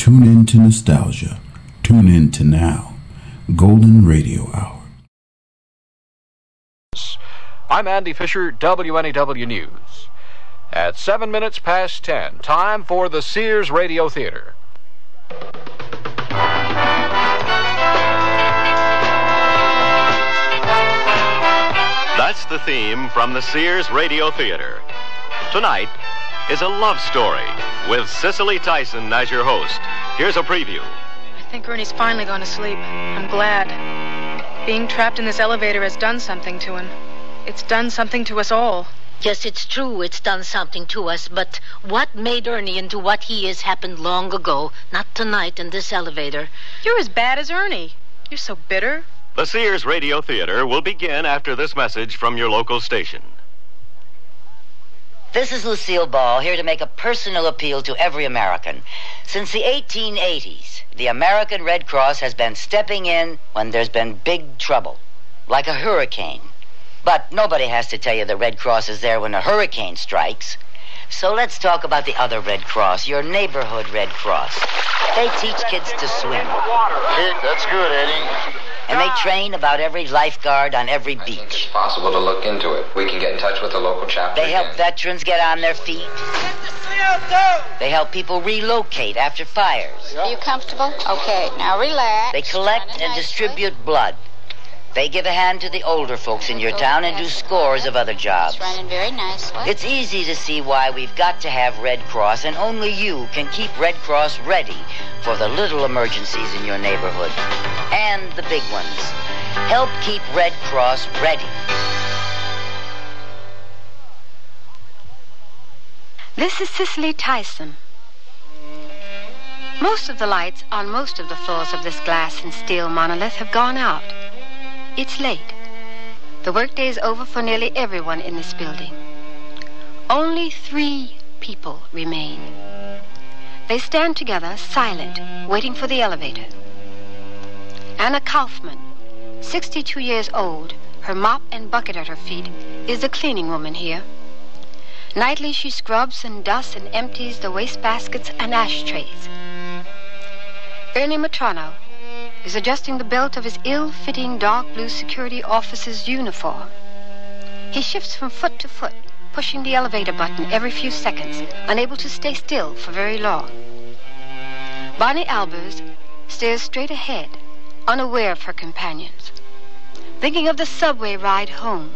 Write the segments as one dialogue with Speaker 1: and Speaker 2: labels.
Speaker 1: Tune in to nostalgia. Tune in to now. Golden Radio Hour.
Speaker 2: I'm Andy Fisher, WNEW News. At 7 minutes past 10, time for the Sears Radio Theater.
Speaker 3: That's the theme from the Sears Radio Theater. Tonight is a love story with Cicely Tyson as your host. Here's a preview.
Speaker 4: I think Ernie's finally gone to sleep. I'm glad. Being trapped in this elevator has done something to him. It's done something to us all.
Speaker 5: Yes, it's true it's done something to us, but what made Ernie into what he is happened long ago, not tonight in this elevator.
Speaker 4: You're as bad as Ernie. You're so bitter.
Speaker 3: The Sears Radio Theater will begin after this message from your local station.
Speaker 6: This is Lucille Ball, here to make a personal appeal to every American. Since the 1880s, the American Red Cross has been stepping in when there's been big trouble, like a hurricane. But nobody has to tell you the Red Cross is there when a hurricane strikes. So let's talk about the other Red Cross, your neighborhood Red Cross. They teach kids to swim.
Speaker 7: Dick, that's good, Eddie.
Speaker 6: And they train about every lifeguard on every beach.
Speaker 7: I think it's possible to look into it. We can get in touch with the local chapter.
Speaker 6: They help veterans get on their feet. They help people relocate after fires.
Speaker 8: Are you comfortable? Okay, now relax.
Speaker 6: They collect and distribute blood. They give a hand to the older folks in your town and do scores of other jobs.
Speaker 8: It's running very nicely.
Speaker 6: It's easy to see why we've got to have Red Cross, and only you can keep Red Cross ready for the little emergencies in your neighborhood and the big ones. Help keep Red Cross ready.
Speaker 9: This is Cicely Tyson. Most of the lights on most of the floors of this glass and steel monolith have gone out. It's late. The workday is over for nearly everyone in this building. Only 3 people remain. They stand together, silent, waiting for the elevator. Anna Kaufman, 62 years old, her mop and bucket at her feet, is the cleaning woman here. Nightly she scrubs and dusts and empties the wastebaskets and ashtrays. Ernie Matrano is adjusting the belt of his ill-fitting dark blue security officer's uniform. He shifts from foot to foot, pushing the elevator button every few seconds, unable to stay still for very long. Bonnie Albers stares straight ahead, unaware of her companions, thinking of the subway ride home.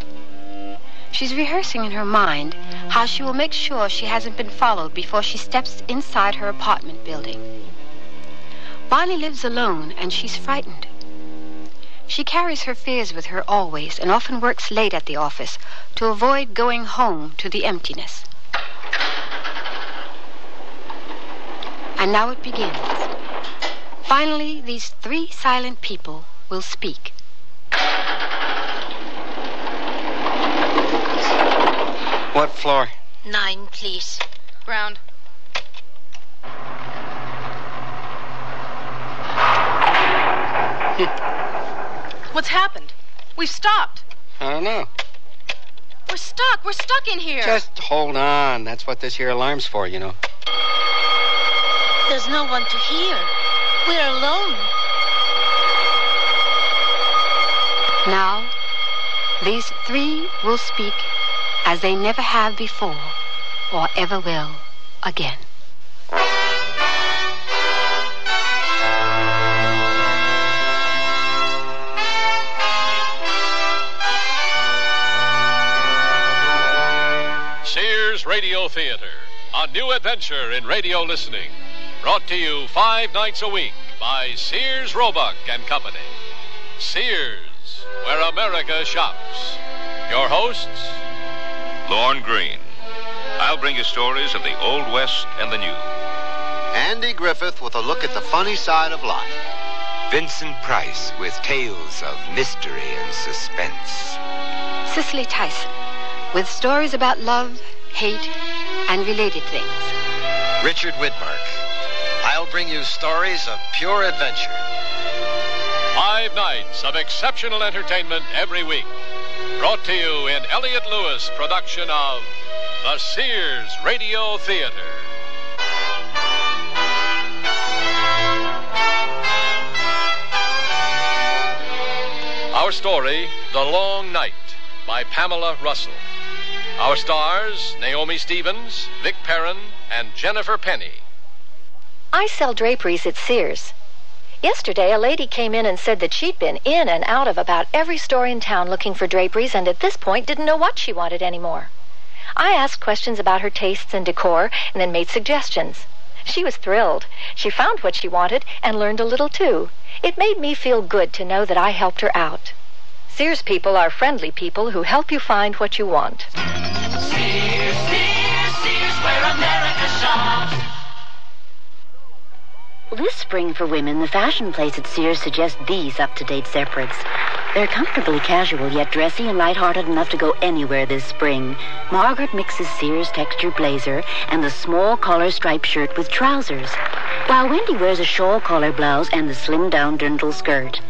Speaker 9: She's rehearsing in her mind how she will make sure she hasn't been followed before she steps inside her apartment building. Bonnie lives alone, and she's frightened. She carries her fears with her always, and often works late at the office to avoid going home to the emptiness. And now it begins. Finally, these 3 silent people will speak.
Speaker 10: What floor?
Speaker 5: 9, please.
Speaker 4: Ground. What's happened? We've stopped.
Speaker 10: I don't know.
Speaker 4: We're stuck. We're stuck in here.
Speaker 10: Just hold on. That's what this here alarm's for, you know.
Speaker 5: There's no one to hear. We're alone.
Speaker 9: Now, these 3 will speak as they never have before or ever will again.
Speaker 2: Sears Radio Theater, a new adventure in radio listening. Brought to you 5 nights a week by Sears, Roebuck and Company. Sears, where America shops. Your hosts,
Speaker 11: Lorne Green. I'll bring you stories of the Old West and the New.
Speaker 12: Andy Griffith with a look at the funny side of life.
Speaker 13: Vincent Price with tales of mystery and suspense.
Speaker 9: Cicely Tyson with stories about love, hate, and related things.
Speaker 12: Richard Widmark. I'll bring you stories of pure adventure.
Speaker 2: 5 nights of exceptional entertainment every week. Brought to you in Elliott Lewis production of the Sears Radio Theater. Our story, The Long Night, by Pamela Russell. Our stars, Naomi Stevens, Vic Perrin, and Jennifer Penny.
Speaker 14: I sell draperies at Sears. Yesterday, a lady came in and said that she'd been in and out of about every store in town looking for draperies and at this point didn't know what she wanted anymore. I asked questions about her tastes and decor and then made suggestions. She was thrilled. She found what she wanted and learned a little too. It made me feel good to know that I helped her out. Sears people are friendly people who help you find what you want.
Speaker 15: Sears, Sears, Sears, where America shops.
Speaker 16: This spring for women, the fashion place at Sears suggests these up-to-date separates. They're comfortably casual, yet dressy and light-hearted enough to go anywhere this spring. Margaret mixes Sears texture blazer and the small collar striped shirt with trousers, while Wendy wears a shawl collar blouse and the slimmed-down dirndl skirt.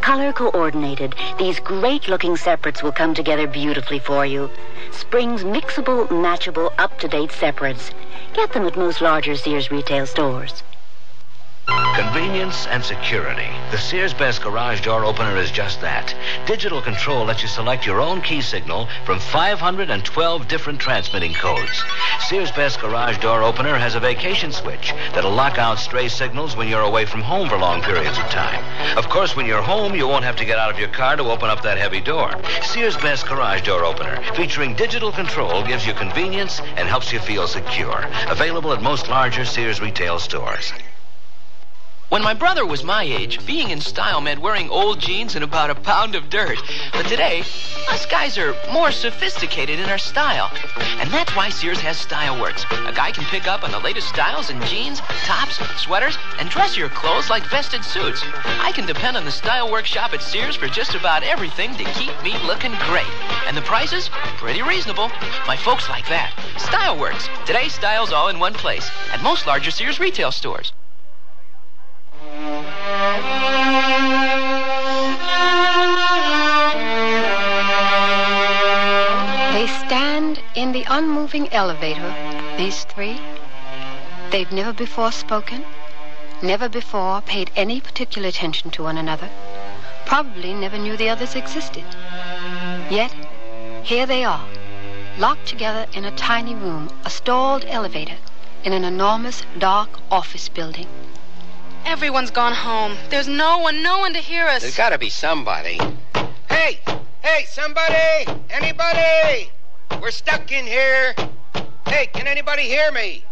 Speaker 16: Color coordinated, these great-looking separates will come together beautifully for you. Spring's mixable, matchable, up-to-date separates. Get them at most larger Sears retail stores.
Speaker 17: Convenience and security. The Sears Best Garage Door Opener is just that. Digital control lets you select your own key signal from 512 different transmitting codes. Sears Best Garage Door Opener has a vacation switch that'll lock out stray signals when you're away from home for long periods of time. Of course, when you're home, you won't have to get out of your car to open up that heavy door. Sears Best Garage Door Opener, featuring digital control, gives you convenience and helps you feel secure. Available at most larger Sears retail stores.
Speaker 18: When my brother was my age, being in style meant wearing old jeans and about a pound of dirt. But today, us guys are more sophisticated in our style. And that's why Sears has Style Works. A guy can pick up on the latest styles in jeans, tops, sweaters, and dressier clothes like vested suits. I can depend on the Style Works shop at Sears for just about everything to keep me looking great. And the prices? Pretty reasonable. My folks like that. Style Works. Today's style's all in one place. At most larger Sears retail stores.
Speaker 9: They stand in the unmoving elevator, these three. They've never before spoken, never before paid any particular attention to one another, probably never knew the others existed. Yet, here they are, locked together in a tiny room, a stalled elevator, in an enormous, dark office building.
Speaker 4: Everyone's gone home. There's no one to hear us.
Speaker 10: There's got to be somebody. Hey, somebody! Anybody! We're stuck in here. Hey, can anybody hear me?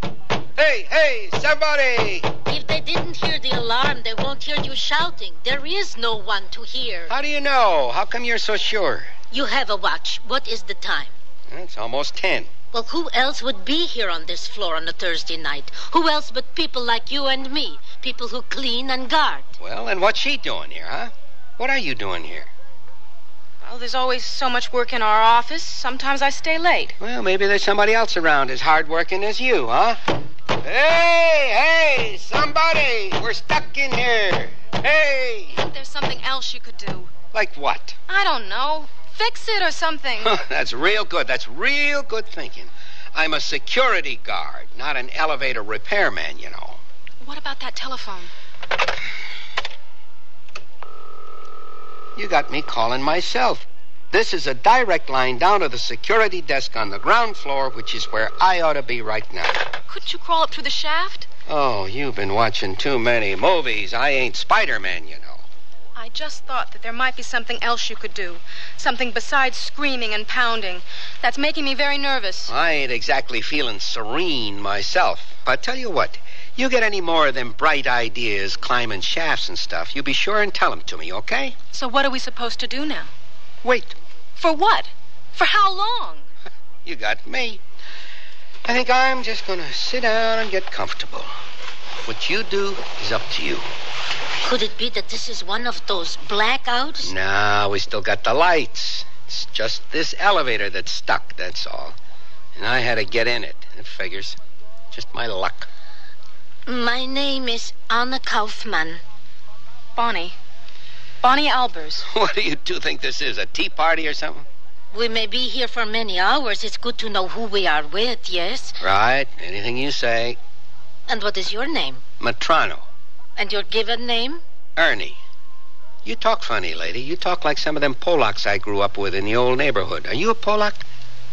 Speaker 10: Hey, somebody!
Speaker 5: If they didn't hear the alarm, they won't hear you shouting. There is no one to hear.
Speaker 10: How do you know? How come you're so sure?
Speaker 5: You have a watch. What is the time?
Speaker 10: It's almost 10.
Speaker 5: Well, who else would be here on this floor on a Thursday night? Who else but people like you and me? People who clean and guard.
Speaker 10: Well, and what's she doing here, huh? What are you doing here?
Speaker 4: Well, there's always so much work in our office. Sometimes I stay late.
Speaker 10: Well, maybe there's somebody else around as hard-working as you, huh? Hey, somebody! We're stuck in here. Hey!
Speaker 4: I think there's something else you could do.
Speaker 10: Like what?
Speaker 4: I don't know. Fix it or something.
Speaker 10: That's real good. That's real good thinking. I'm a security guard, not an elevator repairman, you know.
Speaker 4: What about that telephone?
Speaker 10: You got me calling myself. This is a direct line down to the security desk on the ground floor, which is where I ought to be right now.
Speaker 4: Couldn't you crawl up through the shaft?
Speaker 10: Oh, you've been watching too many movies. I ain't Spider-Man, you know.
Speaker 4: I just thought that there might be something else you could do. Something besides screaming and pounding. That's making me very nervous.
Speaker 10: I ain't exactly feeling serene myself. But tell you what, you get any more of them bright ideas, climbing shafts and stuff, you be sure and tell them to me, okay?
Speaker 4: So what are we supposed to do now?
Speaker 10: Wait.
Speaker 4: For what? For how long?
Speaker 10: You got me. I think I'm just going to sit down and get comfortable. What you do is up to you.
Speaker 5: Could it be that this is one of those blackouts?
Speaker 10: No, we still got the lights. It's just this elevator that's stuck, that's all. And I had to get in it. It figures. Just my luck.
Speaker 5: My name is Anna Kaufman.
Speaker 4: Bonnie Albers.
Speaker 10: What do you two think this is, a tea party or something?
Speaker 5: We may be here for many hours. It's good to know who we are with, yes?
Speaker 10: Right. Anything you say.
Speaker 5: And what is your name?
Speaker 10: Matrano.
Speaker 5: And your given name?
Speaker 10: Ernie. You talk funny, lady. You talk like some of them Polacks I grew up with in the old neighborhood. Are you a Polak?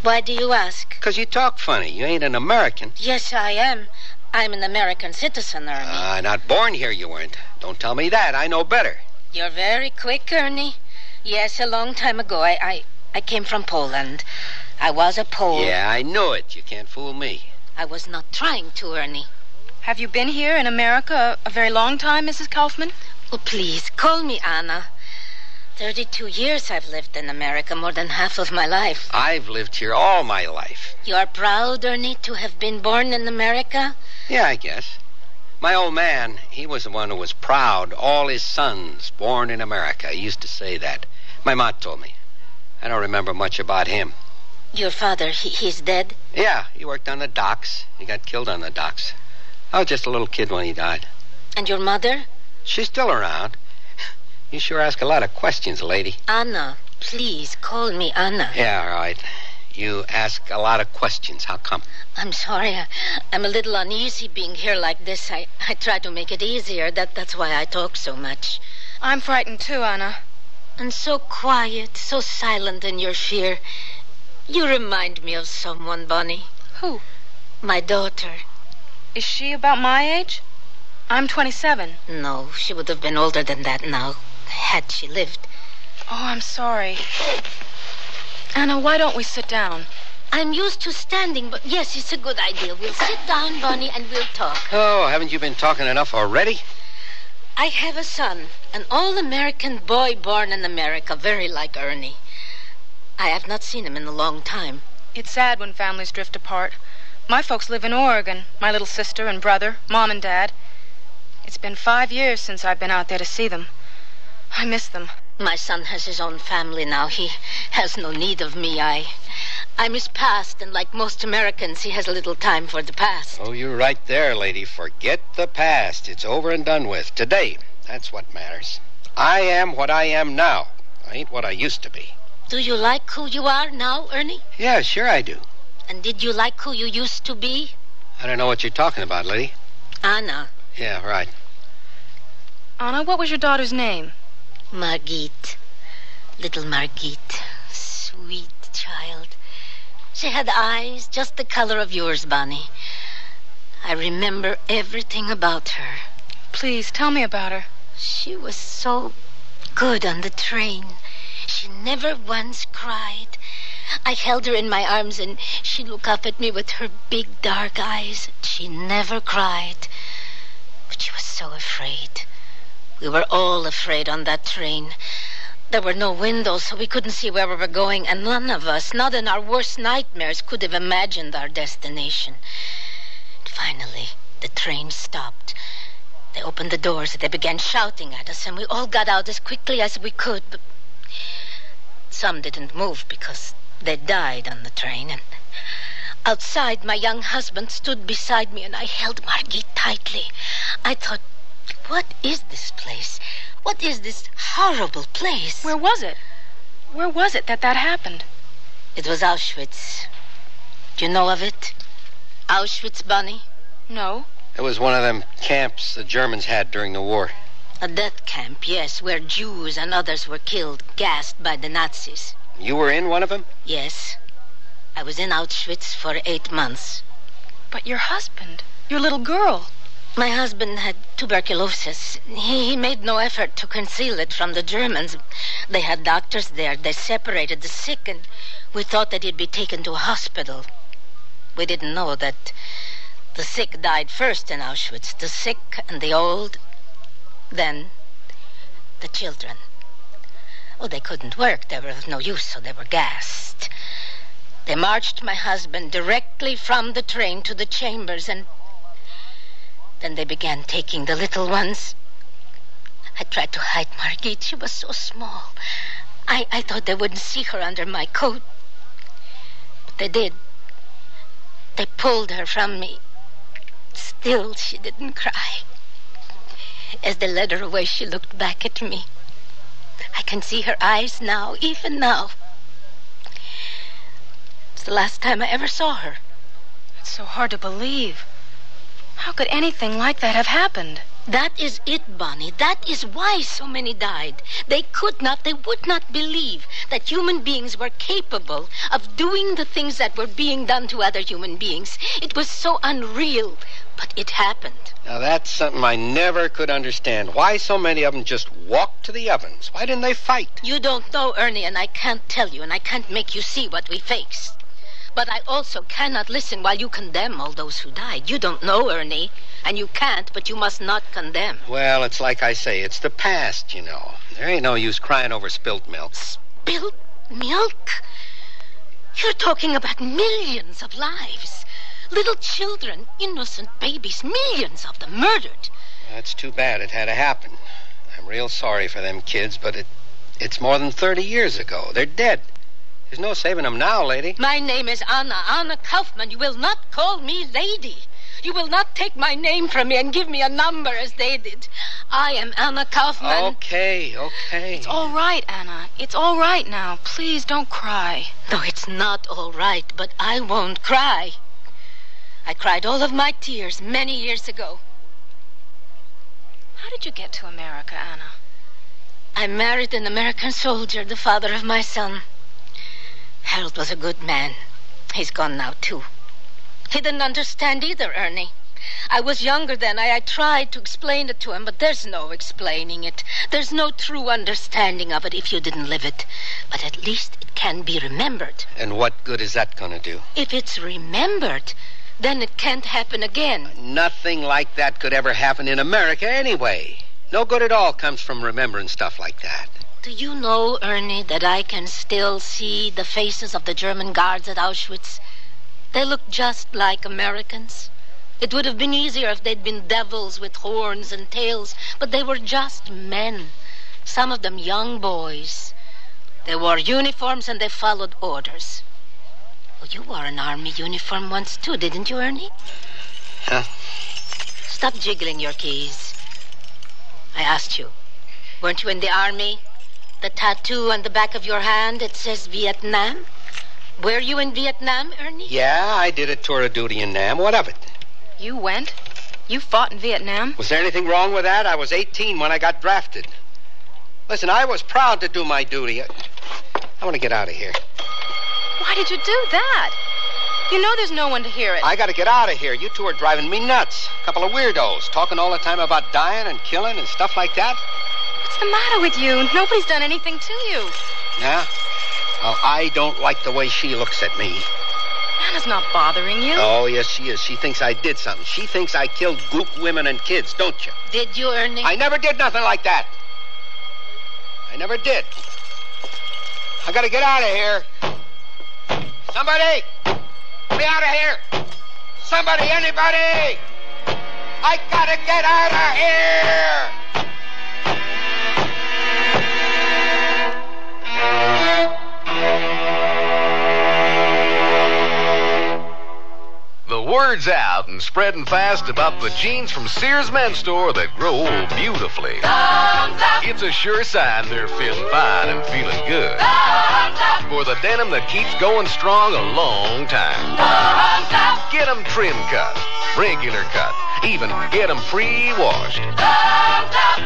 Speaker 5: Why do you ask?
Speaker 10: 'Cause you talk funny. You ain't an American.
Speaker 5: Yes, I am. I'm an American citizen, Ernie.
Speaker 10: Not born here, you weren't. Don't tell me that. I know better.
Speaker 5: You're very quick, Ernie. Yes, a long time ago, I came from Poland. I was a Pole.
Speaker 10: Yeah, I knew it. You can't fool me.
Speaker 5: I was not trying to, Ernie.
Speaker 4: Have you been here in America a very long time, Mrs. Kaufman?
Speaker 5: Oh, please, call me Anna. 32 years I've lived in America, more than half of my life.
Speaker 10: I've lived here all my life.
Speaker 5: You are proud, Ernie, to have been born in America?
Speaker 10: Yeah, I guess. My old man, he was the one who was proud. All his sons born in America. He used to say that. My ma told me. I don't remember much about him.
Speaker 5: Your father, he's dead?
Speaker 10: Yeah, he worked on the docks. He got killed on the docks. I was just a little kid when he died.
Speaker 5: And your mother?
Speaker 10: She's still around. You sure ask a lot of questions, lady.
Speaker 5: Anna, please, call me Anna.
Speaker 10: Yeah, all right. You ask a lot of questions. How come?
Speaker 5: I'm sorry. I'm a little uneasy being here like this. I try to make it easier. That's why I talk so much.
Speaker 4: I'm frightened too, Anna.
Speaker 5: And so quiet, so silent in your fear. You remind me of someone, Bonnie.
Speaker 4: Who?
Speaker 5: My daughter.
Speaker 4: Is she about my age? I'm 27.
Speaker 5: No, she would have been older than that now, had she lived.
Speaker 4: Oh, I'm sorry. Anna, why don't we sit down?
Speaker 5: I'm used to standing, but yes, it's a good idea. We'll sit down, Bonnie, and we'll talk.
Speaker 10: Oh, haven't you been talking enough already?
Speaker 5: I have a son, an all-American boy born in America, very like Ernie. I have not seen him in a long time.
Speaker 4: It's sad when families drift apart. My folks live in Oregon, my little sister and brother, Mom and Dad. It's been 5 years since I've been out there to see them. I miss them.
Speaker 5: My son has his own family now. He has no need of me. I'm his past, and like most Americans, he has little time for the past.
Speaker 10: Oh, you're right there, lady. Forget the past. It's over and done with. Today, that's what matters. I am what I am now. I ain't what I used to be.
Speaker 5: Do you like who you are now, Ernie?
Speaker 10: Yeah, sure I do.
Speaker 5: And did you like who you used to be?
Speaker 10: I don't know what you're talking about, lady.
Speaker 5: Anna.
Speaker 10: Yeah, right.
Speaker 4: Anna, what was your daughter's name?
Speaker 5: Margit. Little Margit. Sweet child. She had eyes just the color of yours, Bonnie. I remember everything about her.
Speaker 4: Please, tell me about her.
Speaker 5: She was so good on the train. She never once cried. I held her in my arms, and she'd look up at me with her big dark eyes. She never cried. But she was so afraid. We were all afraid on that train. There were no windows, so we couldn't see where we were going, and none of us, not in our worst nightmares, could have imagined our destination. And finally, the train stopped. They opened the doors, and they began shouting at us, and we all got out as quickly as we could, but some didn't move because they died on the train. And outside, my young husband stood beside me, and I held Margit tightly. I thought, what is this place? What is this horrible place?
Speaker 4: Where was it? Where was it that happened?
Speaker 5: It was Auschwitz. Do you know of it? Auschwitz, Bonnie?
Speaker 4: No.
Speaker 10: It was one of them camps the Germans had during the war.
Speaker 5: A death camp, yes, where Jews and others were killed, gassed by the Nazis.
Speaker 10: You were in one of them?
Speaker 5: Yes. I was in Auschwitz for 8 months.
Speaker 4: But your husband, your little girl.
Speaker 5: My husband had tuberculosis. He made no effort to conceal it from the Germans. They had doctors there. They separated the sick, and we thought that he'd be taken to a hospital. We didn't know that the sick died first in Auschwitz. The sick and the old. Then the children. Oh, they couldn't work. They were of no use, so they were gassed. They marched my husband directly from the train to the chambers, and then they began taking the little ones. I tried to hide Margit. She was so small. I thought they wouldn't see her under my coat. But they did. They pulled her from me. Still, she didn't cry. As they led her away, she looked back at me. I can see her eyes now, even now. It's the last time I ever saw her.
Speaker 4: It's so hard to believe. How could anything like that have happened?
Speaker 5: That is it, Bonnie. That is why so many died. They would not believe that human beings were capable of doing the things that were being done to other human beings. It was so unreal, but it happened.
Speaker 10: Now, that's something I never could understand. Why so many of them just walked to the ovens? Why didn't they fight?
Speaker 5: You don't know, Ernie, and I can't tell you, and I can't make you see what we faced. But I also cannot listen while you condemn all those who died. You don't know, Ernie, and you can't, but you must not condemn.
Speaker 10: Well, it's like I say, it's the past, you know. There ain't no use crying over spilt milk.
Speaker 5: Spilt milk? You're talking about millions of lives. Little children, innocent babies, millions of them murdered.
Speaker 10: That's too bad it had to happen. I'm real sorry for them kids, but it's more than 30 years ago. They're dead. There's no saving them now, lady.
Speaker 5: My name is Anna Kaufman. You will not call me lady. You will not take my name from me and give me a number as they did. I am Anna Kaufman.
Speaker 10: Okay.
Speaker 4: It's all right, Anna. It's all right now. Please don't cry.
Speaker 5: No, it's not all right, but I won't cry. I cried all of my tears many years ago.
Speaker 4: How did you get to America, Anna?
Speaker 5: I married an American soldier, the father of my son. Harold was a good man. He's gone now, too. He didn't understand either, Ernie. I was younger then. I tried to explain it to him, but there's no explaining it. There's no true understanding of it if you didn't live it. But at least it can be remembered.
Speaker 10: And what good is that going to do?
Speaker 5: If it's remembered, then it can't happen again.
Speaker 10: Nothing like that could ever happen in America anyway. No good at all comes from remembering stuff like that.
Speaker 5: Do you know, Ernie, that I can still see the faces of the German guards at Auschwitz? They look just like Americans. It would have been easier if they'd been devils with horns and tails, but they were just men. Some of them young boys. They wore uniforms and they followed orders. Well, you wore an army uniform once too, didn't you, Ernie?
Speaker 10: Huh?
Speaker 5: Stop jiggling your keys. I asked you, weren't you in the army? The tattoo on the back of your hand, it says Vietnam. Were you in Vietnam, Ernie?
Speaker 10: Yeah, I did a tour of duty in Nam. What of it?
Speaker 4: You went? You fought in Vietnam?
Speaker 10: Was there anything wrong with that? I was 18 when I got drafted. Listen, I was proud to do my duty. I want to get out of here.
Speaker 4: Why did you do that? You know there's no one to hear it.
Speaker 10: I got to get out of here. You two are driving me nuts. A couple of weirdos talking all the time about dying and killing and stuff like that.
Speaker 4: What's the matter with you? Nobody's done anything to you.
Speaker 10: Yeah? Well, I don't like the way she looks at me.
Speaker 4: Anna's not bothering you.
Speaker 10: Oh, yes, she is. She thinks I did something. She thinks I killed goop women and kids, don't you?
Speaker 5: Did you, Ernie?
Speaker 10: I never did nothing like that. I never did. I gotta get out of here. Somebody! Get me out of here! Somebody, anybody! I gotta get out of here!
Speaker 2: The word's out and spreading fast about the jeans from Sears Men's Store that grow old beautifully. It's a sure sign they're feeling fine and feeling good. For the denim that keeps going strong a long time. Get them trim cut, regular cut, even get them pre-washed.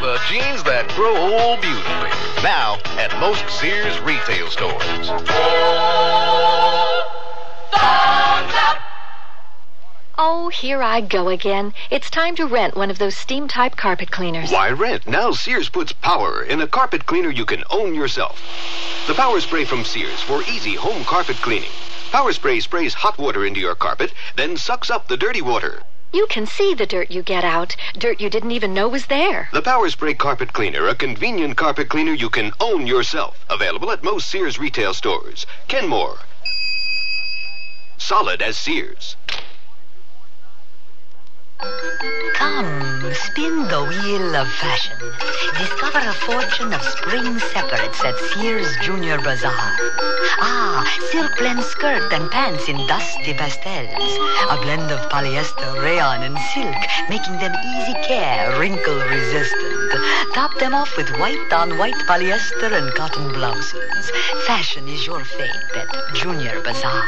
Speaker 2: The jeans that grow old beautifully. Now at most Sears retail stores.
Speaker 14: Oh, here I go again. It's time to rent one of those steam-type carpet cleaners.
Speaker 19: Why rent? Now Sears puts power in a carpet cleaner you can own yourself. The Power Spray from Sears for easy home carpet cleaning. Power Spray sprays hot water into your carpet, then sucks up the dirty water.
Speaker 14: You can see the dirt you get out. Dirt you didn't even know was there.
Speaker 19: The Power Spray Carpet Cleaner, a convenient carpet cleaner you can own yourself. Available at most Sears retail stores. Kenmore. Solid as Sears.
Speaker 20: Come, spin the wheel of fashion. Discover a fortune of spring separates at Sears Junior Bazaar. Silk blend skirt and pants in dusty pastels. A blend of polyester, rayon, and silk, making them easy care, wrinkle resistant. Top them off with white-on-white polyester and cotton blouses. Fashion is your fate at Junior Bazaar.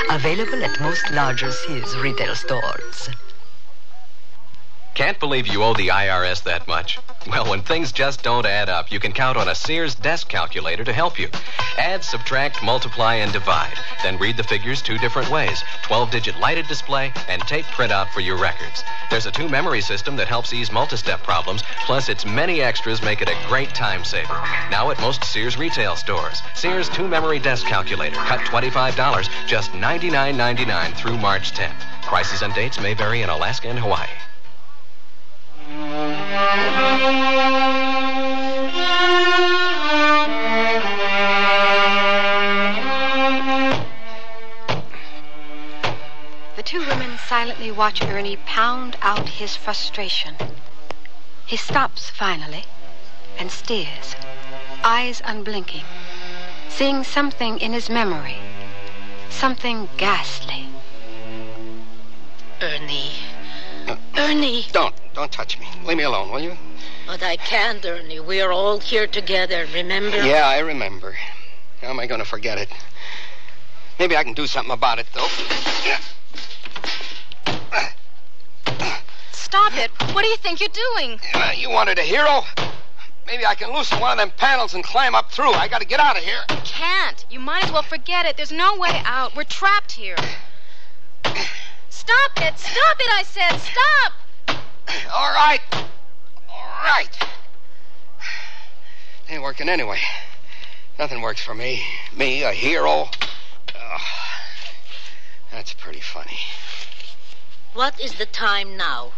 Speaker 20: Available at most larger Sears retail stores.
Speaker 21: Can't believe you owe the IRS that much? Well, when things just don't add up, you can count on a Sears desk calculator to help you. Add, subtract, multiply, and divide. Then read the figures 2 different ways. 12-digit lighted display and tape printout for your records. There's a 2-memory system that helps ease multi-step problems, plus its many extras make it a great time saver. Now at most Sears retail stores. Sears 2-memory desk calculator. Cut $25, just $99.99 through March 10th. Prices and dates may vary in Alaska and Hawaii.
Speaker 9: The 2 women silently watch Ernie pound out his frustration. He stops finally and stares, eyes unblinking, seeing something in his memory, something ghastly.
Speaker 5: Ernie. Ernie.
Speaker 10: Don't touch me. Leave me alone, will you?
Speaker 5: But I can't, Ernie. We are all here together, remember?
Speaker 10: Yeah, I remember. How am I going to forget it? Maybe I can do something about it, though.
Speaker 4: Stop it. What do you think you're doing?
Speaker 10: You wanted a hero? Maybe I can loosen one of them panels and climb up through. I got to get out of here.
Speaker 4: You can't. You might as well forget it. There's no way out. We're trapped here. Stop it. Stop it, I said. Stop.
Speaker 10: All right. Ain't working anyway. Nothing works for me. Me, a hero. Oh, that's pretty funny.
Speaker 5: What is the time now?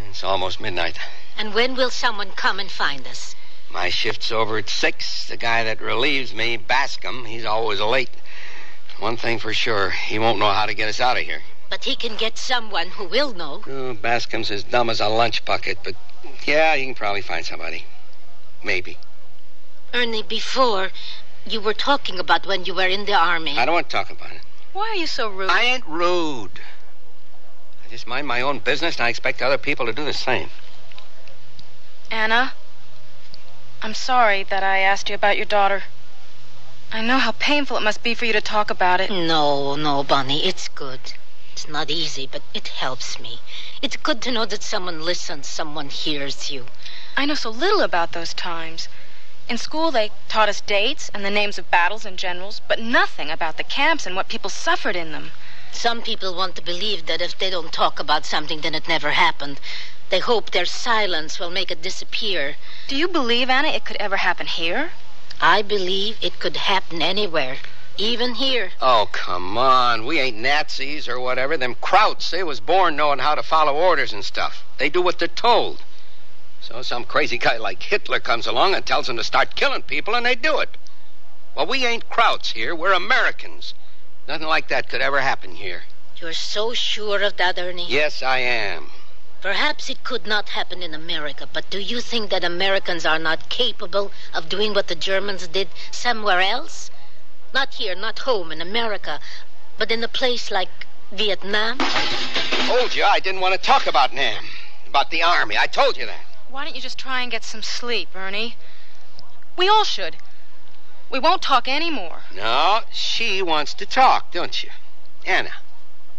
Speaker 10: It's almost midnight.
Speaker 5: And when will someone come and find us?
Speaker 10: My shift's over at 6. The guy that relieves me, Bascom, he's always late. One thing for sure, he won't know how to get us out of here.
Speaker 5: But he can get someone who will know.
Speaker 10: Oh, Bascom's as dumb as a lunch bucket, but yeah, he can probably find somebody. Maybe.
Speaker 5: Ernie, before, you were talking about when you were in the army.
Speaker 10: I don't want to talk about it.
Speaker 4: Why are you so rude?
Speaker 10: I ain't rude. I just mind my own business, and I expect other people to do the same.
Speaker 4: Anna, I'm sorry that I asked you about your daughter. I know how painful it must be for you to talk about it.
Speaker 5: No, Bonnie, it's good. It's not easy, but it helps me. It's good to know that someone listens, someone hears you.
Speaker 4: I know so little about those times. In school, they taught us dates and the names of battles and generals, but nothing about the camps and what people suffered in them.
Speaker 5: Some people want to believe that if they don't talk about something, then it never happened. They hope their silence will make it disappear.
Speaker 4: Do you believe, Anna, it could ever happen here?
Speaker 5: I believe it could happen anywhere. Even here.
Speaker 10: Oh, come on. We ain't Nazis or whatever. Them Krauts, they was born knowing how to follow orders and stuff. They do what they're told. So some crazy guy like Hitler comes along and tells them to start killing people, and they do it. Well, we ain't Krauts here. We're Americans. Nothing like that could ever happen here.
Speaker 5: You're so sure of that, Ernie?
Speaker 10: Yes, I am.
Speaker 5: Perhaps it could not happen in America, but do you think that Americans are not capable of doing what the Germans did somewhere else? Not here, not home in America, but in a place like Vietnam?
Speaker 10: I told you I didn't want to talk about Nam, about the army. I told you that.
Speaker 4: Why don't you just try and get some sleep, Ernie? We all should. We won't talk anymore.
Speaker 10: No, she wants to talk, don't you? Anna.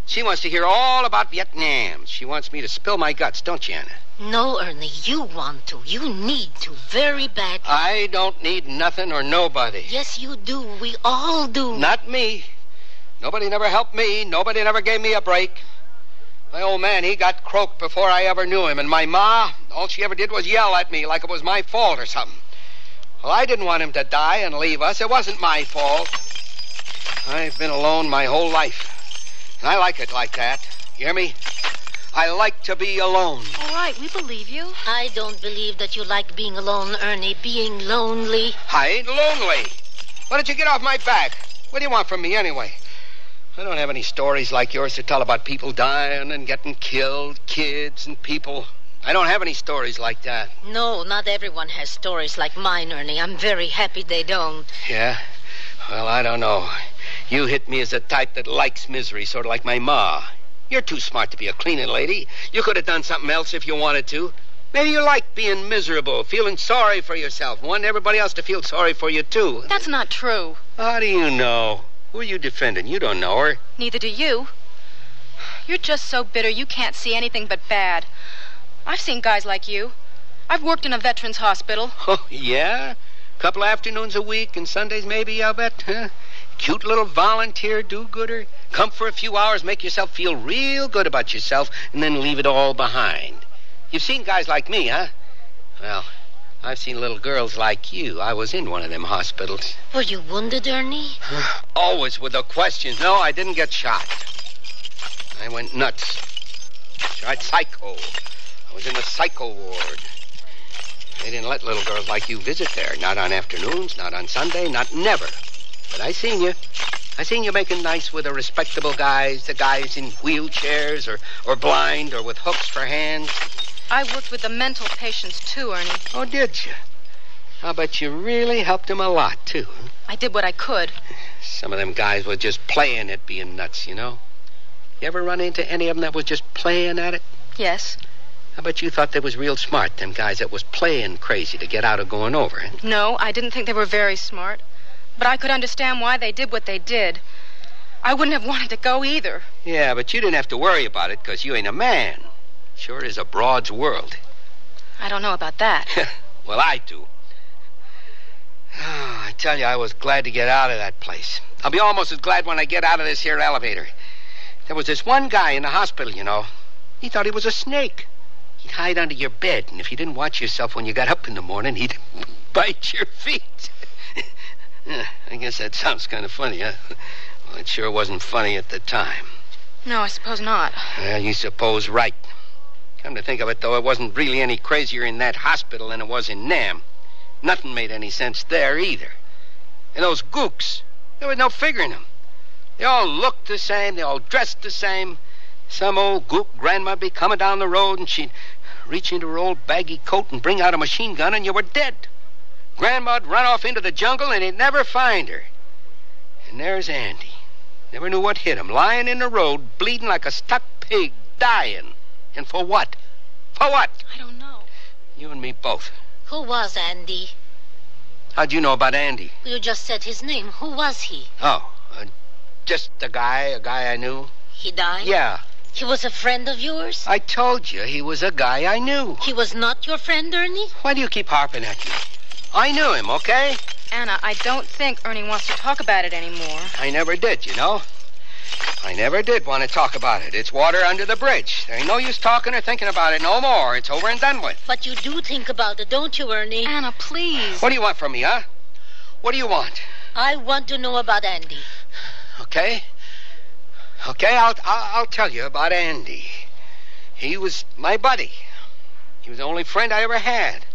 Speaker 10: She wants to hear all about Vietnam. She wants me to spill my guts, don't you, Anna?
Speaker 5: No, Ernie, you want to. You need to, very badly.
Speaker 10: I don't need nothing or nobody.
Speaker 5: Yes, you do. We all do.
Speaker 10: Not me. Nobody never helped me. Nobody never gave me a break. My old man, he got croaked before I ever knew him. And my ma, all she ever did was yell at me like it was my fault or something. Well, I didn't want him to die and leave us. It wasn't my fault. I've been alone my whole life. And I like it like that. You hear me? I like to be alone.
Speaker 4: All right, we believe you.
Speaker 5: I don't believe that you like being alone, Ernie. Being lonely.
Speaker 10: I ain't lonely. Why don't you get off my back? What do you want from me anyway? I don't have any stories like yours to tell about people dying and getting killed, kids and people. I don't have any stories like that.
Speaker 5: No, not everyone has stories like mine, Ernie. I'm very happy they don't.
Speaker 10: Yeah? Well, I don't know. You hit me as a type that likes misery, sort of like my ma. You're too smart to be a cleaning lady. You could have done something else if you wanted to. Maybe you like being miserable, feeling sorry for yourself, wanting everybody else to feel sorry for you, too.
Speaker 4: That's not true.
Speaker 10: How do you know? Who are you defending? You don't know her.
Speaker 4: Neither do you. You're just so bitter you can't see anything but bad. I've seen guys like you. I've worked in a veterans hospital.
Speaker 10: Oh, yeah? Couple afternoons a week and Sundays maybe, I'll bet, huh? Cute little volunteer do-gooder. Come for a few hours, make yourself feel real good about yourself, and then leave it all behind. You've seen guys like me, huh? Well, I've seen little girls like you. I was in one of them hospitals.
Speaker 5: Were you wounded, Ernie?
Speaker 10: Always with the questions. No, I didn't get shot. I went nuts. Tried psycho. I was in the psycho ward. They didn't let little girls like you visit there. Not on afternoons, not on Sunday, not never. But I seen you. I seen you making nice with the respectable guys, the guys in wheelchairs or blind or with hooks for hands.
Speaker 4: I worked with the mental patients, too, Ernie.
Speaker 10: Oh, did you? I'll bet you really helped them a lot, too. Huh?
Speaker 4: I did what I could.
Speaker 10: Some of them guys were just playing at being nuts, you know? You ever run into any of them that was just playing at it?
Speaker 4: Yes.
Speaker 10: I bet you thought they was real smart, them guys that was playing crazy to get out of going over. Huh?
Speaker 4: No, I didn't think they were very smart. But I could understand why they did what they did. I wouldn't have wanted to go either.
Speaker 10: Yeah, but you didn't have to worry about it because you ain't a man. Sure is a broad's world.
Speaker 4: I don't know about that.
Speaker 10: Well, I do. Oh, I tell you, I was glad to get out of that place. I'll be almost as glad when I get out of this here elevator. There was this one guy in the hospital, you know. He thought he was a snake. He'd hide under your bed, and if you didn't watch yourself when you got up in the morning, he'd bite your feet. I guess that sounds kind of funny, huh? Well, it sure wasn't funny at the time.
Speaker 4: No, I suppose not.
Speaker 10: Well, you suppose right. Come to think of it, though, it wasn't really any crazier in that hospital than it was in Nam. Nothing made any sense there, either. And those gooks, there was no figuring them. They all looked the same, they all dressed the same. Some old gook grandma'd be coming down the road, and she'd reach into her old baggy coat and bring out a machine gun, and you were dead. Grandma'd run off into the jungle, and he'd never find her. And there's Andy. Never knew what hit him, lying in the road, bleeding like a stuck pig, dying. And for what? For what?
Speaker 4: I don't know.
Speaker 10: You and me both.
Speaker 5: Who was Andy?
Speaker 10: How'd you know about Andy?
Speaker 5: You just said his name. Who was he?
Speaker 10: Oh, just a guy I knew.
Speaker 5: He died?
Speaker 10: Yeah.
Speaker 5: He was a friend of yours?
Speaker 10: I told you he was a guy I knew.
Speaker 5: He was not your friend, Ernie?
Speaker 10: Why do you keep harping at me? I knew him, okay?
Speaker 4: Anna, I don't think Ernie wants to talk about it anymore.
Speaker 10: I never did, you know. I never did want to talk about it. It's water under the bridge. There ain't no use talking or thinking about it no more. It's over and done with.
Speaker 5: But you do think about it, don't you, Ernie?
Speaker 4: Anna, please.
Speaker 10: What do you want from me, huh? What do you want?
Speaker 5: I want to know about Andy.
Speaker 10: Okay. Okay, I'll tell you about Andy. He was my buddy. He was the only friend I ever had.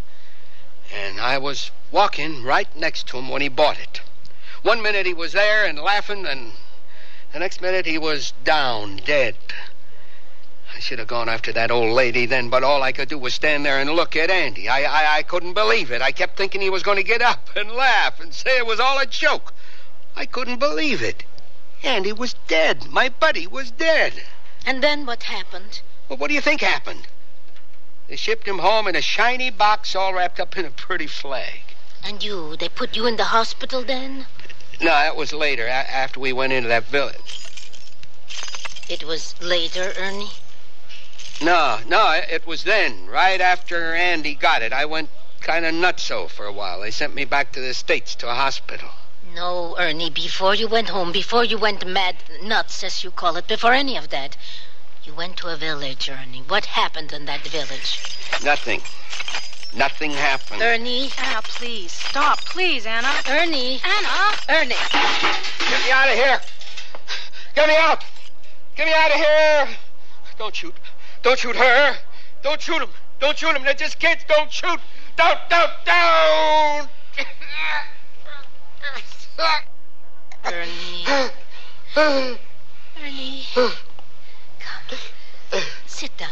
Speaker 10: And I was walking right next to him when he bought it. One minute he was there and laughing, and the next minute he was down, dead. I should have gone after that old lady then, but all I could do was stand there and look at Andy. I couldn't believe it. I kept thinking he was going to get up and laugh and say it was all a joke. I couldn't believe it. Andy was dead. My buddy was dead.
Speaker 5: And then what happened?
Speaker 10: Well, what do you think happened? They shipped him home in a shiny box all wrapped up in a pretty flag.
Speaker 5: And they put you in the hospital then?
Speaker 10: No, that was later, after we went into that village.
Speaker 5: It was later, Ernie?
Speaker 10: No, it was then, right after Andy got it. I went kind of nutso for a while. They sent me back to the States to a hospital.
Speaker 5: No, Ernie, before you went home, before you went mad, nuts, as you call it, before any of that, you went to a village, Ernie. What happened in that village?
Speaker 10: Nothing. Nothing happened.
Speaker 5: Ernie?
Speaker 4: Anna, please. Stop, please, Anna.
Speaker 5: Ernie.
Speaker 4: Anna.
Speaker 5: Ernie.
Speaker 10: Get me out of here. Get me out. Get me out of here. Don't shoot. Don't shoot her. Don't shoot him. Don't shoot him. They're just kids. Don't shoot. Don't.
Speaker 5: Ernie. Ernie. Come. Sit down.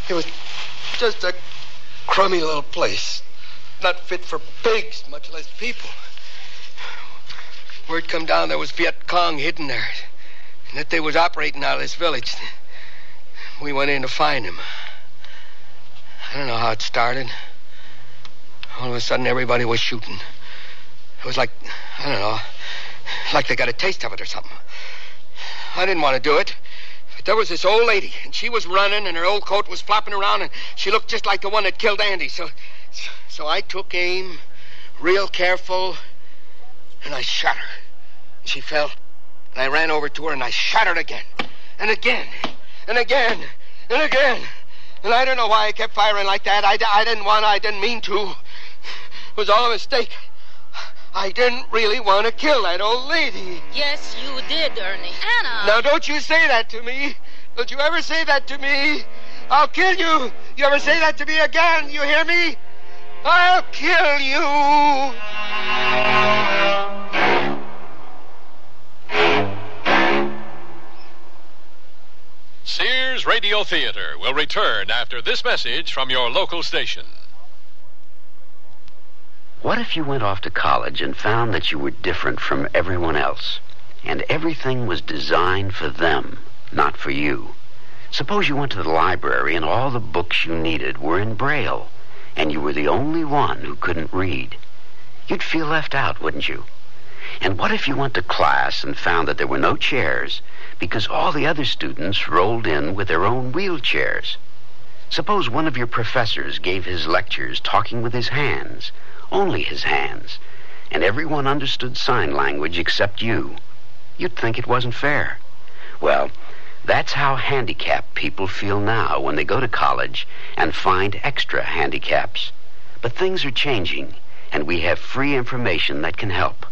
Speaker 10: It was just a crummy little place. Not fit for pigs, much less people. Word come down there was Viet Cong hidden there. And that they was operating out of this village. We went in to find him. I don't know how it started. All of a sudden, everybody was shooting. It was like, I don't know, like they got a taste of it or something. I didn't want to do it. But there was this old lady, and she was running, and her old coat was flopping around, and she looked just like the one that killed Andy. So I took aim, real careful, and I shot her. She fell, and I ran over to her, and I shot her again, and again, and again, and again. And I don't know why I kept firing like that. I didn't want to. I didn't mean to. It was all a mistake. I didn't really want to kill that old lady.
Speaker 5: Yes, you did, Ernie. Anna!
Speaker 10: Now, don't you say that to me. Don't you ever say that to me. I'll kill you. You ever say that to me again, you hear me? I'll kill you.
Speaker 2: Sears Radio Theater will return after this message from your local station.
Speaker 1: What if you went off to college and found that you were different from everyone else, and everything was designed for them, not for you? Suppose you went to the library and all the books you needed were in Braille, and you were the only one who couldn't read. You'd feel left out, wouldn't you? And what if you went to class and found that there were no chairs because all the other students rolled in with their own wheelchairs? Suppose one of your professors gave his lectures talking with his hands, only his hands, and everyone understood sign language except you. You'd think it wasn't fair. Well, that's how handicapped people feel now when they go to college and find extra handicaps. But things are changing, and we have free information that can help.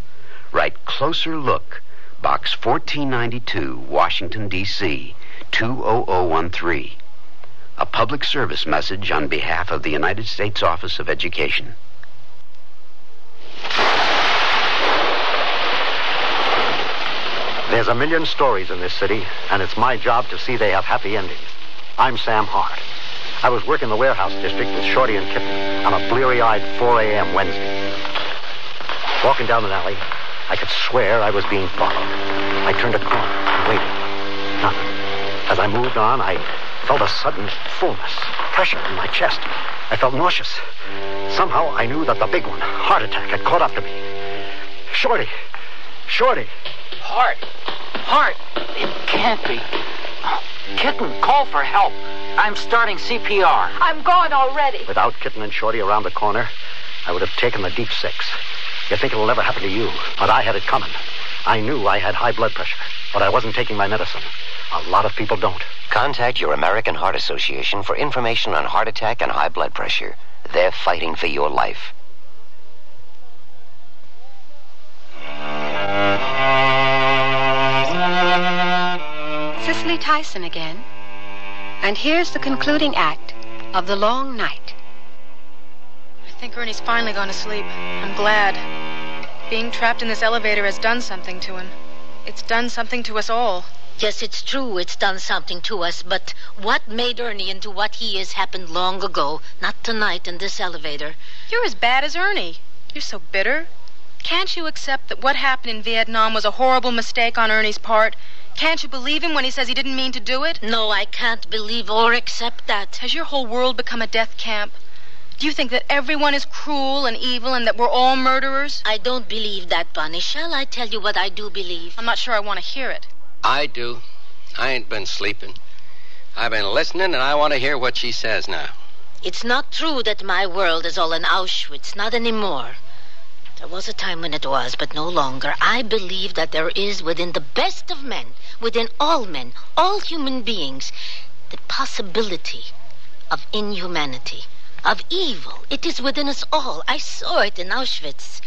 Speaker 1: Write Closer Look, Box 1492, Washington, D.C., 20013. A public service message on behalf of the United States Office of Education.
Speaker 22: There's a million stories in this city, and it's my job to see they have happy endings. I'm Sam Hart. I was working the warehouse district with Shorty and Kitten on a bleary-eyed 4 a.m. Wednesday. Walking down an alley, I could swear I was being followed. I turned a corner and waited. Nothing. As I moved on, I felt a sudden fullness, pressure in my chest. I felt nauseous. Somehow I knew that the big one, heart attack, had caught up to me. Shorty! Shorty!
Speaker 23: Hart! It can't be. Kitten, call for help. I'm starting CPR.
Speaker 14: I'm gone already.
Speaker 22: Without Kitten and Shorty around the corner, I would have taken the deep six. You think it'll never happen to you, but I had it coming. I knew I had high blood pressure, but I wasn't taking my medicine. A lot of people don't.
Speaker 24: Contact your American Heart Association for information on heart attack and high blood pressure. They're fighting for your life.
Speaker 9: Cicely Tyson again. And here's the concluding act of The Long Night.
Speaker 4: I think Ernie's finally gone to sleep. I'm glad. Being trapped in this elevator has done something to him. It's done something to us all.
Speaker 5: Yes, it's true it's done something to us, but what made Ernie into what he is happened long ago, not tonight in this elevator.
Speaker 4: You're as bad as Ernie. You're so bitter. Can't you accept that what happened in Vietnam was a horrible mistake on Ernie's part? Can't you believe him when he says he didn't mean to do it?
Speaker 5: No, I can't believe or accept that.
Speaker 4: Has your whole world become a death camp? Do you think that everyone is cruel and evil and that we're all murderers?
Speaker 5: I don't believe that, Bonnie. Shall I tell you what I do believe?
Speaker 4: I'm not sure I want to hear it.
Speaker 10: I do. I ain't been sleeping. I've been listening, and I want to hear what she says now.
Speaker 5: It's not true that my world is all in Auschwitz. Not anymore. There was a time when it was, but no longer. I believe that there is within the best of men, within all men, all human beings, the possibility of inhumanity, of evil. It is within us all. I saw it in Auschwitz.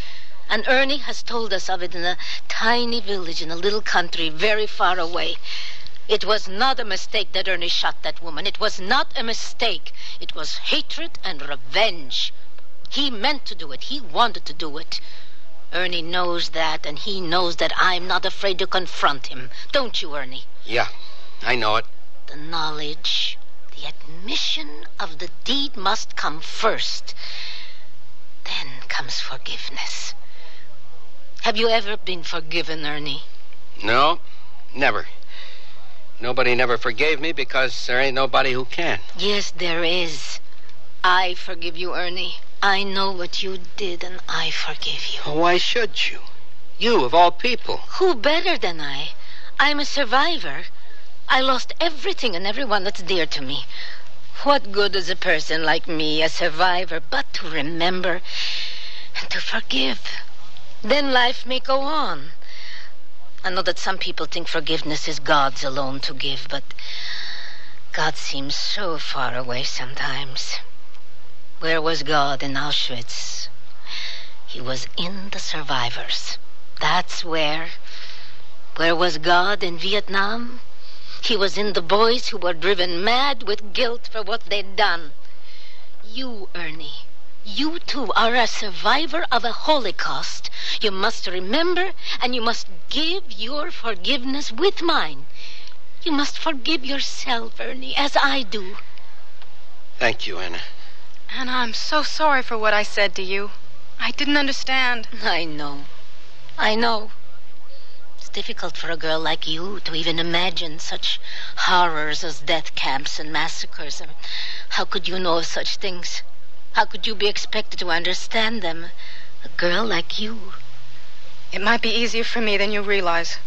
Speaker 5: And Ernie has told us of it in a tiny village in a little country very far away. It was not a mistake that Ernie shot that woman. It was not a mistake. It was hatred and revenge. He meant to do it. He wanted to do it. Ernie knows that, and he knows that I'm not afraid to confront him. Don't you, Ernie?
Speaker 10: Yeah, I know it.
Speaker 5: The knowledge, the admission of the deed must come first. Then comes forgiveness. Have you ever been forgiven, Ernie?
Speaker 10: No, never. Nobody never forgave me because there ain't nobody who can.
Speaker 5: Yes, there is. I forgive you, Ernie. I know what you did, and I forgive you.
Speaker 10: Why should you? You, of all people.
Speaker 5: Who better than I? I'm a survivor. I lost everything and everyone that's dear to me. What good is a person like me, a survivor, but to remember and to forgive? Then life may go on. I know that some people think forgiveness is God's alone to give, but God seems so far away sometimes. Where was God in Auschwitz? He was in the survivors. That's where. Where was God in Vietnam? He was in the boys who were driven mad with guilt for what they'd done. You, Ernie, you too are a survivor of a Holocaust. You must remember, and you must give your forgiveness with mine. You must forgive yourself, Ernie, as I do.
Speaker 10: Thank you, Anna.
Speaker 4: Anna, I'm so sorry for what I said to you. I didn't understand.
Speaker 5: I know. It's difficult for a girl like you to even imagine such horrors as death camps and massacres. How could you know of such things? How could you be expected to understand them? A girl like you.
Speaker 4: It might be easier for me than you realize.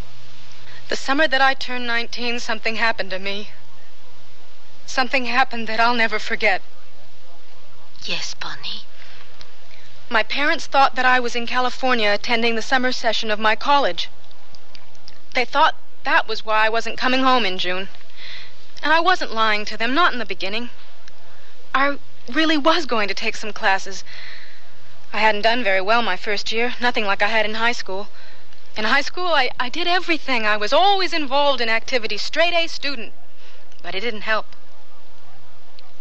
Speaker 4: The summer that I turned 19, something happened to me. Something happened that I'll never forget.
Speaker 5: Yes, Bonnie.
Speaker 4: My parents thought that I was in California attending the summer session of my college. They thought that was why I wasn't coming home in June. And I wasn't lying to them, not in the beginning. I really was going to take some classes. I hadn't done very well my first year, nothing like I had in high school. In high school, I did everything. I was always involved in activities, straight-A student. But it didn't help.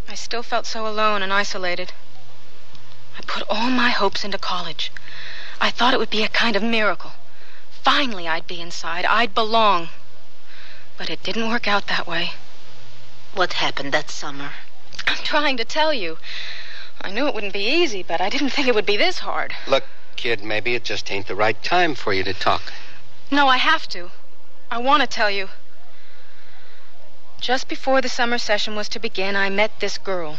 Speaker 4: I still felt so alone and isolated. I put all my hopes into college. I thought it would be a kind of miracle. Finally, I'd be inside. I'd belong. But it didn't work out that way.
Speaker 5: What happened that summer?
Speaker 4: I'm trying to tell you. I knew it wouldn't be easy, but I didn't think it would be this hard.
Speaker 10: Look, kid, maybe it just ain't the right time for you to talk.
Speaker 4: No, I have to. I want to tell you. Just before the summer session was to begin, I met this girl.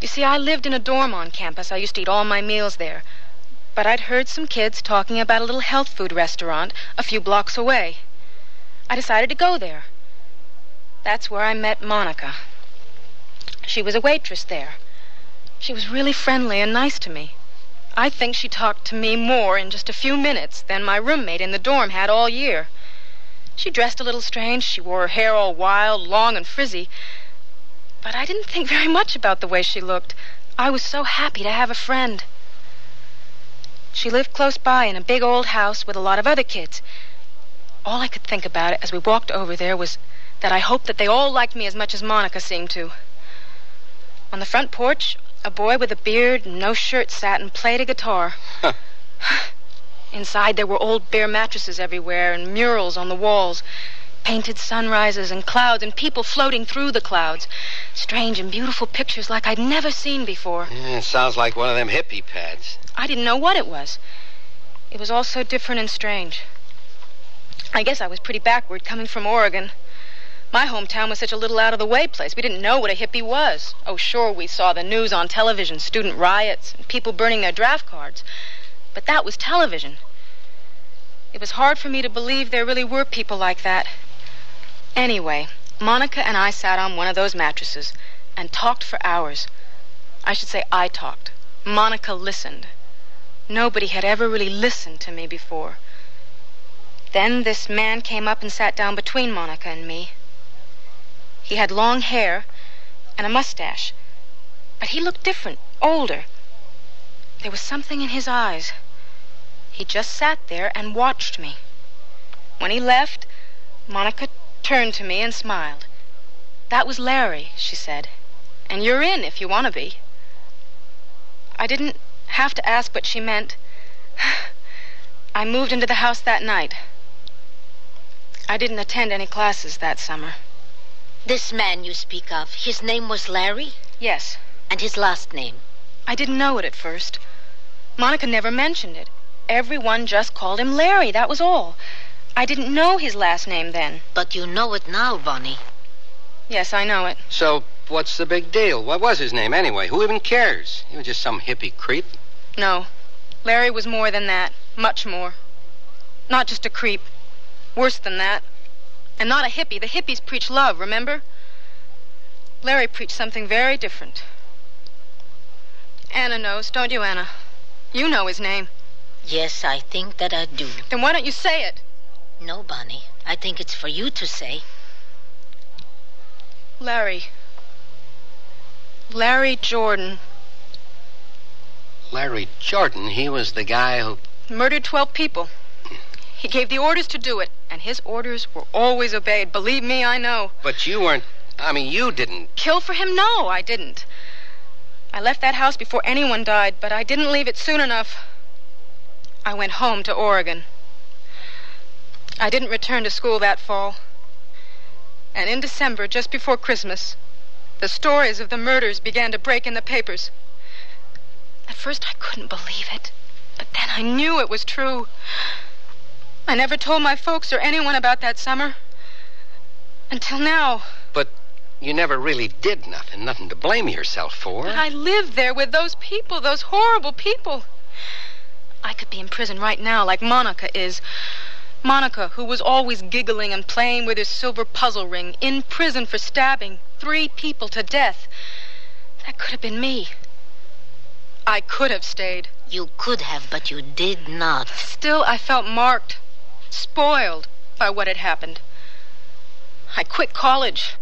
Speaker 4: You see, I lived in a dorm on campus. I used to eat all my meals there. But I'd heard some kids talking about a little health food restaurant a few blocks away. I decided to go there. That's where I met Monica. She was a waitress there. She was really friendly and nice to me. I think she talked to me more in just a few minutes than my roommate in the dorm had all year. She dressed a little strange. She wore her hair all wild, long and frizzy. But I didn't think very much about the way she looked. I was so happy to have a friend. She lived close by in a big old house with a lot of other kids. All I could think about it as we walked over there was that I hoped that they all liked me as much as Monica seemed to. On the front porch, a boy with a beard and no shirt sat and played a guitar. Inside there were old bare mattresses everywhere and murals on the walls. Painted sunrises and clouds and people floating through the clouds. Strange and beautiful pictures like I'd never seen before.
Speaker 10: Yeah, it sounds like one of them hippie pads.
Speaker 4: I didn't know what it was. It was all so different and strange. I guess I was pretty backward coming from Oregon. My hometown was such a little out-of-the-way place. We didn't know what a hippie was. Oh, sure, we saw the news on television, student riots, and people burning their draft cards. But that was television. It was hard for me to believe there really were people like that. Anyway, Monica and I sat on one of those mattresses and talked for hours. I should say I talked. Monica listened. Nobody had ever really listened to me before. Then this man came up and sat down between Monica and me. He had long hair and a mustache, but he looked different, older. There was something in his eyes. He just sat there and watched me. When he left, Monica turned to me and smiled. "That was Larry," she said, "and you're in if you want to be." I didn't have to ask what she meant. I moved into the house that night. I didn't attend any classes that summer.
Speaker 5: This man you speak of, his name was Larry?
Speaker 4: Yes.
Speaker 5: And his last name?
Speaker 4: I didn't know it at first. Monica never mentioned it. Everyone just called him Larry, that was all. I didn't know his last name then.
Speaker 5: But you know it now, Bonnie.
Speaker 4: Yes, I know it.
Speaker 10: So, what's the big deal? What was his name anyway? Who even cares? He was just some hippie creep.
Speaker 4: No. Larry was more than that. Much more. Not just a creep. Worse than that. And not a hippie. The hippies preach love, remember? Larry preached something very different. Anna knows, don't you, Anna? You know his name.
Speaker 5: Yes, I think that I do.
Speaker 4: Then why don't you say it?
Speaker 5: No, Bonnie. I think it's for you to say.
Speaker 4: Larry Jordan.
Speaker 10: Larry Jordan? He was the guy who...
Speaker 4: Murdered 12 people. He gave the orders to do it, and his orders were always obeyed. Believe me, I know.
Speaker 10: But you weren't... you didn't...
Speaker 4: Kill for him? No, I didn't. I left that house before anyone died, but I didn't leave it soon enough. I went home to Oregon. I didn't return to school that fall. And in December, just before Christmas, the stories of the murders began to break in the papers. At first I couldn't believe it, but then I knew it was true. I never told my folks or anyone about that summer. Until now.
Speaker 10: But you never really did nothing to blame yourself for.
Speaker 4: But I lived there with those people, those horrible people. I could be in prison right now like Monica is. Monica, who was always giggling and playing with her silver puzzle ring, in prison for stabbing 3 people to death. That could have been me. I could have stayed.
Speaker 5: You could have, but you did not.
Speaker 4: Still, I felt marked, spoiled by what had happened. I quit college.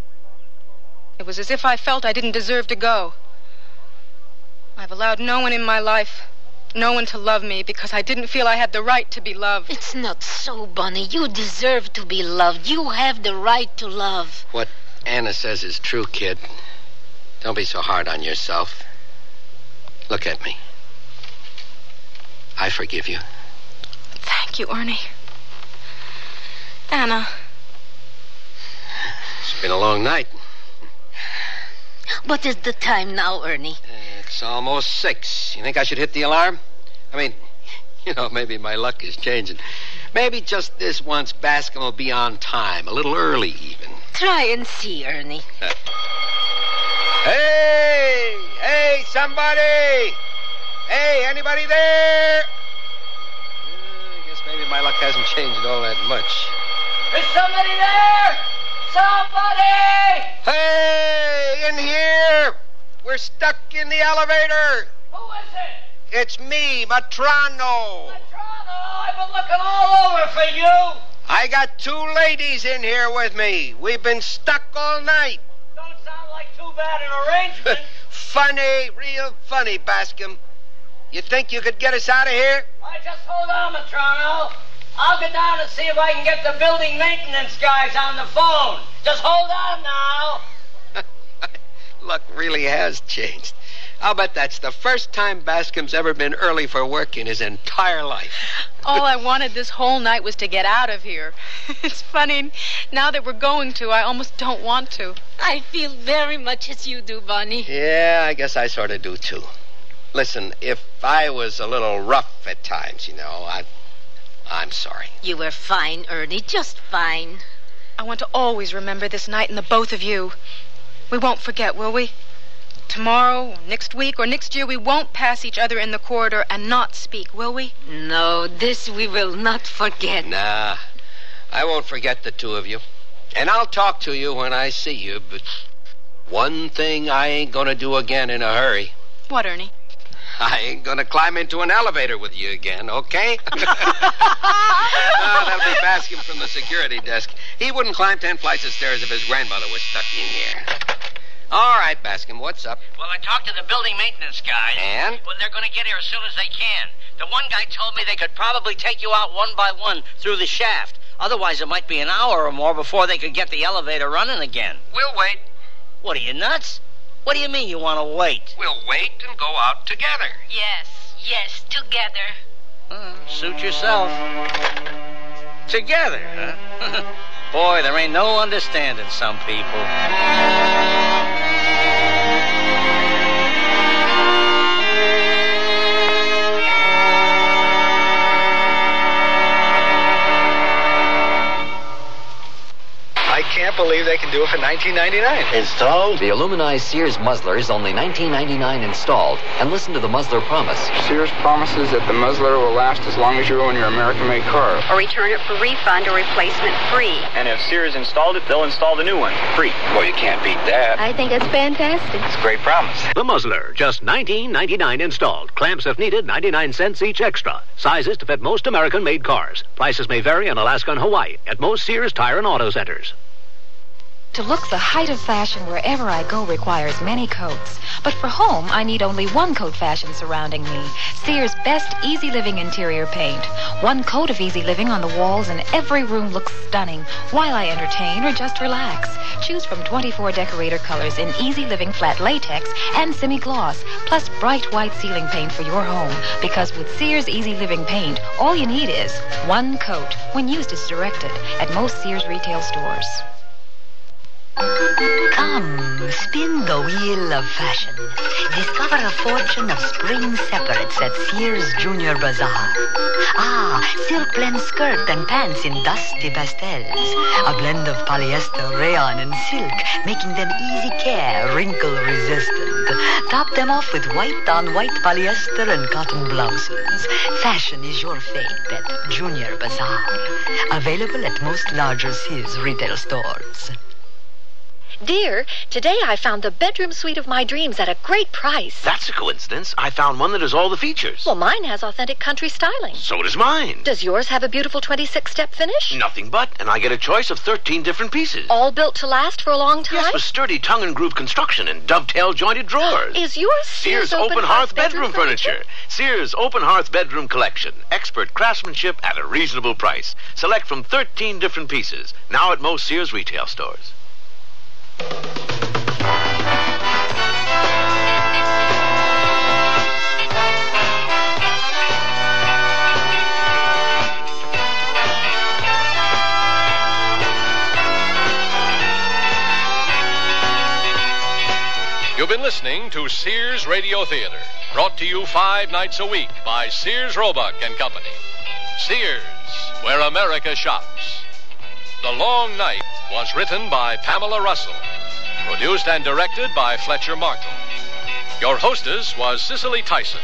Speaker 4: It was as if I felt I didn't deserve to go. I've allowed no one in my life, no one to love me, because I didn't feel I had the right to be loved.
Speaker 5: It's not so, Bonnie. You deserve to be loved. You have the right to love.
Speaker 10: What Anna says is true, kid. Don't be so hard on yourself. Look at me. I forgive you.
Speaker 4: Thank you, Ernie. Anna.
Speaker 10: It's been a long night.
Speaker 5: What is the time now, Ernie?
Speaker 10: It's almost 6. You think I should hit the alarm? Maybe my luck is changing. Maybe just this once Bascom will be on time. A little early, even.
Speaker 5: Try and see, Ernie.
Speaker 10: Hey, somebody! Hey, anybody there? I guess maybe my luck hasn't changed all that much.
Speaker 23: Is somebody there? Somebody!
Speaker 10: Hey, in here! We're stuck in the elevator.
Speaker 23: Who is it?
Speaker 10: It's me, Matrano.
Speaker 23: I've been looking all over for you.
Speaker 10: I got 2 ladies in here with me. We've been stuck all night.
Speaker 23: Don't sound like too bad an arrangement.
Speaker 10: Funny, real funny, Bascom. You think you could get us out of here?
Speaker 23: Why, just hold on, Matrano. I'll go down and see if I can get the building maintenance guys on the phone. Just hold on now.
Speaker 10: Luck really has changed. I'll bet that's the first time Bascom's ever been early for work in his entire life.
Speaker 4: All I wanted this whole night was to get out of here. It's funny, now that we're going to, I almost don't want to.
Speaker 5: I feel very much as you do, Bonnie.
Speaker 10: Yeah, I guess I sort of do, too. Listen, if I was a little rough at times, I'm sorry.
Speaker 5: You were fine, Ernie, just fine.
Speaker 4: I want to always remember this night and the both of you. We won't forget, will we? Tomorrow, or next week, or next year, we won't pass each other in the corridor and not speak, will we?
Speaker 5: No, this we will not forget.
Speaker 10: Nah, I won't forget the 2 of you. And I'll talk to you when I see you, but one thing I ain't gonna do again in a hurry.
Speaker 4: What, Ernie?
Speaker 10: I ain't gonna climb into an elevator with you again, okay? That'll be Bascom from the security desk. He wouldn't climb 10 flights of stairs if his grandmother was stuck in here. All right, Bascom, what's up?
Speaker 3: Well, I talked to the building maintenance guys.
Speaker 10: And?
Speaker 3: Well, they're going to get here as soon as they can. The one guy told me they could probably take you out one by one through the shaft. Otherwise, it might be an hour or more before they could get the elevator running again.
Speaker 10: We'll wait.
Speaker 3: What, are you nuts? What do you mean you want to wait?
Speaker 10: We'll wait and go out together.
Speaker 5: Yes, together.
Speaker 3: Suit yourself. Together, huh? Boy, there ain't no understanding some people.
Speaker 12: I can't believe they can do it for $19.99.
Speaker 6: Installed? The aluminized Sears muzzler is only $19.99 installed. And listen to the muzzler promise.
Speaker 7: Sears promises that the muzzler will last as long as you own your American-made car.
Speaker 8: Or return it for refund or replacement free.
Speaker 11: And if Sears installed it, they'll install the new one free.
Speaker 13: Well, you can't beat that.
Speaker 9: I think it's fantastic.
Speaker 13: It's a great promise.
Speaker 25: The muzzler, just $19.99 installed. Clamps if needed, 99 cents each extra. Sizes to fit most American-made cars. Prices may vary in Alaska and Hawaii at most Sears Tire and Auto Centers.
Speaker 26: To look the height of fashion wherever I go requires many coats. But for home, I need only one coat fashion surrounding me. Sears' best Easy Living interior paint. One coat of Easy Living on the walls and every room looks stunning while I entertain or just relax. Choose from 24 decorator colors in Easy Living flat latex and semi-gloss, plus bright white ceiling paint for your home. Because with Sears Easy Living paint, all you need is one coat when used as directed at most Sears retail stores.
Speaker 20: Come, spin the wheel of fashion. Discover a fortune of spring separates at Sears Junior Bazaar. Silk blend skirt and pants in dusty pastels. A blend of polyester, rayon, and silk, making them easy care, wrinkle resistant. Top them off with white-on-white polyester and cotton blouses. Fashion is your fate at Junior Bazaar. Available at most larger Sears retail stores.
Speaker 14: Dear, today I found the bedroom suite of my dreams at a great price.
Speaker 27: That's a coincidence. I found one that has all the features.
Speaker 14: Well, mine has authentic country styling.
Speaker 27: So does mine.
Speaker 14: Does yours have a beautiful 26-step finish?
Speaker 27: Nothing but, and I get a choice of 13 different pieces.
Speaker 14: All built to last for a long time?
Speaker 27: Yes, with sturdy tongue and groove construction and dovetail jointed drawers.
Speaker 14: Is yours
Speaker 27: Sears Open Hearth Bedroom Furniture? Sears Open Hearth Bedroom Collection. Expert craftsmanship at a reasonable price. Select from 13 different pieces. Now at most Sears retail stores.
Speaker 2: You've been listening to Sears Radio Theater, brought to you 5 nights a week by Sears Roebuck and Company. Sears, where America shops. The Long Night was written by Pamela Russell, produced and directed by Fletcher Markle. Your hostess was Cicely Tyson.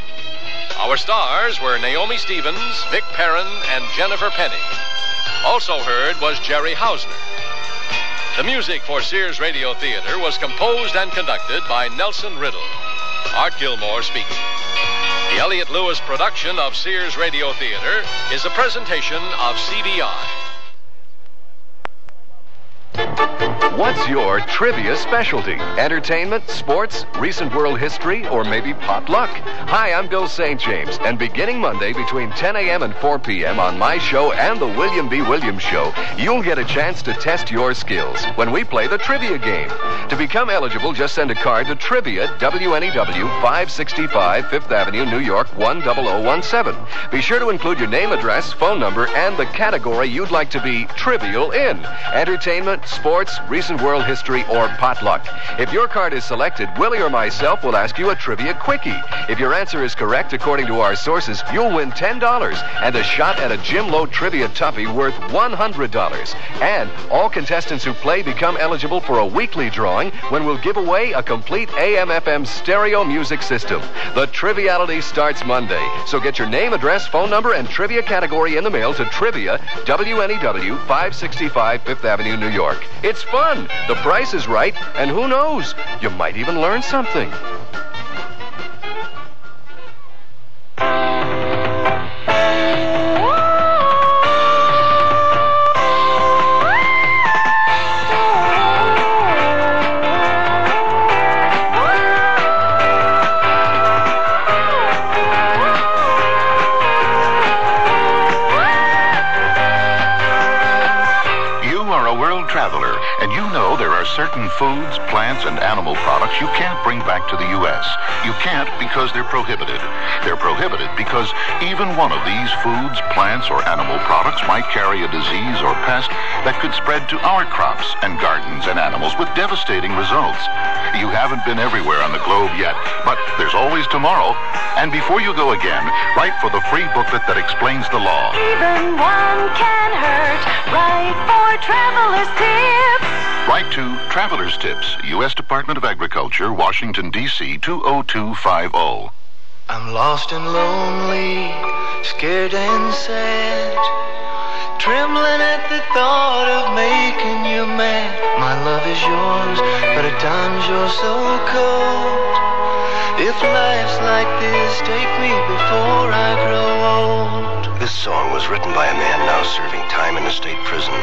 Speaker 2: Our stars were Naomi Stevens, Vic Perrin, and Jennifer Penny. Also heard was Jerry Hausner. The music for Sears Radio Theater was composed and conducted by Nelson Riddle. Art Gilmore speaking. The Elliott Lewis production of Sears Radio Theater is a presentation of CBI.
Speaker 28: What's your trivia specialty? Entertainment, sports, recent world history, or maybe potluck? Hi, I'm Bill St. James, and beginning Monday between 10 a.m. and 4 p.m. on my show and the William B. Williams Show, you'll get a chance to test your skills when we play the trivia game. To become eligible, just send a card to Trivia, WNEW, 565 Fifth Avenue, New York, 10017. Be sure to include your name, address, phone number, and the category you'd like to be trivial in. Entertainment, sports, recent world history, or potluck. If your card is selected, Willie or myself will ask you a trivia quickie. If your answer is correct according to our sources, you'll win $10 and a shot at a Jim Lowe trivia tuppy worth $100. And all contestants who play become eligible for a weekly drawing when we'll give away a complete AM/FM stereo music system. The Triviality starts Monday, so get your name, address, phone number, and trivia category in the mail to Trivia, WNEW, 565 Fifth Avenue, New York. It's fun, the price is right, and who knows, you might even learn something.
Speaker 29: Certain foods, plants, and animal products you can't bring back to the U.S. You can't because they're prohibited. They're prohibited because even one of these foods, plants, or animal products might carry a disease or pest that could spread to our crops and gardens and animals with devastating results. You haven't been everywhere on the globe yet, but there's always tomorrow. And before you go again, write for the free booklet that explains the law.
Speaker 15: Even one can hurt. Write for Traveler's Tips.
Speaker 29: Write to Traveler's Tips, U.S. Department of Agriculture, Washington, D.C. 20250.
Speaker 1: I'm lost and lonely, scared and sad, trembling at the thought of making you mad. My love is yours, but at times you're so cold. If life's like this, take me before I grow old.
Speaker 16: This song was written by a man now serving time in a state prison.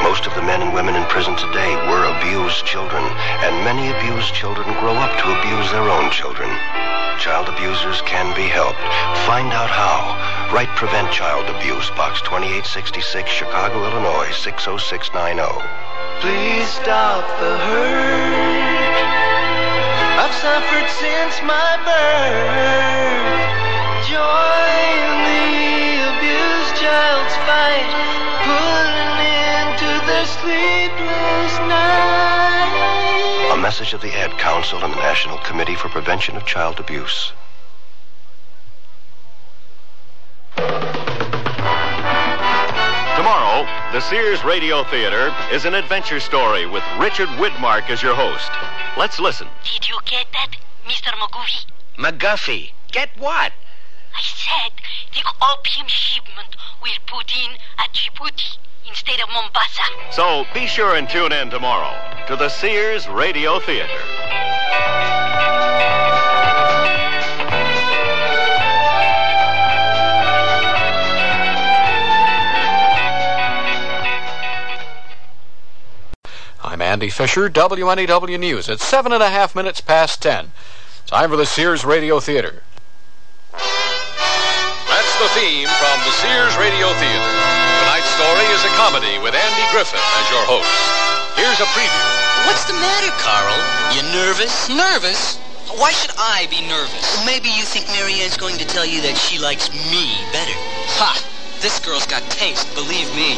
Speaker 16: Most of the men and women in prison today were abused children, and many abused children grow up to abuse their own children. Child abusers can be helped. Find out how. Write Prevent Child Abuse, Box 2866, Chicago, Illinois, 60690.
Speaker 1: Please stop the hurt I've suffered since my birth. Join the abused child's fight, put an end to their sleepless night.
Speaker 16: A message of the Ad Council and the National Committee for Prevention of Child Abuse.
Speaker 27: Tomorrow, the Sears Radio Theater is an adventure story with Richard Widmark as your host. Let's listen.
Speaker 5: Did you get that, Mr. McGuffey?
Speaker 10: McGuffey? Get what?
Speaker 5: I said the opium shipment will put in at Djibouti instead of Mombasa.
Speaker 27: So be sure and tune in tomorrow to the Sears Radio Theater.
Speaker 2: I'm Andy Fisher, WNEW News. It's 7.5 minutes past 10. Time for the Sears Radio Theater. That's the theme from the Sears Radio Theater. Tonight's story is a comedy with Andy Griffith as your host. Here's a preview.
Speaker 17: What's the matter, Carl? You nervous?
Speaker 18: Nervous? Why should I be nervous?
Speaker 17: Well, maybe you think Marianne's going to tell you that she likes me better.
Speaker 18: Ha! This girl's got taste, believe me.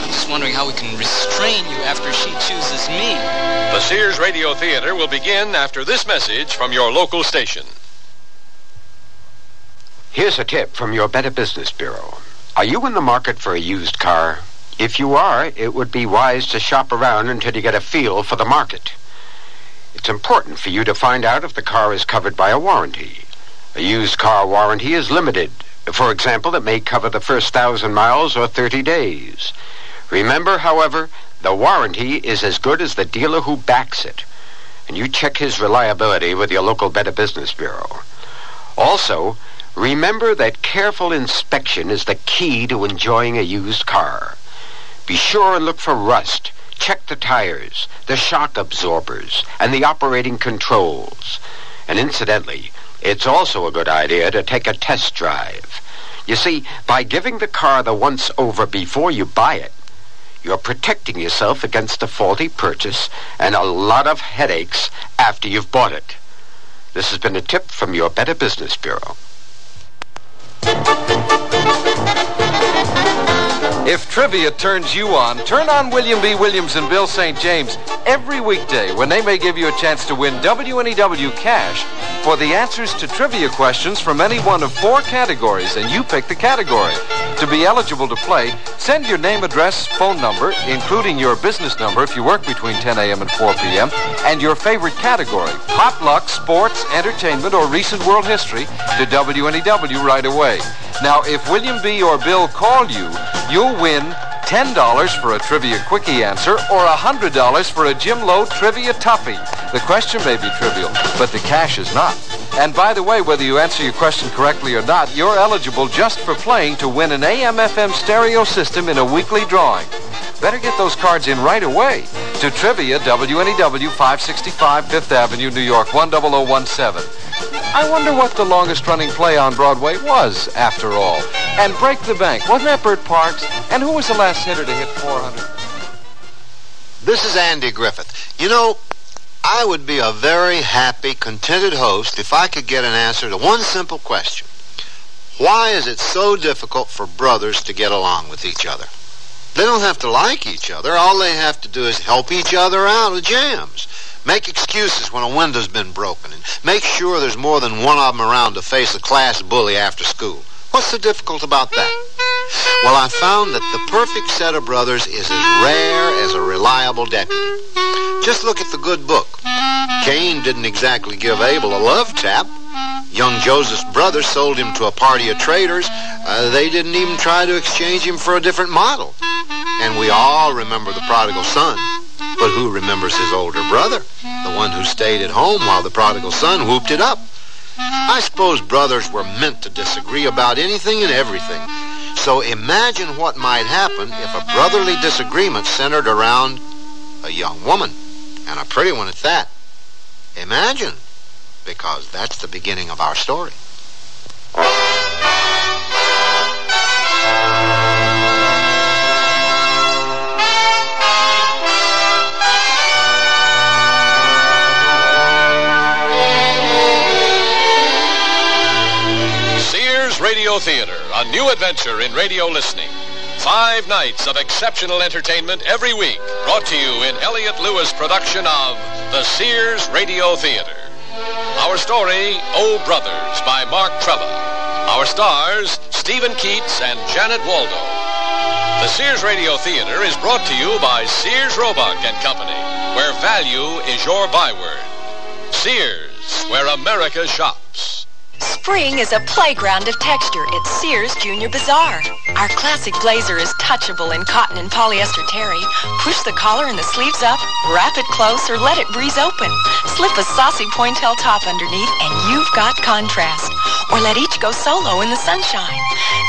Speaker 18: I'm just wondering how we can restrain you after she chooses me.
Speaker 2: The Sears Radio Theater will begin after this message from your local station.
Speaker 13: Here's a tip from your Better Business Bureau. Are you in the market for a used car? If you are, it would be wise to shop around until you get a feel for the market. It's important for you to find out if the car is covered by a warranty. A used car warranty is limited. For example, it may cover the first 1,000 miles or 30 days. Remember, however, the warranty is as good as the dealer who backs it. And you check his reliability with your local Better Business Bureau. Also, remember that careful inspection is the key to enjoying a used car. Be sure and look for rust. Check the tires, the shock absorbers, and the operating controls. And incidentally, it's also a good idea to take a test drive. You see, by giving the car the once-over before you buy it, you're protecting yourself against a faulty purchase and a lot of headaches after you've bought it. This has been a tip from your Better Business Bureau.
Speaker 28: If trivia turns you on, turn on William B. Williams and Bill St. James every weekday when they may give you a chance to win WNEW cash for the answers to trivia questions from any one of 4 categories, and you pick the category. To be eligible to play, send your name, address, phone number, including your business number if you work between 10 a.m. and 4 p.m., and your favorite category, potluck, sports, entertainment, or recent world history, to WNEW right away. Now, if William B. or Bill call you, you'll win $10 for a Trivia Quickie answer or $100 for a Jim Lowe Trivia Toughie. The question may be trivial, but the cash is not. And by the way, whether you answer your question correctly or not, you're eligible just for playing to win an AM/FM stereo system in a weekly drawing. Better get those cards in right away. To Trivia, WNEW 565 5th Avenue, New York, 10017. I wonder what the longest-running play on Broadway was, after all. And Break the Bank, wasn't that Bert Parks? And who was the last hitter to hit 400?
Speaker 19: This is Andy Griffith. You know, I would be a very happy, contented host if I could get an answer to one simple question. Why is it so difficult for brothers to get along with each other? They don't have to like each other. All they have to do is help each other out with jams. Make excuses when a window's been broken, and make sure there's more than one of them around to face a class bully after school. What's so difficult about that? Well, I found that the perfect set of brothers is as rare as a reliable deputy. Just look at the good book. Cain didn't exactly give Abel a love tap. Young Joseph's brothers sold him to a party of traders. They didn't even try to exchange him for a different model. And we all remember the prodigal son. But who remembers his older brother? The one who stayed at home while the prodigal son whooped it up. I suppose brothers were meant to disagree about anything and everything. So imagine what might happen if a brotherly disagreement centered around a young woman, and a pretty one at that. Imagine, because that's the beginning of our story.
Speaker 2: Sears Radio Theater, a new adventure in radio listening. 5 nights of exceptional entertainment every week, brought to you in Elliott Lewis' production of the Sears Radio Theater. Our story, Oh Brothers, by Mark Trella. Our stars, Stephen Keats and Janet Waldo. The Sears Radio Theater is brought to you by Sears Roebuck and Company, where value is your byword. Sears, where America shops.
Speaker 3: Spring is a playground of texture at Sears Junior Bazaar. Our classic blazer is touchable in cotton and polyester terry. Push the collar and the sleeves up, wrap it close, or let it breeze open. Slip a saucy pointelle top underneath, and you've got contrast. Or let each go solo in the sunshine.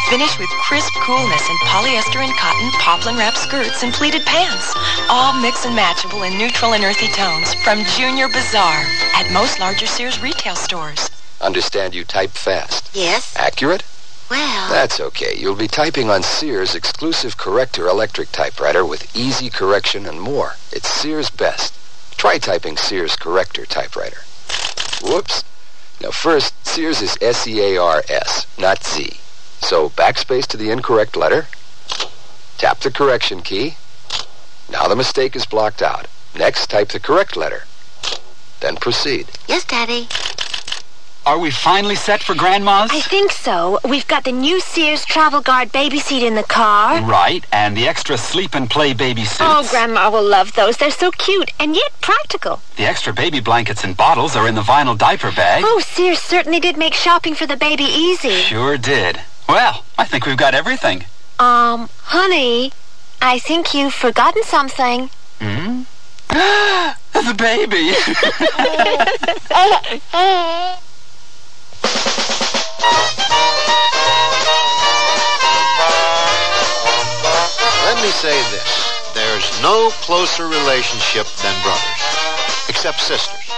Speaker 3: Finish with crisp coolness in polyester and cotton, poplin wrap skirts, and pleated pants. All mix and matchable in neutral and earthy tones from Junior Bazaar at most larger Sears retail stores.
Speaker 4: Understand you type fast.
Speaker 5: Yes?
Speaker 4: Accurate?
Speaker 5: Well...
Speaker 4: That's okay. You'll be typing on Sears' exclusive Corrector electric typewriter with easy correction and more. It's Sears' best. Try typing Sears Corrector typewriter. Whoops. Now first, Sears is S-E-A-R-S, not Z. So backspace to the incorrect letter. Tap the correction key. Now the mistake is blocked out. Next, type the correct letter. Then proceed.
Speaker 5: Yes, Daddy.
Speaker 6: Are we finally set for Grandma's?
Speaker 7: I think so. We've got the new Sears Travel Guard baby seat in the car.
Speaker 6: Right, and the extra sleep and play baby suits.
Speaker 7: Oh, Grandma will love those. They're so cute and yet practical.
Speaker 6: The extra baby blankets and bottles are in the vinyl diaper bag.
Speaker 7: Oh, Sears certainly did make shopping for the baby easy.
Speaker 6: Sure did. Well, I think we've got everything.
Speaker 7: Honey, I think you've forgotten something.
Speaker 6: Hmm? The baby.
Speaker 19: Let me say this. There's no closer relationship than brothers, except sisters,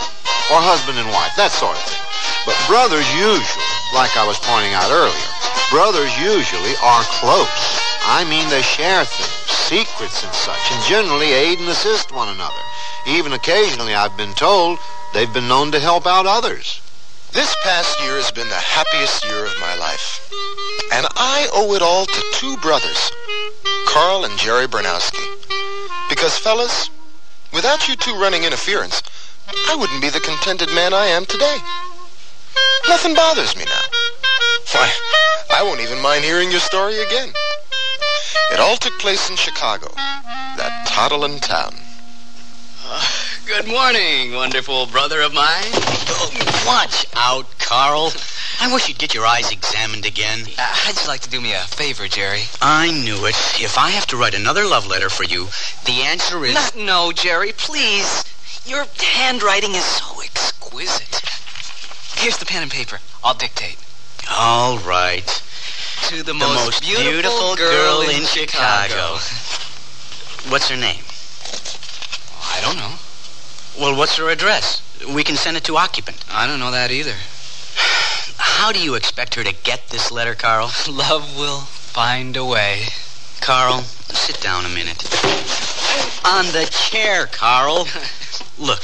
Speaker 19: or husband and wife, that sort of thing. But brothers usually, like I was pointing out earlier, brothers usually are close. I mean, they share things, secrets and such, and generally aid and assist one another. Even occasionally, I've been told, they've been known to help out others.
Speaker 12: This past year has been the happiest year of my life. And I owe it all to 2 brothers, Carl and Jerry Bernowski. Because, fellas, without you 2 running interference, I wouldn't be the contented man I am today. Nothing bothers me now. Why, I won't even mind hearing your story again. It all took place in Chicago, that toddling town.
Speaker 18: Good morning, wonderful brother of mine. Oh, watch out, Carl. I wish you'd get your eyes examined again.
Speaker 21: How'd you like to do me a favor, Jerry?
Speaker 18: I knew it. If I have to write another love letter for you, the answer is...
Speaker 21: No, Jerry, please. Your handwriting is so exquisite. Here's the pen and paper. I'll dictate.
Speaker 18: All right.
Speaker 21: To the
Speaker 18: most beautiful girl in Chicago. What's her name?
Speaker 21: I don't know.
Speaker 18: Well, what's her address? We can send it to occupant.
Speaker 21: I don't know that either.
Speaker 18: How do you expect her to get this letter, Carl?
Speaker 21: Love will find a way.
Speaker 18: Carl, sit down a minute. On the chair, Carl. Look,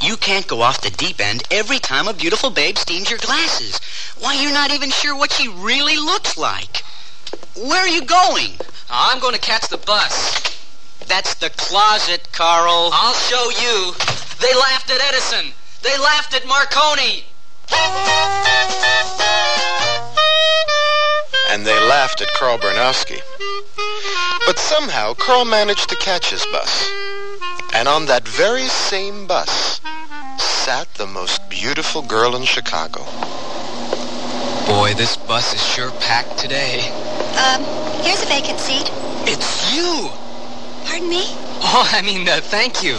Speaker 18: you can't go off the deep end every time a beautiful babe steams your glasses. Why, you're not even sure what she really looks like. Where are you going?
Speaker 21: I'm going to catch the bus.
Speaker 18: That's the closet, Carl.
Speaker 21: I'll show you. They laughed at Edison. They laughed at Marconi.
Speaker 12: And and they laughed at Carl Bernowski. But somehow, Carl managed to catch his bus. And on that very same bus sat the most beautiful girl in Chicago.
Speaker 8: Boy, this bus is sure packed today.
Speaker 9: Here's a vacant seat.
Speaker 8: It's you!
Speaker 9: Pardon me?
Speaker 8: Oh, I mean, thank you.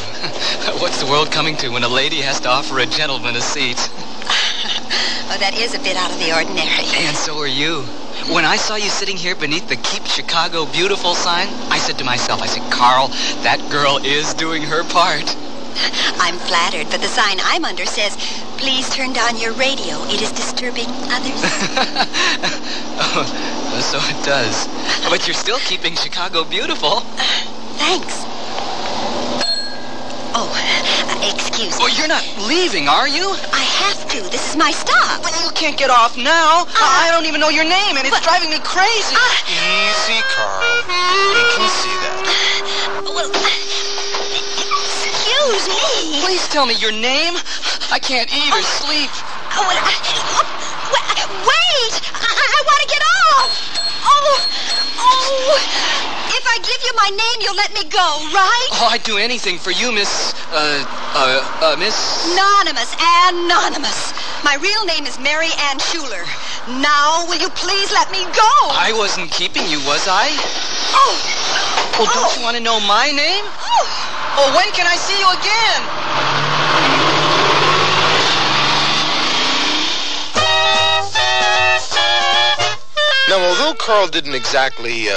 Speaker 8: What's the world coming to when a lady has to offer a gentleman a seat?
Speaker 9: Oh, that is a bit out of the ordinary.
Speaker 8: And so are you. When I saw you sitting here beneath the Keep Chicago Beautiful sign, I said to myself, Carl, that girl is doing her part.
Speaker 9: I'm flattered, but the sign I'm under says, please turn down your radio. It is disturbing others.
Speaker 8: Oh, so it does. But you're still keeping Chicago beautiful.
Speaker 9: Thanks. Oh, excuse me.
Speaker 8: Oh, you're not leaving, are you?
Speaker 9: I have to. This is my stop.
Speaker 8: But you can't get off now. I don't even know your name, and it's driving me crazy.
Speaker 12: Easy, Carl. We can see that.
Speaker 9: Well, excuse me.
Speaker 8: Please tell me your name. I can't eat or sleep.
Speaker 9: Wait! I want to get off! If I give you my name, you'll let me go, right?
Speaker 8: Oh, I'd do anything for you, Miss... Miss...
Speaker 9: Anonymous. My real name is Mary Ann Schuler. Now, will you please let me go?
Speaker 8: I wasn't keeping you, was I? Well, don't you want to know my name? Oh, when can I see you again?
Speaker 12: Now, although Carl didn't exactly,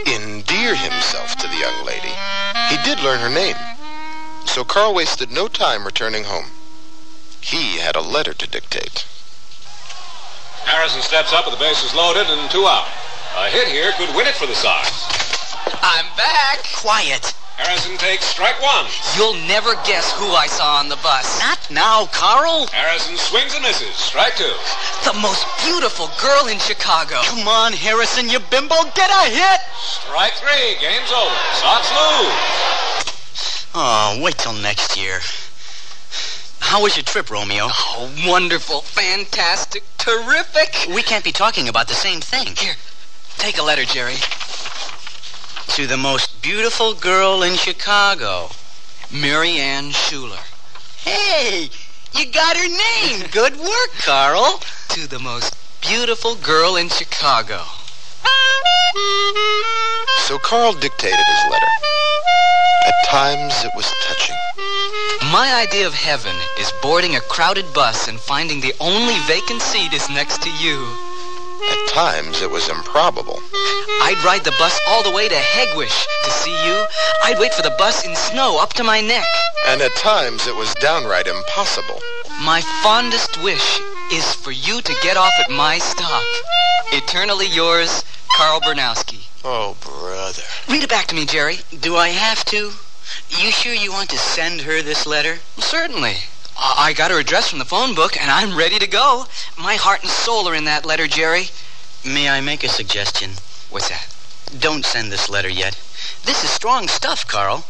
Speaker 12: endear himself to the young lady, he did learn her name. So Carl wasted no time returning home. He had a letter to dictate.
Speaker 11: Harrison steps up with the bases loaded and 2 out. A hit here could win it for the Sox.
Speaker 8: I'm back.
Speaker 18: Quiet.
Speaker 11: Harrison takes strike 1.
Speaker 8: You'll never guess who I saw on the bus.
Speaker 18: Not now, Carl.
Speaker 11: Harrison swings and misses. Strike 2.
Speaker 8: The most beautiful girl in Chicago.
Speaker 18: Come on, Harrison, you bimbo. Get a hit.
Speaker 11: Strike 3. Game's over. Sox lose.
Speaker 18: Oh, wait till next year. How was your trip, Romeo?
Speaker 8: Oh, wonderful, fantastic, terrific.
Speaker 18: We can't be talking about the same thing.
Speaker 8: Here, take a letter, Jerry.
Speaker 18: To the most beautiful girl in Chicago.
Speaker 8: Mary Ann Schuler.
Speaker 18: Hey, you got her name. Good work, Carl.
Speaker 8: To the most beautiful girl in Chicago.
Speaker 12: So Carl dictated his letter. At times, it was touching.
Speaker 8: My idea of heaven is boarding a crowded bus and finding the only vacant seat is next to you.
Speaker 12: At times, it was improbable.
Speaker 8: I'd ride the bus all the way to Hegwish to see you. I'd wait for the bus in snow up to my neck.
Speaker 12: And at times, it was downright impossible.
Speaker 8: My fondest wish is for you to get off at my stop. Eternally yours, Carl Bernowski.
Speaker 12: Oh, brother.
Speaker 8: Read it back to me, Jerry.
Speaker 18: Do I have to? You sure you want to send her this letter?
Speaker 8: Well, certainly. I got her address from the phone book, and I'm ready to go. My heart and soul are in that letter, Jerry.
Speaker 18: May I make a suggestion?
Speaker 8: What's that?
Speaker 18: Don't send this letter yet. This is strong stuff, Carl.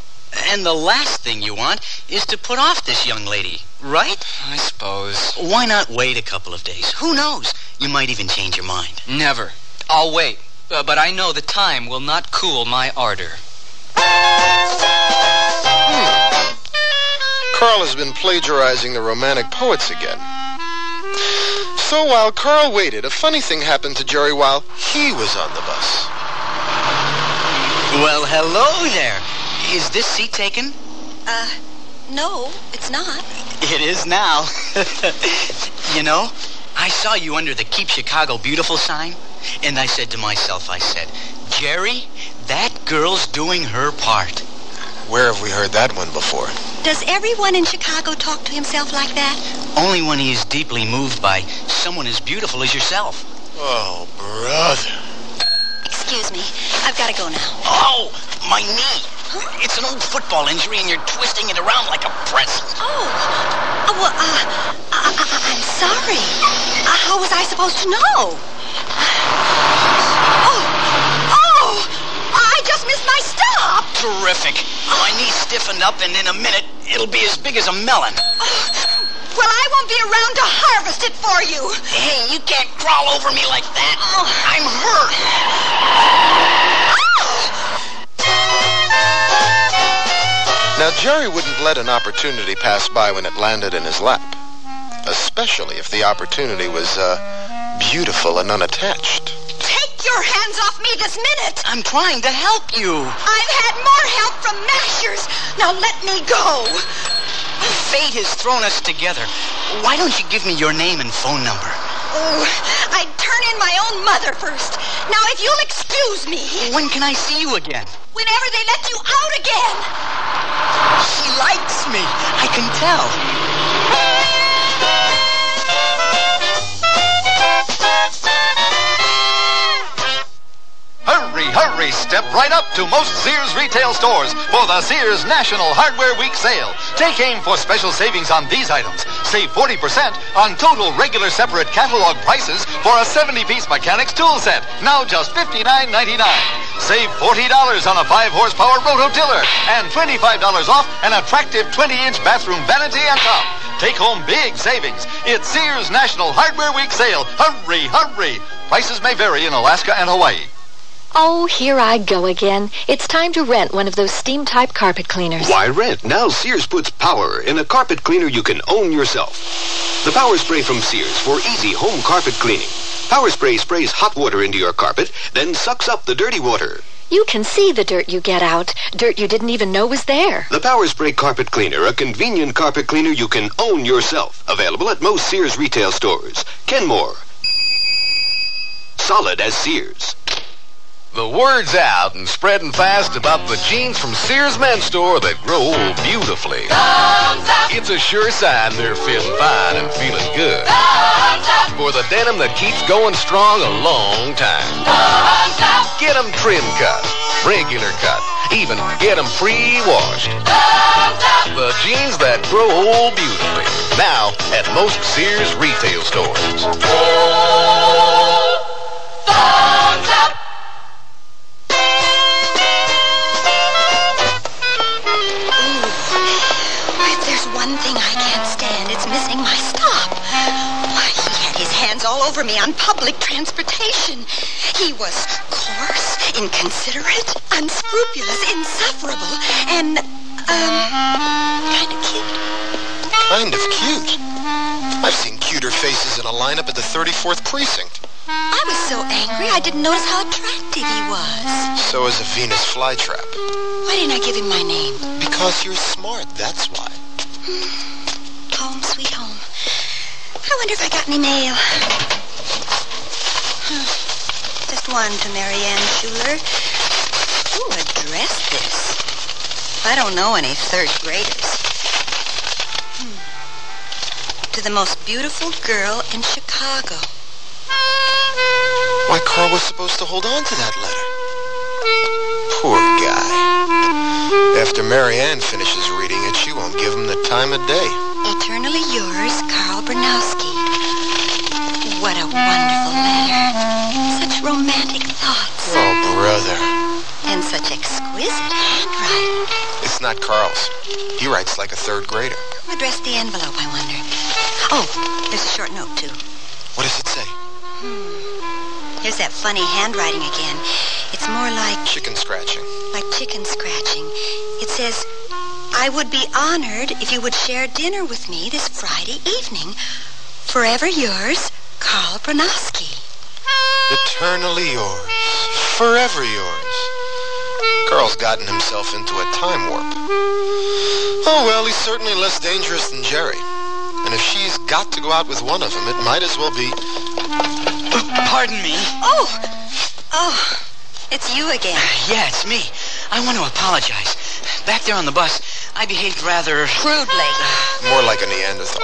Speaker 18: And the last thing you want is to put off this young lady, right?
Speaker 8: I suppose.
Speaker 18: Why not wait a couple of days? Who knows? You might even change your mind.
Speaker 8: Never. I'll wait. But I know the time will not cool my ardor.
Speaker 12: Carl has been plagiarizing the Romantic poets again. So while Carl waited, a funny thing happened to Jerry while he was on the bus.
Speaker 18: Well, hello there. Is this seat taken?
Speaker 9: No, it's not.
Speaker 18: It is now. You know, I saw you under the Keep Chicago Beautiful sign, and I said to myself, Jerry, that girl's doing her part.
Speaker 12: Where have we heard that one before?
Speaker 9: Does everyone in Chicago talk to himself like that?
Speaker 18: Only when he is deeply moved by someone as beautiful as yourself.
Speaker 12: Oh, brother.
Speaker 9: Excuse me. I've got to go now.
Speaker 18: Oh, my knee. Huh? It's an old football injury, and you're twisting it around like a pretzel.
Speaker 9: Well, I'm sorry. How was I supposed to know? I just missed my stop.
Speaker 18: Terrific. My knee's stiffened up, and in a minute, it'll be as big as a melon.
Speaker 9: Well, I won't be around to harvest it for you.
Speaker 18: Hey, you can't crawl over me like that. I'm hurt.
Speaker 12: Now, Jerry wouldn't let an opportunity pass by when it landed in his lap, especially if the opportunity was beautiful and unattached.
Speaker 9: Take your hands off me this minute.
Speaker 18: I'm trying to help you.
Speaker 9: I've had more help from mashers. Now let me go.
Speaker 18: Fate has thrown us together. Why don't you give me your name and phone number?
Speaker 9: Oh, I'd turn in my own mother first. Now, if you'll excuse me.
Speaker 18: When can I see you again?
Speaker 9: Whenever they let you out again.
Speaker 18: She likes me. I can tell.
Speaker 14: Hurry, hurry, step right up to most Sears retail stores for the Sears National Hardware Week sale. Take aim for special savings on these items. Save 40% on total regular separate catalog prices for a 70-piece mechanics tool set, now just $59.99. Save $40 on a 5-horsepower rototiller and $25 off an attractive 20-inch bathroom vanity and top. Take home big savings. It's Sears National Hardware Week sale. Hurry, hurry. Prices may vary in Alaska and Hawaii.
Speaker 3: Oh, here I go again. It's time to rent one of those steam-type carpet cleaners.
Speaker 15: Why rent? Now Sears puts power in a carpet cleaner you can own yourself. The Power Spray from Sears for easy home carpet cleaning. Power Spray sprays hot water into your carpet, then sucks up the dirty water.
Speaker 3: You can see the dirt you get out. Dirt you didn't even know was there.
Speaker 15: The Power Spray Carpet Cleaner, a convenient carpet cleaner you can own yourself. Available at most Sears retail stores. Kenmore. Solid as Sears.
Speaker 27: The word's out and spreading fast about the jeans from Sears Men's Store that grow old beautifully. It's a sure sign they're feeling fine and feeling good. For the denim that keeps going strong a long time. Get them trim cut, regular cut, even get them pre-washed. The jeans that grow old beautifully. Now at most Sears retail stores.
Speaker 9: One thing I can't stand, it's missing my stop. Why, he had his hands all over me on public transportation. He was coarse, inconsiderate, unscrupulous, insufferable, and, kind of cute.
Speaker 12: Kind of cute? I've seen cuter faces in a lineup at the 34th Precinct.
Speaker 9: I was so angry I didn't notice how attractive he was.
Speaker 12: So is a Venus flytrap.
Speaker 9: Why didn't I give him my name?
Speaker 12: Because you're smart, that's why.
Speaker 9: Home, sweet home. I wonder if I got any mail. Just one to Marianne Schuler. Who addressed this? I don't know any third graders. To the most beautiful girl in Chicago.
Speaker 12: Why, Carl was supposed to hold on to that letter. Poor guy. After Marianne finishes reading it, she won't give him the time of day.
Speaker 9: Eternally yours, Carl Bernowski. What a wonderful letter. Such romantic thoughts.
Speaker 12: Oh, brother.
Speaker 9: And such exquisite handwriting.
Speaker 12: It's not Carl's. He writes like a third grader.
Speaker 9: Who addressed the envelope, I wonder? Oh, there's a short note, too.
Speaker 12: What does it say?
Speaker 9: Here's that funny handwriting again. It's more like...
Speaker 12: Chicken scratching.
Speaker 9: Like chicken scratching. It says, I would be honored if you would share dinner with me this Friday evening. Forever yours, Carl Bernowski.
Speaker 12: Eternally yours. Forever yours. Carl's gotten himself into a time warp. Oh, well, he's certainly less dangerous than Jerry. And if she's got to go out with one of them, it might as well be...
Speaker 18: Pardon me.
Speaker 9: Oh, it's you again.
Speaker 18: Yeah, it's me. I want to apologize. Back there on the bus, I behaved rather...
Speaker 9: crudely.
Speaker 12: More like a Neanderthal.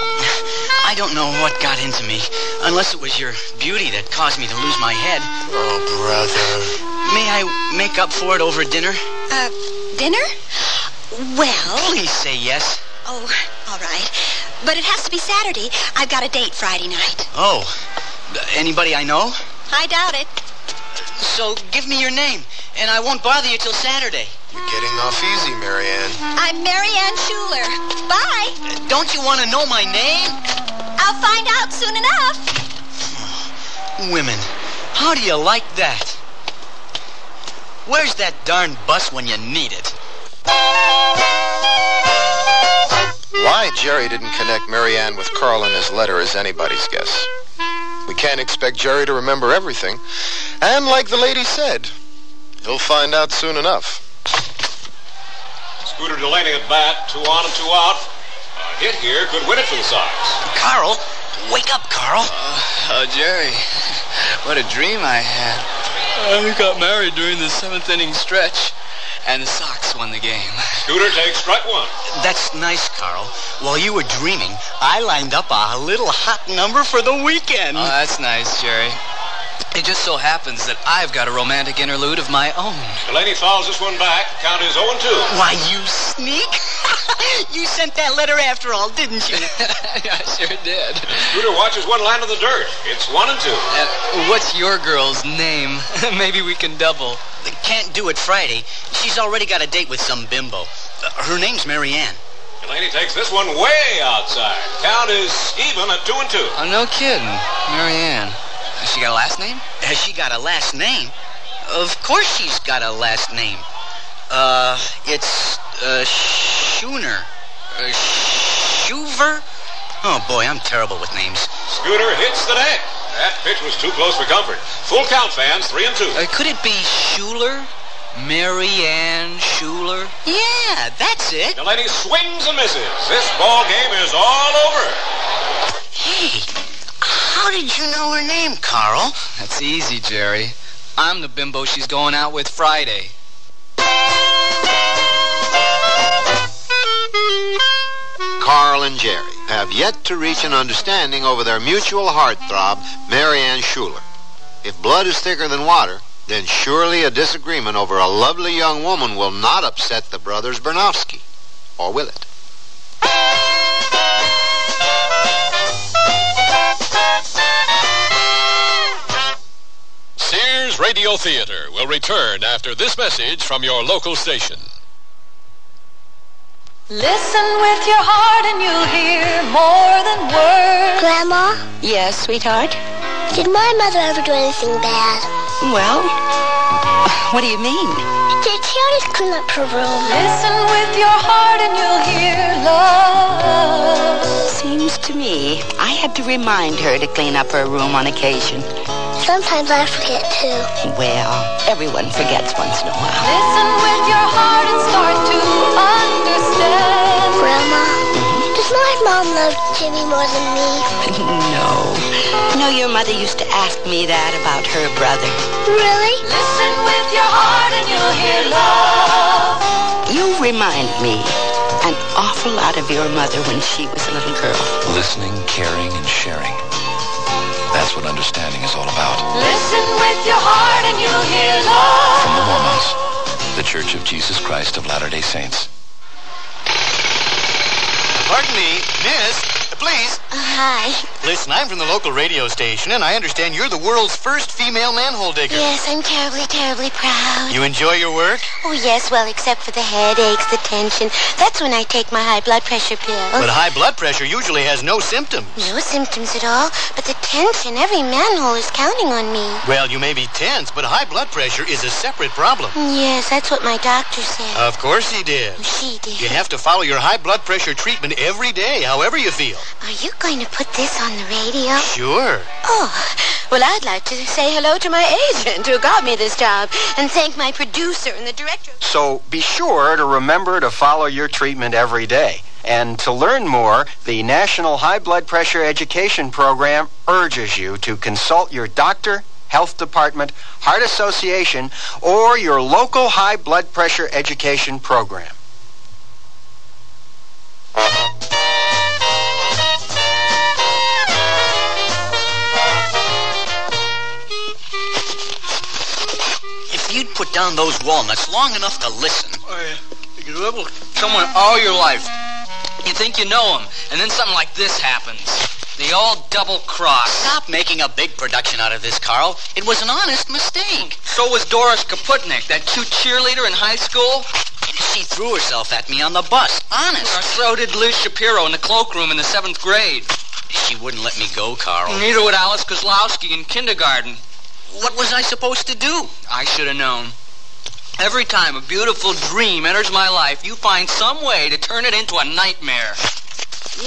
Speaker 18: I don't know what got into me, unless it was your beauty that caused me to lose my head.
Speaker 12: Oh, brother.
Speaker 18: May I make up for it over dinner?
Speaker 9: Dinner? Well...
Speaker 18: Please say yes.
Speaker 9: Oh, all right. But it has to be Saturday. I've got a date Friday night.
Speaker 18: Oh. Anybody I know?
Speaker 9: I doubt it.
Speaker 18: So give me your name, and I won't bother you till Saturday.
Speaker 12: You're getting off easy, Marianne.
Speaker 9: I'm Marianne Schuler. Bye.
Speaker 18: Don't you want to know my name?
Speaker 9: I'll find out soon enough.
Speaker 18: Women, how do you like that? Where's that darn bus when you need it?
Speaker 12: Why Jerry didn't connect Marianne with Carl in his letter is anybody's guess. We can't expect Jerry to remember everything. And like the lady said, he'll find out soon enough.
Speaker 11: Scooter Delaney at bat, 2 on and 2 out. A hit here could win it for the Sox.
Speaker 18: Carl, wake up, Carl.
Speaker 8: Jerry, what a dream I had. We got married during the 7th inning stretch, and the Sox won the game.
Speaker 11: Scooter takes strike 1.
Speaker 18: That's nice, Carl. While you were dreaming, I lined up a little hot number for the weekend.
Speaker 8: Oh, that's nice, Jerry. It just so happens that I've got a romantic interlude of my own.
Speaker 11: Delaney fouls this one back. Count is 0-2.
Speaker 18: Why, you sneak! You sent that letter after all, didn't you?
Speaker 8: I sure did.
Speaker 11: Scooter watches one land in the dirt. It's 1-2.
Speaker 8: What's your girl's name? Maybe we can double.
Speaker 18: Can't do it Friday. She's already got a date with some bimbo. Her name's Marianne.
Speaker 11: Delaney takes this one way outside. Count is even at 2-2.
Speaker 8: Oh, no kidding. Marianne. Has she got a last name?
Speaker 18: Has she got a last name? Of course she's got a last name. It's Schooner. Schuver? Oh, boy, I'm terrible with names.
Speaker 11: Scooter hits the deck. That pitch was too close for comfort. Full count, fans, 3-2.
Speaker 8: Could it be Schuler? Marianne Schuler?
Speaker 18: Yeah, that's it.
Speaker 11: Delaney swings and misses. This ball game is all over.
Speaker 18: Hey, how did you know her name, Carl?
Speaker 8: That's easy, Jerry. I'm the bimbo she's going out with Friday.
Speaker 19: Carl and Jerry have yet to reach an understanding over their mutual heartthrob, Marianne Schuler. If blood is thicker than water, then surely a disagreement over a lovely young woman will not upset the brothers Bernowski. Or will it?
Speaker 2: Sears Radio Theater will return after this message from your local station.
Speaker 3: Listen with your heart and you'll hear more than words.
Speaker 7: Grandma?
Speaker 3: Yes, sweetheart?
Speaker 7: Did my mother ever do anything bad?
Speaker 3: Well, what do you mean?
Speaker 7: Did she always clean up her room?
Speaker 3: Listen with your heart and you'll hear love.
Speaker 1: Seems to me I had to remind her to clean up her room on occasion.
Speaker 7: Sometimes I forget too.
Speaker 1: Well, everyone forgets once in a while.
Speaker 3: Listen with your heart and start to understand.
Speaker 7: Grandma, does my mom love Jimmy more than me?
Speaker 1: No. No, your mother used to ask me that about her brother.
Speaker 7: Really?
Speaker 3: Listen with your heart and you'll hear love.
Speaker 1: You remind me an awful lot of your mother when she was a little girl.
Speaker 16: Listening, caring, and sharing. That's what understanding is all about.
Speaker 3: Listen with your heart and you'll hear love.
Speaker 16: From the Mormons, the Church of Jesus Christ of Latter-day Saints.
Speaker 20: Pardon me, miss, please.
Speaker 7: Hi.
Speaker 20: Listen, I'm from the local radio station, and I understand you're the world's first female manhole digger.
Speaker 7: Yes, I'm terribly, terribly proud.
Speaker 20: You enjoy your work?
Speaker 7: Oh, yes, well, except for the headaches, the tension. That's when I take my high blood pressure pill.
Speaker 20: But high blood pressure usually has no symptoms.
Speaker 7: No symptoms at all, but the tension, every manhole is counting on me.
Speaker 20: Well, you may be tense, but high blood pressure is a separate problem.
Speaker 7: Yes, that's what my doctor said.
Speaker 20: Of course he did.
Speaker 7: She did.
Speaker 20: You have to follow your high blood pressure treatment every day, however you feel.
Speaker 7: Are you going to put this on the radio?
Speaker 20: Sure.
Speaker 7: Oh, well, I'd like to say hello to my agent who got me this job and thank my producer and the director.
Speaker 13: So be sure to remember to follow your treatment every day. And to learn more, the National High Blood Pressure Education Program urges you to consult your doctor, health department, heart association, or your local high blood pressure education program.
Speaker 18: If you'd put down those walnuts long enough to listen.
Speaker 8: You live with someone all your life. You think you know them, and then something like this happens. The old double cross.
Speaker 18: Stop making a big production out of this, Carl. It was an honest mistake.
Speaker 8: So was Doris Kaputnik, that cute cheerleader in high school.
Speaker 18: She threw herself at me on the bus. Honest.
Speaker 8: So did Liz Shapiro in the cloakroom in the 7th grade.
Speaker 18: She wouldn't let me go, Carl.
Speaker 8: Neither would Alice Kozlowski in kindergarten.
Speaker 18: What was I supposed to do?
Speaker 8: I should have known. Every time a beautiful dream enters my life, you find some way to turn it into a nightmare.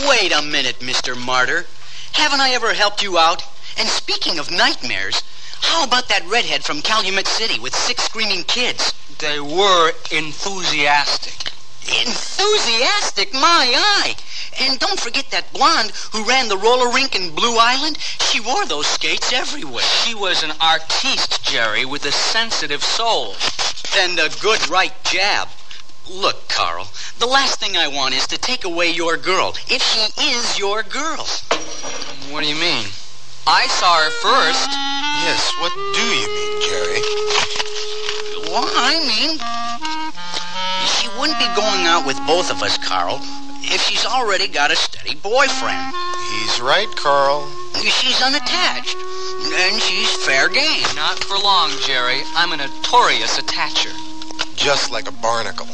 Speaker 18: Wait a minute, Mr. Martyr. Haven't I ever helped you out? And speaking of nightmares, how about that redhead from Calumet City with 6 screaming kids?
Speaker 8: They were enthusiastic.
Speaker 18: Enthusiastic? My eye! And don't forget that blonde who ran the roller rink in Blue Island. She wore those skates everywhere.
Speaker 8: She was an artiste, Jerry, with a sensitive soul.
Speaker 18: And a good right jab. Look, Carl, the last thing I want is to take away your girl, if she is your girl.
Speaker 8: What do you mean? I saw her first.
Speaker 12: Yes, what do you mean, Jerry?
Speaker 18: Well, I mean, she wouldn't be going out with both of us, Carl, if she's already got a steady boyfriend.
Speaker 12: He's right, Carl.
Speaker 18: She's unattached, and she's fair game.
Speaker 8: Not for long, Jerry. I'm a notorious attacher.
Speaker 12: Just like a barnacle.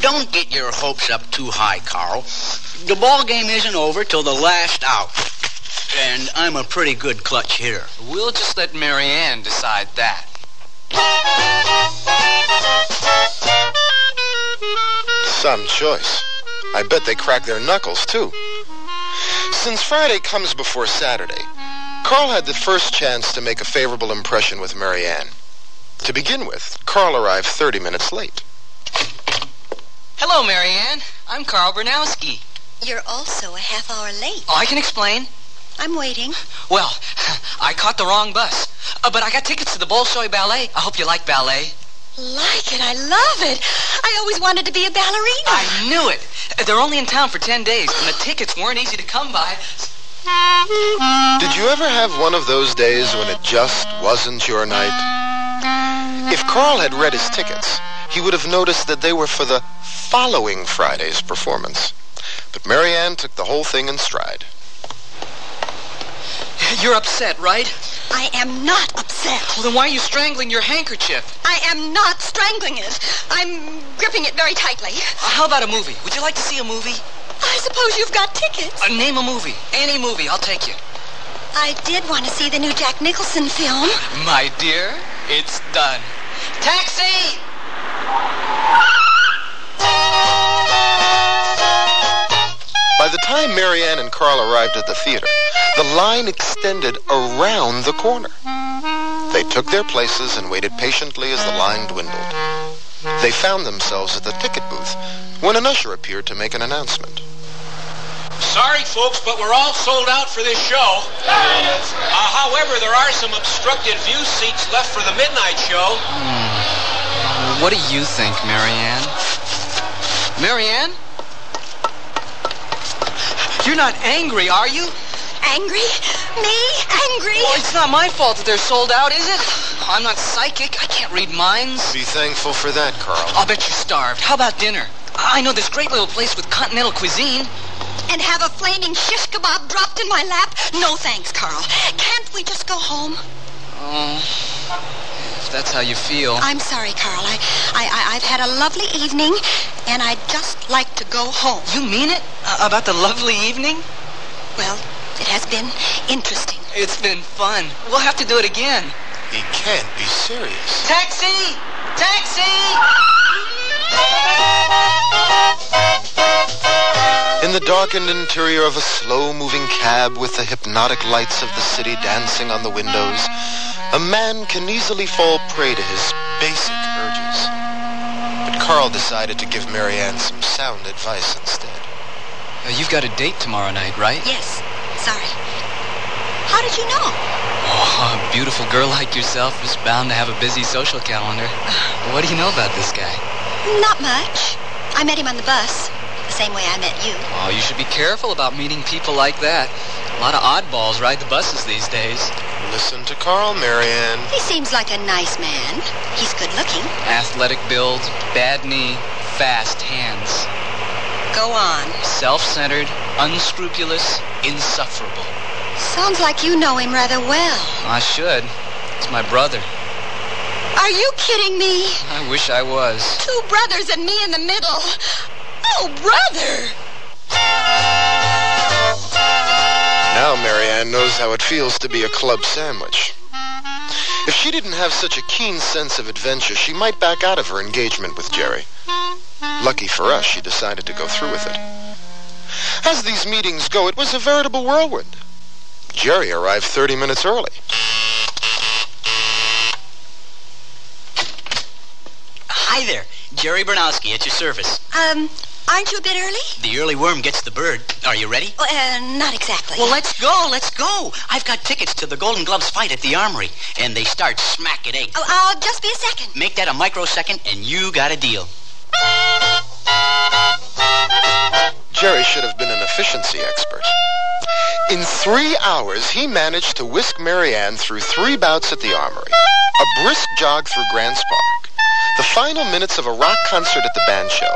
Speaker 18: Don't get your hopes up too high, Carl. The ball game isn't over till the last out. And I'm a pretty good clutch hitter.
Speaker 8: We'll just let Mary Ann decide that.
Speaker 12: Some choice. I bet they crack their knuckles, too. Since Friday comes before Saturday, Carl had the first chance to make a favorable impression with Mary Ann. To begin with, Carl arrived 30 minutes late.
Speaker 8: Hello, Mary Ann. I'm Carl Bernowski.
Speaker 9: You're also a half hour late.
Speaker 8: Oh, I can explain.
Speaker 9: I'm waiting.
Speaker 8: Well, I caught the wrong bus. But I got tickets to the Bolshoi Ballet. I hope you like ballet.
Speaker 9: Like it. I love it. I always wanted to be a ballerina.
Speaker 8: I knew it. They're only in town for 10 days, and the tickets weren't easy to come by.
Speaker 12: Did you ever have one of those days when it just wasn't your night? If Carl had read his tickets, he would have noticed that they were for the following Friday's performance. But Mary Ann took the whole thing in stride.
Speaker 8: You're upset, right?
Speaker 9: I am not upset.
Speaker 8: Well, then why are you strangling your handkerchief?
Speaker 9: I am not strangling it. I'm gripping it very tightly.
Speaker 8: How about a movie? Would you like to see a movie?
Speaker 9: I suppose you've got tickets.
Speaker 8: Name a movie. Any movie. I'll take you.
Speaker 9: I did want to see the new Jack Nicholson film.
Speaker 8: My dear, it's done. Taxi!
Speaker 12: By the time Mary Ann and Carl arrived at the theater, the line extended around the corner. They took their places and waited patiently as the line dwindled. They found themselves at the ticket booth when an usher appeared to make an announcement.
Speaker 11: Sorry, folks, but we're all sold out for this show. However, there are some obstructed view seats left for the midnight show.
Speaker 8: What do you think, Mary Ann? Mary Ann? You're not angry, are you?
Speaker 9: Angry? Me? Angry?
Speaker 8: Well, it's not my fault that they're sold out, is it? I'm not psychic. I can't read minds.
Speaker 12: Be thankful for that, Carl.
Speaker 8: I'll bet you're starved. How about dinner? I know this great little place with continental cuisine.
Speaker 9: And have a flaming shish kebab dropped in my lap? No thanks, Carl. Can't we just go home?
Speaker 8: Oh, if that's how you feel.
Speaker 9: I'm sorry, Carl. I've had a lovely evening, and I'd just like to go home.
Speaker 8: You mean it? About the lovely evening?
Speaker 9: Well, it has been interesting.
Speaker 8: It's been fun. We'll have to do it again.
Speaker 12: He can't be serious.
Speaker 8: Taxi! Taxi!
Speaker 12: In the darkened interior of a slow-moving cab with the hypnotic lights of the city dancing on the windows, a man can easily fall prey to his basic urges. But Carl decided to give Mary Ann some sound advice instead.
Speaker 8: You've got a date tomorrow night, right?
Speaker 9: Yes. Sorry. How did you know?
Speaker 8: Oh, a beautiful girl like yourself is bound to have a busy social calendar. What do you know about this guy?
Speaker 9: Not much. I met him on the bus, the same way I met you.
Speaker 8: Oh, you should be careful about meeting people like that. A lot of oddballs ride the buses these days.
Speaker 12: Listen to Carl, Mary Ann.
Speaker 9: He seems like a nice man. He's good looking.
Speaker 8: Athletic build, bad knee, fast hands.
Speaker 9: Go on.
Speaker 8: Self-centered, unscrupulous, insufferable.
Speaker 9: Sounds like you know him rather well.
Speaker 8: I should. It's my brother.
Speaker 9: Are you kidding me?
Speaker 8: I wish I was.
Speaker 9: 2 brothers and me in the middle. Oh, brother!
Speaker 12: Now Marianne knows how it feels to be a club sandwich. If she didn't have such a keen sense of adventure, she might back out of her engagement with Jerry. Lucky for us, she decided to go through with it. As these meetings go, it was a veritable whirlwind. Jerry arrived 30 minutes early.
Speaker 18: Hi there. Jerry Bernowski at your service.
Speaker 9: Aren't you a bit early?
Speaker 18: The early worm gets the bird. Are you ready?
Speaker 9: Not exactly.
Speaker 18: Well, let's go. I've got tickets to the Golden Gloves fight at the Armory, and they start smack at 8.
Speaker 9: Oh, I'll just be a second.
Speaker 18: Make that a microsecond, and you got a deal.
Speaker 12: Jerry should have been an efficiency expert. In 3 hours, he managed to whisk Marianne through 3 bouts at the Armory, a brisk jog through Grants Park, the final minutes of a rock concert at the band show,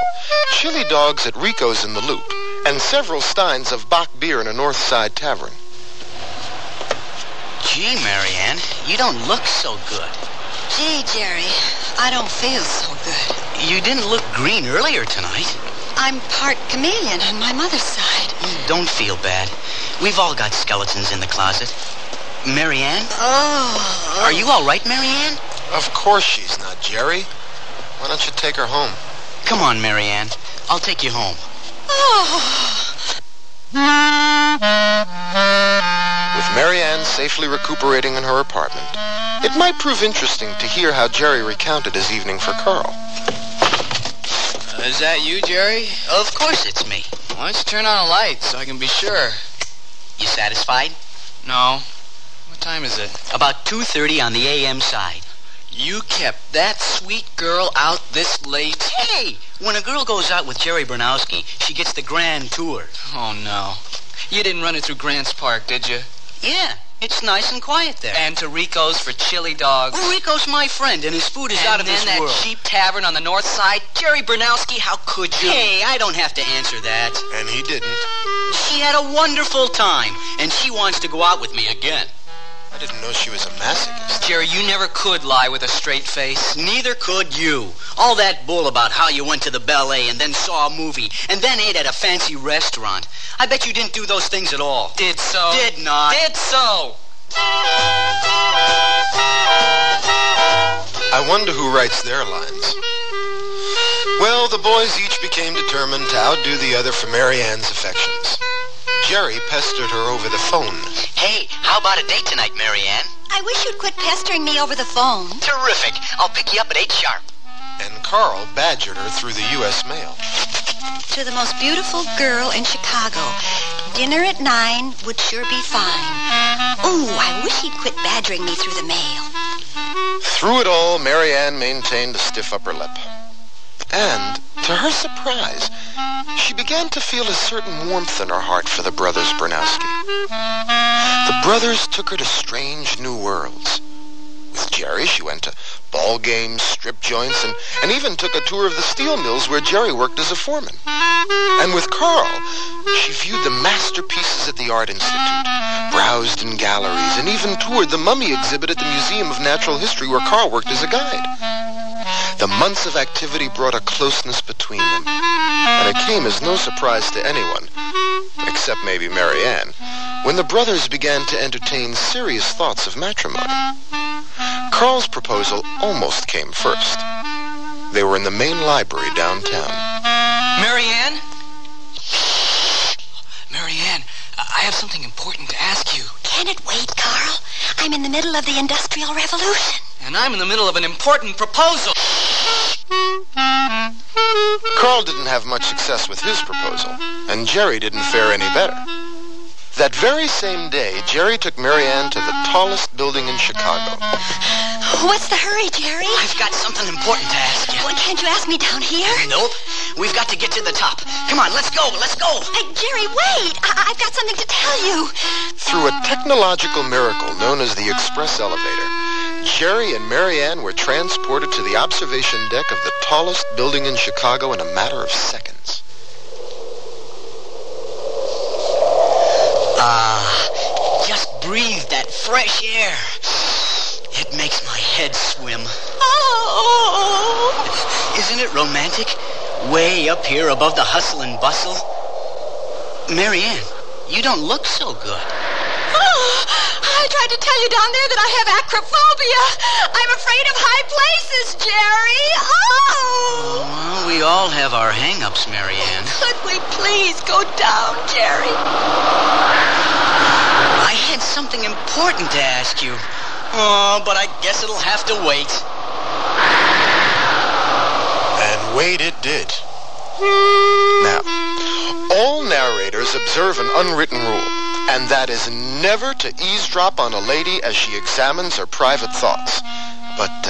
Speaker 12: chili dogs at Rico's in the Loop, and several steins of Bach beer in a North Side tavern.
Speaker 18: Gee, Marianne, you don't look so good.
Speaker 9: Gee, Jerry, I don't feel so good.
Speaker 18: You didn't look green earlier tonight.
Speaker 9: I'm part chameleon on my mother's side.
Speaker 18: Don't feel bad. We've all got skeletons in the closet. Marianne?
Speaker 9: Oh.
Speaker 18: Are you all right, Marianne?
Speaker 12: Of course she's not, Jerry. Why don't you take her home?
Speaker 18: Come on, Marianne. I'll take you home.
Speaker 12: With Marianne safely recuperating in her apartment, it might prove interesting to hear how Jerry recounted his evening for Carl.
Speaker 8: Is that you, Jerry?
Speaker 18: Of course it's me.
Speaker 8: Why don't you turn on a light so I can be sure?
Speaker 18: You satisfied?
Speaker 8: No. What time is it?
Speaker 18: About 2:30 on the AM side.
Speaker 8: You kept that sweet girl out this late?
Speaker 18: Hey! When a girl goes out with Jerry Bernowski, she gets the grand tour.
Speaker 8: Oh, no. You didn't run her through Grants Park, did you?
Speaker 18: Yeah. It's nice and quiet there.
Speaker 8: And to Rico's for chili dogs.
Speaker 18: Well, Rico's my friend, and his food is out of this world.
Speaker 8: And then that cheap tavern on the north side. Jerry Bernowski, how could you?
Speaker 18: Hey, I don't have to answer that.
Speaker 12: And he didn't.
Speaker 18: She had a wonderful time, and she wants to go out with me again.
Speaker 12: I didn't know she was a masochist.
Speaker 8: Jerry, you never could lie with a straight face.
Speaker 18: Neither could you. All that bull about how you went to the ballet and then saw a movie and then ate at a fancy restaurant. I bet you didn't do those things at all.
Speaker 8: Did so.
Speaker 18: Did not.
Speaker 8: Did so.
Speaker 12: I wonder who writes their lines. Well, the boys each became determined to outdo the other for Marianne's affections. Jerry pestered her over the phone.
Speaker 18: Hey, how about a date tonight, Marianne?
Speaker 9: I wish you'd quit pestering me over the phone.
Speaker 18: Terrific. I'll pick you up at 8 sharp.
Speaker 12: And Carl badgered her through the U.S. mail.
Speaker 9: To the most beautiful girl in Chicago. Dinner at 9 would sure be fine. Ooh, I wish he'd quit badgering me through the mail.
Speaker 12: Through it all, Marianne maintained a stiff upper lip. And, to her surprise, she began to feel a certain warmth in her heart for the brothers Bernowski. The brothers took her to strange new worlds. With Jerry, she went to ball games, strip joints, and even took a tour of the steel mills where Jerry worked as a foreman. And with Carl, she viewed the masterpieces at the Art Institute, browsed in galleries, and even toured the mummy exhibit at the Museum of Natural History where Carl worked as a guide. The months of activity brought a closeness between them, and it came as no surprise to anyone, except maybe Marianne, when the brothers began to entertain serious thoughts of matrimony. Carl's proposal almost came first. They were in the main library downtown.
Speaker 8: Marianne? Marianne, I have something important to ask you.
Speaker 9: Can it wait, Carl? I'm in the middle of the Industrial Revolution.
Speaker 8: And I'm in the middle of an important proposal.
Speaker 12: Carl didn't have much success with his proposal, and Jerry didn't fare any better. That very same day, Jerry took Marianne to the tallest building in Chicago.
Speaker 9: What's the hurry, Jerry?
Speaker 18: I've got something important to ask you.
Speaker 9: Well, can't you ask me down here?
Speaker 18: Nope. We've got to get to the top. Come on, let's go. Let's go.
Speaker 9: Hey, Jerry, wait. I've got something to tell you.
Speaker 12: Through a technological miracle known as the Express Elevator, Jerry and Marianne were transported to the observation deck of the tallest building in Chicago in a matter of seconds.
Speaker 18: Just breathe that fresh air. It makes my head swim.
Speaker 9: Oh!
Speaker 18: Isn't it romantic? Way up here above the hustle and bustle. Marianne, you don't look so good.
Speaker 9: Oh, I tried to tell you down there that I have acrophobia. I'm afraid of high places, Jerry. Oh!
Speaker 18: Well, we all have our hang-ups, Marianne.
Speaker 9: Could we please go down, Jerry?
Speaker 18: I had something important to ask you. Oh, but I guess it'll have to wait.
Speaker 12: And wait it did. Now, all narrators observe an unwritten rule, and that is never to eavesdrop on a lady as she examines her private thoughts. But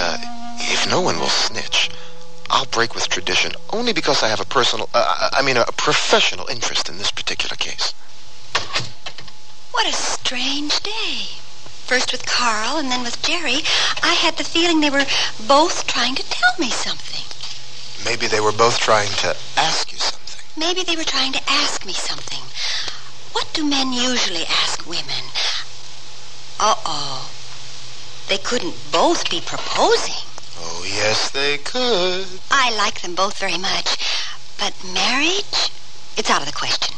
Speaker 12: if no one will snitch, I'll break with tradition only because I have a professional interest in this particular case.
Speaker 9: What a strange day. First with Carl and then with Jerry, I had the feeling they were both trying to tell me something.
Speaker 12: Maybe they were both trying to ask you something.
Speaker 9: Maybe they were trying to ask me something. What do men usually ask women? Uh-oh. They couldn't both be proposing.
Speaker 12: Oh, yes, they could.
Speaker 9: I like them both very much. But marriage? It's out of the question.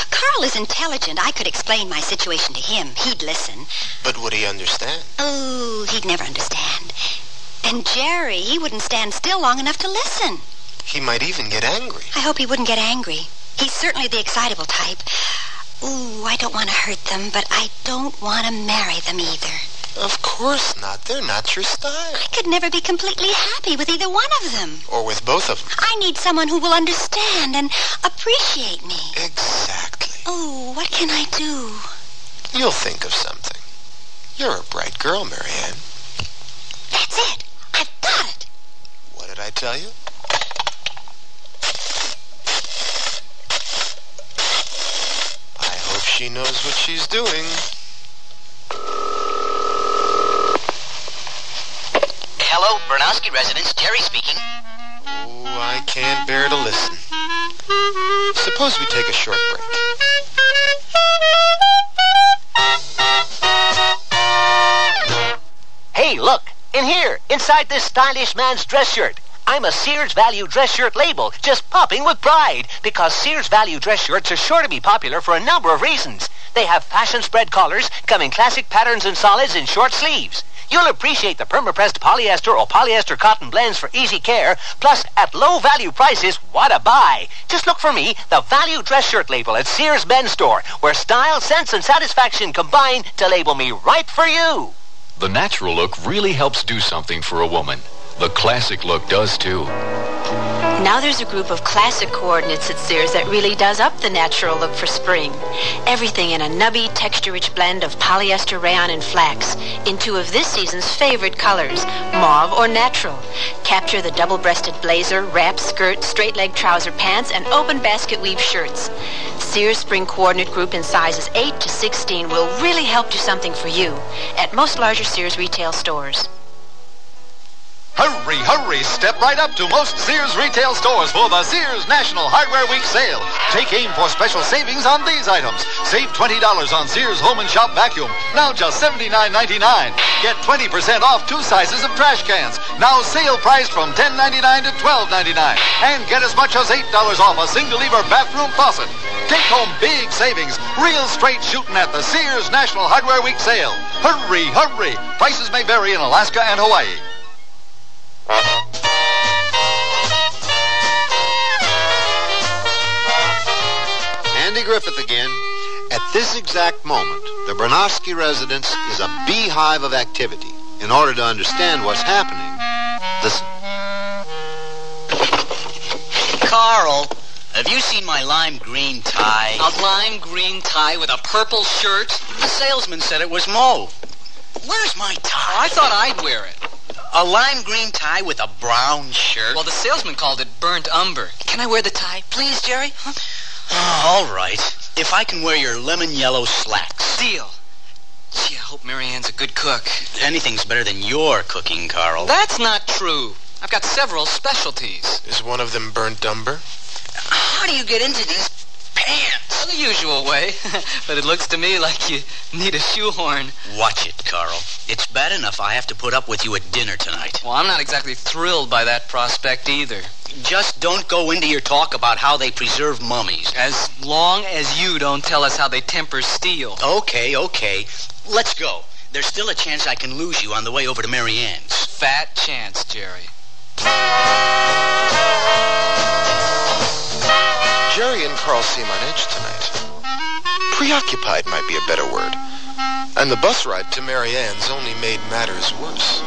Speaker 9: Carl is intelligent. I could explain my situation to him. He'd listen.
Speaker 12: But would he understand?
Speaker 9: Oh, he'd never understand. And Jerry, he wouldn't stand still long enough to listen.
Speaker 12: He might even get angry.
Speaker 9: I hope he wouldn't get angry. He's certainly the excitable type. Ooh, I don't want to hurt them, but I don't want to marry them either.
Speaker 12: Of course not. They're not your style.
Speaker 9: I could never be completely happy with either one of them.
Speaker 12: Or with both of them.
Speaker 9: I need someone who will understand and appreciate me.
Speaker 12: Exactly.
Speaker 9: Oh, what can I do?
Speaker 12: You'll think of something. You're a bright girl, Marianne.
Speaker 9: That's it. I've got it.
Speaker 12: What did I tell you? I hope she knows what she's doing.
Speaker 18: Hello, Bernowski residence. Jerry speaking.
Speaker 12: Oh, I can't bear to listen. Suppose we take a short break.
Speaker 10: Hey, look! In here, inside this stylish man's dress shirt. I'm a Sears Value dress shirt label, just popping with pride, because Sears Value dress shirts are sure to be popular for a number of reasons. They have fashion spread collars, come in classic patterns and solids and short sleeves. You'll appreciate the perma-pressed polyester or polyester cotton blends for easy care, plus at low value prices, what a buy. Just look for me, the Value dress shirt label at Sears Men's Store, where style, sense, and satisfaction combine to label me right for you.
Speaker 2: The natural look really helps do something for a woman. The classic look does too.
Speaker 3: Now there's a group of classic coordinates at Sears that really does up the natural look for spring. Everything in a nubby, texture-rich blend of polyester, rayon, and flax in two of this season's favorite colors, mauve or natural. Capture the double-breasted blazer, wrap, skirt, straight-leg trouser pants, and open basket weave shirts. Sears Spring Coordinate Group in sizes 8 to 16 will really help do something for you at most larger Sears retail stores.
Speaker 14: Hurry, hurry, step right up to most Sears retail stores for the Sears National Hardware Week sale. Take aim for special savings on these items. Save $20 on Sears Home and Shop Vacuum, now just $79.99. Get 20% off 2 sizes of trash cans, now sale priced from $10.99 to $12.99. And get as much as $8 off a single-lever bathroom faucet. Take home big savings, real straight shooting at the Sears National Hardware Week sale. Hurry, hurry. Prices may vary in Alaska and Hawaii.
Speaker 19: Andy Griffith again. At this exact moment, the Bernowski residence is a beehive of activity. In order to understand what's happening, listen.
Speaker 18: Carl, have you seen my lime green tie?
Speaker 8: A lime green tie with a purple shirt?
Speaker 18: The salesman said it was mauve. Where's my tie?
Speaker 8: Oh, I thought I'd wear it.
Speaker 18: A lime green tie with a brown shirt?
Speaker 8: Well, the salesman called it burnt umber. Can I wear the tie, please, Jerry? Huh?
Speaker 18: Oh, all right. If I can wear your lemon yellow slacks.
Speaker 8: Deal. Gee, I hope Marianne's a good cook.
Speaker 18: Anything's better than your cooking, Carl.
Speaker 8: That's not true. I've got several specialties.
Speaker 12: Is one of them burnt umber?
Speaker 18: How do you get into these
Speaker 8: pants. The usual way. But it looks to me like you need a shoehorn.
Speaker 18: Watch it, Carl. It's bad enough I have to put up with you at dinner tonight.
Speaker 8: Well, I'm not exactly thrilled by that prospect either.
Speaker 18: Just don't go into your talk about how they preserve mummies.
Speaker 8: As long as you don't tell us how they temper steel.
Speaker 18: Okay. Let's go. There's still a chance I can lose you on the way over to Mary Ann's.
Speaker 8: Fat chance, Jerry.
Speaker 12: Jerry and Carl seem on edge tonight. Preoccupied might be a better word. And the bus ride to Mary Ann's only made matters worse.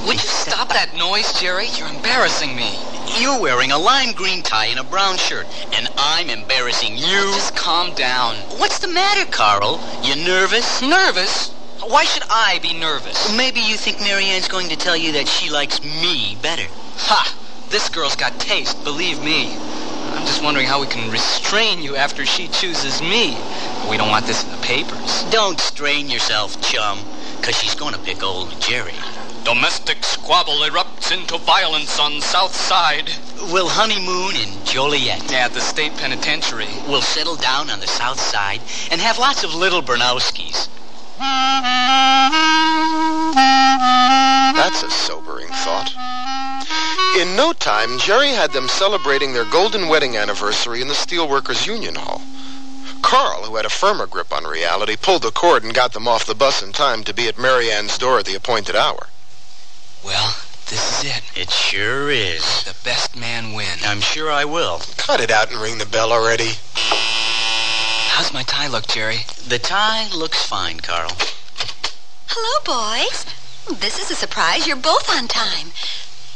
Speaker 8: Would you stop that noise, Jerry? You're embarrassing me.
Speaker 18: You're wearing a lime green tie and a brown shirt, and I'm embarrassing you.
Speaker 8: Just calm down.
Speaker 18: What's the matter, Carl? You nervous?
Speaker 8: Nervous? Why should I be nervous?
Speaker 18: Maybe you think Mary Ann's going to tell you that she likes me better.
Speaker 8: Ha! This girl's got taste, believe me. I'm just wondering how we can restrain you after she chooses me. We don't want this in the papers.
Speaker 18: Don't strain yourself, chum, because she's going to pick old Jerry.
Speaker 2: Domestic squabble erupts into violence on South Side.
Speaker 18: We'll honeymoon in Joliet.
Speaker 8: Yeah, at the state penitentiary.
Speaker 18: We'll settle down on the South Side and have lots of little Bernowskis.
Speaker 12: That's a sobering thought. In no time, Jerry had them celebrating their golden wedding anniversary in the Steelworkers Union Hall. Carl, who had a firmer grip on reality, pulled the cord and got them off the bus in time to be at Mary Ann's door at the appointed hour.
Speaker 8: Well, this is it.
Speaker 18: It sure is.
Speaker 8: The best man win.
Speaker 18: I'm sure I will.
Speaker 12: Cut it out and ring the bell already.
Speaker 8: How's my tie look, Jerry?
Speaker 18: The tie looks fine, Carl.
Speaker 9: Hello, boys. This is a surprise. You're both on time.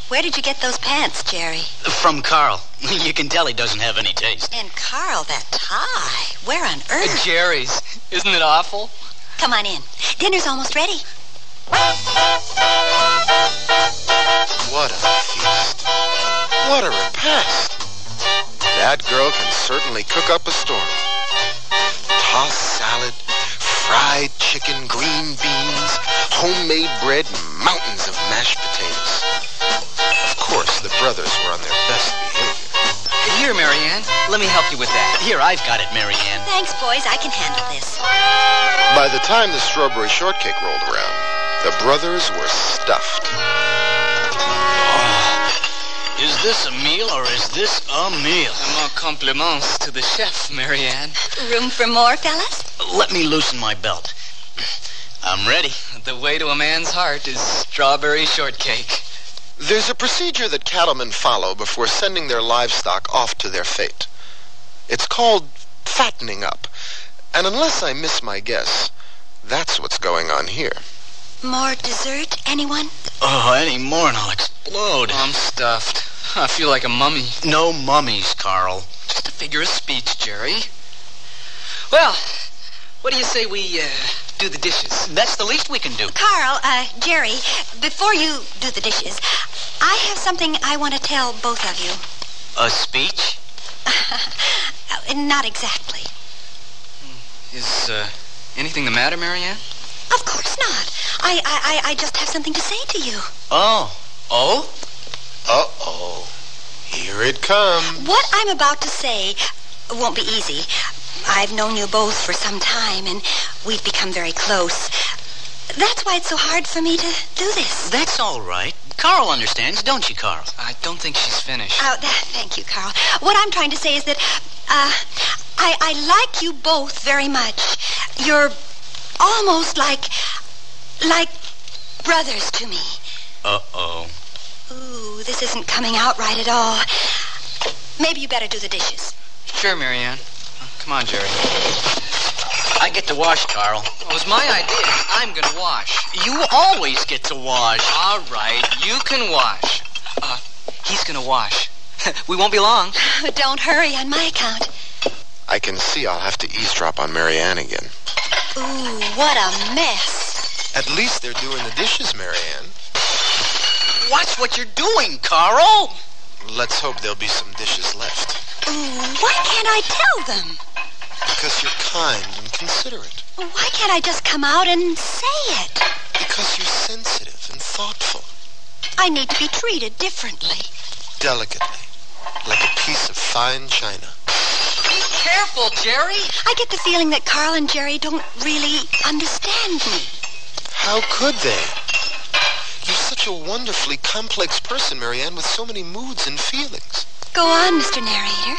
Speaker 9: Where did you get those pants, Jerry?
Speaker 18: From Carl. You can tell he doesn't have any taste.
Speaker 9: And Carl, that tie. Where on earth?
Speaker 8: Jerry's. Isn't it awful?
Speaker 9: Come on in. Dinner's almost ready.
Speaker 12: What a feast. What a repast. That girl can certainly cook up a storm. Tossed salad, fried chicken, green beans, homemade bread, and mountains of mashed potatoes. Of course, the brothers were on their best behavior.
Speaker 8: Here, Mary Ann. Let me help you with that.
Speaker 18: Here, I've got it, Mary Ann.
Speaker 9: Thanks, boys. I can handle this.
Speaker 12: By the time the strawberry shortcake rolled around, the brothers were stuffed.
Speaker 18: Oh, is this a meal or is this a meal?
Speaker 8: More compliments to the chef, Mary Ann.
Speaker 9: Room for more, fellas?
Speaker 18: Let me loosen my belt. I'm ready.
Speaker 8: The way to a man's heart is strawberry shortcake.
Speaker 12: There's a procedure that cattlemen follow before sending their livestock off to their fate. It's called fattening up. And unless I miss my guess, that's what's going on here.
Speaker 9: More dessert, anyone?
Speaker 18: Oh, any more and I'll explode.
Speaker 8: I'm stuffed. I feel like a mummy.
Speaker 18: No mummies, Carl.
Speaker 8: Just a figure of speech, Jerry. Well, what do you say we do the dishes?
Speaker 18: That's the least we can do.
Speaker 9: Carl, Jerry, before you do the dishes, I have something I want to tell both of you.
Speaker 18: A speech?
Speaker 9: Not exactly.
Speaker 8: Is anything the matter, Mary Ann?
Speaker 9: Of course not. I just have something to say to you.
Speaker 18: Oh. Oh?
Speaker 12: Uh-oh. Here it comes.
Speaker 9: What I'm about to say won't be easy. I've known you both for some time, and we've become very close. That's why it's so hard for me to do this.
Speaker 18: That's all right. Carl understands, don't you, Carl?
Speaker 8: I don't think she's finished.
Speaker 9: Oh, thank you, Carl. What I'm trying to say is that I like you both very much. You're almost like brothers to me.
Speaker 18: Uh-oh.
Speaker 9: Ooh, this isn't coming out right at all. Maybe you better do the dishes.
Speaker 8: Sure, Mary Ann. Come on, Jerry.
Speaker 18: I get to wash, Carl.
Speaker 8: It was my idea. I'm going to wash.
Speaker 18: You always get to wash.
Speaker 8: All right, you can wash. He's going to wash. We won't be long.
Speaker 9: Don't hurry on my account.
Speaker 12: I can see I'll have to eavesdrop on Mary Ann again.
Speaker 9: Ooh, what a mess.
Speaker 12: At least they're doing the dishes, Mary Ann.
Speaker 18: Watch what you're doing, Carl.
Speaker 12: Let's hope there'll be some dishes left.
Speaker 9: Ooh, why can't I tell them?
Speaker 12: Because you're kind and considerate.
Speaker 9: Why can't I just come out and say it?
Speaker 12: Because you're sensitive and thoughtful.
Speaker 9: I need to be treated differently.
Speaker 12: Delicately. like a piece of fine china.
Speaker 21: Be careful, Jerry.
Speaker 9: I get the feeling that Carl and Jerry don't really understand me.
Speaker 12: How could they? You're such a wonderfully complex person, Marianne, with so many moods and feelings.
Speaker 9: Go on, Mr. Narrator.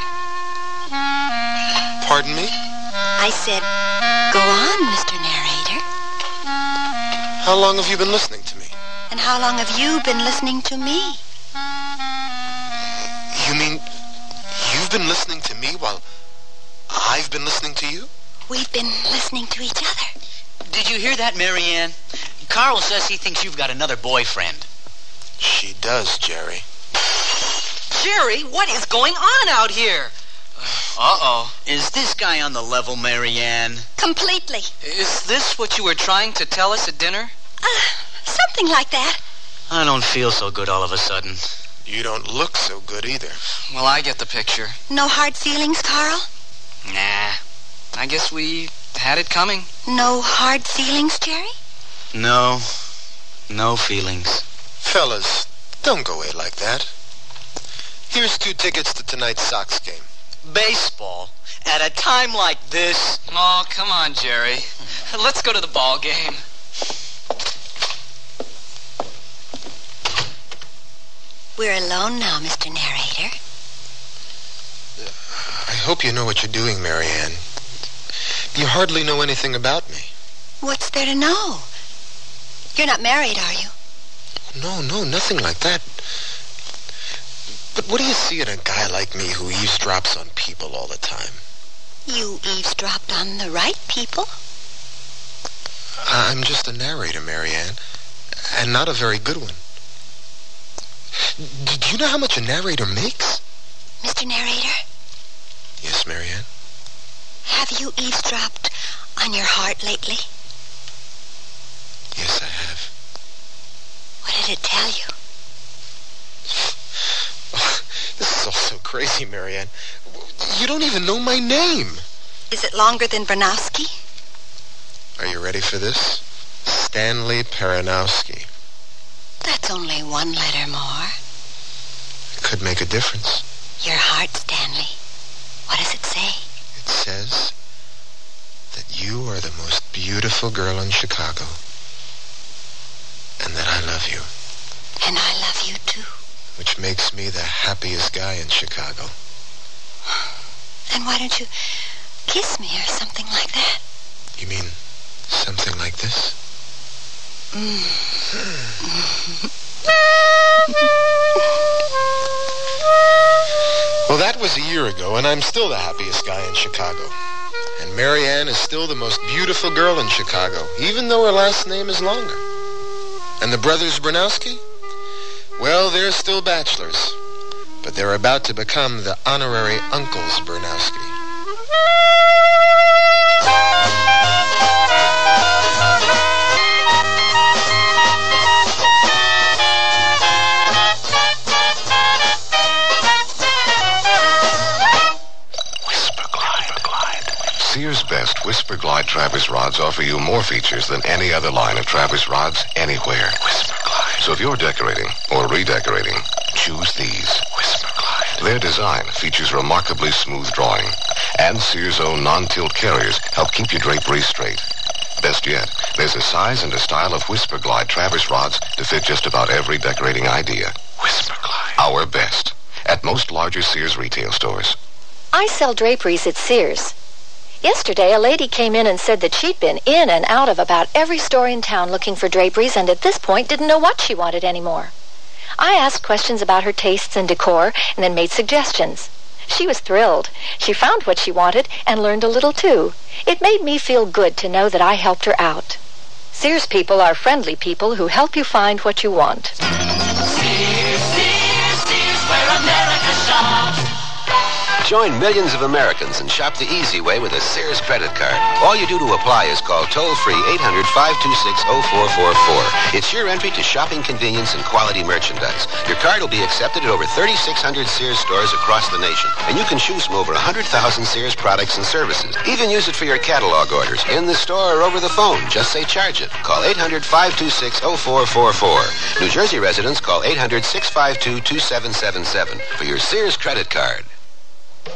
Speaker 12: Pardon me?
Speaker 9: I said, go on, Mr. Narrator.
Speaker 12: How long have you been listening to me?
Speaker 9: And how long have you been listening to me?
Speaker 12: You mean you've been listening to me while I've been listening to you?
Speaker 9: We've been listening to each other.
Speaker 18: Did you hear that, Marianne? Carl says he thinks you've got another boyfriend.
Speaker 12: She does, Jerry.
Speaker 21: Jerry, what is going on out here?
Speaker 18: Uh-oh. Is this guy on the level, Marianne?
Speaker 9: Completely.
Speaker 21: Is this what you were trying to tell us at dinner?
Speaker 9: Something like that.
Speaker 18: I don't feel so good all of a sudden.
Speaker 12: You don't look so good either.
Speaker 21: Well, I get the picture.
Speaker 9: No hard feelings, Carl?
Speaker 21: Nah. I guess we had it coming.
Speaker 9: No hard feelings, Jerry?
Speaker 18: No. No feelings.
Speaker 12: Fellas, don't go away like that. Here's 2 tickets to tonight's Sox game.
Speaker 18: Baseball? At a time like this?
Speaker 21: Oh, come on, Jerry. Let's go to the ball game.
Speaker 9: We're alone now, Mr. Narrator.
Speaker 12: I hope you know what you're doing, Marianne. You hardly know anything about me.
Speaker 9: What's there to know? You're not married, are you?
Speaker 12: No, nothing like that. But what do you see in a guy like me who eavesdrops on people all the time?
Speaker 9: You eavesdropped on the right people.
Speaker 12: I'm just a narrator, Marianne, and not a very good one. Do you know how much a narrator makes?
Speaker 9: Mr. Narrator?
Speaker 12: Yes, Marianne?
Speaker 9: Have you eavesdropped on your heart lately?
Speaker 12: Yes, I have.
Speaker 9: What did it tell you?
Speaker 12: This is all so crazy, Marianne. You don't even know my name.
Speaker 9: Is it longer than Bronowski?
Speaker 12: Are you ready for this? Stanley Peronowski.
Speaker 9: That's only 1 letter more.
Speaker 12: It could make a difference.
Speaker 9: Your heart, Stanley. What does it say?
Speaker 12: It says that you are the most beautiful girl in Chicago. And that I love you.
Speaker 9: And I love you too.
Speaker 12: Which makes me the happiest guy in Chicago.
Speaker 9: Then why don't you kiss me or something like that?
Speaker 12: You mean something like this? Well, that was a year ago, and I'm still the happiest guy in Chicago. And Marianne is still the most beautiful girl in Chicago, even though her last name is longer. And the brothers Bronowski? Well, they're still bachelors, but they're about to become the honorary uncles Bronowski.
Speaker 27: Sears' best Whisper Glide Travis rods offer you more features than any other line of Travis rods anywhere. Whisper Glide. So if you're decorating or redecorating, choose these. Whisper Glide. Their design features remarkably smooth drawing, and Sears' own non-tilt carriers help keep your drapery straight. Best yet, there's a size and a style of Whisper Glide Travis rods to fit just about every decorating idea. Whisper Glide. Our best at most larger Sears retail stores.
Speaker 4: I sell draperies at Sears. Yesterday, a lady came in and said that she'd been in and out of about every store in town looking for draperies and at this point didn't know what she wanted anymore. I asked questions about her tastes and decor and then made suggestions. She was thrilled. She found what she wanted and learned a little too. It made me feel good to know that I helped her out. Sears people are friendly people who help you find what you want.
Speaker 17: Sears, Sears, Sears, where America shops.
Speaker 15: Join millions of Americans and shop the easy way with a Sears credit card. All you do to apply is call toll-free 800-526-0444. It's your entry to shopping convenience and quality merchandise. Your card will be accepted at over 3,600 Sears stores across the nation. And you can choose from over 100,000 Sears products and services. Even use it for your catalog orders, in the store or over the phone. Just say charge it. Call 800-526-0444. New Jersey residents call 800-652-2777 for your Sears credit card.
Speaker 2: The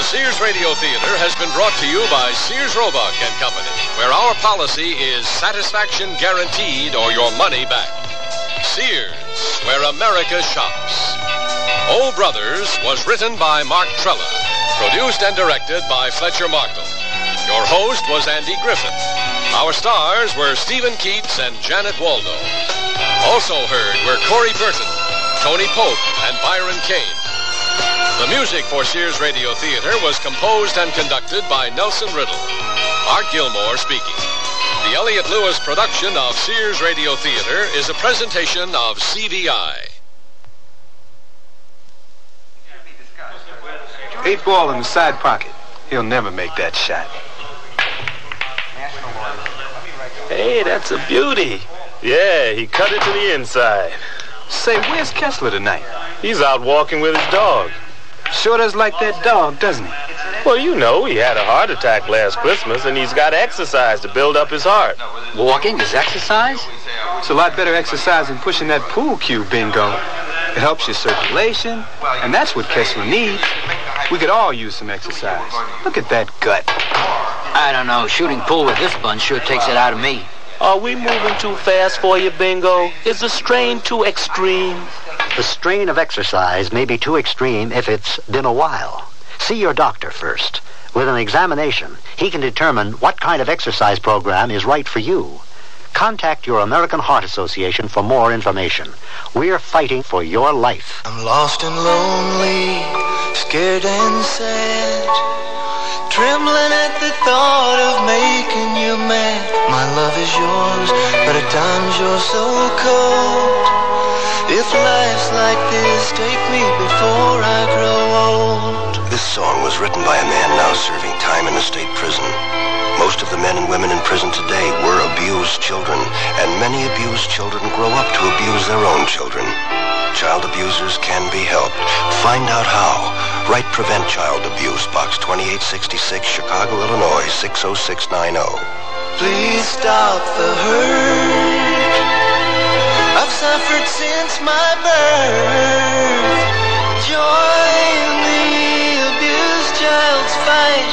Speaker 2: Sears Radio Theater has been brought to you by Sears Roebuck and Company, where our policy is satisfaction guaranteed or your money back. Sears, where America shops. Oh Brothers was written by Mark Trella, produced and directed by Fletcher Markle. Your host was Andy Griffith. Our stars were Stephen Keats and Janet Waldo. Also heard were Corey Burton, Tony Pope, and Byron Kane. The music for Sears Radio Theater was composed and conducted by Nelson Riddle. Art Gilmore speaking. The Elliott Lewis production of Sears Radio Theater is a presentation of CVI.
Speaker 5: 8 ball in the side pocket. He'll never make that shot.
Speaker 17: Hey, that's a beauty. Yeah, he cut it to the inside.
Speaker 5: Say, where's Kessler tonight?
Speaker 17: He's out walking with his dog.
Speaker 5: Sure does like that dog, doesn't he?
Speaker 17: Well, you know, he had a heart attack last Christmas, and he's got exercise to build up his heart.
Speaker 22: Walking is exercise?
Speaker 5: It's a lot better exercise than pushing that pool cue, Bingo. It helps your circulation, and that's what Kessler needs. We could all use some exercise. Look at that gut.
Speaker 22: I don't know. Shooting pool with this bunch sure takes it out of me.
Speaker 17: Are we moving too fast for you, Bingo? Is the strain too extreme?
Speaker 23: The strain of exercise may be too extreme if it's been a while. See your doctor first. With an examination, he can determine what kind of exercise program is right for you. Contact your American Heart Association for more information. We're fighting for your life.
Speaker 24: I'm lost and lonely, scared and sad, trembling at the thought of making you mad. My love is yours, but at times you're so cold. If life's like this, take me before I grow old.
Speaker 25: This song was written by a man now serving time in a state prison. Most of the men and women in prison today were abused children, and many abused children grow up to abuse their own children. Child abusers can be helped. Find out how. Write Prevent Child Abuse, Box 2866, Chicago, Illinois, 60690.
Speaker 24: Please stop the hurt. I've suffered since my birth. Join the abused child's fight.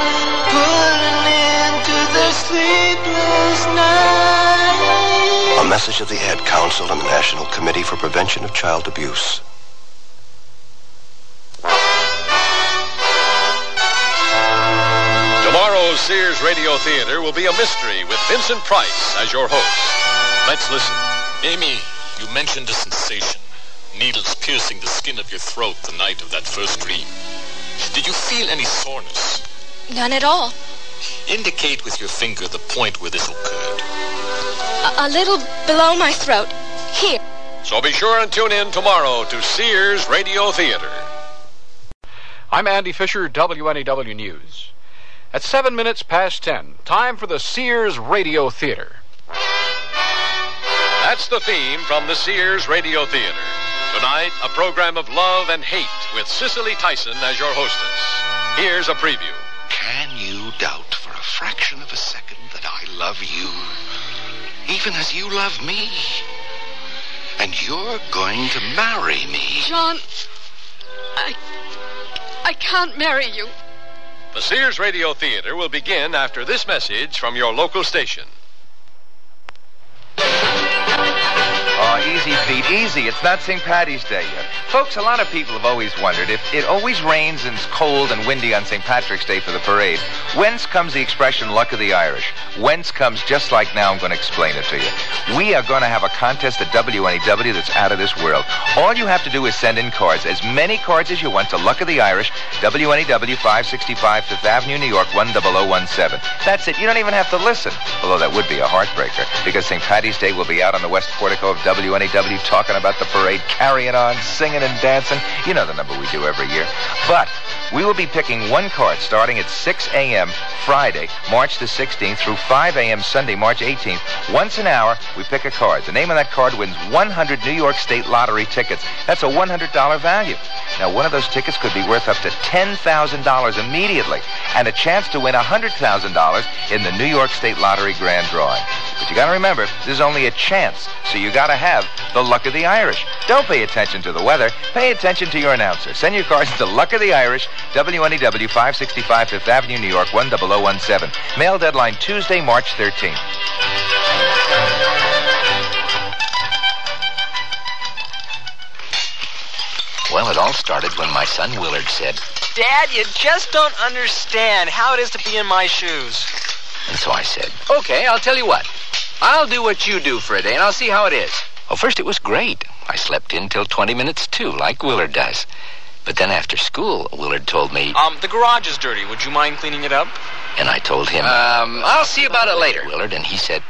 Speaker 24: Put an end to their sleepless night.
Speaker 25: A message of the Ad Council and the National Committee for Prevention of Child Abuse.
Speaker 2: Tomorrow's Sears Radio Theater will be a mystery with Vincent Price as your host. Let's listen.
Speaker 26: Amy, you mentioned a sensation. Needles piercing the skin of your throat the night of that first dream. Did you feel any soreness?
Speaker 28: None at all.
Speaker 26: Indicate with your finger the point where this occurred.
Speaker 28: A little below my throat. Here.
Speaker 2: So be sure and tune in tomorrow to Sears Radio Theater.
Speaker 29: I'm Andy Fisher, WNEW News. At 7 minutes past 10, time for the Sears Radio Theater.
Speaker 2: That's the theme from the Sears Radio Theater. Tonight, a program of love and hate with Cicely Tyson as your hostess. Here's a preview.
Speaker 29: Can you doubt for a fraction of a second that I love you, even as you love me? And you're going to marry me.
Speaker 28: John, I can't marry you.
Speaker 2: The Sears Radio Theater will begin after this message from your local station.
Speaker 30: Easy
Speaker 1: Easy, Pete, easy. It's not St. Paddy's Day yet. Folks, a lot of people have always wondered if it always rains and it's cold and windy on St. Patrick's Day for the parade, whence comes the expression luck of the Irish? Whence comes just like now. I'm going to explain it to you. We are going to have a contest at WNEW that's out of this world. All you have to do is send in cards, as many cards as you want, to Luck of the Irish, WNEW 565 Fifth Avenue, New York 10017. That's it. You don't even have to listen. Although that would be a heartbreaker, because St. Paddy's Day will be out on the west portico of WNEW talking about the parade, carrying on, singing and dancing. You know the number we do every year. But we will be picking one card starting at 6 a.m. Friday, March the 16th, through 5 a.m. Sunday, March 18th. Once an hour, we pick a card. The name of that card wins 100 New York State Lottery tickets. That's a $100 value. Now, one of those tickets could be worth up to $10,000 immediately, and a chance to win $100,000 in the New York State Lottery grand drawing. But you got to remember, there's only a chance, so you got to have the Luck of the Irish. Don't pay attention to the weather. Pay attention to your announcer. Send your cards to Luck of the Irish, WNEW 565 Fifth Avenue, New York 10017. Mail deadline Tuesday, March 13th.
Speaker 3: Well, it all started when my son Willard said,
Speaker 6: Dad, you just don't understand how it is to be in my shoes.
Speaker 3: And so I said, okay, I'll tell you what. I'll do what you do for a day, and I'll see how it is. Well, first it was great. I slept in till 20 minutes, too, like Willard does. But then after school, Willard told me...
Speaker 6: the garage is dirty. Would you mind cleaning it up?
Speaker 3: And I told him... I'll see about it later, Willard, and he said...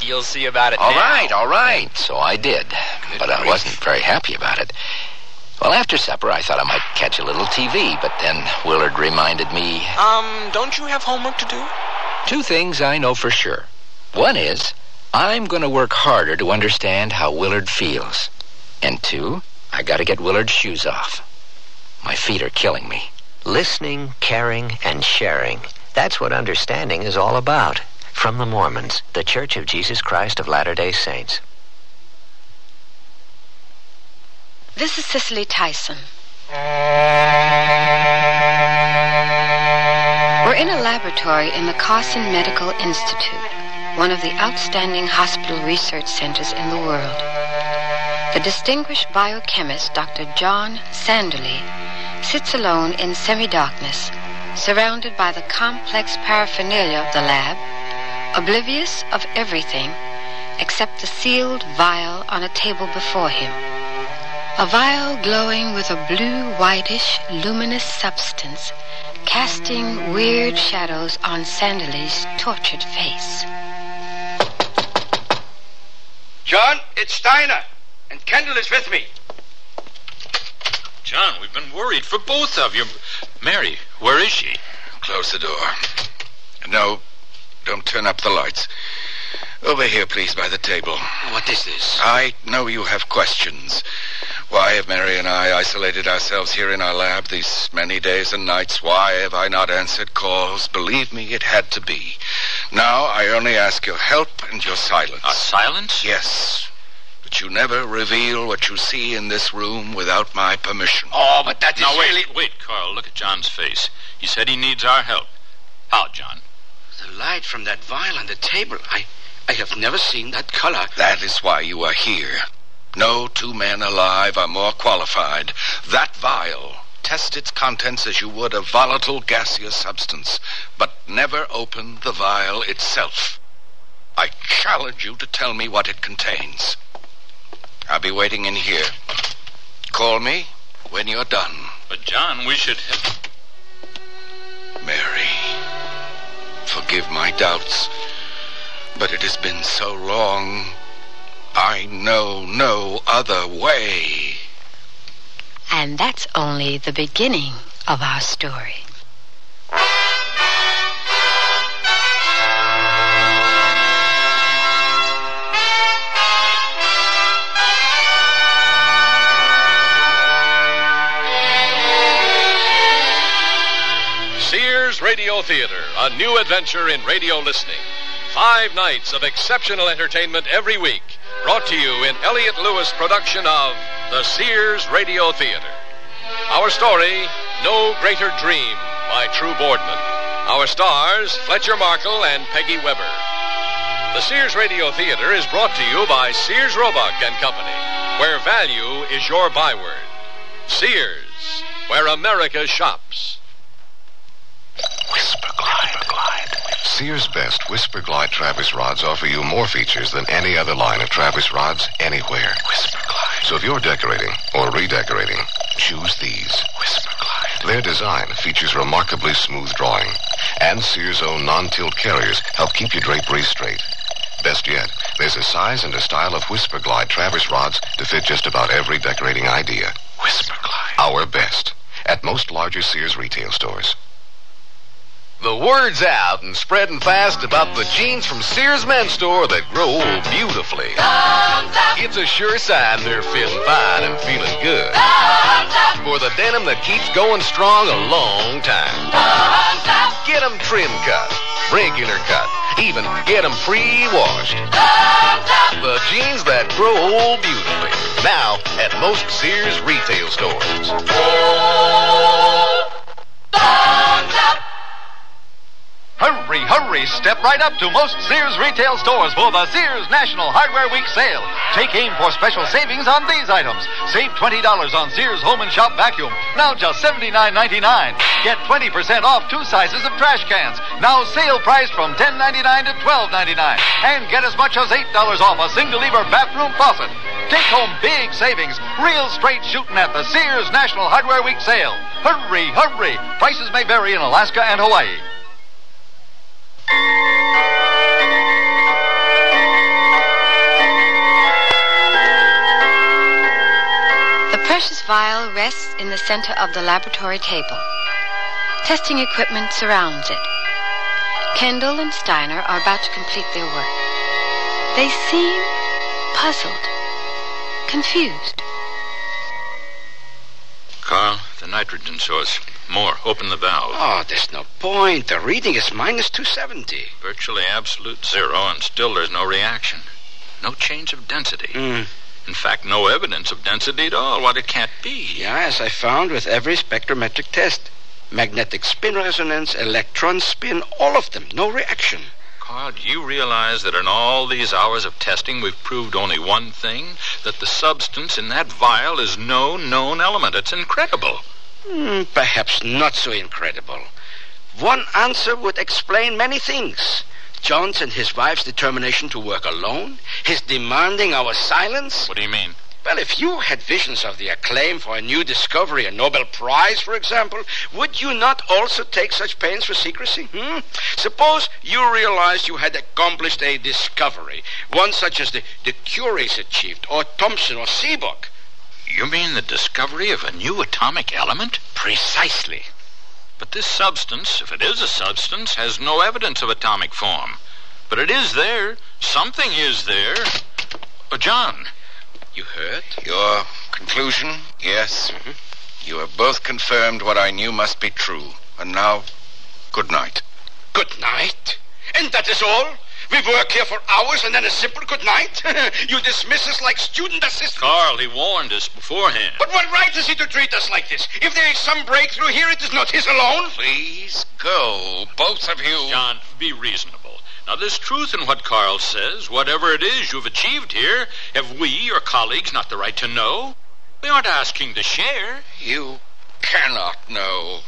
Speaker 6: You'll see about it
Speaker 3: all
Speaker 6: now.
Speaker 3: right. So I did. But I wasn't very happy about it. Well, after supper, I thought I might catch a little TV, but then Willard reminded me...
Speaker 6: don't you have homework to do?
Speaker 3: Two things I know for sure. One is, I'm going to work harder to understand how Willard feels. And two, I got to get Willard's shoes off. My feet are killing me.
Speaker 23: Listening, caring, and sharing. That's what understanding is all about. From the Mormons, the Church of Jesus Christ of Latter-day Saints.
Speaker 7: This is Cicely Tyson. We're in a laboratory in the Carson Medical Institute, one of the outstanding hospital research centers in the world. The distinguished biochemist, Dr. John Sanderly, sits alone in semi-darkness, surrounded by the complex paraphernalia of the lab, oblivious of everything except the sealed vial on a table before him. A vial glowing with a blue, whitish, luminous substance, casting weird shadows on Sanderly's tortured face.
Speaker 10: John, it's Steiner, and Kendall is with me.
Speaker 26: John, we've been worried for both of you. Mary, where is she?
Speaker 27: Close the door. No, don't turn up the lights. Over here, please, by the table.
Speaker 3: What is this?
Speaker 27: I know you have questions. Why have Mary and I isolated ourselves here in our lab these many days and nights? Why have I not answered calls? Believe me, it had to be. Now, I only ask your help and your silence.
Speaker 26: Silence?
Speaker 27: Yes. But you never reveal what you see in this room without my permission.
Speaker 3: Oh, but that is
Speaker 26: now, wait,
Speaker 3: really...
Speaker 26: Wait, Carl, look at John's face. He said he needs our help. How, John?
Speaker 3: The light from that vial on the table, I have never seen that color.
Speaker 27: That is why you are here. No two men alive are more qualified. That vial, test its contents as you would a volatile gaseous substance, but never open the vial itself. I challenge you to tell me what it contains. I'll be waiting in here. Call me when you're done.
Speaker 26: But, John, we should...
Speaker 27: Mary, forgive my doubts, but it has been so long... I know no other way.
Speaker 7: And that's only the beginning of our story.
Speaker 2: Sears Radio Theater, a new adventure in radio listening. 5 nights of exceptional entertainment every week. Brought to you in Elliott Lewis production of the Sears Radio Theater. Our story, No Greater Dream, by True Boardman. Our stars, Fletcher Markle and Peggy Weber. The Sears Radio Theater is brought to you by Sears Roebuck and Company, where value is your byword. Sears, where America shops.
Speaker 27: Whisper Glide. Sears' best Whisper Glide Travis rods offer you more features than any other line of Travis rods anywhere. Whisper Glide. So if you're decorating or redecorating, choose these. Whisper Glide. Their design features remarkably smooth drawing, and Sears' own non-tilt carriers help keep your draperies straight. Best yet, there's a size and a style of Whisper Glide Travis rods to fit just about every decorating idea. Whisper Glide. Our best. At most larger Sears retail stores. The word's out and spreading fast about the jeans from Sears Men's Store that grow beautifully. It's a sure sign they're feeling fine and feeling good. For the denim that keeps going strong a long time. Get them trim cut, regular cut, even get them pre-washed. The jeans that grow old beautifully. Now at most Sears retail stores.
Speaker 8: Hurry, step right up to most Sears retail stores for the Sears National Hardware Week sale. Take aim for special savings on these items. Save $20 on Sears Home and Shop Vacuum, now just $79.99. Get 20% off 2 sizes of trash cans, now sale price from $10.99 to $12.99. And get as much as $8 off a single-lever bathroom faucet. Take home big savings, real straight shooting at the Sears National Hardware Week sale. Hurry. Prices may vary in Alaska and Hawaii.
Speaker 7: The precious vial rests in the center of the laboratory table. Testing equipment surrounds it. Kendall and Steiner are about to complete their work. They seem puzzled, confused.
Speaker 11: Carl, the nitrogen source. More. Open the valve.
Speaker 15: Oh, there's no point. The reading is minus 270.
Speaker 11: Virtually absolute zero, and still there's no reaction. No change of density. In fact, no evidence of density at all. What it can't be.
Speaker 15: Yeah, as I found with every spectrometric test. Magnetic spin resonance, electron spin, all of them. No reaction.
Speaker 11: Carl, do you realize that in all these hours of testing we've proved only one thing? That the substance in that vial is no known element. It's incredible.
Speaker 15: Perhaps not so incredible. One answer would explain many things. John's and his wife's determination to work alone, his demanding our silence.
Speaker 11: What do you mean?
Speaker 15: Well, if you had visions of the acclaim for a new discovery, a Nobel Prize, for example, would you not also take such pains for secrecy? Suppose you realized you had accomplished a discovery, one such as the Curies achieved, or Thomson, or Seaborg.
Speaker 11: You mean the discovery of a new atomic element?
Speaker 15: Precisely.
Speaker 11: But this substance, if it is a substance, has no evidence of atomic form. But it is there. Something is there. John.
Speaker 15: You heard?
Speaker 10: Your conclusion? Yes. You have both confirmed what I knew must be true. And now, good night.
Speaker 15: Good night? And that is all? We work here for hours and then a simple good night? You dismiss us like student assistants?
Speaker 11: Carl, he warned us beforehand.
Speaker 15: But what right has he to treat us like this? If there is some breakthrough here, it is not his alone.
Speaker 10: Please go, both of you.
Speaker 11: John, be reasonable. Now, there's truth in what Carl says. Whatever it is you've achieved here, have we, your colleagues, not the right to know? We aren't asking to share.
Speaker 10: You cannot know.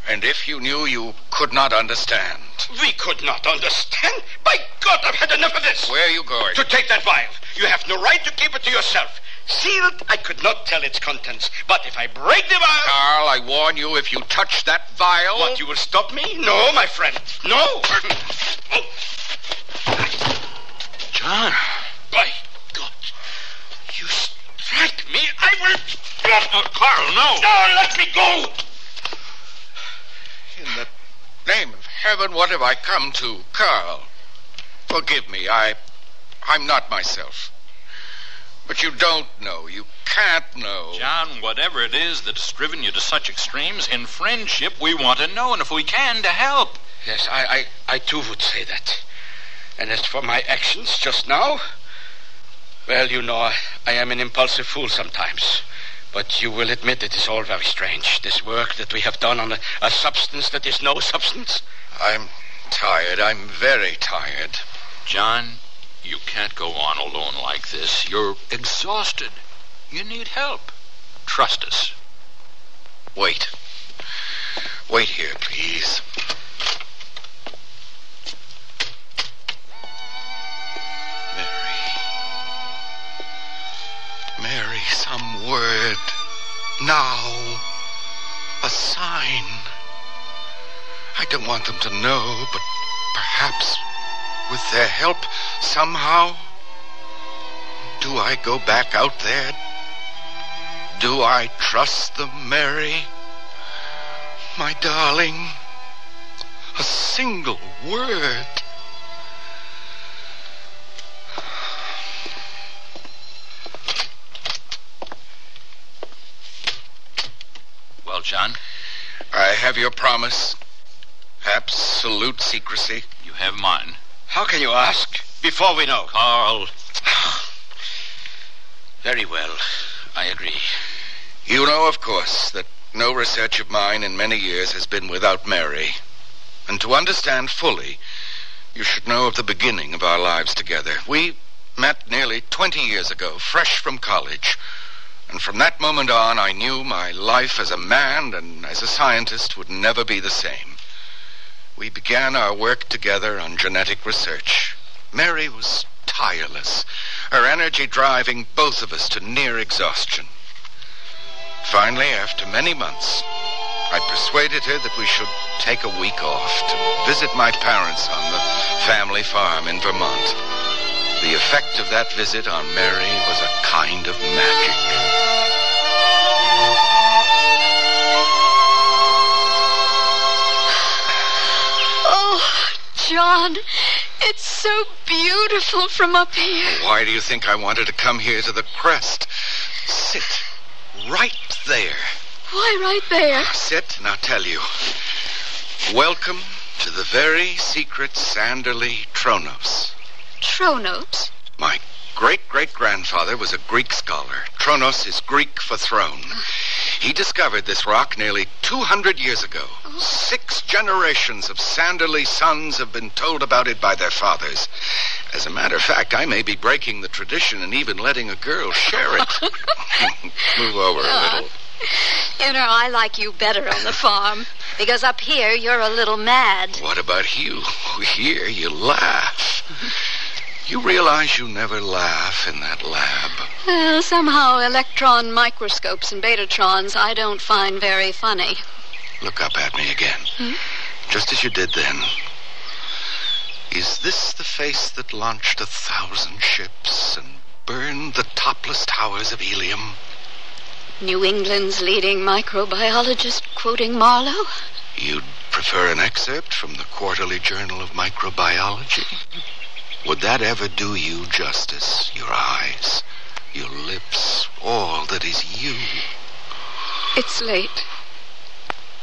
Speaker 10: And if you knew, you could not understand.
Speaker 15: We could not understand? By God, I've had enough of this.
Speaker 10: Where are you going?
Speaker 15: To take that vial. You have no right to keep it to yourself. Sealed, I could not tell its contents. But if I break the vial...
Speaker 10: Carl, I warn you, if you touch that vial...
Speaker 15: What, you will stop me? No, my friend. No.
Speaker 11: John.
Speaker 15: By God. You strike me, I will...
Speaker 11: Carl, no.
Speaker 15: No, let me go.
Speaker 10: In the name of heaven, what have I come to, Carl? Forgive me, I'm not myself. But you don't know. You can't know.
Speaker 11: John, whatever it is that's driven you to such extremes, in friendship we want to know, and if we can, to help.
Speaker 15: Yes, I too would say that. And as for my actions just now, well, you know, I am an impulsive fool sometimes. But you will admit it is all very strange, this work that we have done on a substance that is no substance.
Speaker 10: I'm tired. I'm very tired.
Speaker 11: John, You can't go on alone like this. You're exhausted. You need help. Trust us.
Speaker 10: Wait. Wait here, please. Mary, some word. Now. A sign. I don't want them to know, but perhaps with their help, somehow. Do I go back out there? Do I trust them, Mary? My darling, a single word.
Speaker 11: Well, John?
Speaker 10: I have your promise. Absolute secrecy.
Speaker 11: You have mine.
Speaker 9: How can you ask before we know?
Speaker 11: Carl.
Speaker 9: Very well. I agree.
Speaker 10: You know, of course, that no research of mine in many years has been without Mary. And to understand fully, you should know of the beginning of our lives together. We met nearly 20 years ago, fresh from college. And from that moment on, I knew my life as a man and as a scientist would never be the same. We began our work together on genetic research. Mary was tireless, her energy driving both of us to near exhaustion. Finally, after many months, I persuaded her that we should take a week off to visit my parents on the family farm in Vermont. The effect of that visit on Mary was a kind of magic.
Speaker 12: Oh, John, it's so beautiful from up here.
Speaker 10: Why do you think I wanted to come here to the crest? Sit right there.
Speaker 12: Why right there?
Speaker 10: Sit and I'll tell you. Welcome to the very secret Sanderly Tronos.
Speaker 12: Tronos?
Speaker 10: My great-great-grandfather was a Greek scholar. Tronos is Greek for throne. He discovered this rock nearly 200 years ago. 6 generations of Sanderly sons have been told about it by their fathers. As a matter of fact, I may be breaking the tradition and even letting a girl share it. Move over a little.
Speaker 12: You know, I like you better on the farm, because up here you're a little mad.
Speaker 10: What about you? Here you laugh. You realize you never laugh in that lab?
Speaker 12: Well, somehow electron microscopes and betatrons I don't find very funny.
Speaker 10: Look up at me again. Just as you did then. Is this the face that launched 1,000 ships and burned the topless towers of helium?
Speaker 12: New England's leading microbiologist quoting Marlowe?
Speaker 10: You'd prefer an excerpt from the Quarterly Journal of Microbiology? Would that ever do you justice? Your eyes, your lips, all that is you.
Speaker 12: It's late.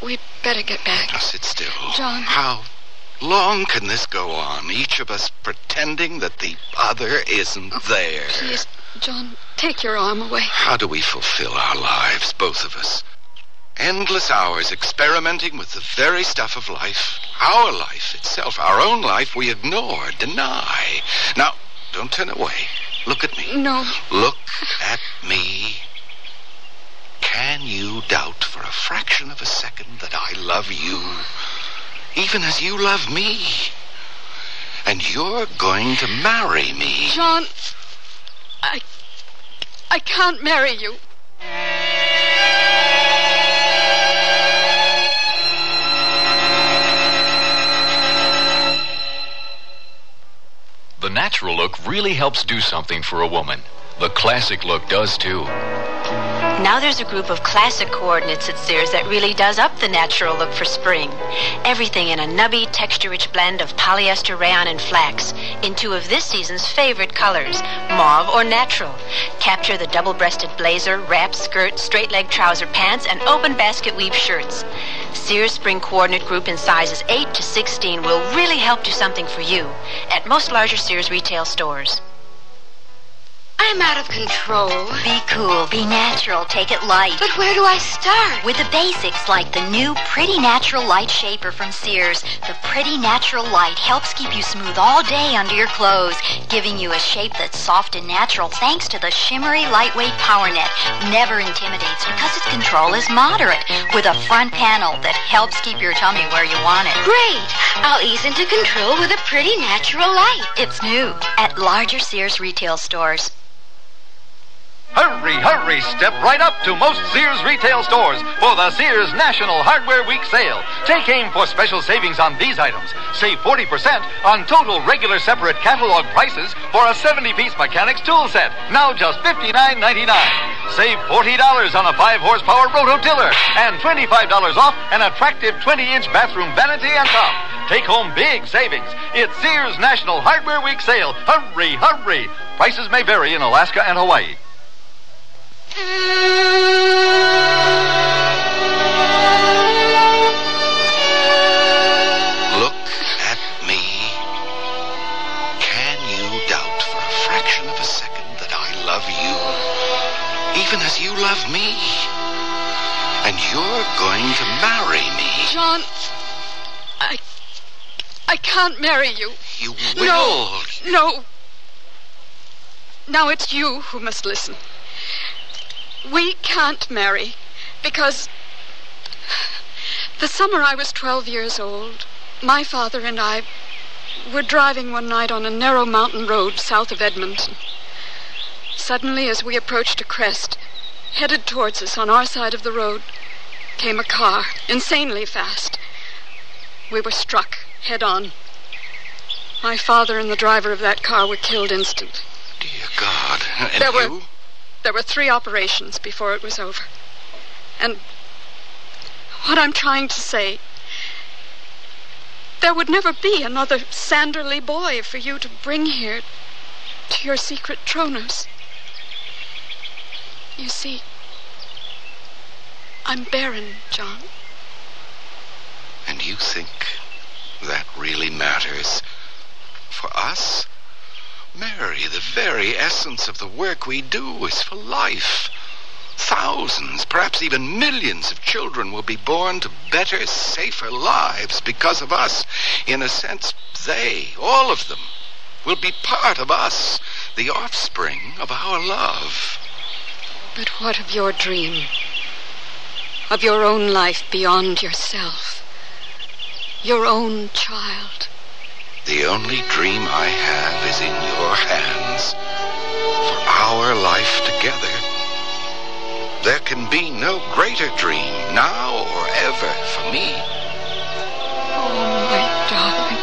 Speaker 12: We'd better get back.
Speaker 10: Now sit still.
Speaker 12: John.
Speaker 10: How long can this go on? Each of us pretending that the other isn't there.
Speaker 12: Please, John, take your arm away.
Speaker 10: How do we fulfill our lives, both of us? Endless hours experimenting with the very stuff of life. Our life itself, our own life, we ignore, deny. Now, don't turn away. Look at me.
Speaker 12: No.
Speaker 10: Look at me. Can you doubt for a fraction of a second that I love you, even as you love me? And you're going to marry me.
Speaker 12: John, I can't marry you.
Speaker 13: The natural look really helps do something for a woman. The classic look does too.
Speaker 14: Now there's a group of classic coordinates at Sears that really does up the natural look for spring. Everything in a nubby, texture-rich blend of polyester, rayon, and flax in 2 of this season's favorite colors, mauve or natural. Capture the double-breasted blazer, wrap, skirt, straight-leg trouser pants, and open basket weave shirts. Sears Spring Coordinate Group in sizes 8 to 16 will really help do something for you at most larger Sears retail stores.
Speaker 7: I'm out of control.
Speaker 14: Be cool, be natural, take it light.
Speaker 7: But where do I start?
Speaker 14: With the basics like the new Pretty Natural Light Shaper from Sears. The Pretty Natural Light helps keep you smooth all day under your clothes, giving you a shape that's soft and natural thanks to the shimmery, lightweight power net. Never intimidates because its control is moderate, with a front panel that helps keep your tummy where you want it.
Speaker 7: Great! I'll ease into control with a Pretty Natural Light.
Speaker 14: It's new at larger Sears retail stores.
Speaker 8: Hurry, hurry, step right up to most Sears retail stores for the Sears National Hardware Week sale. Take aim for special savings on these items. Save 40% on total regular separate catalog prices for a 70-piece mechanics tool set. Now just $59.99. Save $40 on a 5-horsepower rototiller and $25 off an attractive 20-inch bathroom vanity and top. Take home big savings. It's Sears National Hardware Week sale. Hurry, hurry. Prices may vary in Alaska and Hawaii.
Speaker 29: Look at me. Can you doubt for a fraction of a second that I love you, even as you love me? And you're going to marry me.
Speaker 4: John, I can't marry you.
Speaker 29: You will.
Speaker 4: No. Now it's you who must listen. We can't marry because the summer I was 12 years old, my father and I were driving one night on a narrow mountain road south of Edmonton. Suddenly, as we approached a crest, headed towards us on our side of the road, came a car, insanely fast. We were struck head on. My father and the driver of that car were killed instantly.
Speaker 29: Dear God. And
Speaker 4: There were 3 operations before it was over. And what I'm trying to say, there would never be another Sanderly boy for you to bring here to your secret Tronos. You see, I'm barren, John.
Speaker 29: And you think that really matters? For us? Mary, the very essence of the work we do is for life. Thousands, perhaps even millions of children will be born to better, safer lives because of us. In a sense, they, all of them, will be part of us, the offspring of our love.
Speaker 4: But what of your dream? Of your own life beyond yourself? Your own child?
Speaker 29: The only dream I have is in your hands. For our life together. There can be no greater dream, now or ever, for me.
Speaker 4: Oh, my darling.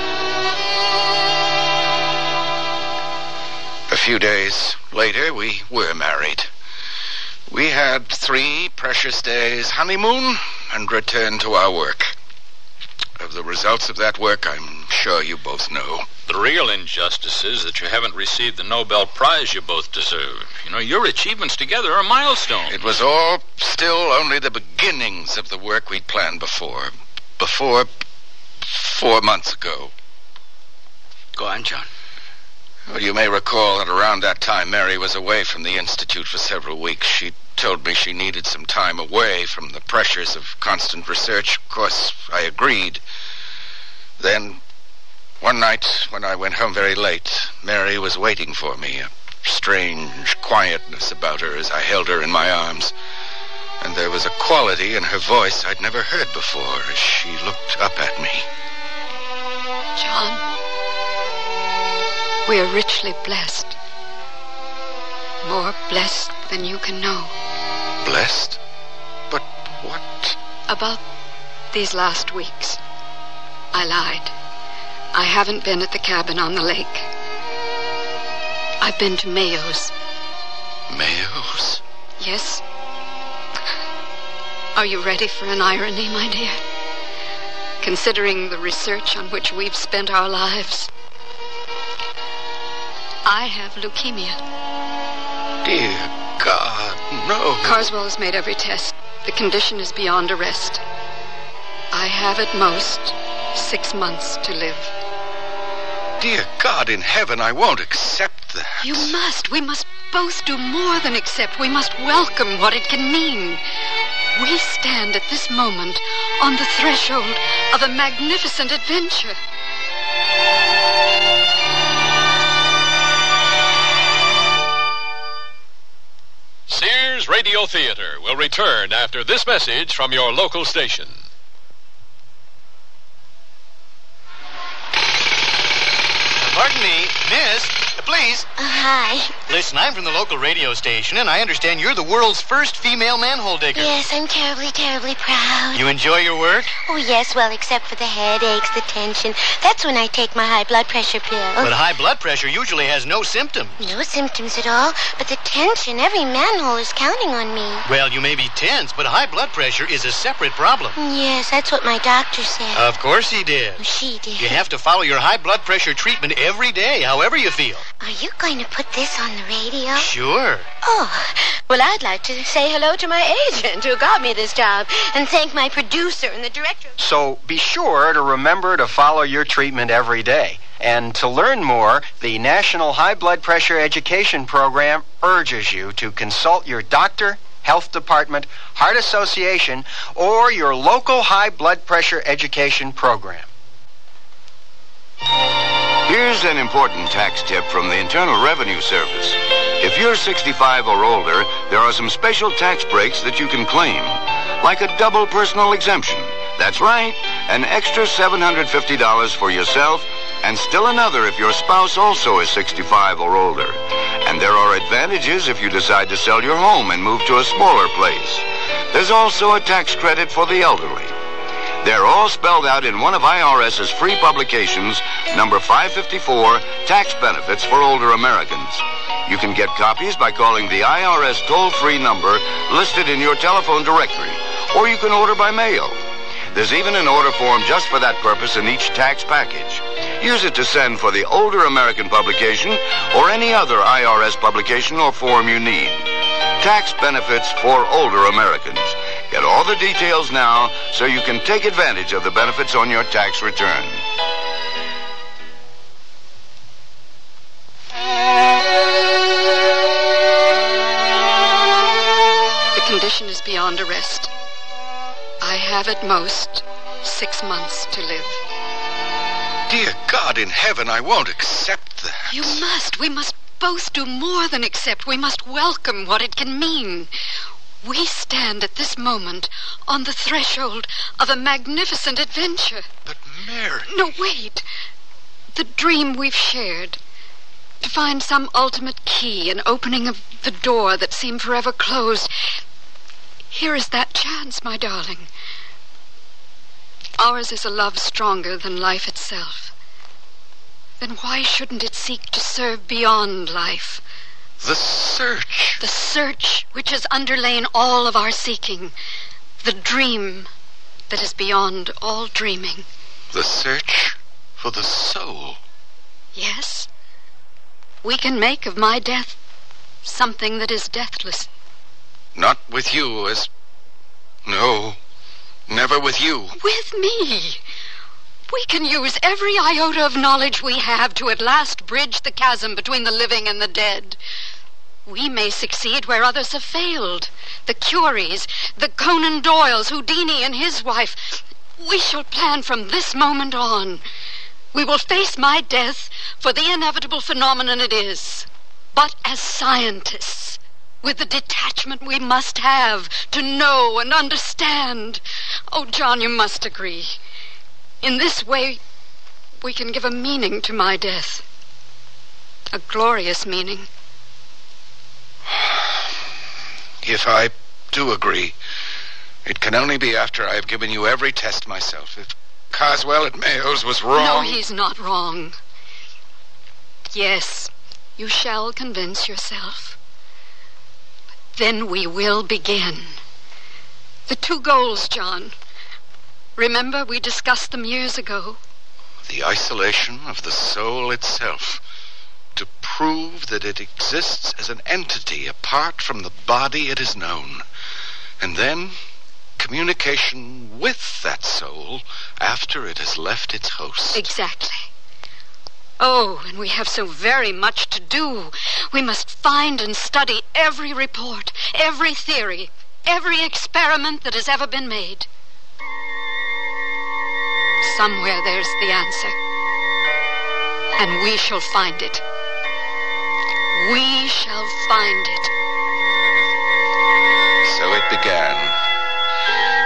Speaker 29: A few days later, we were married. We had 3 precious days honeymoon and returned to our work. Of the results of that work, I'm sure you both know.
Speaker 11: The real injustice is that you haven't received the Nobel Prize you both deserve. You know, your achievements together are a milestone.
Speaker 29: It was all still only the beginnings of the work we'd planned before. 4 months ago.
Speaker 9: Go on, John.
Speaker 29: Well, you may recall that around that time, Mary was away from the Institute for several weeks. She told me she needed some time away from the pressures of constant research. Of course, I agreed. Then, one night, when I went home very late, Mary was waiting for me. A strange quietness about her as I held her in my arms. And there was a quality in her voice I'd never heard before as she looked up at me.
Speaker 4: John, we are richly blessed. More blessed than you can know.
Speaker 29: Blessed? But what?
Speaker 4: About these last weeks, I lied. I haven't been at the cabin on the lake. I've been to Mayo's.
Speaker 29: Mayo's?
Speaker 4: Yes. Are you ready for an irony, my dear? Considering the research on which we've spent our lives, I have leukemia.
Speaker 29: Dear God, no.
Speaker 4: Carswell has made every test. The condition is beyond arrest. I have at most 6 months to live.
Speaker 29: Dear God in heaven, I won't accept that.
Speaker 4: You must. We must both do more than accept. We must welcome what it can mean. We stand at this moment on the threshold of a magnificent adventure.
Speaker 2: Sears Radio Theater will return after this message from your local station.
Speaker 5: Pardon me, miss, please.
Speaker 16: Hi.
Speaker 5: Listen, I'm from the local radio station, and I understand you're the world's first female manhole digger.
Speaker 16: Yes, I'm terribly, terribly proud.
Speaker 5: You enjoy your work?
Speaker 16: Oh, yes, well, except for the headaches, the tension. That's when I take my high blood pressure pill.
Speaker 5: But high blood pressure usually has no symptoms.
Speaker 16: No symptoms at all, but the tension, every manhole is counting on me.
Speaker 5: Well, you may be tense, but high blood pressure is a separate problem.
Speaker 16: Yes, that's what my doctor said.
Speaker 5: Of course he did.
Speaker 16: Oh, she did.
Speaker 5: You have to follow your high blood pressure treatment every day, however you feel.
Speaker 16: Are you going to put this on the radio?
Speaker 5: Sure.
Speaker 16: Oh, well, I'd like to say hello to my agent who got me this job and thank my producer and the director.
Speaker 17: So be sure to remember to follow your treatment every day. And to learn more, the National High Blood Pressure Education Program urges you to consult your doctor, health department, heart association, or your local high blood pressure education program.
Speaker 10: Here's an important tax tip from the Internal Revenue Service. If you're 65 or older, there are some special tax breaks that you can claim, like a double personal exemption. That's right, an extra $750 for yourself, and still another if your spouse also is 65 or older. And there are advantages if you decide to sell your home and move to a smaller place. There's also a tax credit for the elderly. They're all spelled out in one of IRS's free publications, number 554, Tax Benefits for Older Americans. You can get copies by calling the IRS toll-free number listed in your telephone directory, or you can order by mail. There's even an order form just for that purpose in each tax package. Use it to send for the Older American publication or any other IRS publication or form you need. Tax Benefits for Older Americans. Get all the details now so you can take advantage of the benefits on your tax return.
Speaker 4: The condition is beyond arrest. I have at most 6 months to live.
Speaker 10: Dear God in heaven, I won't accept that.
Speaker 4: You must. We must both do more than accept. We must welcome what it can mean. We stand at this moment on the threshold of a magnificent adventure.
Speaker 10: But Mary...
Speaker 4: No, wait. The dream we've shared. To find some ultimate key, an opening of the door that seemed forever closed. Here is that chance, my darling. Ours is a love stronger than life itself. Then why shouldn't it seek to serve beyond life?
Speaker 10: The search.
Speaker 4: The search which has underlain all of our seeking. The dream that is beyond all dreaming.
Speaker 10: The search for the soul.
Speaker 4: Yes. We can make of my death something that is deathless.
Speaker 10: Not with you as... No, never with you.
Speaker 4: With me. We can use every iota of knowledge we have to at last bridge the chasm between the living and the dead. We may succeed where others have failed. The Curies, the Conan Doyles, Houdini and his wife. We shall plan from this moment on. We will face my death for the inevitable phenomenon it is. But as scientists, with the detachment we must have to know and understand. Oh, John, you must agree. In this way, we can give a meaning to my death. A glorious meaning.
Speaker 10: If I do agree, it can only be after I have given you every test myself. If Carswell at Mayo's was wrong...
Speaker 4: No, he's not wrong. Yes, you shall convince yourself. But then we will begin. The 2 goals, John. Remember, we discussed them years ago.
Speaker 10: The isolation of the soul itself. To prove that it exists as an entity apart from the body it is known. And then communication with that soul after it has left its host.
Speaker 4: Exactly. Oh, and we have so very much to do. We must find and study every report, every theory, every experiment that has ever been made. Somewhere there's the answer. And we shall find it. We shall find it.
Speaker 29: So it began.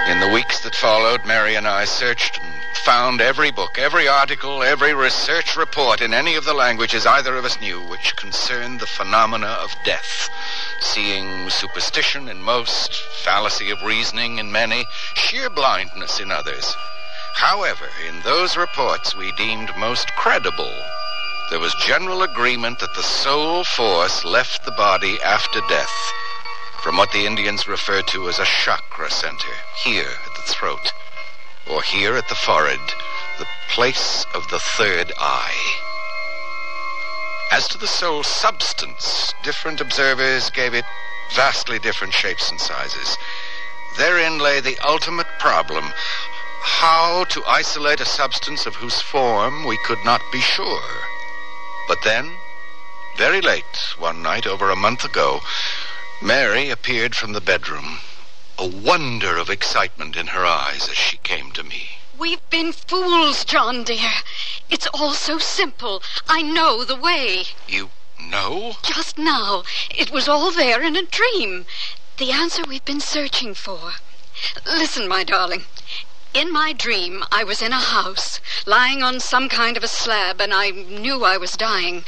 Speaker 29: In the weeks that followed, Mary and I searched and found every book, every article, every research report in any of the languages either of us knew which concerned the phenomena of death, seeing superstition in most, fallacy of reasoning in many, sheer blindness in others. However, in those reports we deemed most credible, there was general agreement that the soul force left the body after death from what the Indians refer to as a chakra center, here at the throat, or here at the forehead, the place of the third eye. As to the soul substance, different observers gave it vastly different shapes and sizes. Therein lay the ultimate problem: how to isolate a substance of whose form we could not be sure. But then, very late, one night over a month ago, Mary appeared from the bedroom, a wonder of excitement in her eyes as she came to me.
Speaker 4: We've been fools, John, dear. It's all so simple. I know the way.
Speaker 29: You know?
Speaker 4: Just now. It was all there in a dream. The answer we've been searching for. Listen, my darling. In my dream, I was in a house, lying on some kind of a slab, and I knew I was dying.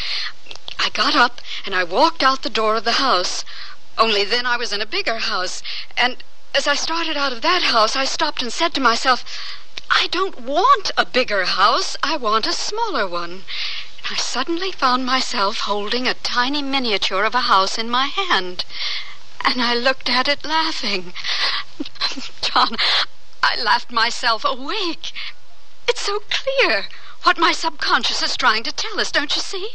Speaker 4: I got up, and I walked out the door of the house. Only then I was in a bigger house. And as I started out of that house, I stopped and said to myself, I don't want a bigger house. I want a smaller one. And I suddenly found myself holding a tiny miniature of a house in my hand. And I looked at it laughing. John, I laughed myself awake. It's so clear what my subconscious is trying to tell us, don't you see?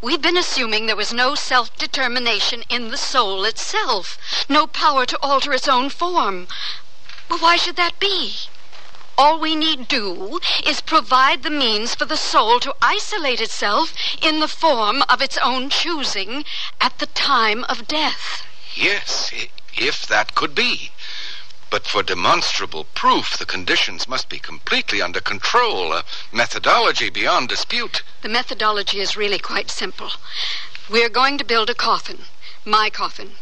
Speaker 4: We've been assuming there was no self-determination in the soul itself, no power to alter its own form. Well, why should that be? All we need do is provide the means for the soul to isolate itself in the form of its own choosing at the time of death.
Speaker 29: Yes, if that could be. But for demonstrable proof, the conditions must be completely under control, a methodology beyond dispute.
Speaker 4: The methodology is really quite simple. We're going to build a coffin, my coffin.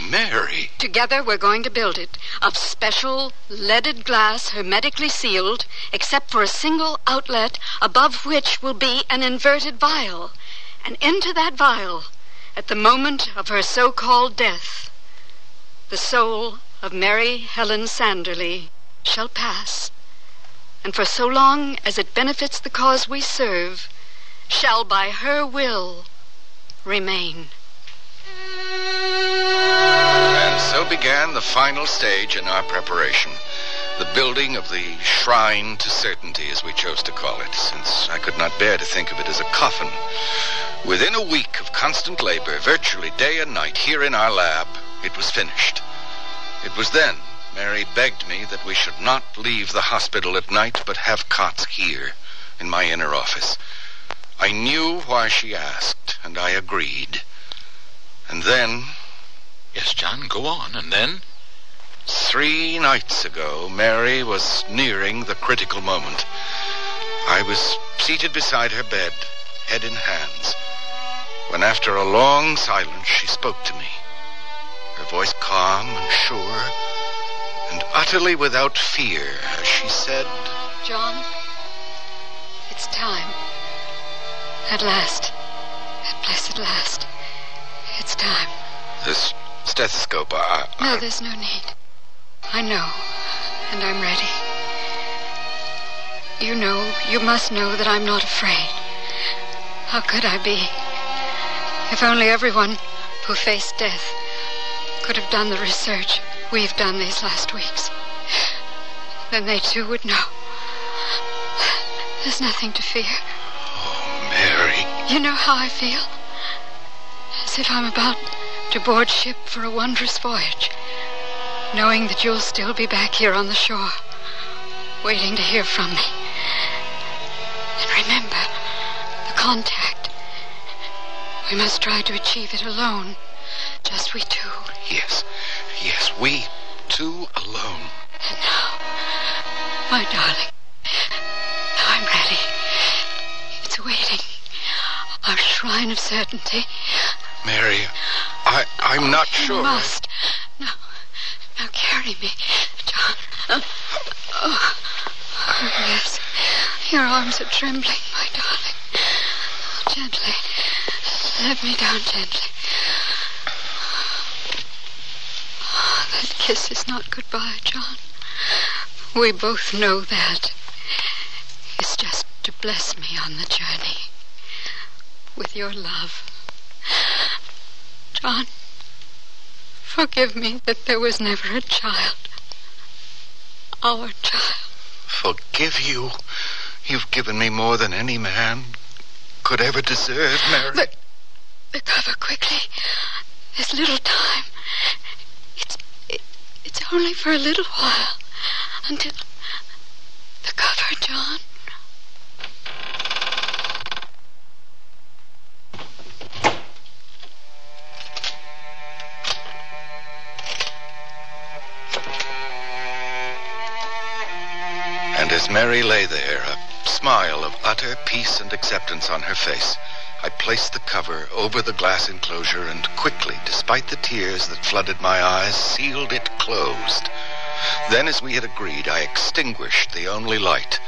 Speaker 29: Mary.
Speaker 4: Together we're going to build it, of special leaded glass, hermetically sealed, except for a single outlet, above which will be an inverted vial. And into that vial, at the moment of her so-called death, the soul of Mary Helen Sanderly shall pass, and for so long as it benefits the cause we serve, shall by her will remain.
Speaker 29: And so began the final stage in our preparation, the building of the shrine to certainty, as we chose to call it, since I could not bear to think of it as a coffin. Within a week of constant labor, virtually day and night, here in our lab, it was finished. It was then Mary begged me that we should not leave the hospital at night, but have cots here, in my inner office. I knew why she asked, and I agreed. And then...
Speaker 11: Yes, John, go on, and then?
Speaker 29: 3 nights ago, Mary was nearing the critical moment. I was seated beside her bed, head in hands, when after a long silence she spoke to me. Her voice calm and sure, and utterly without fear, as she said,
Speaker 4: John, it's time. At last. At blessed last. It's time.
Speaker 29: This stethoscope,
Speaker 4: No, there's no need. I know, and I'm ready. You know, you must know that I'm not afraid. How could I be? If only everyone who faced death could have done the research we've done these last weeks, then they too would know. There's nothing to fear.
Speaker 29: Oh, Mary.
Speaker 4: You know how I feel? As if I'm about to board ship for a wondrous voyage, knowing that you'll still be back here on the shore, waiting to hear from me. And remember, the contact. We must try to achieve it alone. Just we two.
Speaker 10: Yes, we two alone.
Speaker 4: And now, my darling, I'm ready. It's waiting. Our shrine of certainty.
Speaker 10: Mary, I'm not sure.
Speaker 4: You must. Now carry me, John. Yes. Your arms are trembling, my darling. Gently. Let me down gently. That kiss is not goodbye, John. We both know that. It's just to bless me on the journey with your love. John, forgive me that there was never a child. Our child.
Speaker 10: Forgive you? You've given me more than any man could ever deserve, Mary.
Speaker 4: The cover, quickly. There's little time. It's only for a little while. Until... The cover, John.
Speaker 10: And as Mary lay there, a smile of utter peace and acceptance on her face, I placed the cover over the glass enclosure and quickly, despite the tears that flooded my eyes, sealed it closed. Then, as we had agreed, I extinguished the only light,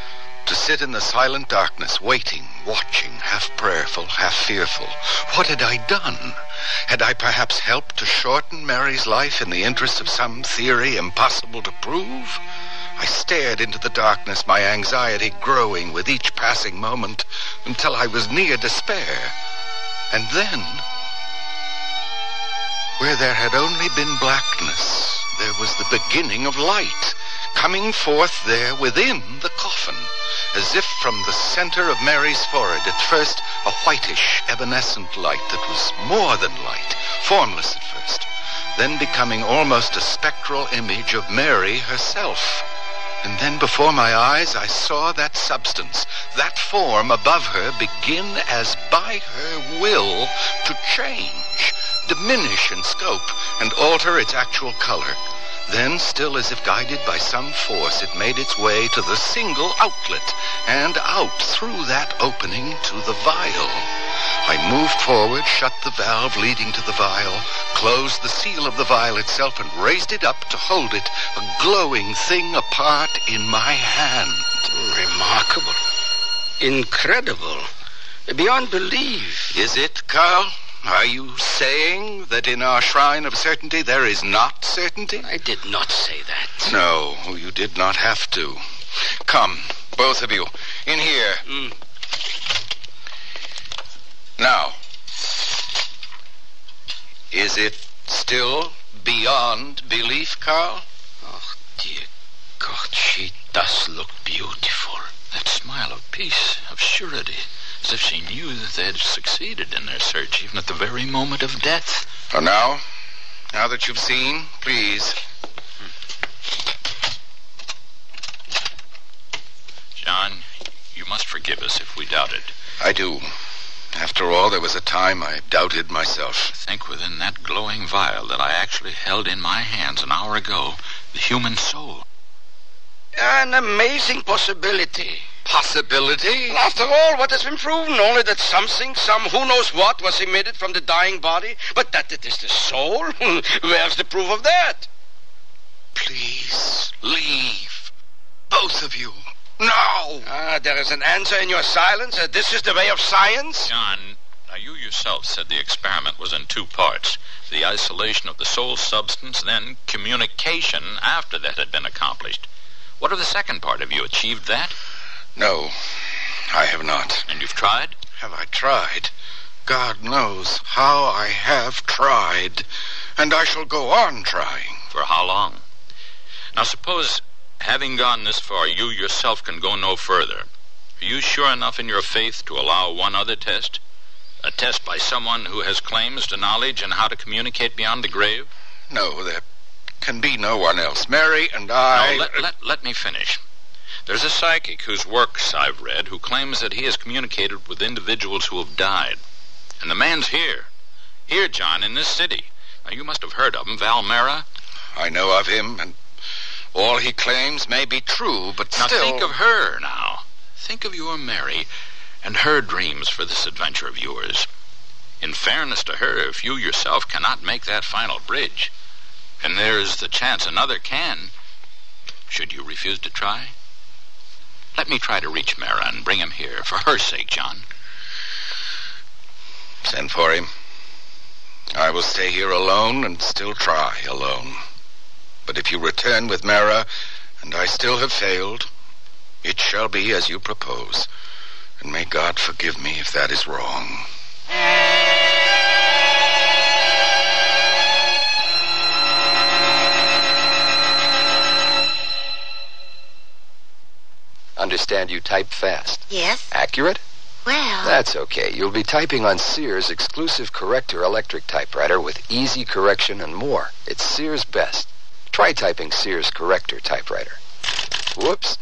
Speaker 10: to sit in the silent darkness, waiting, watching, half prayerful, half fearful. What had I done? Had I perhaps helped to shorten Mary's life in the interest of some theory impossible to prove? I stared into the darkness, my anxiety growing with each passing moment until I was near despair. And then, where there had only been blackness, there was the beginning of light, coming forth there within the coffin, as if from the center of Mary's forehead, at first a whitish, evanescent light that was more than light, formless at first, then becoming almost a spectral image of Mary herself. And then before my eyes I saw that substance, that form above her begin as by her will to change, diminish in scope, and alter its actual color. Then, still as if guided by some force, it made its way to the single outlet, and out through that opening to the vial. I moved forward, shut the valve leading to the vial, closed the seal of the vial itself, and raised it up to hold it, a glowing thing apart, in my hand.
Speaker 9: Remarkable. Incredible. Beyond belief.
Speaker 10: Is it, Carl? Are you saying that in our shrine of certainty there is not certainty?
Speaker 9: I did not say that.
Speaker 10: No, you did not have to. Come, both of you, in here. Now, is it still beyond belief, Carl?
Speaker 9: Oh, dear God, she does look beautiful.
Speaker 11: That smile of peace, of surety, as if she knew that they had succeeded in their search, even at the very moment of death.
Speaker 10: So now that you've seen, please.
Speaker 11: John, you must forgive us if we doubted.
Speaker 10: I do. After all, there was a time I doubted myself.
Speaker 11: Think within that glowing vial that I actually held in my hands an hour ago, the human soul.
Speaker 9: An amazing possibility.
Speaker 10: Possibility?
Speaker 9: After all, what has been proven? Only that something, some who knows what, was emitted from the dying body. But that it is the soul? Where's the proof of that?
Speaker 10: Please, leave. Both of you. Now!
Speaker 9: There is an answer in your silence. This is the way of science.
Speaker 11: John, now you yourself said the experiment was in two parts. The isolation of the soul substance, then communication after that had been accomplished. What of the second part? Have you achieved that?
Speaker 10: No, I have not.
Speaker 11: And you've tried?
Speaker 10: Have I tried? God knows how I have tried. And I shall go on trying.
Speaker 11: For how long? Now suppose, having gone this far, you yourself can go no further. Are you sure enough in your faith to allow one other test? A test by someone who has claims to knowledge and how to communicate beyond the grave?
Speaker 10: No, there can be no one else. Mary and I...
Speaker 11: No, let me finish. There's a psychic whose works I've read who claims that he has communicated with individuals who have died. And the man's here. Here, John, in this city. Now, you must have heard of him, Valmera.
Speaker 10: I know of him, and all he claims may be true, but
Speaker 11: now
Speaker 10: still...
Speaker 11: think of her, now. Think of your Mary and her dreams for this adventure of yours. In fairness to her, if you yourself cannot make that final bridge, and there's the chance another can, should you refuse to try? Let me try to reach Mara and bring him here, for her sake, John.
Speaker 10: Send for him. I will stay here alone and still try alone. But if you return with Mara, and I still have failed, it shall be as you propose. And may God forgive me if that is wrong.
Speaker 3: Understand you type fast.
Speaker 16: Yes?
Speaker 3: Accurate?
Speaker 16: Well...
Speaker 3: That's okay. You'll be typing on Sears' exclusive corrector electric typewriter with easy correction and more. It's Sears' best. Try typing Sears corrector typewriter. Whoops.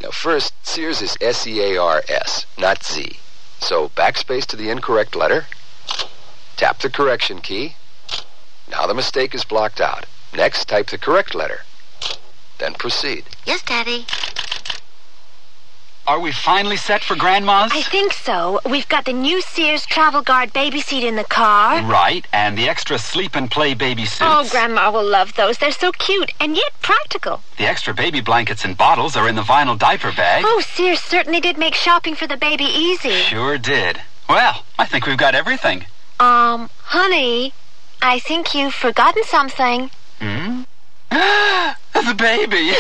Speaker 3: Now first, Sears is S-E-A-R-S, not Z. So backspace to the incorrect letter. Tap the correction key. Now the mistake is blocked out. Next, type the correct letter. Then proceed.
Speaker 16: Yes, Daddy.
Speaker 1: Are we finally set for Grandma's?
Speaker 18: I think so. We've got the new Sears Travel Guard baby seat in the car.
Speaker 1: Right, and the extra sleep and play baby suits.
Speaker 18: Oh, Grandma will love those. They're so cute and yet practical.
Speaker 1: The extra baby blankets and bottles are in the vinyl diaper bag.
Speaker 18: Oh, Sears certainly did make shopping for the baby easy.
Speaker 1: Sure did. Well, I think we've got everything.
Speaker 18: Honey, I think you've forgotten something.
Speaker 1: Hmm? The baby!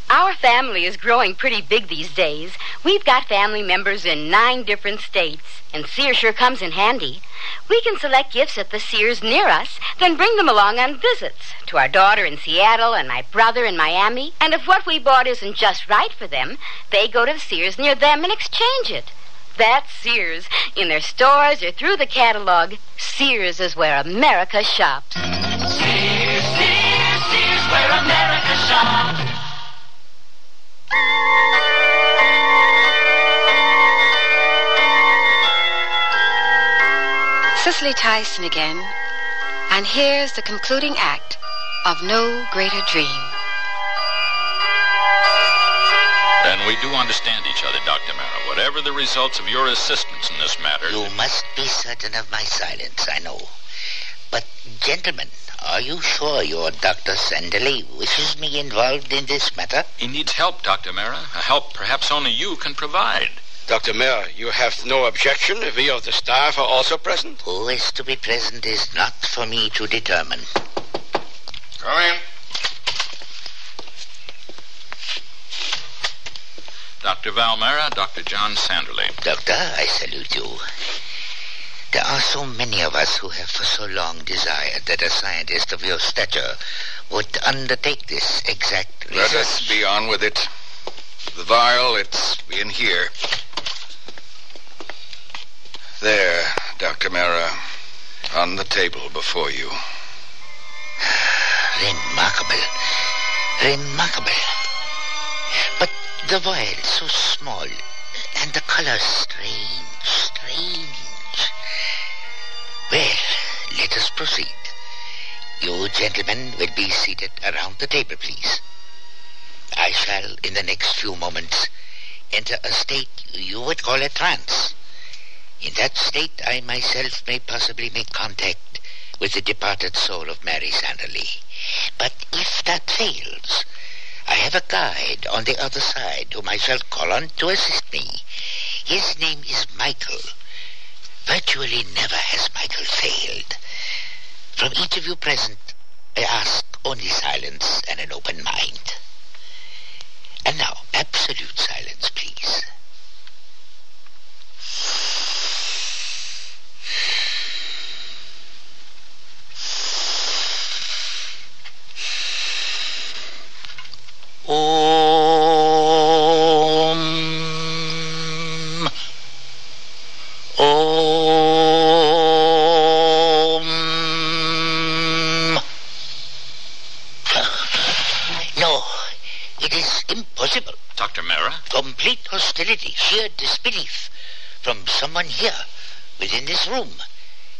Speaker 19: Our family is growing pretty big these days. We've got family members in 9 different states, and Sears sure comes in handy. We can select gifts at the Sears near us, then bring them along on visits to our daughter in Seattle and my brother in Miami. And if what we bought isn't just right for them, they go to the Sears near them and exchange it. That's Sears. In their stores or through the catalog, Sears is where America shops.
Speaker 20: Sears, Sears, Sears, where America shops.
Speaker 7: Cicely Tyson again, and here's the concluding act of No Greater Dream.
Speaker 11: And we do understand each other, Dr. Mara. Whatever the results of your assistance in this matter...
Speaker 21: You must be certain of my silence, I know. But, gentlemen, are you sure your Dr. Sanderley wishes me involved in this matter?
Speaker 11: He needs help, Dr. Mara. A help perhaps only you can provide.
Speaker 9: Dr. Mara, you have no objection if we of the staff are also present?
Speaker 21: Who is to be present is not for me to determine.
Speaker 10: Come in.
Speaker 11: Dr. Valmera, Dr. John Sanderley.
Speaker 21: Doctor, I salute you. There are so many of us who have for so long desired that a scientist of your stature would undertake this exact research.
Speaker 10: Let us be on with it. The vial, it's in here. There, Dr. Mara, on the table before you.
Speaker 21: Remarkable. Remarkable. But the vial so small, and the color strange. Well, let us proceed. You gentlemen will be seated around the table, please. I shall, in the next few moments, enter a state you would call a trance. In that state, I myself may possibly make contact with the departed soul of Mary Sanderley. But if that fails, I have a guide on the other side whom I shall call on to assist me. His name is Michael. Virtually never has Michael failed. From each of you present, I ask only silence and an open mind. And now, absolute silence, please. It is impossible.
Speaker 11: Dr. Mara?
Speaker 21: Complete hostility, sheer disbelief from someone here within this room.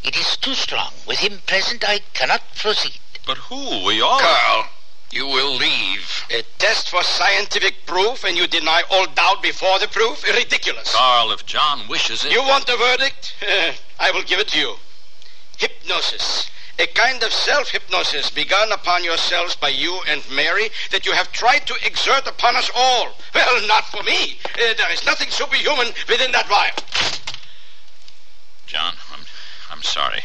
Speaker 21: It is too strong. With him present, I cannot proceed.
Speaker 11: But who? We all...
Speaker 29: Carl, you will leave.
Speaker 9: A test for scientific proof, and you deny all doubt before the proof? Ridiculous.
Speaker 11: Carl, if John wishes it...
Speaker 9: You want the verdict? I will give it to you. Hypnosis. A kind of self-hypnosis begun upon yourselves by you and Mary that you have tried to exert upon us all. Well, not for me. There is nothing superhuman within that vial.
Speaker 11: John, I'm sorry.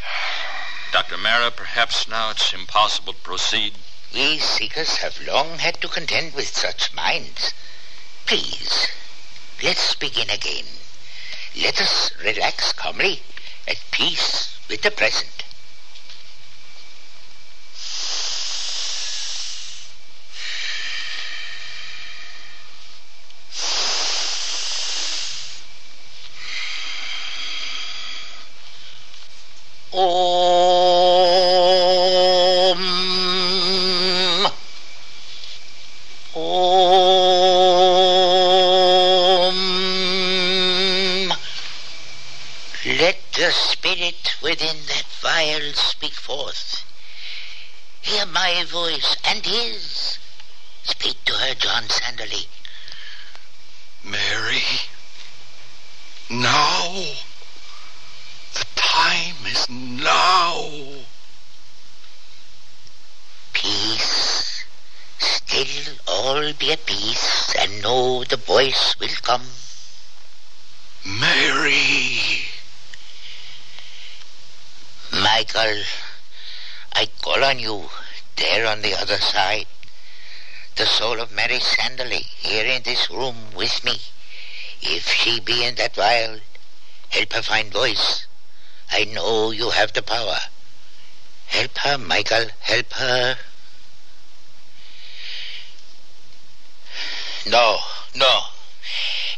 Speaker 11: Dr. Mara, perhaps now it's impossible to proceed.
Speaker 21: We seekers have long had to contend with such minds. Please, let's begin again. Let us relax calmly, at peace with the present. Let the spirit within that vial speak forth. Hear my voice and his. Speak to her, John Sanderly.
Speaker 10: Mary, now. The time is now.
Speaker 21: Peace. Still all be at peace, and know the voice will come.
Speaker 10: Mary.
Speaker 21: Michael, I call on you, there on the other side. The soul of Mary Sanderly, here in this room with me. If she be in that vial, help her find voice. I know you have the power. Help her, Michael, help her. No.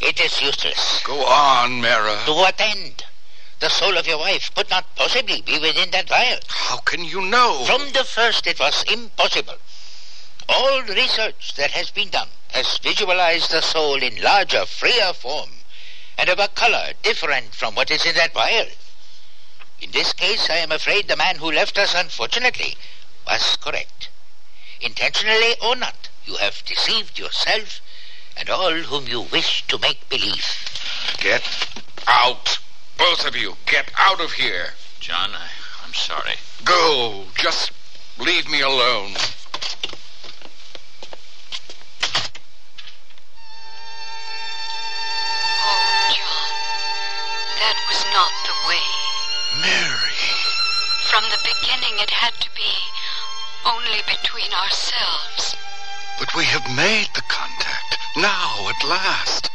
Speaker 21: It is useless.
Speaker 10: Go on, Mara.
Speaker 21: To what end? The soul of your wife could not possibly be within that vial.
Speaker 10: How can you know?
Speaker 21: From the first, it was impossible. All research that has been done has visualized the soul in larger, freer form, and of a color different from what is in that vial. In this case, I am afraid the man who left us, unfortunately, was correct. Intentionally or not, you have deceived yourself and all whom you wish to make believe.
Speaker 10: Get out. Both of you, get out of here.
Speaker 11: John, I'm sorry.
Speaker 10: Go. Just leave me alone.
Speaker 4: Oh, John, that was not the way.
Speaker 10: Mary.
Speaker 4: From the beginning, it had to be only between ourselves.
Speaker 10: But we have made the contact. Now, at last.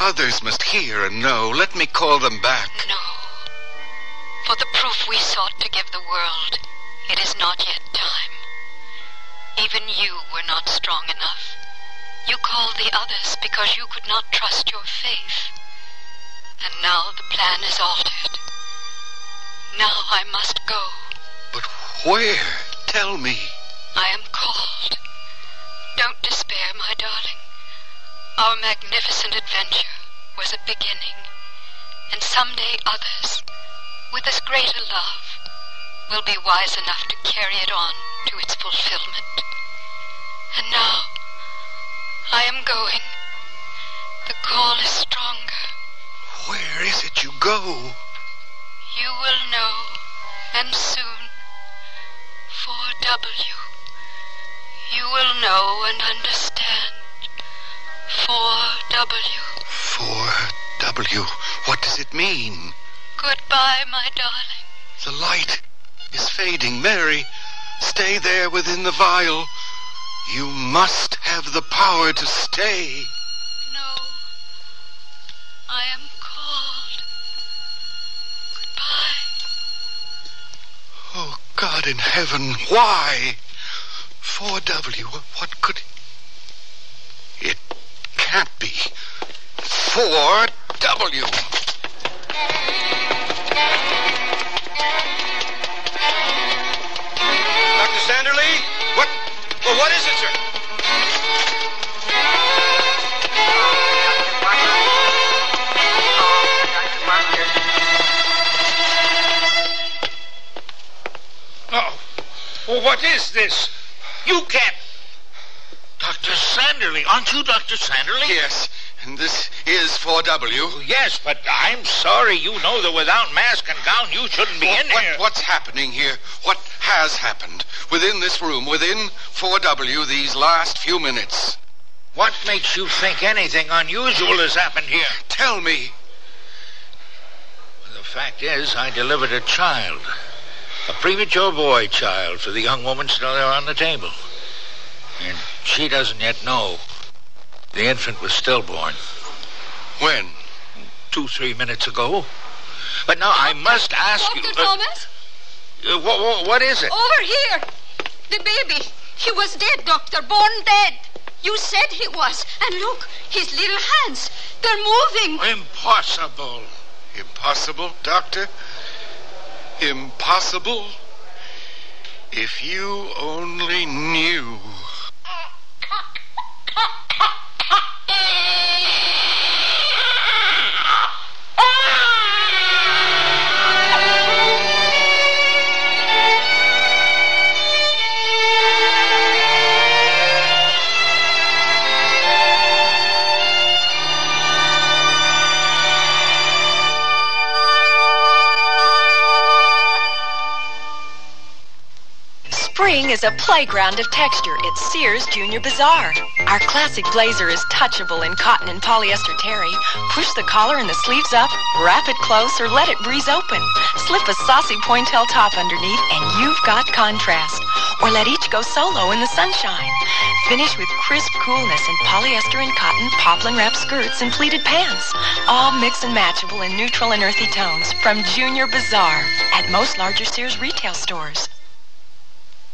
Speaker 10: Others must hear and know. Let me call them back.
Speaker 4: No. For the proof we sought to give the world, it is not yet time. Even you were not strong enough. You called the others because you could not trust your faith. And now the plan is altered. Now I must go.
Speaker 10: But where? Tell me.
Speaker 4: I am called. Don't despair, my darling. Our magnificent adventure was a beginning, and someday others, with as great a love, will be wise enough to carry it on to its fulfillment. And now, I am going. The call is stronger.
Speaker 10: Where is it you go?
Speaker 4: You will know, and soon. 4W. You will know and understand. 4W.
Speaker 10: 4W. What does it mean?
Speaker 4: Goodbye, my darling.
Speaker 10: The light is fading. Mary, stay there within the vial. You must have the power to stay.
Speaker 4: No. I am called. Goodbye.
Speaker 10: Oh, God in heaven, why? 4W, what could... It can't be. 4W.
Speaker 9: Dr. Sanderly? What is it, sir?
Speaker 6: What is this? You can't... Dr. Sanderly. Aren't you Dr. Sanderly?
Speaker 10: Yes. And this is 4W.
Speaker 6: Yes, but I'm sorry. You know that without mask and gown, you shouldn't be in here.
Speaker 10: What's happening here? What has happened within this room, within 4W, these last few minutes?
Speaker 6: What makes you think anything unusual has happened here?
Speaker 10: Tell me.
Speaker 6: The fact is, I delivered a child. A premature boy child for the young woman still there on the table. And she doesn't yet know. The infant was stillborn.
Speaker 10: When?
Speaker 6: 2-3 minutes ago. But now I must ask you...
Speaker 4: Dr. Thomas?
Speaker 6: What is it?
Speaker 4: Over here. The baby. He was dead, Doctor. Born dead. You said he was. And look, his little hands. They're moving.
Speaker 6: Impossible.
Speaker 10: Impossible, Doctor? Impossible? If you only knew...
Speaker 15: Spring is a playground of texture at Sears Junior Bazaar. Our classic blazer is touchable in cotton and polyester terry. Push the collar and the sleeves up, wrap it close, or let it breeze open. Slip a saucy pointelle top underneath, and you've got contrast. Or let each go solo in the sunshine. Finish with crisp coolness in polyester and cotton, poplin wrap skirts, and pleated pants. All mix and matchable in neutral and earthy tones from Junior Bazaar at most larger Sears retail stores.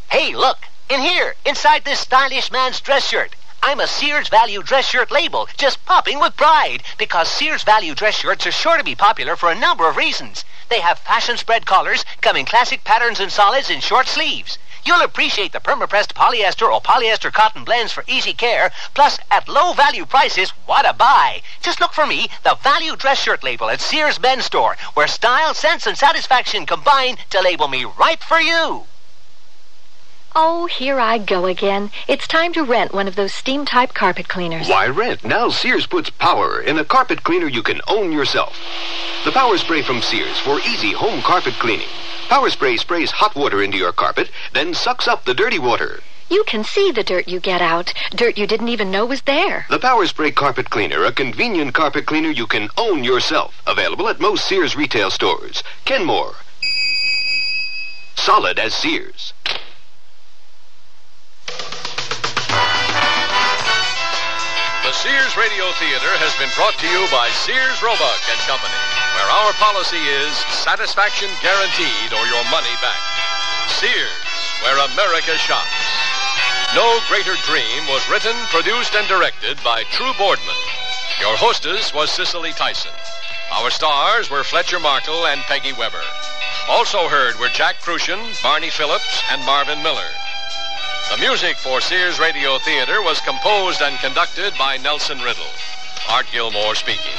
Speaker 22: Hey, look, in here, inside this stylish man's dress shirt. I'm a Sears Value dress shirt label, just popping with pride, because Sears Value dress shirts are sure to be popular for a number of reasons. They have fashion spread collars, come in classic patterns and solids, and short sleeves. You'll appreciate the perma-pressed polyester or polyester cotton blends for easy care, plus at low value prices, what a buy. Just look for me, the Value dress shirt label at Sears Men's Store, where style, sense, and satisfaction combine to label me right for you.
Speaker 23: Oh, here I go again. It's time to rent one of those steam-type carpet cleaners.
Speaker 24: Why rent? Now Sears puts power in a carpet cleaner you can own yourself. The Power Spray from Sears for easy home carpet cleaning. Power Spray sprays hot water into your carpet, then sucks up the dirty water.
Speaker 23: You can see the dirt you get out. Dirt you didn't even know was there.
Speaker 24: The Power Spray Carpet Cleaner, a convenient carpet cleaner you can own yourself. Available at most Sears retail stores. Kenmore. Solid as Sears.
Speaker 2: The Sears Radio Theater has been brought to you by Sears Roebuck and Company, where our policy is satisfaction guaranteed or your money back. Sears, where America shops. No Greater Dream was written, produced, and directed by True Boardman. Your hostess was Cicely Tyson. Our stars were Fletcher Markle and Peggy Weber. Also heard were Jack Crucian, Barney Phillips, and Marvin Miller. The music for Sears Radio Theater was composed and conducted by Nelson Riddle. Art Gilmore speaking.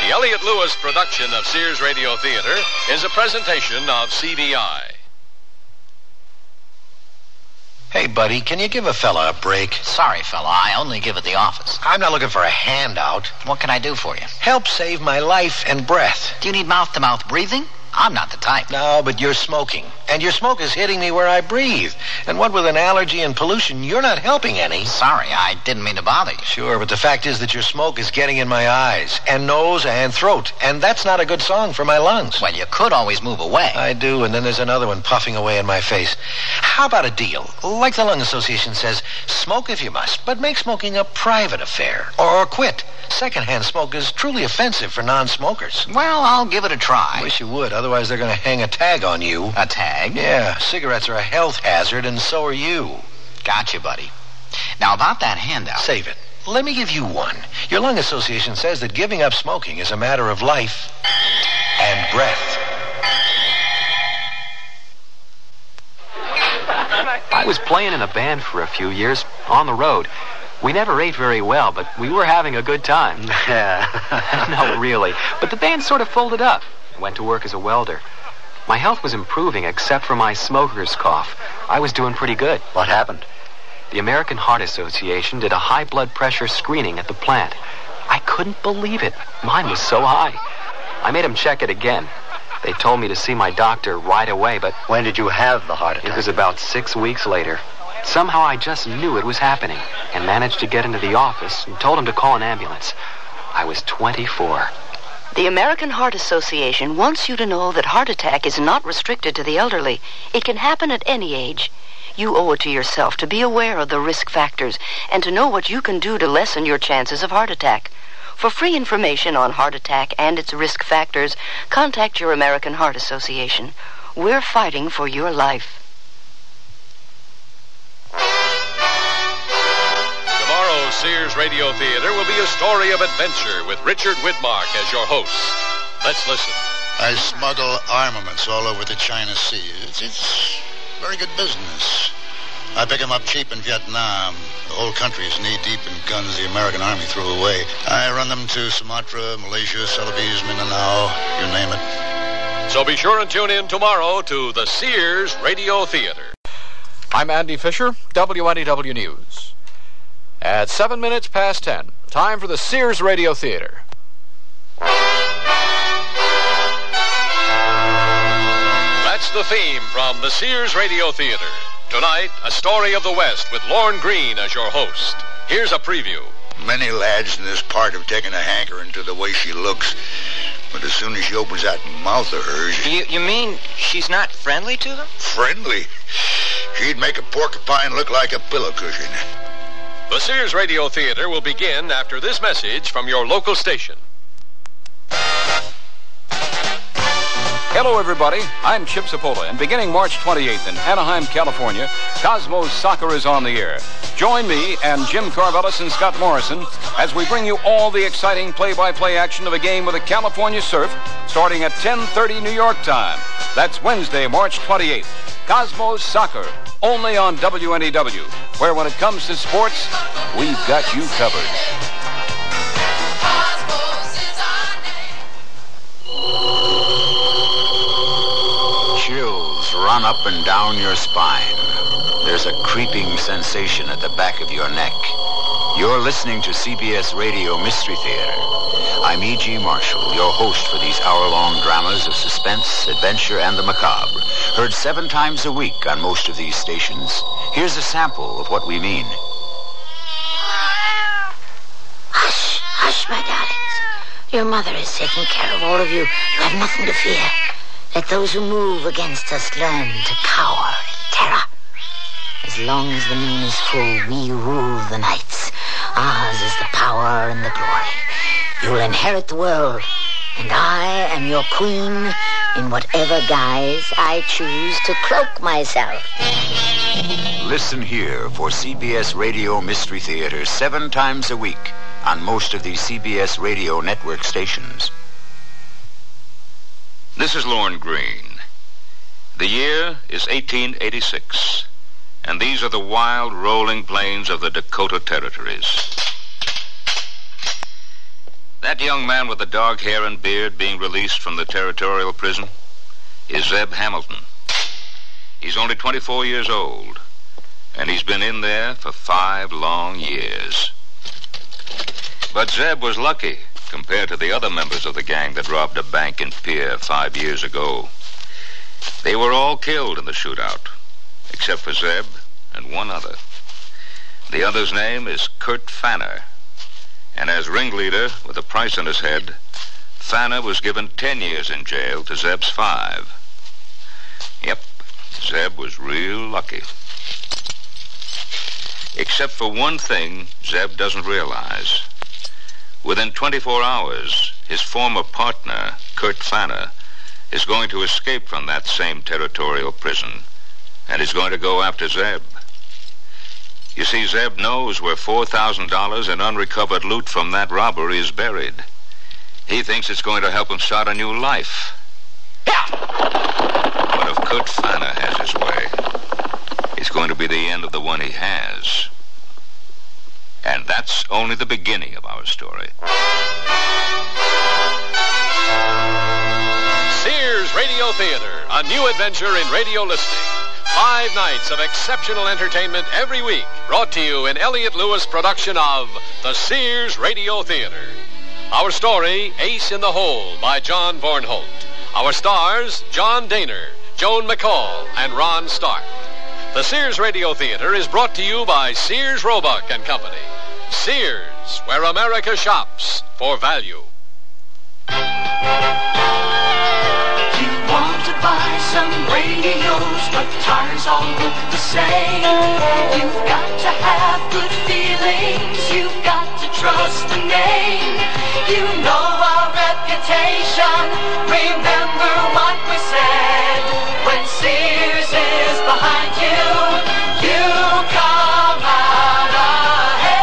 Speaker 2: The Elliott Lewis production of Sears Radio Theater is a presentation of CBI.
Speaker 25: Hey, buddy, can you give a fella a break?
Speaker 21: Sorry, fella, I only give at the office.
Speaker 25: I'm not looking for a handout.
Speaker 21: What can I do for you?
Speaker 25: Help save my life and breath.
Speaker 21: Do you need mouth-to-mouth breathing? I'm not the type.
Speaker 25: No, but you're smoking. And your smoke is hitting me where I breathe. And what with an allergy and pollution, you're not helping any.
Speaker 21: Sorry, I didn't mean to bother you.
Speaker 25: Sure, but the fact is that your smoke is getting in my eyes, and nose, and throat. And that's not a good song for my lungs.
Speaker 21: Well, you could always move away.
Speaker 25: I do, and then there's another one puffing away in my face. How about a deal? Like the Lung Association says, smoke if you must, but make smoking a private affair. Or quit. Secondhand smoke is truly offensive for non-smokers.
Speaker 21: Well, I'll give it a try.
Speaker 25: Wish you would, otherwise they're going to hang a tag on you.
Speaker 21: A tag?
Speaker 25: Yeah, cigarettes are a health hazard, and so are you.
Speaker 21: Gotcha, buddy. Now, about that handout...
Speaker 25: Save it. Let me give you one. Your Lung Association says that giving up smoking is a matter of life and breath.
Speaker 26: I was playing in a band for a few years, on the road. We never ate very well, but we were having a good time. No, really. But the band sort of folded up. I went to work as a welder. My health was improving except for my smoker's cough. I was doing pretty good.
Speaker 3: What happened?
Speaker 26: The American Heart Association did a high blood pressure screening at the plant. I couldn't believe it. Mine was so high. I made them check it again. They told me to see my doctor right away, but...
Speaker 3: When did you have the heart attack?
Speaker 26: It was about 6 weeks later. Somehow I just knew it was happening and managed to get into the office and told him to call an ambulance. I was 24.
Speaker 5: The American Heart Association wants you to know that heart attack is not restricted to the elderly. It can happen at any age. You owe it to yourself to be aware of the risk factors and to know what you can do to lessen your chances of heart attack. For free information on heart attack and its risk factors, contact your American Heart Association. We're fighting for your life.
Speaker 2: Tomorrow's Sears Radio Theater will be a story of adventure with Richard Widmark as your host. Let's listen.
Speaker 8: I smuggle armaments all over the China Sea. It's very good business. I pick them up cheap in Vietnam. The whole country is knee-deep in guns the American Army threw away. I run them to Sumatra, Malaysia, Celebes, Mindanao, you name it.
Speaker 2: So be sure and tune in tomorrow to the Sears Radio Theater. I'm Andy Fisher, WNEW News. At 7 minutes past 10, time for the Sears Radio Theater. That's the theme from the Sears Radio Theater. Tonight, a story of the West with Lorne Greene as your host. Here's a preview.
Speaker 6: Many lads in this part have taken a hankering to the way she looks. But as soon as she opens that mouth of hers...
Speaker 12: You mean she's not friendly to them?
Speaker 6: Friendly? She'd make a porcupine look like a pillow cushion.
Speaker 2: The Sears Radio Theater will begin after this message from your local station.
Speaker 13: Hello, everybody. I'm Chip Sapola, and beginning March 28th in Anaheim, California, Cosmos Soccer is on the air. Join me and Jim Carvelis and Scott Morrison as we bring you all the exciting play-by-play action of a game with the California Surf starting at 10:30 New York time. That's Wednesday, March 28th. Cosmos Soccer, only on WNEW, where when it comes to sports, we've got you covered.
Speaker 14: Chills run up and down your spine. There's a creeping sensation at the back of your neck. You're listening to CBS Radio Mystery Theater. I'm E.G. Marshall, your host for these hour-long dramas of suspense, adventure, and the macabre. Heard 7 times a week on most of these stations. Here's a sample of what we mean.
Speaker 16: Hush, hush, my darlings. Your mother is taking care of all of you. You have nothing to fear. Let those who move against us learn to cower in terror. As long as the moon is full, we rule the nights. Ours is the power and the glory. You'll inherit the world, and I am your queen in whatever guise I choose to cloak myself.
Speaker 14: Listen here for CBS Radio Mystery Theater 7 times a week on most of the CBS Radio network stations.
Speaker 11: This is Lorne Greene. The year is 1886, and these are the wild, rolling plains of the Dakota Territories. That young man with the dark hair and beard being released from the territorial prison is Zeb Hamilton. He's only 24 years old, and he's been in there for 5 long years. But Zeb was lucky compared to the other members of the gang that robbed a bank in Pierre 5 years ago. They were all killed in the shootout, except for Zeb and one other. The other's name is Kurt Fanner, and as ringleader with a price on his head, Fanner was given 10 years in jail to Zeb's 5. Yep, Zeb was real lucky. Except for one thing Zeb doesn't realize. Within 24 hours, his former partner, Kurt Fanner, is going to escape from that same territorial prison, and is going to go after Zeb. You see, Zeb knows where $4,000 in unrecovered loot from that robbery is buried. He thinks it's going to help him start a new life. But if Kurt Fanner has his way, it's going to be the end of the one he has. And that's only the beginning of our story.
Speaker 2: Sears Radio Theater, a new adventure in radio listening. 5 nights of exceptional entertainment every week, brought to you in Elliott Lewis' production of the Sears Radio Theater. Our story, Ace in the Hole, by John Bornholt. Our stars, John Daner, Joan McCall, and Ron Stark. The Sears Radio Theater is brought to you by Sears Roebuck and Company. Sears, where America shops for value.
Speaker 1: You want to buy some radios, but tires all look the same. You've got to have good feelings. You've got to trust the name. You know our reputation. Remember what we said. When Sears is behind you, you come out ahead.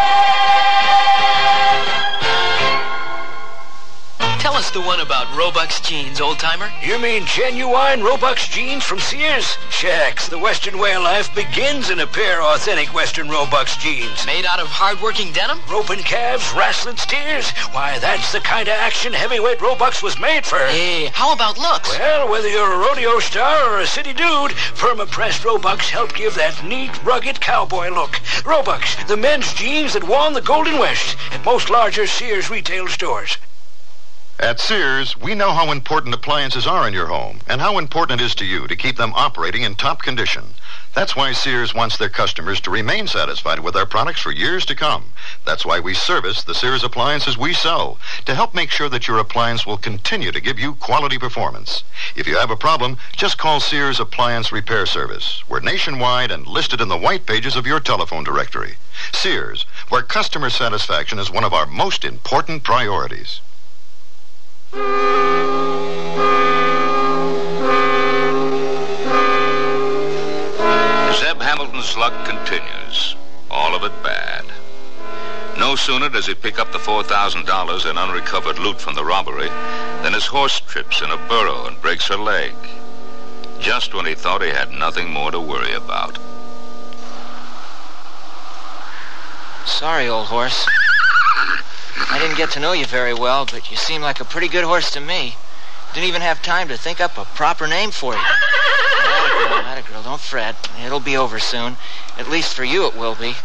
Speaker 3: Tell us the one about Roebuck's jeans, old-timer.
Speaker 7: You mean genuine Roebuck's jeans from Sears? Shucks, the Western way of life begins in a pair of authentic Western Roebuck's jeans.
Speaker 3: Made out of hard-working denim?
Speaker 7: Roping calves, wrestling steers. Why, that's the kind of action heavyweight Roebuck's was made for.
Speaker 3: Hey, how about looks?
Speaker 7: Well, whether you're a rodeo star or a city dude, perma-pressed Roebuck's help give that neat, rugged cowboy look. Roebuck's, the men's jeans that won the Golden West at most larger Sears retail stores.
Speaker 17: At Sears, we know how important appliances are in your home and how important it is to you to keep them operating in top condition. That's why Sears wants their customers to remain satisfied with their products for years to come. That's why we service the Sears appliances we sell, to help make sure that your appliance will continue to give you quality performance. If you have a problem, just call Sears Appliance Repair Service. We're nationwide and listed in the white pages of your telephone directory. Sears, where customer satisfaction is one of our most important priorities.
Speaker 11: Zeb Hamilton's luck continues. All of it bad. No sooner does he pick up the $4,000 in unrecovered loot from the robbery than his horse trips in a burrow and breaks her leg. Just when he thought he had nothing more to worry about.
Speaker 12: Sorry, old horse. I didn't get to know you very well, but you seem like a pretty good horse to me. Didn't even have time to think up a proper name for you. Atta girl, don't fret. It'll be over soon. At least for you it will be.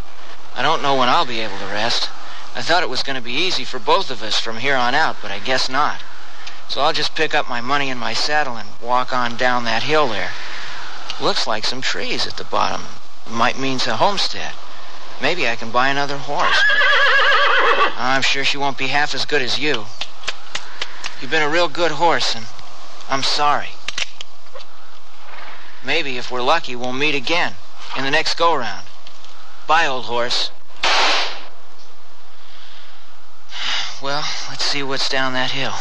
Speaker 12: I don't know when I'll be able to rest. I thought it was going to be easy for both of us from here on out, but I guess not. So I'll just pick up my money in my saddle and walk on down that hill there. Looks like some trees at the bottom. Might mean a homestead. Maybe I can buy another horse. I'm sure she won't be half as good as you. You've been a real good horse, and I'm sorry. Maybe, if we're lucky, we'll meet again in the next go-round. Bye, old horse. Well, let's see what's down that hill.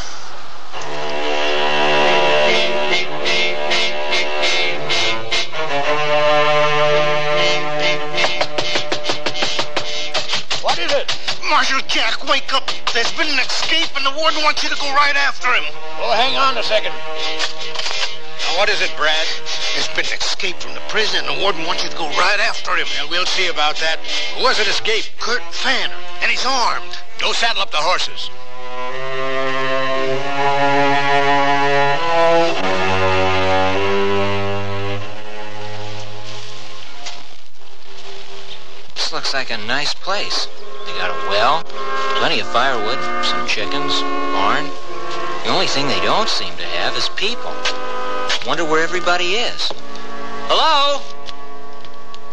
Speaker 9: What is it? Marshal Jack, wake up. There's been an escape and the warden wants you to go right after him.
Speaker 6: Oh, hang on a second.
Speaker 9: Now, what is it, Brad? There's been an escape from the prison and the warden wants you to go right after him.
Speaker 6: Well, we'll see about that. Who was it escaped?
Speaker 9: Kurt Fanner, and he's armed.
Speaker 6: Go saddle up the horses.
Speaker 12: This looks like a nice place. They got a well, plenty of firewood, some chickens, barn. The only thing they don't seem to have is people. Wonder where everybody is. Hello?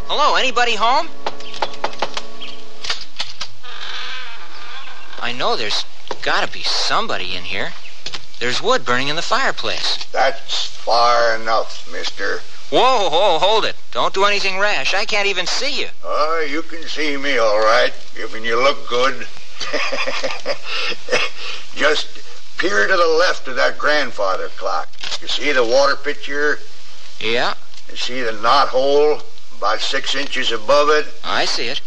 Speaker 12: Hello, anybody home? I know there's gotta be somebody in here. There's wood burning in the fireplace.
Speaker 21: That's far enough, mister.
Speaker 12: Whoa, hold it. Don't do anything rash. I can't even see you.
Speaker 21: Oh, you can see me all right, if you look good. Just peer to the left of that grandfather clock. You see the water pitcher?
Speaker 12: Yeah.
Speaker 21: You see the knot hole about 6 inches above it?
Speaker 12: I see it.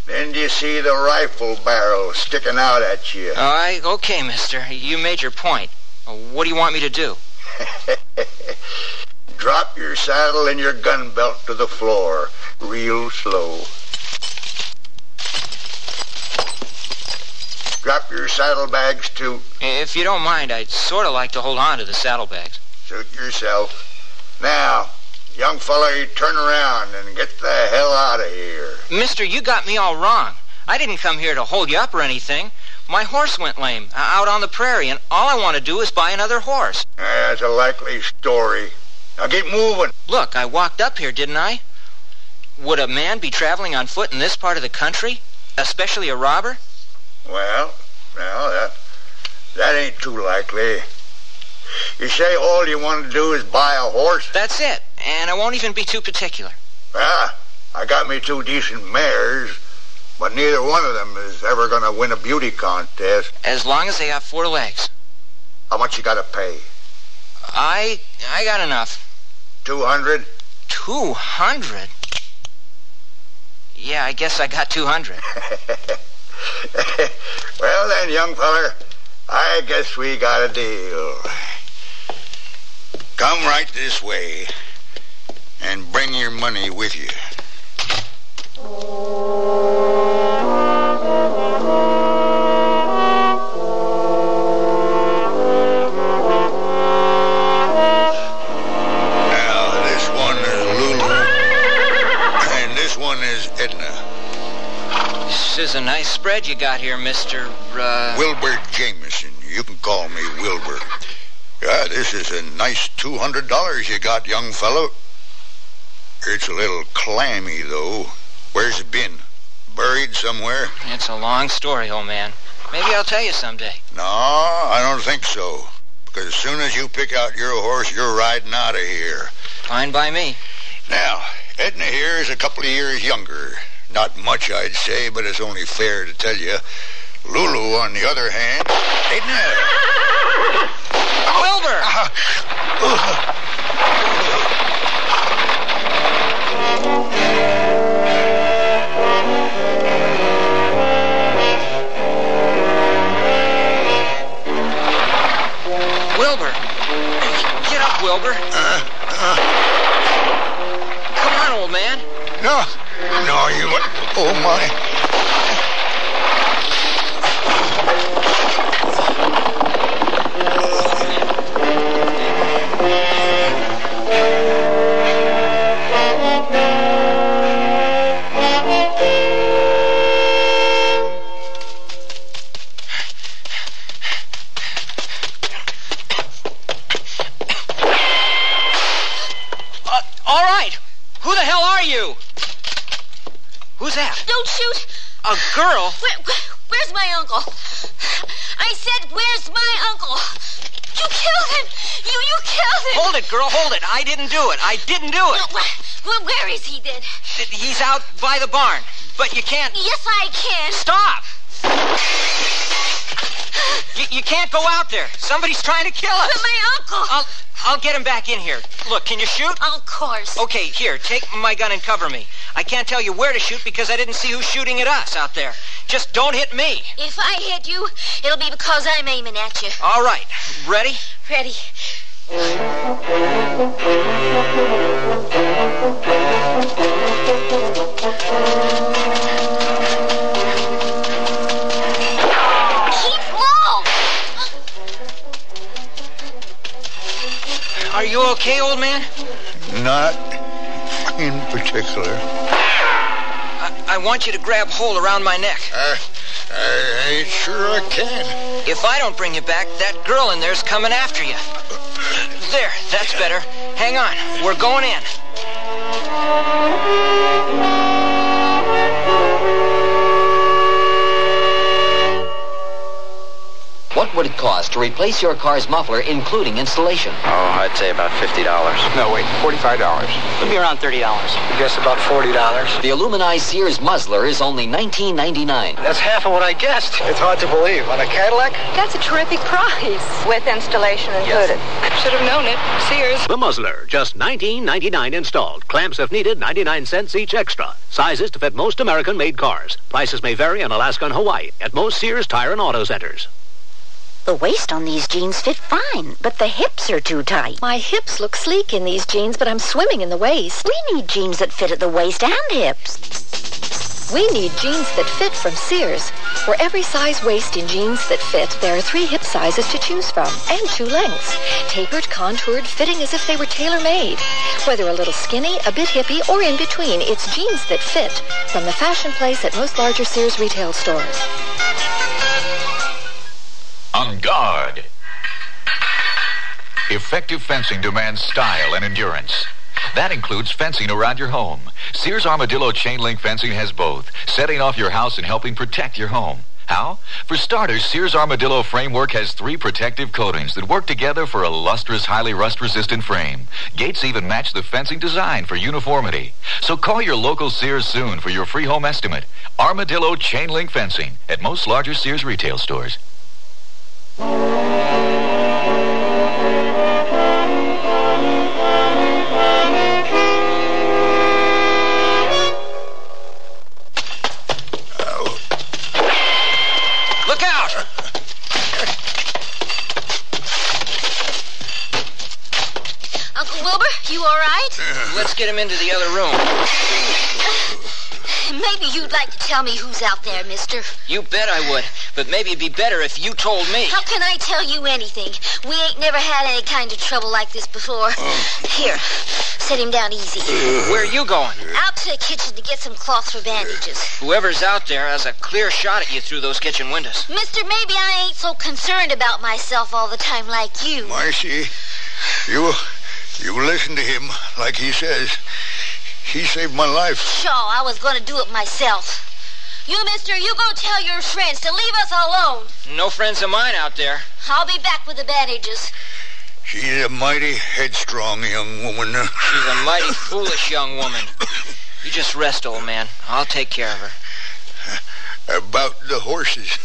Speaker 21: Then do you see the rifle barrel sticking out at you?
Speaker 12: Okay, mister. You made your point. What do you want me to do?
Speaker 21: Drop your saddle and your gun belt to the floor, real slow. Drop your saddlebags, too.
Speaker 12: If you don't mind, I'd sort of like to hold on to the saddlebags.
Speaker 21: Suit yourself.
Speaker 6: Now, young fella, you turn around and get the hell out of here.
Speaker 12: Mister, you got me all wrong. I didn't come here to hold you up or anything. My horse went lame out on the prairie, and all I want to do is buy another horse.
Speaker 6: That's a likely story. Now get moving.
Speaker 12: Look, I walked up here, didn't I? Would a man be traveling on foot in this part of the country? Especially a robber?
Speaker 6: Well, that ain't too likely. You say all you want to do is buy a horse?
Speaker 12: That's it, and I won't even be too particular.
Speaker 6: I got me 2 decent mares, but neither one of them is ever going to win a beauty contest.
Speaker 12: As long as they have 4 legs.
Speaker 6: How much you got to pay?
Speaker 12: I got enough.
Speaker 6: 200?
Speaker 12: 200? Yeah, I guess I got 200.
Speaker 6: Well then, young feller, I guess we got a deal. Come right this way and bring your money with you. Now, this one is Lulu, and this one is Edna.
Speaker 12: This is a nice spread you got here, Mr.
Speaker 6: Wilbur Jameson. You can call me Wilbur. Yeah, this is a nice $200 you got, young fellow. It's a little clammy, though. Where's it been? Buried somewhere?
Speaker 12: It's a long story, old man. Maybe I'll tell you someday.
Speaker 6: No, I don't think so. Because as soon as you pick out your horse, you're riding out of here.
Speaker 12: Fine by me.
Speaker 6: Now, Edna here is a couple of years younger. Not much, I'd say, but it's only fair to tell you. Lulu, on the other hand... Edna!
Speaker 12: Wilbur! Wilbur! Get up, Wilbur. Come on, old man.
Speaker 6: No, you... Oh, my...
Speaker 12: All right. Who the hell are you? Who's that?
Speaker 4: Don't shoot.
Speaker 12: A girl?
Speaker 4: Where's my uncle? I said, where's my uncle? You killed him. You killed him.
Speaker 12: Hold it, girl, hold it. I didn't do it. I didn't do it.
Speaker 4: Where is he then?
Speaker 12: He's out by the barn. But you can't...
Speaker 4: Yes, I can.
Speaker 12: Stop! You can't go out there. Somebody's trying to kill us.
Speaker 4: But my uncle...
Speaker 12: I'll get him back in here. Look, can you shoot?
Speaker 4: Of course.
Speaker 12: Okay, here, take my gun and cover me. I can't tell you where to shoot because I didn't see who's shooting at us out there. Just don't hit me.
Speaker 4: If I hit you, it'll be because I'm aiming at you.
Speaker 12: All right. Ready?
Speaker 4: Ready. Keep low.
Speaker 12: Are you okay, old man?
Speaker 6: Not in particular.
Speaker 12: I want you to grab hold around my neck.
Speaker 6: I ain't sure I can.
Speaker 12: If I don't bring you back, that girl in there's coming after you. There, that's better. Hang on, we're going in.
Speaker 10: What would it cost to replace your car's muffler, including installation?
Speaker 26: Oh, I'd say about $50. No, wait, $45.
Speaker 15: It'd be around $30. I guess about $40.
Speaker 10: The aluminized Sears muzzler is only $19.99.
Speaker 15: That's half of what I guessed. It's hard to believe. On a Cadillac?
Speaker 18: That's a terrific price. With installation included.
Speaker 15: Yes.
Speaker 18: Should have known it. Sears.
Speaker 19: The muzzler, just $19.99 installed. Clamps if needed, 99 cents each extra. Sizes to fit most American-made cars. Prices may vary in Alaska and Hawaii at most Sears Tire and Auto Centers.
Speaker 16: The waist on these jeans fit fine, but the hips are too tight.
Speaker 23: My hips look sleek in these jeans, but I'm swimming in the waist.
Speaker 16: We need jeans that fit at the waist and hips.
Speaker 23: We need jeans that fit from Sears. For every size waist in jeans that fit, there are 3 hip sizes to choose from and 2 lengths. Tapered, contoured, fitting as if they were tailor-made. Whether a little skinny, a bit hippie, or in between, it's jeans that fit from the fashion place at most larger Sears retail stores.
Speaker 5: On guard. Effective fencing demands style and endurance. That includes fencing around your home. Sears Armadillo chain link fencing has both, setting off your house and helping protect your home. How? For starters, Sears Armadillo framework has 3 protective coatings that work together for a lustrous, highly rust-resistant frame. Gates even match the fencing design for uniformity. So call your local Sears soon for your free home estimate. Armadillo chain link fencing at most larger Sears retail stores.
Speaker 12: Look out!
Speaker 4: Uncle Wilbur, you all right?
Speaker 12: Let's get him into the other room.
Speaker 4: Maybe you'd like to tell me who's out there, mister.
Speaker 12: You bet I would. But maybe it'd be better if you told me.
Speaker 4: How can I tell you anything? We ain't never had any kind of trouble like this before. Here, set him down easy.
Speaker 12: Where are you going?
Speaker 4: Out to the kitchen to get some cloth for bandages.
Speaker 12: Whoever's out there has a clear shot at you through those kitchen windows.
Speaker 4: Mister, maybe I ain't so concerned about myself all the time like you.
Speaker 6: Marcy, you listen to him like he says. He saved my life.
Speaker 4: Sure, I was going to do it myself. You, mister, you go tell your friends to leave us alone.
Speaker 12: No friends of mine out there.
Speaker 4: I'll be back with the bandages.
Speaker 6: She's a mighty headstrong young woman.
Speaker 12: She's a mighty foolish young woman. You just rest, old man. I'll take care of her.
Speaker 6: About the horses.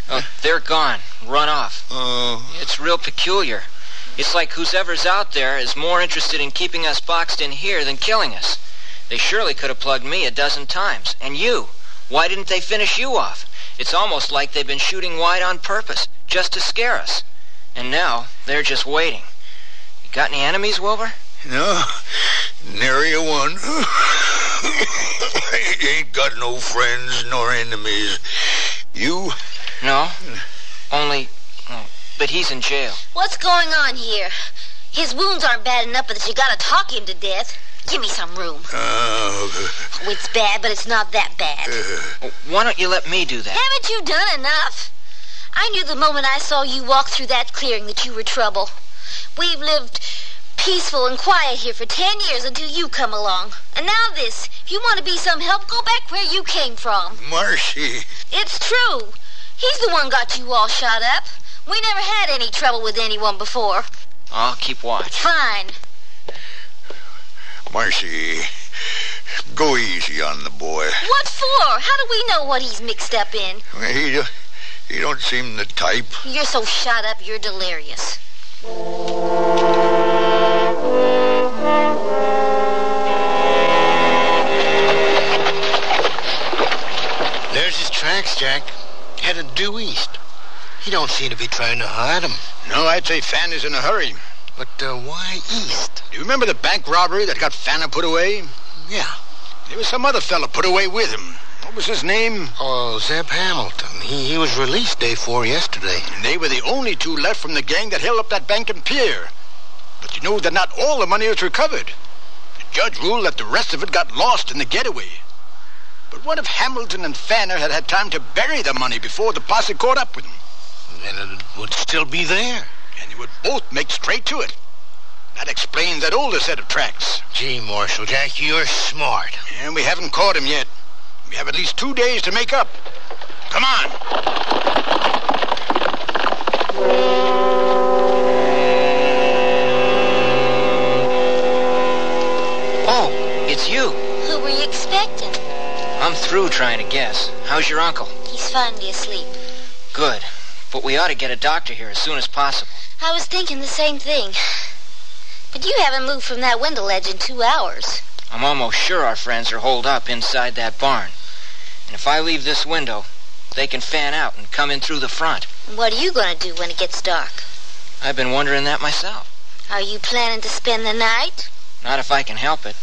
Speaker 12: Oh, they're gone. Run off. It's real peculiar. It's like whoever's out there is more interested in keeping us boxed in here than killing us. They surely could have plugged me a dozen times. And you. Why didn't they finish you off? It's almost like they've been shooting wide on purpose, just to scare us. And now, they're just waiting. You got any enemies, Wilbur?
Speaker 6: No, nary a one. Ain't got no friends nor enemies. You?
Speaker 12: No, only... but he's in jail.
Speaker 4: What's going on here? His wounds aren't bad enough, but that you gotta talk him to death. Give me some room. It's bad, but it's not that bad.
Speaker 12: Why don't you let me do that?
Speaker 4: Haven't you done enough? I knew the moment I saw you walk through that clearing that you were trouble. We've lived peaceful and quiet here for 10 years until you come along. And now this. If you want to be some help, go back where you came from.
Speaker 6: Marcy.
Speaker 4: It's true. He's the one got you all shot up. We never had any trouble with anyone before.
Speaker 12: I'll keep watch.
Speaker 4: Fine.
Speaker 6: Marcy, go easy on the boy.
Speaker 4: What for? How do we know what he's mixed up in?
Speaker 6: Well, he don't seem the type.
Speaker 4: You're so shot up, you're delirious.
Speaker 8: There's his tracks, Jack. Headed due east. He don't seem to be trying to hide him.
Speaker 9: No, I'd say Fan is in a hurry.
Speaker 8: But why east?
Speaker 9: Do you remember the bank robbery that got Fanner put away?
Speaker 8: Yeah.
Speaker 9: There was some other fella put away with him. What was his name?
Speaker 8: Oh, Zeb Hamilton. He was released day 4 yesterday.
Speaker 9: And they were the only 2 left from the gang that held up that Bankton Pier. But you know that not all the money was recovered. The judge ruled that the rest of it got lost in the getaway. But what if Hamilton and Fanner had had time to bury the money before the posse caught up with them?
Speaker 8: Then it would still be there.
Speaker 9: And they would both make straight to it. That explains that older set of tracks.
Speaker 8: Gee, Marshal, Jack, you're smart.
Speaker 9: And we haven't caught him yet. We have at least 2 days to make up. Come on.
Speaker 12: Oh, it's you.
Speaker 4: Who were you expecting?
Speaker 12: I'm through trying to guess. How's your uncle?
Speaker 4: He's finally asleep.
Speaker 12: Good. But we ought to get a doctor here as soon as possible.
Speaker 4: I was thinking the same thing. But you haven't moved from that window ledge in 2 hours.
Speaker 12: I'm almost sure our friends are holed up inside that barn. And if I leave this window, they can fan out and come in through the front.
Speaker 4: What are you going to do when it gets dark?
Speaker 12: I've been wondering that myself.
Speaker 4: Are you planning to spend the night?
Speaker 12: Not if I can help it.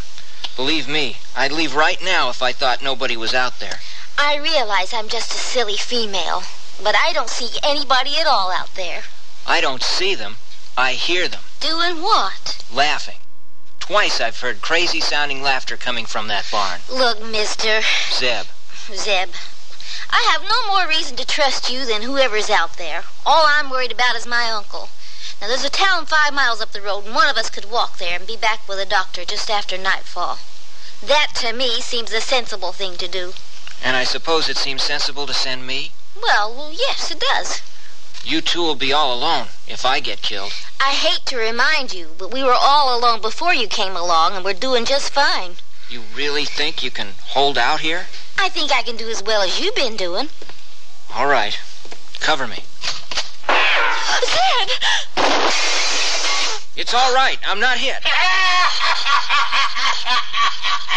Speaker 12: Believe me, I'd leave right now if I thought nobody was out there.
Speaker 4: I realize I'm just a silly female, but I don't see anybody at all out there.
Speaker 12: I don't see them. I hear them.
Speaker 4: Doing what?
Speaker 12: Laughing. Twice I've heard crazy-sounding laughter coming from that barn.
Speaker 4: Look, mister.
Speaker 12: Zeb.
Speaker 4: Zeb. I have no more reason to trust you than whoever's out there. All I'm worried about is my uncle. Now, there's a town 5 miles up the road, and one of us could walk there and be back with a doctor just after nightfall. That, to me, seems the sensible thing to do.
Speaker 12: And I suppose it seems sensible to send me?
Speaker 4: Well, yes, it does.
Speaker 12: You two will be all alone if I get killed.
Speaker 4: I hate to remind you, but we were all alone before you came along, and we're doing just fine.
Speaker 12: You really think you can hold out here?
Speaker 4: I think I can do as well as you've been doing.
Speaker 12: All right. Cover me.
Speaker 4: Zed!
Speaker 12: It's all right. I'm not hit.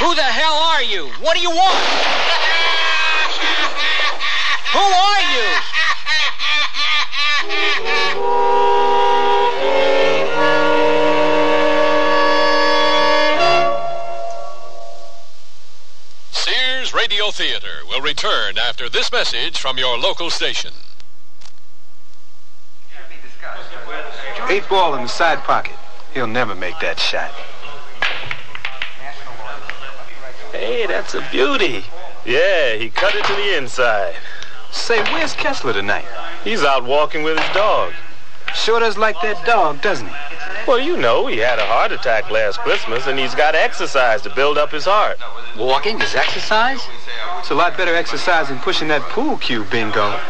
Speaker 12: Who the hell are you? What do you want? Who are you?
Speaker 2: Sears Radio Theater will return after this message from your local station.
Speaker 13: 8 ball in the side pocket. He'll never make that shot.
Speaker 14: Hey, that's a beauty. Yeah, he cut it to the inside.
Speaker 13: Say, where's Kessler tonight?
Speaker 14: He's out walking with his dog.
Speaker 13: Sure does like that dog, doesn't he?
Speaker 14: Well, you know, he had a heart attack last Christmas, and he's got to exercise to build up his heart.
Speaker 15: Walking is exercise?
Speaker 13: It's a lot better exercise than pushing that pool cue, Bingo.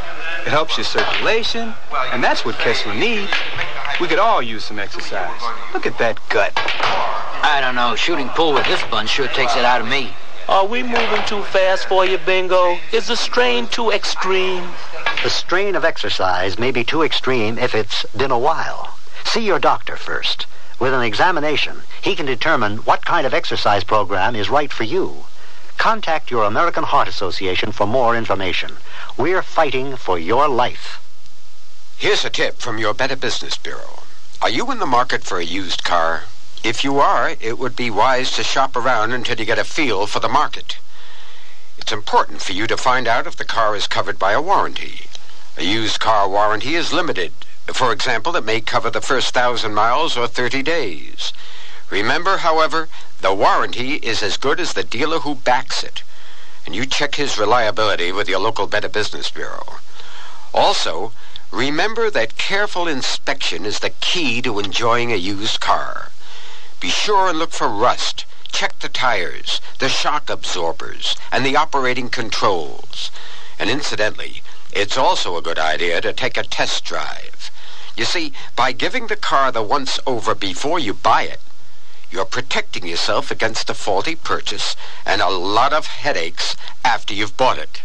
Speaker 13: It helps your circulation, and that's what Kessler needs. We could all use some exercise. Look at that gut.
Speaker 15: I don't know. Shooting pool with this bunch sure takes it out of me.
Speaker 14: Are we moving too fast for you, Bingo? Is the strain too extreme?
Speaker 20: The strain of exercise may be too extreme if it's been a while. See your doctor first. With an examination, he can determine what kind of exercise program is right for you. Contact your American Heart Association for more information. We're fighting for your life.
Speaker 22: Here's a tip from your Better Business Bureau. Are you in the market for a used car? If you are, it would be wise to shop around until you get a feel for the market. It's important for you to find out if the car is covered by a warranty. A used car warranty is limited. For example, it may cover the first 1,000 miles or 30 days. Remember, however, the warranty is as good as the dealer who backs it. And you check his reliability with your local Better Business Bureau. Also, remember that careful inspection is the key to enjoying a used car. Be sure and look for rust. Check the tires, the shock absorbers, and the operating controls. And incidentally, it's also a good idea to take a test drive. You see, by giving the car the once-over before you buy it, you're protecting yourself against a faulty purchase and a lot of headaches after you've bought it.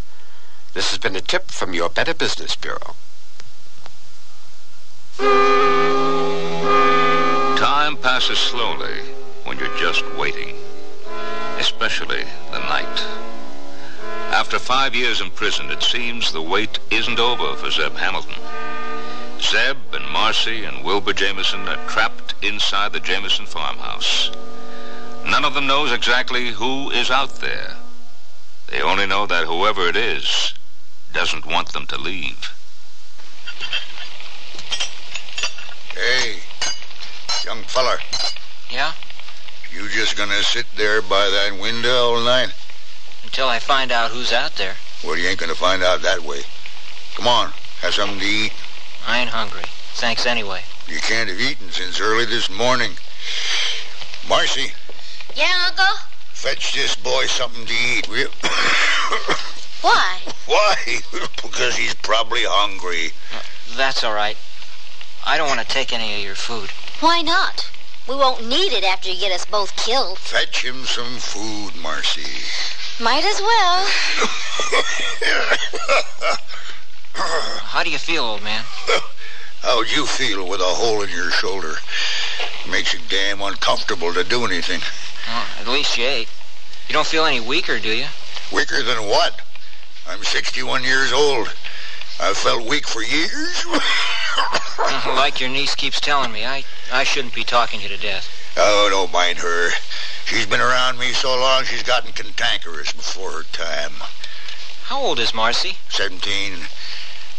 Speaker 22: This has been a tip from your Better Business Bureau.
Speaker 11: Time passes slowly when you're just waiting, especially the night. After 5 years in prison, it seems the wait isn't over for Zeb Hamilton. Zeb and Marcy and Wilbur Jameson are trapped inside the Jameson farmhouse. None of them knows exactly who is out there. They only know that whoever it is doesn't want them to leave.
Speaker 6: Hey, young feller.
Speaker 12: Yeah?
Speaker 6: You just gonna sit there by that window all night?
Speaker 12: Until I find out who's out there.
Speaker 6: Well, you ain't gonna find out that way. Come on, have something to eat.
Speaker 12: I ain't hungry. Thanks anyway.
Speaker 6: You can't have eaten since early this morning. Marcy.
Speaker 4: Yeah, Uncle?
Speaker 6: Fetch this boy something to eat, will you?
Speaker 4: Why?
Speaker 6: Why? Because he's probably hungry.
Speaker 12: That's all right. I don't want to take any of your food.
Speaker 4: Why not? We won't need it after you get us both killed.
Speaker 6: Fetch him some food, Marcy.
Speaker 4: Might as well.
Speaker 12: How do you feel, old man?
Speaker 6: How'd you feel with a hole in your shoulder? Makes it damn uncomfortable to do anything.
Speaker 12: Well, at least you ate. You don't feel any weaker, do you?
Speaker 6: Weaker than what? I'm 61 years old. I've felt weak for years.
Speaker 12: Like your niece keeps telling me, I shouldn't be talking you to death.
Speaker 6: Oh, don't mind her. She's been around me so long she's gotten cantankerous before her time.
Speaker 12: How old is Marcy?
Speaker 6: 17.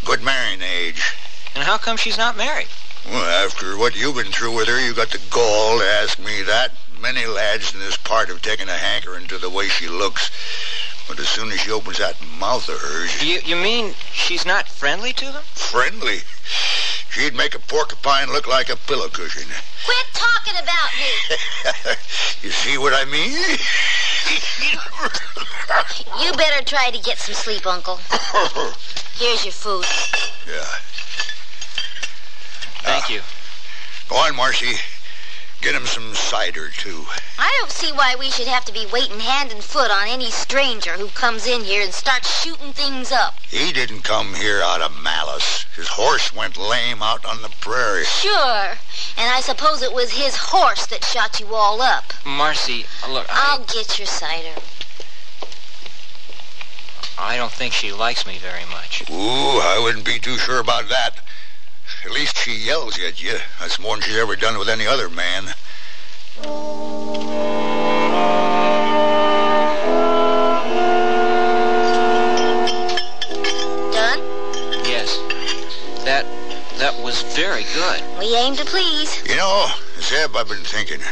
Speaker 6: Good marrying age.
Speaker 12: And how come she's not married?
Speaker 6: Well, after what you've been through with her, you got the gall to ask me that. Many lads in this part have taken a hankering to the way she looks. But as soon as she opens that mouth of hers...
Speaker 12: You mean she's not friendly to them?
Speaker 6: Friendly? She'd make a porcupine look like a pillow cushion.
Speaker 4: Quit talking about me.
Speaker 6: You see what I mean?
Speaker 4: You better try to get some sleep, Uncle. Here's your food.
Speaker 6: Yeah.
Speaker 12: Thank you.
Speaker 6: Go on, Marcy. Get him some cider, too.
Speaker 4: I don't see why we should have to be waiting hand and foot on any stranger who comes in here and starts shooting things up.
Speaker 6: He didn't come here out of malice. His horse went lame out on the prairie.
Speaker 4: Sure. And I suppose it was his horse that shot you all up.
Speaker 12: Marcy, look,
Speaker 4: I'll get your cider.
Speaker 12: I don't think she likes me very much.
Speaker 6: Ooh, I wouldn't be too sure about that. At least she yells at you. That's more than she's ever done with any other man.
Speaker 4: Done?
Speaker 12: Yes. That was very good.
Speaker 4: We aim to please.
Speaker 6: You know, Zeb, I've been thinking,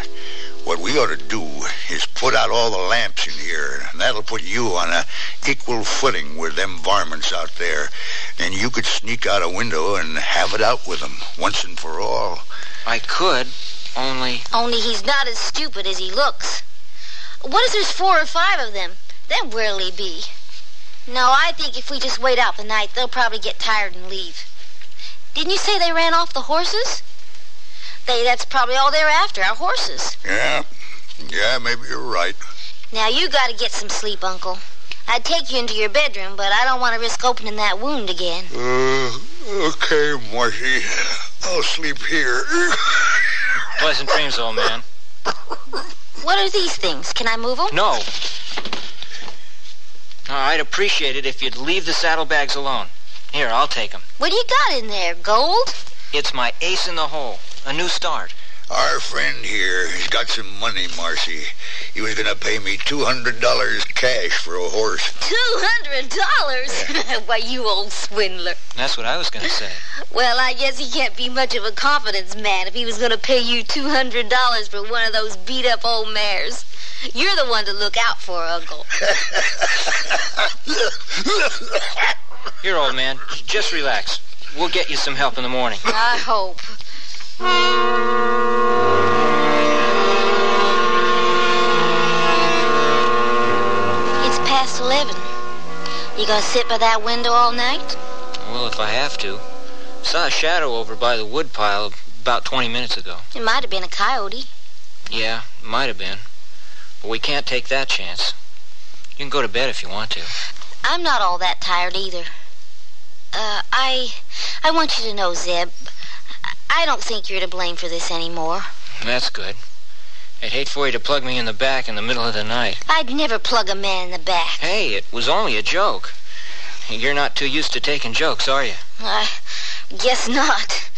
Speaker 6: what we ought to do is put out all the lamps in here, and that'll put you on a equal footing with them varmints out there. Then you could sneak out a window and have it out with them, once and for all.
Speaker 12: I could, only...
Speaker 4: Only he's not as stupid as he looks. What if there's 4 or 5 of them? Then where'll he be? No, I think if we just wait out the night, they'll probably get tired and leave. Didn't you say they ran off the horses? That's probably all they're after, our horses.
Speaker 6: Yeah, maybe you're right.
Speaker 4: Now, you gotta get some sleep, Uncle. I'd take you into your bedroom, but I don't want to risk opening that wound again.
Speaker 6: Okay, Marcy. I'll sleep here.
Speaker 12: Pleasant dreams, old man.
Speaker 4: What are these things? Can I move them?
Speaker 12: No. I'd appreciate it if you'd leave the saddlebags alone. Here, I'll take them.
Speaker 4: What do you got in there, gold?
Speaker 12: It's my ace in the hole. A new start.
Speaker 6: Our friend here has got some money, Marcy. He was going to pay me $200 cash for a horse.
Speaker 4: $200? Why, you old swindler.
Speaker 12: That's what I was going to say.
Speaker 4: Well, I guess he can't be much of a confidence man if he was going to pay you $200 for one of those beat-up old mares. You're the one to look out for, Uncle.
Speaker 12: Here, old man, just relax. We'll get you some help in the morning.
Speaker 4: I hope. It's past 11. You gonna sit by that window all night?
Speaker 12: Well, if I have to. Saw a shadow over by the wood pile about 20 minutes ago.
Speaker 4: It might have been a coyote.
Speaker 12: Yeah, might have been. But we can't take that chance. You can go to bed if you want to.
Speaker 4: I'm not all that tired either. I want you to know, Zeb, I don't think you're to blame for this anymore.
Speaker 12: That's good. I'd hate for you to plug me in the back in the middle of the night.
Speaker 4: I'd never plug a man in the back.
Speaker 12: Hey, it was only a joke. You're not too used to taking jokes, are you?
Speaker 4: I guess not.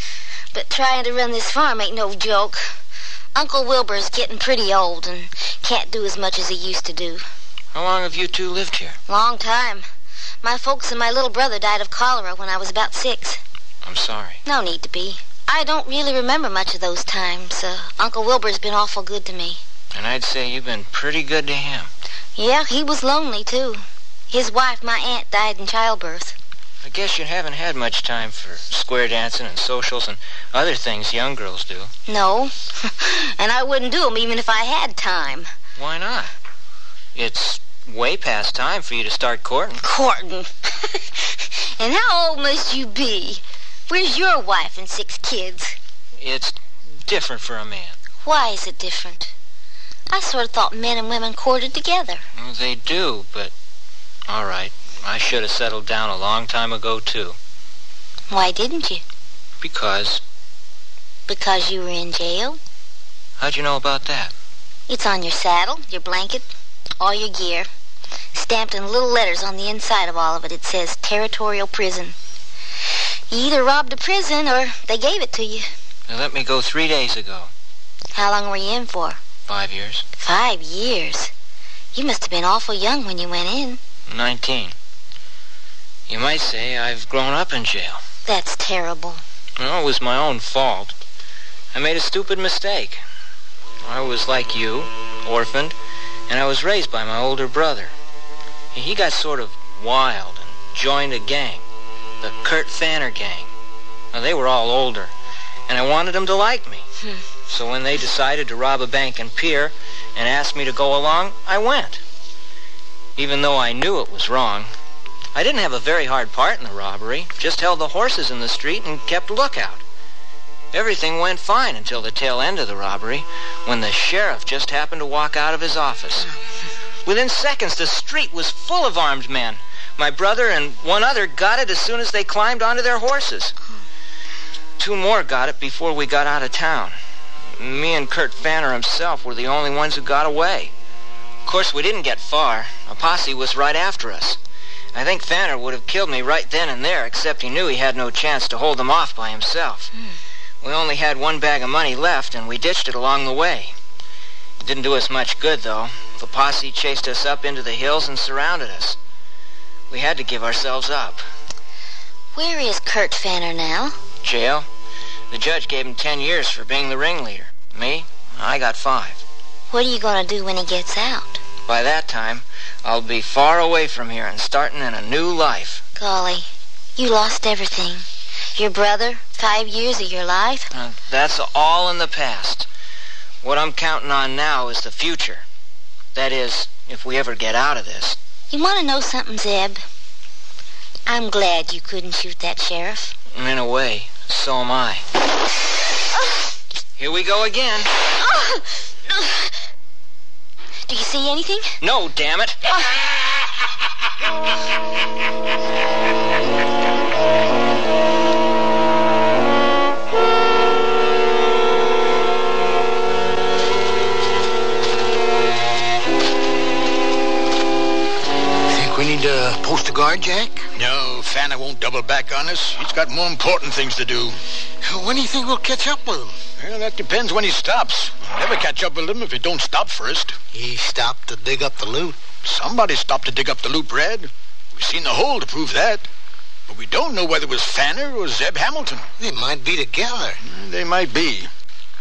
Speaker 4: But trying to run this farm ain't no joke. Uncle Wilbur's getting pretty old and can't do as much as he used to do.
Speaker 12: How long have you two lived here?
Speaker 4: Long time. My folks and my little brother died of cholera when I was about 6.
Speaker 12: I'm sorry.
Speaker 4: No need to be. I don't really remember much of those times. Uncle Wilbur's been awful good to me.
Speaker 12: And I'd say you've been pretty good to him.
Speaker 4: Yeah, he was lonely, too. His wife, my aunt, died in childbirth.
Speaker 12: I guess you haven't had much time for square dancing and socials and other things young girls do.
Speaker 4: No. And I wouldn't do them even if I had time.
Speaker 12: Why not? It's way past time for you to start courting.
Speaker 4: Courting? And how old must you be? Where's your wife and 6 kids?
Speaker 12: It's different for a man.
Speaker 4: Why is it different? I sort of thought men and women courted together.
Speaker 12: Well, they do, but... All right. I should have settled down a long time ago, too.
Speaker 4: Why didn't you?
Speaker 12: Because...
Speaker 4: Because you were in jail?
Speaker 12: How'd you know about that?
Speaker 4: It's on your saddle, your blanket, all your gear. Stamped in little letters on the inside of all of it. It says territorial prison. You either robbed a prison or they gave it to you.
Speaker 12: They let me go 3 days ago.
Speaker 4: How long were you in for?
Speaker 12: 5 years.
Speaker 4: 5 years? You must have been awful young when you went in.
Speaker 12: 19. You might say I've grown up in jail.
Speaker 4: That's terrible.
Speaker 12: Well, it was my own fault. I made a stupid mistake. I was like you, orphaned, and I was raised by my older brother. He got sort of wild and joined a gang, the Kurt Fanner gang. Now, they were all older, and I wanted them to like me. So when they decided to rob a bank and pier and asked me to go along, I went. Even though I knew it was wrong. I didn't have a very hard part in the robbery, just held the horses in the street and kept lookout. Everything went fine until the tail end of the robbery, when the sheriff just happened to walk out of his office. Within seconds, the street was full of armed men. My brother and one other got it as soon as they climbed onto their horses. 2 more got it before we got out of town. Me and Kurt Fanner himself were the only ones who got away. Of course, we didn't get far. A posse was right after us. I think Fanner would have killed me right then and there, except he knew he had no chance to hold them off by himself. We only had 1 bag of money left, and we ditched it along the way. It didn't do us much good, though. The posse chased us up into the hills and surrounded us. We had to give ourselves up.
Speaker 4: Where is Kurt Fanner now?
Speaker 12: Jail. The judge gave him 10 years for being the ringleader. Me, I got 5.
Speaker 4: What are you going to do when he gets out?
Speaker 12: By that time, I'll be far away from here and starting in a new life.
Speaker 4: Golly, you lost everything. Your brother, 5 years of your life?
Speaker 12: That's all in the past. What I'm counting on now is the future. That is, if we ever get out of this.
Speaker 4: You want to know something, Zeb? I'm glad you couldn't shoot that sheriff.
Speaker 12: In a way, so am I. Here we go again.
Speaker 4: Do you see anything?
Speaker 12: No, damn it.
Speaker 8: Think we need to post a guard, Jack?
Speaker 6: No, Fanner won't double back on us. He's got more important things to do.
Speaker 8: When do you think we'll catch up with him?
Speaker 6: Well, that depends when he stops. We'll never catch up with him if he don't stop first.
Speaker 8: He stopped to dig up the loot.
Speaker 6: Somebody stopped to dig up the loot, Brad. We've seen the hole to prove that. But we don't know whether it was Fanner or Zeb Hamilton.
Speaker 8: They might be together.
Speaker 6: They might be.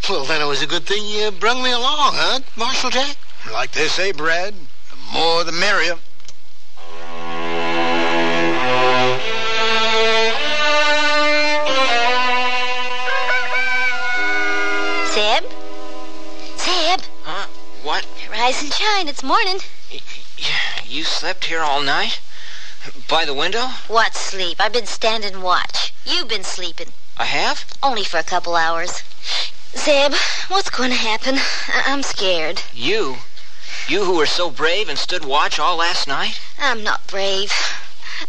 Speaker 8: Well, then it was a good thing you brung me along, huh, Marshal Jack?
Speaker 6: Like they say, Brad, the more the merrier.
Speaker 4: Zeb? Zeb?
Speaker 12: Huh? What?
Speaker 4: Rise and shine, it's morning.
Speaker 12: You slept here all night? By the window?
Speaker 4: What sleep? I've been standing watch. You've been sleeping.
Speaker 12: I have?
Speaker 4: Only for a couple hours. Zeb, what's going to happen? I'm scared.
Speaker 12: You? You who were so brave and stood watch all last night?
Speaker 4: I'm not brave.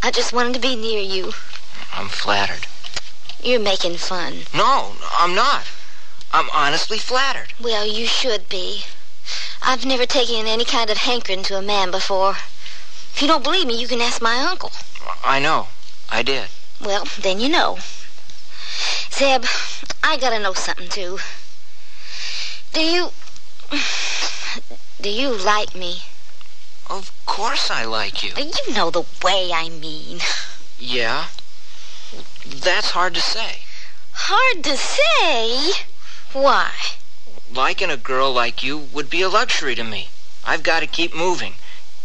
Speaker 4: I just wanted to be near you.
Speaker 12: I'm flattered.
Speaker 4: You're making fun.
Speaker 12: No, I'm not. I'm honestly flattered.
Speaker 4: Well, you should be. I've never taken any kind of hankering to a man before. If you don't believe me, you can ask my uncle.
Speaker 12: I know. I did.
Speaker 4: Well, then you know. Zeb, I gotta know something, too. Do you like me?
Speaker 12: Of course I like you.
Speaker 4: You know the way I mean.
Speaker 12: Yeah? That's hard to say.
Speaker 4: Hard to say? Why?
Speaker 12: Liking a girl like you would be a luxury to me. I've got to keep moving.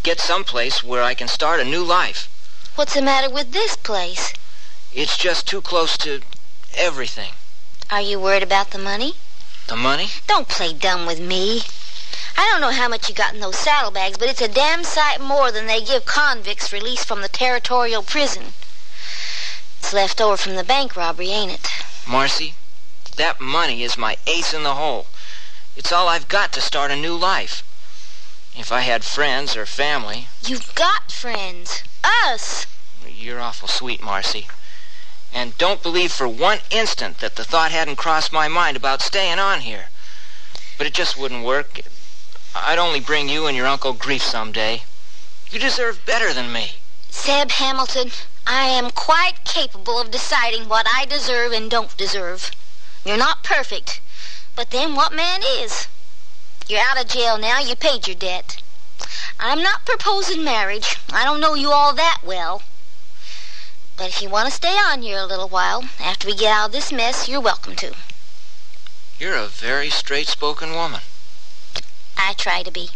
Speaker 12: Get someplace where I can start a new life.
Speaker 4: What's the matter with this place?
Speaker 12: It's just too close to everything.
Speaker 4: Are you worried about the money?
Speaker 12: The money?
Speaker 4: Don't play dumb with me. I don't know how much you got in those saddlebags, but it's a damn sight more than they give convicts released from the territorial prison. It's left over from the bank robbery, ain't it?
Speaker 12: Marcy, that money is my ace in the hole. It's all I've got to start a new life. If I had friends or family...
Speaker 4: You've got friends. Us.
Speaker 12: You're awful sweet, Marcy. And don't believe for one instant that the thought hadn't crossed my mind about staying on here. But it just wouldn't work. I'd only bring you and your uncle grief someday. You deserve better than me.
Speaker 4: Zeb Hamilton, I am quite capable of deciding what I deserve and don't deserve. You're not perfect, but then what man is? You're out of jail now. You paid your debt. I'm not proposing marriage. I don't know you all that well. But if you want to stay on here a little while, after we get out of this mess, you're welcome to.
Speaker 12: You're a very straight-spoken woman.
Speaker 4: I try to be.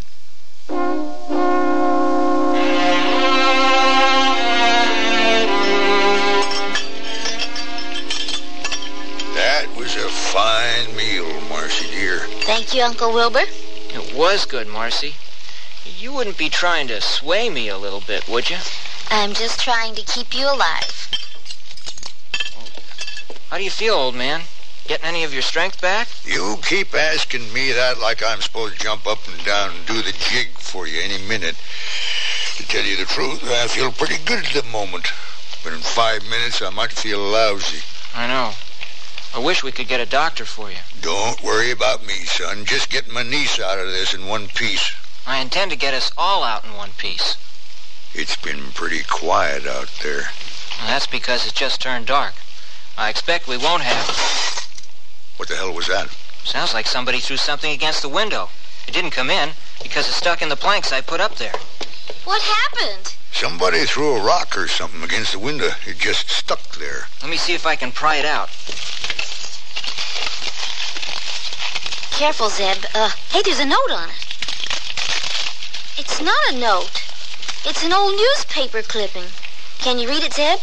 Speaker 6: That was a fine meal, Marcy dear.
Speaker 4: Thank you, Uncle Wilbur.
Speaker 12: It was good, Marcy. You wouldn't be trying to sway me a little bit, would you?
Speaker 4: I'm just trying to keep you alive.
Speaker 12: How do you feel, old man? Getting any of your strength back?
Speaker 6: You keep asking me that like I'm supposed to jump up and down and do the jig for you any minute. To tell you the truth, I feel pretty good at the moment. But in 5 minutes, I might feel lousy.
Speaker 12: I know. I wish we could get a doctor for you.
Speaker 6: Don't worry about me, son. Just get my niece out of this in one piece.
Speaker 12: I intend to get us all out in one piece.
Speaker 6: It's been pretty quiet out there.
Speaker 12: Well, that's because it's just turned dark. I expect we won't have...
Speaker 6: What the hell was that?
Speaker 12: Sounds like somebody threw something against the window. It didn't come in because it's stuck in the planks I put up there.
Speaker 4: What happened?
Speaker 6: Somebody threw a rock or something against the window. It just stuck there.
Speaker 12: Let me see if I can pry it out.
Speaker 4: Careful, Zeb. Hey, there's a note on it. It's not a note. It's an old newspaper clipping. Can you read it, Zeb?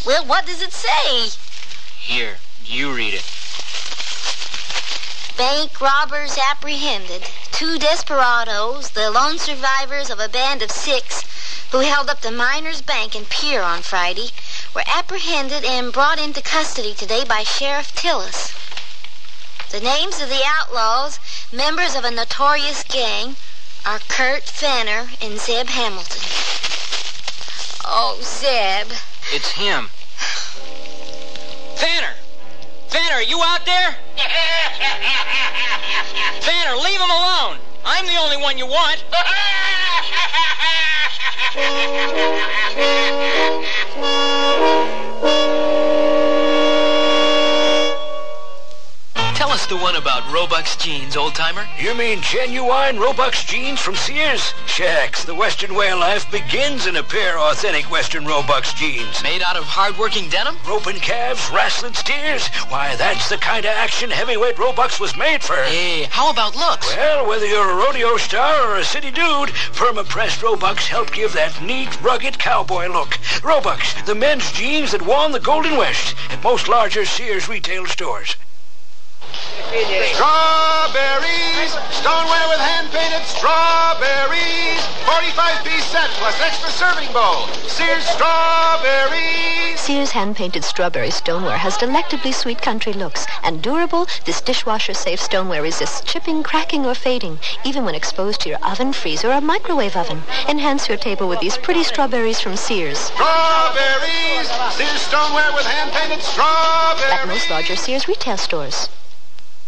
Speaker 4: Well, what does it say?
Speaker 12: Here, you read it.
Speaker 4: Bank robbers apprehended. 2 desperados, the lone survivors of a band of 6 who held up the Miners' Bank and Pier on Friday, were apprehended and brought into custody today by Sheriff Tillis. The names of the outlaws, members of a notorious gang, are Kurt Fanner and Zeb Hamilton. Oh, Zeb.
Speaker 12: It's him. Fanner! Fanner, are you out there? Fanner, leave him alone. I'm the only one you want.
Speaker 1: Tell us the one about Roebuck's jeans, old-timer.
Speaker 3: You mean genuine Roebuck's jeans from Sears? Shucks, the Western way of life begins in a pair of authentic Western Roebuck's jeans.
Speaker 1: Made out of hard-working denim?
Speaker 3: Roping calves, wrestling steers. Why, that's the kind of action heavyweight Roebuck's was made for.
Speaker 1: Hey, how about looks?
Speaker 3: Well, whether you're a rodeo star or a city dude, perma-pressed Roebuck's help give that neat, rugged cowboy look. Roebuck's, the men's jeans that won the Golden West at most larger Sears retail stores.
Speaker 7: Strawberries, stoneware with hand-painted strawberries. 45-piece set plus extra serving bowl. Sears strawberries.
Speaker 23: Sears hand-painted strawberry stoneware has delectably sweet country looks. And durable, this dishwasher-safe stoneware resists chipping, cracking, or fading, even when exposed to your oven, freezer, or microwave oven. Enhance your table with these pretty strawberries from Sears.
Speaker 7: Strawberries, Sears stoneware with hand-painted strawberries.
Speaker 23: At most larger Sears retail stores.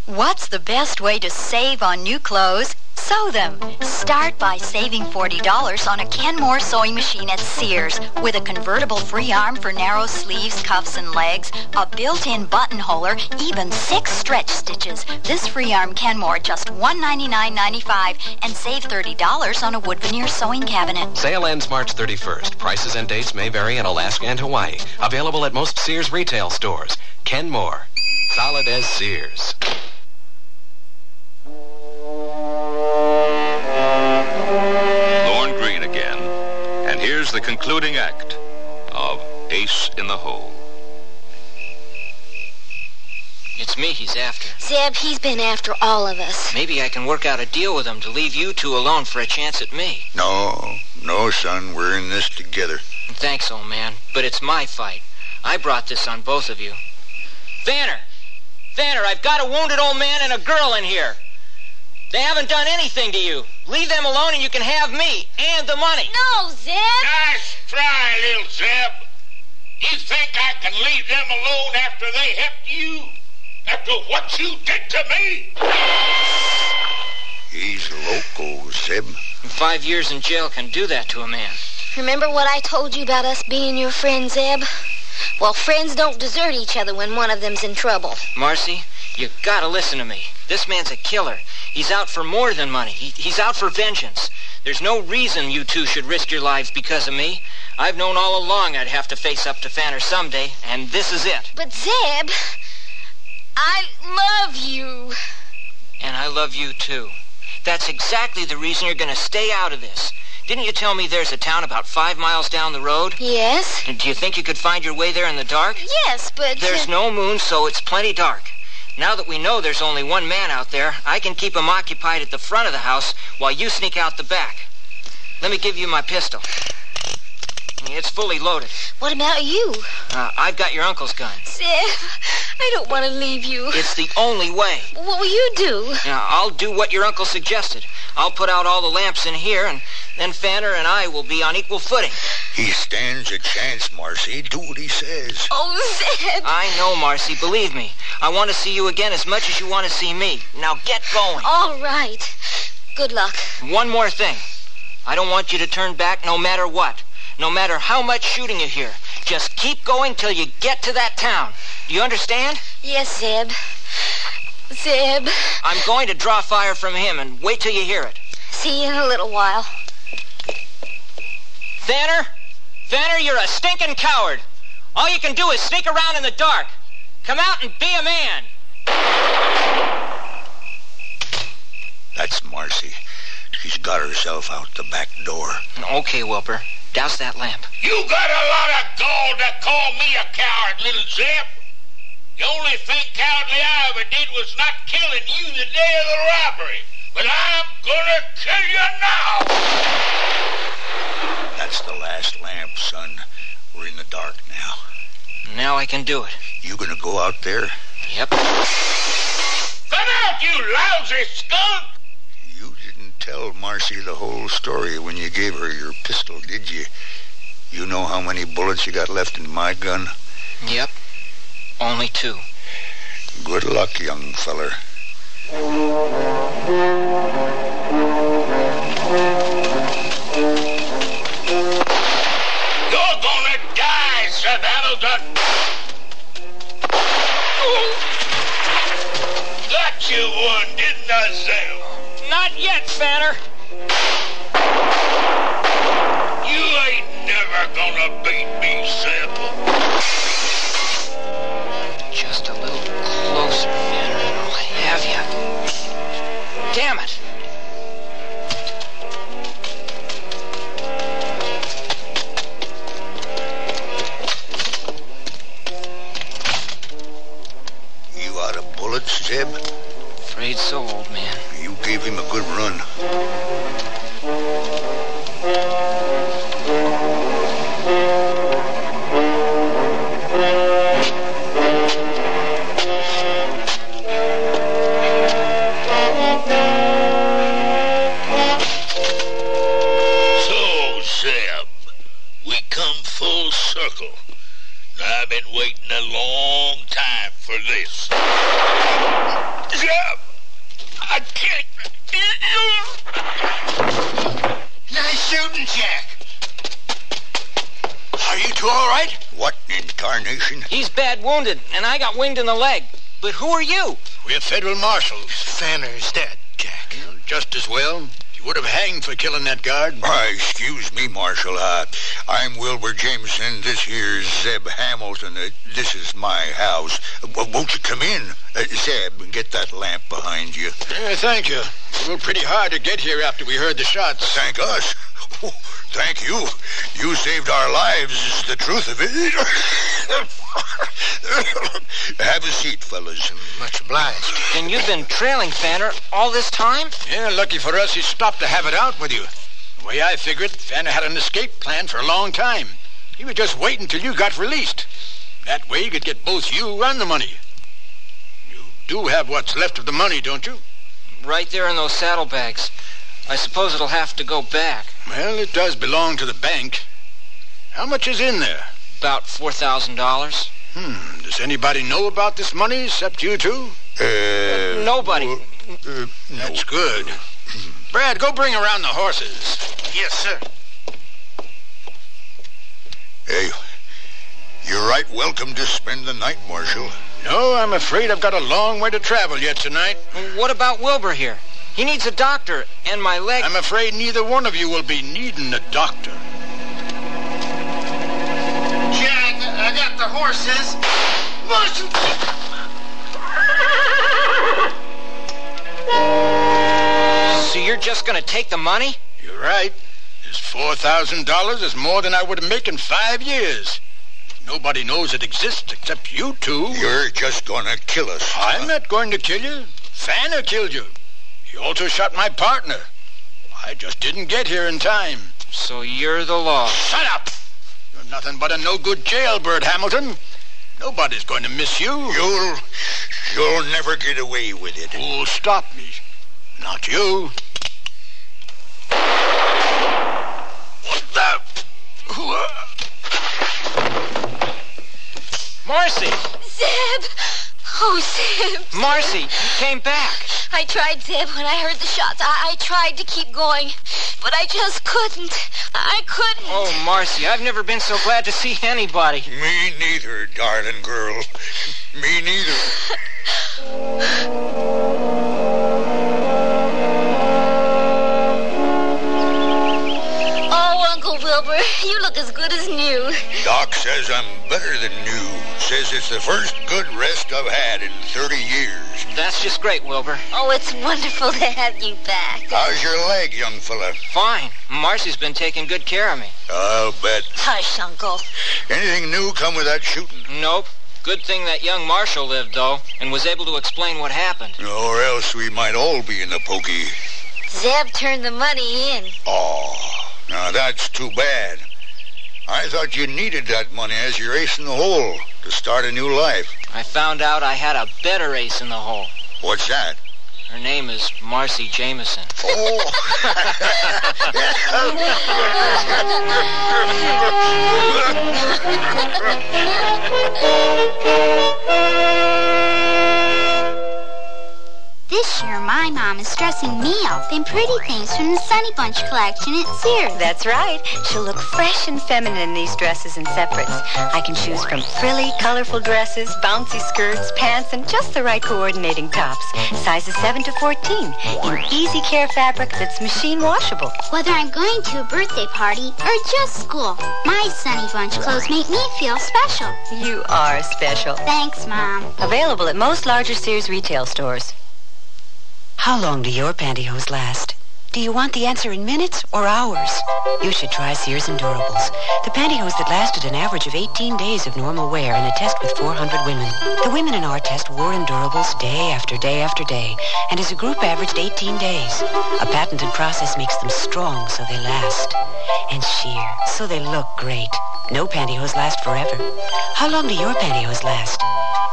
Speaker 17: What's the best way to save on new clothes? Sew them. Start by saving $40 on a Kenmore sewing machine at Sears with a convertible free arm for narrow sleeves, cuffs, and legs, a built-in buttonholer, even 6 stretch stitches. This free arm Kenmore just $199.95 and save $30 on a wood veneer sewing cabinet.
Speaker 24: Sale ends March 31st. Prices and dates may vary in Alaska and Hawaii. Available at most Sears retail stores. Kenmore. Solid as Sears.
Speaker 11: Lorne Greene again, and here's the concluding act of Ace in the Hole.
Speaker 12: It's me he's after.
Speaker 4: Zeb, he's been after all of us.
Speaker 12: Maybe I can work out a deal with him to leave you 2 alone for a chance at me.
Speaker 6: No, son, we're in this together.
Speaker 12: Thanks, old man, but it's my fight. I brought this on both of you. Vanner! Vanner, I've got a wounded old man and a girl in here. They haven't done anything to you. Leave them alone and you can have me and the money.
Speaker 4: No, Zeb.
Speaker 6: Nice try, little Zeb. You think I can leave them alone after they helped you? After what you did to me? He's loco, Zeb.
Speaker 12: 5 years in jail can do that to a man.
Speaker 4: Remember what I told you about us being your friend, Zeb? Well, friends don't desert each other when one of them's in trouble.
Speaker 12: Marcy, you gotta listen to me. This man's a killer. He's out for more than money. He's out for vengeance. There's no reason you two should risk your lives because of me. I've known all along I'd have to face up to Fanner someday, and this is it.
Speaker 4: But, Zeb, I love you.
Speaker 12: And I love you, too. That's exactly the reason you're gonna stay out of this. Didn't you tell me there's a town about 5 miles down the road?
Speaker 4: Yes.
Speaker 12: And do you think you could find your way there in the dark?
Speaker 4: Yes, but...
Speaker 12: There's no moon, so it's plenty dark. Now that we know there's only one man out there, I can keep him occupied at the front of the house while you sneak out the back. Let me give you my pistol. It's fully loaded.
Speaker 4: What about you?
Speaker 12: I've got your uncle's gun.
Speaker 4: Zeb, I don't want to leave you.
Speaker 12: It's the only way.
Speaker 4: What will you do?
Speaker 12: I'll do what your uncle suggested. I'll put out all the lamps in here, and then Fanner and I will be on equal footing.
Speaker 6: He stands a chance, Marcy. Do what he says.
Speaker 4: Oh, Zeb.
Speaker 12: I know, Marcy. Believe me. I want to see you again as much as you want to see me. Now get going.
Speaker 4: All right. Good luck.
Speaker 12: One more thing. I don't want you to turn back no matter what. No matter how much shooting you hear. Just keep going till you get to that town. Do you understand?
Speaker 4: Yes, Zeb. Zeb.
Speaker 12: I'm going to draw fire from him and wait till you hear it.
Speaker 4: See you in a little while.
Speaker 12: Fanner? Fanner, you're a stinking coward. All you can do is sneak around in the dark. Come out and be a man.
Speaker 6: That's Marcy. She's got herself out the back door.
Speaker 12: Okay, Wilbur. Douse that lamp.
Speaker 6: You got a lot of gall to call me a coward, little Zeb. The only thing cowardly I ever did was not killing you the day of the robbery. But I'm gonna kill you now! That's the last lamp, son. We're in the dark now.
Speaker 12: Now I can do it.
Speaker 6: You gonna go out there?
Speaker 12: Yep.
Speaker 6: Come out, you lousy skunk! You didn't tell Marcy the whole story when you gave her your pistol, did you? You know how many bullets you got left in my gun?
Speaker 12: Yep. Only 2.
Speaker 6: Good luck, young feller. You're gonna die, Sir Hamilton! Got you one, didn't I, Sam?
Speaker 12: Not yet, Fanner.
Speaker 6: You ain't never gonna beat me, Sam.
Speaker 12: Just a little closer, Fanner, and I'll have you. Damn it.
Speaker 6: You out of bullets, Zeb?
Speaker 12: Afraid so, old man.
Speaker 6: You gave him a good run. So, Zeb, we come full circle. I've been waiting a long time for this. Zeb! I can't.
Speaker 8: Nice shooting, Jack. Are you two all right?
Speaker 6: What in tarnation?
Speaker 12: He's bad wounded, and I got winged in the leg. But who are you?
Speaker 8: We're federal marshals. Fanner's dead, Jack.
Speaker 10: Well, just as well. You would have hanged for killing that guard.
Speaker 6: Excuse me, Marshal. I'm Wilbur Jameson. This here's Zeb Hamilton. This is my house. Won't you come in? Zeb, get that lamp behind you.
Speaker 10: Thank you. It was pretty hard to get here after we heard the shots.
Speaker 6: Thank us. Thank you. You saved our lives, is the truth of it. Have a seat, fellas.
Speaker 8: Much obliged.
Speaker 12: Then you've been trailing Fanner all this time?
Speaker 10: Yeah, lucky for us he stopped to have it out with you. The way I figured, Fanner had an escape plan for a long time. He was just waiting till you got released. That way he could get both you and the money. You do have what's left of the money, don't you?
Speaker 12: Right there in those saddlebags. I suppose it'll have to go back.
Speaker 10: Well, it does belong to the bank. How much is in there?
Speaker 12: About $4,000.
Speaker 10: Does anybody know about this money except you two?
Speaker 12: Nobody.
Speaker 10: That's good. Brad, go bring around the horses.
Speaker 8: Yes, sir.
Speaker 6: Hey, You're right welcome to spend the night, Marshal.
Speaker 10: No, I'm afraid I've got a long way to travel yet tonight.
Speaker 12: What about Wilbur here? He needs a doctor, and my leg...
Speaker 10: I'm afraid neither one of you will be needing a doctor.
Speaker 7: Jack, I got the horses.
Speaker 12: So you're just going to take the money?
Speaker 10: You're right. This $4,000 is more than I would make in 5 years. Nobody knows it exists except you two.
Speaker 6: You're just gonna kill us.
Speaker 10: I'm not going to kill you. Fanner killed you. He also shot my partner. I just didn't get here in time.
Speaker 12: So you're the law.
Speaker 10: Shut up! You're nothing but a no-good jailbird, Hamilton. Nobody's going to miss you.
Speaker 6: You'll never get away with it.
Speaker 10: Who'll stop me? Not you. What the...
Speaker 12: Marcy!
Speaker 4: Zeb! Oh, Zeb!
Speaker 12: Marcy, you came back.
Speaker 4: I tried, Zeb, when I heard the shots. I tried to keep going, but I just couldn't. I couldn't.
Speaker 12: Oh, Marcy, I've never been so glad to see anybody.
Speaker 6: Me neither, darling girl. Me neither.
Speaker 4: Oh, Uncle Wilbur, you look as good as new.
Speaker 6: Doc says I'm better than new. Says it's the first good rest I've had in 30 years.
Speaker 12: That's just great, Wilbur.
Speaker 4: Oh, it's wonderful to have you back.
Speaker 6: How's your leg, young fella?
Speaker 12: Fine. Marcy's been taking good care of me.
Speaker 6: I'll bet.
Speaker 4: Hush, Uncle.
Speaker 6: Anything new come with that shooting?
Speaker 12: Nope. Good thing that young Marshal lived, though, and was able to explain what happened.
Speaker 6: Or else we might all be in the pokey.
Speaker 4: Zeb turned the money in.
Speaker 6: Oh, now that's too bad. I thought you needed that money as your ace in the hole to start a new life.
Speaker 12: I found out I had a better ace in the hole.
Speaker 6: What's that?
Speaker 12: Her name is Marcy Jameson.
Speaker 6: Oh!
Speaker 16: This year, my mom is dressing me up in pretty things from the Sunny Bunch collection at Sears.
Speaker 18: That's right. She'll look fresh and feminine in these dresses and separates. I can choose from frilly, colorful dresses, bouncy skirts, pants, and just the right coordinating tops. Sizes 7 to 14 in easy care fabric that's machine washable.
Speaker 16: Whether I'm going to a birthday party or just school, my Sunny Bunch clothes make me feel special.
Speaker 18: You are special.
Speaker 16: Thanks, Mom.
Speaker 18: Available at most larger Sears retail stores. How long do your pantyhose last? Do you want the answer in minutes or hours? You should try Sears Endurables, the pantyhose that lasted an average of 18 days of normal wear in a test with 400 women. The women in our test wore Endurables day after day after day, and as a group averaged 18 days. A patented process makes them strong so they last, and sheer so they look great. No pantyhose last forever. How long do your pantyhose last?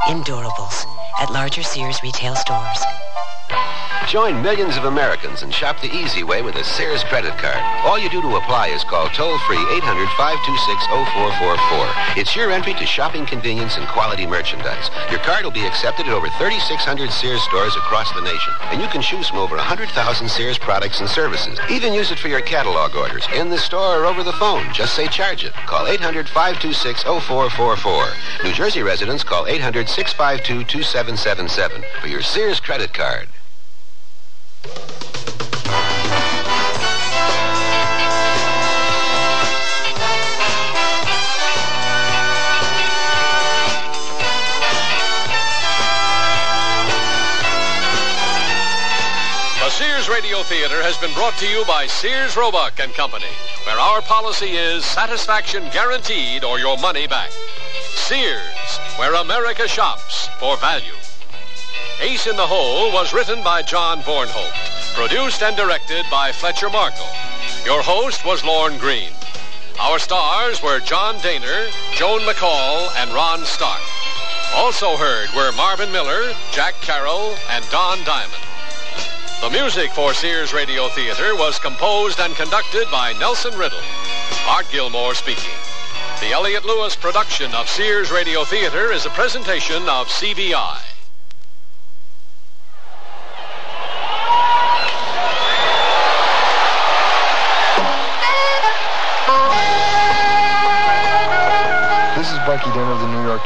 Speaker 18: Endurables at larger Sears retail stores.
Speaker 19: Join millions of Americans and shop the easy way with a Sears credit card. All you do to apply is call toll-free 800-526-0444. It's your entry to shopping convenience and quality merchandise. Your card will be accepted at over 3,600 Sears stores across the nation. And you can choose from over 100,000 Sears products and services. Even use it for your catalog orders, in the store or over the phone. Just say charge it. Call 800-526-0444. New Jersey residents call 800-652-2777 for your Sears credit card.
Speaker 2: The Sears Radio Theater has been brought to you by Sears Roebuck and Company, where our policy is satisfaction guaranteed or your money back. Sears, where America shops for value. Ace in the Hole was written by John Bornholt, produced and directed by Fletcher Markle. Your host was Lorne Green. Our stars were John Daner, Joan McCall, and Ron Stark. Also heard were Marvin Miller, Jack Carroll, and Don Diamond. The music for Sears Radio Theater was composed and conducted by Nelson Riddle. Art Gilmore speaking. The Elliott Lewis production of Sears Radio Theater is a presentation of CBI.
Speaker 21: This is Bucky Dennis.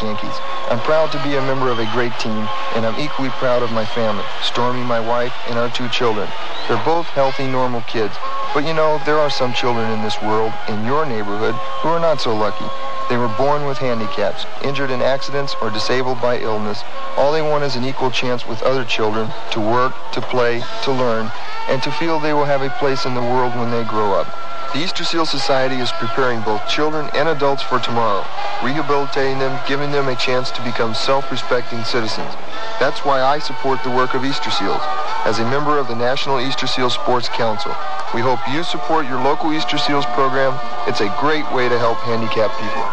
Speaker 5: Yankees. I'm proud to be a member of a great team, and I'm equally proud of my family, Stormy, my wife, and our 2 children. They're both healthy, normal kids. But you know, there are some children in this world, in your neighborhood, who are not so lucky. They were born with handicaps, injured in accidents, or disabled by illness. All they want is an equal chance with other children to work, to play, to learn, and to feel they will have a place in the world when they grow up. The Easter Seal Society is preparing both children and adults for tomorrow, rehabilitating them, giving them a chance to become self-respecting citizens. That's why I support the work of Easter Seals. As a member of the National Easter Seal Sports Council, we hope you support your local Easter Seals program. It's a great way to help handicapped people.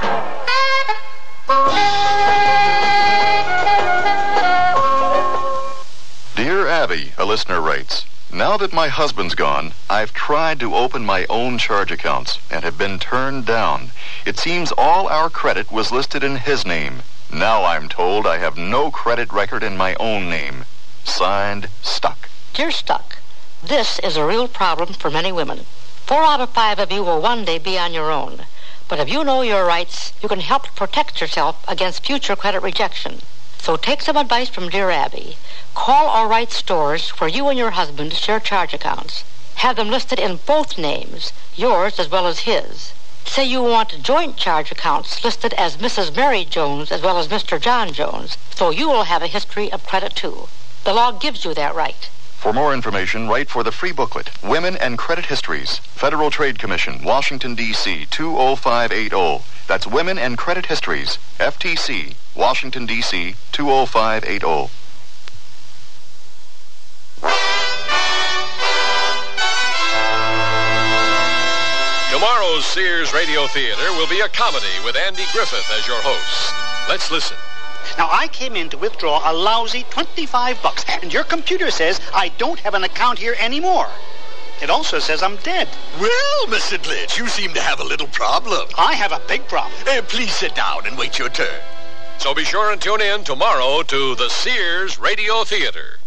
Speaker 9: Dear Abby, a listener writes, now that my husband's gone, I've tried to open my own charge accounts and have been turned down. It seems all our credit was listed in his name. Now I'm told I have no credit record in my own name. Signed, Stuck.
Speaker 13: Dear Stuck, this is a real problem for many women. 4 out of 5 of you will one day be on your own. But if you know your rights, you can help protect yourself against future credit rejection. So take some advice from dear Abby. Call or write stores where you and your husband share charge accounts. Have them listed in both names, yours as well as his. Say you want joint charge accounts listed as Mrs. Mary Jones as well as Mr. John Jones, so you will have a history of credit too. The law gives you that right.
Speaker 9: For more information, write for the free booklet, Women and Credit Histories, Federal Trade Commission, Washington, D.C., 20580. That's Women and Credit Histories, FTC, Washington, D.C., 20580.
Speaker 2: Tomorrow's Sears Radio Theater will be a comedy with Andy Griffith as your host. Let's listen.
Speaker 21: Now, I came in to withdraw a lousy $25, and your computer says I don't have an account here anymore. It also says I'm dead.
Speaker 25: Well, Mr. Glitch, you seem to have a little problem.
Speaker 21: I have a big problem.
Speaker 25: Please sit down and wait your turn.
Speaker 2: So be sure and tune in tomorrow to the Sears Radio Theater.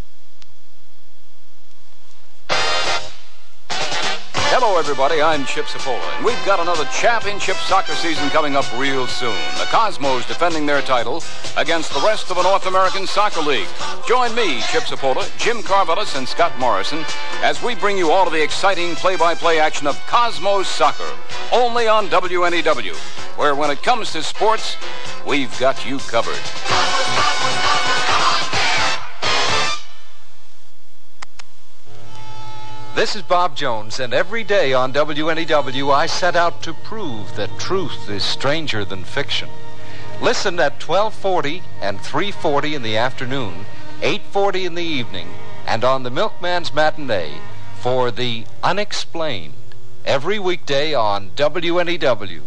Speaker 26: Hello, everybody. I'm Chip Sapola, and we've got another championship soccer season coming up real soon. The Cosmos defending their title against the rest of the North American Soccer League. Join me, Chip Sapola, Jim Carvelis, and Scott Morrison as we bring you all of the exciting play-by-play action of Cosmos Soccer, only on WNEW, where when it comes to sports, we've got you covered.
Speaker 27: This is Bob Jones, and every day on WNEW I set out to prove that truth is stranger than fiction. Listen at 12:40 and 3:40 in the afternoon, 8:40 in the evening, and on the Milkman's Matinee for The Unexplained, every weekday on WNEW.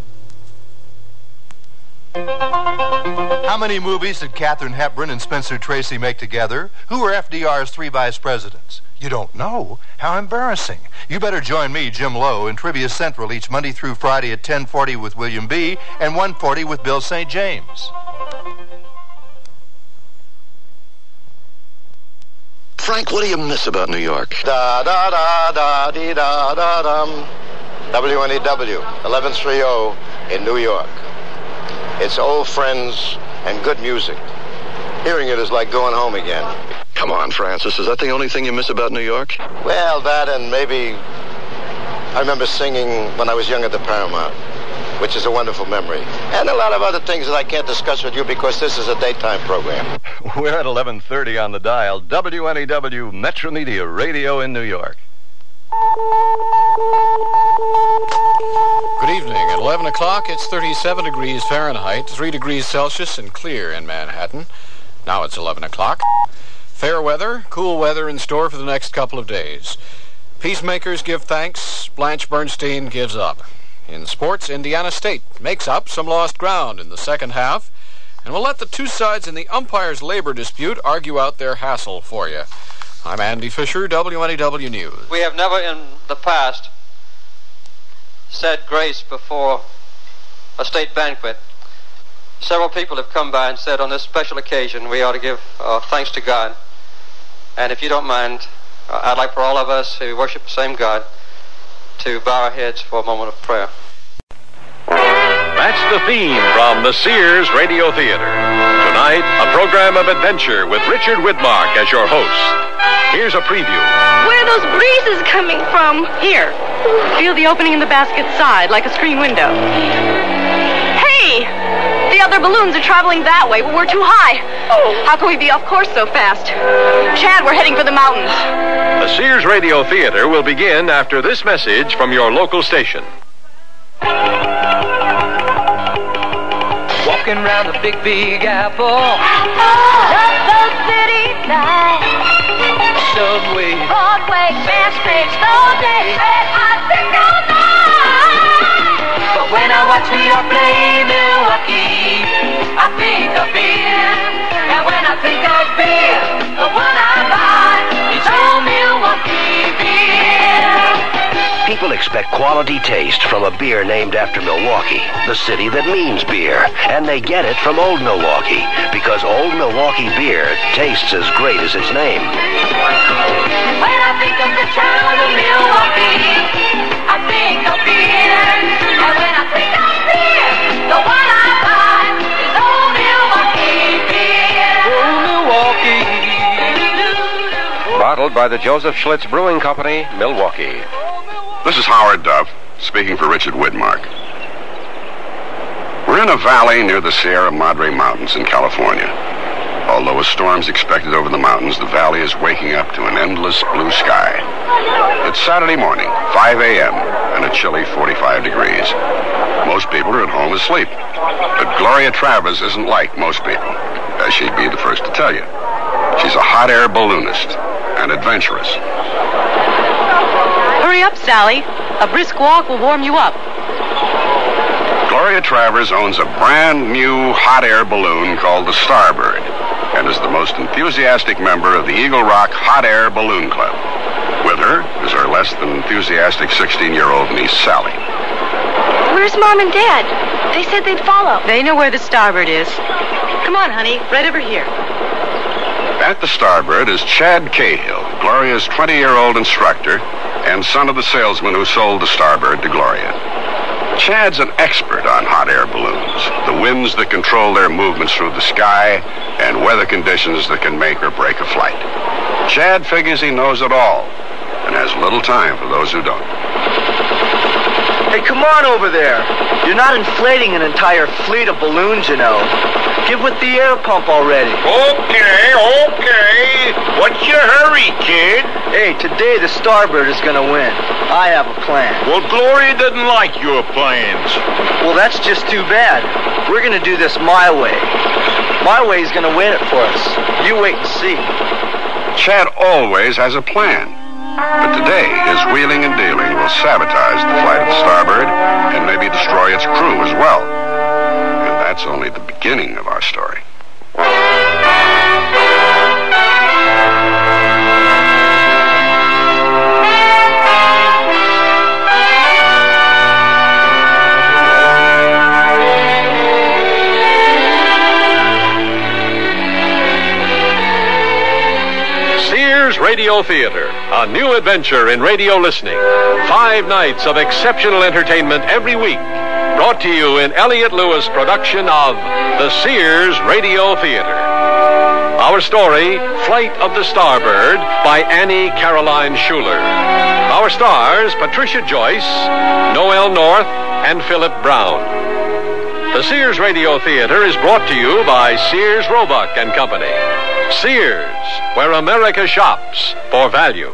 Speaker 28: How many movies did Katharine Hepburn and Spencer Tracy make together? Who were FDR's 3 vice presidents? You don't know? How embarrassing. You better join me, Jim Lowe, in Trivia Central each Monday through Friday at 10:40 with William B. and 1:40 with Bill St. James.
Speaker 29: Frank, what do you miss about New York?
Speaker 30: Da-da-da-da-dee-da-da-dum. WNEW, 1130 in New York. It's old friends and good music. Hearing it is like going home again.
Speaker 29: Come on, Francis. Is that the only thing you miss about New York?
Speaker 30: Well, that and maybe I remember singing when I was young at the Paramount, which is a wonderful memory. And a lot of other things that I can't discuss with you because this is a daytime program.
Speaker 29: We're at 11:30 on the dial. WNEW Metro Media Radio in New York.
Speaker 31: Good evening. At 11 o'clock, it's 37 degrees Fahrenheit, 3 degrees Celsius, and clear in Manhattan. Now it's 11 o'clock. Fair weather, cool weather in store for the next couple of days. Peacemakers give thanks. Blanche Bernstein gives up. In sports, Indiana State makes up some lost ground in the second half, and we'll let the two sides in the umpires' labor dispute argue out their hassle for you. I'm Andy Fisher, WNEW News.
Speaker 32: We have never in the past said grace before a state banquet. Several people have come by and said on this special occasion we ought to give thanks to God. And if you don't mind, I'd like for all of us who worship the same God to bow our heads for a moment of prayer.
Speaker 2: That's the theme from the Sears Radio Theater. Tonight, a program of adventure with Richard Widmark as your host. Here's a preview.
Speaker 1: Where are those breezes coming from? Here. Feel the opening in the basket side, like a screen window. Hey! The other balloons are traveling that way, but we're too high. Oh. How can we be off course so fast? Chad, we're heading for the mountains.
Speaker 2: The Sears Radio Theater will begin after this message from your local station.
Speaker 3: Walking around the big apple.
Speaker 7: Up the city light.
Speaker 3: Subway.
Speaker 7: Broadway, Grand Street, all day. I think all night.
Speaker 3: But when I watch New York play Milwaukee, I think of beer.
Speaker 7: And when I think of beer, the one I buy is old Milwaukee beer.
Speaker 8: People expect quality taste from a beer named after Milwaukee, the city that means beer. And they get it from Old Milwaukee, because Old Milwaukee beer tastes as great as its name.
Speaker 7: When I think of the town of Milwaukee, I think of beer. And when I think of beer, the one I buy is Old Milwaukee beer.
Speaker 3: Old Milwaukee.
Speaker 11: Bottled by the Joseph Schlitz Brewing Company, Milwaukee.
Speaker 14: This is Howard Duff, speaking for Richard Widmark. We're in a valley near the Sierra Madre Mountains in California. Although a storm's expected over the mountains, the valley is waking up to an endless blue sky. It's Saturday morning, 5 a.m., and a chilly 45 degrees. Most people are at home asleep. But Gloria Travers isn't like most people, as she'd be the first to tell you. She's a hot air balloonist and adventurous.
Speaker 1: Hurry up, Sally. A brisk walk will warm you up.
Speaker 14: Gloria Travers owns a brand new hot air balloon called the Starbird and is the most enthusiastic member of the Eagle Rock Hot Air Balloon Club. With her is her less than enthusiastic 16-year-old niece, Sally.
Speaker 1: Where's Mom and Dad? They said they'd follow. They know where the Starbird is. Come on, honey. Right over here.
Speaker 14: At the Starbird is Chad Cahill, Gloria's 20-year-old instructor and son of the salesman who sold the Starbird to Gloria. Chad's an expert on hot air balloons, the winds that control their movements through the sky, and weather conditions that can make or break a flight. Chad figures he knows it all, and has little time for those who don't.
Speaker 15: Hey, come on over there. You're not inflating an entire fleet of balloons, you know. Get with the air pump already.
Speaker 6: Okay. What's your hurry, kid?
Speaker 15: Hey, today the Starbird is gonna win. I have a plan.
Speaker 6: Well, Gloria doesn't like your plans.
Speaker 15: Well, that's just too bad. We're gonna do this my way. My way's gonna win it for us. You wait and see.
Speaker 14: Chad always has a plan. But today, his wheeling and dealing will sabotage the flight of the Starbird and maybe destroy its crew as well. And that's only the beginning of our story.
Speaker 2: Radio Theater, a new adventure in radio listening. 5 nights of exceptional entertainment every week. Brought to you in Elliott Lewis production of the Sears Radio Theater. Our story, Flight of the Starbird, by Annie Caroline Schuler. Our stars, Patricia Joyce, Noel North, and Philip Brown. The Sears Radio Theater is brought to you by Sears Roebuck and Company. Sears, where America shops for value.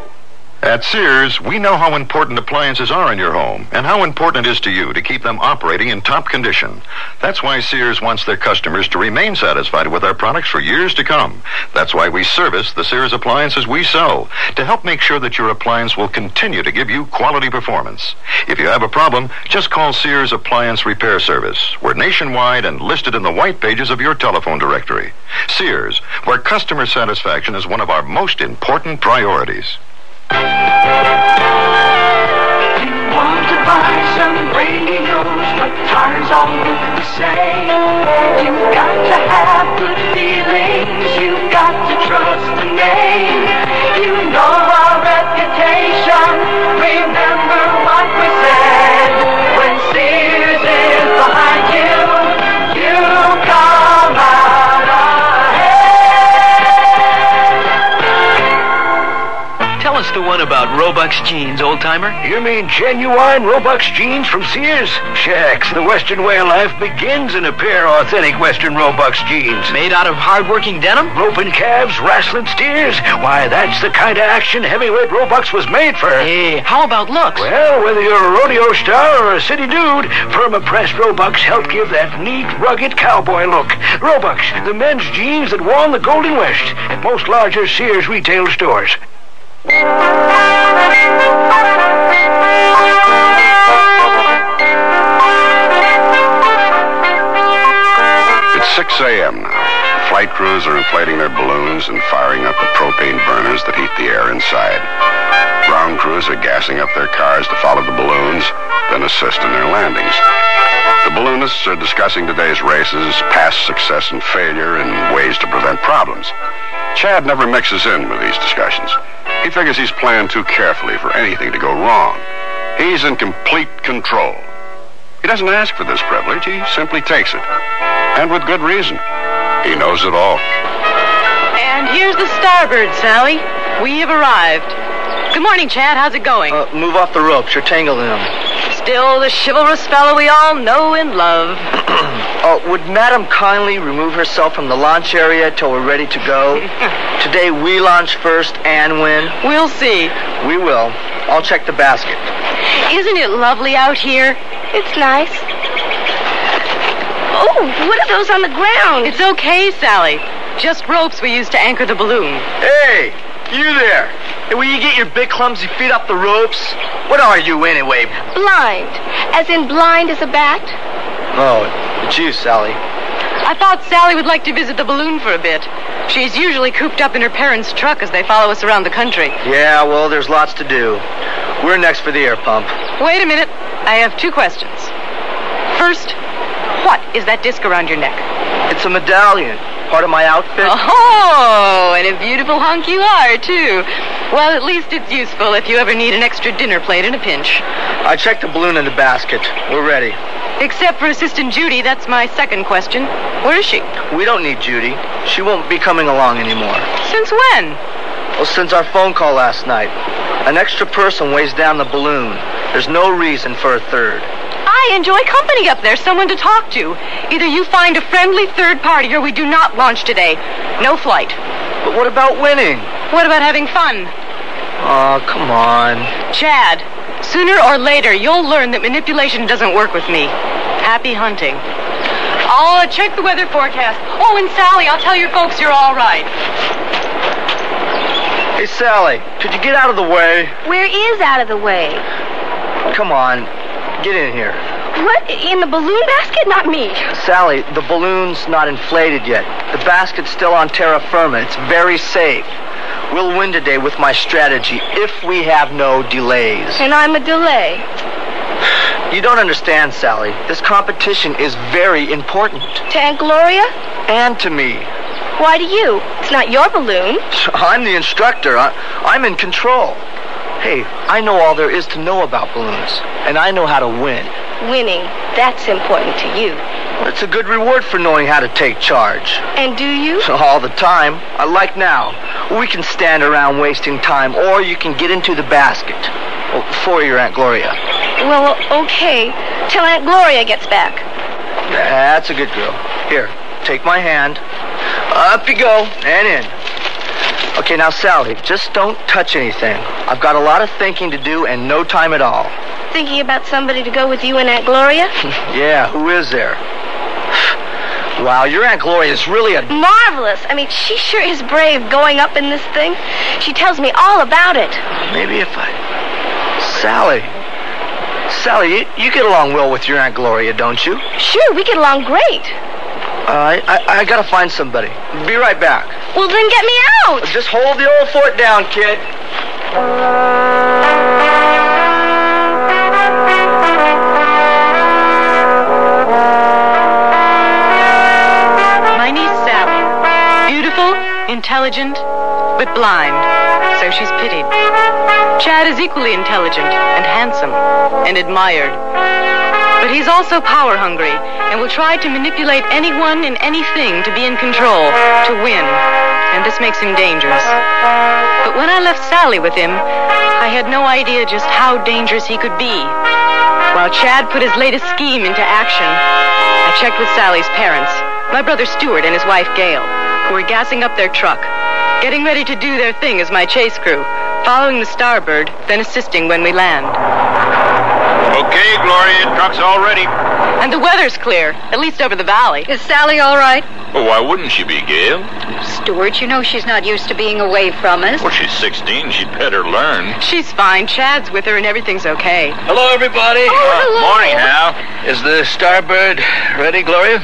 Speaker 9: At Sears, we know how important appliances are in your home and how important it is to you to keep them operating in top condition. That's why Sears wants their customers to remain satisfied with our products for years to come. That's why we service the Sears appliances we sell, to help make sure that your appliance will continue to give you quality performance. If you have a problem, just call Sears Appliance Repair Service. We're nationwide and listed in the white pages of your telephone directory. Sears, where customer satisfaction is one of our most important priorities.
Speaker 7: You want to buy some radios, but tires all look the same. You've got to have good feelings, you've got to trust the name. You know our reputation, remember what we said. When Sears is behind you,
Speaker 4: the one about Roebuck's jeans, old-timer?
Speaker 5: You mean genuine Roebuck's jeans from Sears? Shucks, the Western way of life begins in a pair of authentic Western Roebuck's jeans.
Speaker 4: Made out of hard-working denim?
Speaker 5: Roping calves, wrestling steers. Why, that's the kind of action heavyweight Roebuck's was made for.
Speaker 4: Hey, how about looks?
Speaker 5: Well, whether you're a rodeo star or a city dude, firm-pressed Roebuck's help give that neat, rugged cowboy look. Roebuck's, the men's jeans that won the Golden West at most larger Sears retail stores.
Speaker 14: It's 6 a.m. now. Flight crews are inflating their balloons and firing up the propane burners that heat the air inside. Ground crews are gassing up their cars to follow the balloons, then assist in their landings. The balloonists are discussing today's races, past success and failure, and ways to prevent problems. Chad never mixes in with these discussions. He figures he's planned too carefully for anything to go wrong. He's in complete control. He doesn't ask for this privilege, he simply takes it. And with good reason. He knows it all.
Speaker 1: And here's the starboard, Sally. We have arrived. Good morning, Chad. How's it going?
Speaker 15: Move off the ropes. You're tangled in them.
Speaker 1: Still the chivalrous fellow we all know and love.
Speaker 15: Would Madam kindly remove herself from the launch area till we're ready to go? Today we launch first and win.
Speaker 1: We'll see.
Speaker 15: We will. I'll check the basket.
Speaker 1: Isn't it lovely out here?
Speaker 10: It's nice. Oh, what are those on the ground?
Speaker 1: It's okay, Sally. Just ropes we use to anchor the balloon.
Speaker 15: Hey, you there. Hey, will you get your big clumsy feet off the ropes? What are you anyway?
Speaker 10: Blind. As in blind as a bat?
Speaker 15: Oh, it's you, Sally.
Speaker 1: I thought Sally would like to visit the balloon for a bit. She's usually cooped up in her parents' truck as they follow us around the country.
Speaker 15: Yeah, well, there's lots to do. We're next for the air pump.
Speaker 1: Wait a minute. I have two questions. First, what is that disc around your neck?
Speaker 15: It's a medallion. Part of my outfit.
Speaker 1: Oh, and a beautiful hunk you are, too. Well, at least it's useful if you ever need an extra dinner plate in a pinch.
Speaker 15: I checked the balloon in the basket. We're ready.
Speaker 1: Except for Assistant Judy, that's my second question. Where is she?
Speaker 15: We don't need Judy. She won't be coming along anymore.
Speaker 1: Since when?
Speaker 15: Well, since our phone call last night. An extra person weighs down the balloon. There's no reason for a third.
Speaker 1: I enjoy company up there, someone to talk to. Either you find a friendly third party or we do not launch today. No flight.
Speaker 15: But what about winning?
Speaker 1: What about having fun?
Speaker 15: Oh, come on.
Speaker 1: Chad, sooner or later you'll learn that manipulation doesn't work with me. Happy hunting. I'll check the weather forecast. Oh, and Sally, I'll tell your folks you're all right.
Speaker 15: Hey, Sally, could you get out of the way?
Speaker 10: Where is out of the way?
Speaker 15: Come on. Get in here.
Speaker 10: What? In the balloon basket? Not me.
Speaker 15: Sally, the balloon's not inflated yet. The basket's still on terra firma. It's very safe. We'll win today with my strategy if we have no delays.
Speaker 10: And I'm a delay.
Speaker 15: You don't understand, Sally. This competition is very important.
Speaker 10: To Aunt Gloria?
Speaker 15: And to me.
Speaker 10: Why to you? It's not your balloon.
Speaker 15: I'm the instructor. I'm in control. Hey, I know all there is to know about balloons, and I know how to win.
Speaker 10: Winning, that's important to you.
Speaker 15: Well, it's a good reward for knowing how to take charge.
Speaker 10: And do you?
Speaker 15: All the time. Like now. We can stand around wasting time, or you can get into the basket. Well, for your Aunt Gloria.
Speaker 10: Well, okay. Till Aunt Gloria gets back.
Speaker 15: That's a good girl. Here, take my hand. Up you go, and in. Okay, now, Sally, just don't touch anything. I've got a lot of thinking to do and no time at all.
Speaker 10: Thinking about somebody to go with you and Aunt Gloria?
Speaker 15: Yeah, who is there? Wow, your Aunt Gloria is really a...
Speaker 10: Marvelous. I mean, she sure is brave going up in this thing. She tells me all about it.
Speaker 15: Maybe if I... Sally, you get along well with your Aunt Gloria, don't you?
Speaker 10: Sure, we get along great.
Speaker 15: I gotta find somebody. Be right back.
Speaker 10: Well, then get me out.
Speaker 15: Just hold the old fort down, kid.
Speaker 1: My niece Sally. Beautiful, intelligent, but blind. So she's pitied. Chad is equally intelligent and handsome and admired. But he's also power hungry and will try to manipulate anyone and anything to be in control, to win. And this makes him dangerous. But when I left Sally with him, I had no idea just how dangerous he could be. While Chad put his latest scheme into action, I checked with Sally's parents, my brother Stuart and his wife Gail, who were gassing up their truck, getting ready to do their thing as my chase crew, following the Starbird, then assisting when we land.
Speaker 12: Okay, Gloria, truck's all ready.
Speaker 1: And the weather's clear, at least over the valley.
Speaker 13: Is Sally all right?
Speaker 12: Well, why wouldn't she be, Gail?
Speaker 13: Stuart, you know she's not used to being away from us.
Speaker 12: Well, she's 16. She'd better learn.
Speaker 1: She's fine. Chad's with her and everything's okay.
Speaker 16: Hello, everybody.
Speaker 1: Hello.
Speaker 12: Morning, Hal.
Speaker 16: Is the Starbird ready, Gloria?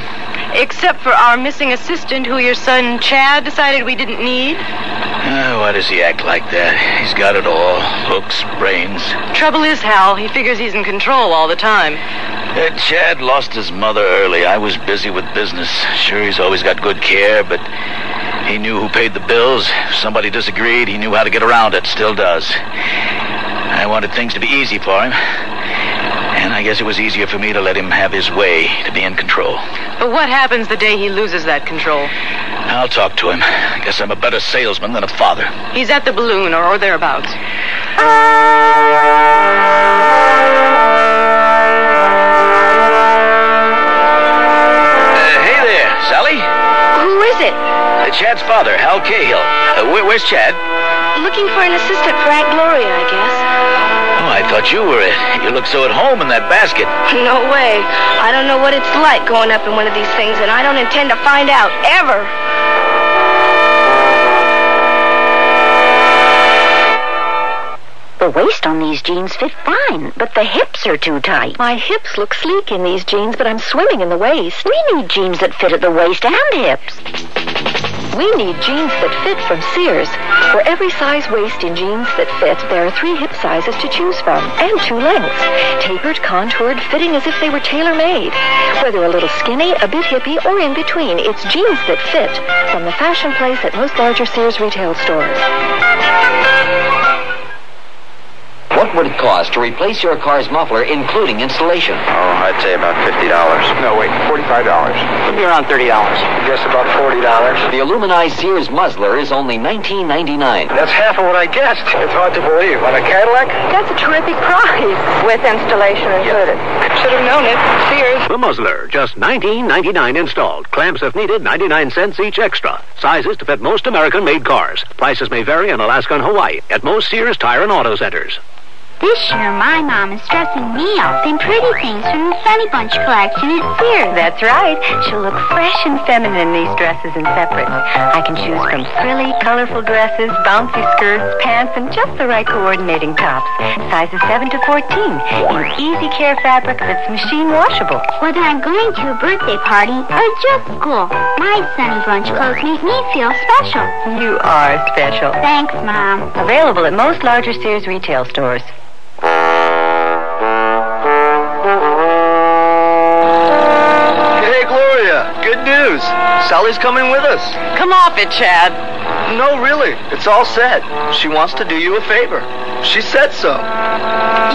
Speaker 1: Except for our missing assistant who your son Chad decided we didn't need.
Speaker 16: Why does he act like that? He's got it all. Looks, brains.
Speaker 1: Trouble is, Hal, he figures he's in control all the time.
Speaker 16: Chad lost his mother early. I was busy with business. Sure, he's always got good care, but he knew who paid the bills. If somebody disagreed, he knew how to get around it. Still does. I wanted things to be easy for him. And I guess it was easier for me to let him have his way, to be in control.
Speaker 1: But what happens the day he loses that control?
Speaker 16: I'll talk to him. I guess I'm a better salesman than a father.
Speaker 1: He's at the balloon or thereabouts.
Speaker 16: Hey there, Sally.
Speaker 10: Who is it?
Speaker 16: Chad's father, Hal Cahill. Where's Chad?
Speaker 10: Looking for an assistant for Aunt Gloria, I guess.
Speaker 16: Oh, I thought you were it. You look so at home in that basket.
Speaker 10: No way. I don't know what it's like going up in one of these things, and I don't intend to find out, ever.
Speaker 17: The waist on these jeans fit fine, but the hips are too tight. My hips look sleek in these jeans, but I'm swimming in the waist. We need jeans that fit at the waist and hips. We need jeans that fit from Sears. For every size waist in jeans that fit, there are 3 hip sizes to choose from, and 2 lengths. Tapered, contoured, fitting as if they were tailor-made. Whether a little skinny, a bit hippie, or in between, it's jeans that fit from the fashion place at most larger Sears retail stores.
Speaker 18: What would it cost to replace your car's muffler, including installation?
Speaker 19: Oh, I'd say about $50.
Speaker 16: No, wait, $45.
Speaker 19: It'd be around $30.
Speaker 16: I guess about $40.
Speaker 18: The aluminized Sears muzzler is only $19.99.
Speaker 16: That's half of what I guessed. It's hard to believe. On a Cadillac?
Speaker 10: That's a terrific price, with installation included. Should have known it. Sears.
Speaker 20: The muzzler, just $19.99 installed. Clamps, if needed, 99 cents each extra. Sizes to fit most American-made cars. Prices may vary in Alaska and Hawaii at most Sears Tire and Auto Centers.
Speaker 21: This year, my mom is dressing me up in pretty things from the Funny Bunch collection at Sears.
Speaker 17: That's right. She'll look fresh and feminine in these dresses and separates. I can choose from frilly, colorful dresses, bouncy skirts, pants, and just the right coordinating tops. Sizes 7 to 14 in easy care fabric that's machine washable.
Speaker 21: Whether I'm going to a birthday party or just school, my Sunny Bunch clothes make me feel special.
Speaker 17: You are special.
Speaker 21: Thanks, Mom.
Speaker 17: Available at most larger Sears retail stores.
Speaker 15: Hey, Gloria, good news. Sally's coming with us.
Speaker 1: Come off it, Chad.
Speaker 15: No, really. It's all set. She wants to do you a favor. She said so.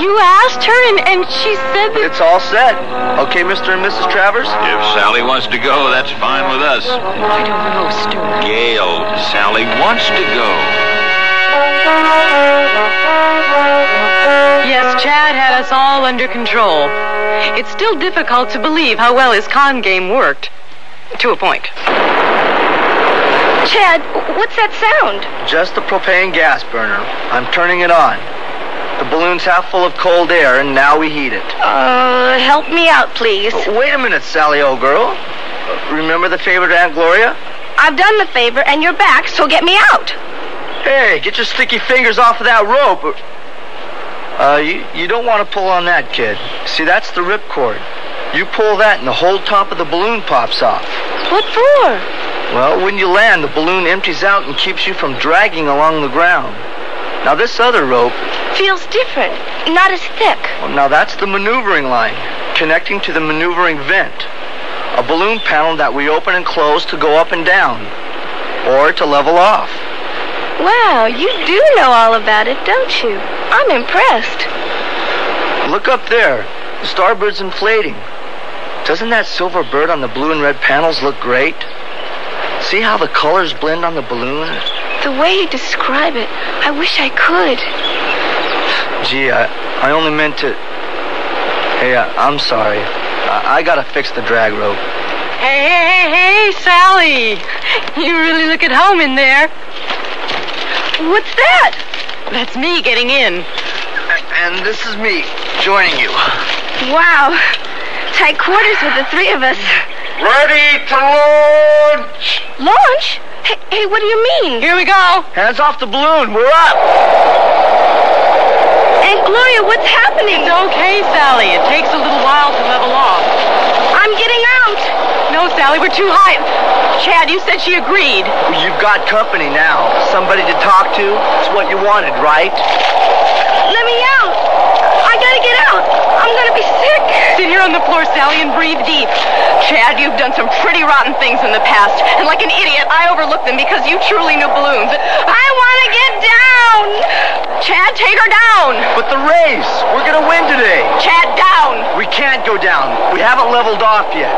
Speaker 1: You asked her, and she said that...
Speaker 15: It's all set. Okay, Mr. and Mrs. Travers?
Speaker 12: If Sally wants to go, that's fine with us.
Speaker 1: I don't know, Stuart.
Speaker 12: Gail, Sally wants to go.
Speaker 1: Yes, Chad had us all under control. It's still difficult to believe how well his con game worked. To a point.
Speaker 10: Chad, what's that sound?
Speaker 15: Just the propane gas burner. I'm turning it on. The balloon's half full of cold air, and now we heat it.
Speaker 10: Help me out, please.
Speaker 15: Wait a minute, Sally, old girl. Remember the favor to Aunt Gloria?
Speaker 10: I've done the favor, and you're back, so get me out.
Speaker 15: Hey, get your sticky fingers off of that rope. You don't want to pull on that, kid. See, that's the ripcord. You pull that and the whole top of the balloon pops off.
Speaker 10: What for?
Speaker 15: Well, when you land, the balloon empties out and keeps you from dragging along the ground. Now, this other rope...
Speaker 10: feels different. Not as thick.
Speaker 15: Well, now, that's the maneuvering line, connecting to the maneuvering vent. A balloon panel that we open and close to go up and down, or to level off.
Speaker 10: Wow, you do know all about it, don't you? I'm impressed.
Speaker 15: Look up there. The starbird's inflating. Doesn't that silver bird on the blue and red panels look great? See how the colors blend on the balloon?
Speaker 10: The way you describe it, I wish I could.
Speaker 15: Gee, I only meant to... Hey, I'm sorry. I gotta fix the drag rope.
Speaker 1: Hey, Sally. You really look at home in there. What's that? That's me getting in.
Speaker 15: And this is me joining you.
Speaker 10: Wow. Tight quarters with the three of us.
Speaker 12: Ready to launch!
Speaker 10: Launch? Hey, what do you mean?
Speaker 1: Here we go.
Speaker 15: Hands off the balloon. We're up.
Speaker 10: Aunt Gloria, what's happening?
Speaker 1: It's okay, Sally. It takes a little while to level off.
Speaker 10: I'm getting out.
Speaker 1: No, Sally, we're too high. Chad, you said she agreed.
Speaker 15: Well, you've got company now. Somebody to talk to. It's what you wanted, right?
Speaker 10: Let me out. I gotta get out. I'm gonna be sick.
Speaker 1: Sit here on the floor, Sally, and breathe deep. Chad, you've done some pretty rotten things in the past. And like an idiot, I overlooked them because you truly knew balloons. I want to get down. Chad, take her down.
Speaker 15: But the race. We're gonna win today.
Speaker 1: Chad, down.
Speaker 15: We can't go down. We haven't leveled off yet.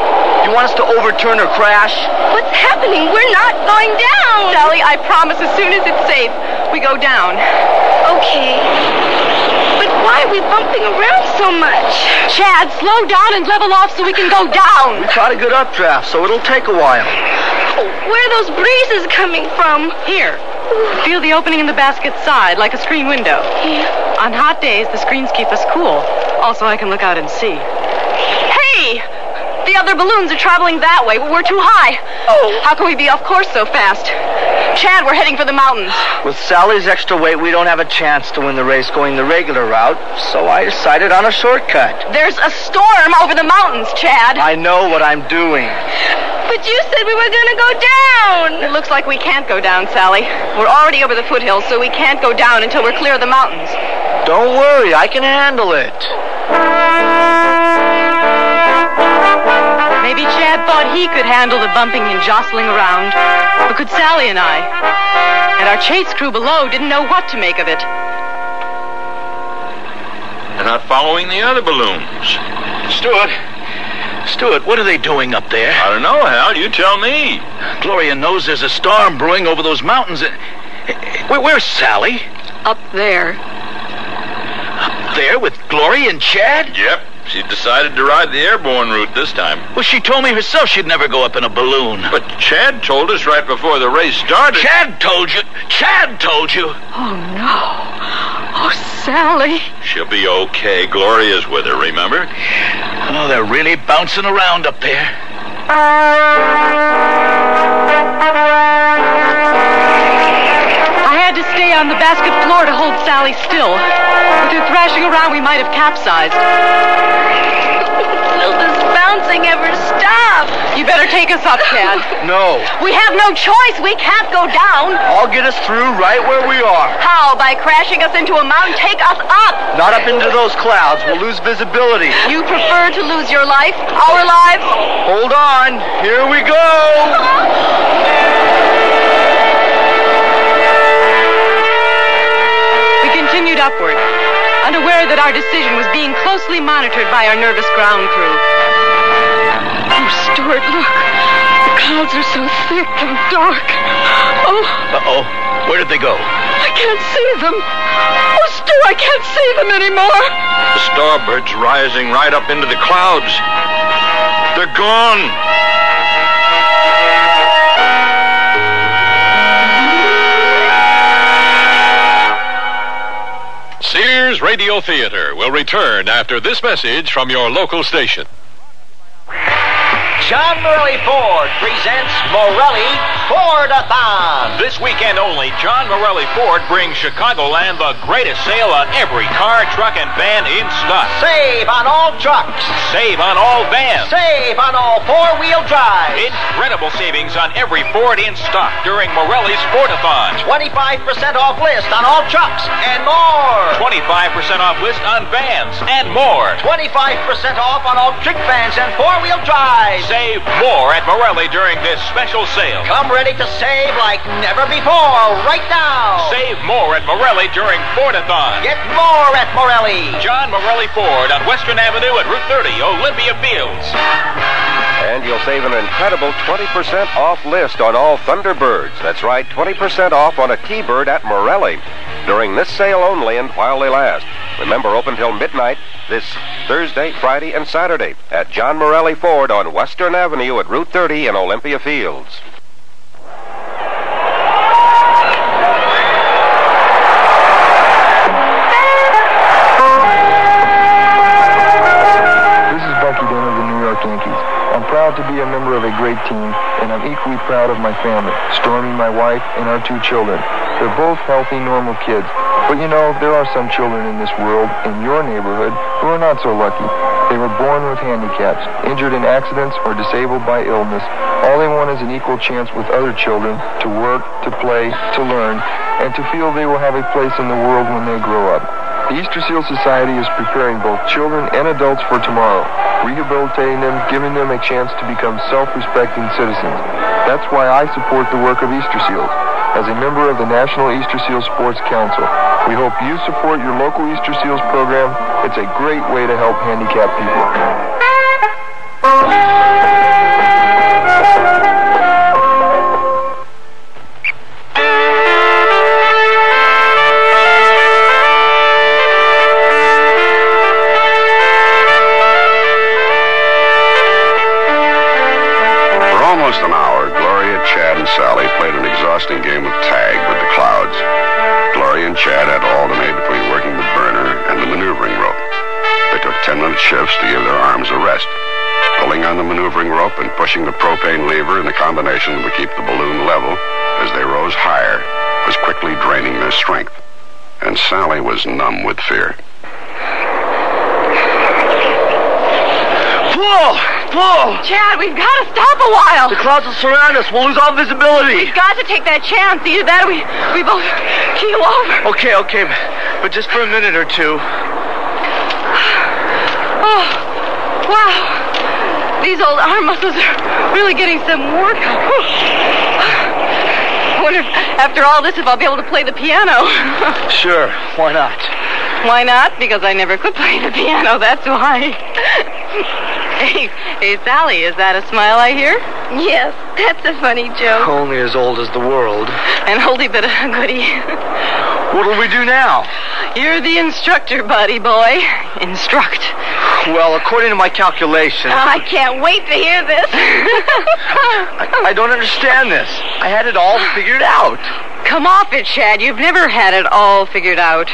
Speaker 15: You want us to overturn or crash?
Speaker 10: What's happening? We're not going down.
Speaker 1: Sally, I promise as soon as it's safe, we go down.
Speaker 10: Okay. But why are we bumping around so much?
Speaker 1: Chad, slow down and level off so we can go down.
Speaker 15: We caught a good updraft, so it'll take a while.
Speaker 10: Where are those breezes coming from?
Speaker 1: Here. Feel the opening in the basket side, like a screen window.
Speaker 10: Yeah.
Speaker 1: On hot days, the screens keep us cool. Also, I can look out and see. Hey! The other balloons are traveling that way, but we're too high.
Speaker 10: Oh.
Speaker 1: How can we be off course so fast? Chad, we're heading for the mountains.
Speaker 15: With Sally's extra weight, we don't have a chance to win the race going the regular route, so I decided on a shortcut.
Speaker 1: There's a storm over the mountains, Chad.
Speaker 15: I know what I'm doing.
Speaker 10: But you said we were gonna go down.
Speaker 1: It looks like we can't go down, Sally. We're already over the foothills, so we can't go down until we're clear of the mountains.
Speaker 15: Don't worry, I can handle it.
Speaker 1: Maybe Chad thought he could handle the bumping and jostling around. But could Sally and I? And our chase crew below didn't know what to make of it.
Speaker 12: They're not following the other balloons.
Speaker 16: Stuart, what are they doing up there?
Speaker 12: I don't know, Hal. You tell me.
Speaker 16: Gloria knows there's a storm brewing over those mountains. Where's Sally?
Speaker 1: Up there.
Speaker 16: Up there with Gloria and Chad?
Speaker 12: Yep. She decided to ride the airborne route this time.
Speaker 16: Well, she told me herself she'd never go up in a balloon.
Speaker 12: But Chad told us right before the race started.
Speaker 16: Chad told you? Chad told you?
Speaker 1: Oh, no. Oh, Sally.
Speaker 12: She'll be okay. Gloria's with her, remember?
Speaker 16: Oh, they're really bouncing around up there.
Speaker 1: I had to stay on the basket floor to hold Sally still. With her thrashing around, we might have capsized.
Speaker 10: Will this bouncing ever stop?
Speaker 1: You better take us up, Chad.
Speaker 15: No.
Speaker 1: We have no choice. We can't go down.
Speaker 15: I'll get us through right where we are.
Speaker 1: How? By crashing us into a mountain? Take us up.
Speaker 15: Not up into those clouds. We'll lose visibility.
Speaker 1: You prefer to lose your life? Our lives?
Speaker 15: Hold on. Here we go.
Speaker 1: We continued upward, unaware that our decision was being closely monitored by our nervous ground crew. Oh, Stuart, look. The clouds are so thick and dark. Oh.
Speaker 16: Uh-oh. Where did they go?
Speaker 1: I can't see them. Oh, Stu, I can't see them anymore.
Speaker 12: The starbird's rising right up into the clouds. They're gone.
Speaker 2: Sears Radio Theater will return after this message from your local station.
Speaker 8: John Morelli Ford presents Morelli Ford-a-thon.
Speaker 22: This weekend only, John Morelli Ford brings Chicagoland the greatest sale on every car, truck, and van in stock.
Speaker 8: Save on all trucks.
Speaker 22: Save on all vans.
Speaker 8: Save on all four-wheel drives.
Speaker 22: Incredible savings on every Ford in stock during Morelli's Ford-a-thon.
Speaker 8: 25% off list on all trucks and more.
Speaker 22: 25% off list on vans and more.
Speaker 8: 25% off on all trick vans and four-wheel drives.
Speaker 22: Save more at Morelli during this special sale.
Speaker 8: Come ready to save like never before right now.
Speaker 22: Save more at Morelli during Fordathon.
Speaker 8: Get more at Morelli.
Speaker 22: John Morelli Ford on Western Avenue at Route 30, Olympia Fields.
Speaker 3: And you'll save an incredible 20% off list on all Thunderbirds. That's right, 20% off on a T-Bird at Morelli. During this sale only and while they last. Remember, open till midnight this Thursday, Friday, and Saturday at John Morelli Ford on Western Avenue at Route 30 in Olympia Fields.
Speaker 11: I'm proud to be a member of a great team, and I'm equally proud of my family, Stormy, my wife, and our 2 children. They're both healthy, normal kids. But you know, there are some children in this world, in your neighborhood, who are not so lucky. They were born with handicaps, injured in accidents, or disabled by illness. All they want is an equal chance with other children to work, to play, to learn, and to feel they will have a place in the world when they grow up. The Easter Seal Society is preparing both children and adults for tomorrow, rehabilitating them, giving them a chance to become self-respecting citizens. That's why I support the work of Easter Seals. As a member of the National Easter Seal Sports Council, we hope you support your local Easter Seals program. It's a great way to help handicapped people.
Speaker 14: Game of tag with the clouds. Gloria and Chad had to alternate between working the burner and the maneuvering rope. They took 10-minute shifts to give their arms a rest. Pulling on the maneuvering rope and pushing the propane lever in the combination would keep the balloon level as they rose higher was quickly draining their strength. And Sally was numb with fear.
Speaker 15: Whoa! Whoa!
Speaker 1: Chad, we've got to stop a while.
Speaker 15: The clouds will surround us. We'll lose all visibility.
Speaker 1: We've got to take that chance. Either that or we both keel over.
Speaker 15: Okay. But just for a minute or two.
Speaker 1: Oh, wow. These old arm muscles are really getting some work. I wonder if, after all this, if I'll be able to play the piano.
Speaker 15: Sure. Why not?
Speaker 1: Why not? Because I never could play the piano. That's why. Hey, Sally, is that a smile I hear?
Speaker 10: Yes, that's a funny joke.
Speaker 15: Only as old as the world.
Speaker 1: An oldie but a goodie.
Speaker 15: What'll we do now?
Speaker 1: You're the instructor, buddy boy. Instruct.
Speaker 15: Well, according to my calculations...
Speaker 10: I can't wait to hear this.
Speaker 15: I don't understand this. I had it all figured out.
Speaker 1: Come off it, Chad. You've never had it all figured out.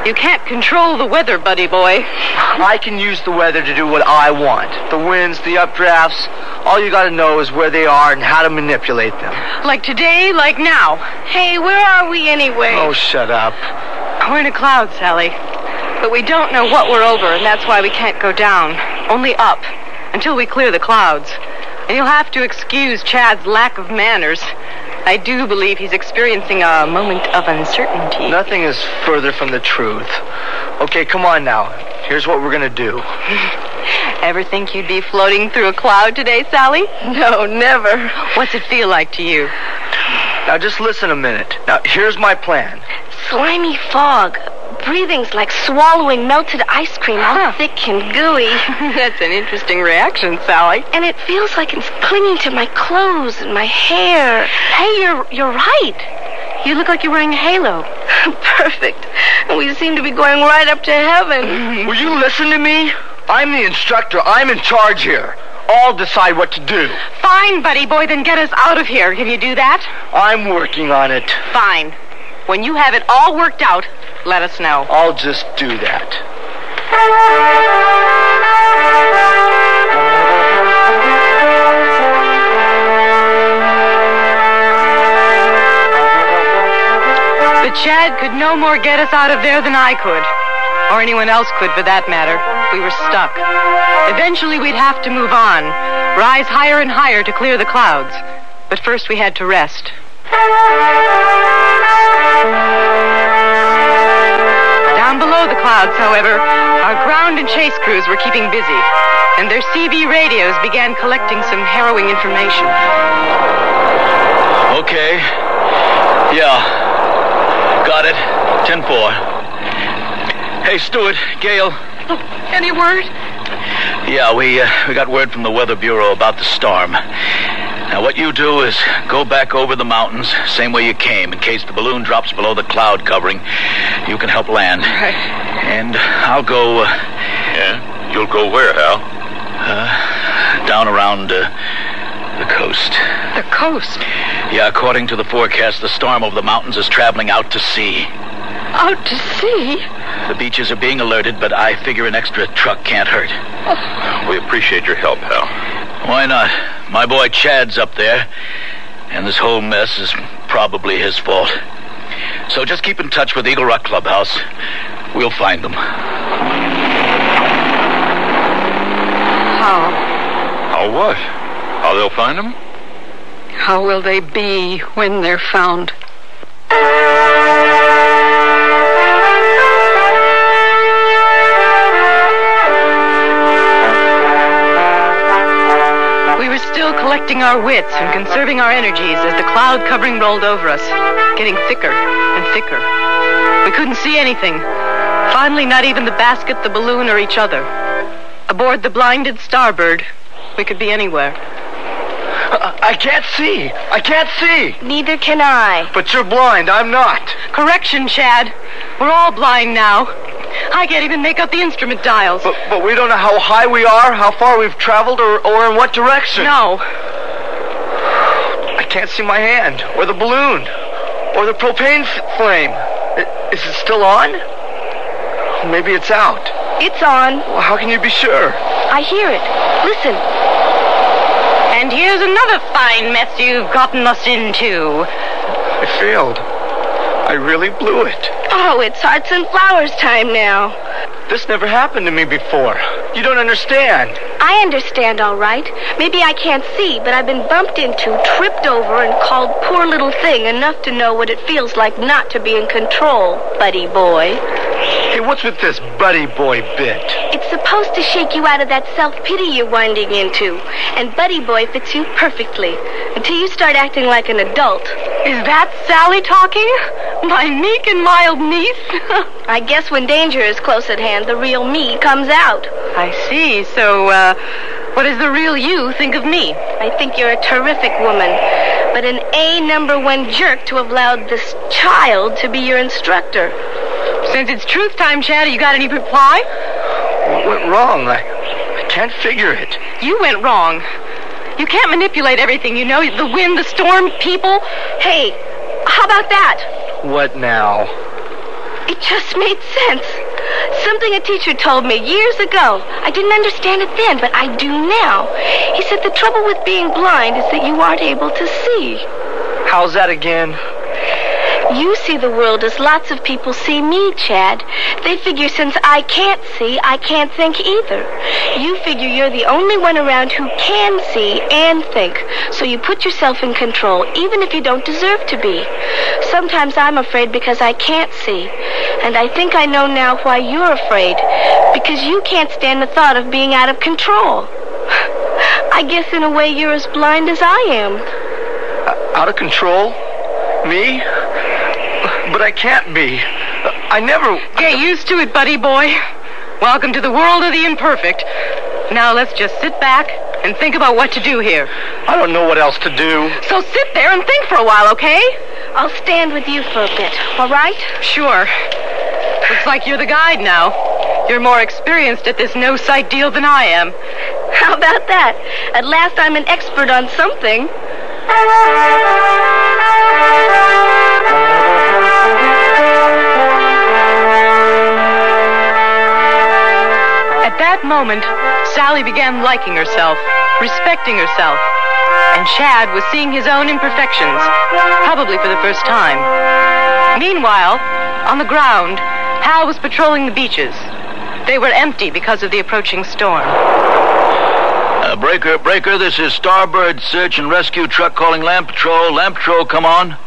Speaker 1: You can't control the weather, buddy boy.
Speaker 15: I can use the weather to do what I want. The winds, the updrafts. All you gotta know is where they are and how to manipulate them.
Speaker 1: Like today, like now.
Speaker 10: Hey, where are we anyway?
Speaker 15: Oh, shut up.
Speaker 1: We're in a cloud, Sally. But we don't know what we're over, and that's why we can't go down. Only up, until we clear the clouds. And you'll have to excuse Chad's lack of manners. I do believe he's experiencing a moment of uncertainty.
Speaker 15: Nothing is further from the truth. Okay, come on now. Here's what we're gonna do.
Speaker 1: Ever think you'd be floating through a cloud today, Sally?
Speaker 10: No, never.
Speaker 1: What's it feel like to you?
Speaker 15: Now just listen a minute. Now, here's my plan.
Speaker 10: Slimy fog. Breathing's like swallowing melted ice cream, all thick and gooey.
Speaker 1: That's an interesting reaction, Sally.
Speaker 10: And it feels like it's clinging to my clothes and my hair.
Speaker 1: Hey, you're right. You look like you're wearing a halo.
Speaker 10: Perfect. And we seem to be going right up to heaven.
Speaker 15: Will you listen to me? I'm the instructor. I'm in charge here. I'll decide what to do.
Speaker 1: Fine, buddy boy, then get us out of here. Can you do that?
Speaker 15: I'm working on it.
Speaker 1: Fine. When you have it all worked out, let us know.
Speaker 15: I'll just do that.
Speaker 1: But Chad could no more get us out of there than I could. Or anyone else could, for that matter. We were stuck. Eventually, we'd have to move on. Rise higher and higher to clear the clouds. But first, we had to rest. Down below the clouds, however, our ground ground and chase crews were keeping busy, and their CB radios began collecting some harrowing information.
Speaker 16: Okay. Yeah. Got it. 10-4. Hey, Stuart, Gail.
Speaker 1: Any word?
Speaker 16: Yeah, we got word from the Weather Bureau about the storm. Now, what you do is go back over the mountains, same way you came, in case the balloon drops below the cloud covering. You can help land.
Speaker 1: Right.
Speaker 16: And I'll go...
Speaker 12: Yeah? You'll go where, Hal?
Speaker 16: Down around the coast.
Speaker 1: The coast?
Speaker 16: Yeah, according to the forecast, the storm over the mountains is traveling out to sea.
Speaker 1: Out to sea?
Speaker 16: The beaches are being alerted, but I figure an extra truck can't hurt.
Speaker 12: Oh. We appreciate your help, Hal.
Speaker 16: Why not? My boy Chad's up there, and this whole mess is probably his fault. So just keep in touch with Eagle Rock Clubhouse. We'll find them.
Speaker 1: How?
Speaker 12: How what? How they'll find them?
Speaker 13: How will they be when they're found?
Speaker 1: We were still collecting our wits and conserving our energies as the cloud covering rolled over us, getting thicker and thicker. We couldn't see anything. Finally, not even the basket, the balloon, or each other. Aboard the blinded Starbird, we could be anywhere.
Speaker 15: I can't see. I can't see.
Speaker 10: Neither can I.
Speaker 15: But you're blind. I'm not.
Speaker 1: Correction, Chad. We're all blind now. I can't even make out the instrument dials.
Speaker 15: But we don't know how high we are, how far we've traveled, or in what direction.
Speaker 1: No.
Speaker 15: I can't see my hand, or the balloon, or the propane flame. Is it still on? Maybe it's out.
Speaker 10: It's on.
Speaker 15: Well, how can you be sure?
Speaker 10: I hear it. Listen.
Speaker 1: And here's another fine mess you've gotten us into.
Speaker 15: I failed. I really blew it.
Speaker 10: Oh, it's hearts and flowers time now.
Speaker 15: This never happened to me before. You don't understand.
Speaker 10: I understand, all right. Maybe I can't see, but I've been bumped into, tripped over, and called poor little thing enough to know what it feels like not to be in control, buddy boy.
Speaker 15: Hey, what's with this buddy boy bit?
Speaker 10: It's supposed to shake you out of that self-pity you're winding into. And buddy boy fits you perfectly, until you start acting like an adult.
Speaker 1: Is that Sally talking? My meek and mild niece?
Speaker 10: I guess when danger is close at hand, the real me comes out.
Speaker 1: I see. So, what does the real you think of me?
Speaker 10: I think you're a terrific woman, but an #1 jerk to have allowed this child to be your instructor.
Speaker 1: Since it's truth time, Chad, you got any reply?
Speaker 15: What went wrong? I can't figure it.
Speaker 1: You went wrong. You can't manipulate everything, you know. The wind, the storm, people.
Speaker 10: Hey, how about that?
Speaker 15: What now?
Speaker 10: It just made sense. Something a teacher told me years ago. I didn't understand it then, but I do now. He said the trouble with being blind is that you aren't able to see.
Speaker 15: How's that again?
Speaker 10: You see the world as lots of people see me, Chad. They figure since I can't see, I can't think either. You figure you're the only one around who can see and think, so you put yourself in control, even if you don't deserve to be. Sometimes I'm afraid because I can't see, and I think I know now why you're afraid, because you can't stand the thought of being out of control. I guess in a way you're as blind as I am.
Speaker 15: Out of control? Me? But I can't be. I never...
Speaker 1: Get used to it, buddy boy. Welcome to the world of the imperfect. Now let's just sit back and think about what to do here.
Speaker 15: I don't know what else to do.
Speaker 1: So sit there and think for a while, okay?
Speaker 10: I'll stand with you for a bit, all right?
Speaker 1: Sure. Looks like you're the guide now. You're more experienced at this no-sight deal than I am.
Speaker 10: How about that? At last I'm an expert on something.
Speaker 1: At that moment, Sally began liking herself, respecting herself, and Chad was seeing his own imperfections, probably for the first time. Meanwhile, on the ground, Hal was patrolling the beaches. They were empty because of the approaching storm.
Speaker 16: Breaker, this is Starbird Search and Rescue Truck calling Lamp Patrol. Lamp Patrol, come on.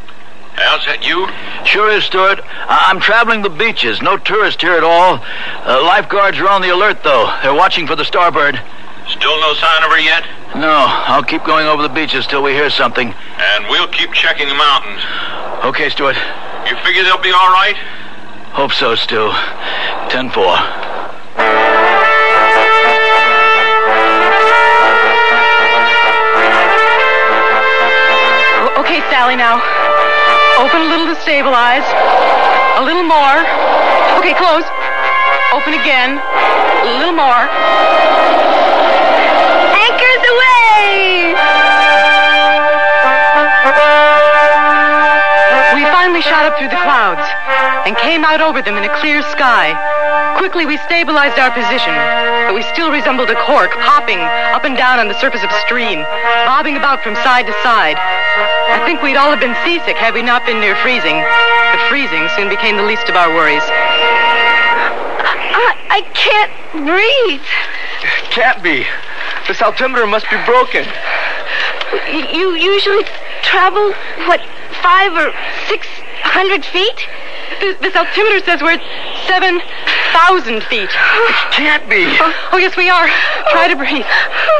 Speaker 12: Al, is that you?
Speaker 16: Sure is, Stuart. I'm traveling the beaches. No tourists here at all. Lifeguards are on the alert, though. They're watching for the Starbird.
Speaker 12: Still no sign of her yet?
Speaker 16: No, I'll keep going over the beaches till we hear something.
Speaker 12: And we'll keep checking the mountains.
Speaker 16: Okay, Stuart.
Speaker 12: You figure they'll be all right?
Speaker 16: Hope so, Stu. 10-4.
Speaker 1: Okay, Sally, now. Open a little to stabilize. A little more. Okay, close. Open again. A little more. Anchors away! We finally shot up through the clouds and came out over them in a clear sky. Quickly, we stabilized our position, but we still resembled a cork, hopping up and down on the surface of a stream, bobbing about from side to side. I think we'd all have been seasick had we not been near freezing, but freezing soon became the least of our worries.
Speaker 15: I can't breathe. Can't be. This altimeter must be broken.
Speaker 10: You usually travel, 500 or 600 feet?
Speaker 1: This altimeter says we're at 7,000 feet.
Speaker 15: It can't be.
Speaker 1: Oh, yes, we are. Try to breathe.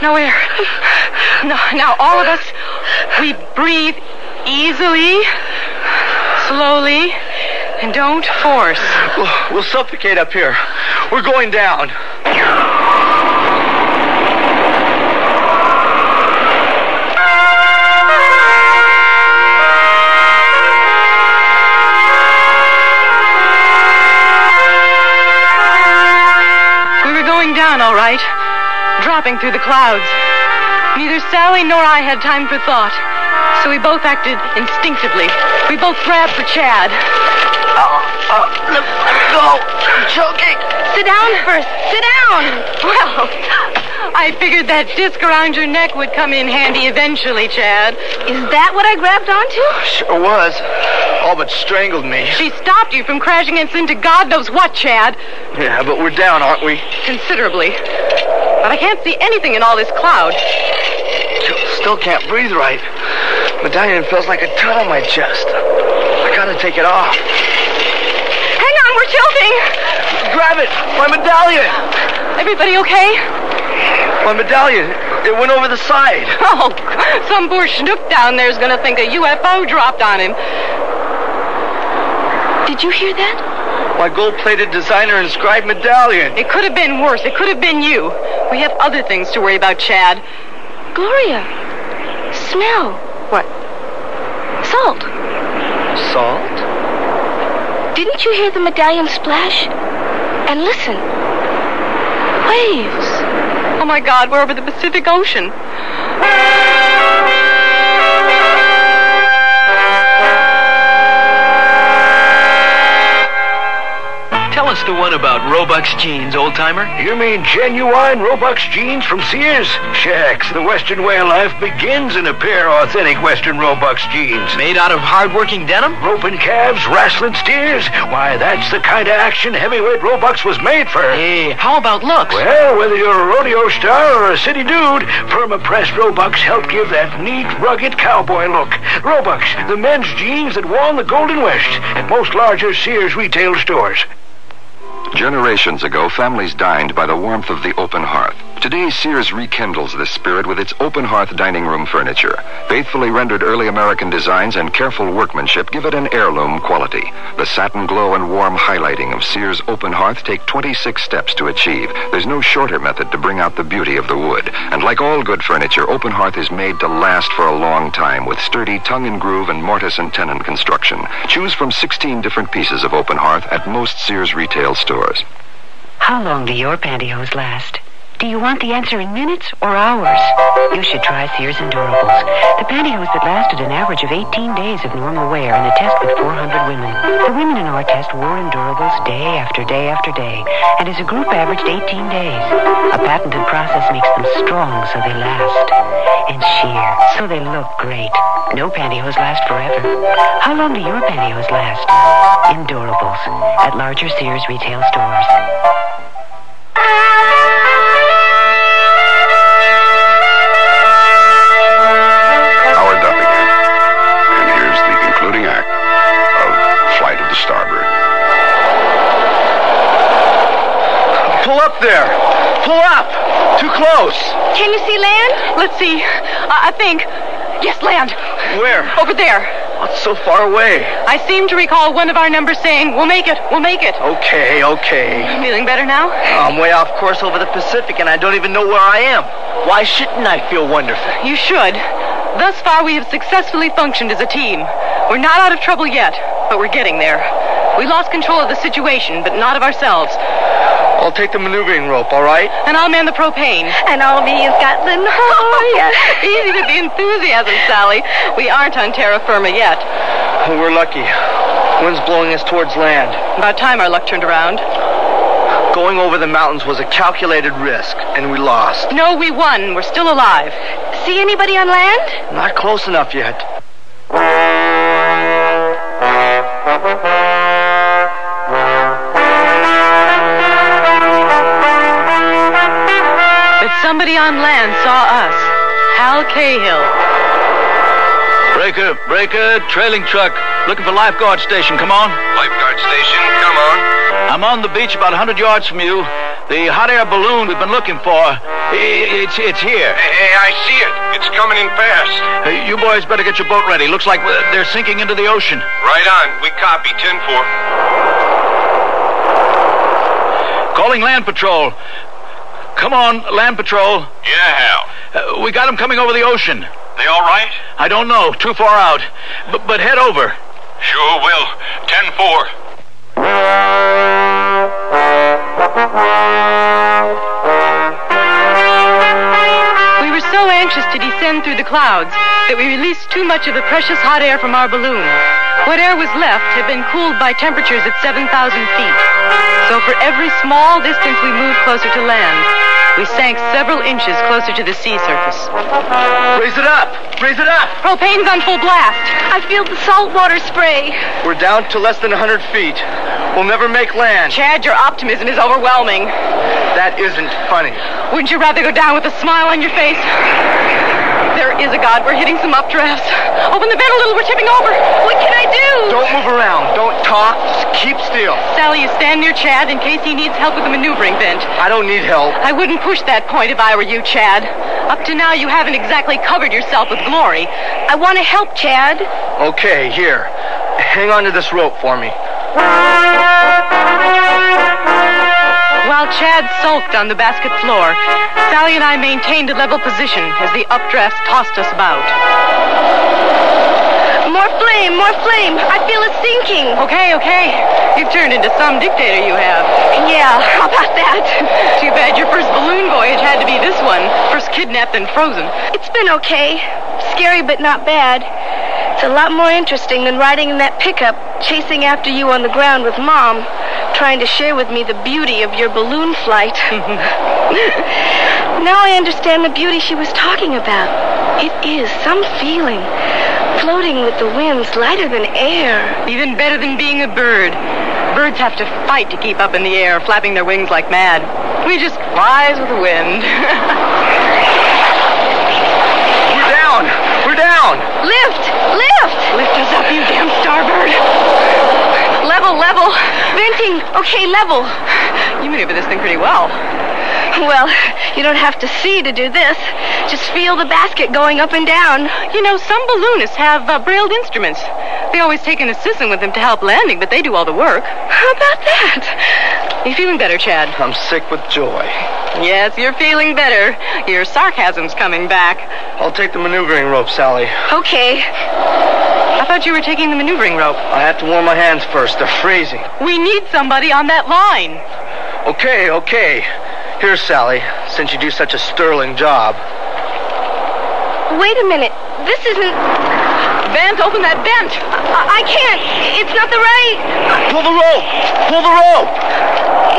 Speaker 1: No air. No, now, all of us, we breathe easily, slowly, and don't force.
Speaker 15: We'll suffocate up here. We're going down.
Speaker 1: Down, all right, dropping through the clouds. Neither Sally nor I had time for thought, so we both acted instinctively. We both grabbed for Chad.
Speaker 15: Let me go. I'm choking.
Speaker 10: Sit down first. Sit down.
Speaker 1: Well, I figured that disc around your neck would come in handy eventually, Chad.
Speaker 10: Is that what I grabbed onto?
Speaker 15: Sure was. All but strangled me.
Speaker 1: She stopped you from crashing us into God knows what, Chad.
Speaker 15: Yeah, but we're down, aren't we?
Speaker 1: Considerably. But I can't see anything in all this cloud.
Speaker 15: Still can't breathe right. Medallion feels like a ton on my chest. I gotta take it off.
Speaker 1: Hang on, we're tilting.
Speaker 15: Grab it. My medallion.
Speaker 1: Everybody okay?
Speaker 15: My medallion. It went over the side.
Speaker 1: Oh, some poor schnook down there's gonna think a UFO dropped on him. Did you hear that?
Speaker 15: My gold-plated designer-inscribed medallion.
Speaker 1: It could have been worse. It could have been you. We have other things to worry about, Chad.
Speaker 10: Gloria. Smell.
Speaker 1: What?
Speaker 10: Salt.
Speaker 15: Salt?
Speaker 10: Didn't you hear the medallion splash? And listen. Waves.
Speaker 1: Oh, my God, we're over the Pacific Ocean.
Speaker 4: Tell us the one about Roebuck's jeans, old-timer.
Speaker 5: You mean genuine Roebuck's jeans from Sears? Shucks, the Western way of life begins in a pair of authentic Western Roebuck's jeans.
Speaker 4: Made out of hard-working denim?
Speaker 5: Roping calves, wrestling steers. Why, that's the kind of action heavyweight Roebuck's was made for.
Speaker 4: Hey, how about looks?
Speaker 5: Well, whether you're a rodeo star or a city dude, firm-pressed Roebuck's help give that neat, rugged cowboy look. Roebuck's, the men's jeans that won the Golden West at most larger Sears retail stores.
Speaker 3: Generations ago, families dined by the warmth of the open hearth. Today, Sears rekindles this spirit with its open hearth dining room furniture. Faithfully rendered early American designs and careful workmanship give it an heirloom quality. The satin glow and warm highlighting of Sears open hearth take 26 steps to achieve. There's no shorter method to bring out the beauty of the wood. And like all good furniture, open hearth is made to last for a long time with sturdy tongue and groove and mortise and tenon construction. Choose from 16 different pieces of open hearth at most Sears retail stores.
Speaker 17: How long do your pantyhose last? Do you want the answer in minutes or hours? You should try Sears Endurables, the pantyhose that lasted an average of 18 days of normal wear in a test with 400 women. The women in our test wore Endurables day after day after day, and as a group averaged 18 days. A patented process makes them strong so they last, and sheer so they look great. No pantyhose last forever. How long do your pantyhose last? Endurables at larger Sears retail stores.
Speaker 14: Powered up again. And here's the concluding act.
Speaker 15: up there. Pull up. Too close.
Speaker 1: Can you see land? Let's see. I think. Yes, land.
Speaker 15: Where?
Speaker 1: Over there.
Speaker 15: It's so far away.
Speaker 1: I seem to recall one of our numbers saying, we'll make it, we'll make it.
Speaker 15: Okay.
Speaker 1: Feeling better now?
Speaker 15: I'm way off course over the Pacific, and I don't even know where I am. Why shouldn't I feel wonderful?
Speaker 1: You should. Thus far, we have successfully functioned as a team. We're not out of trouble yet, but we're getting there. We lost control of the situation, but not of ourselves.
Speaker 15: I'll take the maneuvering rope, all right?
Speaker 1: And I'll man the propane.
Speaker 10: And I'll be in Scotland. Oh, yes.
Speaker 1: Easy with the enthusiasm, Sally. We aren't on terra firma yet.
Speaker 15: We're lucky. Wind's blowing us towards land.
Speaker 1: About time our luck turned around.
Speaker 15: Going over the mountains was a calculated risk, and we lost.
Speaker 1: No, we won. We're still alive.
Speaker 10: See anybody on land?
Speaker 15: Not close enough yet.
Speaker 1: But somebody on land saw us. Hal Cahill.
Speaker 16: Breaker, trailing truck. Looking for lifeguard station. Come on.
Speaker 14: Lifeguard station, come on.
Speaker 16: I'm on the beach about 100 yards from you. The hot air balloon we've been looking for, it's here.
Speaker 14: Hey, I see it. It's coming in fast.
Speaker 16: You boys better get your boat ready. Looks like they're sinking into the ocean.
Speaker 14: Right on. We copy. 10-4.
Speaker 16: Calling Land Patrol. Come on, Land Patrol.
Speaker 12: Yeah, Hal.
Speaker 16: We got them coming over the ocean.
Speaker 12: They all right?
Speaker 16: I don't know. Too far out. But head over.
Speaker 12: Sure will. 10-4.
Speaker 1: We were so anxious to descend through the clouds that we released too much of the precious hot air from our balloon. What air was left had been cooled by temperatures at 7,000 feet. So for every small distance we moved closer to land, we sank several inches closer to the sea surface.
Speaker 15: Raise it up! Raise it up!
Speaker 1: Propane's on full blast.
Speaker 10: I feel the salt water spray.
Speaker 15: We're down to less than 100 feet. We'll never make land.
Speaker 1: Chad, your optimism is overwhelming.
Speaker 15: That isn't funny.
Speaker 1: Wouldn't you rather go down with a smile on your face? There is a God. We're hitting some updrafts. Open the vent a little. We're tipping over. What can I do?
Speaker 15: Don't move around. Don't talk. Just keep still.
Speaker 1: Sally, you stand near Chad in case he needs help with the maneuvering vent.
Speaker 15: I don't need help.
Speaker 1: I wouldn't push that point if I were you, Chad. Up to now, you haven't exactly covered yourself with glory.
Speaker 10: I want to help, Chad.
Speaker 15: Okay, here. Hang on to this rope for me.
Speaker 1: While Chad sulked on the basket floor, Sally and I maintained a level position as the updrafts tossed us about.
Speaker 10: More flame, more flame. I feel it sinking.
Speaker 1: Okay. You've turned into some dictator, you have.
Speaker 10: Yeah, how about that?
Speaker 1: Too bad your first balloon voyage had to be this one. First kidnapped and frozen.
Speaker 10: It's been okay. Scary, but not bad. It's a lot more interesting than riding in that pickup, chasing after you on the ground with Mom, trying to share with me the beauty of your balloon flight. Now I understand the beauty she was talking about. It is some feeling, floating with the winds lighter than air.
Speaker 1: Even better than being a bird. Birds have to fight to keep up in the air, flapping their wings like mad. We just rise with the wind.
Speaker 15: We're down!
Speaker 10: Lift!
Speaker 1: Lift us up, you damn starbird. Level.
Speaker 10: Venting. Okay, level.
Speaker 1: You maneuver this thing pretty well.
Speaker 10: Well, you don't have to see to do this. Just feel the basket going up and down.
Speaker 1: You know, some balloonists have brailled instruments. They always take an assistant with them to help landing, but they do all the work.
Speaker 10: How about that?
Speaker 1: You feeling better, Chad?
Speaker 15: I'm sick with joy.
Speaker 1: Yes, you're feeling better. Your sarcasm's coming back.
Speaker 15: I'll take the maneuvering rope, Sally.
Speaker 10: Okay.
Speaker 1: I thought you were taking the maneuvering rope.
Speaker 15: I have to warm my hands first. They're freezing.
Speaker 1: We need somebody on that line.
Speaker 15: Okay. Here, Sally, since you do such a sterling job.
Speaker 10: Wait a minute. This isn't...
Speaker 1: Vent, open that vent.
Speaker 10: I can't. It's not the right...
Speaker 15: Pull the rope.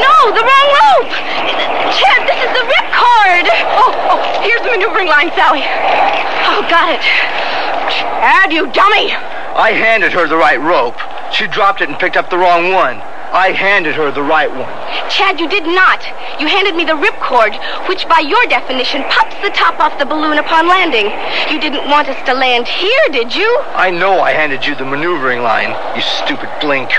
Speaker 10: No, the wrong rope. Chad, this is the ripcord.
Speaker 1: Oh, here's the maneuvering line, Sally.
Speaker 10: Oh, got it.
Speaker 1: Chad, you dummy.
Speaker 15: I handed her the right rope. She dropped it and picked up the wrong one. I handed her the right one.
Speaker 10: Chad, you did not. You handed me the ripcord, which by your definition pops the top off the balloon upon landing. You didn't want us to land here, did you?
Speaker 15: I know I handed you the maneuvering line, you stupid blink.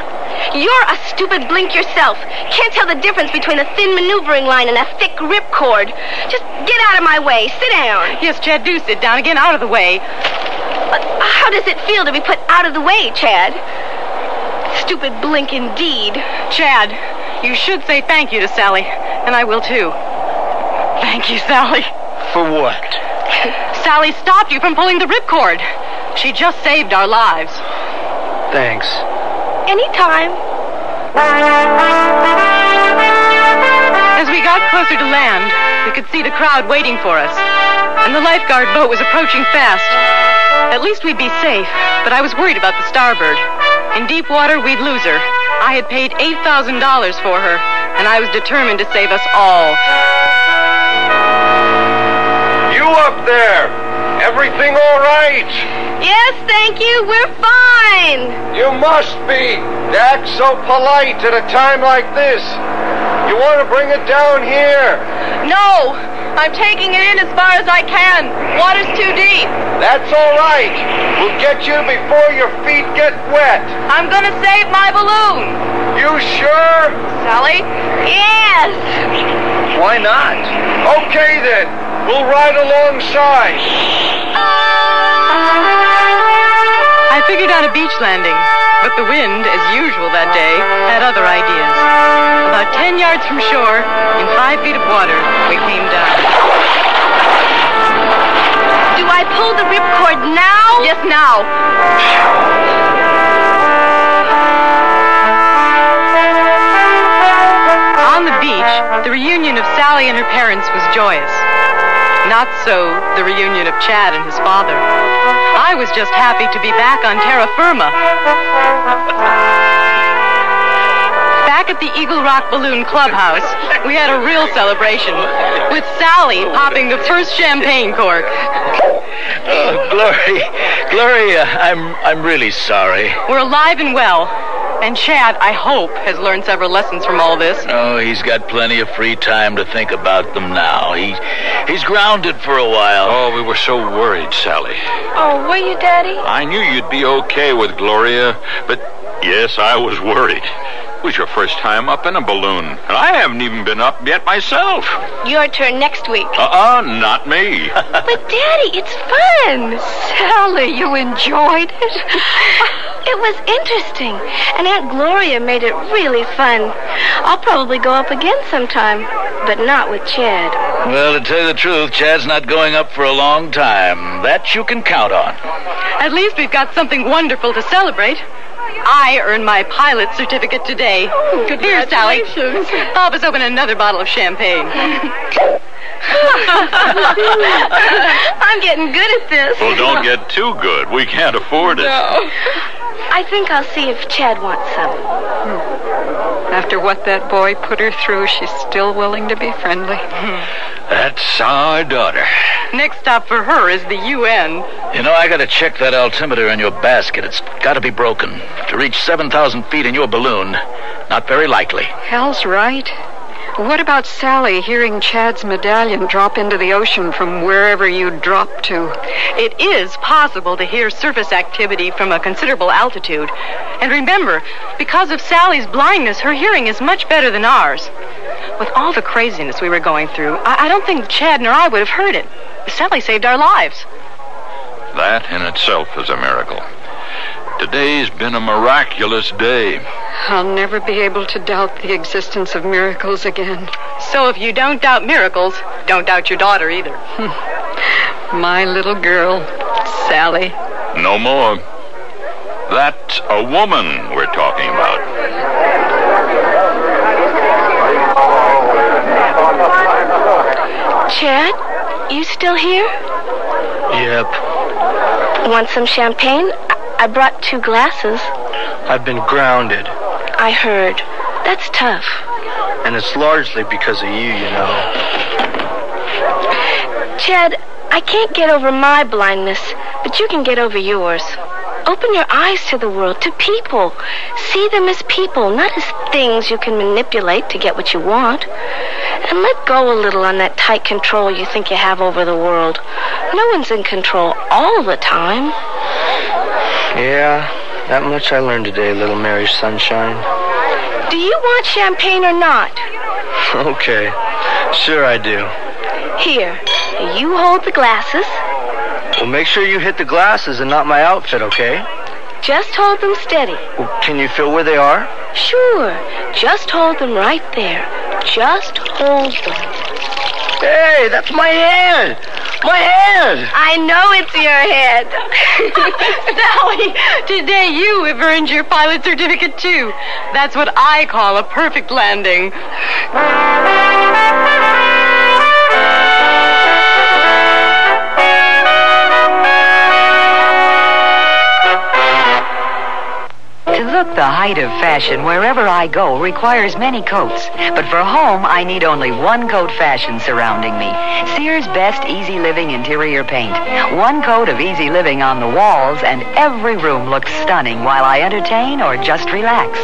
Speaker 10: You're a stupid blink yourself. Can't tell the difference between a thin maneuvering line and a thick ripcord. Just get out of my way. Sit down.
Speaker 1: Yes, Chad, do sit down again, out of the way.
Speaker 10: How does it feel to be put out of the way, Chad? Stupid blink indeed.
Speaker 1: Chad, you should say thank you to Sally, and I will too. Thank you, Sally.
Speaker 15: For what?
Speaker 1: Sally stopped you from pulling the ripcord. She just saved our lives.
Speaker 15: Thanks.
Speaker 10: Anytime.
Speaker 1: As we got closer to land, we could see the crowd waiting for us, and the lifeguard boat was approaching fast. At least we'd be safe, but I was worried about the Starbird. In deep water, we'd lose her. I had paid $8,000 for her, and I was determined to save us all.
Speaker 12: You up there! Everything all right?
Speaker 10: Yes, thank you. We're fine.
Speaker 12: You must be. To act so polite at a time like this. You want to bring it down here?
Speaker 1: No! I'm taking it in as far as I can. Water's too deep.
Speaker 12: That's all right. We'll get you before your feet get wet.
Speaker 1: I'm gonna save my balloon.
Speaker 12: You sure?
Speaker 1: Sally?
Speaker 10: Yes.
Speaker 15: Why not?
Speaker 12: Okay then. We'll ride alongside.
Speaker 1: I figured on a beach landing, but the wind, as usual that day, had other ideas. About 10 yards from shore, in 5 feet of water, we came down.
Speaker 10: Do I pull the ripcord now?
Speaker 1: Yes, now. On the beach, the reunion of Sally and her parents was joyous. Not so the reunion of Chad and his father. I was just happy to be back on terra firma. Back at the Eagle Rock Balloon Clubhouse, we had a real celebration, with Sally popping the first champagne cork.
Speaker 16: Oh, Gloria, I'm really sorry.
Speaker 1: We're alive and well. And Chad, I hope, has learned several lessons from all this.
Speaker 16: Oh, he's got plenty of free time to think about them now. He's grounded for a while.
Speaker 12: Oh, we were so worried, Sally.
Speaker 10: Oh, were you, Daddy?
Speaker 12: I knew you'd be okay with Gloria, but yes, I was worried. It was your first time up in a balloon, and I haven't even been up yet myself.
Speaker 10: Your turn next week.
Speaker 12: Not me.
Speaker 10: But, Daddy, it's fun.
Speaker 13: Sally, you enjoyed it?
Speaker 10: It was interesting, and Aunt Gloria made it really fun. I'll probably go up again sometime, but not with Chad.
Speaker 16: Well, to tell you the truth, Chad's not going up for a long time. That you can count on.
Speaker 1: At least we've got something wonderful to celebrate. I earned my pilot's certificate today. Here, Sally. Help us open another bottle of champagne.
Speaker 10: I'm getting good at this.
Speaker 12: Well, don't get too good. We can't afford it.
Speaker 10: No. I think I'll see if Chad wants some.
Speaker 13: After what that boy put her through, she's still willing to be friendly.
Speaker 12: That's our daughter.
Speaker 1: Next stop for her is the UN.
Speaker 16: You know, I gotta check that altimeter in your basket. It's gotta be broken. To reach 7,000 feet in your balloon, not very likely.
Speaker 13: Hal's right. What about Sally hearing Chad's medallion drop into the ocean from wherever you dropped to?
Speaker 1: It is possible to hear surface activity from a considerable altitude. And remember, because of Sally's blindness, her hearing is much better than ours. With all the craziness we were going through, I don't think Chad nor I would have heard it. Sally saved our lives.
Speaker 12: That in itself is a miracle. Today's been a miraculous day.
Speaker 13: I'll never be able to doubt the existence of miracles again.
Speaker 1: So if you don't doubt miracles, don't doubt your daughter either.
Speaker 13: My little girl, Sally.
Speaker 12: No more. That's a woman we're talking about.
Speaker 10: Chad, you still here?
Speaker 15: Yep.
Speaker 10: Want some champagne? I brought 2 glasses.
Speaker 15: I've been grounded.
Speaker 10: I heard. That's tough.
Speaker 15: And it's largely because of you, you know.
Speaker 10: Chad, I can't get over my blindness, but you can get over yours. Open your eyes to the world, to people. See them as people, not as things you can manipulate to get what you want. And let go a little on that tight control you think you have over the world. No one's in control all the time.
Speaker 15: Yeah, that much I learned today, little Mary Sunshine.
Speaker 10: Do you want champagne or not?
Speaker 15: Okay, sure I do.
Speaker 10: Here, you hold the glasses.
Speaker 15: Well, make sure you hit the glasses and not my outfit, okay?
Speaker 10: Just hold them steady.
Speaker 15: Well, can you feel where they are?
Speaker 10: Sure. Just hold them right there. Just hold them.
Speaker 15: Hey, that's my hand! My hand!
Speaker 10: I know it's your head.
Speaker 1: Sally, today you have earned your pilot certificate, too. That's what I call a perfect landing.
Speaker 6: To look the height of fashion wherever I go requires many coats. But for home, I need only one coat fashion surrounding me. Sears Best Easy Living Interior Paint. One coat of easy living on the walls, and every room looks stunning while I entertain or just relax.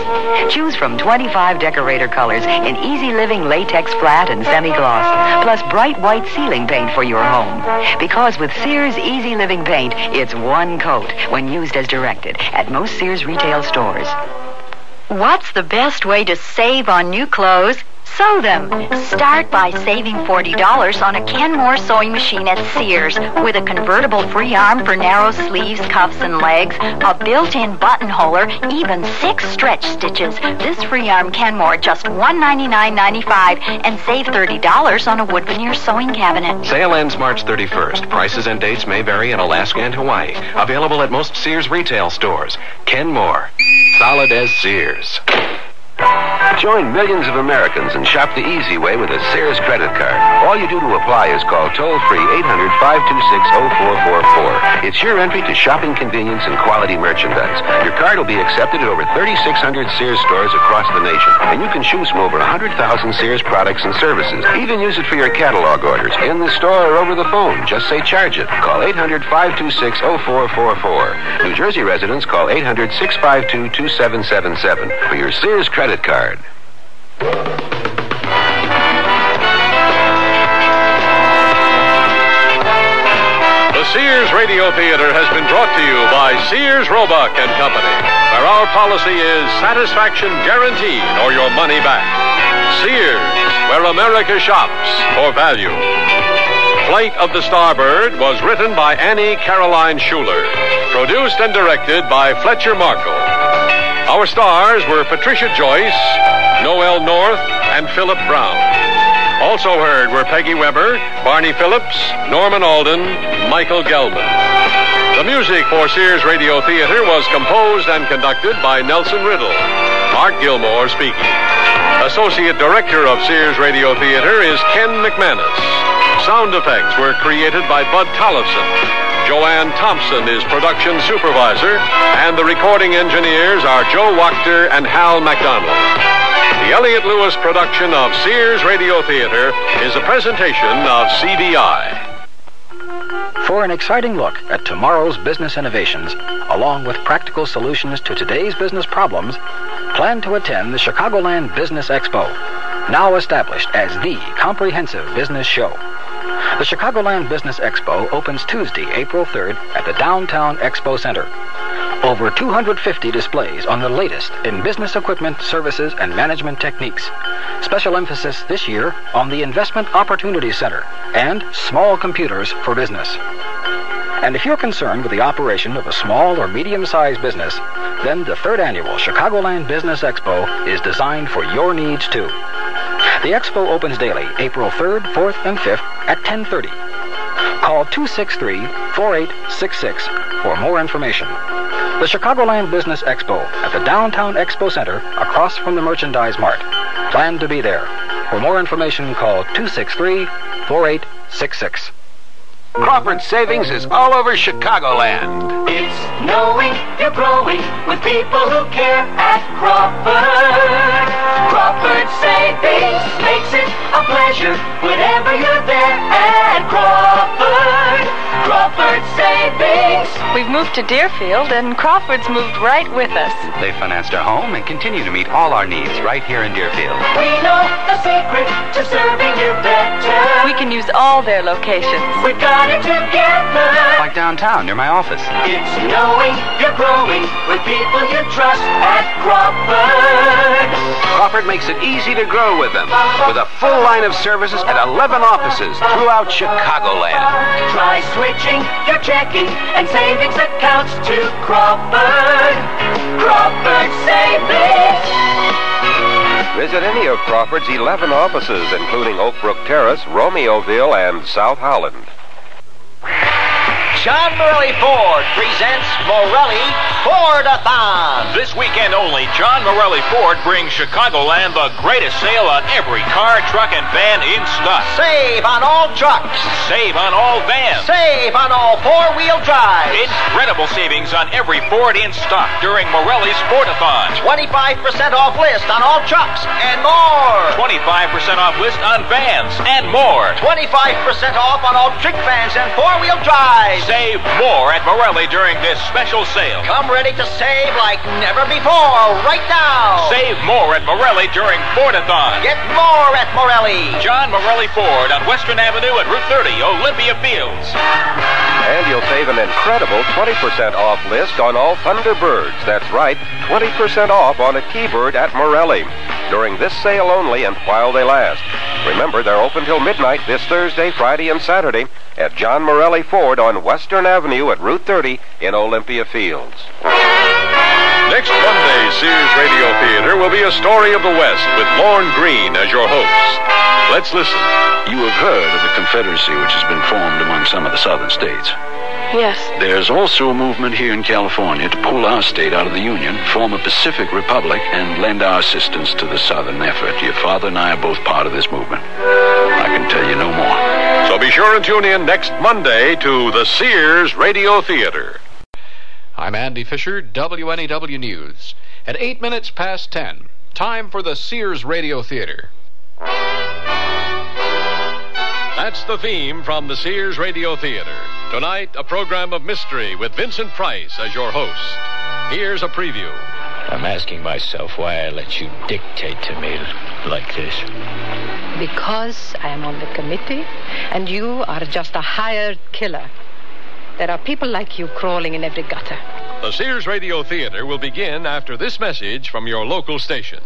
Speaker 6: Choose from 25 decorator colors in easy living latex flat and semi-gloss, plus bright white ceiling paint for your home. Because with Sears Easy Living Paint, it's one coat when used as directed at most Sears retail stores.
Speaker 17: What's the best way to save on new clothes? Sew them. Start by saving $40 on a Kenmore sewing machine at Sears with a convertible free arm for narrow sleeves, cuffs, and legs, a built-in buttonholer, even 6 stretch stitches. This free arm Kenmore just $199.95 and save $30 on a wood veneer sewing cabinet.
Speaker 9: Sale ends March 31st. Prices and dates may vary in Alaska and Hawaii. Available at most Sears retail stores. Kenmore. Solid as Sears.
Speaker 3: Join millions of Americans and shop the easy way with a Sears credit card. All you do to apply is call toll-free 800-526-0444. It's your entry to shopping convenience and quality merchandise. Your card will be accepted at over 3,600 Sears stores across the nation. And you can choose from over 100,000 Sears products and services. Even use it for your catalog orders, in the store or over the phone. Just say charge it. Call 800-526-0444. New Jersey residents call 800-652-2777 for your Sears credit card.
Speaker 2: The Sears Radio Theater has been brought to you by Sears Roebuck and Company, where our policy is satisfaction guaranteed or your money back. Sears, where America shops for value. Flight of the Starbird was written by Annie Caroline Schuler, produced and directed by Fletcher Markle. Our stars were Patricia Joyce, Noel North, and Philip Brown. Also heard were Peggy Weber, Barney Phillips, Norman Alden, Michael Gelman. The music for Sears Radio Theater was composed and conducted by Nelson Riddle. Mark Gilmore speaking. Associate Director of Sears Radio Theater is Ken McManus. Sound effects were created by Bud Tollefson. Joanne Thompson is production supervisor, and the recording engineers are Joe Wachter and Hal McDonald. The Elliott Lewis production of Sears Radio Theater is a presentation of CBI.
Speaker 23: For an exciting look at tomorrow's business innovations, along with practical solutions to today's business problems, plan to attend the Chicagoland Business Expo, now established as the comprehensive business show. The Chicagoland Business Expo opens Tuesday, April 3rd at the Downtown Expo Center. Over 250 displays on the latest in business equipment, services, and management techniques. Special emphasis this year on the Investment Opportunity Center and small computers for business. And if you're concerned with the operation of a small or medium-sized business, then the 3rd annual Chicagoland Business Expo is designed for your needs too. The expo opens daily, April 3rd, 4th, and 5th at 10:30. Call 263-4866 for more information. The Chicagoland Business Expo at the Downtown Expo Center across from the Merchandise Mart. Plan to be there. For more information, call 263-4866.
Speaker 9: Crawford Savings is all over Chicagoland.
Speaker 7: It's knowing you're growing with people who care at Crawford. Crawford Savings makes it a pleasure whenever you're there at Crawford. Crawford Savings
Speaker 1: We've moved to Deerfield, and Crawford's moved right with us.
Speaker 18: They financed our home and continue to meet all our needs right here in Deerfield.
Speaker 7: We know the secret to serving you better.
Speaker 1: We can use all their locations.
Speaker 7: We've got it together.
Speaker 18: Like downtown, near my office.
Speaker 7: It's knowing you're growing with people you trust at Crawford.
Speaker 19: Crawford makes it easy to grow with them, with a full line of services at 11 offices throughout Chicagoland.
Speaker 7: Try switching your checking and savings accounts to Crawford. Crawford Savings.
Speaker 3: Visit any of Crawford's 11 offices, including Oak Brook Terrace, Romeoville, and South Holland.
Speaker 8: John Morelli Ford presents Morelli Ford-a-thon.
Speaker 22: This weekend only, John Morelli Ford brings Chicagoland the greatest sale on every car, truck, and van in stock.
Speaker 8: Save on all trucks.
Speaker 22: Save on all vans.
Speaker 8: Save on all four-wheel drives.
Speaker 22: Incredible savings on every Ford in stock during Morelli's Ford-a-thon.
Speaker 8: 25% off list on all trucks and more.
Speaker 22: 25% off list on vans and more.
Speaker 8: 25% off on all trick vans and four-wheel drives.
Speaker 22: Save more at Morelli during this special sale.
Speaker 8: Come ready to save like never before right now.
Speaker 22: Save more at Morelli during Ford-a-thon.
Speaker 8: Get more at Morelli.
Speaker 22: John Morelli Ford on Western Avenue at Route 30, Olympia Fields.
Speaker 3: And you'll save an incredible 20% off list on all Thunderbirds. That's right, 20% off on a T-Bird at Morelli. During this sale only and while they last. Remember, they're open till midnight this Thursday, Friday, and Saturday at John Morelli Ford on Western Avenue at Route 30 in Olympia Fields.
Speaker 2: Next Monday, Sears Radio Theater will be a story of the West with Lorne Green as your host. Let's listen.
Speaker 20: You have heard of the Confederacy which has been formed among some of the southern states.
Speaker 1: Yes.
Speaker 20: There's also a movement here in California to pull our state out of the Union, form a Pacific Republic, and lend our assistance to the southern effort. Your father and I are both part of this movement. I can tell you no more.
Speaker 2: So be sure and tune in next Monday to the Sears Radio Theater.
Speaker 24: I'm Andy Fisher, WNEW News. At 8 minutes past 10, time for the Sears Radio Theater. That's the theme from the Sears Radio Theater. Tonight, a program of mystery with Vincent Price as your host. Here's a preview.
Speaker 25: I'm asking myself why I let you dictate to me like this.
Speaker 26: Because I am on the committee, and you are just a hired killer. There are people like you crawling in every gutter.
Speaker 2: The Sears Radio Theater will begin after this message from your local station.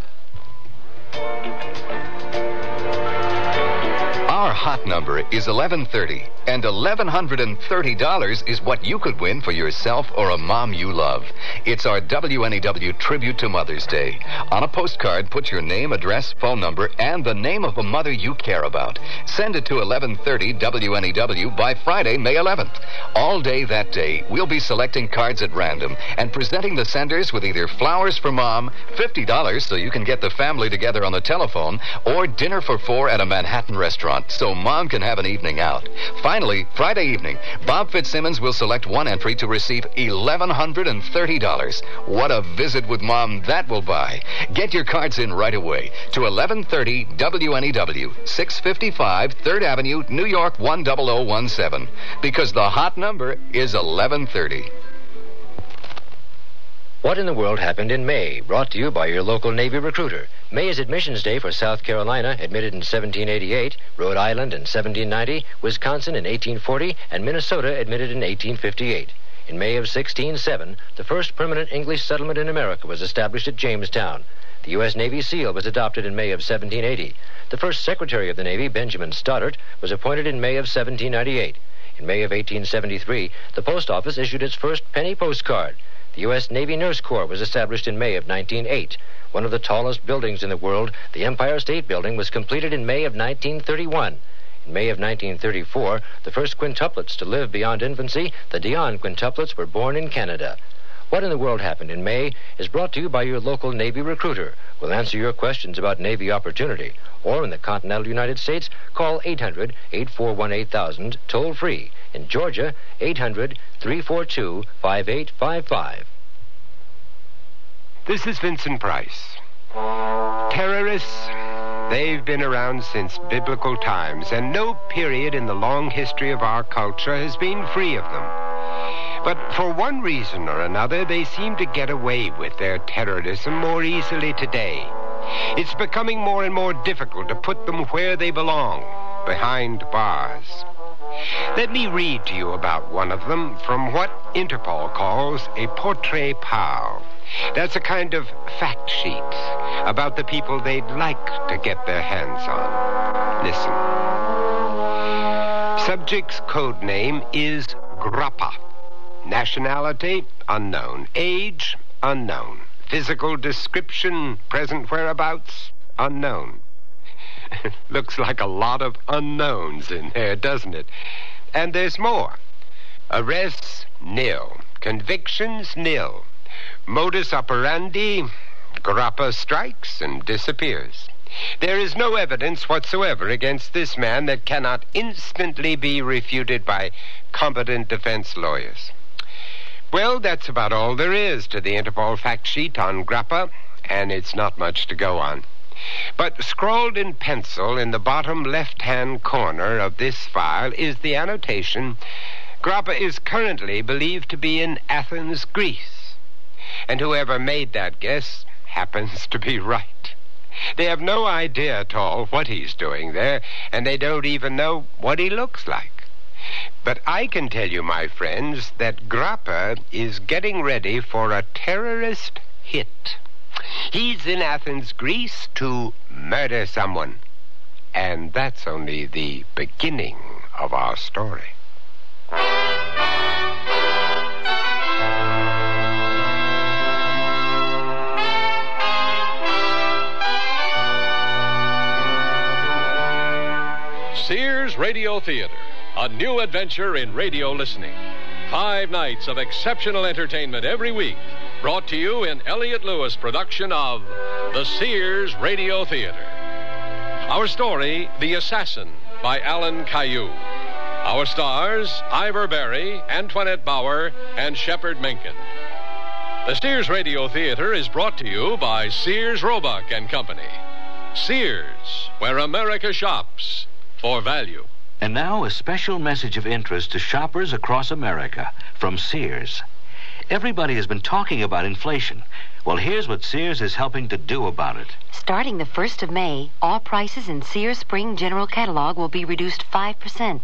Speaker 27: Our hot number is 1130, and $1,130 is what you could win for yourself or a mom you love. It's our WNEW tribute to Mother's Day. On a postcard, put your name, address, phone number, and the name of a mother you care about. Send it to 1130 WNEW by Friday, May 11th. All day that day, we'll be selecting cards at random and presenting the senders with either flowers for mom, $50 so you can get the family together on the telephone, or dinner for four at a Manhattan restaurant so mom can have an evening out. Finally, Friday evening, Bob Fitzsimmons will select one entry to receive $1,130. What a visit with mom that will buy. Get your cards in right away to 1130 WNEW, 655 3rd Avenue, New York 10017, because the hot number is 1130.
Speaker 28: What in the World Happened in May? Brought to you by your local Navy recruiter. May is admissions day for South Carolina, admitted in 1788, Rhode Island in 1790, Wisconsin in 1840, and Minnesota admitted in 1858. In May of 1607, the first permanent English settlement in America was established at Jamestown. The U.S. Navy SEAL was adopted in May of 1780. The first Secretary of the Navy, Benjamin Stoddert, was appointed in May of 1798. In May of 1873, the Post Office issued its first penny postcard. The U.S. Navy Nurse Corps was established in May of 1908. One of the tallest buildings in the world, the Empire State Building, was completed in May of 1931. In May of 1934, the first quintuplets to live beyond infancy, the Dion quintuplets, were born in Canada. What in the World Happened in May is brought to you by your local Navy recruiter. We'll answer your questions about Navy opportunity. Or in the continental United States, call 800-841-8000, toll free. In Georgia, 800-342-5855.
Speaker 29: This is Vincent Price. Terrorists, they've been around since biblical times, and no period in the long history of our culture has been free of them. But for one reason or another, they seem to get away with their terrorism more easily today. It's becoming more and more difficult to put them where they belong, behind bars. Let me read to you about one of them from what Interpol calls a portrait pal. That's a kind of fact sheet about the people they'd like to get their hands on. Listen. Subject's code name is Grappa. Nationality, unknown. Age, unknown. Physical description, present whereabouts, unknown. Looks like a lot of unknowns in there, doesn't it? And there's more. Arrests, nil. Convictions, nil. Modus operandi, Grappa strikes and disappears. There is no evidence whatsoever against this man that cannot instantly be refuted by competent defense lawyers. Well, that's about all there is to the Interpol fact sheet on Grappa, and it's not much to go on. But scrawled in pencil in the bottom left-hand corner of this file is the annotation, Grappa is currently believed to be in Athens, Greece. And whoever made that guess happens to be right. They have no idea at all what he's doing there, and they don't even know what he looks like. But I can tell you, my friends, that Grappa is getting ready for a terrorist hit. He's in Athens, Greece, to murder someone. And that's only the beginning of our story.
Speaker 2: Sears Radio Theater, a new adventure in radio listening. 5 nights of exceptional entertainment every week, brought to you in Elliott Lewis production of the Sears Radio Theater. Our story, The Assassin, by Alan Caillou. Our stars, Ivor Berry, Antoinette Bauer, and Shepard Menken. The Sears Radio Theater is brought to you by Sears Roebuck and Company. Sears, where America shops for value.
Speaker 4: And now a special message of interest to shoppers across America from Sears. Everybody has been talking about inflation. Well, here's what Sears is helping to do about it.
Speaker 5: Starting the 1st of May, all prices in Sears Spring General Catalog will be reduced 5%.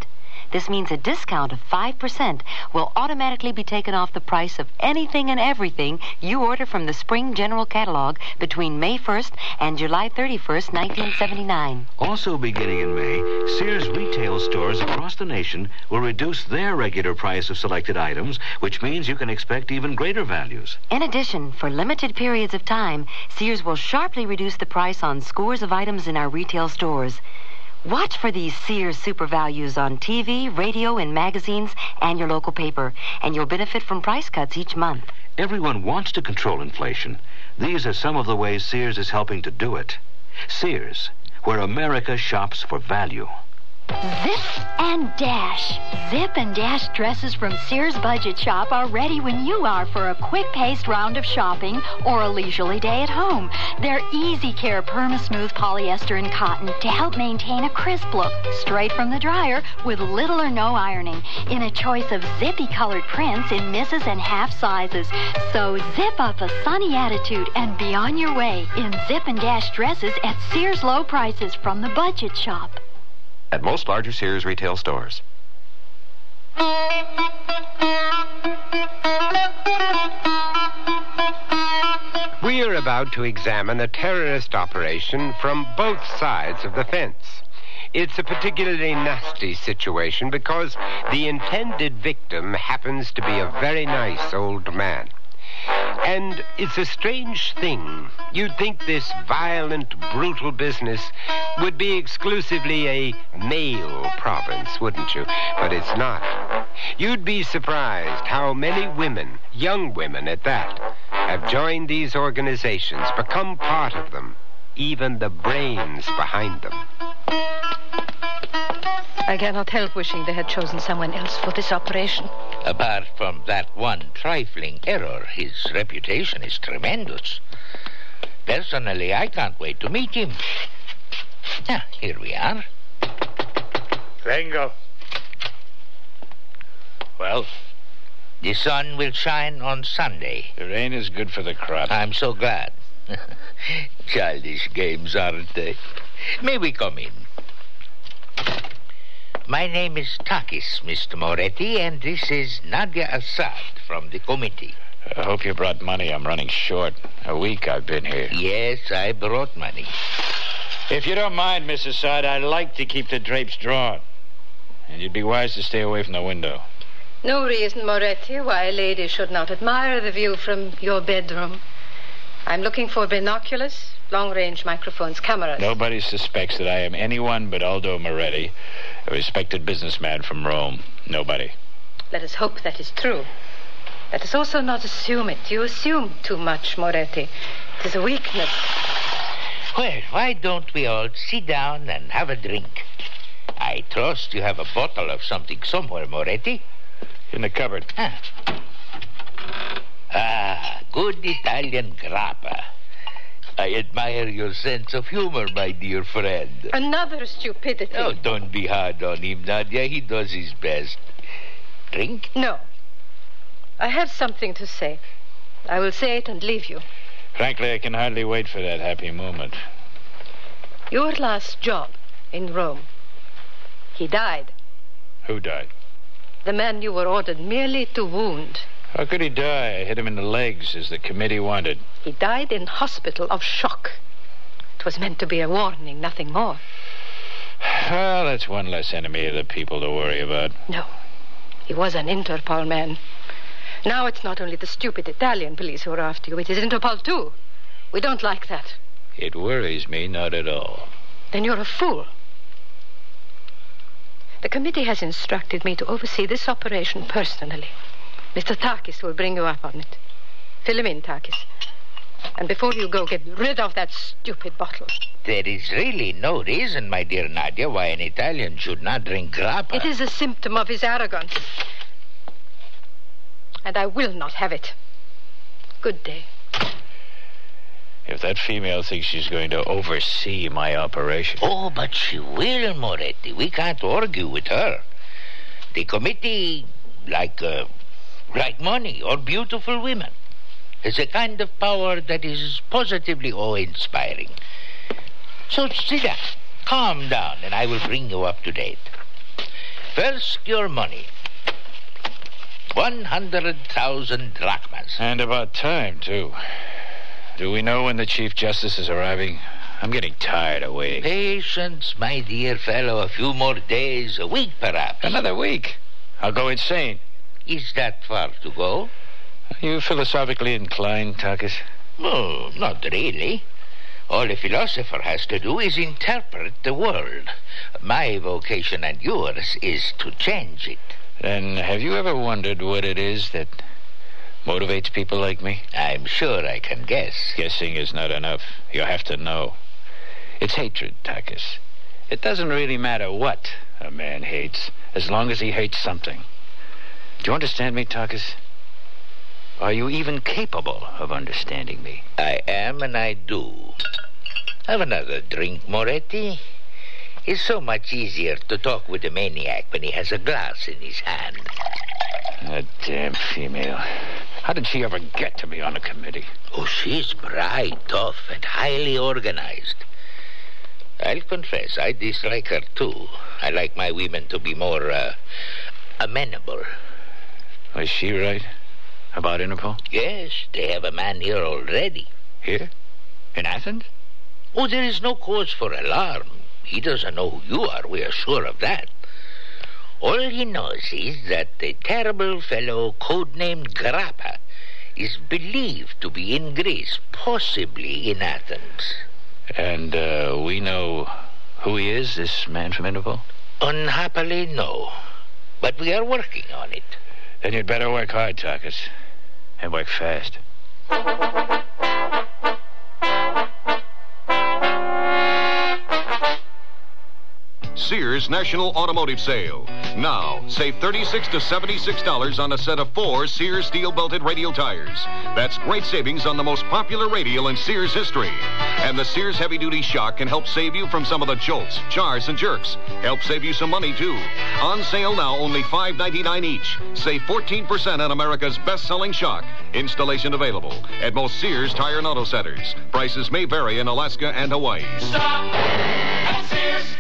Speaker 5: This means a discount of 5% will automatically be taken off the price of anything and everything you order from the Spring General Catalog between May 1st and July 31st, 1979.
Speaker 4: Also beginning in May, Sears retail stores across the nation will reduce their regular price of selected items, which means you can expect even greater values.
Speaker 5: In addition, for limited periods of time, Sears will sharply reduce the price on scores of items in our retail stores. Watch for these Sears super values on TV, radio, and magazines and your local paper, and you'll benefit from price cuts each month.
Speaker 4: Everyone wants to control inflation. These are some of the ways Sears is helping to do it. Sears, where America shops for value.
Speaker 11: Zip and Dash. Zip and Dash dresses from Sears Budget Shop are ready when you are for a quick-paced round of shopping or a leisurely day at home. They're easy care perma-smooth polyester and cotton to help maintain a crisp look straight from the dryer with little or no ironing in a choice of zippy-colored prints in misses and half sizes. So zip up a sunny attitude and be on your way in Zip and Dash dresses at Sears low prices from the Budget Shop.
Speaker 9: At most larger Sears retail stores.
Speaker 29: We are about to examine a terrorist operation from both sides of the fence. It's a particularly nasty situation because the intended victim happens to be a very nice old man. And it's a strange thing. You'd think this violent, brutal business would be exclusively a male province, wouldn't you? But it's not. You'd be surprised how many women, young women at that, have joined these organizations, become part of them, even the brains behind them.
Speaker 26: I cannot help wishing they had chosen someone else for this operation.
Speaker 25: Apart from that one trifling error, his reputation is tremendous. Personally, I can't wait to meet him. Ah, here we are.
Speaker 12: Gringo. Well,
Speaker 25: The sun will shine on Sunday.
Speaker 18: The rain is good for the crop.
Speaker 25: I'm so glad. Childish games, aren't they? May we come in? My name is Takis, Mr. Moretti, and this is Nadia Assad from the committee.
Speaker 18: I hope you brought money. I'm running short. A week I've been here.
Speaker 25: Yes, I brought money.
Speaker 18: If you don't mind, Miss Assad, I'd like to keep the drapes drawn. And you'd be wise to stay away from the window.
Speaker 26: No reason, Moretti, why a lady should not admire the view from your bedroom. I'm looking for binoculars, long-range microphones, cameras.
Speaker 18: Nobody suspects that I am anyone but Aldo Moretti, a respected businessman from Rome. Nobody.
Speaker 26: Let us hope that is true. Let us also not assume it. You assume too much, Moretti. It is a weakness.
Speaker 25: Well, why don't we all sit down and have a drink? I trust you have a bottle of something somewhere, Moretti.
Speaker 18: In the cupboard.
Speaker 25: Good Italian grappa. I admire your sense of humor, my dear friend.
Speaker 26: Another stupidity.
Speaker 25: Oh, don't be hard on him, Nadia. He does his best. Drink?
Speaker 26: No. I have something to say. I will say it and leave you.
Speaker 18: Frankly, I can hardly wait for that happy moment.
Speaker 26: Your last job in Rome. He died.
Speaker 18: Who died?
Speaker 26: The man you were ordered merely to wound.
Speaker 18: How could he die? I hit him in the legs, as the committee wanted.
Speaker 26: He died in hospital of shock. It was meant to be a warning, nothing more.
Speaker 18: Well, that's one less enemy of the people to worry about.
Speaker 26: No. He was an Interpol man. Now it's not only the stupid Italian police who are after you, it is Interpol too. We don't like that.
Speaker 18: It worries me not at all.
Speaker 26: Then you're a fool. The committee has instructed me to oversee this operation personally. Mr. Takis will bring you up on it. Fill him in, Takis. And before you go, get rid of that stupid bottle.
Speaker 25: There is really no reason, my dear Nadia, why an Italian should not drink grappa.
Speaker 26: It is a symptom of his arrogance. And I will not have it. Good day.
Speaker 18: If that female thinks she's going to oversee my operation...
Speaker 25: Oh, but she will, Moretti. We can't argue with her. The committee, like money or beautiful women, has a kind of power that is positively awe-inspiring. So sit down, calm down, and I will bring you up to date. First, your money. 100,000 drachmas.
Speaker 18: And about time, too. Do we know when the Chief Justice is arriving? I'm getting tired of waiting.
Speaker 25: Patience, my dear fellow. A few more days, a week perhaps.
Speaker 18: Another week? I'll go insane.
Speaker 25: Is that far to go?
Speaker 18: Are you philosophically inclined, Takis?
Speaker 25: No, not really. All a philosopher has to do is interpret the world. My vocation and yours is to change it.
Speaker 18: Then have you ever wondered what it is that motivates people like me?
Speaker 25: I'm sure I can guess.
Speaker 18: Guessing is not enough. You have to know. It's hatred, Takis. It doesn't really matter what a man hates, as long as he hates something. Do you understand me, Takis? Are you even capable of understanding me?
Speaker 25: I am, and I do. Have another drink, Moretti. It's so much easier to talk with a maniac when he has a glass in his hand.
Speaker 18: That damn female. How did she ever get to be on a committee?
Speaker 25: Oh, she's bright, tough, and highly organized. I'll confess, I dislike her, too. I like my women to be more, amenable.
Speaker 18: Was she right about Interpol?
Speaker 25: Yes, they have a man here already.
Speaker 18: Here? In Athens?
Speaker 25: Oh, there is no cause for alarm. He doesn't know who you are, we are sure of that. All he knows is that the terrible fellow codenamed Grappa is believed to be in Greece, possibly in Athens.
Speaker 18: And we know who he is, this man from Interpol?
Speaker 25: Unhappily, no. But we are working on it.
Speaker 18: Then you'd better work hard, Takis. And work fast.
Speaker 6: Sears
Speaker 24: Sears National Automotive Sale. Now, save $36 to $76 on a set of 4 Sears steel-belted radial tires. That's great savings on the most popular radial in Sears history. And the Sears heavy-duty shock can help save you from some of the jolts, jars, and jerks. Help save you some money, too. On sale now, only $5.99 each. Save 14% on America's best-selling shock. Installation available at most Sears Tire and Auto Centers. Prices may vary in Alaska and Hawaii.
Speaker 7: Stop at Sears.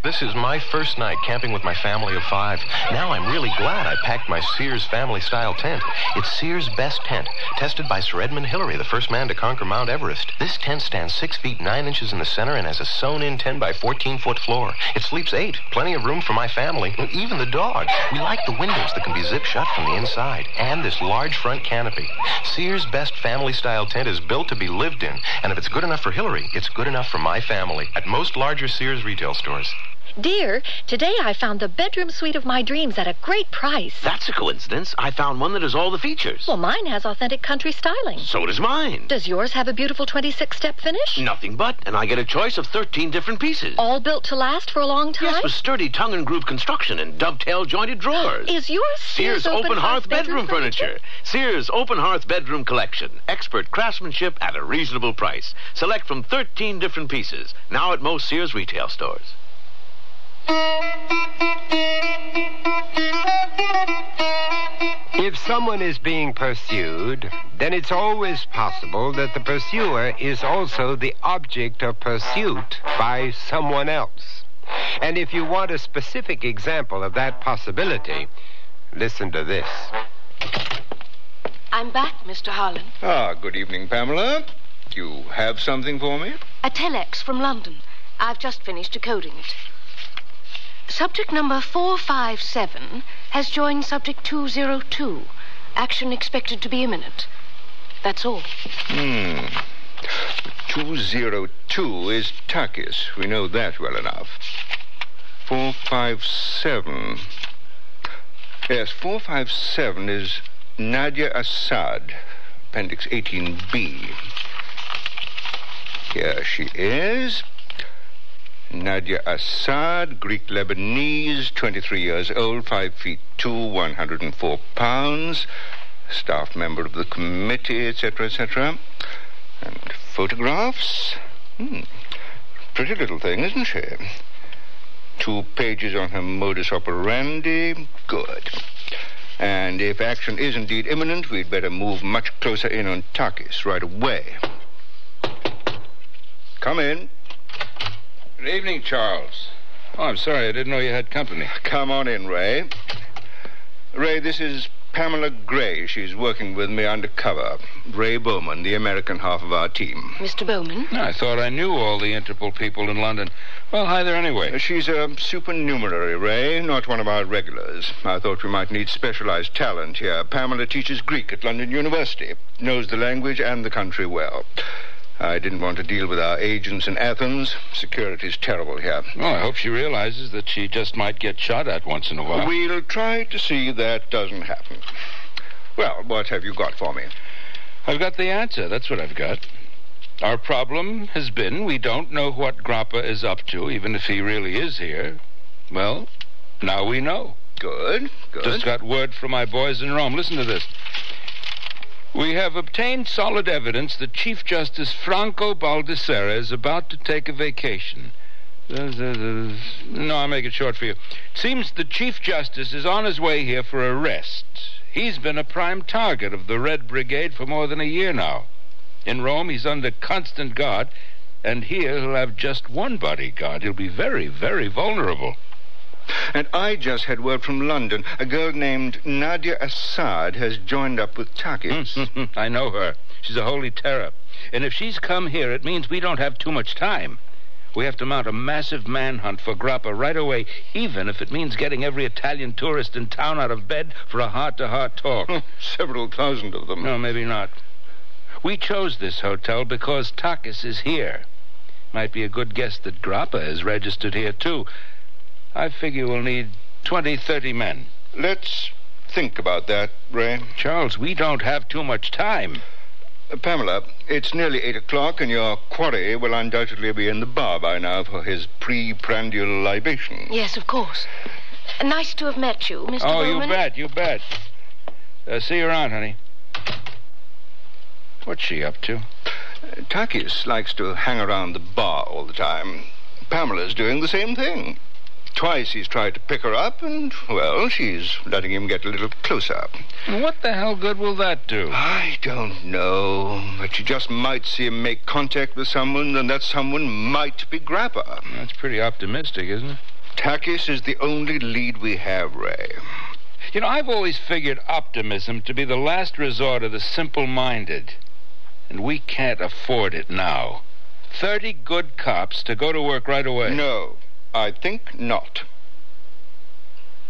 Speaker 9: This is my first night camping with my family of 5. Now I'm really glad I packed my Sears family-style tent. It's Sears' best tent, tested by Sir Edmund Hillary, the first man to conquer Mount Everest. This tent stands 6 feet 9 inches in the center and has a sewn-in 10 by 14-foot floor. It sleeps 8, plenty of room for my family, even the dog. We like the windows that can be zip shut from the inside, and this large front canopy. Sears' best family-style tent is built to be lived in, and if it's good enough for Hillary, it's good enough for my family at most larger Sears retail stores.
Speaker 6: Dear, today I found the bedroom suite of my dreams at a great price.
Speaker 10: That's a coincidence. I found one that has all the features.
Speaker 6: Well, mine has authentic country styling.
Speaker 10: So does mine.
Speaker 6: Does yours have a beautiful 26-step finish?
Speaker 10: Nothing but, and I get a choice of 13 different pieces.
Speaker 6: All built to last for a long time?
Speaker 10: Yes, with sturdy tongue and groove construction and dovetail jointed drawers.
Speaker 6: Is yours
Speaker 10: Sears Open Hearth Bedroom Furniture? Sears Open Hearth Bedroom Collection. Expert craftsmanship at a reasonable price. Select from 13 different pieces. Now at most Sears retail stores.
Speaker 29: If someone is being pursued, then it's always possible that the pursuer is also the object of pursuit by someone else. And if you want a specific example of that possibility, listen to this.
Speaker 12: I'm back, Mr. Harlan.
Speaker 13: Ah, good evening, Pamela. You have something for me?
Speaker 12: A telex from London. I've just finished decoding it. Subject number 457 has joined subject 202. Action expected to be imminent. That's all.
Speaker 13: 202 is Takis. We know that well enough. 457. Yes, 457 is Nadia Assad, Appendix 18B. Here she is. Nadia Assad, Greek Lebanese, 23 years old, 5 feet 2, 104 pounds, staff member of the committee, etc., etc. And photographs. Pretty little thing, isn't she? 2 pages on her modus operandi. Good. And if action is indeed imminent, we'd better move much closer in on Takis right away. Come in. Good evening, Charles. Oh, I'm sorry, I didn't know you had company. Come on in, Ray. Ray, this is Pamela Gray. She's working with me undercover. Ray Bowman, the American half of our team.
Speaker 12: Mr. Bowman?
Speaker 13: I thought I knew all the Interpol people in London. Well, hi there anyway. She's a supernumerary, Ray, not one of our regulars. I thought we might need specialized talent here. Pamela teaches Greek at London University. Knows the language and the country well. I didn't want to deal with our agents in Athens. Security's terrible here. Well, I hope she realizes that she just might get shot at once in a while. We'll try to see that doesn't happen. Well, what have you got for me? I've got the answer. That's what I've got. Our problem has been we don't know what Grappa is up to, even if he really is here. Well, now we know. Good. Just got word from my boys in Rome. Listen to this. We have obtained solid evidence that Chief Justice Franco Baldessera is about to take a vacation. No, I'll make it short for you. It seems the Chief Justice is on his way here for a rest. He's been a prime target of the Red Brigade for more than a year now. In Rome, he's under constant guard, and here he'll have just one bodyguard. He'll be very, very vulnerable. And I just had word from London. A girl named Nadia Assad has joined up with Takis. I know her. She's a holy terror. And if she's come here, it means we don't have too much time. We have to mount a massive manhunt for Grappa right away, even if it means getting every Italian tourist in town out of bed for a heart-to-heart talk. Several thousand of them. No, maybe not. We chose this hotel because Takis is here. Might be a good guess that Grappa is registered here, too. I figure we'll need 20, 30 men. Let's think about that, Ray. Charles, we don't have too much time. Pamela, it's nearly 8 o'clock, and your quarry will undoubtedly be in the bar by now for his pre-prandial libation.
Speaker 12: Yes, of course. Nice to have met you, Mr. Bowman.
Speaker 18: You bet. See you around, honey. What's she up to?
Speaker 13: Takis likes to hang around the bar all the time. Pamela's doing the same thing. Twice he's tried to pick her up, and, well, she's letting him get a little closer.
Speaker 18: What the hell good will that do?
Speaker 13: I don't know, but you just might see him make contact with someone, and that someone might be Grappa.
Speaker 18: That's pretty optimistic, isn't it?
Speaker 13: Takis is the only lead we have, Ray.
Speaker 18: You know, I've always figured optimism to be the last resort of the simple-minded. And we can't afford it now. 30 good cops to go to work right away.
Speaker 13: No, I think not.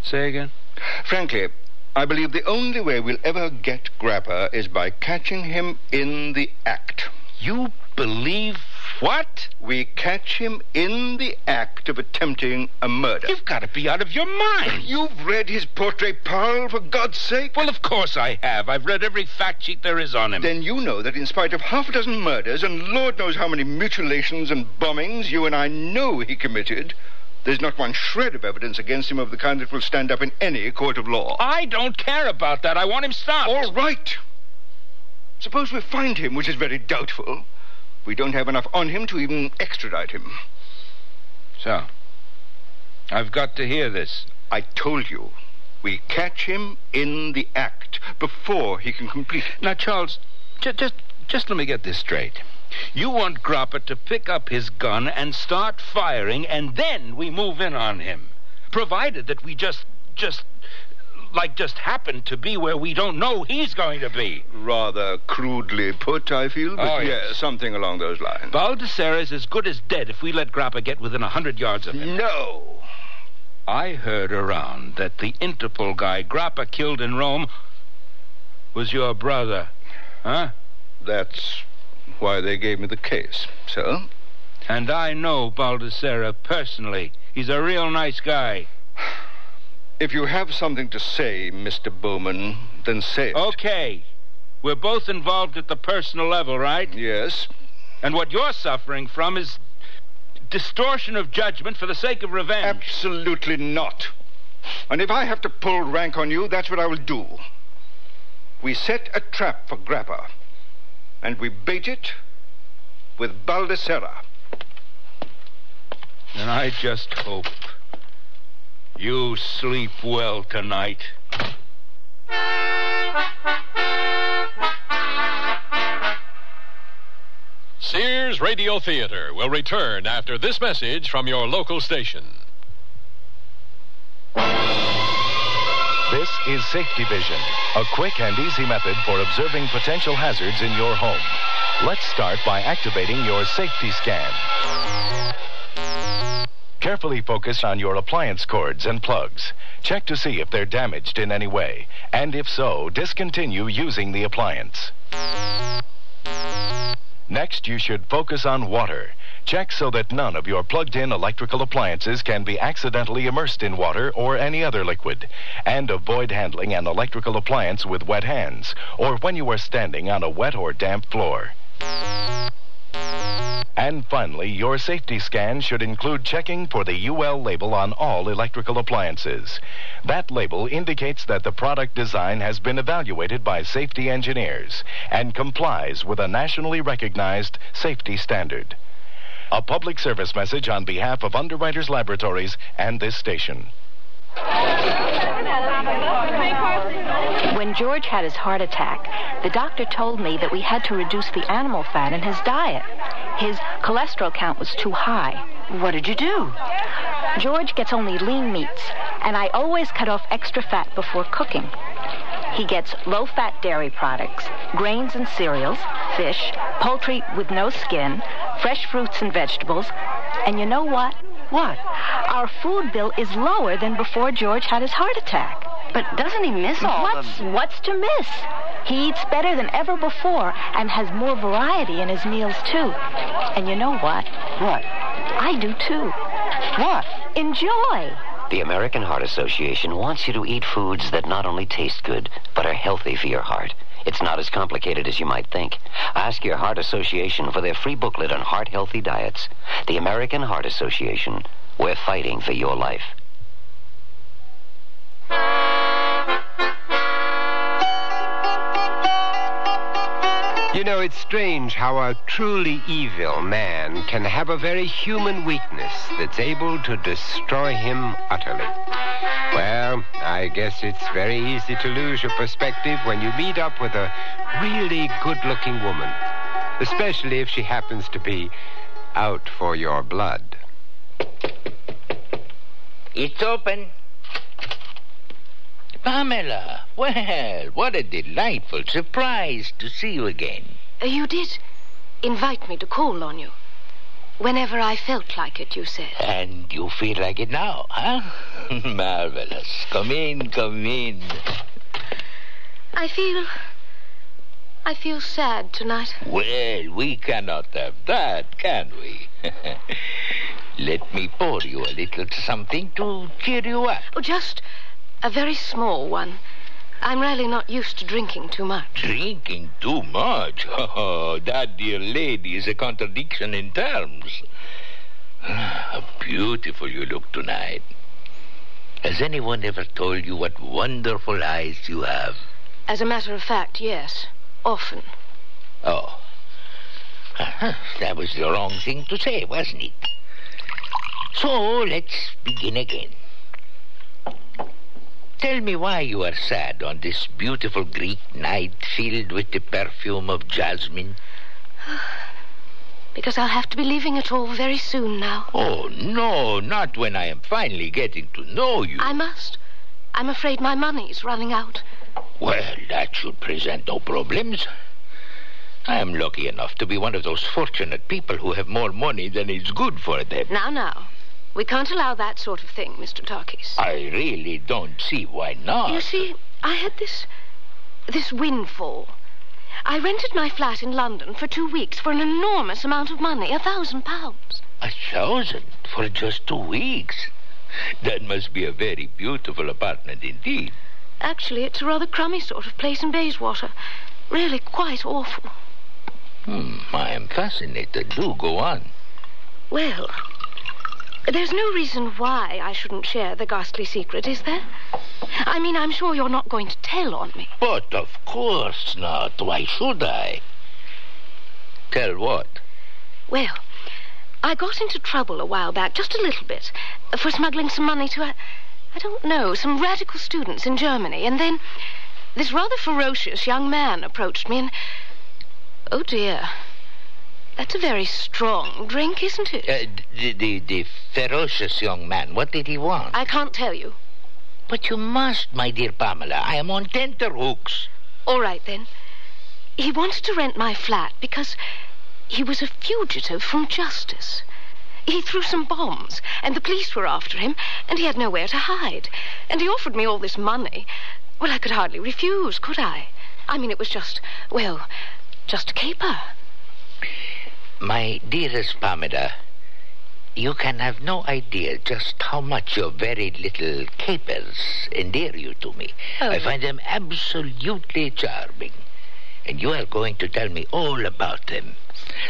Speaker 18: Say again?
Speaker 13: Frankly, I believe the only way we'll ever get Grappa is by catching him in the act.
Speaker 18: You believe what?
Speaker 13: We catch him in the act of attempting a murder.
Speaker 18: You've got to be out of your mind.
Speaker 13: You've read his portrait, Paul, for God's sake?
Speaker 18: Well, of course I have. I've read every fact sheet there is on him.
Speaker 13: Then you know that in spite of half a dozen murders and Lord knows how many mutilations and bombings you and I know he committed, there's not one shred of evidence against him of the kind that will stand up in any court of law.
Speaker 18: I don't care about that. I want him stopped.
Speaker 13: All right. Suppose we find him, which is very doubtful. We don't have enough on him to even extradite him.
Speaker 18: So, I've got to hear this.
Speaker 13: I told you. We catch him in the act before he can complete it.
Speaker 18: Now, Charles, just let me get this straight. You want Grappa to pick up his gun and start firing, and then we move in on him. Provided that we just happen to be where we don't know he's going to be.
Speaker 13: Rather crudely put, I feel, but yes, something along those lines.
Speaker 18: Baldessera's as good as dead if we let Grappa get within 100 yards of him.
Speaker 13: No!
Speaker 18: I heard around that the Interpol guy Grappa killed in Rome was your brother. Huh?
Speaker 13: That's why they gave me the case, sir.
Speaker 18: And I know Baldessera personally. He's a real nice guy.
Speaker 13: If you have something to say, Mr. Bowman, then say it.
Speaker 18: Okay. We're both involved at the personal level, right?
Speaker 13: Yes.
Speaker 18: And what you're suffering from is distortion of judgment for the sake of revenge.
Speaker 13: Absolutely not. And if I have to pull rank on you, that's what I will do. We set a trap for Grappa, and we bait it with Baldessera.
Speaker 18: And I just hope you sleep well tonight.
Speaker 2: Sears Radio Theater will return after this message from your local station.
Speaker 8: This is Safety Vision, a quick and easy method for observing potential hazards in your home. Let's start by activating your safety scan. Carefully focus on your appliance cords and plugs. Check to see if they're damaged in any way, and if so, discontinue using the appliance. Next, you should focus on water. Check so that none of your plugged-in electrical appliances can be accidentally immersed in water or any other liquid. And avoid handling an electrical appliance with wet hands, or when you are standing on a wet or damp floor. And finally, your safety scan should include checking for the UL label on all electrical appliances. That label indicates that the product design has been evaluated by safety engineers and complies with a nationally recognized safety standard. A public service message on behalf of Underwriters Laboratories and this station.
Speaker 14: When George had his heart attack, the doctor told me that we had to reduce the animal fat in his diet. His cholesterol count was too high.
Speaker 5: What did you do?
Speaker 14: George gets only lean meats, and I always cut off extra fat before cooking. He gets low-fat dairy products, grains and cereals, fish, poultry with no skin, fresh fruits and vegetables, and you know what?
Speaker 5: What?
Speaker 14: Our food bill is lower than before George had his heart attack.
Speaker 5: But doesn't he miss
Speaker 14: What's to miss? He eats better than ever before and has more variety in his meals, too. And you know what?
Speaker 5: What?
Speaker 14: I do, too.
Speaker 5: What?
Speaker 14: Enjoy.
Speaker 1: The American Heart Association wants you to eat foods that not only taste good, but are healthy for your heart. It's not as complicated as you might think. Ask your Heart Association for their free booklet on heart-healthy diets. The American Heart Association. We're fighting for your life.
Speaker 29: You know, it's strange how a truly evil man can have a very human weakness that's able to destroy him utterly. Well, I guess it's very easy to lose your perspective when you meet up with a really good-looking woman, especially if she happens to be out for your blood.
Speaker 25: It's open. Pamela, well, what a delightful surprise to see you again.
Speaker 12: You did invite me to call on you. Whenever I felt like it, you said.
Speaker 25: And you feel like it now, huh? Marvelous. Come in, come in.
Speaker 12: I feel sad tonight.
Speaker 25: Well, we cannot have that, can we? Let me pour you a little something to cheer you up.
Speaker 12: Oh, just a very small one. I'm really not used to drinking too much.
Speaker 25: Drinking too much? Oh, that, dear lady, is a contradiction in terms. How beautiful you look tonight. Has anyone ever told you what wonderful eyes you have?
Speaker 12: As a matter of fact, yes. Often.
Speaker 25: Oh. That was the wrong thing to say, wasn't it? So, let's begin again. Tell me why you are sad on this beautiful Greek night filled with the perfume of jasmine.
Speaker 12: Because I'll have to be leaving it all very soon now.
Speaker 25: Oh, no, not when I am finally getting to know you.
Speaker 12: I must. I'm afraid my money's running out.
Speaker 25: Well, that should present no problems. I am lucky enough to be one of those fortunate people who have more money than is good for them.
Speaker 12: Now. We can't allow that sort of thing, Mr. Tarkis.
Speaker 25: I really don't see why not.
Speaker 12: You see, I had this windfall. I rented my flat in London for 2 weeks for an enormous amount of money, £1,000.
Speaker 25: £1,000 for just 2 weeks? That must be a very beautiful apartment indeed.
Speaker 12: Actually, it's a rather crummy sort of place in Bayswater. Really quite awful.
Speaker 25: I am fascinated. Do go on.
Speaker 12: Well, there's no reason why I shouldn't share the ghastly secret, is there? I mean, I'm sure you're not going to tell on me.
Speaker 25: But of course not. Why should I? Tell what?
Speaker 12: Well, I got into trouble a while back, just a little bit, for smuggling some money to, I don't know, some radical students in Germany. And then this rather ferocious young man approached me and... Oh, dear. That's a very strong drink, isn't it?
Speaker 25: The ferocious young man, what did he want?
Speaker 12: I can't tell you.
Speaker 25: But you must, my dear Pamela. I am on tenterhooks.
Speaker 12: All right, then. He wanted to rent my flat because he was a fugitive from justice. He threw some bombs, and the police were after him, and he had nowhere to hide. And he offered me all this money. Well, I could hardly refuse, could I? I mean, it was just a caper.
Speaker 25: My dearest Pamela, you can have no idea just how much your very little capers endear you to me.
Speaker 12: Oh.
Speaker 25: I find them absolutely charming. And you are going to tell me all about them.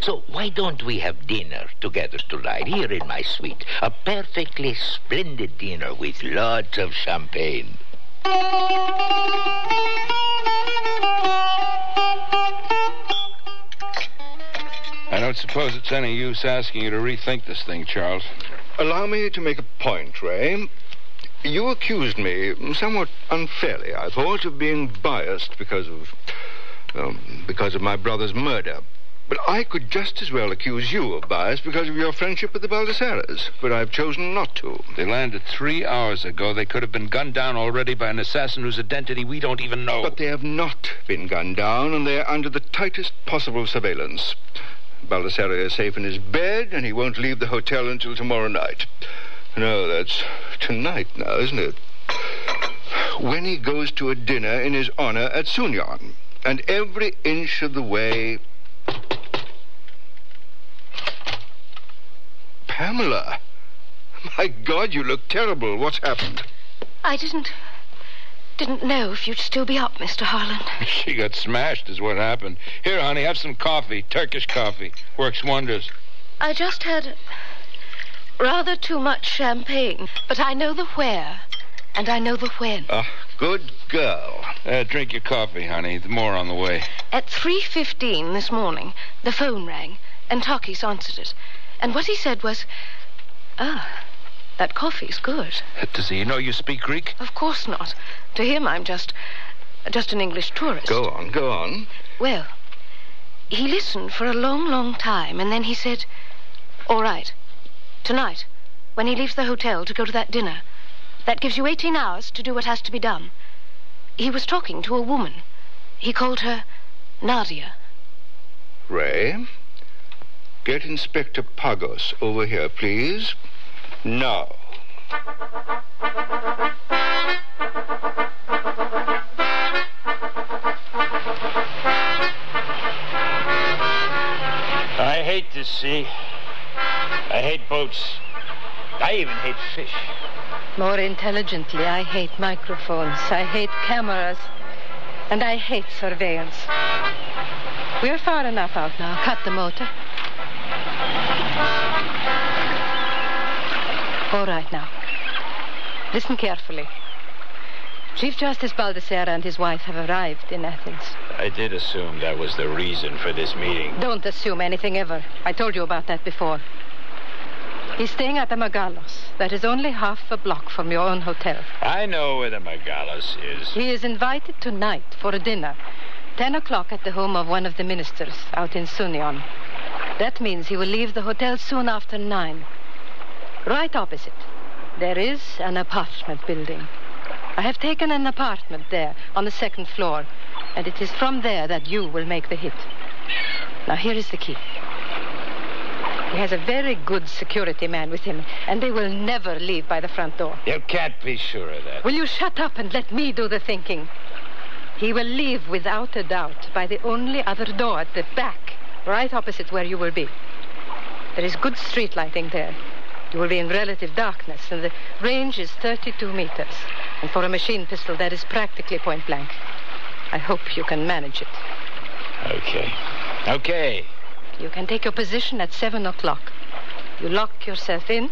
Speaker 25: So why don't we have dinner together tonight here in my suite? A perfectly splendid dinner with lots of champagne.
Speaker 18: I don't suppose it's any use asking you to rethink this thing, Charles.
Speaker 13: Allow me to make a point, Ray. You accused me, somewhat unfairly, I thought, of being biased because of my brother's murder. But I could just as well accuse you of bias because of your friendship with the Baldessaras. But I've chosen not to.
Speaker 18: They landed 3 hours ago. They could have been gunned down already by an assassin whose identity we don't even know.
Speaker 13: But they have not been gunned down, and they're under the tightest possible surveillance. Baldessari is safe in his bed, and he won't leave the hotel until tomorrow night. No, that's tonight now, isn't it? When he goes to a dinner in his honor at Sunyan. And every inch of the way... Pamela, My God, you look terrible. What's happened?
Speaker 12: I didn't know if you'd still be up, Mr. Harland.
Speaker 18: She got smashed is what happened. Here, honey, have some coffee. Turkish coffee. Works wonders.
Speaker 12: I just had rather too much champagne, but I know the where, and I know the when.
Speaker 13: Good girl.
Speaker 18: Drink your coffee, honey. More on the way.
Speaker 12: At 3:15 this morning, the phone rang, and Takis answered it. And what he said was, that coffee's good.
Speaker 18: Does he know you speak Greek?
Speaker 12: Of course not. To him, I'm just an English tourist.
Speaker 13: Go on.
Speaker 12: Well, he listened for a long, long time, and then he said, all right, tonight, when he leaves the hotel to go to that dinner, that gives you 18 hours to do what has to be done. He was talking to a woman. He called her Nadia.
Speaker 13: Ray, get Inspector Pagos over here, please. Now.
Speaker 18: I hate the sea. I hate boats. I even hate fish.
Speaker 26: More intelligently, I hate microphones. I hate cameras. And I hate surveillance. We're far enough out now. Cut the motor. All right now. Listen carefully. Chief Justice Baldessera and his wife have arrived in Athens.
Speaker 18: I did assume that was the reason for this meeting.
Speaker 26: Don't assume anything ever. I told you about that before. He's staying at the Megalos. That is only half a block from your own hotel.
Speaker 18: I know where the Megalos is.
Speaker 26: He is invited tonight for a dinner. 10 o'clock at the home of one of the ministers out in Sunion. That means he will leave the hotel soon after 9. Right opposite, there is an apartment building. I have taken an apartment there on the 2nd floor, and it is from there that you will make the hit. Now, here is the key. He has a very good security man with him, and they will never leave by the front door.
Speaker 18: You can't be sure of that.
Speaker 26: Will you shut up and let me do the thinking? He will leave without a doubt by the only other door at the back, right opposite where you will be. There is good street lighting there. You will be in relative darkness, and the range is 32 meters. And for a machine pistol, that is practically point blank. I hope you can manage it.
Speaker 18: Okay.
Speaker 26: You can take your position at 7 o'clock. You lock yourself in,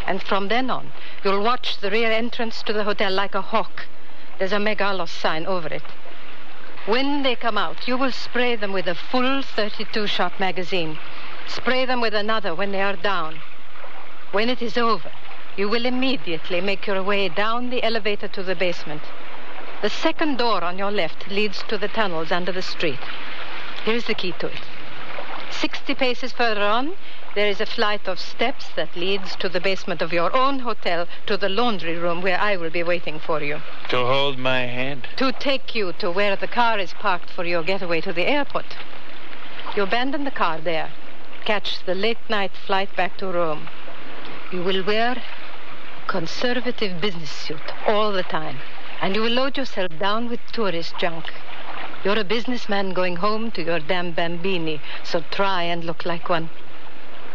Speaker 26: and from then on, you'll watch the rear entrance to the hotel like a hawk. There's a Megalos sign over it. When they come out, you will spray them with a full 32-shot magazine. Spray them with another when they are down. When it is over, you will immediately make your way down the elevator to the basement. The second door on your left leads to the tunnels under the street. Here's the key to it. 60 paces further on, there is a flight of steps that leads to the basement of your own hotel, to the laundry room where I will be waiting for you.
Speaker 18: To hold my hand?
Speaker 26: To take you to where the car is parked for your getaway to the airport. You abandon the car there. Catch the late-night flight back to Rome. You will wear a conservative business suit all the time. And you will load yourself down with tourist junk. You're a businessman going home to your damn bambini, so try and look like one.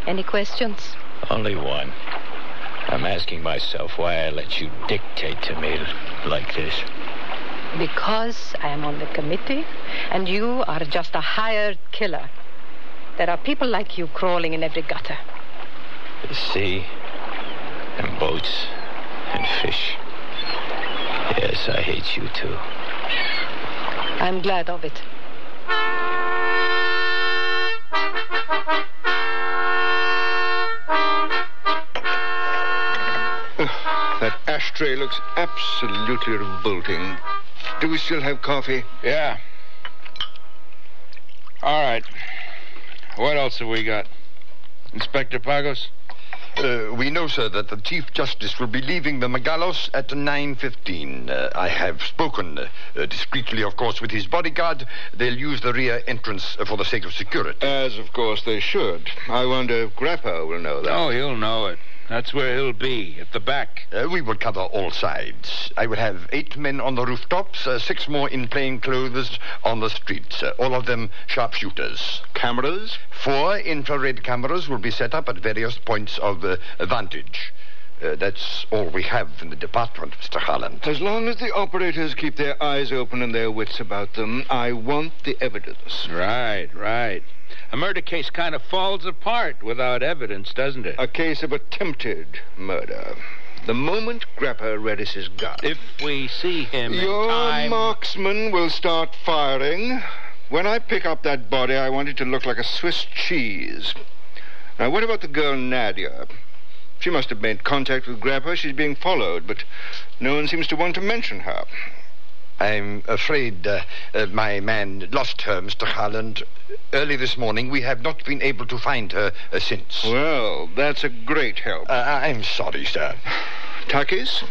Speaker 26: Any questions?
Speaker 18: Only one. I'm asking myself why I let you dictate to me like this.
Speaker 26: Because I am on the committee, and you are just a hired killer. There are people like you crawling in every gutter.
Speaker 18: The sea, and boats, and fish. Yes, I hate you too.
Speaker 26: I'm glad of it.
Speaker 13: That ashtray looks absolutely revolting. Do we still have coffee?
Speaker 18: Yeah. All right. What else have we got? Inspector Pagos?
Speaker 3: We know, sir, that the Chief Justice will be leaving the Megalos at 9:15. I have spoken discreetly, of course, with his bodyguard. They'll use the rear entrance for the sake of security.
Speaker 13: As, of course, they should. I wonder if Grappa will know that.
Speaker 18: Oh, he'll know it. That's where he'll be, at the back.
Speaker 3: We will cover all sides. I will have 8 men on the rooftops, 6 more in plain clothes on the streets, all of them sharpshooters.
Speaker 13: Cameras?
Speaker 3: 4 infrared cameras will be set up at various points of vantage. That's all we have in the department, Mr. Harland.
Speaker 13: As long as the operators keep their eyes open and their wits about them, I want the evidence.
Speaker 18: Right. A murder case kind of falls apart without evidence, doesn't it?
Speaker 13: A case of attempted murder. The moment Grappa readies his gun.
Speaker 18: If we see him in time...
Speaker 13: Your marksman will start firing. When I pick up that body, I want it to look like a Swiss cheese. Now, what about the girl Nadia? She must have made contact with Grappa. She's being followed, but no one seems to want to mention her.
Speaker 3: I'm afraid my man lost her, Mr. Harland. Early this morning, we have not been able to find her since.
Speaker 13: Well, that's a great help.
Speaker 3: I'm sorry, sir.
Speaker 13: Takis?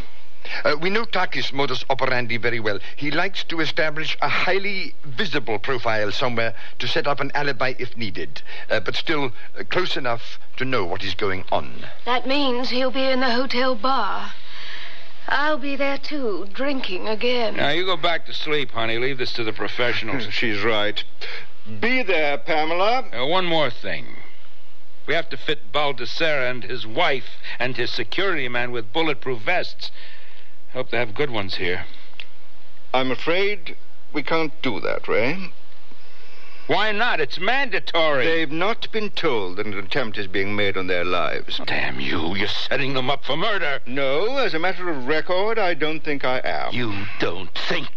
Speaker 3: We know Takis' modus operandi very well. He likes to establish a highly visible profile somewhere to set up an alibi if needed, but still close enough to know what is going on.
Speaker 12: That means he'll be in the hotel bar. I'll be there, too, drinking again.
Speaker 18: Now, you go back to sleep, honey. Leave this to the professionals.
Speaker 13: She's right. Be there, Pamela.
Speaker 18: One more thing. We have to fit Baldessera and his wife and his security man with bulletproof vests. Hope they have good ones here.
Speaker 13: I'm afraid we can't do that, Ray.
Speaker 18: Why not? It's mandatory.
Speaker 13: They've not been told that an attempt is being made on their lives.
Speaker 18: Damn you. You're setting them up for murder.
Speaker 13: No, as a matter of record, I don't think I am.
Speaker 18: You don't think?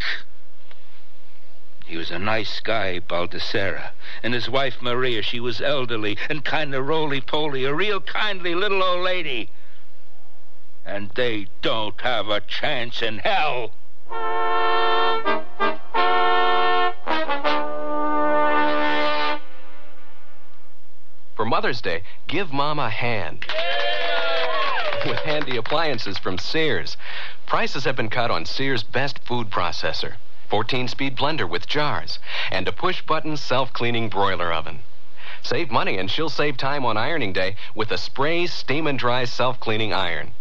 Speaker 18: He was a nice guy, Baldessera. And his wife, Maria, she was elderly and kind of roly-poly, a real kindly little old lady. And they don't have a chance in hell.
Speaker 9: For Mother's Day, give Mom a hand. With handy appliances from Sears. Prices have been cut on Sears' best food processor, 14-speed blender with jars, and a push-button self-cleaning broiler oven. Save money and she'll save time on ironing day with a spray steam and dry self-cleaning iron.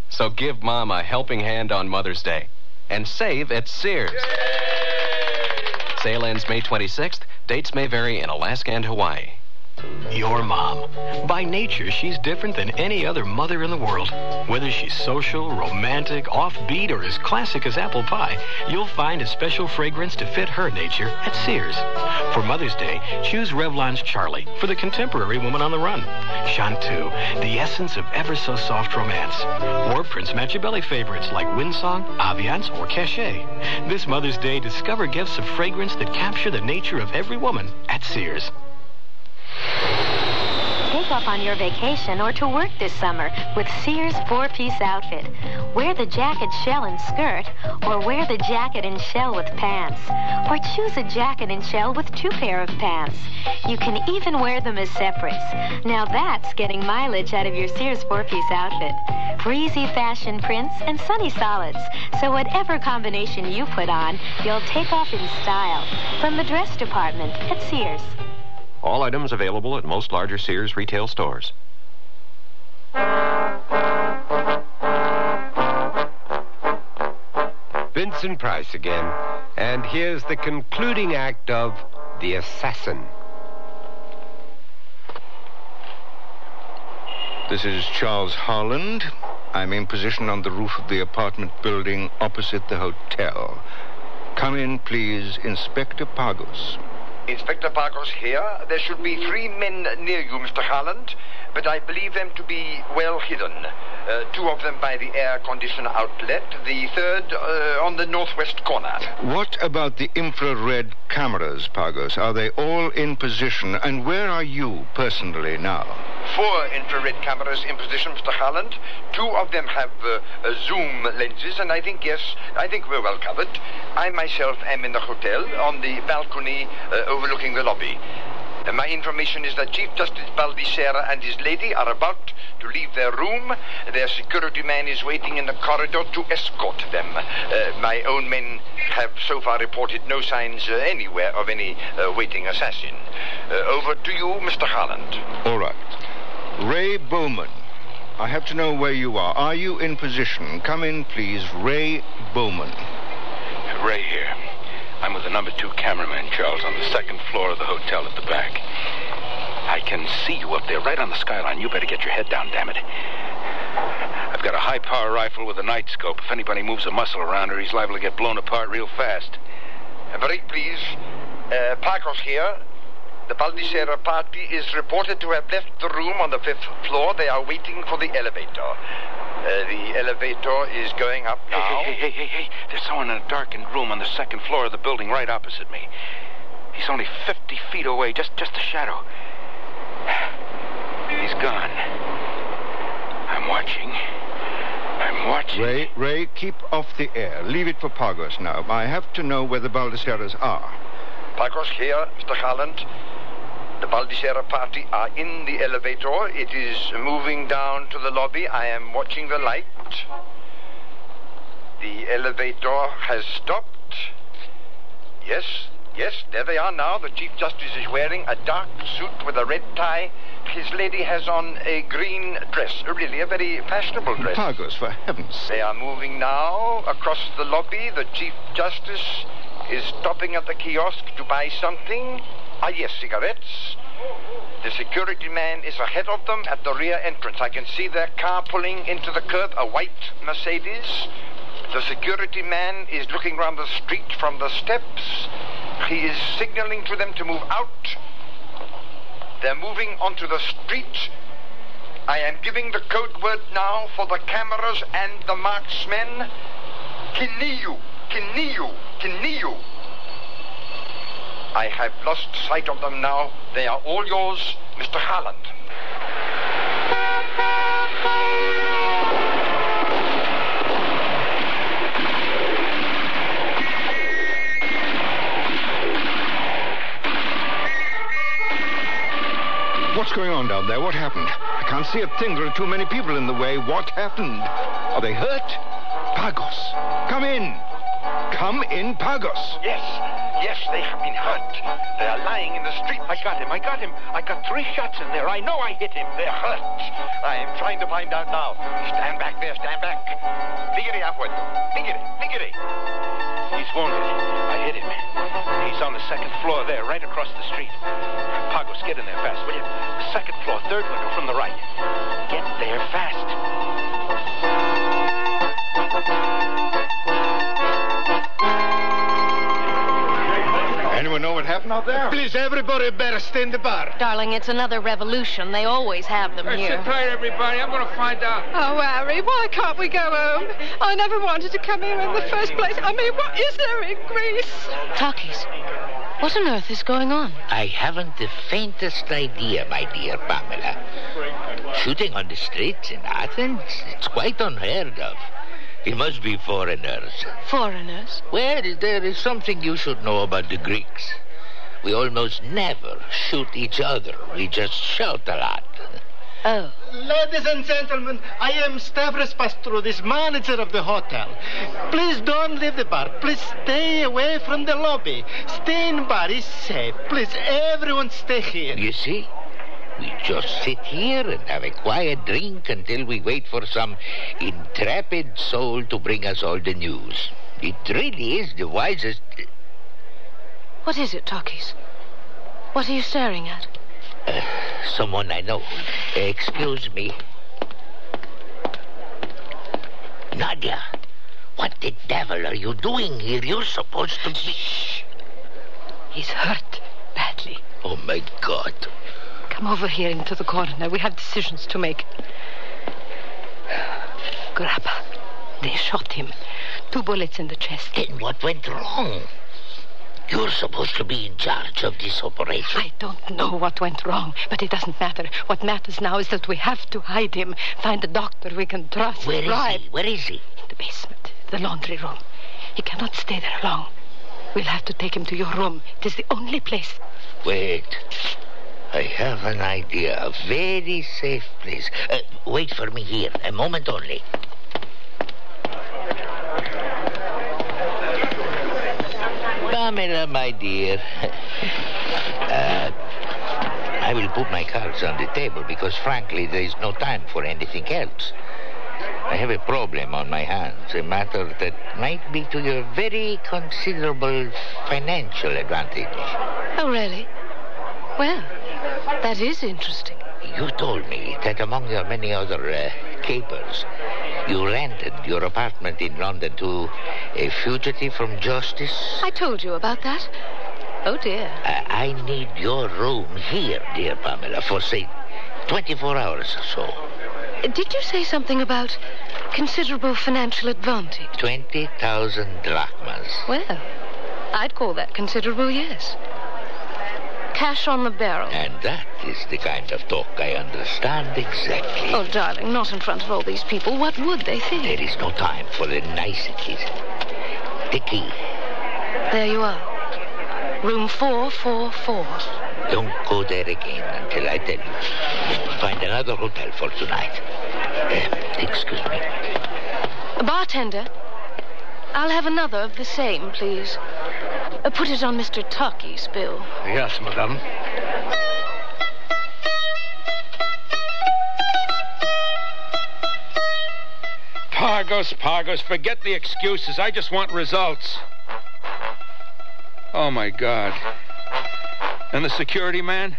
Speaker 9: So give Mom a helping hand on Mother's Day. And save at Sears. Yay! Sale ends May 26th. Dates may vary in Alaska and Hawaii.
Speaker 15: Your mom. By nature, she's different than any other mother in the world. Whether she's social, romantic, offbeat, or as classic as apple pie, you'll find a special fragrance to fit her nature at Sears. For Mother's Day, choose Revlon's Charlie for the contemporary woman on the run. Chanteuse, the essence of ever-so-soft romance. Or Prince Machiavelli favorites like Windsong, Aviance, or Cachet. This Mother's Day, discover gifts of fragrance that capture the nature of every woman at Sears.
Speaker 16: Take off on your vacation or to work this summer with Sears 4-piece outfit. Wear the jacket, shell, and skirt, or wear the jacket and shell with pants. Or choose a jacket and shell with 2 pair of pants. You can even wear them as separates. Now that's getting mileage out of your Sears 4-piece outfit. Breezy fashion prints and sunny solids. So whatever combination you put on, you'll take off in style. From the dress department at Sears.
Speaker 9: All items available at most larger Sears retail stores.
Speaker 29: Vincent Price again. And here's the concluding act of The Assassin.
Speaker 13: This is Charles Harland. I'm in position on the roof of the apartment building opposite the hotel. Come in, please, Inspector Pagos.
Speaker 3: Inspector Pagos here. There should be 3 men near you, Mr. Harland, but I believe them to be well hidden. 2 of them by the air conditioner outlet, the 3rd on the northwest corner.
Speaker 13: What about the infrared cameras, Pagos? Are they all in position? And where are you personally now?
Speaker 3: 4 infrared cameras in position, Mr. Harland. 2 of them have zoom lenses, and I think we're well covered. I myself am in the hotel on the balcony overlooking the lobby. My information is that Chief Justice Baldessera and his lady are about to leave their room. Their security man is waiting in the corridor to escort them. My own men have so far reported no signs anywhere of any waiting assassin. Over to you, Mr. Harland.
Speaker 13: All right. Ray Bowman, I have to know where you are. Are you in position? Come in, please. Ray Bowman.
Speaker 4: Ray here. I'm with the number 2 cameraman, Charles, on the 2nd floor of the hotel at the back. I can see you up there, right on the skyline. You better get your head down, damn it. I've got a high-power rifle with a night scope. If anybody moves a muscle around her, he's liable to get blown apart real fast.
Speaker 3: Break, please. Pacos here. The Baldissera party is reported to have left the room on the 5th floor. They are waiting for the elevator. The elevator is going up now.
Speaker 4: Hey. There's someone in a darkened room on the 2nd floor of the building right opposite me. He's only 50 feet away, just a shadow. He's gone. I'm watching.
Speaker 13: Ray, keep off the air. Leave it for Pagos now. I have to know where the Baldisseras are.
Speaker 3: Pagos here, Mr. Harland. The Baldissera party are in the elevator. It is moving down to the lobby. I am watching the light. The elevator has stopped. Yes, there they are now. The Chief Justice is wearing a dark suit with a red tie. His lady has on a green dress, really a very fashionable dress.
Speaker 13: Pagos, for heaven's sake.
Speaker 3: They are moving now across the lobby. The Chief Justice is stopping at the kiosk to buy something. Yes, cigarettes. The security man is ahead of them at the rear entrance. I can see their car pulling into the curb, a white Mercedes. The security man is looking round the street from the steps. He is signaling to them to move out. They're moving onto the street. I am giving the code word now for the cameras and the marksmen. Kiniu. I have lost sight of them now. They are all yours, Mr. Harland.
Speaker 13: What's going on down there? What happened? I can't see a thing. There are too many people in the way. What happened? Are they hurt? Pagos, come in. Come in, Pagos.
Speaker 3: Yes, they have been hurt. They are lying in the street. I got him. I got 3 shots in there. I know I hit him. They're hurt. I am trying to find out now. Stand back there, stand back. Figure ha puesto. Figure.
Speaker 4: He's wounded. I hit him. He's on the 2nd floor there, right across the street. Pagos, get in there fast, will you? 2nd floor, 3rd window from the right. Get there fast.
Speaker 13: Anyone know what happened out there?
Speaker 17: Please, everybody better stay in the bar.
Speaker 12: Darling, it's another revolution. They always have them here.
Speaker 17: Sit tight, everybody. I'm going to find out.
Speaker 26: Oh, Harry, why can't we go home? I never wanted to come here in the first place. I mean, what is there in Greece?
Speaker 12: Takis, what on earth is going on?
Speaker 25: I haven't the faintest idea, my dear Pamela. Shooting on the streets in Athens? It's quite unheard of. It must be foreigners.
Speaker 12: Foreigners?
Speaker 25: Well, there is something you should know about the Greeks. We almost never shoot each other. We just shout a lot.
Speaker 12: Oh.
Speaker 17: Ladies and gentlemen, I am Stavros Pastoudis, manager of the hotel. Please don't leave the bar. Please stay away from the lobby. Stay in bar is safe. Please, everyone stay here.
Speaker 25: You see? We just sit here and have a quiet drink until we wait for some intrepid soul to bring us all the news. It really is the wisest...
Speaker 12: What is it, Takis? What are you staring at?
Speaker 25: Someone I know. Excuse me. Nadia, what the devil are you doing here? You're supposed to be...
Speaker 26: Shh. He's hurt badly.
Speaker 25: Oh, my God.
Speaker 26: Come over here into the corner. We have decisions to make. Grappa. They shot him. 2 bullets in the chest.
Speaker 25: Then what went wrong? You're supposed to be in charge of this operation.
Speaker 26: I don't know what went wrong, but it doesn't matter. What matters now is that we have to hide him. Find a doctor we can trust.
Speaker 25: Where is he?
Speaker 26: In the basement. The laundry room. He cannot stay there long. We'll have to take him to your room. It is the only place.
Speaker 25: Wait. I have an idea. A very safe place. Wait for me here. A moment only. Pamela, my dear. I will put my cards on the table because, frankly, there is no time for anything else. I have a problem on my hands, a matter that might be to your very considerable financial advantage.
Speaker 12: Oh, really? Well, that is interesting.
Speaker 25: You told me that among your many other capers, you rented your apartment in London to a fugitive from justice.
Speaker 12: I told you about that. Oh, dear.
Speaker 25: I need your room here, dear Pamela, for, say, 24 hours or so.
Speaker 12: Did you say something about considerable financial advantage?
Speaker 25: 20,000 drachmas.
Speaker 12: Well, I'd call that considerable, yes. Cash on the barrel.
Speaker 25: And that is the kind of talk I understand exactly.
Speaker 12: Oh, darling, not in front of all these people. What would they think?
Speaker 25: There is no time for the niceties. The key.
Speaker 12: There you are. Room 444.
Speaker 25: Don't go there again until I tell you. Find another hotel for tonight. Excuse me.
Speaker 12: Bartender, I'll have another of the same, please. Put it on Mr. Talkie's bill.
Speaker 18: Yes, madame.
Speaker 4: Pagos, forget the excuses. I just want results. Oh, my God. And the security man?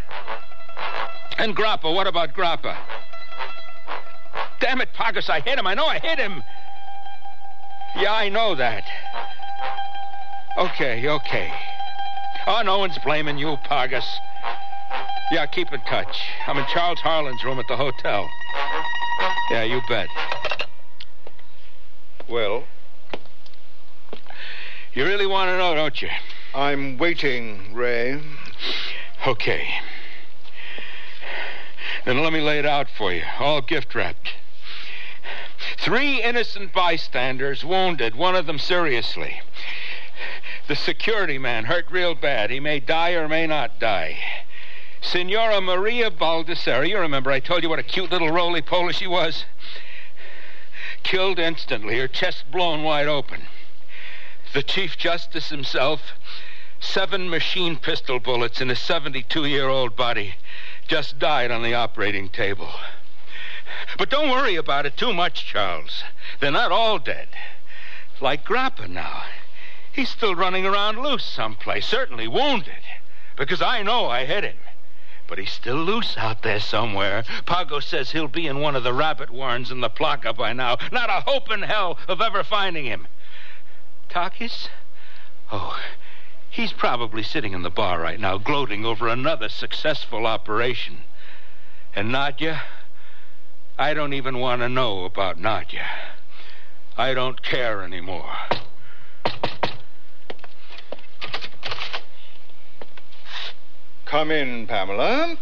Speaker 4: And Grappa, what about Grappa? Damn it, Pagos, I hit him. I know I hit him. Yeah, I know that. Okay. Oh, no one's blaming you, Pagos. Yeah, keep in touch. I'm in Charles Harlan's room at the hotel. Yeah, you bet.
Speaker 13: Well?
Speaker 4: You really want to know, don't you?
Speaker 13: I'm waiting, Ray.
Speaker 4: Okay. Then let me lay it out for you, all gift-wrapped. 3 innocent bystanders wounded, one of them seriously. The security man hurt real bad. He may die or may not die. Signora Maria Baldessari, you remember I told you what a cute little roly-poly she was? Killed instantly, her chest blown wide open. The Chief Justice himself, 7 machine pistol bullets in a 72-year-old body, just died on the operating table. But don't worry about it too much, Charles. They're not all dead. Like Grappa now. He's still running around loose someplace, certainly wounded, because I know I hit him. But he's still loose out there somewhere. Pago says he'll be in one of the rabbit warrens in the Plaka by now. Not a hope in hell of ever finding him. Takis? Oh, he's probably sitting in the bar right now, gloating over another successful operation. And Nadia? I don't even want to know about Nadia. I don't care anymore.
Speaker 13: Come in, Pamela.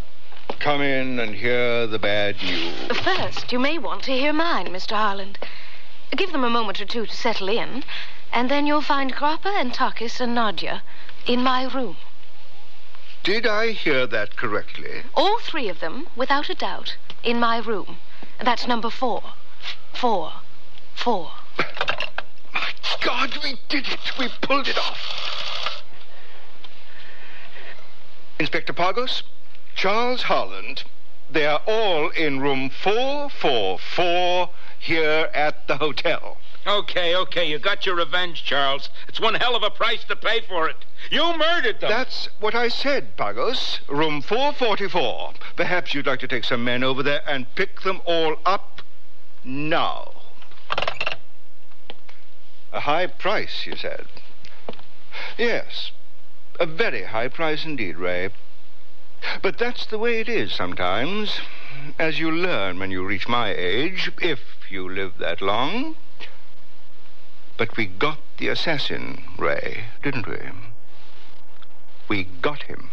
Speaker 13: Come in and hear the bad news.
Speaker 12: First, you may want to hear mine, Mr. Harland. Give them a moment or two to settle in, and then you'll find Grappa and Takis and Nadia in my room.
Speaker 13: Did I hear that correctly?
Speaker 12: All 3 of them, without a doubt, in my room. That's number 4. 4. 4.
Speaker 13: My God, we did it. We pulled it off. Inspector Pagos, Charles Harland, they are all in room 444 here at the hotel.
Speaker 4: Okay, you got your revenge, Charles. It's one hell of a price to pay for it. You murdered them.
Speaker 13: That's what I said, Pagos. Room 444. Perhaps you'd like to take some men over there and pick them all up now. A high price, you said. Yes, a very high price indeed, Ray. But that's the way it is sometimes, as you learn when you reach my age, if you live that long. But we got the assassin, Ray, didn't we? We got him.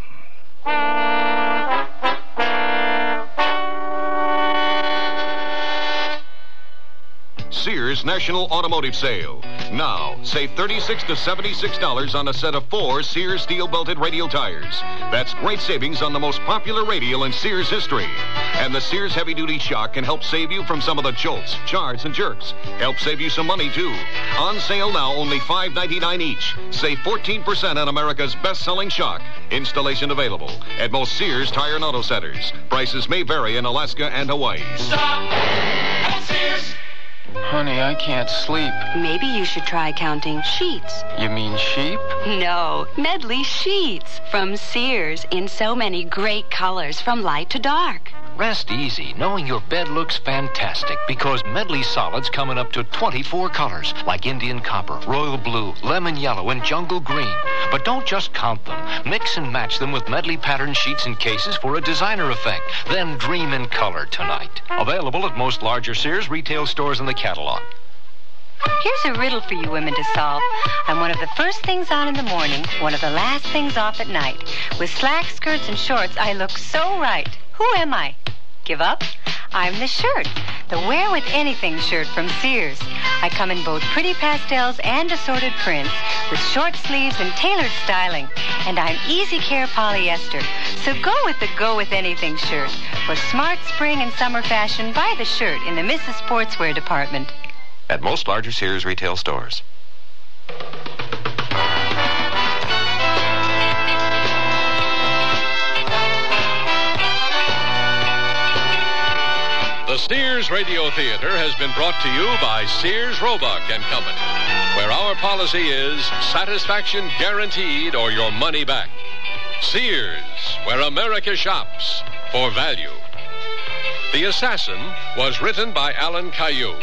Speaker 2: Sears National Automotive Sale.
Speaker 11: Now, save $36 to $76 on a set of 4 Sears steel-belted radial tires. That's great savings on the most popular radial in Sears history. And the Sears heavy-duty shock can help save you from some of the jolts, jars, and jerks. Help save you some money, too. On sale now, only $5.99 each. Save 14% on America's best-selling shock. Installation available at most Sears Tire and Auto Centers. Prices may vary in Alaska and Hawaii.
Speaker 7: Stop at Sears.
Speaker 19: Honey, I can't sleep.
Speaker 5: Maybe you should try counting sheets.
Speaker 19: You mean sheep?
Speaker 5: No, Medley sheets from Sears in so many great colors from light to dark.
Speaker 20: Rest easy knowing your bed looks fantastic because Medley solids come in up to 24 colors like Indian copper, royal blue, lemon yellow, and jungle green. But don't just count them. Mix and match them with Medley pattern sheets and cases for a designer effect. Then dream in color tonight. Available at most larger Sears retail stores in the catalog.
Speaker 5: Here's a riddle for you women to solve. I'm one of the first things on in the morning, one of the last things off at night. With slacks, skirts, and shorts, I look so right. Who am I? Give up? I'm the shirt. The Wear With Anything shirt from Sears. I come in both pretty pastels and assorted prints with short sleeves and tailored styling. And I'm easy care polyester. So go with the Go With Anything shirt. For smart spring and summer fashion, buy the shirt in the Mrs. Sportswear department.
Speaker 9: At most larger Sears retail stores.
Speaker 2: The Sears Radio Theater has been brought to you by Sears Roebuck and Company, where our policy is satisfaction guaranteed or your money back. Sears, where America shops for value. The Assassin was written by Alan Caillou,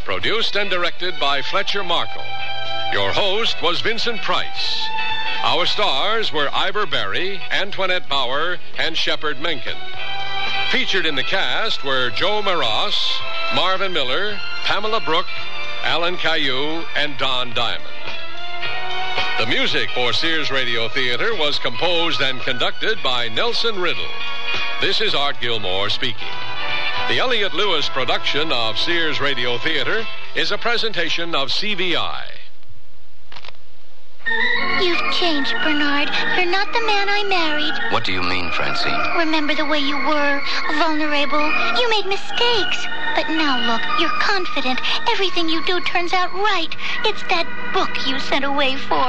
Speaker 2: produced and directed by Fletcher Markle. Your host was Vincent Price. Our stars were Ivor Berry, Antoinette Bauer, and Shepard Mencken. Featured in the cast were Joe Maras, Marvin Miller, Pamela Brooke, Alan Caillou, and Don Diamond. The music for Sears Radio Theater was composed and conducted by Nelson Riddle. This is Art Gilmore speaking. The Elliott Lewis production of Sears Radio Theater is a presentation of CVI.
Speaker 21: You've changed, Bernard. You're not the man I married.
Speaker 20: What do you mean, Francine?
Speaker 21: Remember the way you were, vulnerable. You made mistakes. But now look, you're confident. Everything you do turns out right. It's that book you sent away for.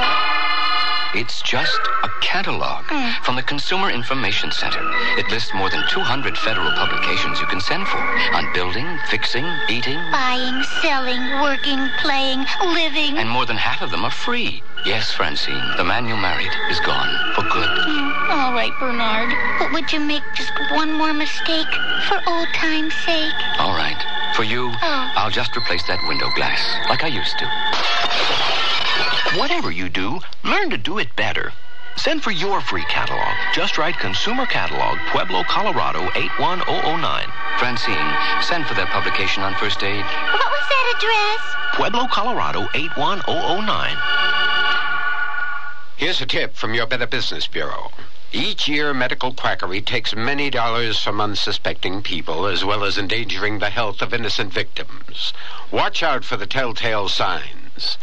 Speaker 20: It's just a catalog from the Consumer Information Center. It lists more than 200 federal publications you can send for on building, fixing, eating.
Speaker 21: Buying, selling, working, playing, living.
Speaker 20: And more than half of them are free. Yes, Francine, the man you married is gone for good.
Speaker 21: All right, Bernard. But would you make just one more mistake for old time's sake?
Speaker 20: All right. For you, I'll just replace that window glass like I used to. Whatever you do, learn to do it better. Send for your free catalog. Just write Consumer Catalog, Pueblo, Colorado, 81009. Francine, send for that publication on First Aid.
Speaker 21: What was that address?
Speaker 20: Pueblo, Colorado, 81009.
Speaker 29: Here's a tip from your Better Business Bureau. Each year, medical quackery takes many dollars from unsuspecting people, as well as endangering the health of innocent victims. Watch out for the telltale signs.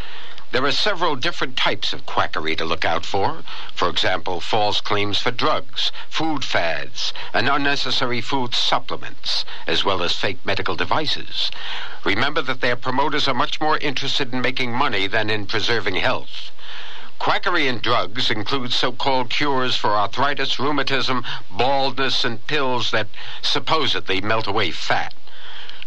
Speaker 29: There are several different types of quackery to look out for. For example, false claims for drugs, food fads, and unnecessary food supplements, as well as fake medical devices. Remember that their promoters are much more interested in making money than in preserving health. Quackery in drugs includes so-called cures for arthritis, rheumatism, baldness, and pills that supposedly melt away fat.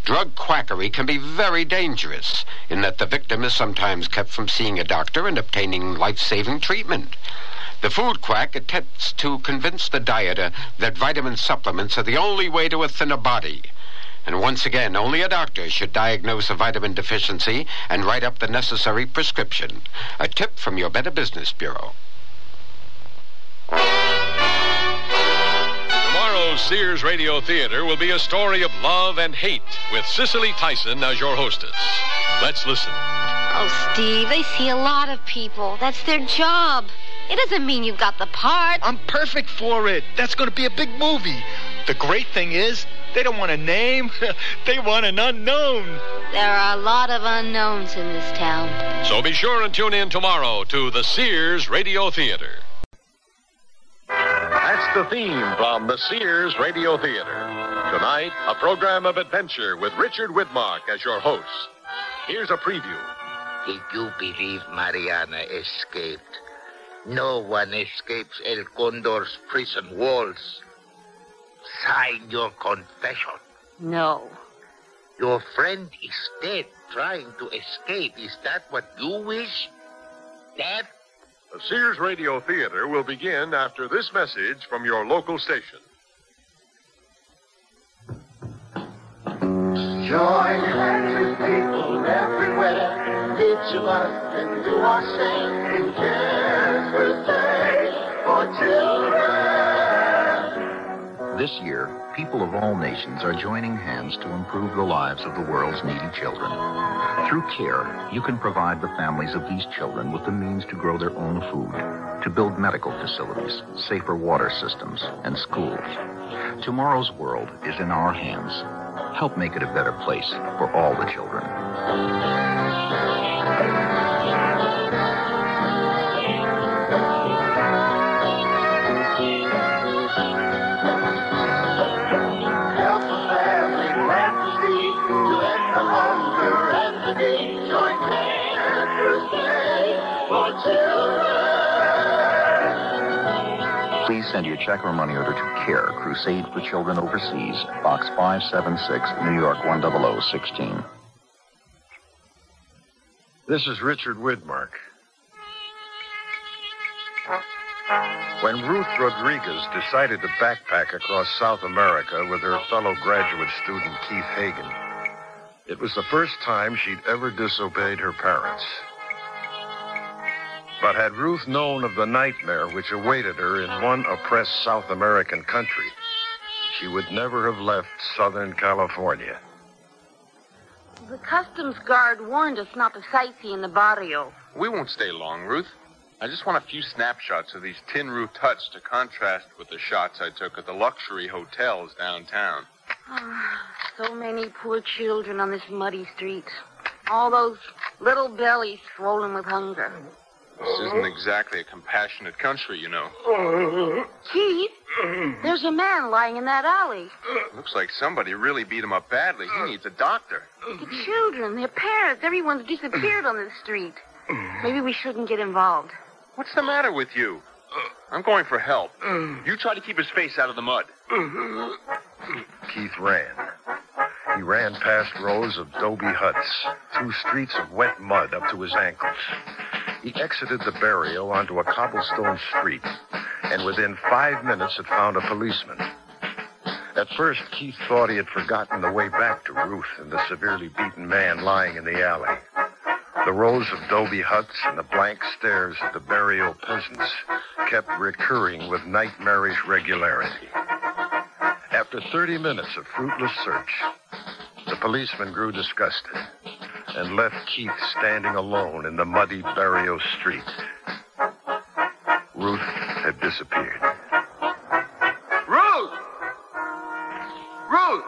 Speaker 29: Drug quackery can be very dangerous in that the victim is sometimes kept from seeing a doctor and obtaining life-saving treatment. The food quack attempts to convince the dieter that vitamin supplements are the only way to a thinner body. And once again, only a doctor should diagnose a vitamin deficiency and write up the necessary prescription. A tip from your Better Business Bureau.
Speaker 2: Tomorrow's Sears Radio Theater will be a story of love and hate with Cicely Tyson as your hostess. Let's listen.
Speaker 12: Oh, Steve, they see a lot of people. That's their job. It doesn't mean you've got the part.
Speaker 17: I'm perfect for it. That's going to be a big movie. The great thing is,
Speaker 6: They don't want a name. They want an unknown.
Speaker 21: There are a lot of unknowns in this town.
Speaker 2: So be sure and tune in tomorrow to the Sears Radio Theater. That's the theme from the Sears Radio Theater. Tonight, a program of adventure with Richard Widmark as your host. Here's a preview.
Speaker 25: Did you believe Mariana escaped? No one escapes El Condor's prison walls. Sign your confession.
Speaker 21: No.
Speaker 25: Your friend is dead, trying to escape. Is that what you wish? Dad?
Speaker 2: The Sears Radio Theater will begin after this message from your local station.
Speaker 7: Join hands with people everywhere. Each of us can do our share in Cares for children.
Speaker 8: This year, people of all nations are joining hands to improve the lives of the world's needy children. Through CARE, you can provide the families of these children with the means to grow their own food, to build medical facilities, safer water systems, and schools. Tomorrow's world is in our hands. Help make it a better place for all the children.
Speaker 7: Help a family plant the seed to end the hunger and the need. Join hands for children.
Speaker 8: Please send your check or money order to CARE, Crusade for Children Overseas, Box 576, New York 10016.
Speaker 2: This is Richard Widmark. When Ruth Rodriguez decided to backpack across South America with her fellow graduate student Keith Hagen, it was the first time she'd ever disobeyed her parents. But had Ruth known of the nightmare which awaited her in one oppressed South American country, she would never have left Southern California.
Speaker 10: The customs guard warned us not to sightsee in the barrio.
Speaker 14: We won't stay long, Ruth. I just want a few snapshots of these tin roof huts to contrast with the shots I took at the luxury hotels downtown.
Speaker 10: So many poor children on this muddy street. All those little bellies swollen with hunger.
Speaker 14: This isn't exactly a compassionate country, you know.
Speaker 10: Keith, there's a man lying in that alley.
Speaker 14: Looks like somebody really beat him up badly. He needs a doctor.
Speaker 10: The children, their parents, everyone's disappeared on this street. Maybe we shouldn't get involved.
Speaker 14: What's the matter with you? I'm going for help. You try to keep his face out of the mud.
Speaker 2: Keith ran. He ran past rows of adobe huts, through streets of wet mud up to his ankles. He exited the barrio onto a cobblestone street, and within 5 minutes had found a policeman. At first, Keith thought he had forgotten the way back to Ruth and the severely beaten man lying in the alley. The rows of adobe huts and the blank stares of the barrio peasants kept recurring with nightmarish regularity. After 30 minutes of fruitless search, the policeman grew disgusted and left Keith standing alone in the muddy barrio street. Ruth had disappeared.
Speaker 14: Ruth! Ruth!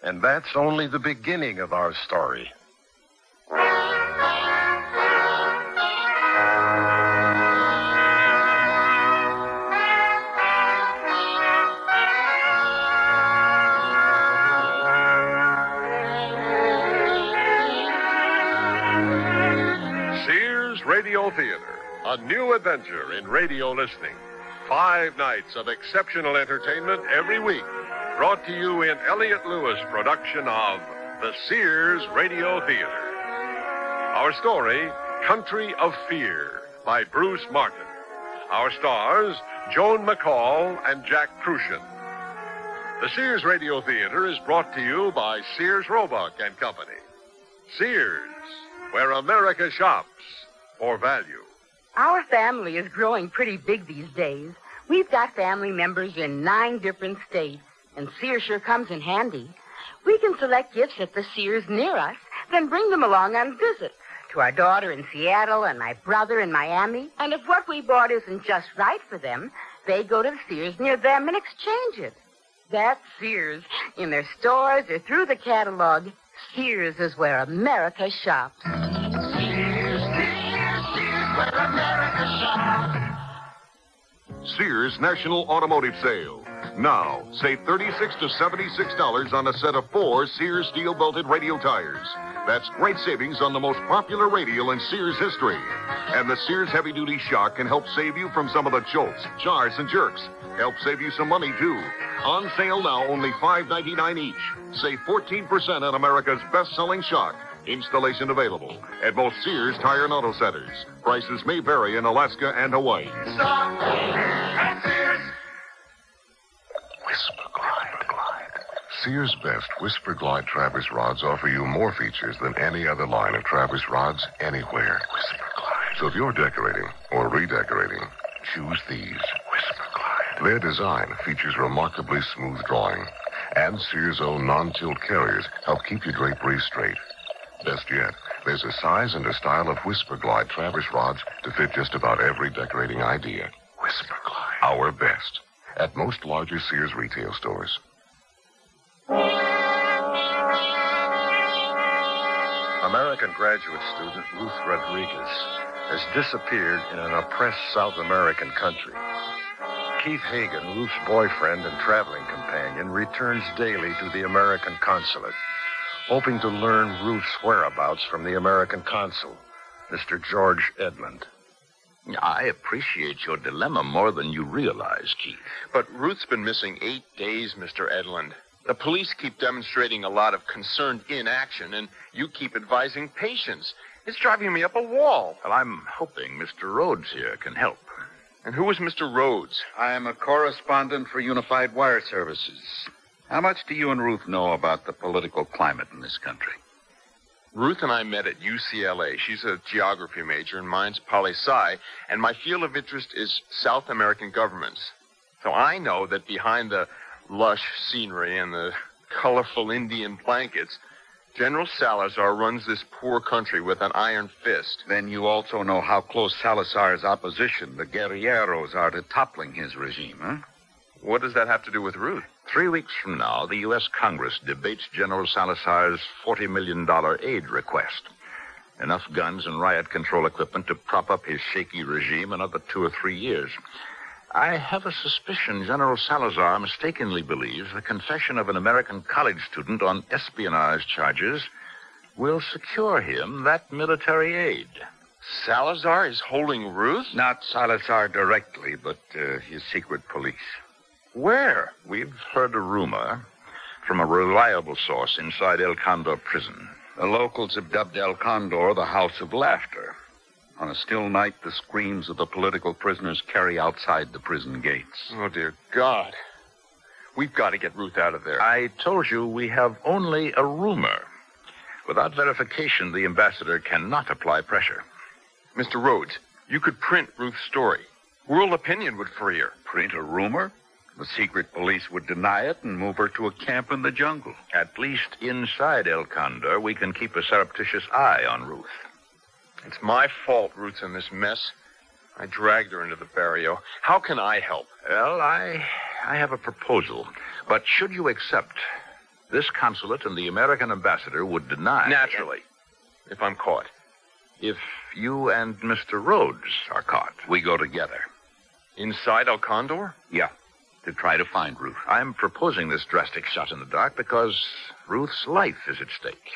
Speaker 2: And that's only the beginning of our story. Sears Radio Theater, a new adventure in radio listening. 5 nights of exceptional entertainment every week. Brought to you in Elliott Lewis production of the Sears Radio Theater. Our story, Country of Fear, by Bruce Martin. Our stars, Joan McCall and Jack Crucian. The Sears Radio Theater is brought to you by Sears Roebuck and Company. Sears, where America shops for value.
Speaker 22: Our family is growing pretty big these days. We've got family members in 9 different states, and Sears sure comes in handy. We can select gifts at the Sears near us, then bring them along on visit to our daughter in Seattle and my brother in Miami. And if what we bought isn't just right for them, they go to the Sears near them and exchange it. That's Sears. In their stores or through the catalog, Sears is where America shops.
Speaker 7: Sears, where America shops.
Speaker 11: Sears National Automotive Sale. Now, save $36 to $76 on a set of 4 Sears steel-belted radial tires. That's great savings on the most popular radial in Sears history. And the Sears heavy-duty shock can help save you from some of the jolts, jars, and jerks. Help save you some money, too. On sale now, only $5.99 each. Save 14% on America's best-selling shock. Installation available at most Sears Tire and Auto Centers. Prices may vary in Alaska and Hawaii.
Speaker 7: Stop at Sears.
Speaker 1: Whisper Glide. Sears' best Whisper Glide Travis rods offer you more features than any other line of Travis rods anywhere. Whisper Glide. So if you're decorating or redecorating, choose these. Whisper Glide. Their design features remarkably smooth drawing, and Sears' own non-tilt carriers help keep your draperies straight. Best yet, there's a size and a style of Whisper Glide Travis rods to fit just about every decorating idea. Whisper Glide. Our best. At most larger Sears retail stores.
Speaker 3: American graduate student Ruth Rodriguez has disappeared in an oppressed South American country. Keith Hagen, Ruth's boyfriend and traveling companion, returns daily to the American consulate, hoping to learn Ruth's whereabouts from the American consul, Mr. George Edmond.
Speaker 4: I appreciate your dilemma more than you realize, Keith.
Speaker 14: But Ruth's been missing 8 days, Mr. Edlund. The police keep demonstrating a lot of concerned inaction, and you keep advising patience. It's driving me up a wall.
Speaker 4: Well, I'm hoping Mr. Rhodes here can help.
Speaker 14: And who is Mr. Rhodes?
Speaker 15: I am a correspondent for Unified Wire Services. How much do you and Ruth know about the political climate in this country?
Speaker 14: Ruth and I met at UCLA. She's a geography major, and mine's poli-sci, and my field of interest is South American governments. So I know that behind the lush scenery and the colorful Indian blankets, General Salazar runs this poor country with an iron fist.
Speaker 15: Then you also know how close Salazar's opposition, the guerrilleros, are to toppling his regime, huh?
Speaker 14: What does that have to do with Ruth?
Speaker 4: 3 weeks from now, the U.S. Congress debates General Salazar's $40 million aid request. Enough guns and riot control equipment to prop up his shaky regime another 2 or 3 years. I have a suspicion General Salazar mistakenly believes the confession of an American college student on espionage charges will secure him that military aid.
Speaker 14: Salazar is holding Ruth?
Speaker 15: Not Salazar directly, but his secret police.
Speaker 14: Where?
Speaker 4: We've heard a rumor from a reliable source inside El Condor prison.
Speaker 15: The locals have dubbed El Condor the House of Laughter. On a still night, the screams of the political prisoners carry outside the prison gates.
Speaker 14: Oh, dear God. We've got to get Ruth out of there.
Speaker 4: I told you we have only a rumor. Without verification, the ambassador cannot apply pressure.
Speaker 14: Mr. Rhodes, you could print Ruth's story. World opinion would free her.
Speaker 15: Print a rumor? The secret police would deny it and move her to a camp in the jungle.
Speaker 4: At least inside El Condor, we can keep a surreptitious eye on Ruth.
Speaker 14: It's my fault Ruth's in this mess. I dragged her into the barrio. How can I help?
Speaker 4: Well, I have a proposal. But should you accept, this consulate and the American ambassador would deny...
Speaker 14: Naturally, if I'm caught.
Speaker 4: If you and Mr. Rhodes are caught, we go together.
Speaker 14: Inside El Condor?
Speaker 15: Yeah, to try to find Ruth.
Speaker 4: I'm proposing this drastic shot in the dark because Ruth's life is at stake.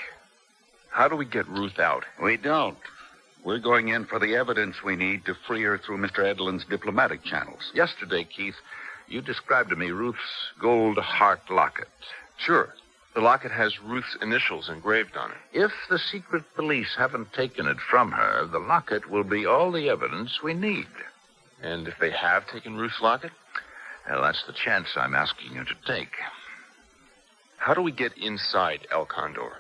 Speaker 14: How do we get Ruth out?
Speaker 15: We don't. We're going in for the evidence we need to free her through Mr. Edlund's diplomatic channels.
Speaker 4: Yesterday, Keith, you described to me Ruth's gold heart locket.
Speaker 14: Sure. The locket has Ruth's initials engraved on it.
Speaker 4: If the secret police haven't taken it from her, the locket will be all the evidence we need.
Speaker 14: And if they have taken Ruth's locket?
Speaker 4: Well, that's the chance I'm asking you to take.
Speaker 14: How do we get inside El Condor?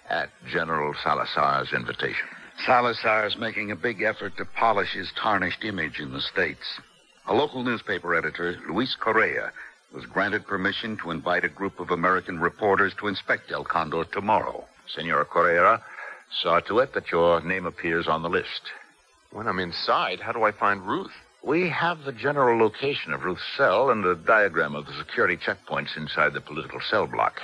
Speaker 4: At General Salazar's invitation.
Speaker 15: Salazar's making a big effort to polish his tarnished image in the States. A local newspaper editor, Luis Correa, was granted permission to invite a group of American reporters to inspect El Condor tomorrow.
Speaker 4: Senor Correa saw to it that your name appears on the list.
Speaker 14: When I'm inside, how do I find Ruth?
Speaker 3: We have the general location of Ruth's cell and a diagram of the security checkpoints inside the political cell block.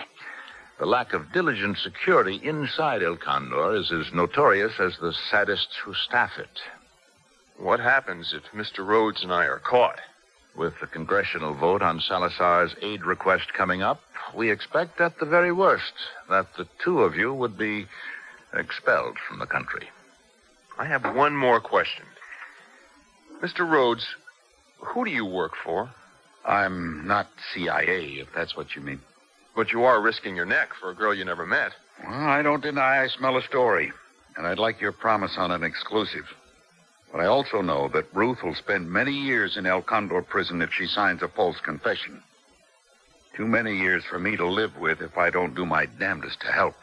Speaker 3: The lack of diligent security inside El Condor is as notorious as the sadists who staff it.
Speaker 14: What happens if Mr. Rhodes and I are caught?
Speaker 3: With the congressional vote on Salazar's aid request coming up, we expect at the very worst that the two of you would be expelled from the country.
Speaker 14: I have one more question. Mr. Rhodes, who do you work for?
Speaker 15: I'm not CIA, if that's what you mean.
Speaker 14: But you are risking your neck for a girl you never met.
Speaker 15: Well, I don't deny I smell a story, and I'd like your promise on an exclusive. But I also know that Ruth will spend many years in El Condor prison if she signs a false confession. Too many years for me to live with if I don't do my damnedest to help.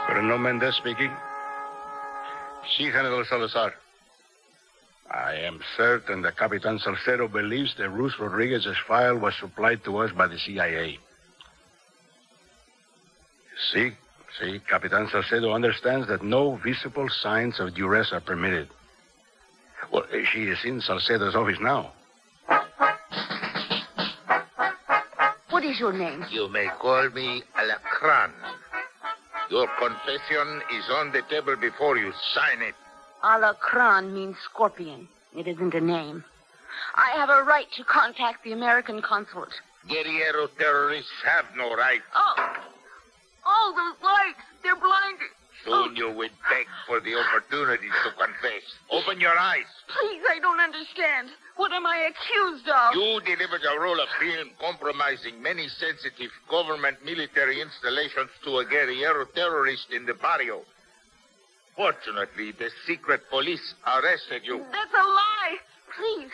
Speaker 13: Colonel Mendez speaking. Sí, General Salazar. I am certain that Capitan Salcedo believes that Ruth Rodriguez's file was supplied to us by the CIA. See, Capitan Salcedo understands that no visible signs of duress are permitted. Well, she is in Salcedo's office now.
Speaker 10: What is your name?
Speaker 25: You may call me Alacran. Your confession is on the table before you. Sign it.
Speaker 10: Alacran means scorpion. It isn't a name. I have a right to contact the American consulate.
Speaker 25: Guerrero terrorists have no right.
Speaker 10: Oh, those lights. They're blinded.
Speaker 25: Soon you will beg for the opportunity to confess. Open your eyes.
Speaker 10: Please, I don't understand. What am I accused of?
Speaker 25: You delivered a roll of film compromising many sensitive government military installations to a guerrero terrorist in the barrio. Fortunately, the secret police arrested you.
Speaker 10: That's a lie. Please,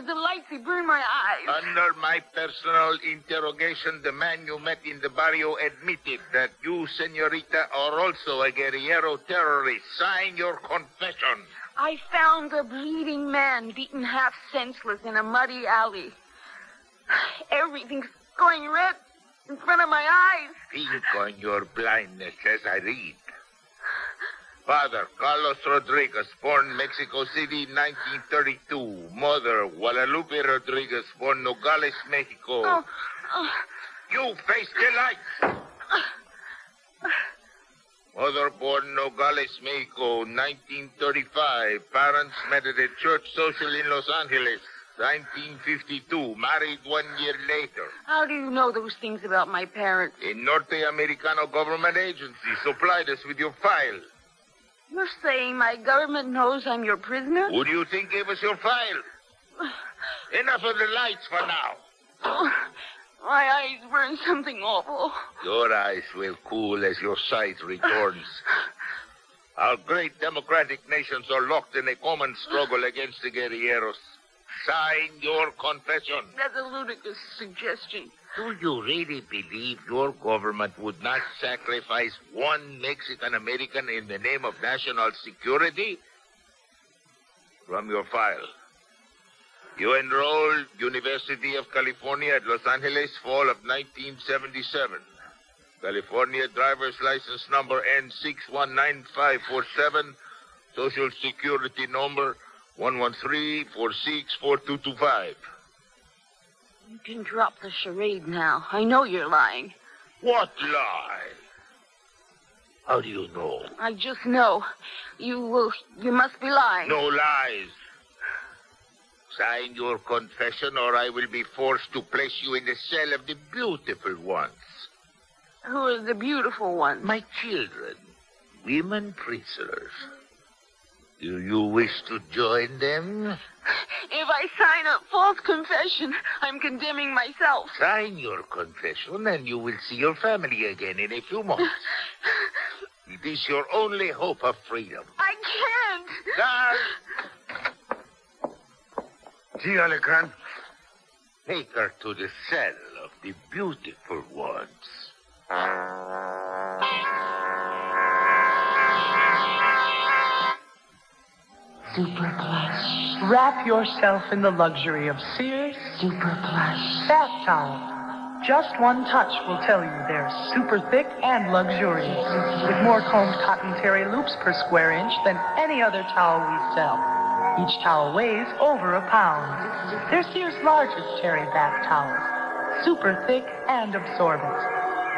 Speaker 10: the lights, they burn my eyes.
Speaker 25: Under my personal interrogation, the man you met in the barrio admitted that you, senorita, are also a guerrero terrorist. Sign your confession.
Speaker 10: I found a bleeding man beaten half senseless in a muddy alley. Everything's going red in front of my eyes.
Speaker 25: Think on your blindness as I read. Father, Carlos Rodriguez, born Mexico City, 1932. Mother, Guadalupe Rodriguez, born Nogales, Mexico. You face the lights. Mother, born Nogales, Mexico, 1935. Parents met at a church social in Los Angeles, 1952. Married 1 year later.
Speaker 10: How do you know those things about my parents?
Speaker 25: A Norte Americano government agency supplied us with your file.
Speaker 10: You're saying my government knows I'm your prisoner?
Speaker 25: Who do you think gave us your file? Enough of the lights for now.
Speaker 10: My eyes burn something awful.
Speaker 25: Your eyes will cool as your sight returns. Our great democratic nations are locked in a common struggle against the guerrilleros. Sign your confession.
Speaker 10: That's a ludicrous suggestion.
Speaker 25: Do you really believe your government would not sacrifice one Mexican-American in the name of national security? From your file. You enrolled University of California at Los Angeles, fall of 1977. California driver's license number N619547, Social Security number 113464225.
Speaker 10: You can drop the charade now. I know you're lying.
Speaker 25: What lie? How do you know?
Speaker 10: I just know. You must be lying.
Speaker 25: No lies. Sign your confession or I will be forced to place you in the cell of the beautiful ones.
Speaker 10: Who are the beautiful ones?
Speaker 25: My children. Women prisoners. Do you wish to join them?
Speaker 10: If I sign a false confession, I'm condemning myself.
Speaker 25: Sign your confession and you will see your family again in a few months. It is your only hope of freedom.
Speaker 10: I can't.
Speaker 25: See, Alacran. Take her to the cell of the beautiful ones.
Speaker 16: Super plush. Wrap yourself in the luxury of Sears Super plush bath towel.
Speaker 5: Just one touch will tell you they're super thick and luxurious, with more combed cotton terry loops per square inch than any other towel we sell. Each towel weighs over a pound. They're Sears' largest terry bath towels, super thick and absorbent.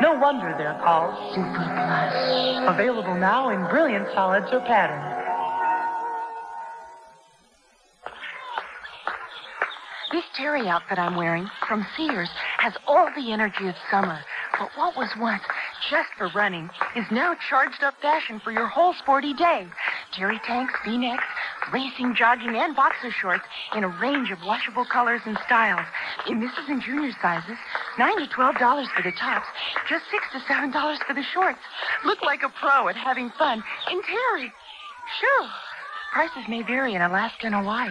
Speaker 5: No wonder they're called Super Plush. Available now in brilliant solids or patterns.
Speaker 22: This terry outfit I'm wearing from Sears has all the energy of summer. But what was once just for running is now charged up fashion for your whole sporty day. Terry tanks, V-necks, racing, jogging, and boxer shorts in a range of washable colors and styles. In Mrs. and Junior sizes, $9 to $12 for the tops, just $6 to $7 for the shorts. Look like a pro at having fun in terry. Sure, prices may vary in Alaska and Hawaii.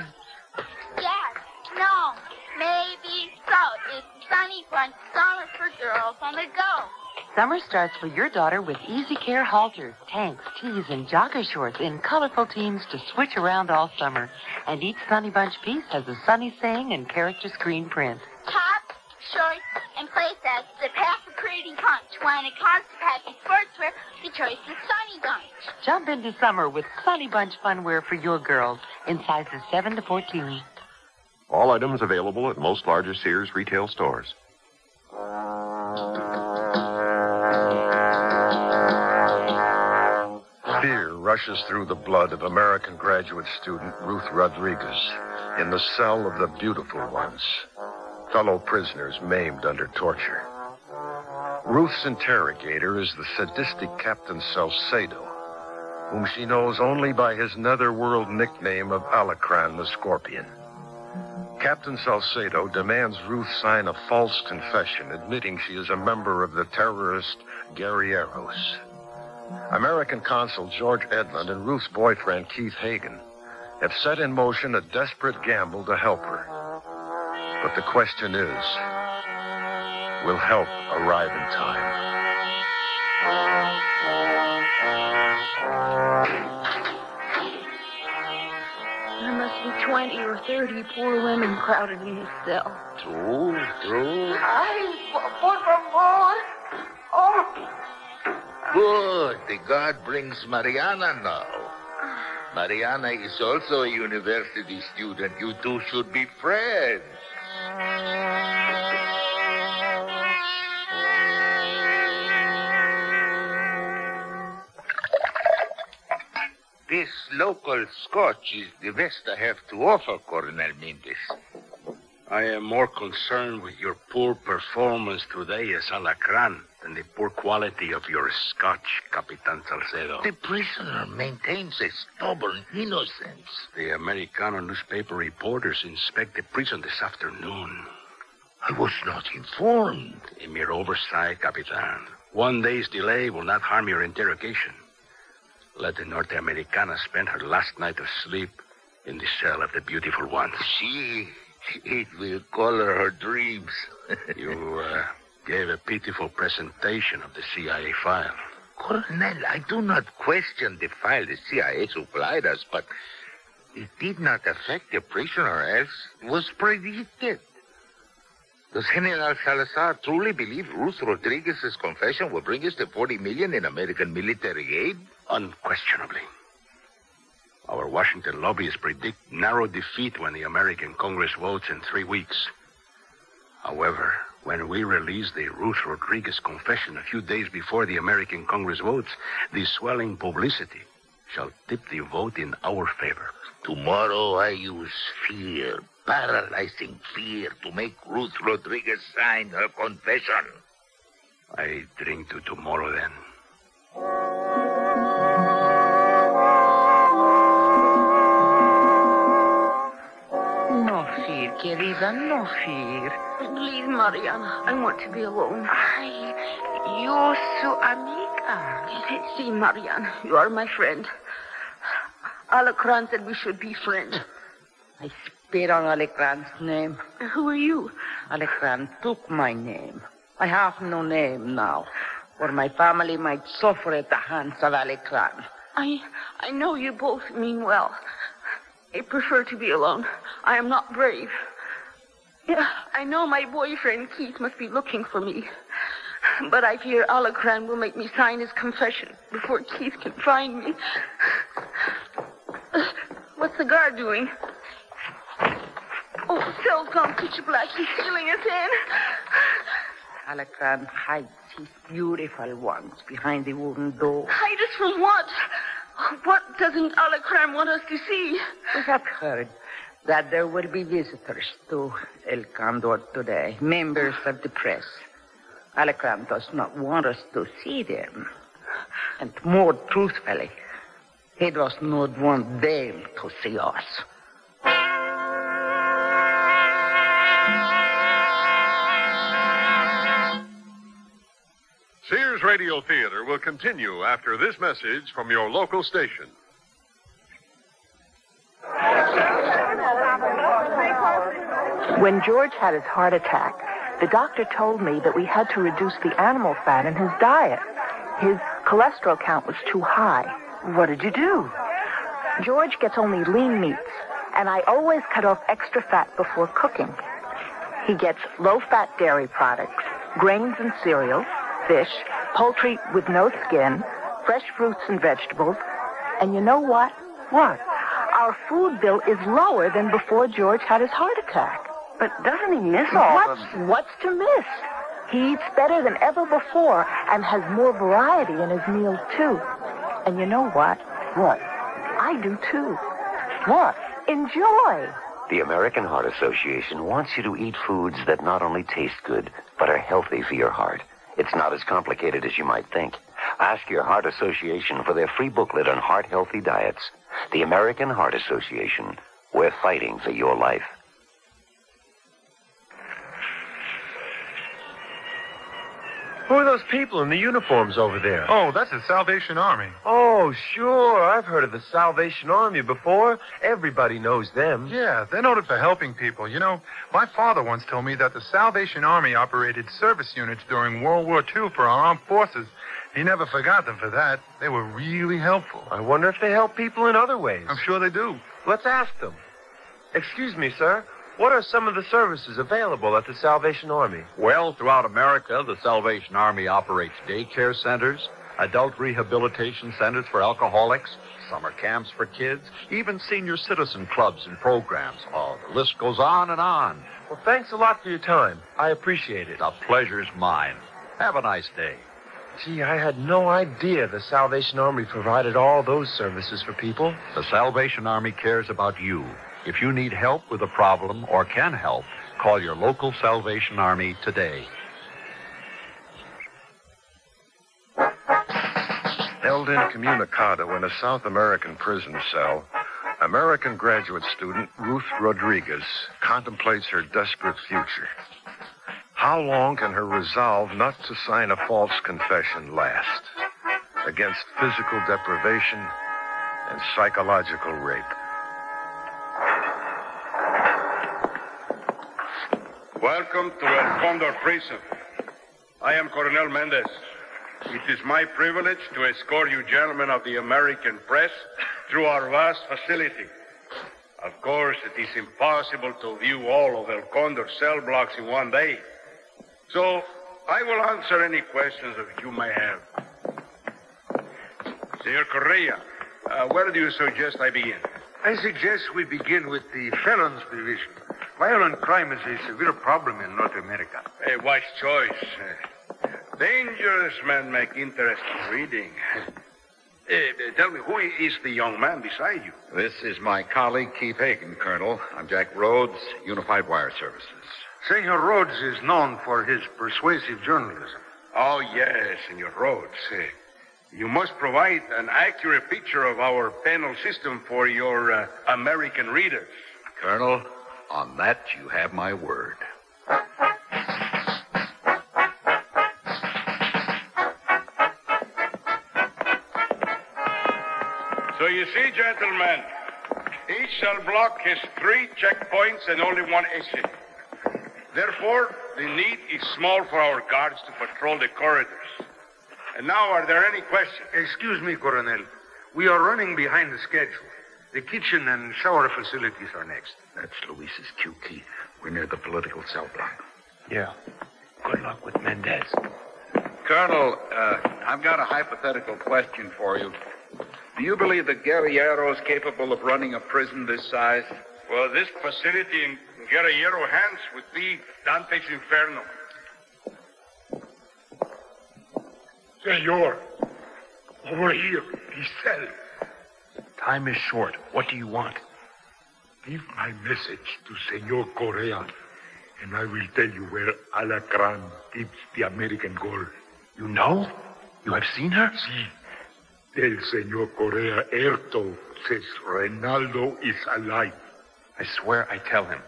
Speaker 9: Yes, no, maybe so. It's Sunny Bunch Summer for Girls on the Go.
Speaker 22: Summer starts for your daughter with Easy Care halters, tanks, tees, and jogger shorts in colorful teams to switch around all summer. And each Sunny Bunch piece has a Sunny saying and character screen print.
Speaker 9: Tops, shorts, and play sets that pass the creating punch. When it comes to packing sportswear, the choice is Sunny Bunch.
Speaker 22: Jump into summer with Sunny Bunch funwear for your girls in sizes 7 to 14.
Speaker 1: All items available at most larger Sears retail stores.
Speaker 3: Fear rushes through the blood of American graduate student Ruth Rodriguez in the cell of the beautiful ones, fellow prisoners maimed under torture. Ruth's interrogator is the sadistic Captain Salcedo, whom she knows only by his netherworld nickname of Alacran the Scorpion. Captain Salcedo demands Ruth sign a false confession admitting she is a member of the terrorist Guerrilleros. American Consul George Edlund and Ruth's boyfriend Keith Hagen have set in motion a desperate gamble to help her. But the question is, will help arrive in time?
Speaker 10: There must be 20 or 30 poor women crowded in this cell.
Speaker 25: True.
Speaker 10: Ay, por favor. Oh.
Speaker 25: Good. The guard brings Mariana now. Mariana is also a university student. You two should be friends. This local scotch is the best I have to offer, Colonel Mendes.
Speaker 13: I am more concerned with your poor performance today as Alacran than the poor quality of your scotch, Capitan Salcedo.
Speaker 25: The prisoner maintains a stubborn innocence.
Speaker 13: The Americano newspaper reporters inspect the prison this afternoon.
Speaker 25: I was not informed.
Speaker 13: A mere oversight, Capitan. 1 day's delay will not harm your interrogation. Let the Norte Americana spend her last night of sleep in the cell of the beautiful ones.
Speaker 25: It will color her dreams.
Speaker 13: You gave a pitiful presentation of the CIA file.
Speaker 25: Colonel, I do not question the file the CIA supplied us, but it did not affect the prisoner as was predicted. Does General Salazar truly believe Ruth Rodriguez's confession will bring us the $40 million in American military aid?
Speaker 13: Unquestionably. Our Washington lobbyists predict narrow defeat when the American Congress votes in 3 weeks. However, when we release the Ruth Rodriguez confession a few days before the American Congress votes, the swelling publicity shall tip the vote in our favor.
Speaker 25: Tomorrow I use fear, paralyzing fear, to make Ruth Rodriguez sign her confession.
Speaker 13: I drink to tomorrow, then.
Speaker 22: No fear, querida, no fear.
Speaker 10: Please, Mariana, I want to be alone.
Speaker 22: Ay, yo su amiga.
Speaker 10: See, Mariana, you are my friend. Alacran said we should be friends.
Speaker 22: I spit on Alacran's name.
Speaker 10: Who are you?
Speaker 22: Alacran took my name. I have no name now, or my family might suffer at the hands of Alacran.
Speaker 10: I know you both mean well. I prefer to be alone. I am not brave. Yeah, I know my boyfriend, Keith, must be looking for me. But I fear Alacran will make me sign his confession before Keith can find me. What's the guard doing? Oh, the cell's gone pitch black. He's sealing us in.
Speaker 16: Alacran hides his beautiful ones behind the wooden door.
Speaker 10: Hide us from what? What doesn't Alacran want us to see?
Speaker 16: We have heard that there will be visitors to El Condor today, members of the press. Alacran does not want us to see them. And more truthfully, he does not want them to see us.
Speaker 1: Sears Radio Theater will continue after this message from your local station.
Speaker 5: When George had his heart attack, the doctor told me that we had to reduce the animal fat in his diet. His cholesterol count was too high. What did you do? George gets only lean meats, and I always cut off extra fat before cooking. He gets low-fat dairy products, grains and cereals, fish, poultry with no skin, fresh fruits and vegetables. And you know what? What? Our food bill is lower than before George had his heart attack.
Speaker 16: But doesn't he miss all of them?
Speaker 5: What's to miss? He eats better than ever before and has more variety in his meals, too. And you know what?
Speaker 16: What?
Speaker 5: I do, too.
Speaker 16: What?
Speaker 5: Enjoy.
Speaker 18: The American Heart Association wants you to eat foods that not only taste good, but are healthy for your heart. It's not as complicated as you might think. Ask your Heart Association for their free booklet on heart-healthy diets. The American Heart Association. We're fighting for your life.
Speaker 19: Who are those people in the uniforms over there?
Speaker 20: Oh, that's the Salvation Army.
Speaker 19: Oh, sure. I've heard of the Salvation Army before. Everybody knows them.
Speaker 20: Yeah, they're noted for helping people. You know, my father once told me that the Salvation Army operated service units during World War II for our armed forces. He never forgot them for that. They were really helpful.
Speaker 19: I wonder if they help people in other ways.
Speaker 20: I'm sure they do.
Speaker 19: Let's ask them. Excuse me, sir. What are some of the services available at the Salvation Army?
Speaker 23: Well, throughout America, the Salvation Army operates daycare centers, adult rehabilitation centers for alcoholics, summer camps for kids, even senior citizen clubs and programs. Oh, the list goes on and on.
Speaker 19: Well, thanks a lot for your time. I appreciate it.
Speaker 23: The pleasure's mine. Have a nice day.
Speaker 19: Gee, I had no idea the Salvation Army provided all those services for people.
Speaker 23: The Salvation Army cares about you. If you need help with a problem or can help, call your local Salvation Army today.
Speaker 3: Held incommunicado in a South American prison cell, American graduate student Ruth Rodriguez contemplates her desperate future. How long can her resolve not to sign a false confession last against physical deprivation and psychological rape?
Speaker 13: Welcome to El Condor Prison. I am Coronel Mendez. It is my privilege to escort you gentlemen of the American press through our vast facility. Of course, it is impossible to view all of El Condor cell blocks in one day. So, I will answer any questions that you may have. Senor Correa, where do you suggest I begin?
Speaker 24: I suggest we begin with the felons division. Violent crime is a severe problem in North America.
Speaker 13: A wise choice. Dangerous men make interesting reading. Tell me, who is the young man beside you?
Speaker 15: This is my colleague, Keith Hagen, Colonel. I'm Jack Rhodes, Unified Wire Services.
Speaker 24: Senor Rhodes is known for his persuasive journalism.
Speaker 13: Oh, yes, Senor Rhodes. You must provide an accurate picture of our penal system for your American readers.
Speaker 15: Colonel, on that you have my word.
Speaker 13: So you see, gentlemen, each cell block has 3 checkpoints and only 1 exit. Therefore, the need is small for our guards to patrol the corridors. And now, are there any questions?
Speaker 24: Excuse me, Coronel. We are running behind the schedule. The kitchen and shower facilities are next.
Speaker 15: That's Luis's cue, Keith. We're near the political cell block.
Speaker 24: Yeah. Good luck with Mendez.
Speaker 15: Colonel, I've got a hypothetical question for you. Do you believe that Guerrero is capable of running a prison this size?
Speaker 24: Well, this facility in Guerrero hands would be Dante's Inferno.
Speaker 6: Senor, over here, his cell.
Speaker 24: Time is short. What do you want?
Speaker 6: Give my message to Senor Correa, and I will tell you where Alacran keeps the American gold.
Speaker 24: You know? You have seen her?
Speaker 6: Si. Tell Senor Correa Erto says Reinaldo is alive.
Speaker 24: I swear I tell him.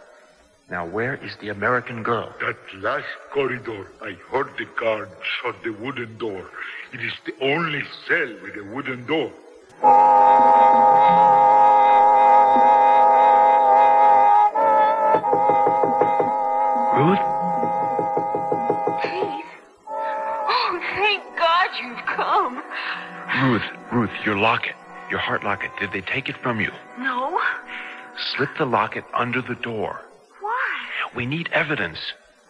Speaker 24: Now, where is the American girl?
Speaker 6: That last corridor, I heard the guard shut the wooden door. It is the only cell with a wooden door.
Speaker 24: Ruth?
Speaker 10: Keith. Oh, thank God you've come.
Speaker 24: Ruth, your locket. Your heart locket. Did they take it from you?
Speaker 10: No.
Speaker 24: Slip the locket under the door.
Speaker 10: Why?
Speaker 24: We need evidence.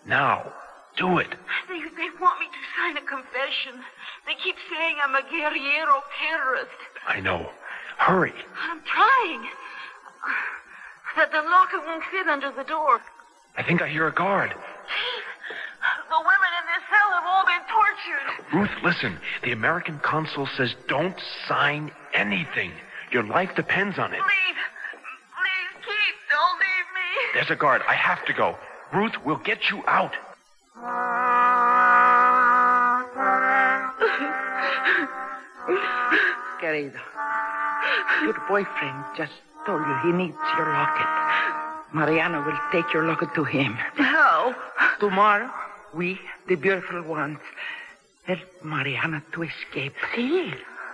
Speaker 24: Now. Do it.
Speaker 10: They want me to sign a confession. They keep saying I'm a Guerrero terrorist.
Speaker 24: I know. Hurry.
Speaker 10: I'm trying. That the locket won't fit under the door.
Speaker 24: I think I hear a guard.
Speaker 10: The women in this cell have all been tortured.
Speaker 24: Ruth, listen. The American consul says don't sign anything. Your life depends on it.
Speaker 10: Please, Keith, don't leave me.
Speaker 24: There's a guard. I have to go. Ruth, we'll get you out.
Speaker 16: Querido, your boyfriend just told you he needs your locket. Mariana will take your locket to him.
Speaker 10: How?
Speaker 16: Tomorrow, we, the beautiful ones, help Mariana to escape.
Speaker 10: See?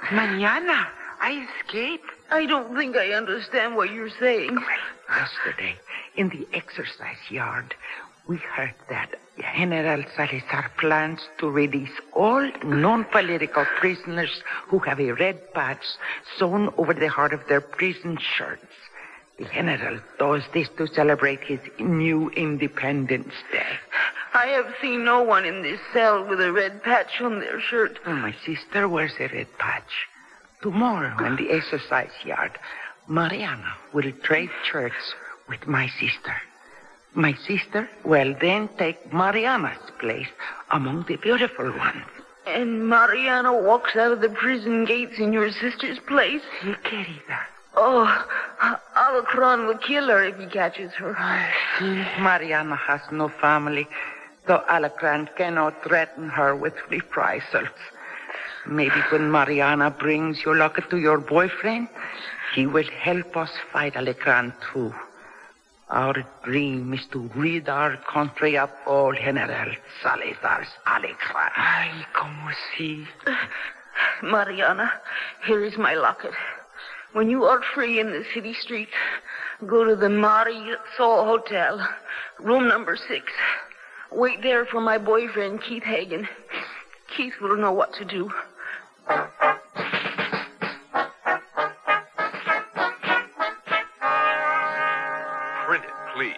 Speaker 16: Mañana, I escape.
Speaker 10: I don't think I understand what you're saying.
Speaker 16: Yesterday, in the exercise yard, we heard that General Salazar plans to release all non-political prisoners who have a red patch sewn over the heart of their prison shirts. The General does this to celebrate his new Independence Day.
Speaker 10: I have seen no one in this cell with a red patch on their shirt.
Speaker 16: My sister wears a red patch. Tomorrow in the exercise yard, Mariana will trade shirts with my sister. My sister will then take Mariana's place among the beautiful ones.
Speaker 10: And Mariana walks out of the prison gates in your sister's place?
Speaker 16: Sí, querida.
Speaker 10: Oh, Alacran will kill her if he catches her.
Speaker 16: Sí, Mariana has no family, though Alacran cannot threaten her with reprisals. Maybe when Mariana brings your locket to your boyfriend, he will help us fight Alacran too. Our dream is to rid our country of all General Salazar's Alacran.
Speaker 10: Ay, como si. Mariana, here is my locket. When you are free in the city streets, go to the Mari Sol Hotel, room number 6. Wait there for my boyfriend, Keith Hagen. Keith will know what to do.
Speaker 24: Print it, please.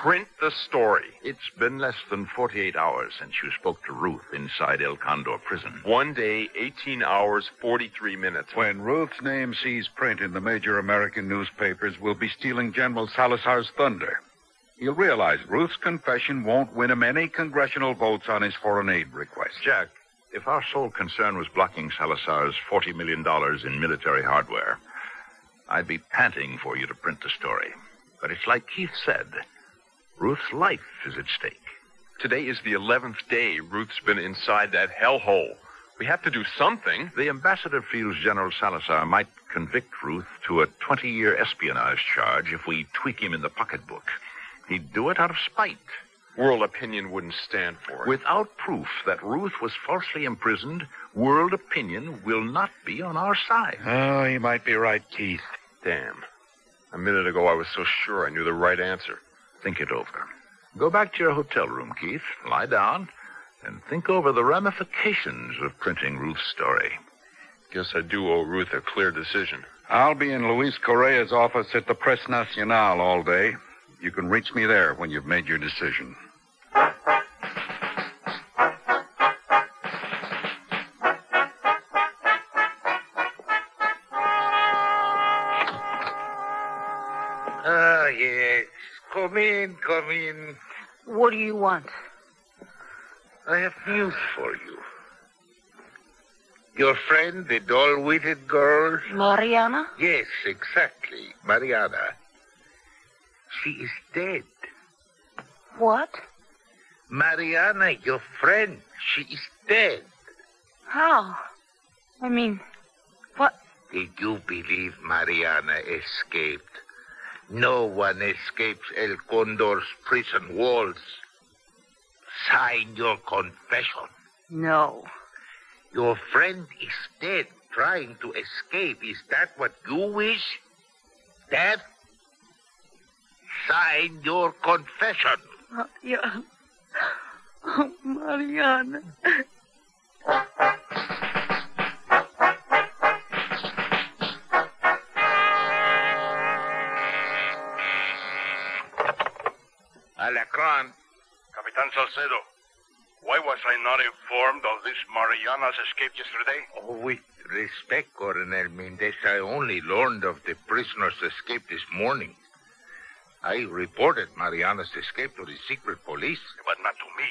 Speaker 24: Print the story.
Speaker 15: It's been less than 48 hours since you spoke to Ruth inside El Condor prison.
Speaker 14: 1 day, 18 hours, 43 minutes.
Speaker 15: When Ruth's name sees print in the major American newspapers, we'll be stealing General Salazar's thunder. He'll realize Ruth's confession won't win him any congressional votes on his foreign aid request.
Speaker 8: Jack, if our sole concern was blocking Salazar's $40 million in military hardware, I'd be panting for you to print the story. But it's like Keith said, Ruth's life is at stake.
Speaker 14: Today is the 11th day Ruth's been inside that hellhole. We have to do something.
Speaker 8: The ambassador feels General Salazar might convict Ruth to a 20-year espionage charge if we tweak him in the pocketbook. He'd do it out of spite.
Speaker 14: World opinion wouldn't stand for it.
Speaker 8: Without proof that Ruth was falsely imprisoned, world opinion will not be on our side.
Speaker 15: Oh, he might be right, Keith.
Speaker 14: Damn. A minute ago, I was so sure I knew the right answer.
Speaker 8: Think it over. Go back to your hotel room, Keith. Lie down and think over the ramifications of printing Ruth's story.
Speaker 14: Guess I do owe Ruth a clear decision.
Speaker 15: I'll be in Luis Correa's office at the Press Nacional all day. You can reach me there when you've made your decision.
Speaker 6: Ah, yes. Come in, come in.
Speaker 10: What do you want?
Speaker 6: I have news for you. Your friend, the dull-witted girl?
Speaker 10: Mariana?
Speaker 6: Yes, exactly. Mariana. She is dead.
Speaker 10: What?
Speaker 6: Mariana, your friend, she is dead.
Speaker 10: How? I mean, what?
Speaker 6: Did you believe Mariana escaped? No one escapes El Condor's prison walls. Sign your confession.
Speaker 10: No.
Speaker 6: Your friend is dead, trying to escape. Is that what you wish? Death? Sign your confession.
Speaker 10: Mariana. Oh, Mariana.
Speaker 6: Alacran.
Speaker 13: Capitan Salcedo, why was I not informed of this Mariana's escape yesterday?
Speaker 6: Oh, with respect, Coronel Mendez, I only learned of the prisoner's escape this morning. I reported Mariana's escape to the secret police.
Speaker 13: But not to me.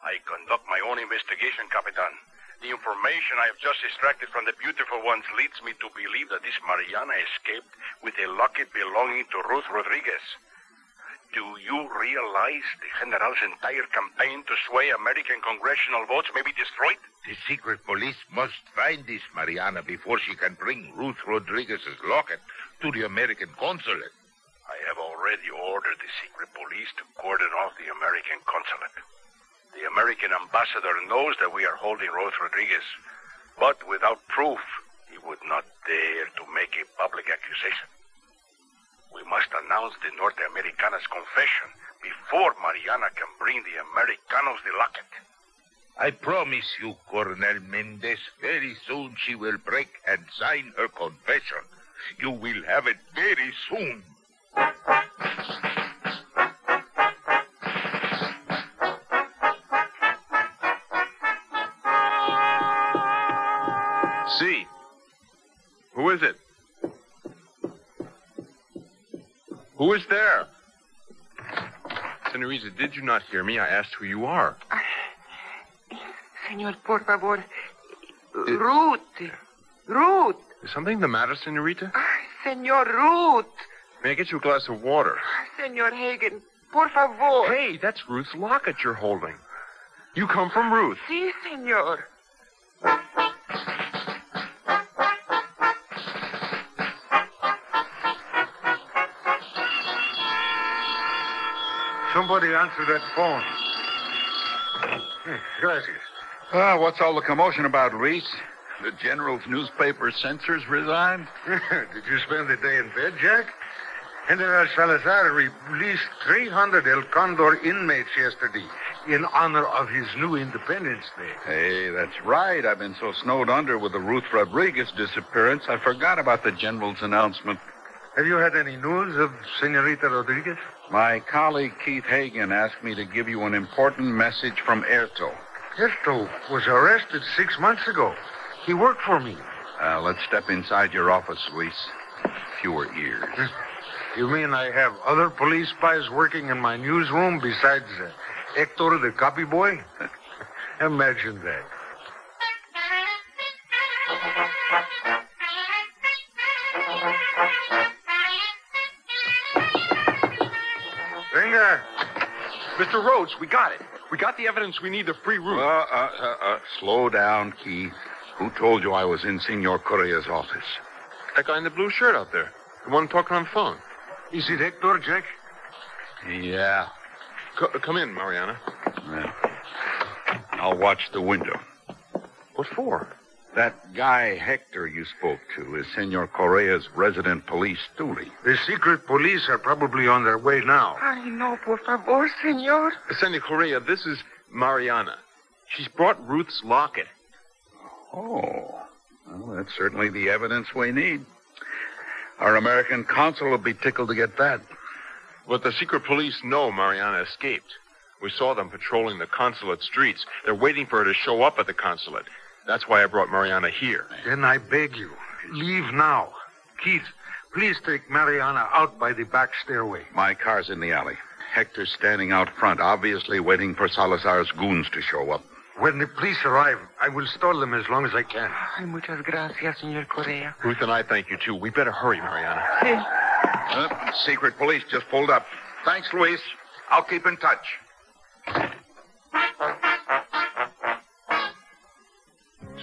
Speaker 13: I conduct my own investigation, Capitan. The information I have just extracted from the beautiful ones leads me to believe that this Mariana escaped with a locket belonging to Ruth Rodriguez. Do you realize the General's entire campaign to sway American congressional votes may be destroyed?
Speaker 6: The secret police must find this Mariana before she can bring Ruth Rodriguez's locket to the American consulate.
Speaker 13: I have already ordered the secret police to cordon off the American consulate. The American ambassador knows that we are holding Ruth Rodriguez, but without proof, he would not dare to make a public accusation. We must announce the Norte Americana's confession before Mariana can bring the Americanos the locket.
Speaker 6: I promise you, Coronel Mendez, very soon she will break and sign her confession. You will have it very soon.
Speaker 14: See. Who is it? Who is there? Senorita, did you not hear me? I asked who you are.
Speaker 16: Senor, por favor. Ruth. Ruth.
Speaker 14: Is something the matter, Senorita?
Speaker 16: Senor Ruth.
Speaker 14: May I get you a glass of water?
Speaker 16: Senor Hagen, por favor.
Speaker 14: Hey, that's Ruth's locket you're holding. You come from Ruth.
Speaker 16: Sí, senor.
Speaker 6: Somebody answer that phone.
Speaker 15: Gracias. What's all the commotion about, Reese? The General's newspaper censors resigned?
Speaker 6: Did you spend the day in bed, Jack? General Salazar released 300 El Condor inmates yesterday in honor of his new Independence Day.
Speaker 15: Hey, that's right. I've been so snowed under with the Ruth Rodriguez disappearance, I forgot about the General's announcement.
Speaker 6: Have you had any news of Senorita Rodriguez?
Speaker 15: My colleague Keith Hagen asked me to give you an important message from Erto.
Speaker 6: Erto was arrested 6 months ago. He worked for me.
Speaker 15: Let's step inside your office, Luis. Fewer ears.
Speaker 6: You mean I have other police spies working in my newsroom besides Hector, the copy boy? Imagine that. Venga.
Speaker 14: Mr. Rhodes, we got it. We got the evidence we need to free Ruth.
Speaker 15: Slow down, Keith. Who told you I was in Senor Correa's office?
Speaker 14: That guy in the blue shirt out there. The one talking on the phone.
Speaker 6: Is it Hector, Jack?
Speaker 15: Yeah.
Speaker 14: Come in, Mariana.
Speaker 15: Yeah. I'll watch the window.
Speaker 14: What for?
Speaker 15: That guy Hector you spoke to is Senor Correa's resident police stoolie.
Speaker 6: The secret police are probably on their way now.
Speaker 16: Ay, no, por favor, senor.
Speaker 14: Senor Correa, this is Mariana. She's brought Ruth's locket.
Speaker 15: Oh. Well, that's certainly the evidence we need. Our American consul will be tickled to get that.
Speaker 14: But the secret police know Mariana escaped. We saw them patrolling the consulate streets. They're waiting for her to show up at the consulate. That's why I brought Mariana here.
Speaker 6: Then I beg you, leave now. Keith, please take Mariana out by the back stairway.
Speaker 15: My car's in the alley. Hector's standing out front, obviously waiting for Salazar's goons to show up.
Speaker 6: When the police arrive, I will stall them as long as I can.
Speaker 16: Ay, muchas gracias, Señor Correa.
Speaker 14: Ruth and I thank you, too. We better hurry, Mariana.
Speaker 15: Secret police just pulled up. Thanks, Luis. I'll keep in touch.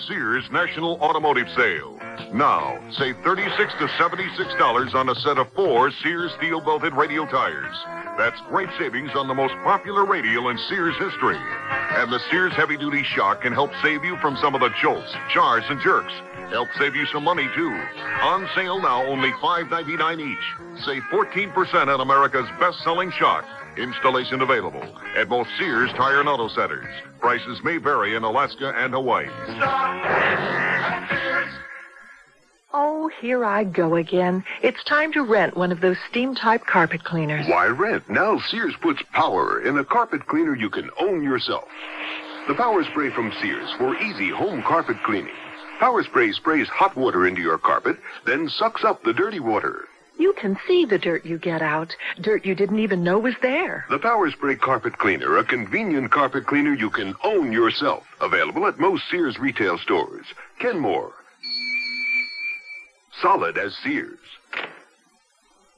Speaker 1: Sears National Automotive Sale. Now, save $36 to $76 on a set of 4 Sears steel-belted radial tires. That's great savings on the most popular radial in Sears history. And the Sears heavy-duty shock can help save you from some of the jolts, jars, and jerks. Help save you some money, too. On sale now, only $5.99 each. Save 14% on America's best-selling shock. Installation available at most Sears Tire and Auto Centers. Prices may vary in Alaska and Hawaii.
Speaker 2: Oh, here I go again. It's time to rent one of those steam-type carpet cleaners.
Speaker 11: Why rent? Now Sears puts power in a carpet cleaner you can own yourself. The Power Spray from Sears for easy home carpet cleaning. Power Spray sprays hot water into your carpet, then sucks up the dirty water.
Speaker 2: You can see the dirt you get out. Dirt you didn't even know was there.
Speaker 11: The Power Spray Carpet Cleaner, a convenient carpet cleaner you can own yourself. Available at most Sears retail stores. Kenmore. Solid as Sears.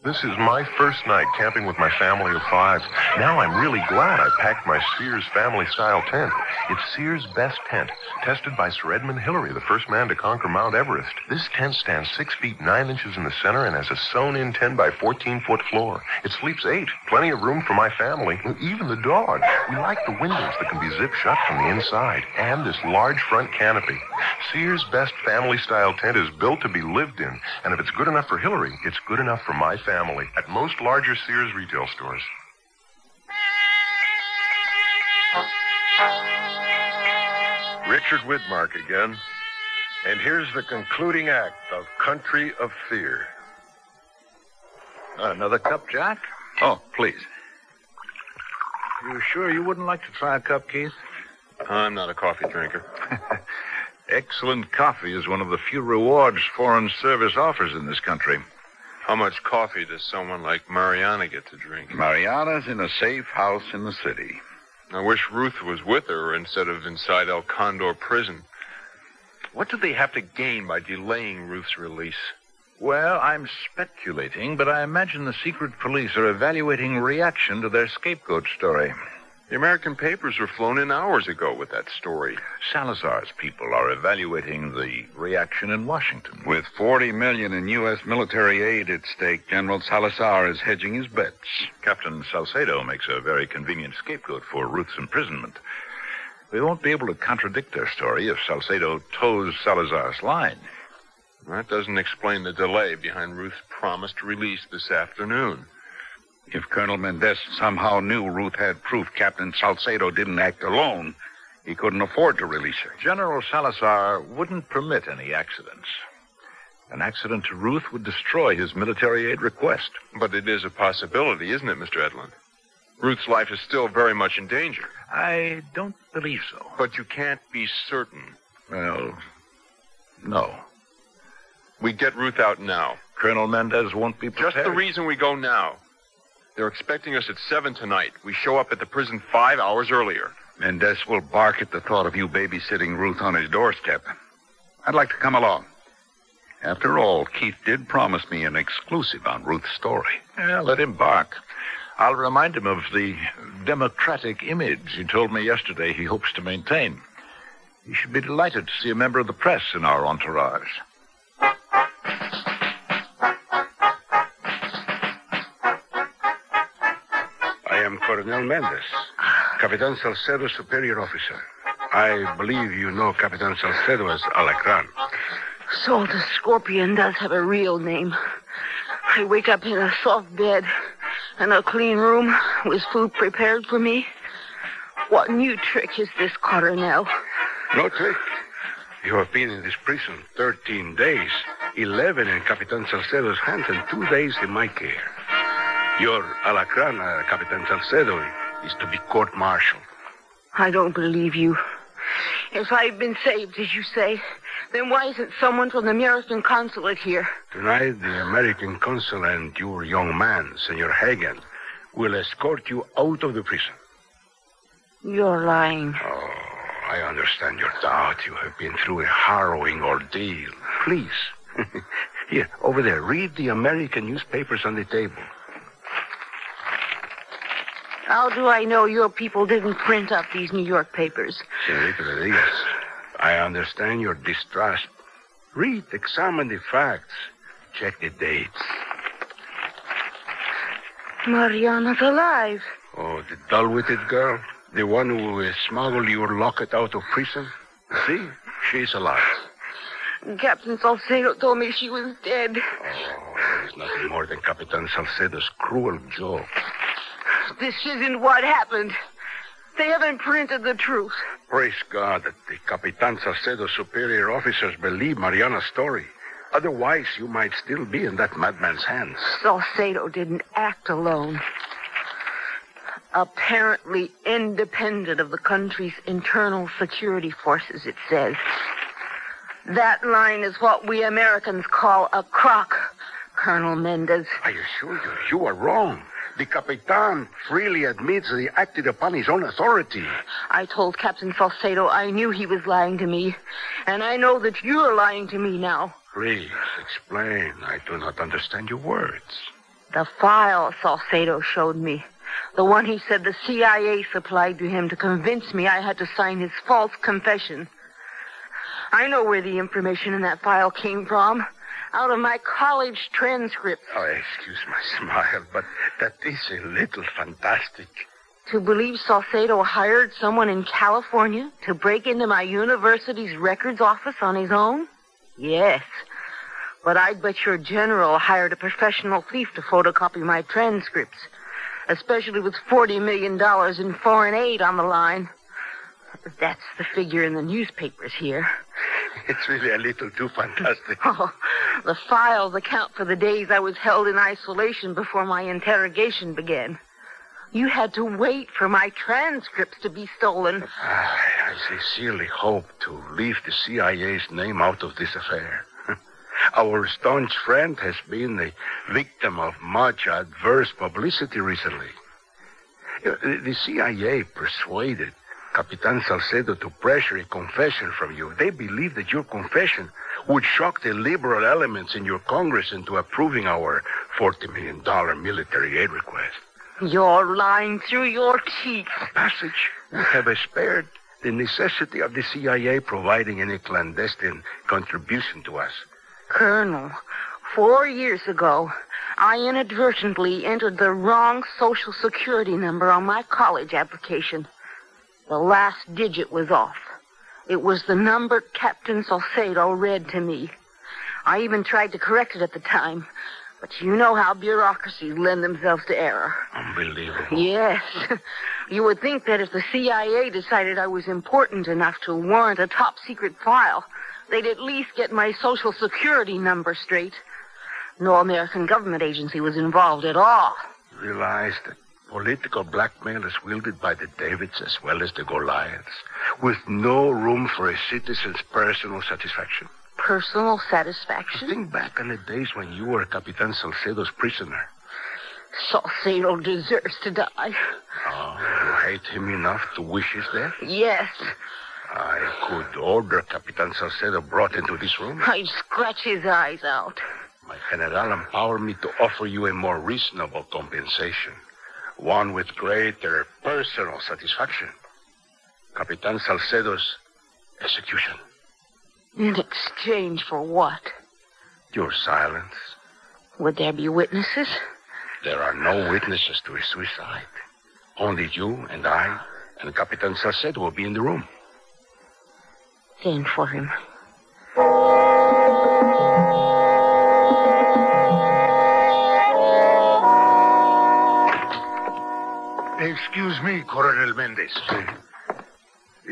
Speaker 1: This is my first night camping with my family of 5. Now I'm really glad I packed my Sears family-style tent. It's Sears' best tent, tested by Sir Edmund Hillary, the first man to conquer Mount Everest. This tent stands 6 feet 9 inches in the center and has a sewn-in 10 by 14-foot floor. It sleeps 8, plenty of room for my family, even the dog. We like the windows that can be zipped shut from the inside, and this large front canopy. Sears' best family-style tent is built to be lived in, and if it's good enough for Hillary, it's good enough for my family at most larger Sears retail stores.
Speaker 3: Richard Widmark again. And here's the concluding act of Country of Fear.
Speaker 8: Another cup, Jack? Oh, please. You sure you wouldn't like to try a cup, Keith?
Speaker 14: I'm not a coffee drinker.
Speaker 8: Excellent coffee is one of the few rewards Foreign Service offers in this country.
Speaker 14: How much coffee does someone like Mariana get to drink?
Speaker 15: Mariana's in a safe house in the city.
Speaker 14: I wish Ruth was with her instead of inside El Condor prison. What do they have to gain by delaying Ruth's release?
Speaker 8: Well, I'm speculating, but I imagine the secret police are evaluating reaction to their scapegoat story.
Speaker 14: The American papers were flown in hours ago with that story.
Speaker 8: Salazar's people are evaluating the reaction in Washington.
Speaker 15: With $40 million in U.S. military aid at stake, General Salazar is hedging his bets.
Speaker 8: Captain Salcedo makes a very convenient scapegoat for Ruth's imprisonment. We won't be able to contradict their story if Salcedo toes Salazar's line.
Speaker 14: That doesn't explain the delay behind Ruth's promised release this afternoon.
Speaker 15: If Colonel Mendez somehow knew Ruth had proof Captain Salcedo didn't act alone, he couldn't afford to release her.
Speaker 8: General Salazar wouldn't permit any accidents. An accident to Ruth would destroy his military aid request.
Speaker 14: But it is a possibility, isn't it, Mr. Edlund? Ruth's life is still very much in danger.
Speaker 8: I don't believe so.
Speaker 14: But you can't be certain.
Speaker 8: Well, no.
Speaker 14: We get Ruth out now.
Speaker 8: Colonel Mendez won't be prepared.
Speaker 14: Just the reason we go now. They're expecting us at 7 tonight. We show up at the prison 5 hours earlier.
Speaker 15: Mendez will bark at the thought of you babysitting Ruth on his doorstep. I'd like to come along. After all, Keith did promise me an exclusive on Ruth's story.
Speaker 8: Yeah, let him bark. I'll remind him of the democratic image he told me yesterday he hopes to maintain. He should be delighted to see a member of the press in our entourage.
Speaker 6: Colonel Mendez, Capitan Salcedo's superior officer. I believe you know Capitan Salcedo as Alacran.
Speaker 10: So the scorpion does have a real name. I wake up in a soft bed and a clean room with food prepared for me. What new trick is this, Coronel?
Speaker 6: No trick.
Speaker 13: You have been in this prison 13 days, 11 in Capitan Salcedo's hands, and 2 days in my care. Your alacran, Capitan Salcedo, is to be court-martialed.
Speaker 10: I don't believe you. If I've been saved, as you say, then why isn't someone from the American consulate here?
Speaker 13: Tonight, the American consul and your young man, Senor Hagen, will escort you out of the prison.
Speaker 10: You're lying.
Speaker 13: Oh, I understand your doubt. You have been through a harrowing ordeal. Please. Here, over there, read the American newspapers on the table.
Speaker 10: How do I know your people didn't print up these New York papers?
Speaker 13: Senorita Rodriguez, I understand your distrust. Read, examine the facts. Check the dates.
Speaker 10: Mariana's alive.
Speaker 13: Oh, the dull-witted girl? The one who smuggled your locket out of prison? See? She's alive.
Speaker 10: Captain Salcedo told me she was dead.
Speaker 13: Oh, there's nothing more than Capitan Salcedo's cruel joke.
Speaker 10: This isn't what happened. They haven't printed the truth.
Speaker 13: Praise God that the Capitan Salcedo's superior officers believe Mariana's story. Otherwise, you might still be in that madman's hands.
Speaker 10: Salcedo didn't act alone. Apparently independent of the country's internal security forces, it says. That line is what we Americans call a crock, Colonel Mendez.
Speaker 13: I assure you, you are wrong. The Capitan freely admits that he acted upon his own authority.
Speaker 10: I told Captain Salcedo I knew he was lying to me, and I know that you're lying to me now.
Speaker 13: Please, explain. I do not understand your words.
Speaker 10: The file Salcedo showed me, the one he said the CIA supplied to him to convince me I had to sign his false confession. I know where the information in that file came from. Out of my college transcripts.
Speaker 13: Oh, excuse my smile, but that is a little fantastic.
Speaker 10: To believe Salcedo hired someone in California to break into my university's records office on his own? Yes. But I'd bet your general hired a professional thief to photocopy my transcripts, especially with $40 million in foreign aid on the line. That's the figure in the newspapers here.
Speaker 13: It's really a little too fantastic.
Speaker 10: Oh, the files account for the days I was held in isolation before my interrogation began. You had to wait for my transcripts to be stolen.
Speaker 13: I sincerely hope to leave the CIA's name out of this affair. Our staunch friend has been the victim of much adverse publicity recently. The CIA persuaded Capitan Salcedo to pressure a confession from you. They believe that your confession would shock the liberal elements in your Congress into approving our $40 million military aid request.
Speaker 10: You're lying through your teeth.
Speaker 13: A passage would have spared the necessity of the CIA providing any clandestine contribution to us.
Speaker 10: Colonel, 4 years ago, I inadvertently entered the wrong Social Security number on my college application. The last digit was off. It was the number Captain Salcedo read to me. I even tried to correct it at the time, but you know how bureaucracies lend themselves to error.
Speaker 13: Unbelievable.
Speaker 10: Yes. You would think that if the CIA decided I was important enough to warrant a top-secret file, they'd at least get my Social Security number straight. No American government agency was involved at all.
Speaker 13: Realize that political blackmail is wielded by the Davids as well as the Goliaths, with no room for a citizen's personal satisfaction.
Speaker 10: Personal satisfaction?
Speaker 13: Think back on the days when you were Capitan Salcedo's prisoner.
Speaker 10: Salcedo deserves to die.
Speaker 13: Oh, you hate him enough to wish his death?
Speaker 10: Yes.
Speaker 13: I could order Capitan Salcedo brought into this room.
Speaker 10: I'd scratch his eyes out.
Speaker 13: My general empowered me to offer you a more reasonable compensation. One with greater personal satisfaction. Capitan Salcedo's execution.
Speaker 10: In exchange for what?
Speaker 13: Your silence.
Speaker 10: Would there be witnesses?
Speaker 13: There are no witnesses to his suicide. Only you and I and Capitan Salcedo will be in the room.
Speaker 10: Send for him.
Speaker 6: Excuse me, Colonel Mendez.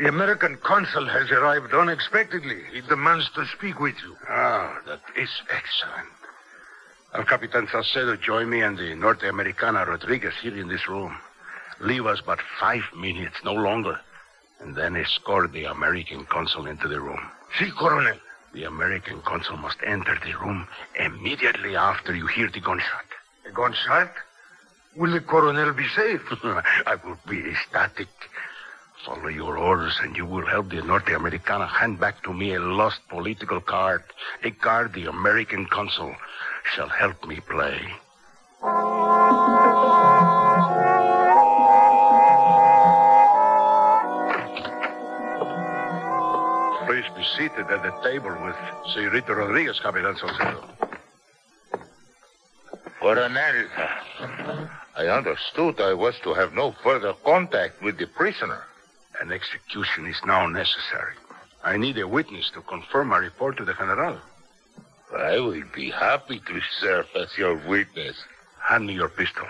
Speaker 24: The American consul has arrived unexpectedly. He demands to speak with you.
Speaker 13: Ah, that is excellent. El Capitan Salcedo join me and the Norte Americana Rodriguez here in this room. Leave us but 5 minutes, no longer. And then escort the American consul into the room.
Speaker 24: Si, Coronel.
Speaker 13: The American consul must enter the room immediately after you hear the gunshot.
Speaker 24: A gunshot? Will the Coronel be safe?
Speaker 13: I will be ecstatic. Follow your orders and you will help the Norte Americana hand back to me a lost political card. A card the American consul shall help me play. Please be seated at the table with Señorita Rodriguez, Capitan Salcedo.
Speaker 4: Coronel, I understood I was to have no further contact with the prisoner.
Speaker 13: An execution is now necessary. I need a witness to confirm my report to the General.
Speaker 4: I will be happy to serve as your witness.
Speaker 13: Hand me your pistol.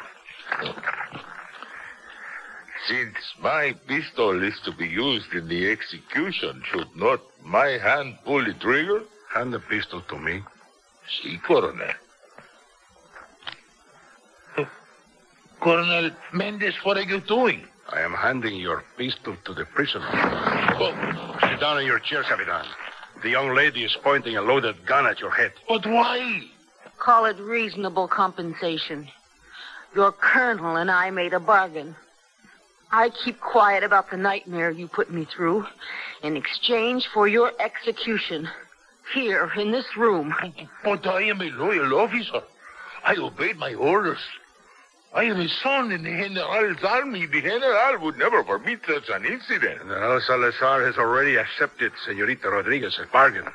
Speaker 4: Since my pistol is to be used in the execution, should not my hand pull the trigger?
Speaker 13: Hand the pistol to me.
Speaker 4: Si, Coronel. Colonel Mendez, what are you doing?
Speaker 13: I am handing your pistol to the prisoner. Oh, sit down in your chair, Capitan. The young lady is pointing a loaded gun at your head.
Speaker 4: But why?
Speaker 10: Call it reasonable compensation. Your colonel and I made a bargain. I keep quiet about the nightmare you put me through in exchange for your execution here in this room.
Speaker 4: But I am a loyal officer. I obeyed my orders. I am a son in the General's army. The General would never permit such an incident.
Speaker 13: General Salazar has already accepted Señorita Rodriguez's bargain.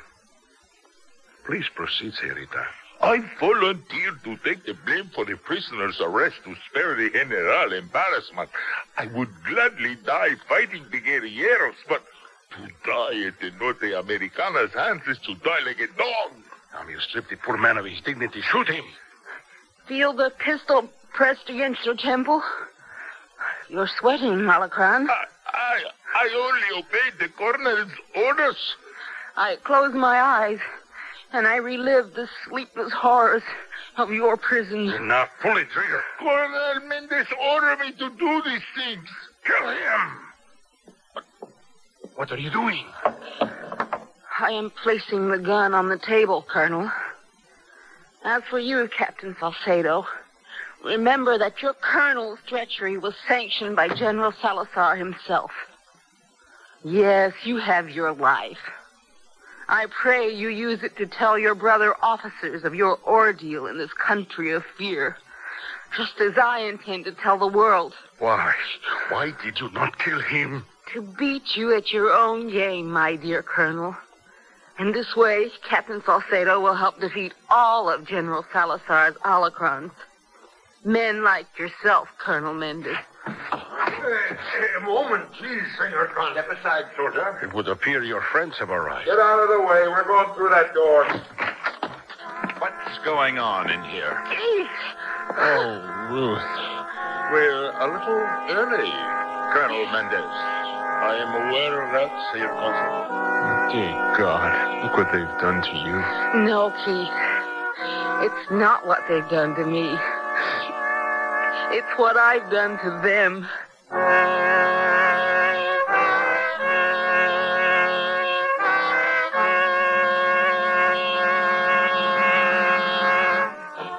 Speaker 13: Please proceed, Señorita.
Speaker 4: I volunteered to take the blame for the prisoner's arrest to spare the General embarrassment. I would gladly die fighting the guerrilleros, but to die at the Norte Americana's hands is to die like a dog.
Speaker 13: Now, you strip the poor man of his dignity. Shoot him.
Speaker 10: Feel the pistol pressed against your temple? You're sweating, Malacran.
Speaker 4: I only obeyed the colonel's orders.
Speaker 10: I close my eyes, and I relive the sleepless horrors of your prison.
Speaker 13: Now, pull the trigger.
Speaker 4: Colonel Mendez ordered me to do these things.
Speaker 13: Kill him. What are you doing?
Speaker 10: I am placing the gun on the table, Colonel. As for you, Captain Salcedo, remember that your colonel's treachery was sanctioned by General Salazar himself. Yes, you have your life. I pray you use it to tell your brother officers of your ordeal in this country of fear, just as I intend to tell the world.
Speaker 13: Why? Why did you not kill him?
Speaker 10: To beat you at your own game, my dear Colonel. In this way, Captain Salcedo will help defeat all of General Salazar's alacrons. Men like yourself, Colonel Mendez.
Speaker 24: A moment, please, Senor Conde.
Speaker 19: Step aside, soldier.
Speaker 13: It would appear your friends have arrived.
Speaker 19: Get out of the way. We're going through that door.
Speaker 8: What's going on in here?
Speaker 4: Oh, Ruth. We're a little early, Colonel Mendez. I am aware of that, Sir Consul.
Speaker 14: Dear God, look what they've done to you.
Speaker 10: No, Keith. It's not what they've done to me. It's what I've done to them.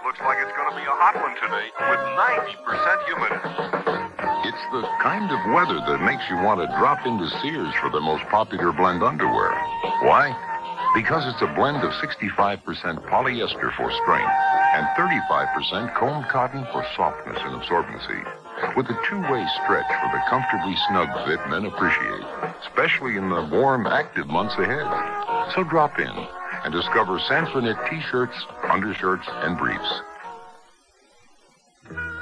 Speaker 3: Looks like it's going to be a hot one today with 90% humidity.
Speaker 1: It's the kind of weather that makes you want to drop into Sears for the most popular blend underwear. Why? Because it's a blend of 65% polyester for strength and 35% combed cotton for softness and absorbency, with a two-way stretch for the comfortably snug fit men appreciate, especially in the warm, active months ahead. So drop in and discover Sanfonet t-shirts, undershirts, and briefs.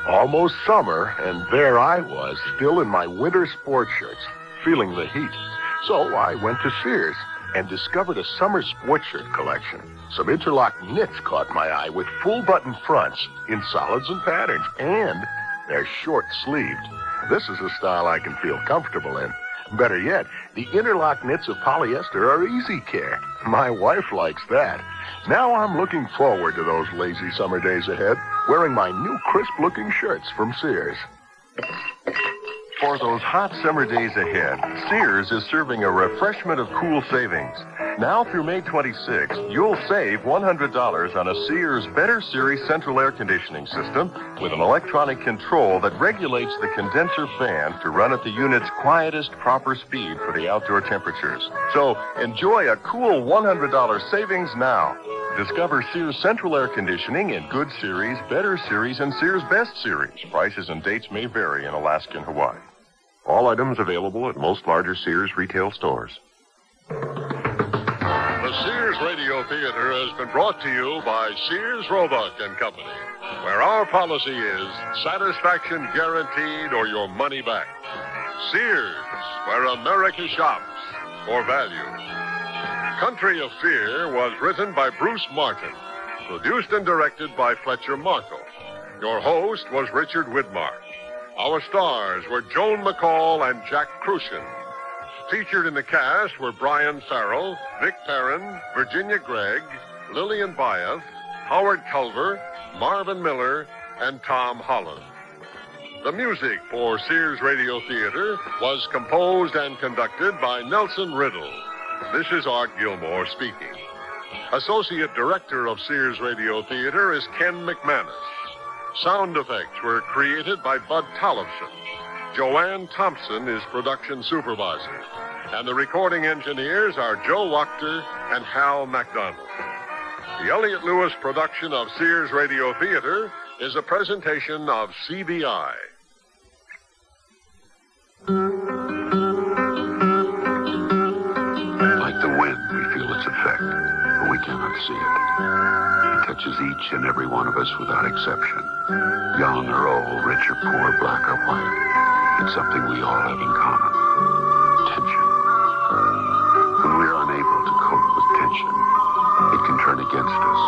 Speaker 11: Almost summer, and there I was, still in my winter sports shirts, feeling the heat. So I went to Sears and discovered a summer sports shirt collection. Some interlock knits caught my eye with full button fronts in solids and patterns, and they're short-sleeved. This is a style I can feel comfortable in. Better yet, the interlock knits of polyester are easy care. My wife likes that. Now I'm looking forward to those lazy summer days ahead, wearing my new crisp-looking shirts from Sears. For those hot summer days ahead, Sears is serving a refreshment of cool savings. Now through May 26, you'll save $100 on a Sears Better Series central air conditioning system with an electronic control that regulates the condenser fan to run at the unit's quietest proper speed for the outdoor temperatures. So enjoy a cool $100 savings now. Discover Sears Central Air Conditioning in Good Series, Better Series, and Sears Best Series. Prices and dates may vary in Alaska and Hawaii. All items available at most larger Sears retail stores.
Speaker 7: The Sears Radio Theater has been brought to you by Sears, Roebuck and Company, where our policy is satisfaction guaranteed or your money back. Sears, where America shops for value. Country of Fear was written by Bruce Martin, produced and directed by Fletcher Markle. Your host was Richard Widmark. Our stars were Joan McCall and Jack Crucian. Featured in the cast were Brian Farrell, Vic Perrin, Virginia Gregg, Lillian Byeth, Howard Culver, Marvin Miller, and Tom Holland. The music for Sears Radio Theater was composed and conducted by Nelson Riddle. This is Art Gilmore speaking. Associate Director of Sears Radio Theater is Ken McManus. Sound effects were created by Bud Tollefson. Joanne Thompson is production supervisor. And the recording engineers are Joe Wachter and Hal MacDonald. The Elliott Lewis production of Sears Radio Theater is a presentation of CBI.
Speaker 11: Like the wind, we feel its effect, but we cannot see it. It touches each and every one of us without exception. Young or old, rich or poor, black or white. It's something we all have in common. Tension. When we're unable to cope with tension, it can turn against us.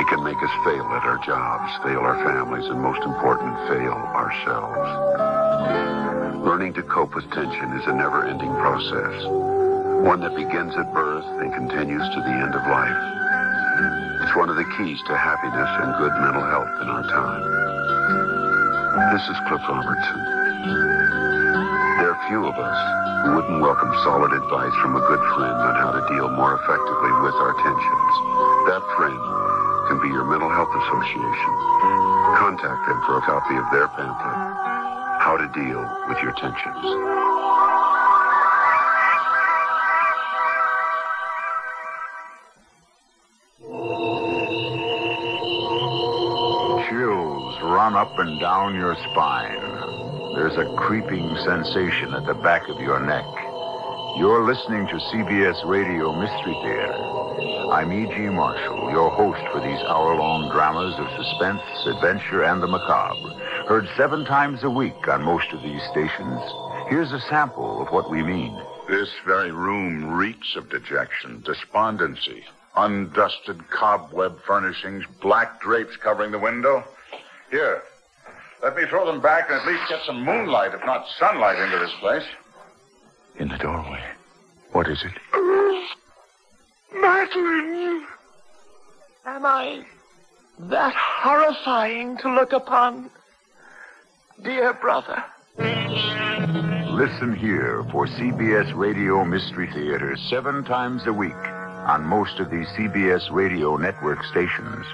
Speaker 11: It can make us fail at our jobs, fail our families, and most important, fail ourselves. Learning to cope with tension is a never-ending process. One that begins at birth and continues to the end of life. It's one of the keys to happiness and good mental health in our time. This is Cliff Robertson. There are few of us who wouldn't welcome solid advice from a good friend on how to deal more effectively with our tensions. That friend can be your mental health association. Contact them for a copy of their pamphlet, How to Deal with Your Tensions.
Speaker 8: Chills run up and down your spine. There's a creeping sensation at the back of your neck. You're listening to CBS Radio Mystery Theater. I'm E.G. Marshall, your host for these hour-long dramas of suspense, adventure, and the macabre. Heard 7 times a week on most of these stations. Here's a sample of what we mean.
Speaker 9: This very room reeks of dejection, despondency, undusted cobweb furnishings, black drapes covering the window. Here, let me throw them back and at least get some moonlight, if not sunlight, into this place.
Speaker 11: In the doorway. What is it?
Speaker 12: Madeline! Am I that horrifying to look upon, dear brother?
Speaker 8: Listen here for CBS Radio Mystery Theater 7 times a week on most of these CBS Radio network stations.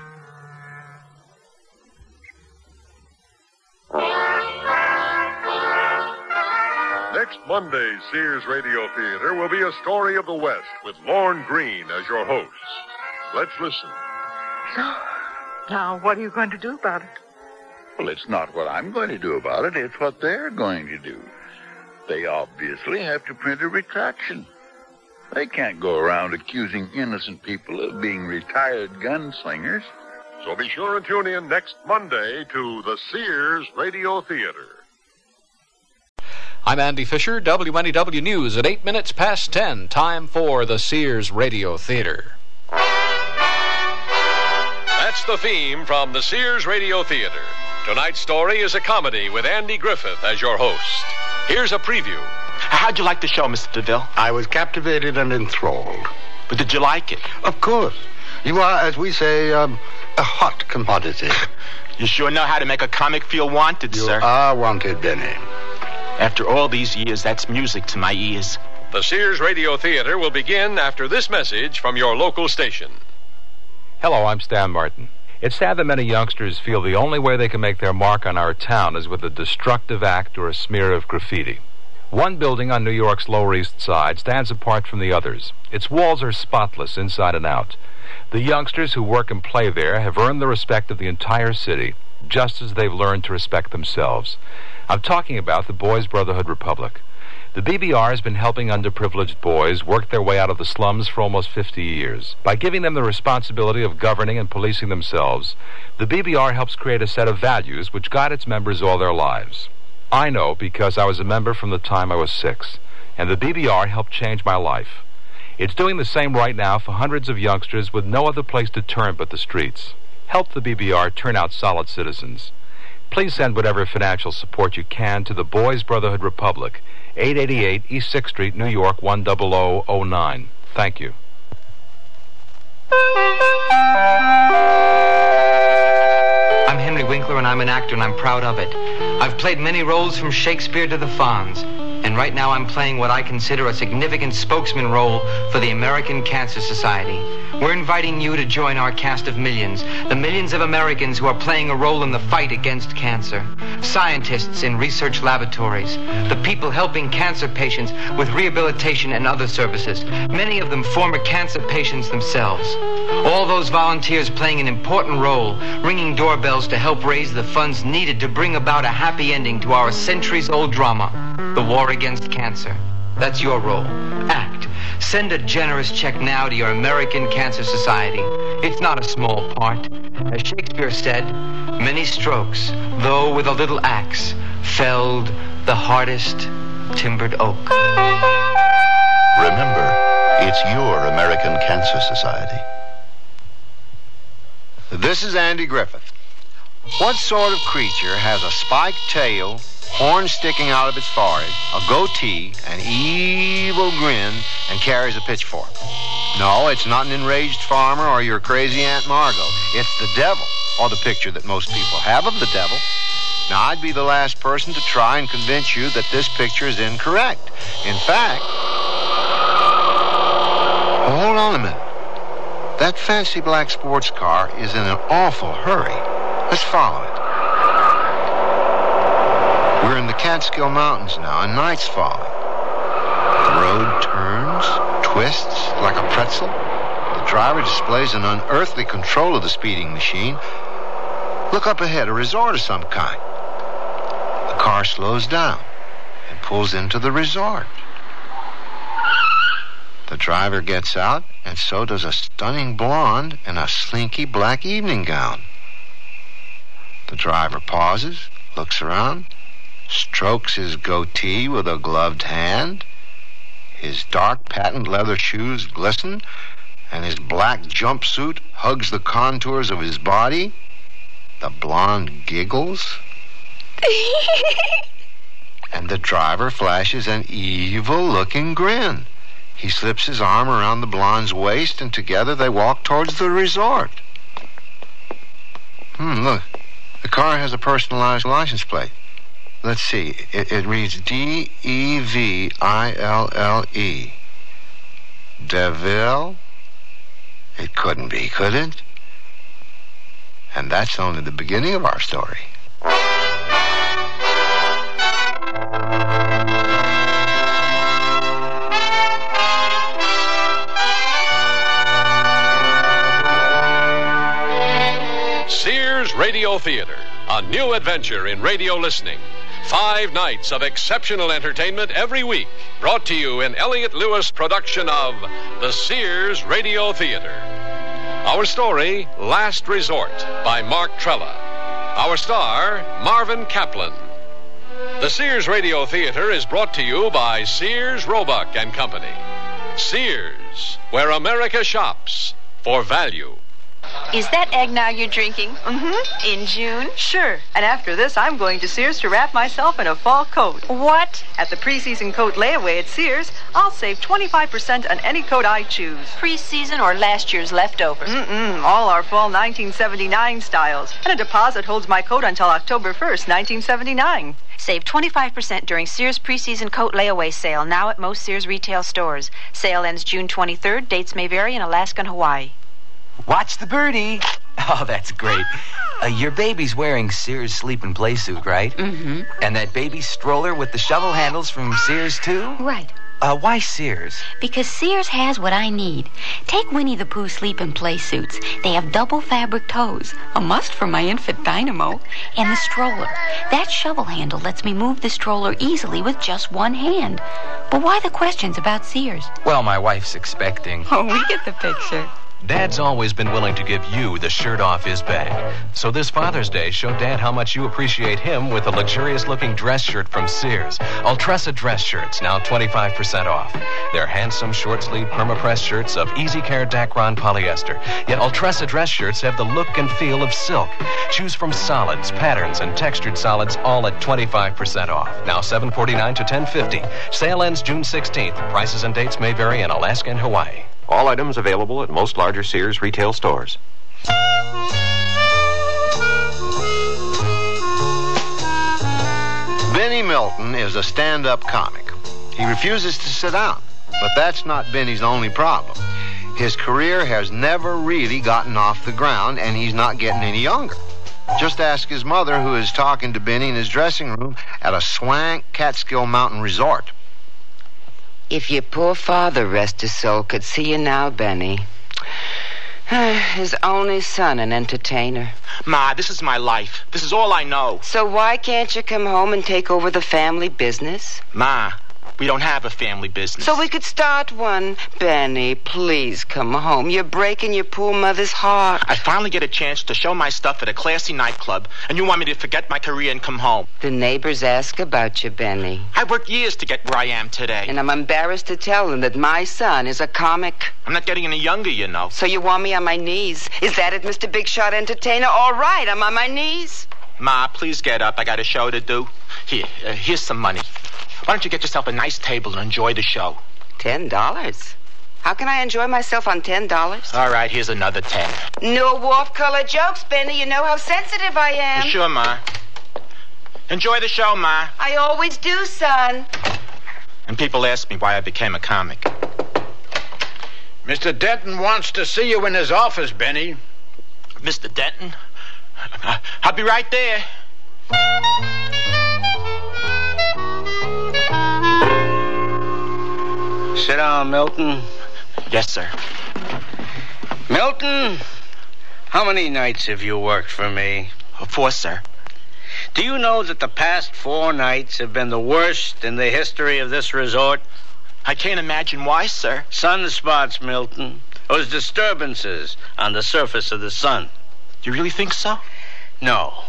Speaker 7: Next Monday's Sears Radio Theater will be a story of the West with Lorne Green as your host. Let's listen.
Speaker 5: So, now what are you going to do about it?
Speaker 9: Well, it's not what I'm going to do about it. It's what they're going to do. They obviously have to print a retraction. They can't go around accusing innocent people of being retired gunslingers.
Speaker 7: So be sure and tune in next Monday to the Sears Radio Theater.
Speaker 17: I'm Andy Fisher, WNEW News at 8 minutes past 10. Time for the Sears Radio Theater.
Speaker 21: That's the theme from the Sears Radio Theater. Tonight's story is a comedy with Andy Griffith as your host. Here's a preview.
Speaker 18: How'd you like the show, Mr. DeVille?
Speaker 20: I was captivated and enthralled.
Speaker 18: But did you like it?
Speaker 20: Of course. You are, as we say, a hot commodity.
Speaker 18: You sure know how to make a comic feel wanted, sir.
Speaker 20: You are wanted, Benny.
Speaker 18: After all these years, that's music to my ears.
Speaker 21: The Sears Radio Theater will begin after this message from your local station.
Speaker 22: Hello, I'm Stan Martin. It's sad that many youngsters feel the only way they can make their mark on our town is with a destructive act or a smear of graffiti. One building on New York's Lower East Side stands apart from the others. Its walls are spotless inside and out. The youngsters who work and play there have earned the respect of the entire city, just as they've learned to respect themselves. I'm talking about the Boys Brotherhood Republic. The BBR has been helping underprivileged boys work their way out of the slums for almost 50 years. By giving them the responsibility of governing and policing themselves, the BBR helps create a set of values which guide its members all their lives. I know because I was a member from the time I was 6, and the BBR helped change my life. It's doing the same right now for hundreds of youngsters with no other place to turn but the streets. Help the BBR turn out solid citizens. Please send whatever financial support you can to the Boys Brotherhood Republic, 888 East 6th Street, New York, 10009. Thank you.
Speaker 23: I'm Henry Winkler, and I'm an actor, and I'm proud of it. I've played many roles from Shakespeare to the Fonz, and right now I'm playing what I consider a significant spokesman role for the American Cancer Society. We're inviting you to join our cast of millions, the millions of Americans who are playing a role in the fight against cancer. Scientists in research laboratories, the people helping cancer patients with rehabilitation and other services, many of them former cancer patients themselves. All those volunteers playing an important role, ringing doorbells to help raise the funds needed to bring about a happy ending to our centuries-old drama, the war against cancer. That's your role. Act. Send a generous check now to your American Cancer Society. It's not a small part. As Shakespeare said, many strokes, though with a little axe, felled the hardest timbered oak.
Speaker 25: Remember, it's your American Cancer Society.
Speaker 26: This is Andy Griffith. What sort of creature has a spiked tail, horns sticking out of its forehead, a goatee, an evil grin, and carries a pitchfork? No, it's not an enraged farmer or your crazy Aunt Margot. It's the devil, or the picture that most people have of the devil. Now, I'd be the last person to try and convince you that this picture is incorrect. In fact... Well, hold on a minute. That fancy black sports car is in an awful hurry. Let's follow it. We're in the Catskill Mountains now, and night's falling. The road turns, twists like a pretzel. The driver displays an unearthly control of the speeding machine. Look up ahead, a resort of some kind. The car slows down and pulls into the resort. The driver gets out, and so does a stunning blonde in a slinky black evening gown. The driver pauses, looks around, strokes his goatee with a gloved hand. His dark patent leather shoes glisten, and his black jumpsuit hugs the contours of his body. The blonde giggles. And the driver flashes an evil-looking grin. He slips his arm around the blonde's waist, and together they walk towards the resort. Look. The car has a personalized license plate. Let's see. It reads DEVILLE. DeVille? It couldn't be, could it? And that's only the beginning of our story.
Speaker 21: Sears Radio Theater, a new adventure in radio listening. 5 nights of exceptional entertainment every week, brought to you in Elliott Lewis production of the Sears Radio Theater. Our story, Last Resort, by Mark Trella. Our star, Marvin Kaplan. The Sears Radio Theater is brought to you by Sears, Roebuck and Company. Sears, where America shops for value.
Speaker 2: Is that eggnog you're drinking?
Speaker 6: Mm-hmm.
Speaker 2: In June?
Speaker 6: Sure. And after this, I'm going to Sears to wrap myself in a fall coat.
Speaker 2: What?
Speaker 6: At the preseason coat layaway at Sears, I'll save 25% on any coat I choose.
Speaker 2: Preseason or last year's leftovers?
Speaker 6: All our fall 1979 styles. And a deposit holds my coat until October 1st, 1979.
Speaker 2: Save 25% during Sears preseason coat layaway sale, now at most Sears retail stores. Sale ends June 23rd. Dates may vary in Alaska and Hawaii.
Speaker 13: Watch the birdie. Oh, that's great. Your baby's wearing Sears sleep and play suit, right?
Speaker 2: Mm-hmm.
Speaker 13: And that baby stroller with the shovel handles from Sears, too?
Speaker 15: Right.
Speaker 13: Why Sears?
Speaker 15: Because Sears has what I need. Take Winnie the Pooh sleep and play suits. They have double fabric toes, a must for my infant Dynamo, and the stroller. That shovel handle lets me move the stroller easily with just one hand. But why the questions about Sears?
Speaker 13: Well, my wife's expecting.
Speaker 15: Oh, we get the picture.
Speaker 21: Dad's always been willing to give you the shirt off his back. So this Father's Day, show Dad how much you appreciate him with a luxurious-looking dress shirt from Sears. Ultressa dress shirts, now 25% off. They're handsome, short-sleeve perma-press shirts of easy care Dacron polyester. Yet Ultressa dress shirts have the look and feel of silk. Choose from solids, patterns, and textured solids, all at 25% off. Now $7.49 to $10.50. Sale ends June 16th. Prices and dates may vary in Alaska and Hawaii.
Speaker 16: All items available at most larger Sears retail stores.
Speaker 26: Benny Milton is a stand-up comic. He refuses to sit down, but that's not Benny's only problem. His career has never really gotten off the ground, and he's not getting any younger. Just ask his mother, who is talking to Benny in his dressing room at a swank Catskill Mountain resort.
Speaker 24: If your poor father, rest his soul, could see you now, Benny. His only son, an entertainer.
Speaker 18: Ma, this is my life. This is all I know.
Speaker 24: So why can't you come home and take over the family business?
Speaker 18: Ma, we don't have a family business.
Speaker 24: So we could start one. Benny, please come home. You're breaking your poor mother's heart.
Speaker 18: I finally get a chance to show my stuff at a classy nightclub, and you want me to forget my career and come home.
Speaker 24: The neighbors ask about you, Benny.
Speaker 18: I worked years to get where I am today.
Speaker 24: And I'm embarrassed to tell them that my son is a comic.
Speaker 18: I'm not getting any younger, you know.
Speaker 24: So you want me on my knees? Is that it, Mr. Big Shot Entertainer? All right, I'm on my knees.
Speaker 18: Ma, please get up. I got a show to do. Here's some money. Why don't you get yourself a nice table and enjoy the show?
Speaker 24: $10? How can I enjoy myself on $10?
Speaker 18: All right, here's another 10.
Speaker 24: No off-color jokes, Benny. You know how sensitive I am.
Speaker 18: Sure, Ma. Enjoy the show, Ma.
Speaker 24: I always do, son.
Speaker 18: And people ask me why I became a comic.
Speaker 27: Mr. Denton wants to see you in his office, Benny.
Speaker 18: Mr. Denton? I'll be right there.
Speaker 27: Sit down, Milton.
Speaker 18: Yes, sir.
Speaker 27: Milton, how many nights have you worked for me?
Speaker 18: 4, sir.
Speaker 27: Do you know that the past 4 nights have been the worst in the history of this resort?
Speaker 18: I can't imagine why, sir.
Speaker 27: Sunspots, Milton. Those disturbances on the surface of the sun.
Speaker 18: You really think so?
Speaker 27: No.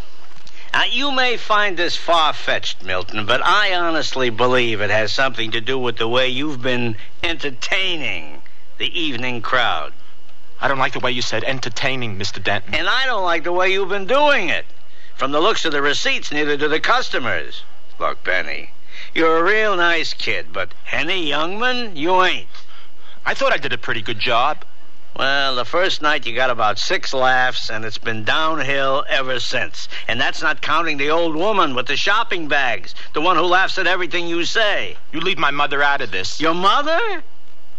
Speaker 27: Now, you may find this far-fetched, Milton, but I honestly believe it has something to do with the way you've been entertaining the evening crowd.
Speaker 18: I don't like the way you said entertaining, Mr. Denton.
Speaker 27: And I don't like the way you've been doing it. From the looks of the receipts, neither do the customers. Look, Benny, you're a real nice kid, but Henny Youngman, you ain't.
Speaker 18: I thought I did a pretty good job.
Speaker 27: Well, the first night you got about 6 laughs, and it's been downhill ever since. And that's not counting the old woman with the shopping bags, the one who laughs at everything you say.
Speaker 18: You leave my mother out of this.
Speaker 27: Your mother?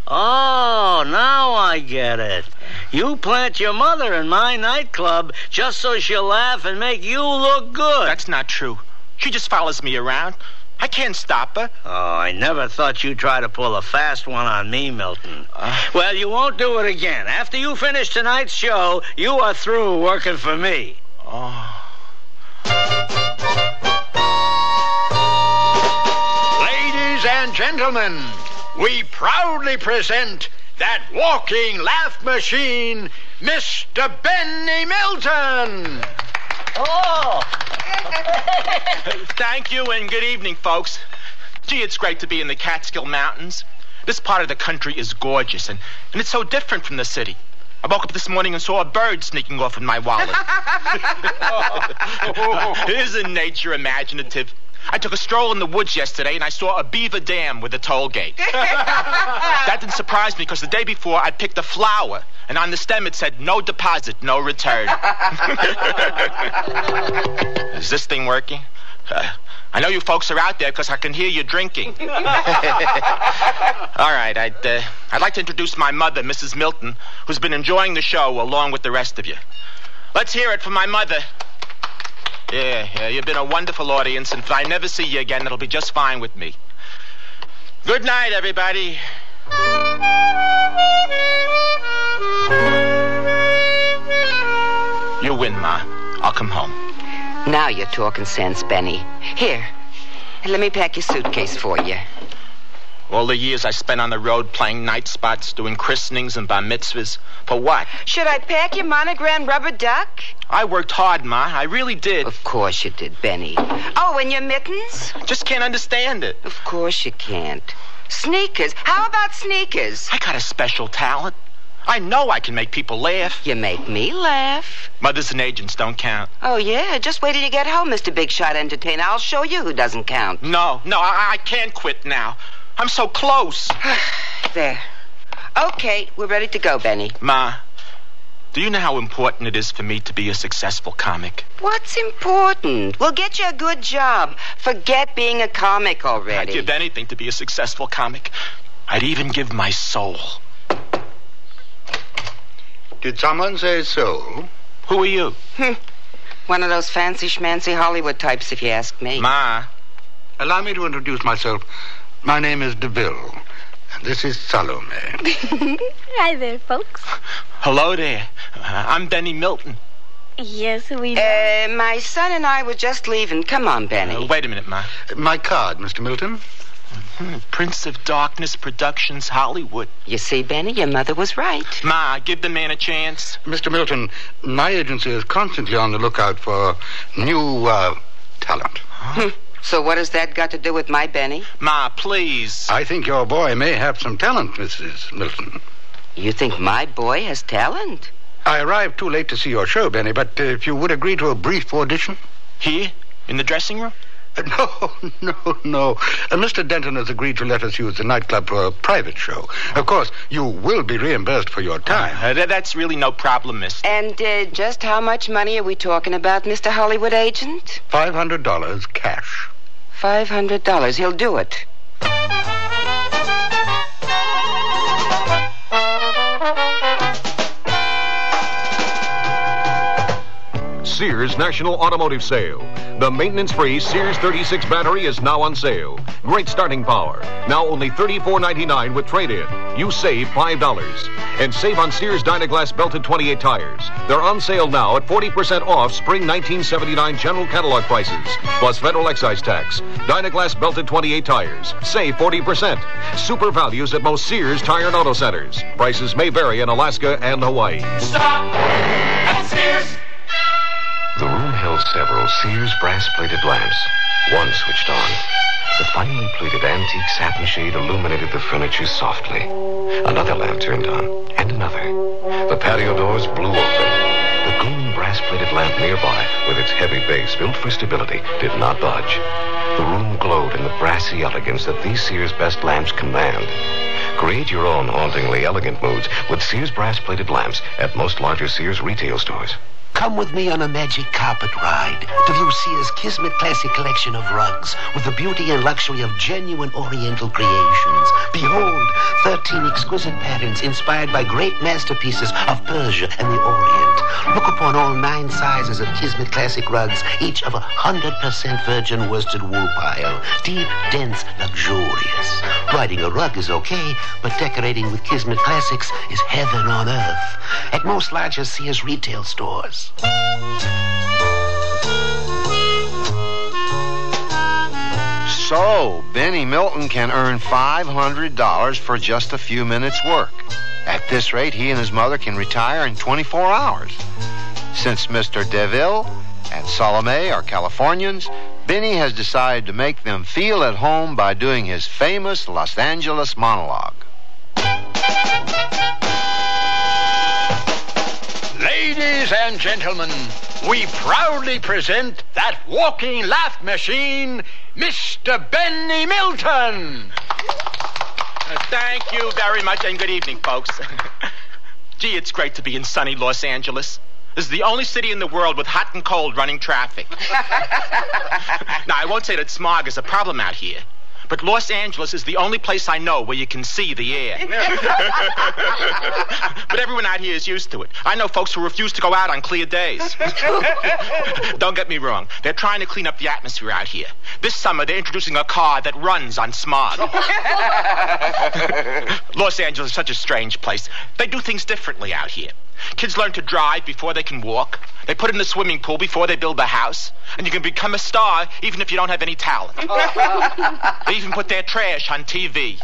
Speaker 27: Oh, now I get it. You plant your mother in my nightclub just so she'll laugh and make you look good.
Speaker 18: That's not true. She just follows me around. I can't stop her.
Speaker 27: Oh, I never thought you'd try to pull a fast one on me, Milton. Well, you won't do it again. After you finish tonight's show, you are through working for me. Ladies and gentlemen, we proudly present that walking laugh machine, Mr. Benny Milton.
Speaker 18: Oh! Thank you and good evening, folks. Gee, it's great to be in the Catskill Mountains. This part of the country is gorgeous, and it's so different from the city. I woke up this morning and saw a bird sneaking off with my wallet. Isn't nature imaginative? I took a stroll in the woods yesterday and I saw a beaver dam with a toll gate. That didn't surprise me because the day before I picked a flower and on the stem it said, no deposit, no return. Is this thing working? I know you folks are out there because I can hear you drinking. All right, I'd like to introduce my mother, Mrs. Milton, who's been enjoying the show along with the rest of you. Let's hear it from my mother. Yeah, you've been a wonderful audience, and if I never see you again, it'll be just fine with me. Good night, everybody. You win, Ma. I'll come home.
Speaker 24: Now you're talking sense, Benny. Here, let me pack your suitcase for you.
Speaker 18: All the years I spent on the road playing night spots, doing christenings and bar mitzvahs. For what?
Speaker 24: Should I pack your monogram rubber duck?
Speaker 18: I worked hard, Ma. I really did.
Speaker 24: Of course you did, Benny. Oh, and your mittens?
Speaker 18: Just can't understand it.
Speaker 24: Of course you can't. Sneakers. How about sneakers?
Speaker 18: I got a special talent. I know I can make people laugh.
Speaker 24: You make me laugh.
Speaker 18: Mothers and agents don't count.
Speaker 24: Oh, yeah? Just wait till you get home, Mr. Big Shot Entertainer. I'll show you who doesn't count.
Speaker 18: No, I can't quit now. I'm so close.
Speaker 24: There. Okay, we're ready to go, Benny.
Speaker 18: Ma, do you know how important it is for me to be a successful comic?
Speaker 24: What's important? We'll get you a good job. Forget being a comic already.
Speaker 18: I'd give anything to be a successful comic. I'd even give my soul.
Speaker 20: Did someone say soul?
Speaker 18: Who are you?
Speaker 24: One of those fancy schmancy Hollywood types, if you ask me.
Speaker 18: Ma.
Speaker 20: Allow me to introduce myself. My name is DeVille, and this is Salome.
Speaker 1: Hi there, folks.
Speaker 18: Hello there. I'm Benny Milton.
Speaker 1: Yes, we know.
Speaker 24: My son and I were just leaving. Come on, Benny.
Speaker 18: Wait a minute, Ma.
Speaker 20: My card, Mr. Milton.
Speaker 18: Prince of Darkness Productions, Hollywood.
Speaker 24: You see, Benny, your mother was right.
Speaker 18: Ma, give the man a chance.
Speaker 20: Mr. Milton, my agency is constantly on the lookout for new, talent.
Speaker 24: So what has that got to do with my Benny?
Speaker 18: Ma, please.
Speaker 20: I think your boy may have some talent, Mrs. Milton.
Speaker 24: You think my boy has talent?
Speaker 20: I arrived too late to see your show, Benny, but if you would agree to a brief audition.
Speaker 18: Here? In the dressing room?
Speaker 20: No. Mr. Denton has agreed to let us use the nightclub for a private show. Of course, you will be reimbursed for your time.
Speaker 18: That's really no problem, mister.
Speaker 24: And just how much money are we talking about, Mr. Hollywood agent?
Speaker 20: $500 cash.
Speaker 24: $500. He'll do it.
Speaker 21: Sears National Automotive Sale. The maintenance-free Sears 36 battery is now on sale. Great starting power. Now only $34.99 with trade-in. You save $5. And save on Sears Dynaglass belted 28 tires. They're on sale now at 40% off spring 1979 general catalog prices, plus federal excise tax. Dynaglass belted 28 tires. Save 40%. Super values at most Sears Tire and Auto Centers. Prices may vary in Alaska and Hawaii.
Speaker 3: Stop at Sears.
Speaker 16: The room held several Sears brass-plated lamps. One switched on. The finely plated antique satin shade illuminated the furniture softly. Another lamp turned on, and another. The patio doors blew open. The gleaming brass-plated lamp nearby, with its heavy base built for stability, did not budge. The room glowed in the brassy elegance that these Sears best lamps command. Create your own hauntingly elegant moods with Sears brass-plated lamps at most larger Sears retail stores.
Speaker 4: Come with me on a magic carpet ride to view Sears' Kismet Classic collection of rugs with the beauty and luxury of genuine Oriental creations. Behold, 13 exquisite patterns inspired by great masterpieces of Persia and the Orient. Look upon all 9 sizes of Kismet Classic rugs, each of 100% virgin worsted wool pile. Deep, dense, luxurious. Riding a rug is okay, but decorating with Kismet Classics is heaven on earth. At most larger Sears retail stores.
Speaker 26: So, Benny Milton can earn $500 for just a few minutes' work. At this rate, he and his mother can retire in 24 hours. Since Mr. DeVille and Salome are Californians, Benny has decided to make them feel at home by doing his famous Los Angeles monologue.
Speaker 20: Ladies and gentlemen, we proudly present that walking laugh machine, Mr. Benny Milton.
Speaker 18: Thank you very much, and good evening, folks. Gee, it's great to be in sunny Los Angeles. This is the only city in the world with hot and cold running traffic. Now, I won't say that smog is a problem out here, but Los Angeles is the only place I know where you can see the air. But everyone out here is used to it. I know folks who refuse to go out on clear days. Don't get me wrong. They're trying to clean up the atmosphere out here. This summer, they're introducing a car that runs on smog. Los Angeles is such a strange place. They do things differently out here. Kids learn to drive before they can walk. They put in the swimming pool before they build a house. And you can become a star even if you don't have any talent. They even put their trash on TV.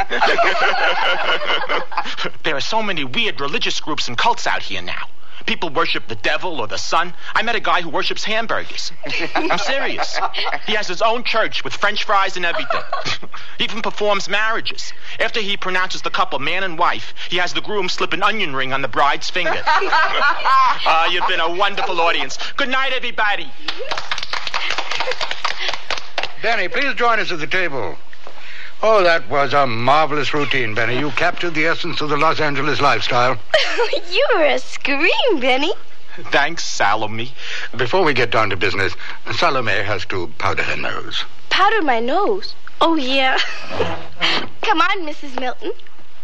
Speaker 18: There are so many weird religious groups and cults out here now. People worship the devil or the sun. I met a guy who worships hamburgers. I'm serious. He has his own church with French fries and everything. He even performs marriages. After he pronounces the couple man and wife, he has the groom slip an onion ring on the bride's finger. You've been a wonderful audience. Good night, everybody.
Speaker 20: Benny, please join us at the table. Oh, that was a marvelous routine, Benny. You captured the essence of the Los Angeles lifestyle.
Speaker 1: You were a scream, Benny.
Speaker 18: Thanks, Salome.
Speaker 20: Before we get down to business, Salome has to powder her nose.
Speaker 1: Powder my nose? Oh, yeah. Come on, Mrs. Milton.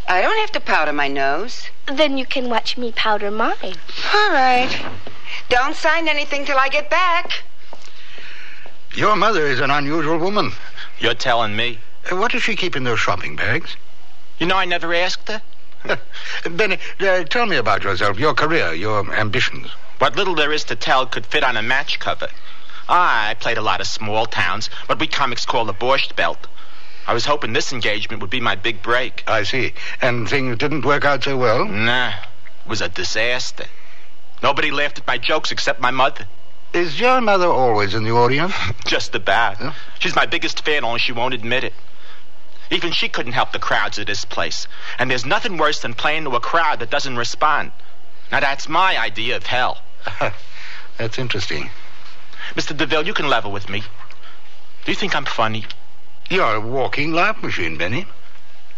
Speaker 24: I don't have to powder my nose.
Speaker 1: Then you can watch me powder mine.
Speaker 24: All right. Don't sign anything till I get back.
Speaker 20: Your mother is an unusual woman.
Speaker 18: You're telling me?
Speaker 20: What does she keep in those shopping bags?
Speaker 18: You know, I never asked her.
Speaker 20: Benny, tell me about yourself, your career, your ambitions.
Speaker 18: What little there is to tell could fit on a match cover. I played a lot of small towns, what we comics call the Borscht Belt. I was hoping this engagement would be my big break.
Speaker 20: I see. And things didn't work out so well?
Speaker 18: Nah, it was a disaster. Nobody laughed at my jokes except my mother.
Speaker 20: Is your mother always in the audience?
Speaker 18: Just about. Huh? She's my biggest fan, only she won't admit it. Even she couldn't help the crowds at this place. And there's nothing worse than playing to a crowd that doesn't respond. Now, that's my idea of hell.
Speaker 20: That's interesting.
Speaker 18: Mr. DeVille, you can level with me. Do you think I'm funny?
Speaker 20: You're a walking laugh machine, Benny.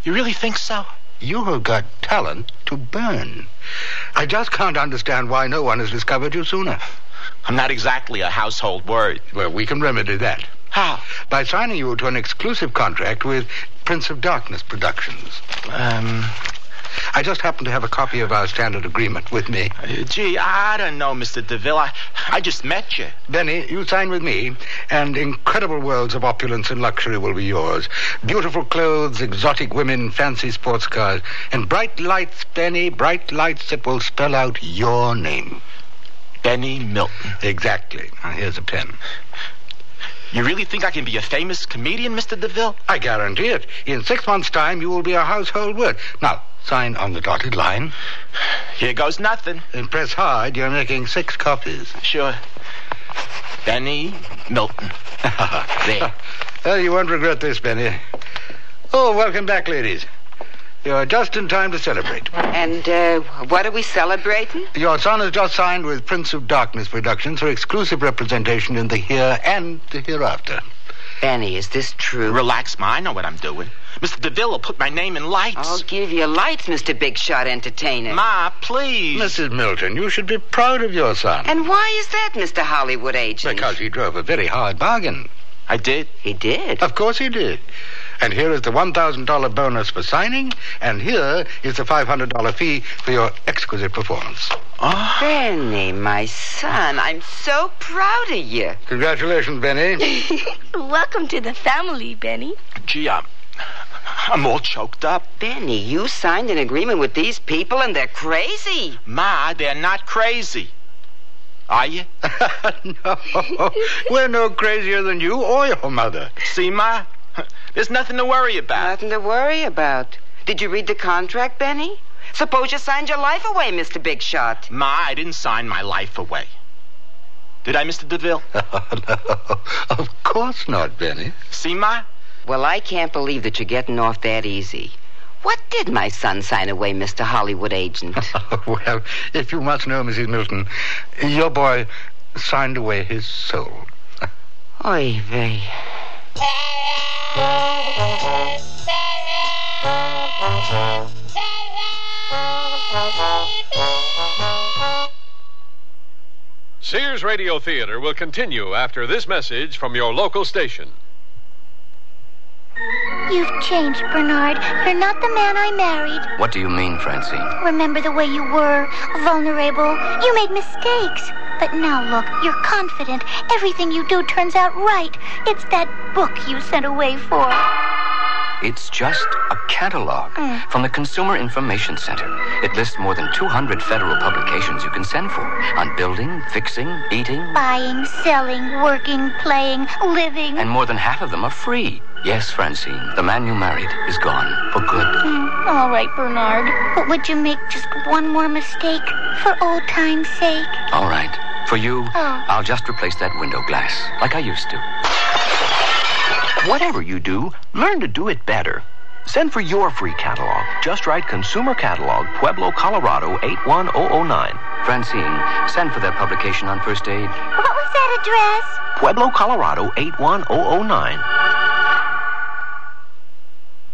Speaker 18: You really think so?
Speaker 20: You have got talent to burn. I just can't understand why no one has discovered you sooner.
Speaker 18: I'm not exactly a household word.
Speaker 20: Well, we can remedy that.
Speaker 18: How?
Speaker 20: By signing you to an exclusive contract with Prince of Darkness Productions. I just happen to have a copy of our standard agreement with me.
Speaker 18: Gee, I don't know, Mr. DeVille. I just met you.
Speaker 20: Benny, you sign with me, and incredible worlds of opulence and luxury will be yours. Beautiful clothes, exotic women, fancy sports cars, and bright lights, Benny, bright lights that will spell out your name.
Speaker 18: Benny Milton.
Speaker 20: Exactly. Now, here's a pen.
Speaker 18: You really think I can be a famous comedian, Mr. DeVille?
Speaker 20: I guarantee it. In 6 months' time, you will be a household word. Now, sign on the dotted line.
Speaker 18: Here goes nothing.
Speaker 20: And press hard. You're making 6 copies.
Speaker 18: Sure. Benny Milton. There.
Speaker 20: Well, you won't regret this, Benny. Oh, welcome back, ladies. You're just in time to celebrate.
Speaker 24: And, what are we celebrating?
Speaker 20: Your son has just signed with Prince of Darkness Productions for exclusive representation in the here and the hereafter.
Speaker 24: Benny, is this true?
Speaker 18: Relax, Ma. I know what I'm doing. Mr. DeVille will put my name in lights.
Speaker 24: I'll give you lights, Mr. Big Shot Entertainer.
Speaker 18: Ma, please.
Speaker 20: Mrs. Milton, you should be proud of your son.
Speaker 24: And why is that, Mr. Hollywood agent?
Speaker 20: Because he drove a very hard bargain.
Speaker 18: I did?
Speaker 24: He did?
Speaker 20: Of course he did. And here is the $1,000 bonus for signing, and here is the $500 fee for your exquisite performance.
Speaker 24: Oh. Benny, my son, I'm so proud of you.
Speaker 20: Congratulations, Benny.
Speaker 1: Welcome to the family, Benny.
Speaker 18: Gee, I'm all choked up.
Speaker 24: Benny, you signed an agreement with these people, and they're crazy.
Speaker 18: Ma, they're not crazy. Are you?
Speaker 20: No. We're no crazier than you or your mother.
Speaker 18: See, Ma? There's nothing to worry about.
Speaker 24: Nothing to worry about. Did you read the contract, Benny? Suppose you signed your life away, Mr. Big Shot.
Speaker 18: Ma, I didn't sign my life away. Did I, Mr. DeVille?
Speaker 20: No, of course not, Benny.
Speaker 18: See, Ma?
Speaker 24: Well, I can't believe that you're getting off that easy. What did my son sign away, Mr. Hollywood agent?
Speaker 20: Well, if you must know, Mrs. Milton, your boy signed away his soul.
Speaker 24: Oy vey.
Speaker 21: Sears Radio Theater will continue after this message from your local station.
Speaker 5: You've changed, Bernard. You're not the man I married.
Speaker 13: What do you mean, Francine?
Speaker 5: Remember the way you were, vulnerable. You made mistakes. But now look, you're confident. Everything you do turns out right. It's that book you sent away for.
Speaker 13: It's just a catalog from the Consumer Information Center. It lists more than 200 federal publications you can send for on building, fixing, eating.
Speaker 5: Buying, selling, working, playing, living.
Speaker 13: And more than half of them are free. Yes, Francine, the man you married is gone for good.
Speaker 5: All right, Bernard. But would you make just one more mistake for old time's sake?
Speaker 13: All right. For you, I'll just replace that window glass like I used to.
Speaker 8: Whatever you do, learn to do it better. Send for your free catalog. Just write Consumer Catalog, Pueblo, Colorado, 81009.
Speaker 13: Francine, send for that publication on first aid.
Speaker 5: What was that address?
Speaker 8: Pueblo, Colorado, 81009.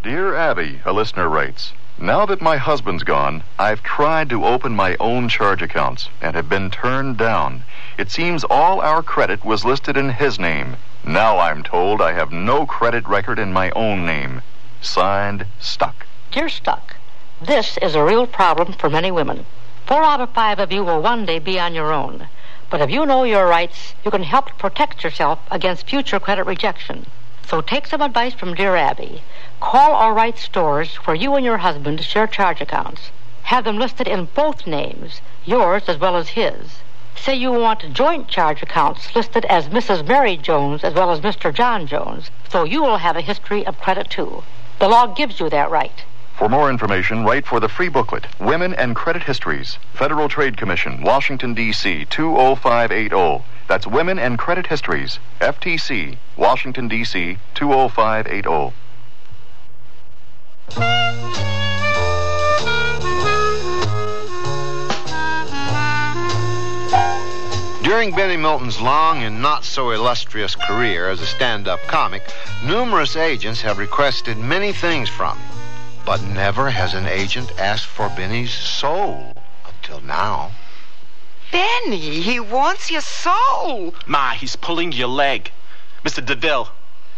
Speaker 10: Dear Abby, a listener writes, now that my husband's gone, I've tried to open my own charge accounts and have been turned down. It seems all our credit was listed in his name. Now I'm told I have no credit record in my own name. Signed, Stuck.
Speaker 11: Dear Stuck, this is a real problem for many women. 4 out of 5 of you will one day be on your own. But if you know your rights, you can help protect yourself against future credit rejection. So take some advice from dear Abby. Call or write stores where you and your husband share charge accounts. Have them listed in both names, yours as well as his. Say you want joint charge accounts listed as Mrs. Mary Jones as well as Mr. John Jones, so you will have a history of credit too. The law gives you that right.
Speaker 10: For more information, write for the free booklet, Women and Credit Histories, Federal Trade Commission, Washington, D.C., 20580. That's Women and Credit Histories, FTC, Washington, D.C., 20580.
Speaker 26: During Benny Milton's long and not so illustrious career as a stand-up comic, numerous agents have requested many things from him. But never has an agent asked for Benny's soul until now.
Speaker 24: Benny, he wants your soul.
Speaker 18: Ma, he's pulling your leg. Mr. DeVille,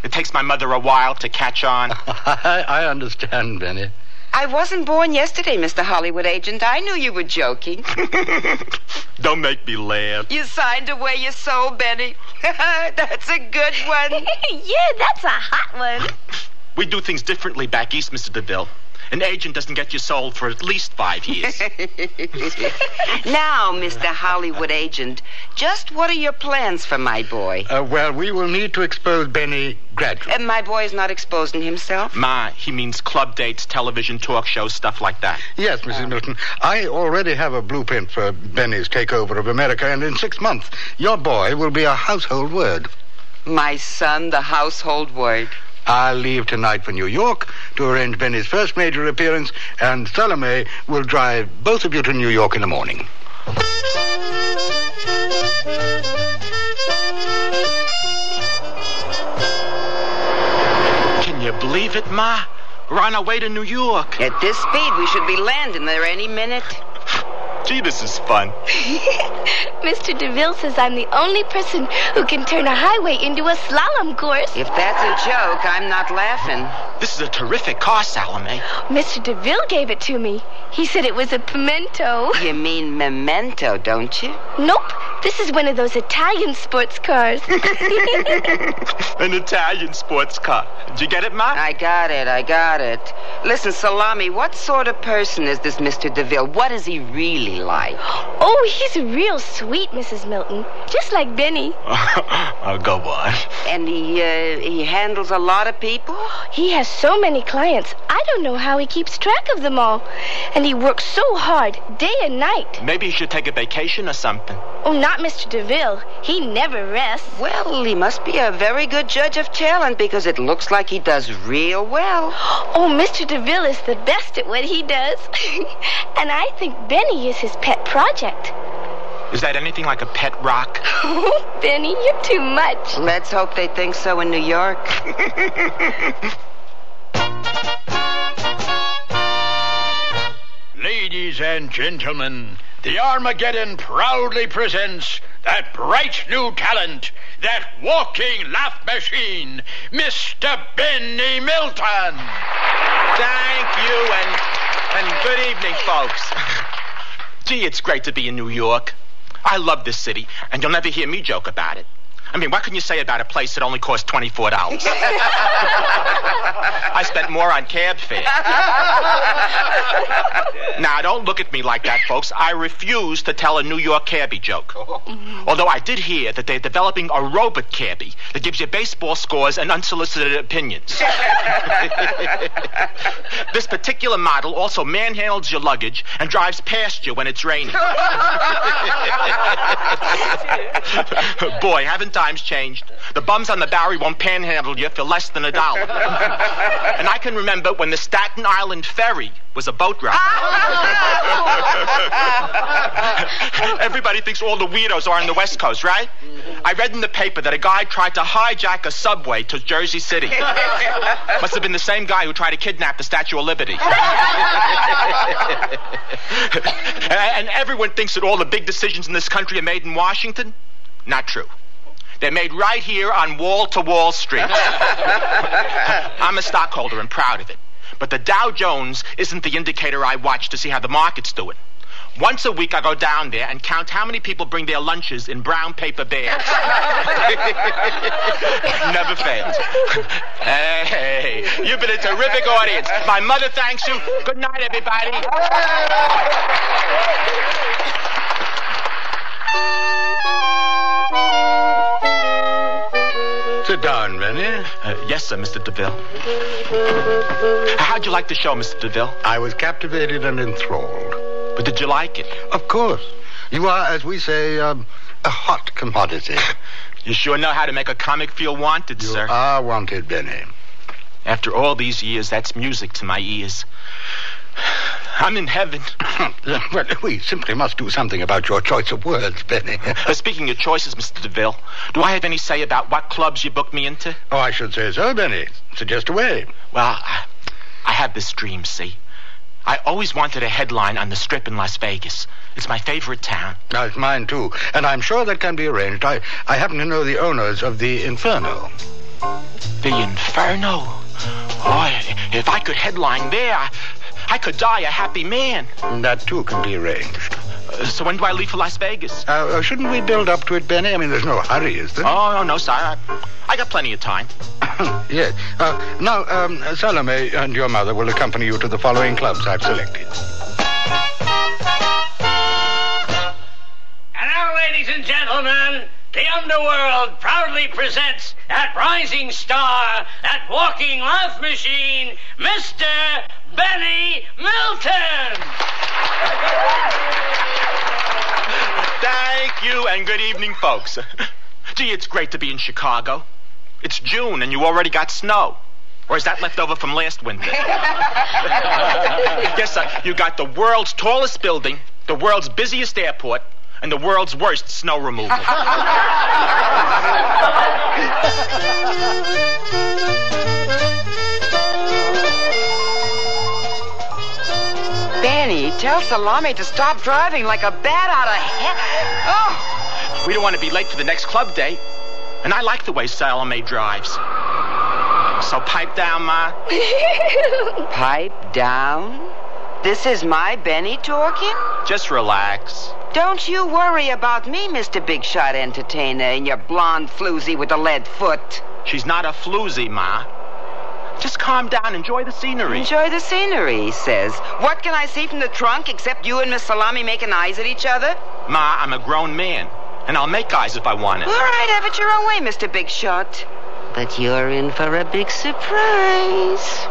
Speaker 18: it takes my mother a while to catch on.
Speaker 20: I understand, Benny.
Speaker 24: I wasn't born yesterday, Mr. Hollywood agent. I knew you were joking.
Speaker 18: Don't make me laugh.
Speaker 24: You signed away your soul, Benny. That's a good one.
Speaker 1: Yeah, that's a hot one.
Speaker 18: We do things differently back east, Mr. DeVille. An agent doesn't get you sold for at least 5 years.
Speaker 24: Now, Mr. Hollywood agent, just what are your plans for my boy?
Speaker 20: Well, we will need to expose Benny gradually.
Speaker 24: My boy's not exposing himself?
Speaker 18: Ma, he means club dates, television, talk shows, stuff like that.
Speaker 20: Yes, Mrs. Milton. I already have a blueprint for Benny's takeover of America, and in 6 months, your boy will be a household word.
Speaker 24: My son, the household word.
Speaker 20: I'll leave tonight for New York to arrange Benny's first major appearance, and Salome will drive both of you to New York in the morning.
Speaker 18: Can you believe it, Ma? We're on our way to New York.
Speaker 24: At this speed, we should be landing there any minute.
Speaker 18: Gee, this is fun.
Speaker 1: Mr. DeVille says I'm the only person who can turn a highway into a slalom course.
Speaker 24: If that's a joke, I'm not laughing.
Speaker 18: This is a terrific car, Salome.
Speaker 1: Mr. DeVille gave it to me. He said it was a pimento.
Speaker 24: You mean memento, don't you?
Speaker 1: Nope. This is one of those Italian sports cars.
Speaker 18: An Italian sports car. Did you get it, Ma?
Speaker 24: I got it. Listen, Salami, what sort of person is this Mr. DeVille? What is he really like?
Speaker 1: Oh, he's real sweet. sweet, Mrs. Milton. Just like Benny.
Speaker 18: Oh, go on.
Speaker 24: And he handles a lot of people?
Speaker 1: He has so many clients. I don't know how he keeps track of them all. And he works so hard, day and night.
Speaker 18: Maybe he should take a vacation or something.
Speaker 1: Oh, not Mr. DeVille. He never rests.
Speaker 24: Well, he must be a very good judge of talent because it looks like he does real well.
Speaker 1: Oh, Mr. DeVille is the best at what he does. And I think Benny is his pet project.
Speaker 18: Is that anything like a pet rock?
Speaker 1: Oh, Benny, you're too much.
Speaker 24: Let's hope they think so in New York.
Speaker 7: Ladies and gentlemen, the Armageddon proudly presents that bright new talent, that walking laugh machine, Mr. Benny Milton.
Speaker 18: Thank you, and good evening, folks. Gee, it's great to be in New York. I love this city, and you'll never hear me joke about it. I mean, what can you say about a place that only costs $24? I spent more on cab fare. Now, don't look at me like that, folks. I refuse to tell a New York cabbie joke. Although I did hear that they're developing a robot cabbie that gives you baseball scores and unsolicited opinions. This particular model also manhandles your luggage and drives past you when it's raining. Boy, haven't times changed. The bums on the Bowery won't panhandle you for less than $1. And I can remember when the Staten Island Ferry was a boat ride. Everybody thinks all the weirdos are on the West Coast, right? I read in the paper that a guy tried to hijack a subway to Jersey City. Must have been the same guy who tried to kidnap the Statue of Liberty. And everyone thinks that all the big decisions in this country are made in Washington. Not true. They're made right here on Wall-to-Wall Street. I'm a stockholder and proud of it. But the Dow Jones isn't the indicator I watch to see how the market's doing. Once a week, I go down there and count how many people bring their lunches in brown paper bags. Never fails. Hey, you've been a terrific audience. My mother thanks you. Good night, everybody.
Speaker 20: Sit down, Benny.
Speaker 18: Yes, sir, Mr. DeVille. How'd you like the show, Mr. DeVille?
Speaker 20: I was captivated and enthralled.
Speaker 18: But did you like it?
Speaker 20: Of course. You are, as we say, a hot commodity.
Speaker 18: You sure know how to make a comic feel wanted, sir.
Speaker 20: You are wanted, Benny.
Speaker 18: After all these years, that's music to my ears. I'm in heaven.
Speaker 20: Well, we simply must do something about your choice of words, Benny.
Speaker 18: Speaking of choices, Mr. DeVille, do I have any say about what clubs you book me into?
Speaker 20: Oh, I should say so, Benny. Suggest away.
Speaker 18: Well, I have this dream, see? I always wanted a headline on the Strip in Las Vegas. It's my favorite town.
Speaker 20: It's mine, too. And I'm sure that can be arranged. I happen to know the owners of the Inferno.
Speaker 18: The Inferno? Boy, if I could headline there, I could die a happy man.
Speaker 20: That, too, can be arranged.
Speaker 18: So when do I leave for Las Vegas?
Speaker 20: Shouldn't we build up to it, Benny? I mean, there's no hurry, is there?
Speaker 18: Oh, no, sir. I got plenty of time.
Speaker 20: Yes. Now, Salome and your mother will accompany you to the following clubs I've selected.
Speaker 27: And now, ladies and gentlemen, the underworld proudly presents that rising star, that walking laugh machine, Mr. Benny Milton.
Speaker 18: Thank you, and good evening, folks. Gee, it's great to be in Chicago. It's June, and you already got snow. Or is that left over from last winter? Yes, sir. You got the world's tallest building, the world's busiest airport, and the world's worst snow removal.
Speaker 24: Benny, tell Salome to stop driving like a bat out of hell. Oh!
Speaker 18: We don't want to be late for the next club date. And I like the way Salome drives. So pipe down, Ma.
Speaker 24: Pipe down? This is my Benny talking?
Speaker 18: Just relax.
Speaker 24: Don't you worry about me, Mr. Big Shot Entertainer, and your blonde floozy with the lead foot.
Speaker 18: She's not a floozy, Ma. Just calm down. Enjoy the scenery.
Speaker 24: Enjoy the scenery, he says. What can I see from the trunk except you and Miss Salami making eyes at each other?
Speaker 18: Ma, I'm a grown man, and I'll make eyes if I want it.
Speaker 24: All right, have it your own way, Mr. Big Shot. But you're in for a big surprise.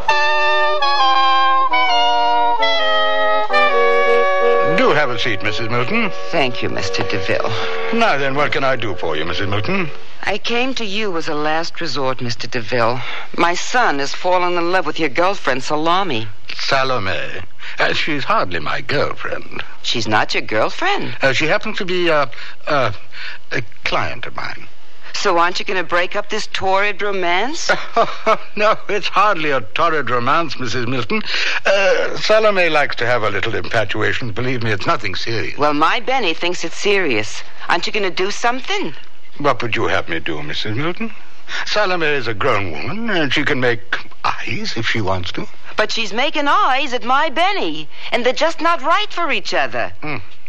Speaker 20: Do have a seat, Mrs. Milton.
Speaker 24: Thank you, Mr. DeVille.
Speaker 20: Now then, what can I do for you, Mrs. Milton?
Speaker 24: I came to you as a last resort, Mr. DeVille. My son has fallen in love with your girlfriend, Salami.
Speaker 20: Salome. She's hardly my girlfriend.
Speaker 24: She's not your girlfriend?
Speaker 20: She happens to be a client of mine.
Speaker 24: So aren't you going to break up this torrid romance?
Speaker 20: No, it's hardly a torrid romance, Mrs. Milton. Salome likes to have a little infatuation. Believe me, it's nothing serious.
Speaker 24: Well, my Benny thinks it's serious. Aren't you going to do something?
Speaker 20: What would you have me do, Mrs. Milton? Salome is a grown woman, and she can make eyes if she wants to.
Speaker 24: But she's making eyes at my Benny, and they're just not right for each other.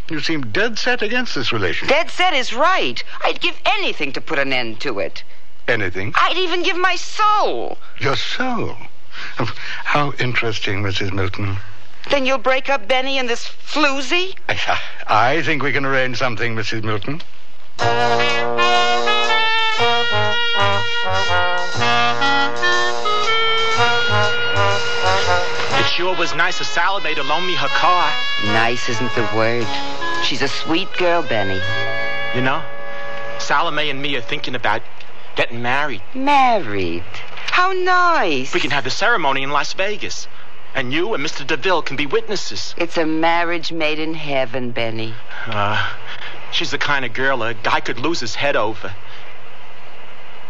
Speaker 20: You seem dead set against this relationship.
Speaker 24: Dead set is right. I'd give anything to put an end to it.
Speaker 20: Anything?
Speaker 24: I'd even give my soul.
Speaker 20: Your soul? How interesting, Mrs. Milton.
Speaker 24: Then you'll break up Benny and this floozy?
Speaker 20: I think we can arrange something, Mrs. Milton.
Speaker 18: It sure was nice of Salome to loan me her car.
Speaker 24: Nice isn't the word. She's a sweet girl, Benny.
Speaker 18: You know, Salome and me are thinking about getting married.
Speaker 24: Married? How nice.
Speaker 18: We can have the ceremony in Las Vegas. And you and Mr. DeVille can be witnesses.
Speaker 24: It's a marriage made in heaven, Benny.
Speaker 18: She's the kind of girl a guy could lose his head over.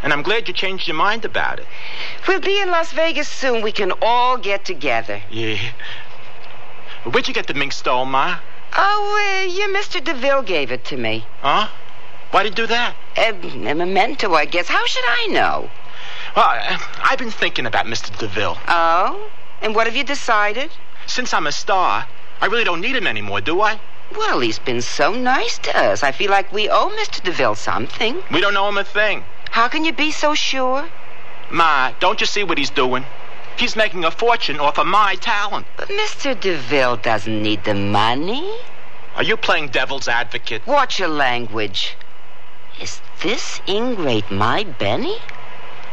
Speaker 18: And I'm glad you changed your mind about it.
Speaker 24: We'll be in Las Vegas soon. We can all get together.
Speaker 18: Yeah. Where'd you get the mink stole, Ma?
Speaker 24: Oh, your Mr. DeVille gave it to me.
Speaker 18: Huh? Why'd he do that?
Speaker 24: A memento, I guess. How should I know?
Speaker 18: Well, I've been thinking about Mr. DeVille.
Speaker 24: Oh? And what have you decided?
Speaker 18: Since I'm a star, I really don't need him anymore, do I?
Speaker 24: Well, he's been so nice to us. I feel like we owe Mr. DeVille something.
Speaker 18: We don't owe him a thing.
Speaker 24: How can you be so sure?
Speaker 18: Ma, don't you see what he's doing? He's making a fortune off of my talent.
Speaker 24: But Mr. DeVille doesn't need the money.
Speaker 18: Are you playing devil's advocate?
Speaker 24: Watch your language. Is this ingrate my Benny?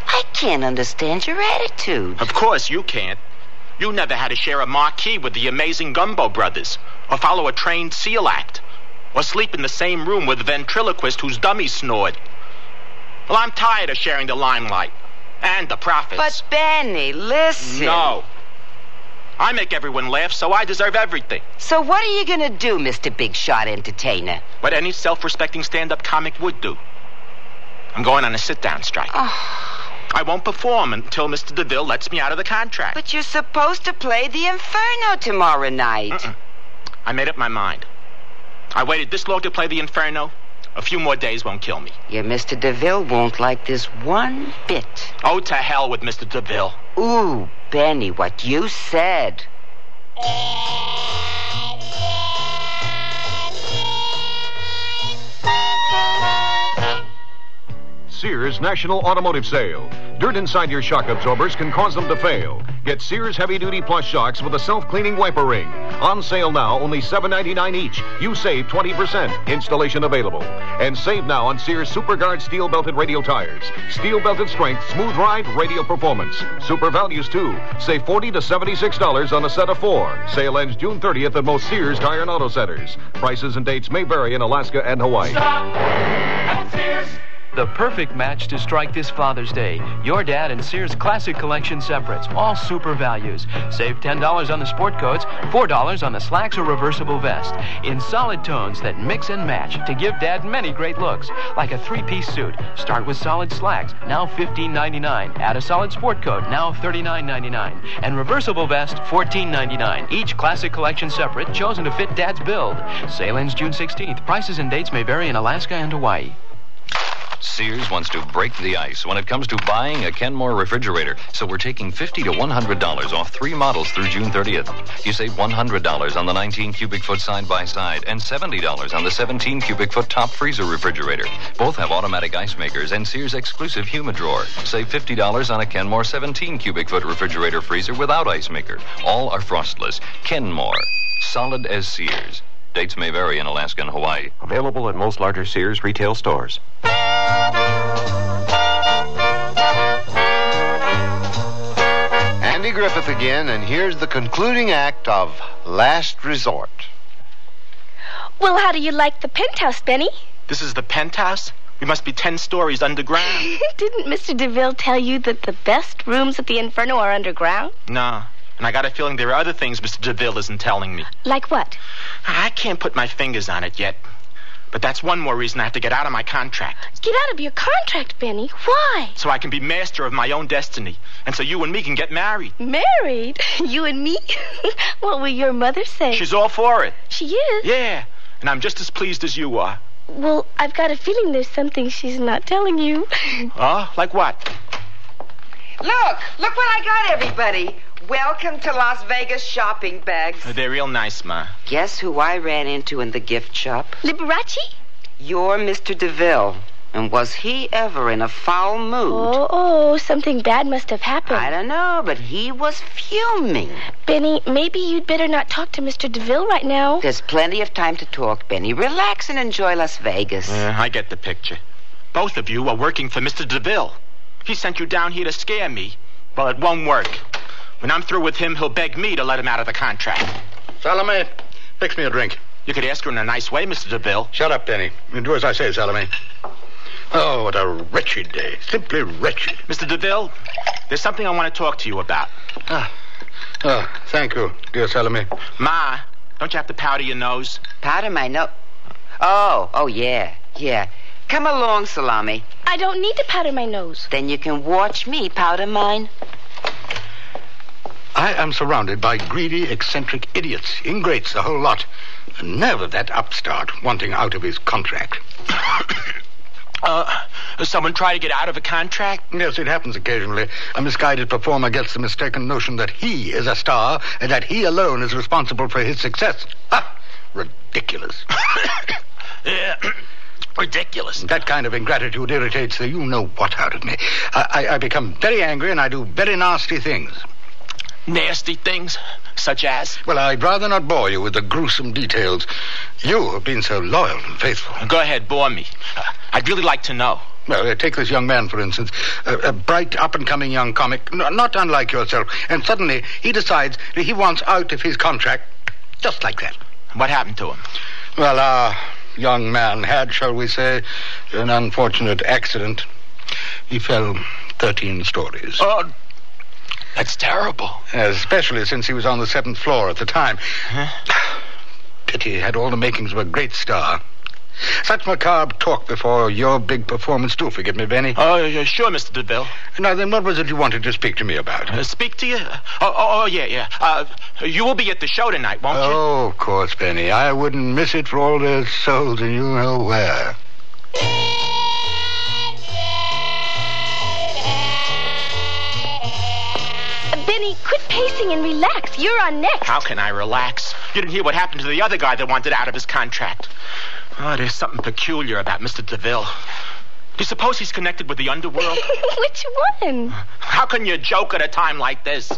Speaker 24: I can't understand your attitude.
Speaker 18: Of course you can't. You never had to share a marquee with the amazing Gumbo brothers, or follow a trained SEAL act, or sleep in the same room with a ventriloquist whose dummy snored. Well, I'm tired of sharing the limelight and the profits.
Speaker 24: But, Benny, listen.
Speaker 18: No. I make everyone laugh, so I deserve everything.
Speaker 24: So what are you going to do, Mr. Big Shot Entertainer?
Speaker 18: What any self-respecting stand-up comic would do. I'm going on a sit-down strike. I won't perform until Mr. DeVille lets me out of the contract.
Speaker 24: But you're supposed to play the Inferno tomorrow night.
Speaker 18: I made up my mind. I waited this long to play the Inferno. A few more days won't kill me.
Speaker 24: Your Mr. DeVille won't like this one bit.
Speaker 18: Oh, to hell with Mr. DeVille.
Speaker 24: Ooh, Benny, what you said.
Speaker 21: Sears National Automotive Sale. Dirt inside your shock absorbers can cause them to fail. Get Sears heavy-duty plus shocks with a self-cleaning wiper ring. On sale now, only $7.99 each. You save 20%. Installation available. And save now on Sears SuperGuard steel-belted radial tires. Steel-belted strength, smooth ride, radial performance. Super values, too. Save $40 to $76 on a set of 4. Sale ends June 30th at most Sears Tire and Auto Centers. Prices and dates may vary in Alaska and Hawaii.
Speaker 3: Stop at Sears.
Speaker 9: The perfect match to strike this Father's Day. Your Dad and Sears Classic Collection separates, all super values. Save $10 on the sport coats, $4 on the slacks or reversible vest. In solid tones that mix and match to give Dad many great looks. Like a 3-piece suit. Start with solid slacks, now $15.99. Add a solid sport coat, now $39.99. And reversible vest, $14.99. Each Classic Collection separate, chosen to fit Dad's build. Sale ends June 16th. Prices and dates may vary in Alaska and Hawaii.
Speaker 8: Sears wants to break the ice when it comes to buying a Kenmore refrigerator, so we're taking $50 to $100 off 3 models through June 30th. You save $100 on the 19 cubic foot side-by-side and $70 on the 17 cubic foot top freezer refrigerator. Both have automatic ice makers and Sears exclusive humid drawer. Save $50 on a Kenmore 17 cubic foot refrigerator freezer without ice maker. All are frostless. Kenmore. Solid as Sears. Dates may vary in Alaska and Hawaii.
Speaker 16: Available at most larger Sears retail stores.
Speaker 26: Andy Griffith again, and here's the concluding act of Last Resort.
Speaker 1: Well, how do you like the penthouse, Benny?
Speaker 18: This is the penthouse? We must be 10 stories underground.
Speaker 1: Didn't Mr. DeVille tell you that the best rooms at the Inferno are underground?
Speaker 18: No. And I got a feeling there are other things Mr. DeVille isn't telling me.
Speaker 1: Like what?
Speaker 18: I can't put my fingers on it yet. But that's one more reason I have to get out of my contract.
Speaker 1: Get out of your contract, Benny. Why?
Speaker 18: So I can be master of my own destiny. And so you and me can get married.
Speaker 1: Married? You and me? What will your mother say?
Speaker 18: She's all for it.
Speaker 1: She is?
Speaker 18: Yeah. And I'm just as pleased as you are.
Speaker 1: Well, I've got a feeling there's something she's not telling you.
Speaker 18: Like what?
Speaker 24: Look what I got, everybody. Welcome to Las Vegas shopping bags.
Speaker 18: They're real nice, Ma.
Speaker 24: Guess who I ran into in the gift shop?
Speaker 1: Liberace?
Speaker 24: You're Mr. DeVille. And was he ever in a foul mood?
Speaker 1: Oh, something bad must have happened.
Speaker 24: I don't know, but he was fuming.
Speaker 1: Benny, maybe you'd better not talk to Mr. DeVille right now.
Speaker 24: There's plenty of time to talk, Benny. Relax and enjoy Las Vegas.
Speaker 18: I get the picture. Both of you are working for Mr. DeVille. He sent you down here to scare me. Well, it won't work. When I'm through with him, he'll beg me to let him out of the contract.
Speaker 20: Salome, fix me a drink.
Speaker 18: You could ask her in a nice way, Mr. DeVille.
Speaker 20: Shut up, Benny. Do as I say, Salome. Oh, what a wretched day. Simply wretched.
Speaker 18: Mr. DeVille, there's something I want to talk to you about.
Speaker 20: Thank you, dear Salome.
Speaker 18: Ma, don't you have to powder your nose?
Speaker 24: Powder my nose? Oh, yeah. Come along, Salami.
Speaker 1: I don't need to powder my nose.
Speaker 24: Then you can watch me powder mine.
Speaker 20: I am surrounded by greedy, eccentric idiots, ingrates, a whole lot. The nerve of that upstart wanting out of his contract.
Speaker 18: Someone try to get out of a contract?
Speaker 20: Yes, it happens occasionally. A misguided performer gets the mistaken notion that he is a star and that he alone is responsible for his success. Ridiculous.
Speaker 18: Yeah, ridiculous.
Speaker 20: That kind of ingratitude irritates the you-know-what out of me. I become very angry and I do very nasty things.
Speaker 18: Nasty things? Such as?
Speaker 20: Well, I'd rather not bore you with the gruesome details. You have been so loyal and faithful.
Speaker 18: Go ahead, bore me. I'd really like to know.
Speaker 20: Well, take this young man, for instance. A bright, up-and-coming young comic, not unlike yourself. And suddenly he decides that he wants out of his contract just like that.
Speaker 18: What happened to him?
Speaker 20: Well, our young man had, shall we say, an unfortunate accident. He fell 13 stories.
Speaker 18: Oh, that's terrible.
Speaker 20: Especially since he was on the 7th floor at the time. Pity, had all the makings of a great star. Such macabre talk before your big performance. Do forgive me, Benny.
Speaker 18: Oh, sure, Mr. DeVille.
Speaker 20: Now, then, what was it you wanted to speak to me about?
Speaker 18: Speak to you? Yeah. You will be at the show tonight, won't you?
Speaker 20: Oh, of course, Benny. I wouldn't miss it for all their souls and you know where.
Speaker 1: Benny, quit pacing and relax. You're on next.
Speaker 18: How can I relax? You didn't hear what happened to the other guy that wanted out of his contract. Oh, there's something peculiar about Mr. DeVille. Do you suppose he's connected with the underworld?
Speaker 1: Which one?
Speaker 18: How can you joke at a time like this?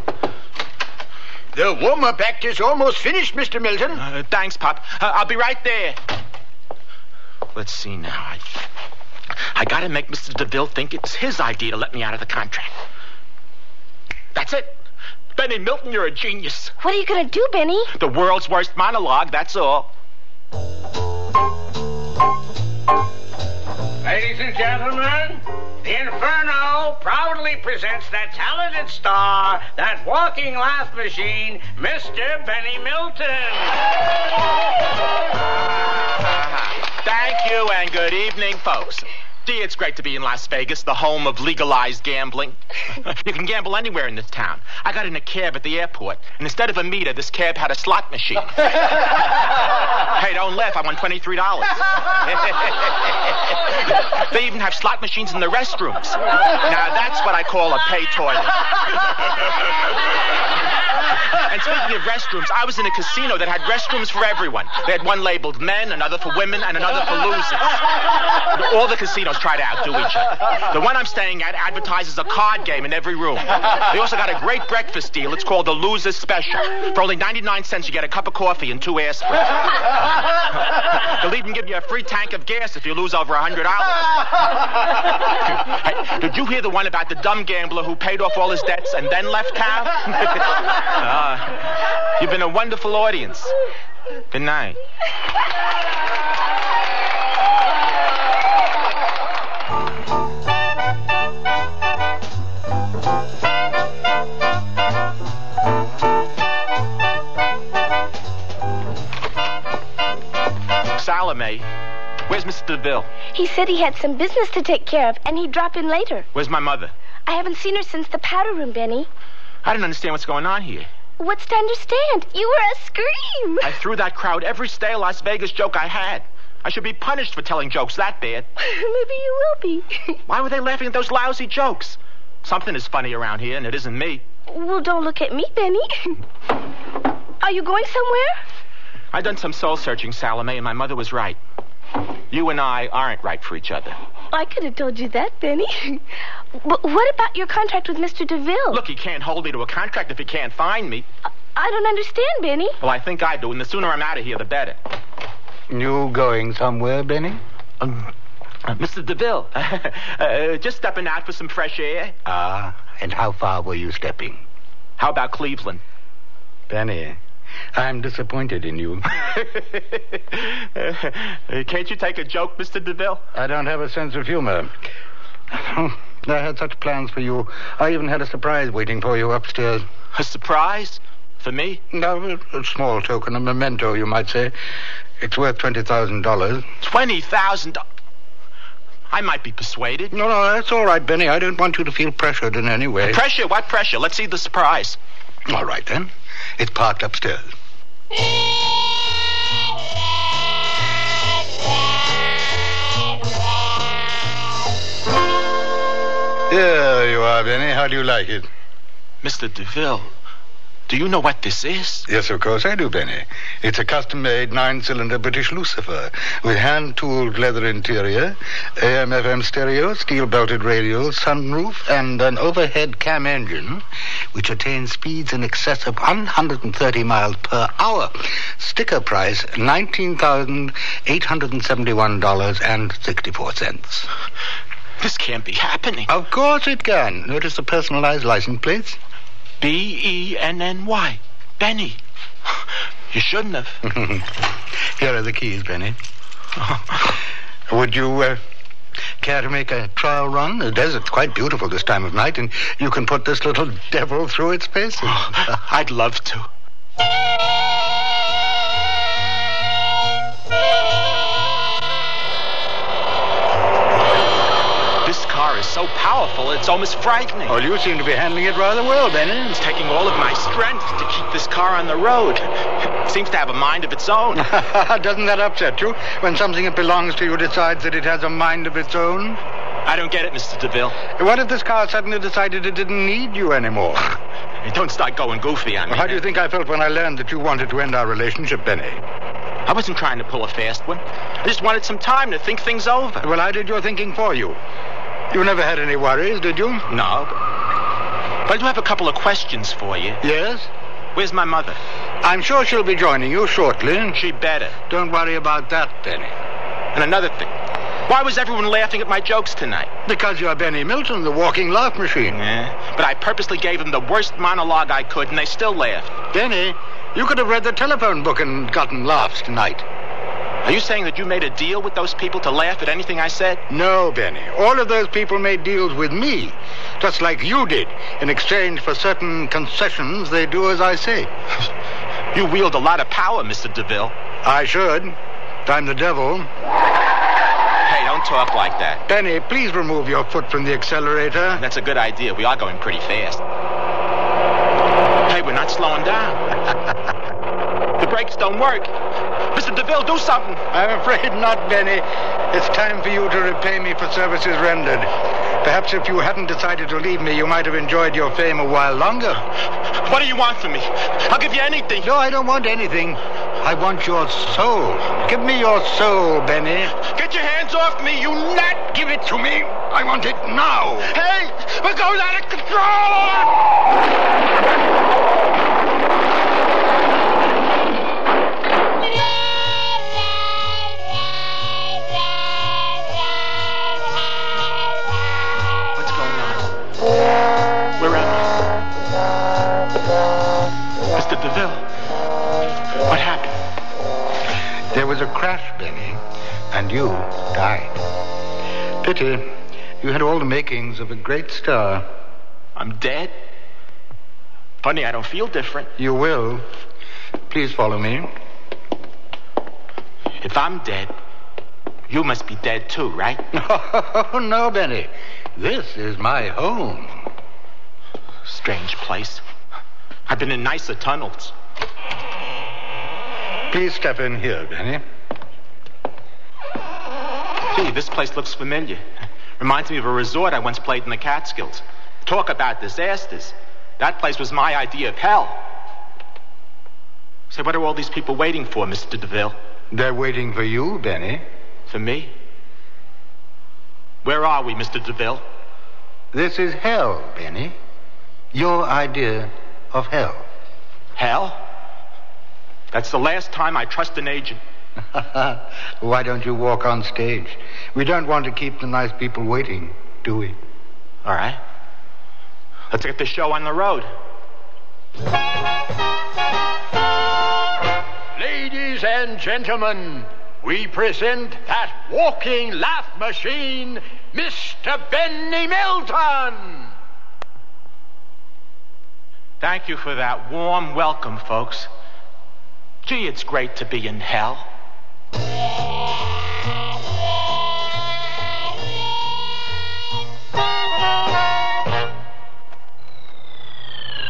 Speaker 12: The warm-up act is almost finished, Mr. Milton.
Speaker 18: Thanks, Pop. I'll be right there. Let's see now. I gotta make Mr. DeVille think it's his idea to let me out of the contract. That's it. Benny Milton, you're a genius.
Speaker 1: What are you going to do, Benny?
Speaker 18: The world's worst monologue, that's all.
Speaker 27: Ladies and gentlemen, the Inferno proudly presents that talented star, that walking laugh machine, Mr. Benny Milton.
Speaker 18: Thank you, and good evening, folks. Gee, it's great to be in Las Vegas, the home of legalized gambling. You can gamble anywhere in this town. I got in a cab at the airport, and instead of a meter, this cab had a slot machine. Hey, don't laugh. I won $23. They even have slot machines in the restrooms. Now, that's what I call a pay toilet. And speaking of restrooms, I was in a casino that had restrooms for everyone. They had one labeled men, another for women, and another for losers. All the casinos try to outdo each other. The one I'm staying at advertises a card game in every room. They also got a great breakfast deal. It's called the Loser's Special. For only 99 cents, you get a cup of coffee and 2 aspirin. They'll even give you a free tank of gas if you lose over $100. Hey, did you hear the one about the dumb gambler who paid off all his debts and then left town? You've been a wonderful audience. Good night. Salome, where's Mr. DeVille?
Speaker 1: He said he had some business to take care of, and he'd drop in later.
Speaker 18: Where's my mother?
Speaker 1: I haven't seen her since the powder room, Benny.
Speaker 18: I don't understand what's going on here.
Speaker 1: What's to understand? You were a scream.
Speaker 18: I threw that crowd every stale Las Vegas joke I had. I should be punished for telling jokes that bad.
Speaker 1: Maybe you will be.
Speaker 18: Why were they laughing at those lousy jokes? Something is funny around here, and it isn't me.
Speaker 1: Well, don't look at me, Benny. Are you going somewhere?
Speaker 18: I've done some soul searching, Salome, and my mother was right. You and I aren't right for each other.
Speaker 1: I could have told you that, Benny. But what about your contract with Mr. DeVille?
Speaker 18: Look, he can't hold me to a contract if he can't find me.
Speaker 1: I don't understand, Benny.
Speaker 18: Well, I think I do, and the sooner I'm out of here, the better.
Speaker 20: You going somewhere, Benny?
Speaker 18: Mr. DeVille, just stepping out for some fresh air.
Speaker 20: Ah, and how far were you stepping?
Speaker 18: How about Cleveland?
Speaker 20: Benny, I'm disappointed in you.
Speaker 18: Can't you take a joke, Mr. DeVille?
Speaker 20: I don't have a sense of humor. I had such plans for you. I even had a surprise waiting for you upstairs.
Speaker 18: A surprise? For me?
Speaker 20: No, a small token, a memento, you might say. It's worth $20,000.
Speaker 18: $20,000? I might be persuaded.
Speaker 20: No, that's all right, Benny. I don't want you to feel pressured in any way.
Speaker 18: Pressure? What pressure? Let's see the surprise.
Speaker 20: All right, then. It's parked upstairs. There you are, Benny. How do you like it?
Speaker 18: Mr. DeVille, do you know what this is?
Speaker 20: Yes, of course I do, Benny. It's a custom-made 9-cylinder British Lucifer with hand-tooled leather interior, AM/FM stereo, steel-belted radio, sunroof, and an overhead cam engine which attains speeds in excess of 130 miles per hour. Sticker price, $19,871.64.
Speaker 18: This can't be happening.
Speaker 20: Of course it can. Notice the personalized license plates?
Speaker 18: B-E-N-N-Y. Benny. You shouldn't have.
Speaker 20: Here are the keys, Benny. Would you care to make a trial run? The desert's quite beautiful this time of night, and you can put this little devil through its paces.
Speaker 18: I'd love to. This car is so powerful, it's almost frightening.
Speaker 20: Well, you seem to be handling it rather well, Benny.
Speaker 18: It's taking all of my strength to keep this car on the road. It seems to have a mind of its own.
Speaker 20: Doesn't that upset you when something that belongs to you decides that it has a mind of its own?
Speaker 18: I don't get it, Mr. DeVille.
Speaker 20: What if this car suddenly decided it didn't need you anymore?
Speaker 18: Don't start going goofy on me.
Speaker 20: How do you think I felt when I learned that you wanted to end our relationship, Benny?
Speaker 18: I wasn't trying to pull a fast one. I just wanted some time to think things over.
Speaker 20: Well, I did your thinking for you. You never had any worries, did you?
Speaker 18: No. But I do have a couple of questions for you.
Speaker 20: Yes?
Speaker 18: Where's my mother?
Speaker 20: I'm sure she'll be joining you shortly.
Speaker 18: She better.
Speaker 20: Don't worry about that, Benny.
Speaker 18: And another thing. Why was everyone laughing at my jokes tonight?
Speaker 20: Because you're Benny Milton, the walking laugh machine.
Speaker 18: Yeah, but I purposely gave them the worst monologue I could, and they still laughed.
Speaker 20: Benny, you could have read the telephone book and gotten laughs tonight.
Speaker 18: Are you saying that you made a deal with those people to laugh at anything I said?
Speaker 20: No, Benny. All of those people made deals with me, just like you did. In exchange for certain concessions, they do as I say.
Speaker 18: You wield a lot of power, Mr. DeVille.
Speaker 20: I should. I'm the devil.
Speaker 18: Hey, don't talk like that.
Speaker 20: Benny, please remove your foot from the accelerator.
Speaker 18: That's a good idea. We are going pretty fast. Hey, we're not slowing down. The brakes don't work. Mr. DeVille, do something.
Speaker 20: I'm afraid not, Benny. It's time for you to repay me for services rendered. Perhaps if you hadn't decided to leave me, you might have enjoyed your fame a while longer.
Speaker 18: What do you want from me? I'll give you anything.
Speaker 20: No, I don't want anything. I want your soul. Give me your soul, Benny.
Speaker 18: Get your hands off me, you nut!
Speaker 20: Give it to me. I want it now.
Speaker 18: Hey, we're going out of control! What's going on? Where am I? Mr. DeVille, what happened?
Speaker 20: There was a crash, Benny, and you died. Pity. You had all the makings of a great star.
Speaker 18: I'm dead? Funny, I don't feel different.
Speaker 20: You will. Please follow me.
Speaker 18: If I'm dead, you must be dead too, right?
Speaker 20: Oh, no, Benny. This is my home.
Speaker 18: Strange place. I've been in nicer tunnels.
Speaker 20: Please step in here, Benny.
Speaker 18: Gee, this place looks familiar. Reminds me of a resort I once played in the Catskills. Talk about disasters. That place was my idea of hell. Say, what are all these people waiting for, Mr. DeVille?
Speaker 20: They're waiting for you, Benny.
Speaker 18: For me? Where are we, Mr. DeVille?
Speaker 20: This is hell, Benny. Your idea of hell.
Speaker 18: Hell? That's the last time I trust an agent.
Speaker 20: Why don't you walk on stage? We don't want to keep the nice people waiting, do we?
Speaker 18: All right. Let's get the show on the road.
Speaker 7: Ladies and gentlemen, we present that walking laugh machine, Mr. Benny Milton.
Speaker 18: Thank you for that warm welcome, folks. Gee, it's great to be in hell.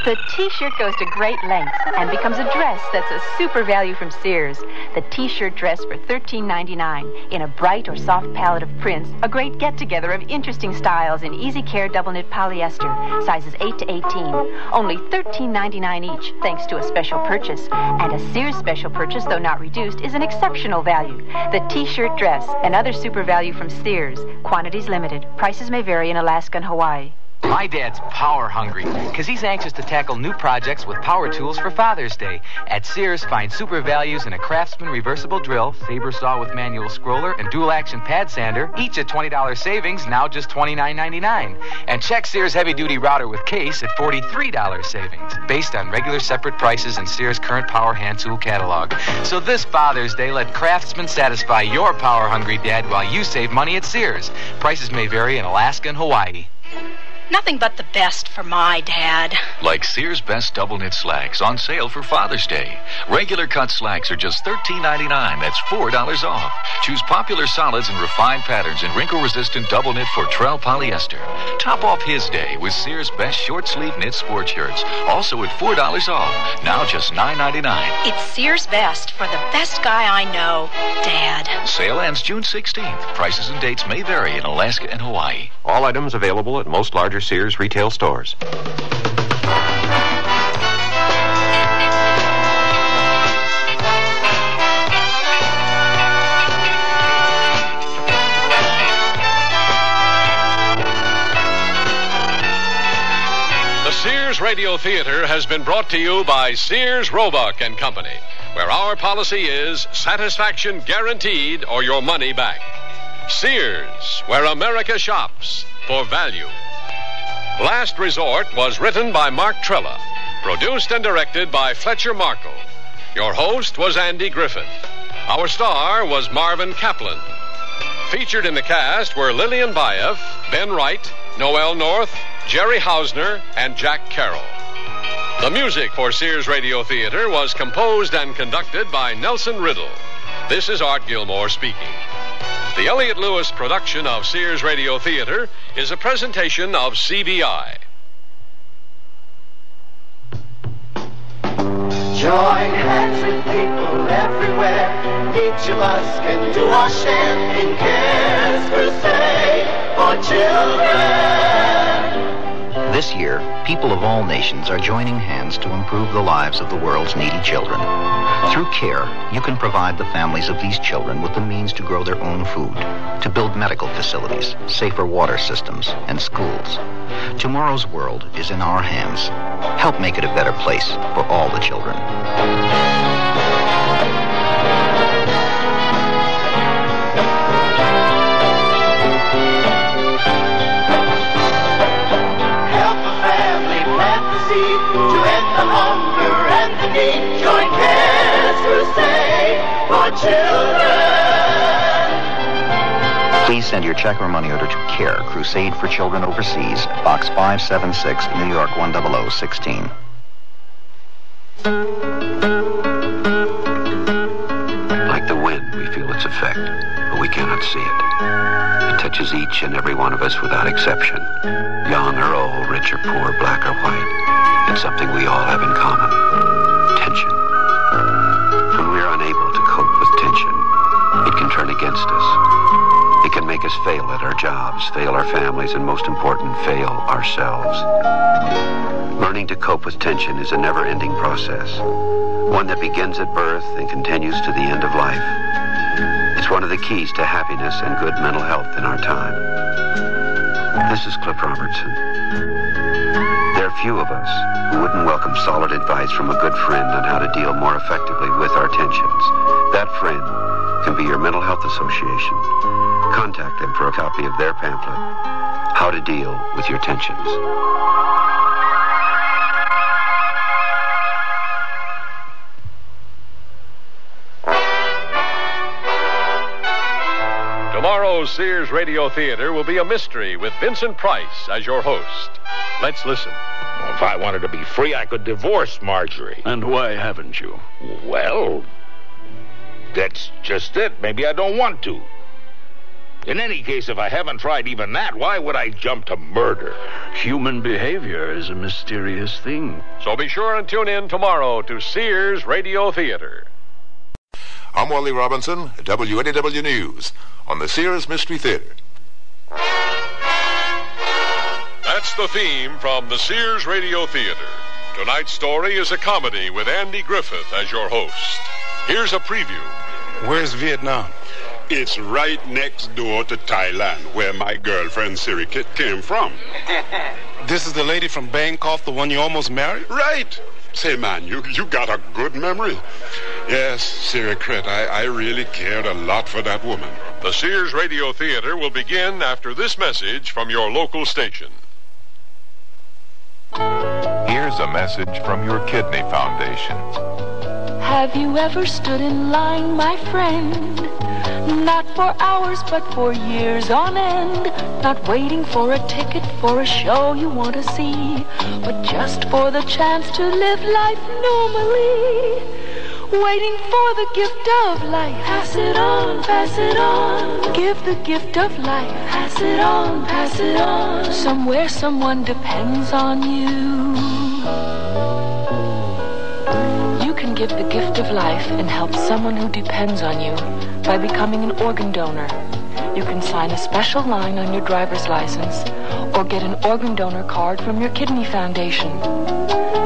Speaker 2: The T-shirt goes to great lengths and becomes a dress that's a super value from Sears. The T-shirt dress for $13.99 in a bright or soft palette of prints, a great get-together of interesting styles in easy care double knit polyester, sizes 8 to 18. Only $13.99 each, thanks to a special purchase. And a Sears special purchase, though not reduced, is an exceptional value. The T-shirt dress, another super value from Sears. Quantities limited. Prices may vary in Alaska and Hawaii.
Speaker 6: My dad's power hungry because he's anxious to tackle new projects with power tools for Father's Day. At Sears, find super values in a Craftsman reversible drill, saber saw with manual scroller, and dual action pad sander, each at $20 savings, now just $29.99. And check Sears heavy duty router with case at $43 savings, based on regular separate prices in Sears' current power hand tool catalog. So this Father's Day, let Craftsman satisfy your power hungry dad while you save money at Sears. Prices may vary in Alaska and Hawaii.
Speaker 14: Nothing but the best for my dad.
Speaker 8: Like Sears Best Double Knit Slacks on sale for Father's Day. Regular cut slacks are just $13.99. That's $4 off. Choose popular solids and refined patterns in wrinkle-resistant double knit Fortrell polyester. Top off his day with Sears Best Short Sleeve Knit Sport Shirts. Also at $4 off. Now just $9.99.
Speaker 14: It's Sears Best for the best guy I know, Dad.
Speaker 8: Sale ends June 16th. Prices and dates may vary in Alaska and Hawaii.
Speaker 16: All items available at most larger Sears retail stores.
Speaker 21: The Sears Radio Theater has been brought to you by Sears Roebuck and Company, where our policy is satisfaction guaranteed or your money back. Sears, where America shops for value. Last Resort was written by Mark Trella, produced and directed by Fletcher Markle. Your host was Andy Griffith. Our star was Marvin Kaplan. Featured in the cast were Lillian Baeff, Ben Wright, Noel North, Jerry Hausner, and Jack Carroll. The music for Sears Radio Theater was composed and conducted by Nelson Riddle. This is Art Gilmore speaking. The Elliott Lewis production of Sears Radio Theater is a presentation of CBI.
Speaker 3: Join hands with people everywhere. Each of us can do our share in Cares Crusade for children.
Speaker 4: This year, people of all nations are joining hands to improve the lives of the world's needy children. Through CARE, you can provide the families of these children with the means to grow their own food, to build medical facilities, safer water systems, and schools. Tomorrow's world is in our hands. Help make it a better place for all the children.
Speaker 3: To end the hunger and the need, join Cares Crusade for children.
Speaker 4: Please send your check or money order to CARE, Crusade for Children Overseas, Box 576, New York 10016.
Speaker 15: Like the wind, we feel its effect, but we cannot see it. It touches each and every one of us without exception. Young or old, rich or poor, black or white. It's something we all have in common. Tension. When we're unable to cope with tension, it can turn against us. It can make us fail at our jobs, fail our families, and most important, fail ourselves. Learning to cope with tension is a never-ending process, one that begins at birth and continues to the end of life. It's one of the keys to happiness and good mental health in our time. This is Cliff Robertson. There are few of us who wouldn't welcome solid advice from a good friend on how to deal more effectively with our tensions. That friend can be your mental health association. Contact them for a copy of their pamphlet, How to Deal with Your Tensions.
Speaker 21: Tomorrow's Sears Radio Theater will be a mystery with Vincent Price as your host. Let's listen.
Speaker 17: If I wanted to be free, I could divorce Marjorie.
Speaker 19: And why haven't you?
Speaker 17: Well, that's just it. Maybe I don't want to. In any case, if I haven't tried even that, why would I jump to murder?
Speaker 19: Human behavior is a mysterious thing.
Speaker 21: So be sure and tune in tomorrow to Sears Radio Theater.
Speaker 22: I'm Wally Robinson, WNEW News, on the Sears Mystery Theater.
Speaker 21: That's the theme from the Sears Radio Theater. Tonight's story is a comedy with Andy Griffith as your host. Here's a preview.
Speaker 23: Where's Vietnam?
Speaker 25: It's right next door to Thailand, where my girlfriend Siri Kit came from.
Speaker 23: This is the lady from Bangkok, the one you almost married?
Speaker 25: Right. Say, man, you got a good memory. Yes, Siri Kit, I really cared a lot for that woman.
Speaker 21: The Sears Radio Theater will begin after this message from your local station.
Speaker 28: Here's a message from your Kidney Foundation.
Speaker 29: Have you ever stood in line, my friend? Not for hours, but for years on end. Not waiting for a ticket for a show you want to see, but just for the chance to live life normally. Waiting for the gift of life. Pass it on, pass it on. Give the gift of life. Pass it on, pass it on. Somewhere someone depends on you. You can give the gift of life and help someone who depends on you by becoming an organ donor. You can sign a special line on your driver's license or get an organ donor card from your Kidney Foundation.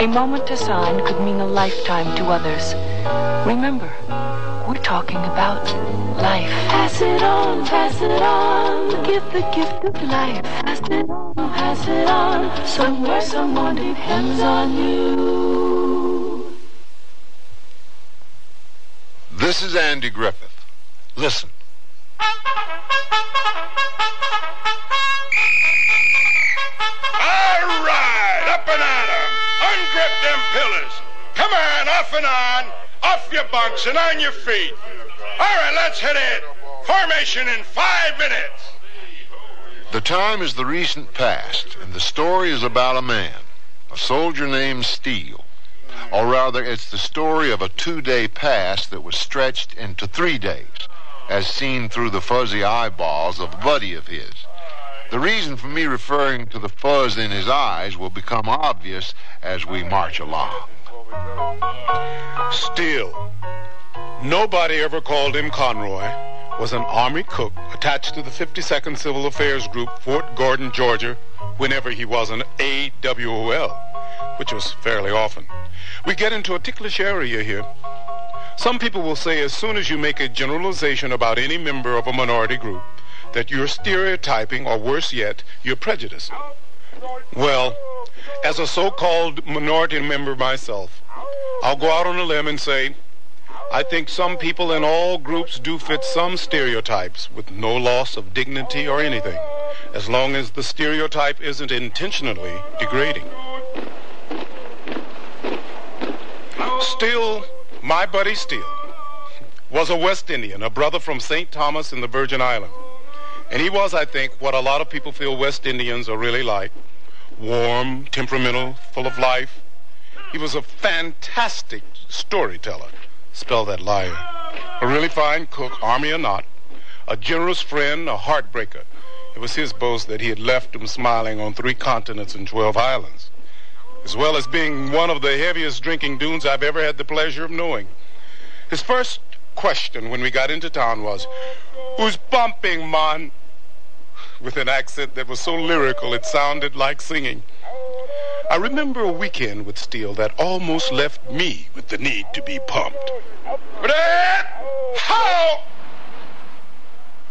Speaker 29: A moment to sign could mean a lifetime to others. Remember, we're talking about life. Pass it on, pass it on. Give the gift of life. Pass it on, pass it on. Somewhere someone depends on you.
Speaker 22: This is Andy Griffith. Listen.
Speaker 25: All right, up and at 'em. Ungrip them pillars. Come on, off and on. Off your bunks and on your feet. All right, let's hit it. Formation in 5 minutes.
Speaker 22: The time is the recent past, and the story is about a man, a soldier named Steele. Or rather, it's the story of a 2-day past that was stretched into 3 days, as seen through the fuzzy eyeballs of a buddy of his. The reason for me referring to the fuzz in his eyes will become obvious as we march along.
Speaker 25: Steele,
Speaker 23: Nobody ever called him Conroy, was an Army cook attached to the 52nd Civil Affairs Group, Fort Gordon, Georgia, whenever he was an AWOL, which was fairly often. We get into a ticklish area here. Some people will say as soon as you make a generalization about any member of a minority group, that you're stereotyping, or worse yet, you're prejudicing. Well, as a so-called minority member myself, I'll go out on a limb and say, I think some people in all groups do fit some stereotypes with no loss of dignity or anything, as long as the stereotype isn't intentionally degrading. Still, my buddy Steele was a West Indian, a brother from St. Thomas in the Virgin Islands. And he was, I think, what a lot of people feel West Indians are really like. Warm, temperamental, full of life. He was a fantastic storyteller. Spell that liar. A really fine cook, Army or not. A generous friend, a heartbreaker. It was his boast that he had left him smiling on 3 continents and 12 islands. As well as being one of the heaviest drinking dudes I've ever had the pleasure of knowing. His first question when we got into town was, "Who's bumping, man?" With an accent that was so lyrical it sounded like singing. I remember a weekend with Steele that almost left me with the need to be pumped.
Speaker 25: How?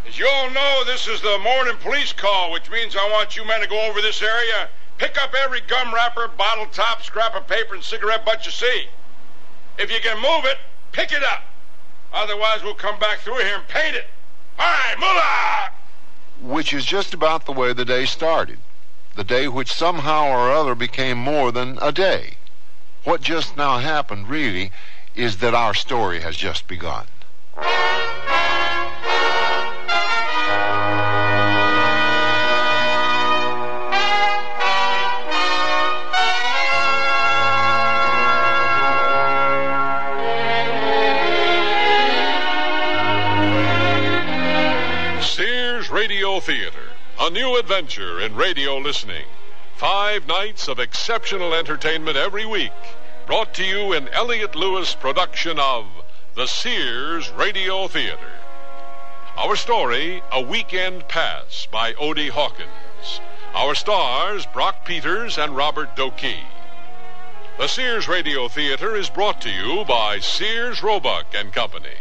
Speaker 25: As you all know, this is the morning police call, which means I want you men to go over this area, pick up every gum wrapper, bottle top, scrap of paper, and cigarette butt you see. If you can move it, pick it up. Otherwise, we'll come back through here and paint it. All right, moolah!
Speaker 22: Which is just about the way the day started. The day which somehow or other became more than a day. What just now happened, really, is that our story has just begun.
Speaker 21: Sears Radio Theater. A new adventure in radio listening. 5 nights of exceptional entertainment every week. Brought to you in Elliott Lewis production of the Sears Radio Theater. Our story, A Weekend Pass by Odie Hawkins. Our stars, Brock Peters and Robert Dokey. The Sears Radio Theater is brought to you by Sears, Roebuck and Company.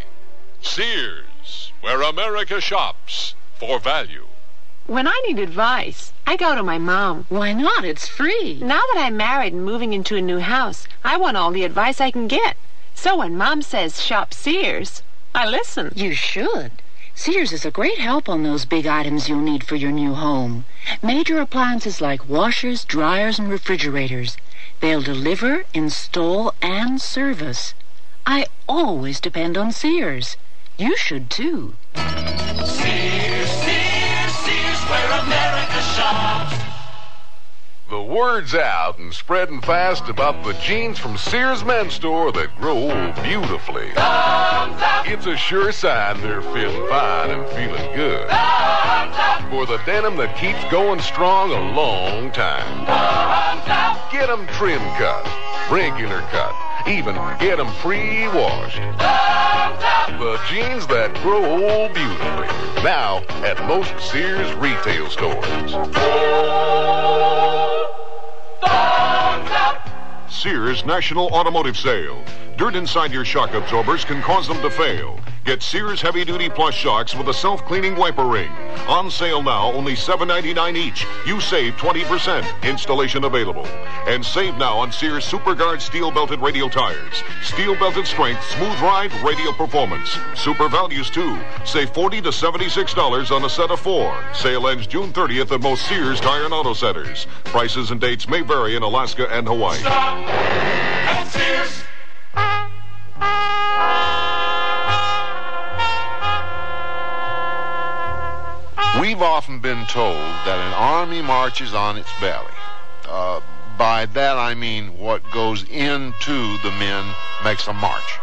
Speaker 21: Sears, where America shops for value.
Speaker 5: When I need advice, I go to my mom.
Speaker 9: Why not? It's free.
Speaker 5: Now that I'm married and moving into a new house, I want all the advice I can get. So when Mom says shop Sears, I listen.
Speaker 9: You should. Sears is a great help on those big items you'll need for your new home. Major appliances like washers, dryers, and refrigerators. They'll deliver, install, and service. I always depend on Sears. You should too.
Speaker 3: Sears, Sears, Sears, where America shops.
Speaker 28: The word's out and spreading fast about the jeans from Sears Men's Store that grow beautifully. It's a sure sign they're feeling fine and feeling good. For the denim that keeps going strong a long time. Get them trim cut, regular cut, even get them pre-washed. The jeans that grow beautifully. Now at most Sears retail stores. Sears National Automotive Sale. Dirt inside your shock absorbers can cause them to fail. Get Sears heavy-duty plus shocks with a self-cleaning wiper ring. On sale now, only $7.99 each. You save 20%. Installation available. And save now on Sears SuperGuard steel-belted radial tires. Steel-belted strength, smooth ride, radial performance. Super values, too. Save $40 to $76 on a set of 4. Sale ends June 30th at most Sears Tire and Auto Centers. Prices and dates may vary in Alaska and Hawaii.
Speaker 3: Stop at Sears.
Speaker 22: We've often been told that an army marches on its belly. By that I mean what goes into the men makes a march.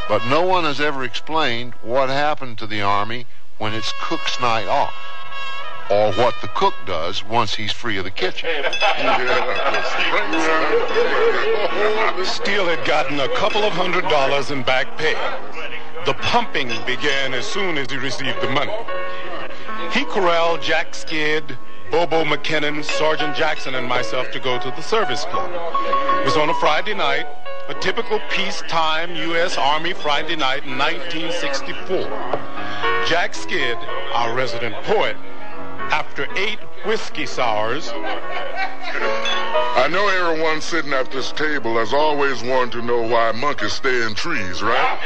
Speaker 22: But no one has ever explained what happened to the army when it's cook's night off, or what the cook does once he's free of the kitchen.
Speaker 23: Steele had gotten a couple of $100 in back pay. The pumping began as soon as he received the money. He corralled Jack Skid, Bobo McKinnon, Sergeant Jackson, and myself to go to the service club. It was on a Friday night, a typical peacetime U.S. Army Friday night in 1964. Jack Skid, our resident poet, after 8 whiskey sours.
Speaker 22: I know everyone sitting at this table has always wanted to know why monkeys stay in trees, right?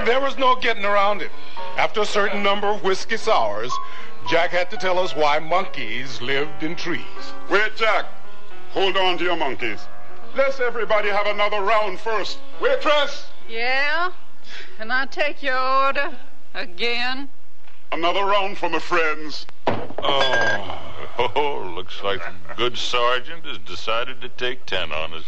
Speaker 23: There was no getting around it. After a certain number of whiskey sours, Jack had to tell us why monkeys lived in trees.
Speaker 25: Wait, Jack. Hold on to your monkeys. Let's everybody have another round first. Waitress!
Speaker 1: Yeah? Can I take your order again?
Speaker 25: Another round for my friends.
Speaker 17: Oh, looks like the good sergeant has decided to take 10 on us.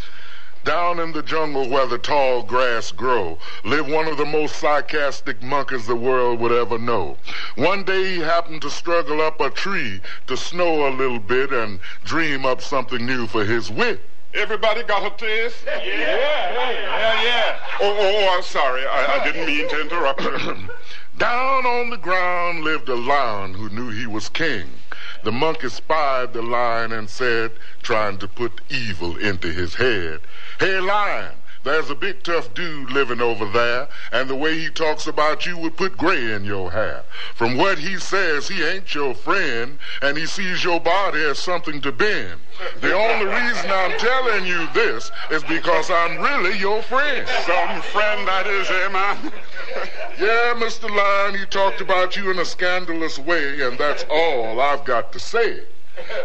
Speaker 22: Down in the jungle where the tall grass grow, lived one of the most sarcastic monkeys the world would ever know. One day he happened to struggle up a tree to snow a little bit and dream up something new for his wit.
Speaker 25: Everybody got a taste? Yeah. Oh, I'm sorry. I didn't mean to interrupt you.
Speaker 22: Down on the ground lived a lion who knew he was king. The monkey spied the lion and said, trying to put evil into his head, "Hey, lion, there's a big tough dude living over there, and the way he talks about you would put gray in your hair. From what he says, he ain't your friend, and he sees your body as something to bend. The only reason I'm telling you this is because I'm really your friend."
Speaker 25: Some friend that is, eh, man?
Speaker 22: Yeah, Mr. Lion, he talked about you in a scandalous way, and that's all I've got to say.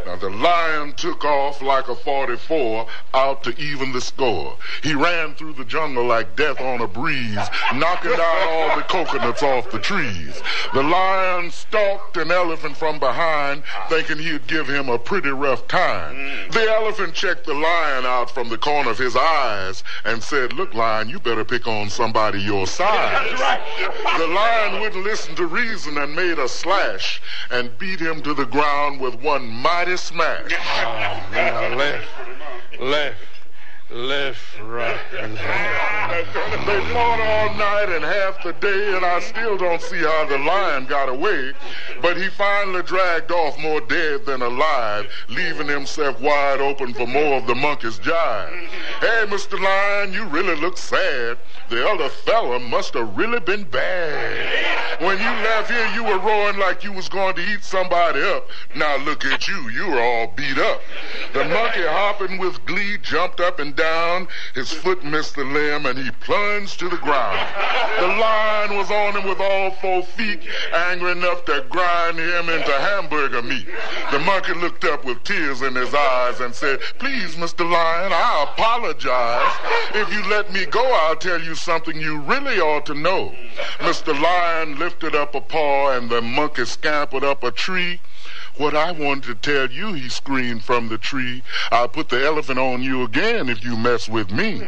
Speaker 22: Now, the lion took off like a 44 out to even the score. He ran through the jungle like death on a breeze, knocking down all the coconuts off the trees. The lion stalked an elephant from behind, thinking he'd give him a pretty rough time. The elephant checked the lion out from the corner of his eyes and said, "Look, lion, you better pick on somebody your size." That's right. The lion wouldn't listen to reason and made a slash and beat him to the ground with one mighty smash. Left, right, and They fought all night and half the day, and I still don't see how the lion got away. But he finally dragged off more dead than alive, leaving himself wide open for more of the monkey's jive. "Hey, Mr. Lion, you really look sad. The other fella must have really been bad. When you left here, you were roaring like you was going to eat somebody up. Now look at you, you were all beat up." The monkey, hopping with glee, jumped up and down. His foot missed the limb, and he plunged to the ground. The lion was on him with all 4 feet, angry enough to grind him into hamburger meat. The monkey looked up with tears in his eyes and said, "Please, Mr. Lion, I apologize. If you let me go, I'll tell you something you really ought to know." Mr. Lion lifted up a paw, and the monkey scampered up a tree. "What I wanted to tell you," he screamed from the tree, "I'll put the elephant on you again if you mess with me."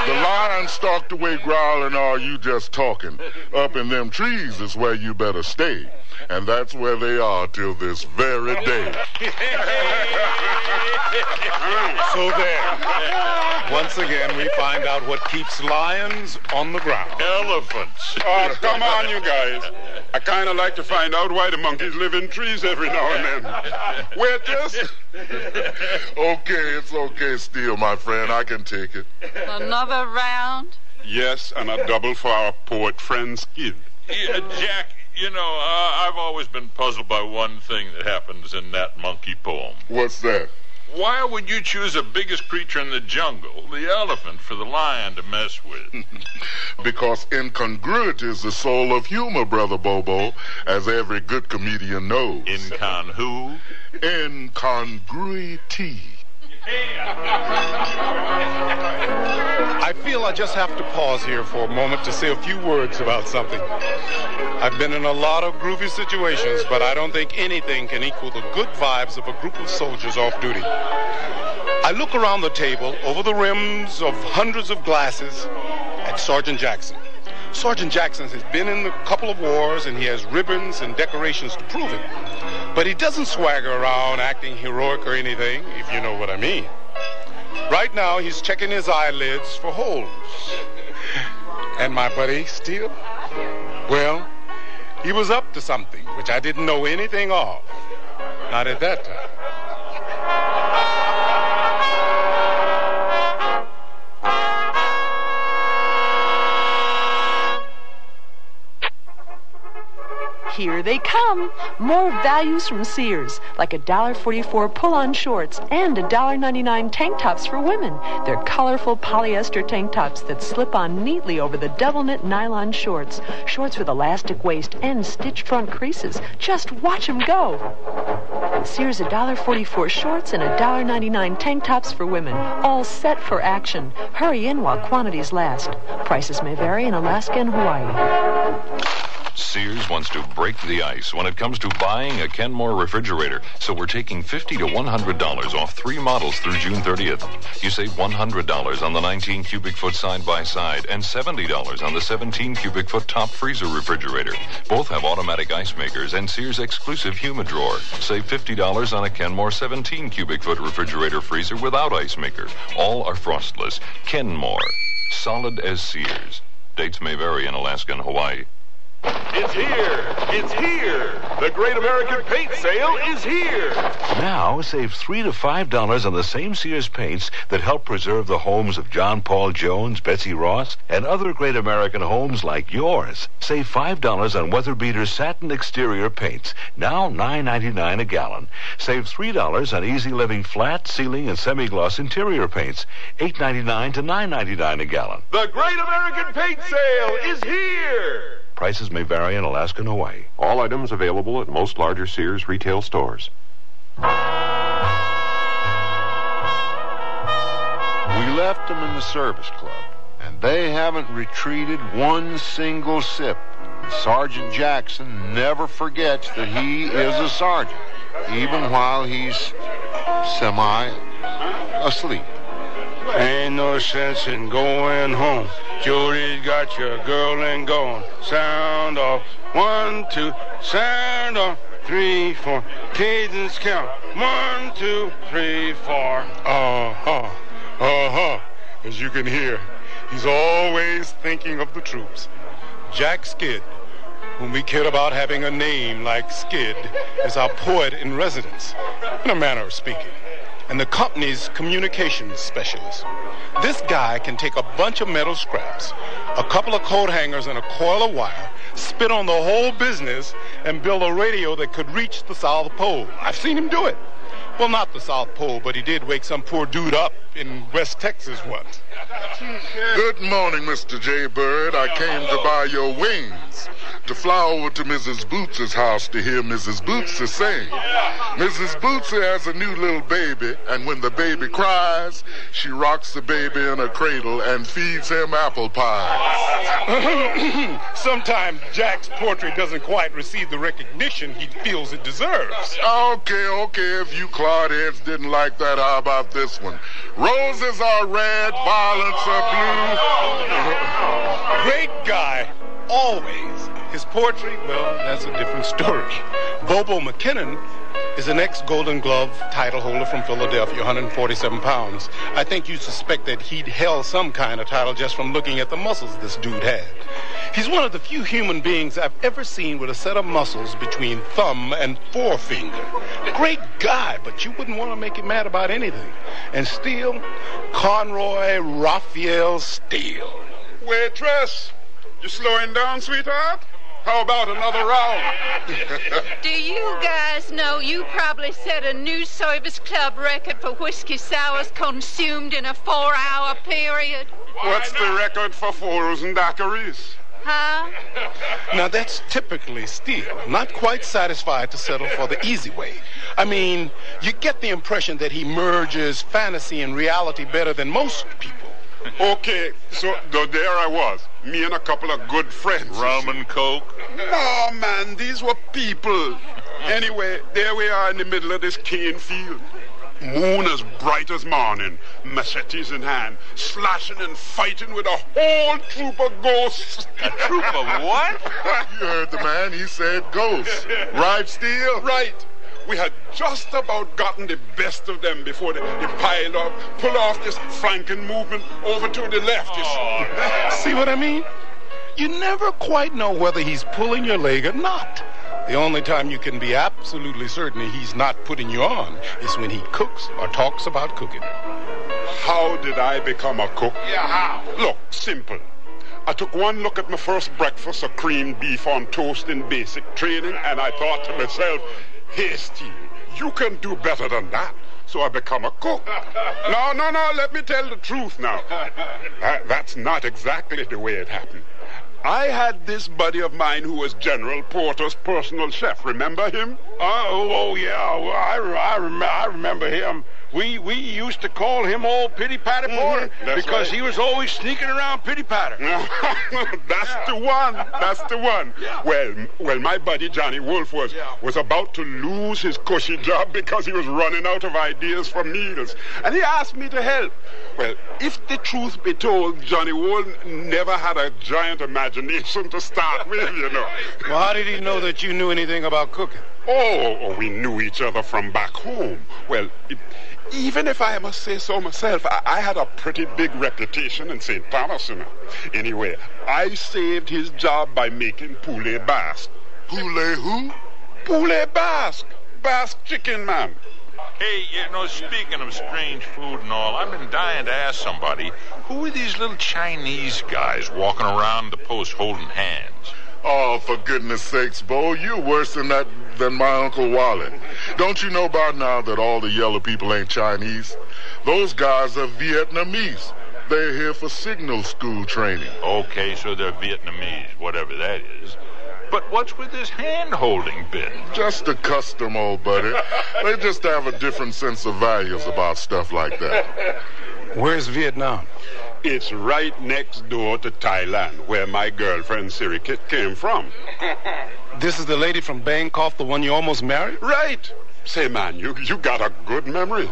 Speaker 22: The lion stalked away growling, "Are you just talking? Up in them trees is where you better stay." And that's where they are till this very day.
Speaker 23: So there. Once again, we find out what keeps lions on the ground.
Speaker 25: Elephants. Oh, come on, you guys. I kind of like to find out why the monkeys live in trees every now and then. Waitress?
Speaker 22: Okay, it's okay, Steele, my friend. I can take it.
Speaker 1: Another round?
Speaker 25: Yes, and a double for our poet friend Skid.
Speaker 17: Yeah, Jack, you know, I've always been puzzled by one thing that happens in that monkey poem.
Speaker 22: What's that?
Speaker 17: Why would you choose the biggest creature in the jungle, the elephant, for the lion to mess with?
Speaker 22: Because incongruity is the soul of humor, Brother Bobo, as every good comedian knows.
Speaker 17: Incon who?
Speaker 22: Incongruity.
Speaker 23: I feel I just have to pause here for a moment to say a few words about something. I've been in a lot of groovy situations, but I don't think anything can equal the good vibes of a group of soldiers off duty. I look around the table, over the rims of hundreds of glasses, at Sergeant Jackson. Sergeant Jackson has been in a couple of wars, and he has ribbons and decorations to prove it. But he doesn't swagger around acting heroic or anything, if you know what I mean. Right now, he's checking his eyelids for holes. And my buddy, Steele, well, he was up to something which I didn't know anything of. Not at that time.
Speaker 2: Here they come. More values from Sears, like $1.44 pull-on shorts and $1.99 tank tops for women. They're colorful polyester tank tops that slip on neatly over the double-knit nylon shorts. Shorts with elastic waist and stitched front creases. Just watch them go. Sears $1.44 shorts and $1.99 tank tops for women. All set for action. Hurry in while quantities last. Prices may vary in Alaska and Hawaii.
Speaker 8: Sears wants to break the ice when it comes to buying a Kenmore refrigerator, so we're taking $50 to $100 off 3 models through June 30th. You save $100 on the 19 cubic foot side-by-side and $70 on the 17 cubic foot top freezer refrigerator. Both have automatic ice makers and Sears exclusive humid drawer. Save $50 on a Kenmore 17 cubic foot refrigerator freezer without ice maker. All are frostless. Kenmore, solid as Sears. Dates may vary in Alaska and Hawaii.
Speaker 28: It's here! It's here! The Great American Paint Sale is here!
Speaker 7: Now, save $3 to $5 on the same Sears paints that help preserve the homes of John Paul Jones, Betsy Ross, and other great American homes like yours. Save $5 on Weather Beater satin exterior paints, now $9.99 a gallon. Save $3 on Easy Living flat, ceiling, and semi-gloss interior paints, $8.99 to $9.99 a gallon.
Speaker 28: The Great American Paint Sale is here!
Speaker 7: Prices may vary in Alaska and Hawaii.
Speaker 16: All items available at most larger Sears retail stores.
Speaker 22: We left them in the service club, and they haven't retreated one single sip. And Sergeant Jackson never forgets that he is a sergeant, even while he's semi-asleep.
Speaker 25: Ain't no sense in going home. Jody's got your girl and gone. Sound off. 1, 2. Sound off. 3, 4. Cadence count. 1, 2, 3, 4. As you can hear, he's always thinking of the troops. Jack Skid, whom we kid about having a name like Skid, is our poet in residence, in a manner of speaking, and the company's communications specialist. This guy can take a bunch of metal scraps, a couple of coat hangers, and a coil of wire, spit on the whole business, and build a radio that could reach the South Pole. I've seen him do it. Well, not the South Pole, but he did wake some poor dude up in West Texas once. Good morning, Mr. J. Bird. I came to buy your wings to fly over to Mrs. Boots's house to hear Mrs. Bootsy sing. Mrs. Bootsy has a new little baby, and when the baby cries, she rocks the baby in a cradle and feeds him apple pie.
Speaker 23: Sometimes Jack's poetry doesn't quite receive the recognition he feels it deserves.
Speaker 25: Okay, if you clodheads didn't like that, how about this one? Roses are red, violets are blue.
Speaker 23: Great guy, always. His poetry, well, that's a different story. Bobo McKinnon is an ex-Golden Glove title holder from Philadelphia, 147 pounds. I think you suspect that he'd held some kind of title just from looking at the muscles this dude had. He's one of the few human beings I've ever seen with a set of muscles between thumb and forefinger. Great guy, but you wouldn't want to make him mad about anything. And Steele, Conroy Raphael Steele.
Speaker 25: Waitress, you slowing down, sweetheart? How about another round?
Speaker 1: Do you guys know you probably set a new service club record for whiskey sours consumed in a 4-hour period?
Speaker 25: What's the record for fours and daiquiris?
Speaker 1: Huh?
Speaker 23: Now, that's typically Steele, not quite satisfied to settle for the easy way. I mean, you get the impression that he merges fantasy and reality better than most people.
Speaker 25: Okay, so there I was, me and a couple of good friends.
Speaker 28: Rum and coke?
Speaker 25: No, man, these were people. Anyway, there we are in the middle of this cane field. Moon as bright as morning, machetes in hand, slashing and fighting with a whole troop of ghosts.
Speaker 28: A troop of what?
Speaker 25: You heard the man, he said ghosts. Right, Steele? Right. We had just about gotten the best of them before they piled up, pull off this flanking movement over to the left. You see what I mean? You never quite know whether he's pulling your leg or not. The only time you can be absolutely certain he's not putting you on is when he cooks or talks about cooking. How did I become a cook? Yeah, how? Look, simple. I took one look at my first breakfast of creamed beef on toast in basic training, and I thought to myself, hey, Steve, you can do better than that. So I become a cook. No, let me tell the truth now. That's not exactly the way it happened. I had this buddy of mine who was General Porter's personal chef. Remember him? Oh yeah. Well, I remember him. We used to call him Old Pity Patty Porter because he was always sneaking around Pity Patter. That's the one. That's the one. Yeah. Well, my buddy Johnny Wolf was about to lose his cushy job because he was running out of ideas for meals, and he asked me to help. Well, if the truth be told, Johnny Wolf never had a giant imagination to start with, you know. Well, how did he know that you knew anything about cooking? Oh, we knew each other from back home. Well, even if I must say so myself, I had a pretty big reputation in St. Thomas, you know. Anyway, I saved his job by making poulet basque. Poulet who? Poulet basque. Basque chicken, man.
Speaker 10: Hey, speaking of strange food and all, I've been dying to ask somebody, who are these little Chinese guys walking around the post holding hands?
Speaker 22: Oh, for goodness sakes, Bo, you're worse than my Uncle Wally. Don't you know by now that all the yellow people ain't Chinese? Those guys are Vietnamese. They're here for signal school training.
Speaker 10: Okay, so they're Vietnamese, whatever that is. But what's with this hand-holding bit?
Speaker 22: Just a custom, old buddy. They just have a different sense of values about stuff like that.
Speaker 23: Where's Vietnam?
Speaker 25: It's right next door to Thailand, where my girlfriend Sirikit came from.
Speaker 23: This is the lady from Bangkok, the one you almost married?
Speaker 25: Right. Say, man, you got a good memory.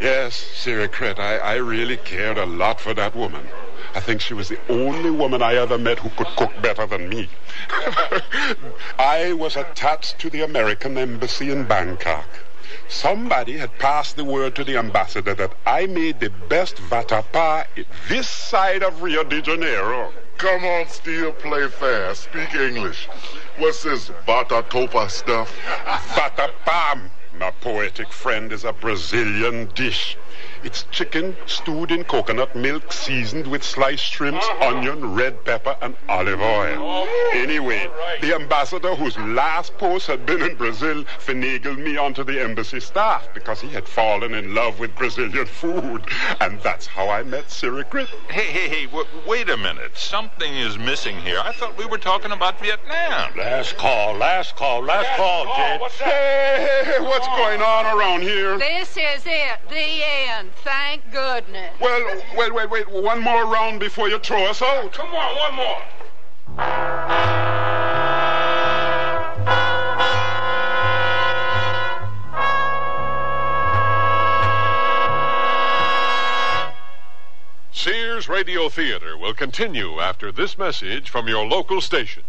Speaker 25: Yes, Sirikit, I really cared a lot for that woman. I think she was the only woman I ever met who could cook better than me. I was attached to the American embassy in Bangkok. Somebody had passed the word to the ambassador that I made the best vatapá this side of Rio de Janeiro.
Speaker 22: Come on, Steel, play fast. Speak English. What's this vatatopa stuff?
Speaker 25: Vatapá, my poetic friend, is a Brazilian dish. It's chicken stewed in coconut milk, seasoned with sliced shrimps, onion, red pepper, and olive oil. Anyway, the ambassador, whose last post had been in Brazil, finagled me onto the embassy staff because he had fallen in love with Brazilian food. And that's how I met Sirikrit.
Speaker 10: Hey, wait a minute. Something is missing here. I thought we were talking about Vietnam.
Speaker 25: Last call, Jed. Hey, what's going on around here?
Speaker 1: This is it, the end. Thank goodness.
Speaker 25: Well, wait. One more round before you throw us out.
Speaker 10: Come on, one more.
Speaker 21: Sears Radio Theater will continue after this message from your local station.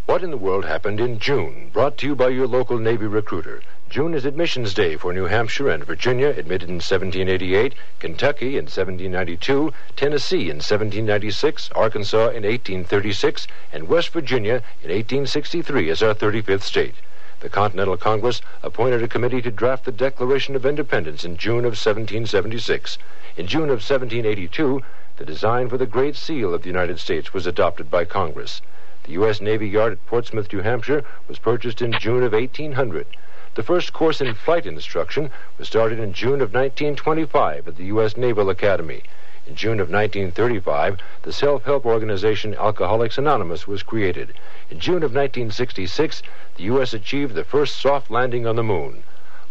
Speaker 11: What in the world happened in June? Brought to you by your local Navy recruiter. June is admissions day for New Hampshire and Virginia, admitted in 1788, Kentucky in 1792, Tennessee in 1796, Arkansas in 1836, and West Virginia in 1863 as our 35th state. The Continental Congress appointed a committee to draft the Declaration of Independence in June of 1776. In June of 1782, the design for the Great Seal of the United States was adopted by Congress. The U.S. Navy Yard at Portsmouth, New Hampshire, was purchased in June of 1800. The first course in flight instruction was started in June of 1925 at the U.S. Naval Academy. In June of 1935, the self-help organization Alcoholics Anonymous was created. In June of 1966, the U.S. achieved the first soft landing on the moon.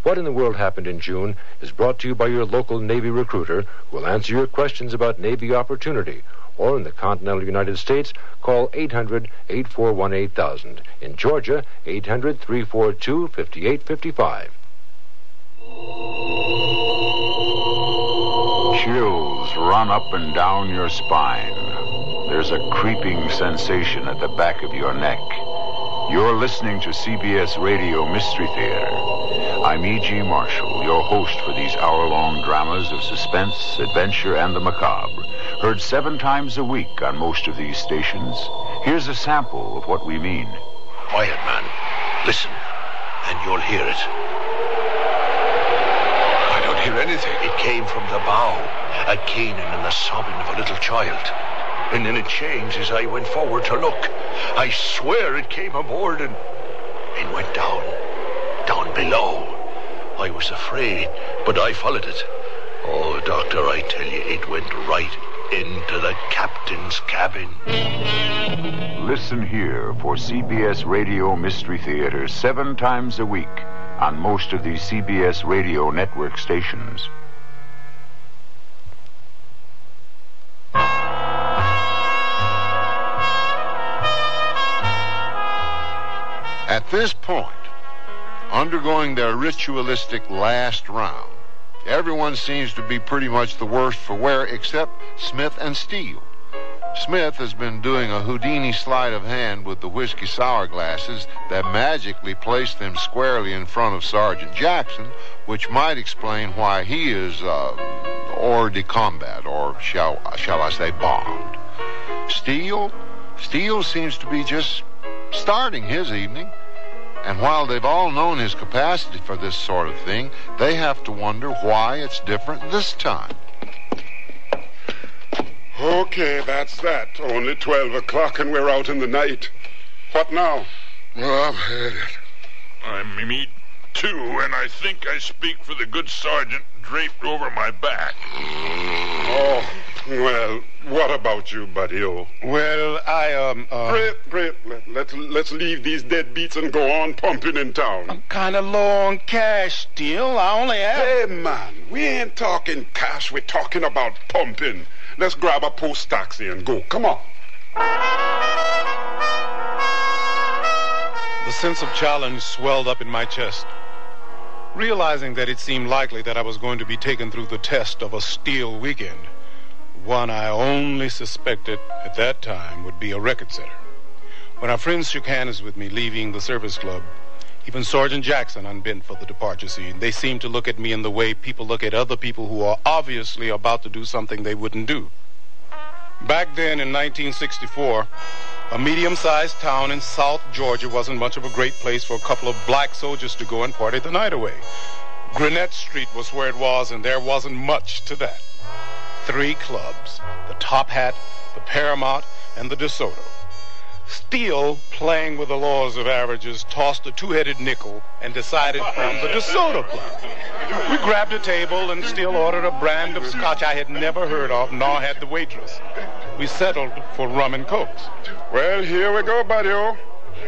Speaker 11: What in the World Happened in June is brought to you by your local Navy recruiter who will answer your questions about Navy opportunity. Or in the continental United States, call 800-841-8000. In Georgia, 800-342-5855.
Speaker 17: Chills run up and down your spine. There's a creeping sensation at the back of your neck.
Speaker 6: You're listening to CBS Radio Mystery Theater. I'm E.G. Marshall, your host for these hour-long dramas of suspense, adventure, and the macabre. Heard 7 times a week on most of these stations. Here's a sample of what we mean.
Speaker 17: Quiet, man. Listen, and you'll hear it.
Speaker 6: I don't hear anything.
Speaker 17: It came from the bow, a keening and the sobbing of a little child. And then it changed as I went forward to look. I swear it came aboard and went down below. I was afraid, but I followed it. Oh, Doctor, I tell you, it went right into the captain's cabin.
Speaker 6: Listen here for CBS Radio Mystery Theater 7 times a week on most of these CBS Radio network stations.
Speaker 22: At this point, undergoing their ritualistic last round, everyone seems to be pretty much the worse for wear except Smith and Steele. Smith has been doing a Houdini sleight of hand with the whiskey sour glasses that magically placed them squarely in front of Sergeant Jackson, which might explain why he is hors de combat, or shall I say bombed. Steele seems to be just starting his evening. And while they've all known his capacity for this sort of thing, they have to wonder why it's different this time.
Speaker 25: Okay, that's that. Only 12 o'clock and we're out in the night. What now?
Speaker 17: Well, I've had it.
Speaker 10: Me too, and I think I speak for the good sergeant draped over my back.
Speaker 25: Oh, well, what about you, buddy-o?
Speaker 23: Well,
Speaker 25: Britt, let's leave these deadbeats and go on pumping in town.
Speaker 23: I'm kind of low on cash still. I only have...
Speaker 25: Hey, man, we ain't talking cash. We're talking about pumping. Let's grab a post taxi and go. Come on.
Speaker 23: The sense of challenge swelled up in my chest. Realizing that it seemed likely that I was going to be taken through the test of a steel weekend, one I only suspected at that time would be a record setter. When our friends shook hands with me leaving the service club, even Sergeant Jackson unbent for the departure scene. They seemed to look at me in the way people look at other people who are obviously about to do something they wouldn't do. Back then in 1964, a medium-sized town in South Georgia wasn't much of a great place for a couple of black soldiers to go and party the night away. Gwinnett Street was where it was, and there wasn't much to that. 3 clubs, the Top Hat, the Paramount, and the DeSoto. Steele, playing with the laws of averages, tossed a 2-headed nickel and decided on the DeSoto Club. We grabbed a table and Steele ordered a brand of scotch I had never heard of, nor had the waitress. We settled for rum and cokes.
Speaker 25: Well, here we go, buddy-o.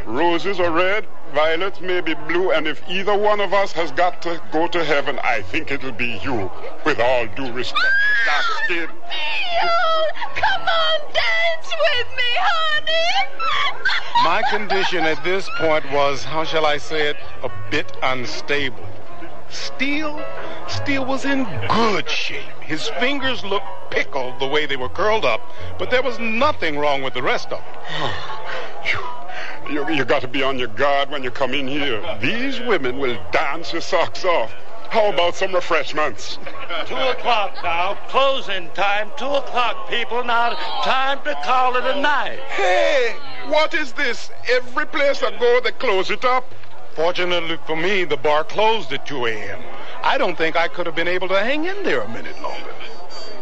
Speaker 25: Roses are red, violets may be blue, and if either one of us has got to go to heaven, I think it'll be you, with all due respect. Dark skin.
Speaker 1: Come on, dance with me, honey.
Speaker 23: My condition at this point was, how shall I say it, a bit unstable. Steele was in good shape. His fingers looked pickled the way they were curled up, but there was nothing wrong with the rest of it.
Speaker 25: You got to be on your guard when you come in here. These women will dance your socks off. How about some refreshments?
Speaker 12: 2 o'clock now. Closing time. 2 o'clock, people. Now, time to call it a night.
Speaker 25: Hey, what is this? Every place I go, they close it up.
Speaker 23: Fortunately for me, the bar closed at 2 a.m. I don't think I could have been able to hang in there a minute longer.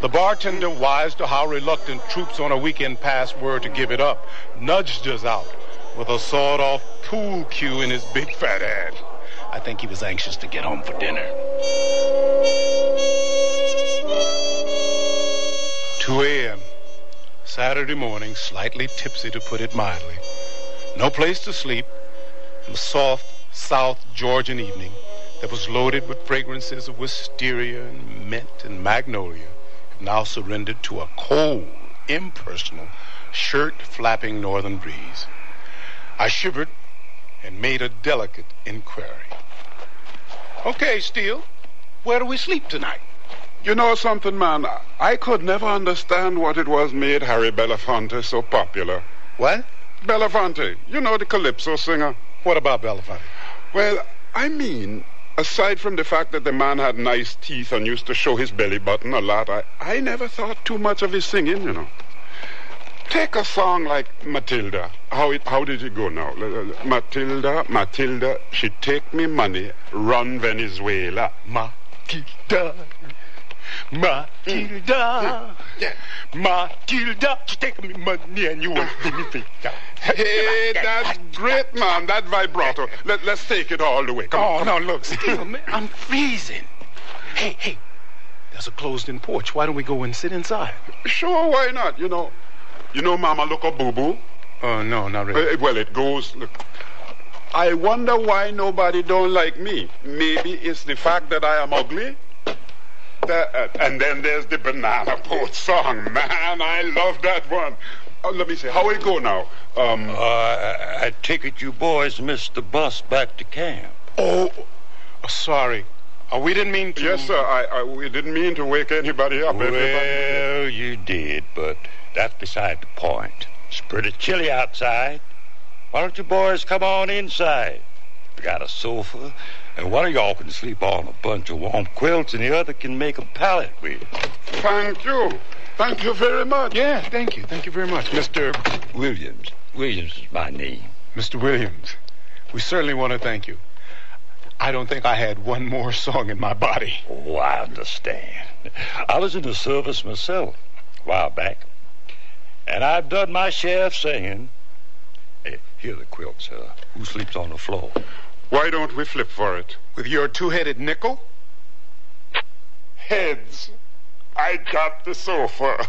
Speaker 23: The bartender, wise to how reluctant troops on a weekend pass were to give it up, nudged us out with a sawed-off pool cue in his big fat hand. I think he was anxious to get home for dinner. 2 a.m. Saturday morning, slightly tipsy to put it mildly. No place to sleep. In the soft South Georgian evening that was loaded with fragrances of wisteria and mint and magnolia have now surrendered to a cold, impersonal, shirt-flapping northern breeze. I shivered and made a delicate inquiry. Okay, Steele, where do we sleep tonight?
Speaker 25: You know something, man? I could never understand what it was made Harry Belafonte so popular.
Speaker 23: What? Belafonte, you know the calypso singer. What about Belafonte?
Speaker 4: Well, I mean, aside from the fact that the man had nice teeth and used to show his belly button a lot, I never thought too much of his singing, you know. Take a song like Matilda. How did it go now? Matilda, she take me money, run Venezuela.
Speaker 23: Matilda, she take me money and you will Venezuela.
Speaker 4: Hey, that's great, man. That vibrato. Let's take it all the way. Come on.
Speaker 23: No, look, Steel, man, I'm freezing. Hey, there's a closed-in porch. Why don't we go and sit inside?
Speaker 4: Sure, why not? You know Mama look a boo-boo?
Speaker 23: No, not really.
Speaker 4: Well, it goes... Look, I wonder why nobody don't like me. Maybe it's the fact that I am ugly. And then there's the banana boat song. Man, I love that one. Let me see. How it go now?
Speaker 12: I take it you boys missed the bus back to camp.
Speaker 23: Oh, sorry. We didn't mean to...
Speaker 4: Yes, sir. We didn't mean to wake anybody up.
Speaker 12: Well, you did, but that's beside the point. It's pretty chilly outside. Why don't you boys come on inside? We got a sofa, and one of y'all can sleep on a bunch of warm quilts, and the other can make a pallet with.
Speaker 4: Thank you. Thank you very much.
Speaker 23: Yeah, thank you. Thank you very much, Mr.
Speaker 12: Williams. Williams is my name.
Speaker 23: Mr. Williams, we certainly want to thank you. I don't think I had one more song in my body.
Speaker 12: Oh, I understand. I was in the service myself a while back, and I've done my share of singing. Hey, here are the quilts. Who sleeps on the floor?
Speaker 4: Why don't we flip for it?
Speaker 23: With your two-headed nickel?
Speaker 4: Heads. I got the sofa.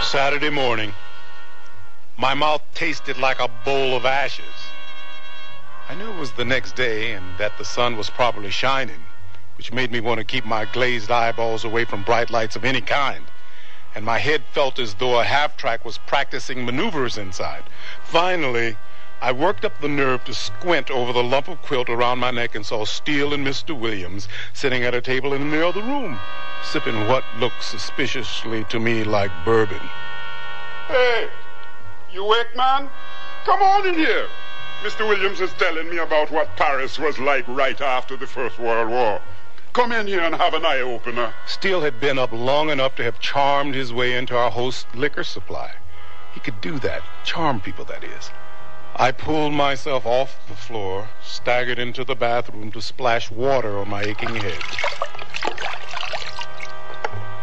Speaker 23: Saturday morning. My mouth tasted like a bowl of ashes. I knew it was the next day and that the sun was probably shining, which made me want to keep my glazed eyeballs away from bright lights of any kind. And my head felt as though a half-track was practicing maneuvers inside. Finally, I worked up the nerve to squint over the lump of quilt around my neck and saw Steele and Mr. Williams sitting at a table in the other room, sipping what looked suspiciously to me like bourbon.
Speaker 4: Hey, you wake, man? Come on in here. Mr. Williams is telling me about what Paris was like right after the First World War. Come in here and have an eye-opener.
Speaker 23: Steele had been up long enough to have charmed his way into our host's liquor supply. He could do that, charm people, that is. I pulled myself off the floor, staggered into the bathroom to splash water on my aching head,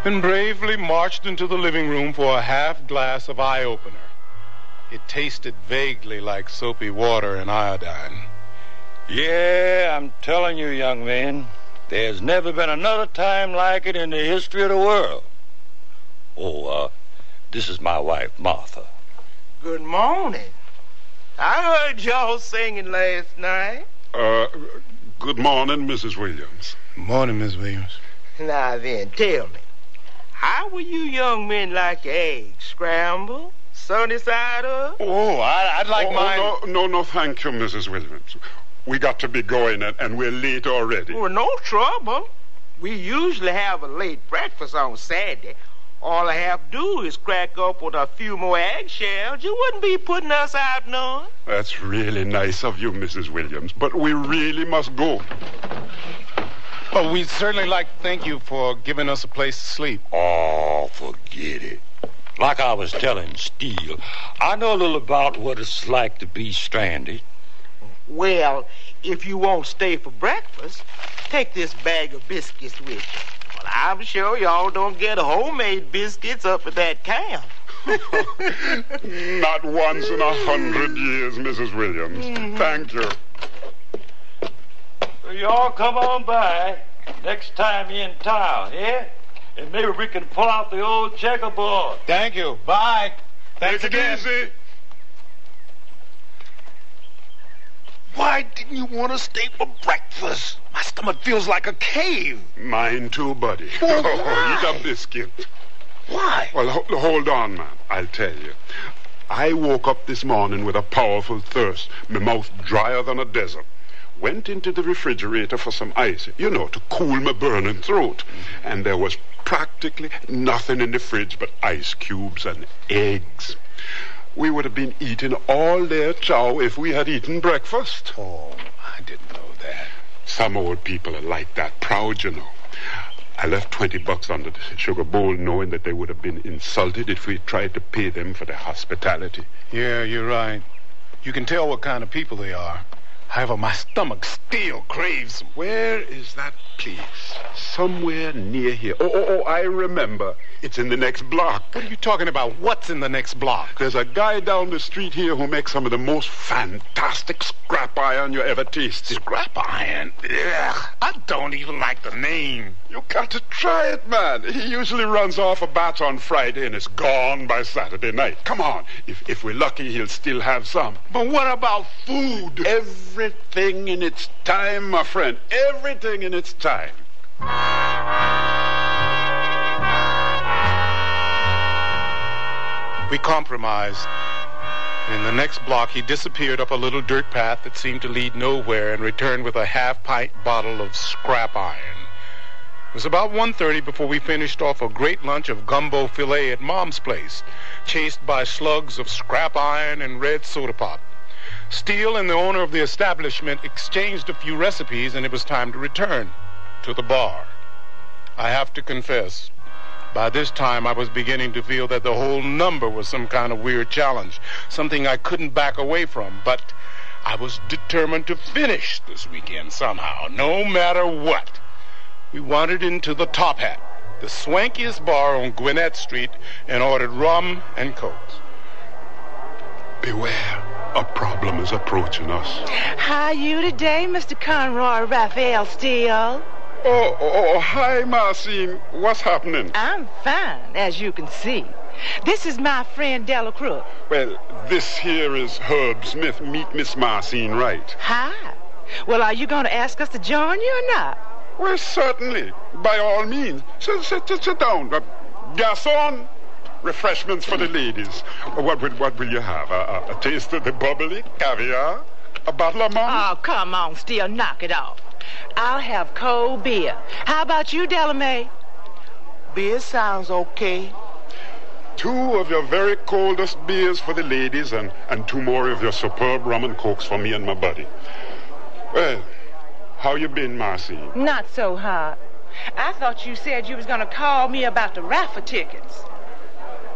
Speaker 23: then bravely marched into the living room for a half glass of eye-opener. It tasted vaguely like soapy water and iodine.
Speaker 12: Yeah, I'm telling you, young man, there's never been another time like it in the history of the world. Oh, this is my wife, Martha.
Speaker 13: Good morning. I heard y'all singing last night.
Speaker 4: Good morning, Mrs. Williams.
Speaker 23: Morning, Miss Williams.
Speaker 13: Now then, tell me, how will you young men like your eggs? Scrambled? Sunny side up?
Speaker 23: Oh, I'd like mine.
Speaker 4: No, thank you, Mrs. Williams. We got to be going, and we're late already.
Speaker 13: Well, no trouble. We usually have a late breakfast on Saturday. All I have to do is crack up with a few more eggshells. You wouldn't be putting us out none.
Speaker 4: That's really nice of you, Mrs. Williams, but we really must go.
Speaker 23: Oh, we'd certainly like to thank you for giving us a place to sleep.
Speaker 12: Oh, forget it. Like I was telling Steele, I know a little about what it's like to be stranded.
Speaker 13: Well, if you won't stay for breakfast, take this bag of biscuits with you. Well, I'm sure y'all don't get homemade biscuits up at that camp.
Speaker 4: Not once in 100 years, Mrs. Williams. Mm-hmm. Thank you.
Speaker 12: So y'all come on by next time you're in town, yeah? And maybe we can pull out the old checkerboard.
Speaker 23: Thank you. Bye. Thanks again.
Speaker 4: Easy.
Speaker 17: Why didn't you want to stay for breakfast? My stomach feels like a cave.
Speaker 4: Mine too, buddy.
Speaker 17: Well, why?
Speaker 4: Eat a biscuit.
Speaker 17: Why?
Speaker 4: Well, hold on, man. I'll tell you. I woke up this morning with a powerful thirst, my mouth drier than a desert. went into the refrigerator for some ice, to cool my burning throat. And there was practically nothing in the fridge but ice cubes and eggs. We would have been eating all their chow if we had eaten breakfast.
Speaker 23: Oh, I didn't know that.
Speaker 4: Some old people are like that, proud, I left $20 under the sugar bowl knowing that they would have been insulted if we tried to pay them for their hospitality.
Speaker 23: Yeah, you're right. You can tell what kind of people they are. However, my stomach still craves.
Speaker 4: Where is that place? Somewhere near here. Oh, I remember. It's in the next block.
Speaker 23: What are you talking about? What's in the next block?
Speaker 4: There's a guy down the street here who makes some of the most fantastic scrap iron you ever tasted.
Speaker 23: Scrap iron? Ugh, I don't even like the name.
Speaker 4: You got to try it, man. He usually runs off a batch on Friday and it's gone by Saturday night. Come on. If we're lucky, he'll still have some.
Speaker 23: But what about food?
Speaker 4: Everything in its time, my friend. Everything in its time.
Speaker 23: We compromised. In the next block, he disappeared up a little dirt path that seemed to lead nowhere and returned with a half-pint bottle of scrap iron. It was about 1:30 before we finished off a great lunch of gumbo filet at Mom's place, chased by slugs of scrap iron and red soda pop. Steele and the owner of the establishment exchanged a few recipes, and it was time to return to the bar. I have to confess, by this time I was beginning to feel that the whole number was some kind of weird challenge, something I couldn't back away from, but I was determined to finish this weekend somehow, no matter what. We wandered into the Top Hat, the swankiest bar on Gwinnett Street, and ordered rum and cokes.
Speaker 4: Beware. A problem is approaching us.
Speaker 14: How you today, Mr. Conroy Raphael Steele?
Speaker 4: Oh, hi, Marcine. What's happening?
Speaker 14: I'm fine, as you can see. This is my friend Delacroix.
Speaker 4: Well, this here is Herb Smith. Meet Miss Marcine Wright.
Speaker 14: Hi. Well, are you going to ask us to join you or not?
Speaker 4: Well, certainly. By all means. Sit down. Garçon, refreshments for the ladies. What will you have? A taste of the bubbly? Caviar? A bottle of mum?
Speaker 14: Oh, come on, Steele. Knock it off. I'll have cold beer. How about you, Delamay?
Speaker 13: Beer sounds okay.
Speaker 4: 2 of your very coldest beers for the ladies and 2 more of your superb rum and cokes for me and my buddy. Well, how you been, Marcy?
Speaker 14: Not so hot. I thought you said you was going to call me about the raffle tickets.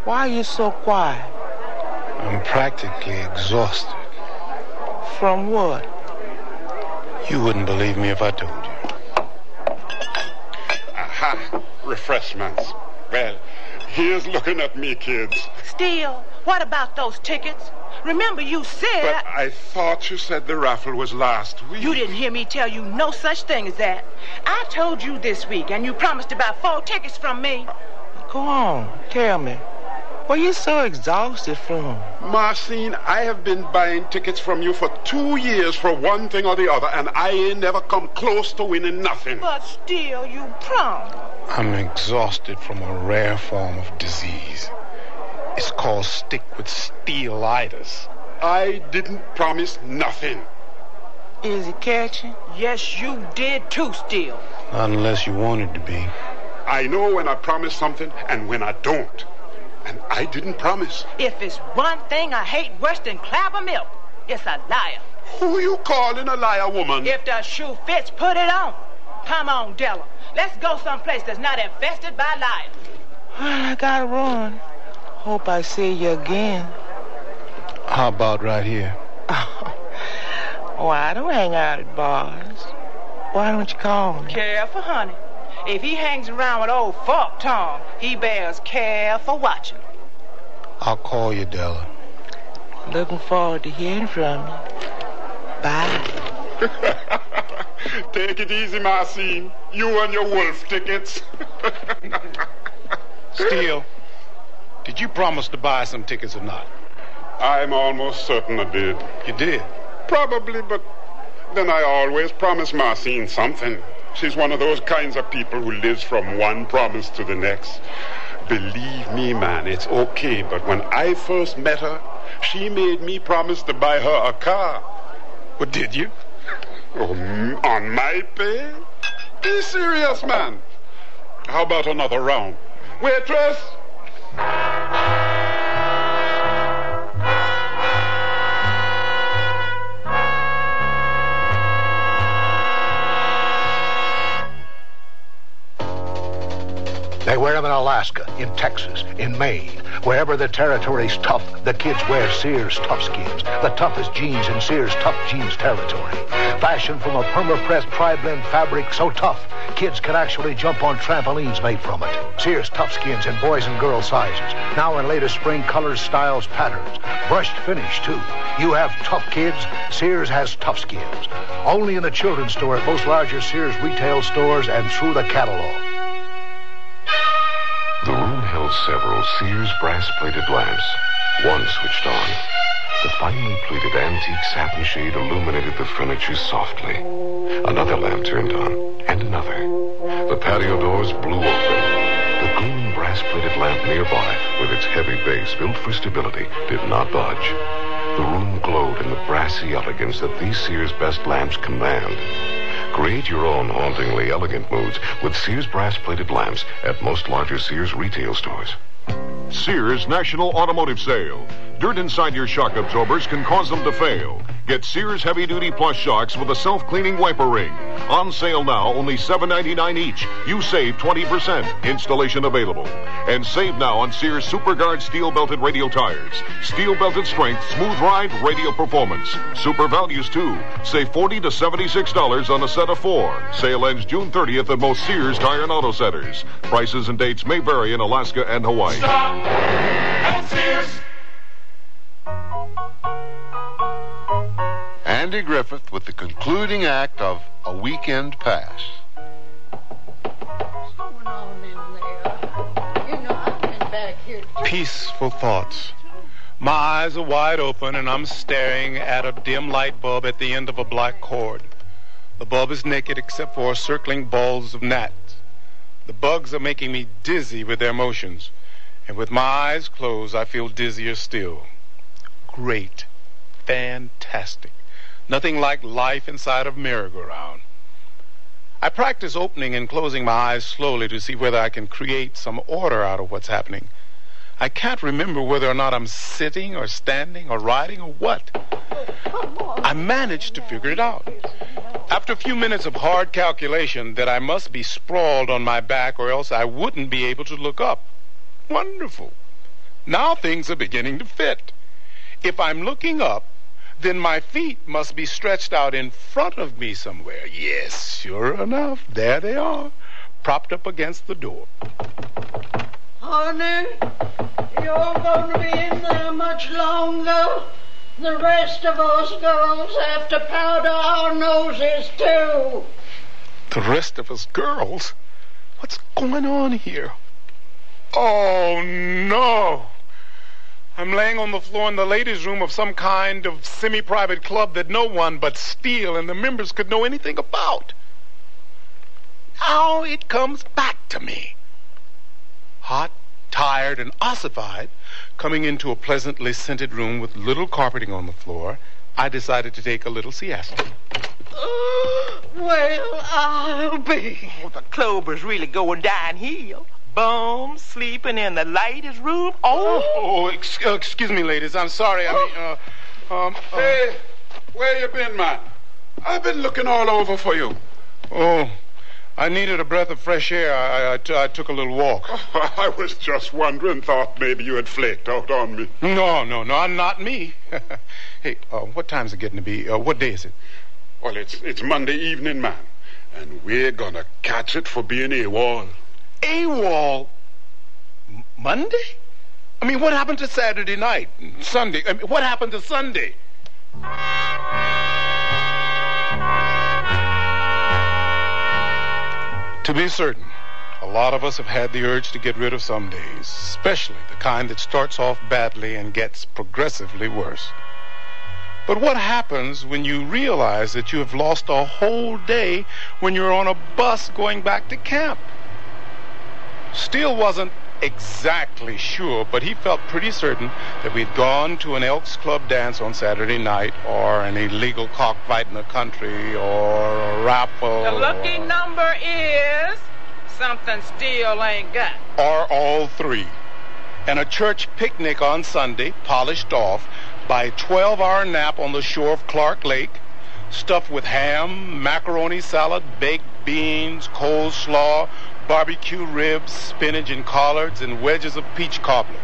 Speaker 13: Why are you so quiet?
Speaker 23: I'm practically exhausted.
Speaker 13: From what?
Speaker 23: You wouldn't believe me if I told you.
Speaker 4: Aha, refreshments. Well, here's looking at me, kids.
Speaker 14: Steele, what about those tickets? Remember you said...
Speaker 4: But I thought you said the raffle was last week.
Speaker 14: You didn't hear me tell you no such thing as that. I told you this week, and you promised about 4 tickets from me.
Speaker 13: Go on, tell me. What are you so exhausted from?
Speaker 4: Marcine, I have been buying tickets from you for 2 years for one thing or the other, and I ain't never come close to winning nothing.
Speaker 14: But still, you promised.
Speaker 23: I'm exhausted from a rare form of disease. It's called stick-with-steelitis.
Speaker 4: I didn't promise nothing.
Speaker 13: Is it catching?
Speaker 14: Yes, you did too, Steele.
Speaker 23: Not unless you wanted to be.
Speaker 4: I know when I promise something and when I don't. And I didn't promise.
Speaker 14: If it's one thing I hate worse than clabber milk, it's a liar.
Speaker 4: Who you calling a liar, woman?
Speaker 14: If the shoe fits, put it on. Come on, Della. Let's go someplace that's not infested by liars.
Speaker 13: Well, I gotta run. Hope I see you again.
Speaker 23: How about right here?
Speaker 13: Oh, I don't hang out at bars. Why don't you call me?
Speaker 14: Careful, honey. If he hangs around with old Fork Tom, he bears careful watching.
Speaker 23: I'll call you, Della.
Speaker 13: Looking forward to hearing from you. Bye.
Speaker 4: Take it easy, Marcine. You and your wolf tickets.
Speaker 23: Steele, did you promise to buy some tickets or not?
Speaker 4: I'm almost certain I did.
Speaker 23: You did?
Speaker 4: Probably, but then I always promise Marcine something. She's one of those kinds of people who lives from one promise to the next. Believe me, man, it's okay. But when I first met her, she made me promise to buy her a car.
Speaker 23: What did you?
Speaker 4: Oh, on my pay? Be serious, man. How about another round? Waitress!
Speaker 17: They wear them in Alaska, in Texas, in Maine. Wherever the territory's tough, the kids wear Sears Tough Skins. The toughest jeans in Sears Tough Jeans territory. Fashioned from a perma-pressed tri-blend fabric so tough, kids can actually jump on trampolines made from it. Sears Tough Skins in boys and girl sizes. Now in latest spring colors, styles, patterns. Brushed finish, too. You have tough kids, Sears has Tough Skins. Only in the children's store at most larger Sears retail stores and through the catalog.
Speaker 16: The room held several Sears brass-plated lamps. One switched on. The finely pleated antique satin shade illuminated the furniture softly. Another lamp turned on, and another. The patio doors blew open. The gleaming brass-plated lamp nearby, with its heavy base built for stability, did not budge. The room glowed in the brassy elegance that these Sears best lamps command. Create your own hauntingly elegant moods with Sears brass-plated lamps at most larger Sears retail stores.
Speaker 28: Sears National Automotive Sale. Dirt inside your shock absorbers can cause them to fail. Get Sears heavy-duty plus shocks with a self-cleaning wiper ring. On sale now, only $7.99 each. You save 20%. Installation available. And save now on Sears SuperGuard steel-belted radial tires. Steel-belted strength, smooth ride, radial performance. Super values, too. Save $40 to $76 on a set of 4. Sale ends June 30th at most Sears Tire and Auto Centers. Prices and dates may vary in Alaska and Hawaii.
Speaker 3: Stop at Sears.
Speaker 22: Andy Griffith with the concluding act of A Weekend Pass.
Speaker 5: What's going on in there? You know, I've been back here too.
Speaker 23: Peaceful thoughts. My eyes are wide open and I'm staring at a dim light bulb at the end of a black cord. The bulb is naked except for circling balls of gnats. The bugs are making me dizzy with their motions. And with my eyes closed, I feel dizzier still. Great. Fantastic. Nothing like life inside of merry-go-round. I practice opening and closing my eyes slowly to see whether I can create some order out of what's happening. I can't remember whether or not I'm sitting or standing or riding or what. I managed to figure it out. After a few minutes of hard calculation that I must be sprawled on my back or else I wouldn't be able to look up. Wonderful. Now things are beginning to fit. If I'm looking up, then my feet must be stretched out in front of me somewhere. Yes, sure enough, there they are, propped up against the door.
Speaker 5: Honey, you're going to be in there much longer. The rest of us girls have to powder our noses, too.
Speaker 23: The rest of us girls? What's going on here? Oh, no. I'm laying on the floor in the ladies' room of some kind of semi-private club that no one but Steele and the members could know anything about. Now it comes back to me. Hot, tired, and ossified, coming into a pleasantly scented room with little carpeting on the floor, I decided to take a little siesta.
Speaker 5: Well, I'll be.
Speaker 13: Oh, the Clover's really going downhill. Bums sleeping in the ladies' room.
Speaker 23: Excuse me, ladies. I'm sorry.
Speaker 4: Hey, where you been, man? I've been looking all over for you.
Speaker 23: Oh, I needed a breath of fresh air. I took a little walk.
Speaker 4: I was just wondering, thought maybe you had flaked out on me.
Speaker 23: No, not me. Hey, what time's it getting to be? What day is it?
Speaker 4: Well, it's Monday evening, man. And we're gonna catch it for being AWOL.
Speaker 23: AWOL? Monday? I mean, what happened to Saturday night? Sunday? I mean, what happened to Sunday? To be certain, a lot of us have had the urge to get rid of some days, especially the kind that starts off badly and gets progressively worse. But what happens when you realize that you have lost a whole day when you're on a bus going back to camp? Steele wasn't exactly sure, but he felt pretty certain that we'd gone to an Elks Club dance on Saturday night, or an illegal cockfight in the country, or a raffle.
Speaker 14: The lucky number is something Steele ain't got.
Speaker 23: Or all three. And a church picnic on Sunday, polished off by a 12-hour nap on the shore of Clark Lake, stuffed with ham, macaroni salad, baked beans, coleslaw, barbecue ribs, spinach and collards, and wedges of peach cobbler.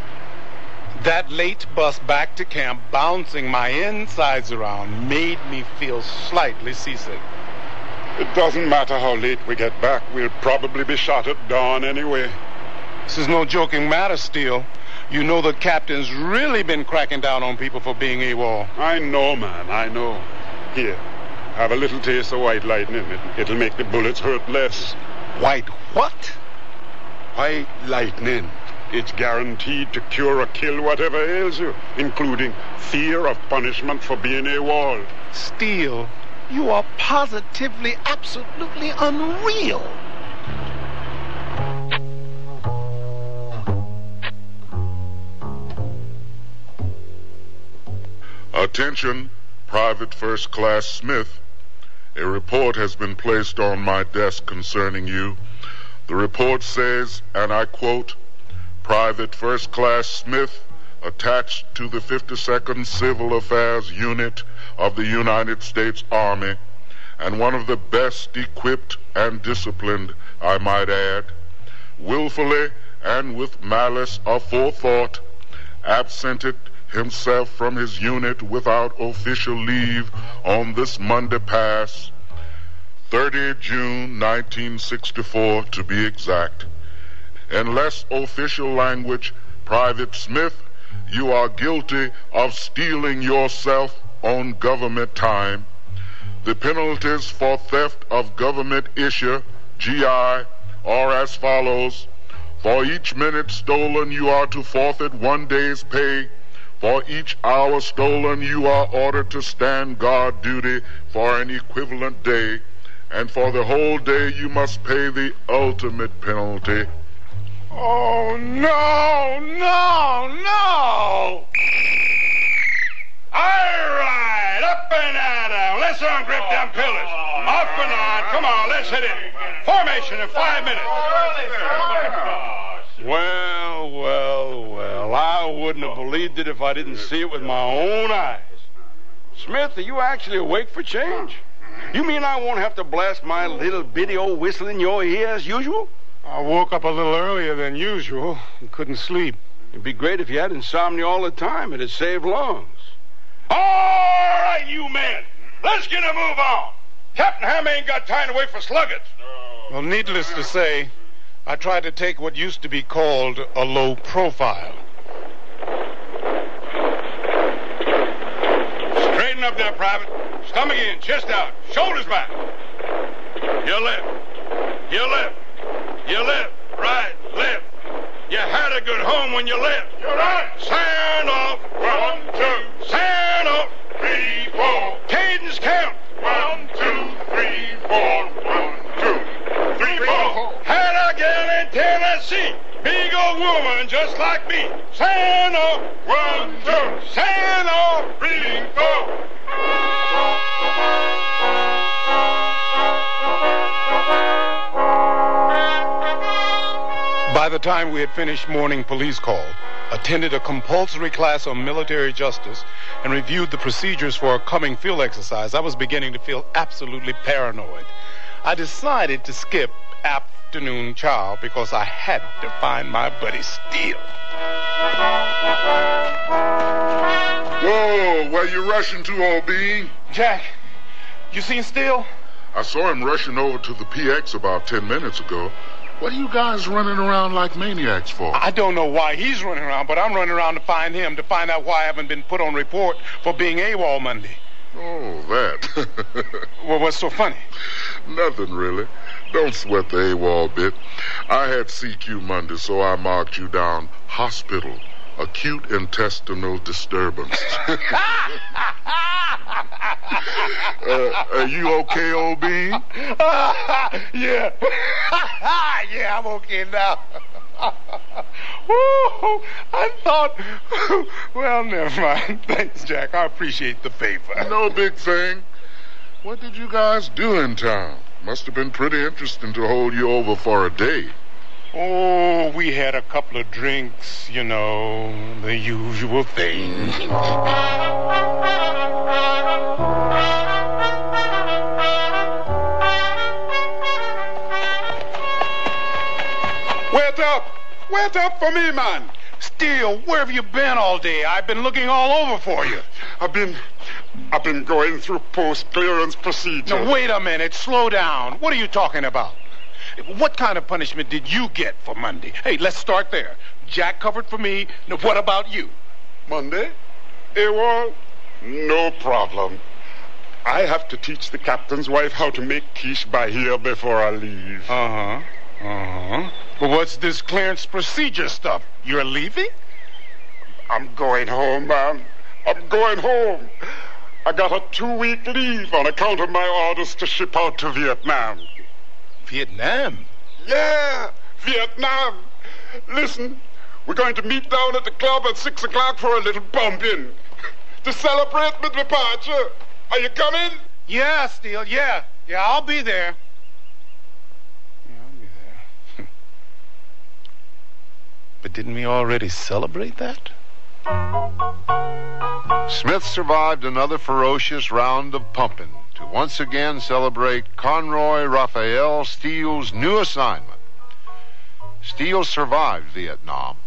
Speaker 23: That late bus back to camp, bouncing my insides around, made me feel slightly seasick.
Speaker 4: It doesn't matter how late we get back. We'll probably be shot at dawn anyway.
Speaker 23: This is no joking matter, Steele. You know the captain's really been cracking down on people for being AWOL.
Speaker 4: I know, man, I know. Here, have a little taste of white lightning. It'll make the bullets hurt less.
Speaker 23: White what?
Speaker 4: White lightning. It's guaranteed to cure or kill whatever ails you, including fear of punishment for being AWOL.
Speaker 23: Steele, you are positively, absolutely unreal.
Speaker 22: Attention, Private First Class Smith. A report has been placed on my desk concerning you. The report says, and I quote, Private First Class Smith, attached to the 52nd Civil Affairs Unit of the United States Army, and one of the best equipped and disciplined, I might add, willfully and with malice aforethought, absented himself from his unit without official leave on this Monday past, 30 June 1964 to be exact. In less official language, Private Smith, you are guilty of stealing yourself on government time. The penalties for theft of government issue, GI, are as follows. For each minute stolen, you are to forfeit 1 day's pay. For each hour stolen, you are ordered to stand guard duty for an equivalent day. And for the whole day, you must pay the ultimate penalty.
Speaker 23: Oh, no, no, no!
Speaker 25: All right, up and at 'em. Let's ungrip them pillars. Off and on. Come on, let's hit it. Formation in 5 minutes.
Speaker 23: Well, well, well, I wouldn't have believed it if I didn't see it with my own eyes. Smith, are you actually awake for change? You mean I won't have to blast my little bitty old whistle in your ear as usual? I woke up a little earlier than usual and couldn't sleep. It'd be great if you had insomnia all the time. It'd save lungs.
Speaker 25: All right, you men. Let's get a move on. Captain Ham ain't got time to wait for sluggards.
Speaker 23: Well, needless to say, I tried to take what used to be called a low profile.
Speaker 25: Straighten up there, Private. Stomach in, chest out, shoulders back. Your left. Your left. Your left. Right, left. You had a good home when you left. You're right. Sign off. 1, 2. Sign off. 3, 4. Cadence count. 1, 2, 3, 4. 1, 2, 3, 4. Had a gal in Tennessee. Big old woman just like me. Sign off. 1, 2. Sign off. 3, 4.
Speaker 23: By the time we had finished morning police call, attended a compulsory class on military justice, and reviewed the procedures for a coming field exercise, I was beginning to feel absolutely paranoid. I decided to skip afternoon chow because I had to find my buddy Steele.
Speaker 22: Whoa, where you rushing to, old bean?
Speaker 23: Jack, you seen Steele?
Speaker 22: I saw him rushing over to the PX about 10 minutes ago. What are you guys running around like maniacs for?
Speaker 23: I don't know why he's running around, but I'm running around to find him, to find out why I haven't been put on report for being AWOL Monday.
Speaker 22: Oh, that.
Speaker 23: Well, what's so funny?
Speaker 22: Nothing, really. Don't sweat the AWOL bit. I had CQ Monday, so I marked you down hospital. Acute intestinal disturbance. Are you okay, old bean?
Speaker 23: Yeah. Yeah, I'm okay now. Woo, I thought... Well, never mind. Thanks, Jack. I appreciate the favor.
Speaker 22: No big thing. What did you guys do in town? Must have been pretty interesting to hold you over for a date.
Speaker 23: Oh, we had a couple of drinks, you know, the usual thing.
Speaker 4: Wait up! Wait up for me, man!
Speaker 23: Steele, where have you been all day? I've been looking all over for you.
Speaker 4: I've been going through post-clearance procedure.
Speaker 23: Now, wait a minute. Slow down. What are you talking about? What kind of punishment did you get for Monday? Hey, let's start there. Jack covered for me. Now, what about you?
Speaker 4: Monday? AWOL? No problem. I have to teach the captain's wife how to make quiche by here before I leave.
Speaker 23: But what's this clearance procedure stuff? You're leaving?
Speaker 4: I'm going home, man. I'm going home. I got a 2-week leave on account of my orders to ship out to Vietnam.
Speaker 23: Vietnam?
Speaker 4: Yeah, Vietnam. Listen, we're going to meet down at the club at 6 o'clock for a little bump-in to celebrate my departure. Are you coming?
Speaker 23: Yeah, Steele, yeah. Yeah, I'll be there. But didn't we already celebrate that?
Speaker 22: Smith survived another ferocious round of pumping to once again celebrate Conroy Raphael Steele's new assignment. Steele survived Vietnam,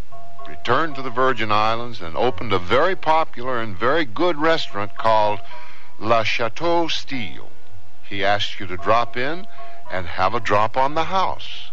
Speaker 22: returned to the Virgin Islands, and opened a very popular and very good restaurant called La Chateau Steele. He asked you to drop in and have a drop on the house.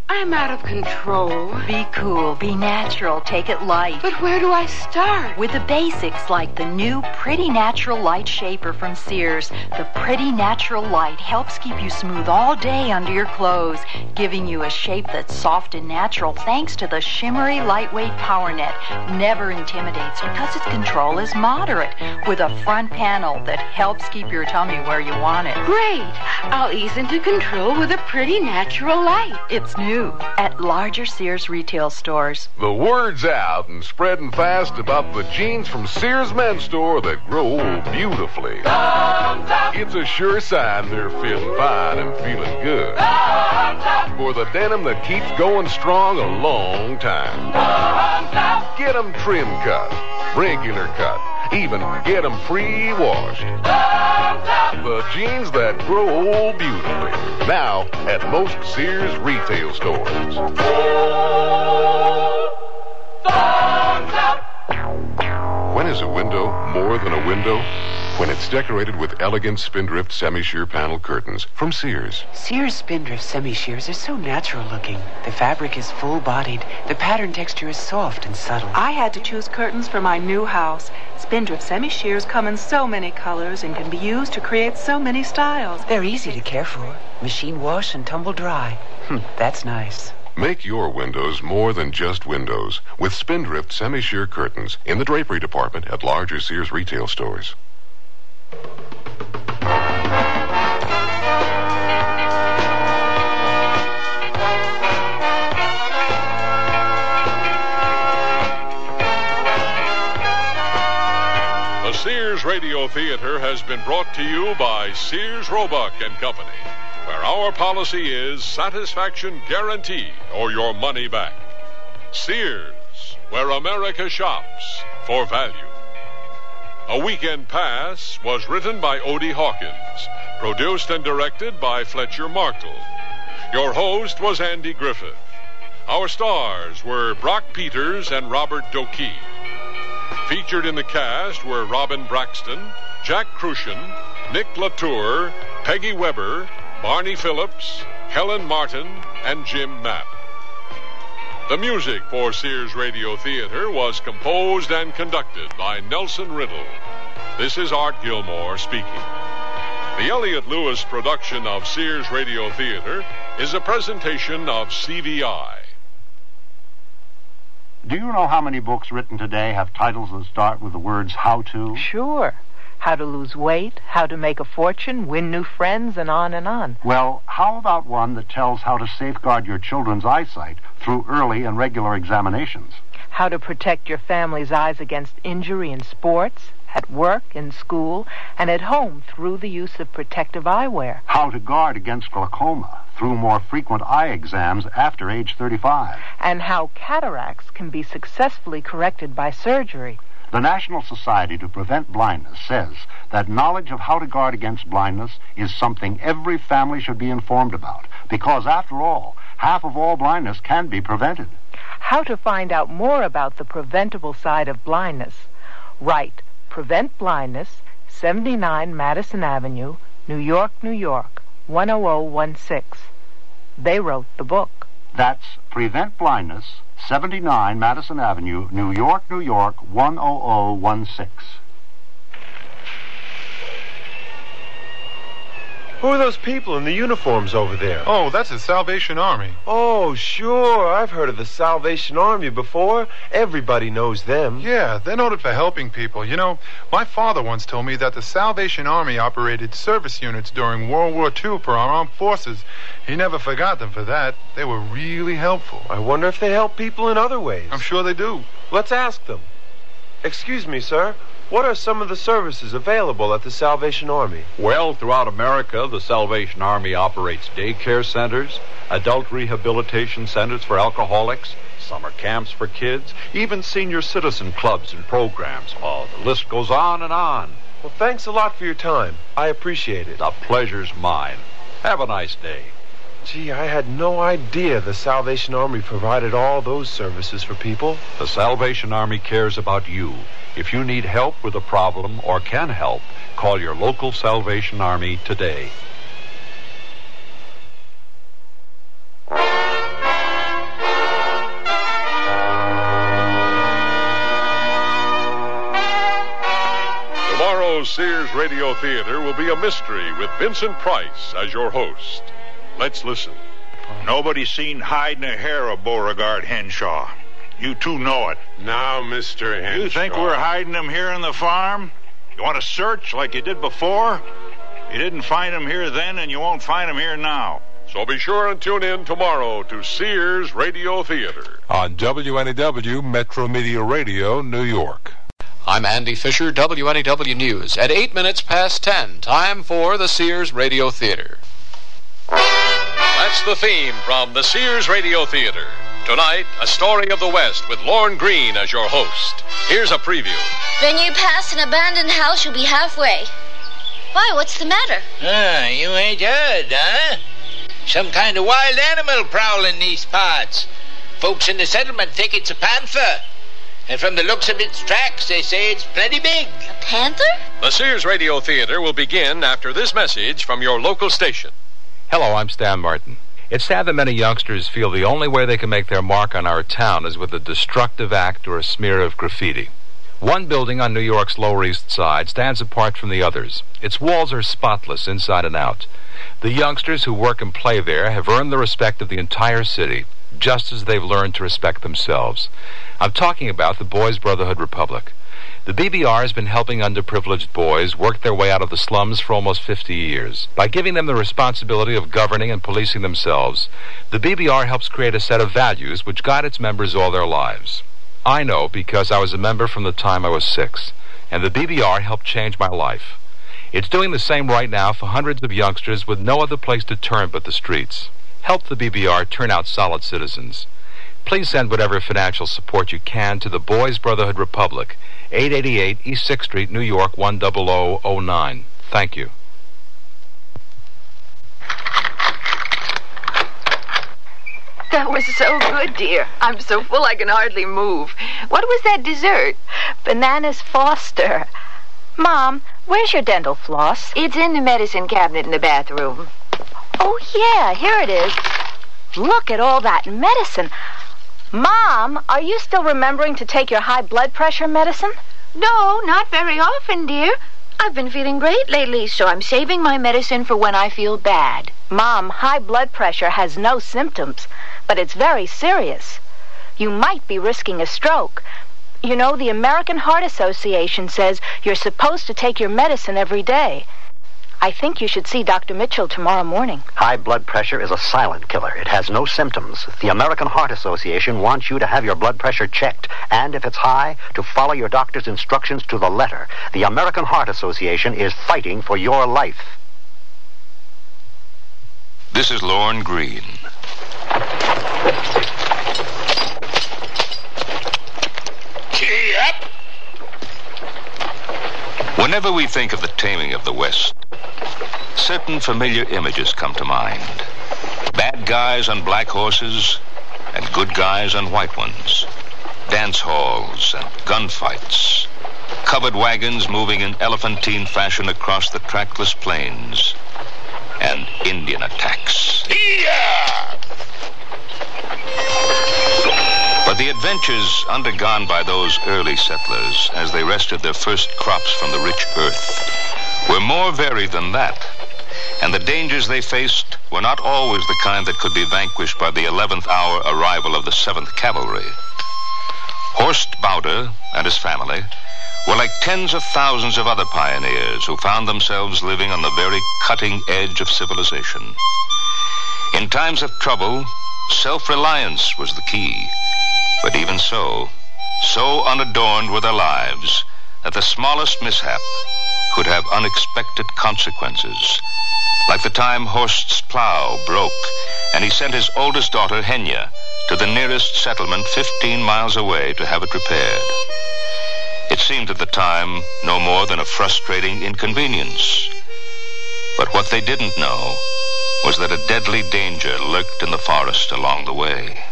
Speaker 14: I'm out of control.
Speaker 2: Be cool, be natural, take it light.
Speaker 14: But where do I start?
Speaker 2: With the basics like the new Pretty Natural Light Shaper from Sears. The Pretty Natural Light helps keep you smooth all day under your clothes, giving you a shape that's soft and natural thanks to the shimmery, lightweight power net. Never intimidates because its control is moderate, with a front panel that helps keep your tummy where you want it.
Speaker 14: Great. I'll ease into control with a Pretty Natural Light.
Speaker 2: It's new at larger Sears retail stores.
Speaker 7: The word's out and spreading fast about the jeans from Sears Men's Store that grow beautifully. It's a sure sign they're feeling fine and feeling good. For the denim that keeps going strong a long time. Get them trim cut, regular cut, even get them pre-washed. The jeans that grow beautifully. Now at most Sears retail stores.
Speaker 28: When is a window more than a window? When it's decorated with elegant Spindrift semi-sheer panel curtains from Sears.
Speaker 9: Sears Spindrift semi-sheers are so natural looking. The fabric is full-bodied. The pattern texture is soft and subtle.
Speaker 2: I had to choose curtains for my new house. Spindrift semi-sheers come in so many colors and can be used to create so many styles.
Speaker 9: They're easy to care for. Machine wash and tumble dry. That's nice.
Speaker 28: Make your windows more than just windows with Spindrift semi-sheer curtains in the drapery department at larger Sears retail stores.
Speaker 21: The Sears Radio Theater has been brought to you by Sears Roebuck and Company, where our policy is satisfaction guarantee or your money back. Sears, where America shops for value. A Weekend Pass was written by Odie Hawkins, produced and directed by Fletcher Markle. Your host was Andy Griffith. Our stars were Brock Peters and Robert Dokey. Featured in the cast were Robin Braxton, Jack Crucian, Nick Latour, Peggy Weber, Barney Phillips, Helen Martin, and Jim Mapp. The music for Sears Radio Theater was composed and conducted by Nelson Riddle. This is Art Gilmore speaking. The Elliott Lewis production of Sears Radio Theater is a presentation of CVI.
Speaker 15: Do you know how many books written today have titles that start with the words how to?
Speaker 18: Sure.
Speaker 8: how to lose weight, how to make a fortune, win new friends, and on and on.
Speaker 15: Well, how about one that tells how to safeguard your children's eyesight through early and regular examinations?
Speaker 8: How to protect your family's eyes against injury in sports, at work, in school, and at home through the use of protective eyewear.
Speaker 15: How to guard against glaucoma through more frequent eye exams after age 35.
Speaker 8: And how cataracts can be successfully corrected by surgery.
Speaker 15: The National Society to Prevent Blindness says that knowledge of how to guard against blindness is something every family should be informed about, because after all, half of all blindness can be prevented.
Speaker 8: How to find out more about the preventable side of blindness. Write Prevent Blindness, 79 Madison Avenue, New York, New York, 10016. They wrote the book.
Speaker 15: That's Prevent Blindness, 79 Madison Avenue, New York, New York, 10016.
Speaker 18: Who are those people in the uniforms over there?
Speaker 23: Oh, that's the Salvation Army.
Speaker 18: Oh, sure. I've heard of the Salvation Army before. Everybody knows them.
Speaker 23: Yeah, they're noted for helping people. You know, my father once told me that the Salvation Army operated service units during World War II for our armed forces. He never forgot them for that. They were really helpful.
Speaker 18: I wonder if they help people in other ways.
Speaker 23: I'm sure they do.
Speaker 18: Let's ask them. Excuse me, sir. What are some of the services available at the Salvation Army?
Speaker 19: Well, throughout America, the Salvation Army operates daycare centers, adult rehabilitation centers for alcoholics, summer camps for kids, even senior citizen clubs and programs. Oh, the list goes on and on.
Speaker 18: Well, thanks a lot for your time. I appreciate it.
Speaker 19: The pleasure's mine. Have a nice day.
Speaker 18: Gee, I had no idea the Salvation Army provided all those services for people.
Speaker 19: The Salvation Army cares about you. If you need help with a problem or can help, call your local Salvation Army today.
Speaker 21: Tomorrow's Sears Radio Theater will be a mystery with Vincent Price as your host. Let's listen.
Speaker 10: Nobody's seen hiding a hair of Beauregard Henshaw. You two know it.
Speaker 20: Now, Mr. Henshaw.
Speaker 10: You think we're hiding them here on the farm? You want to search like you did before? You didn't find them here then, and you won't find them here now.
Speaker 21: So be sure and tune in tomorrow to Sears Radio Theater
Speaker 20: on WNEW Metro Media Radio, New York.
Speaker 21: I'm Andy Fisher, WNEW News. At 8 minutes past 10, time for the Sears Radio Theater. That's the theme from the Sears Radio Theater. Tonight, a story of the West with Lorne Green as your host. Here's a preview.
Speaker 24: When you pass an abandoned house, you'll be halfway. Why, what's the matter?
Speaker 26: You ain't heard, huh? Some kind of wild animal prowling these parts. Folks in the settlement think it's a panther. And from the looks of its tracks, they say it's plenty big.
Speaker 24: A panther?
Speaker 21: The Sears Radio Theater will begin after this message from your local station.
Speaker 27: Hello, I'm Stan Martin. It's sad that many youngsters feel the only way they can make their mark on our town is with a destructive act or a smear of graffiti. One building on New York's Lower East Side stands apart from the others. Its walls are spotless inside and out. The youngsters who work and play there have earned the respect of the entire city, just as they've learned to respect themselves. I'm talking about the Boys Brotherhood Republic. The BBR has been helping underprivileged boys work their way out of the slums for almost 50 years. By giving them the responsibility of governing and policing themselves, the BBR helps create a set of values which guide its members all their lives. I know because I was a member from the time I was 6, and the BBR helped change my life. It's doing the same right now for hundreds of youngsters with no other place to turn but the streets. Help the BBR turn out solid citizens. Please send whatever financial support you can to the Boys Brotherhood Republic, 888 East 6th Street, New York, 10009. Thank you.
Speaker 29: That was so good, dear. I'm so full I can hardly move. What was that dessert?
Speaker 2: Bananas Foster. Mom, where's your dental floss?
Speaker 29: It's in the medicine cabinet in the bathroom.
Speaker 2: Oh, yeah, here it is. Look at all that medicine. Mom, are you still remembering to take your high blood pressure medicine?
Speaker 29: No, not very often, dear. I've been feeling great lately, so I'm saving my medicine for when I feel bad.
Speaker 2: Mom, high blood pressure has no symptoms, but it's very serious. You might be risking a stroke.
Speaker 29: You know, the American Heart Association says you're supposed to take your medicine every day. I think you should see Dr. Mitchell tomorrow morning.
Speaker 15: High blood pressure is a silent killer. It has no symptoms. The American Heart Association wants you to have your blood pressure checked, and if it's high, to follow your doctor's instructions to the letter. The American Heart Association is fighting for your life.
Speaker 7: This is Lorne Green.
Speaker 25: Key up!
Speaker 7: Whenever we think of the taming of the West, certain familiar images come to mind. Bad guys on black horses and good guys on white ones. Dance halls and gunfights. Covered wagons moving in elephantine fashion across the trackless plains. And Indian attacks.
Speaker 25: Yeah!
Speaker 7: But the adventures undergone by those early settlers as they wrested their first crops from the rich earth were more varied than that. And the dangers they faced were not always the kind that could be vanquished by the 11th hour arrival of the 7th Cavalry. Horst Bauder and his family were like tens of thousands of other pioneers who found themselves living on the very cutting edge of civilization. In times of trouble, self-reliance was the key. But even so unadorned were their lives that the smallest mishap could have unexpected consequences. Like the time Horst's plow broke, and he sent his oldest daughter, Henya, to the nearest settlement 15 miles away to have it repaired. It seemed at the time no more than a frustrating inconvenience. But what they didn't know was that a deadly danger lurked in the forest along the way.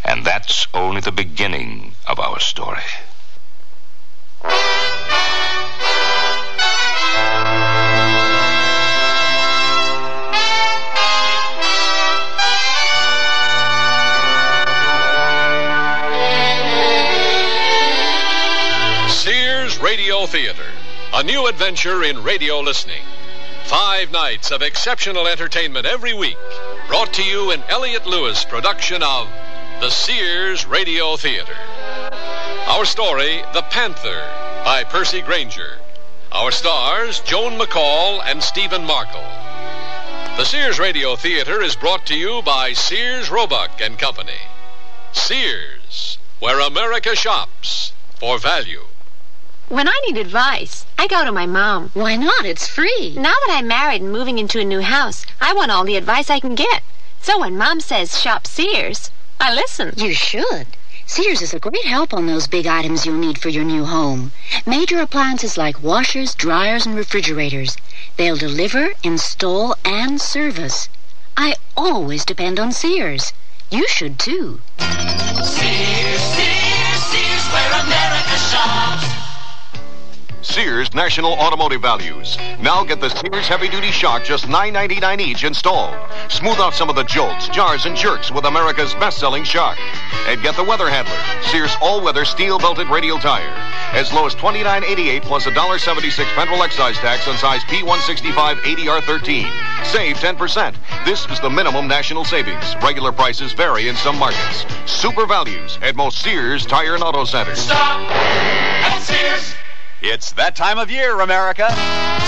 Speaker 7: And that's only the beginning of our story.
Speaker 21: Sears Radio Theater, a new adventure in radio listening. 5 nights of exceptional entertainment every week, brought to you in Elliott Lewis production of the Sears Radio Theater. Our story, The Panther, by Percy Granger. Our stars, Joan McCall and Stephen Markle. The Sears Radio Theater is brought to you by Sears Roebuck and Company. Sears, where America shops for value.
Speaker 1: When I need advice, I go to my mom.
Speaker 24: Why not? It's free.
Speaker 1: Now that I'm married and moving into a new house, I want all the advice I can get. So when Mom says shop Sears, I listen.
Speaker 24: You should. Sears is a great help on those big items you'll need for your new home. Major appliances like washers, dryers, and refrigerators. They'll deliver, install, and service. I always depend on Sears. You should too.
Speaker 3: Sears, Sears, Sears, where America shops.
Speaker 28: Sears National Automotive Values. Now get the Sears Heavy Duty Shock, just $9.99 each installed. Smooth out some of the jolts, jars, and jerks with America's best-selling shock. And get the Weather Handler, Sears all-weather steel-belted radial tire. As low as $29.88 plus $1.76 federal excise tax on size P165 ADR13. Save 10%. This is the minimum national savings. Regular prices vary in some markets. Super values at most Sears Tire and Auto Centers.
Speaker 3: Stop at Sears.
Speaker 5: It's that time of year, America.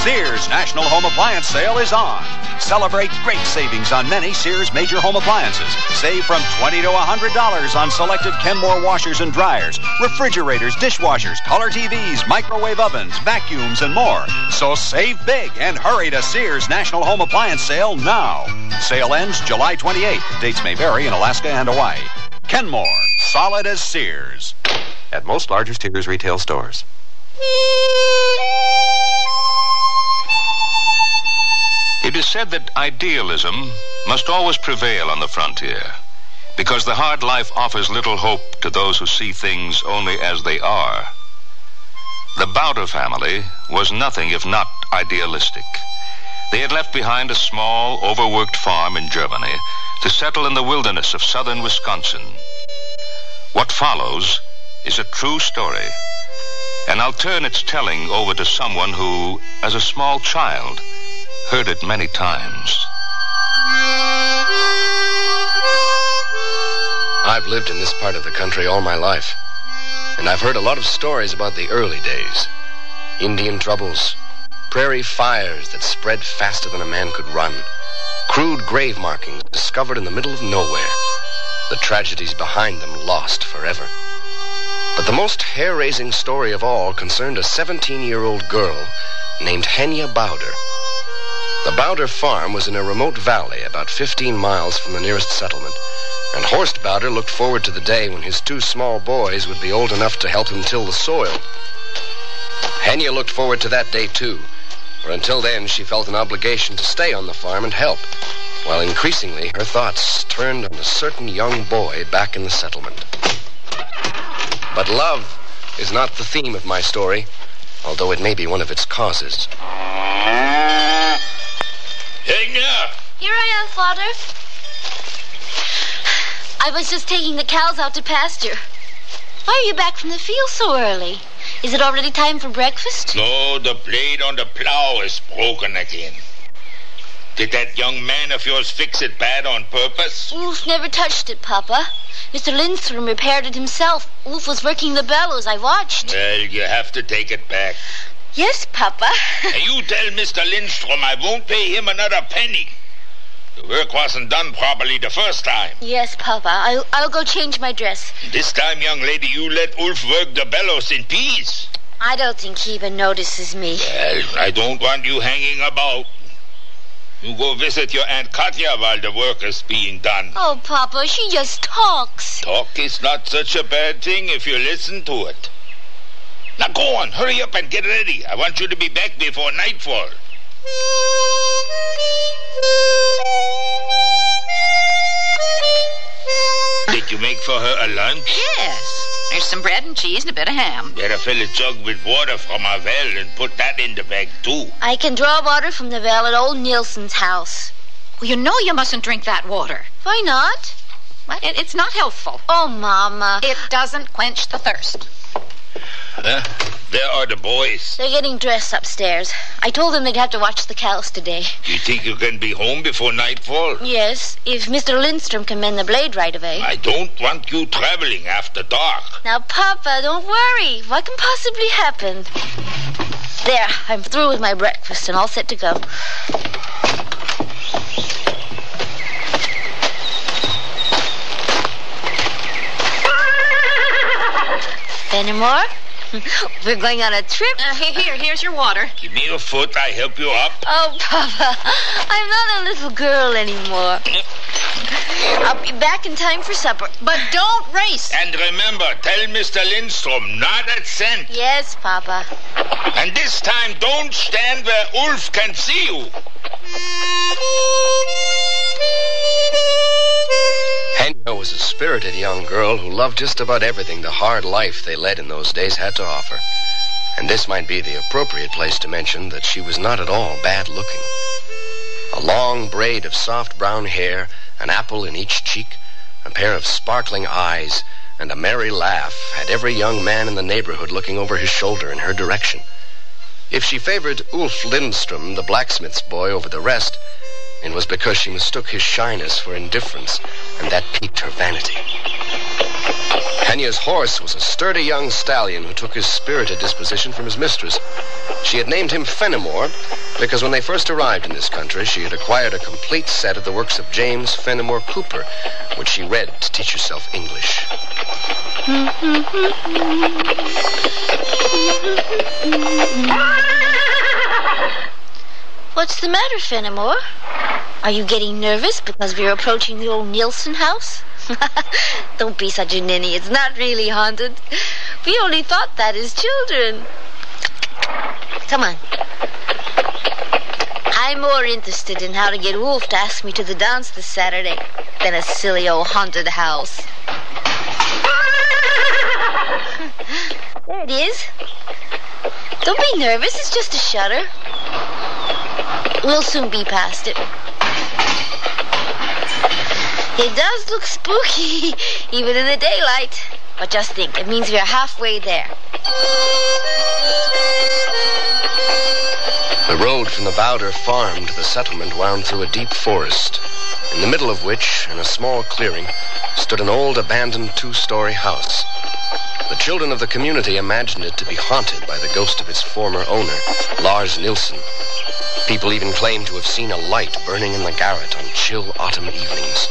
Speaker 5: Sears National Home Appliance Sale is on. Celebrate great savings on many Sears major home appliances. Save from $20 to $100 on selected Kenmore washers and dryers, refrigerators, dishwashers, color TVs, microwave ovens, vacuums, and more. So save big and hurry to Sears National Home Appliance Sale now. Sale ends July 28th. Dates may vary in Alaska and Hawaii. Kenmore, solid as Sears.
Speaker 6: At most larger Sears retail stores.
Speaker 7: It is said that idealism must always prevail on the frontier, because the hard life offers little hope to those who see things only as they are. The Bauder family was nothing if not idealistic. They had left behind a small, overworked farm in Germany to settle in the wilderness of southern Wisconsin. What follows is a true story, and I'll turn its telling over to someone who, as a small child, heard it many times.
Speaker 4: I've lived in this part of the country all my life, and I've heard a lot of stories about the early days. Indian troubles, prairie fires that spread faster than a man could run, crude grave markings discovered in the middle of nowhere, the tragedies behind them lost forever. But the most hair-raising story of all concerned a 17-year-old girl named Henya Bowder. The Bowder farm was in a remote valley about 15 miles from the nearest settlement, and Horst Bowder looked forward to the day when his 2 small boys would be old enough to help him till the soil. Henya looked forward to that day, too, for until then she felt an obligation to stay on the farm and help, while increasingly her thoughts turned on a certain young boy back in the settlement. But love is not the theme of my story, although it may be one of its causes.
Speaker 26: Henya!
Speaker 9: Here I am, Father. I was just taking the cows out to pasture. Why are you back from the field so early? Is it already time for breakfast?
Speaker 26: No, the blade on the plow is broken again. Did that young man of yours fix it bad on purpose?
Speaker 9: Ulf never touched it, Papa. Mr. Lindstrom repaired it himself. Ulf was working the bellows. I watched.
Speaker 26: Well, you have to take it back.
Speaker 9: Yes, Papa.
Speaker 26: And you tell Mr. Lindstrom I won't pay him another penny. The work wasn't done properly the first time.
Speaker 9: Yes, Papa. I'll go change my dress.
Speaker 26: This time, young lady, you let Ulf work the bellows in peace.
Speaker 9: I don't think he even notices me.
Speaker 26: Well, I don't want you hanging about. You go visit your Aunt Katya while the work is being done.
Speaker 9: Oh, Papa, she just talks.
Speaker 26: Talk is not such a bad thing if you listen to it. Now go on, hurry up and get ready. I want you to be back before nightfall. Did you make for her a lunch?
Speaker 11: Yes. There's some bread and cheese and a bit of ham.
Speaker 26: Better fill a jug with water from our well and put that in the bag, too.
Speaker 9: I can draw water from the well at old Nielsen's house.
Speaker 11: Well, you know you mustn't drink that water.
Speaker 9: Why not?
Speaker 11: Well, it's not healthful.
Speaker 9: Oh, Mama.
Speaker 11: It doesn't quench the thirst.
Speaker 26: There are the boys.
Speaker 9: They're getting dressed upstairs. I told them they'd have to watch the cows today.
Speaker 26: You think you can be home before nightfall?
Speaker 9: Yes, if Mr. Lindstrom can mend the blade right away.
Speaker 26: I don't want you traveling after dark.
Speaker 9: Now, Papa, don't worry. What can possibly happen? There, I'm through with my breakfast and all set to go. Fenimore? We're going on a trip.
Speaker 11: Here's your water.
Speaker 26: Give me your foot. I help you up.
Speaker 9: Oh, Papa, I'm not a little girl anymore. I'll be back in time for supper.
Speaker 11: But don't race.
Speaker 26: And remember, tell Mr. Lindstrom, not a cent.
Speaker 9: Yes, Papa.
Speaker 26: And this time, don't stand where Ulf can see you.
Speaker 4: Henya was a spirited young girl who loved just about everything the hard life they led in those days had to offer. And this might be the appropriate place to mention that she was not at all bad looking. A long braid of soft brown hair, an apple in each cheek, a pair of sparkling eyes, and a merry laugh had every young man in the neighborhood looking over his shoulder in her direction. If she favored Ulf Lindstrom, the blacksmith's boy, over the rest, it was because she mistook his shyness for indifference, and that piqued her vanity. Henya's horse was a sturdy young stallion who took his spirited disposition from his mistress. She had named him Fenimore because when they first arrived in this country, she had acquired a complete set of the works of James Fenimore Cooper, which she read to teach herself English.
Speaker 9: What's the matter, Fenimore? Are you getting nervous because we're approaching the old Nielsen house? Don't be such a ninny. It's not really haunted. We only thought that as children. Come on. I'm more interested in how to get Wolf to ask me to the dance this Saturday than a silly old haunted house. There it is. Don't be nervous. It's just a shutter. We'll soon be past it. It does look spooky, even in the daylight. But just think, it means we're halfway there.
Speaker 4: The road from the Bowder farm to the settlement wound through a deep forest, in the middle of which, in a small clearing, stood an old abandoned 2-story house. The children of the community imagined it to be haunted by the ghost of its former owner, Lars Nilsson. People even claimed to have seen a light burning in the garret on chill autumn evenings.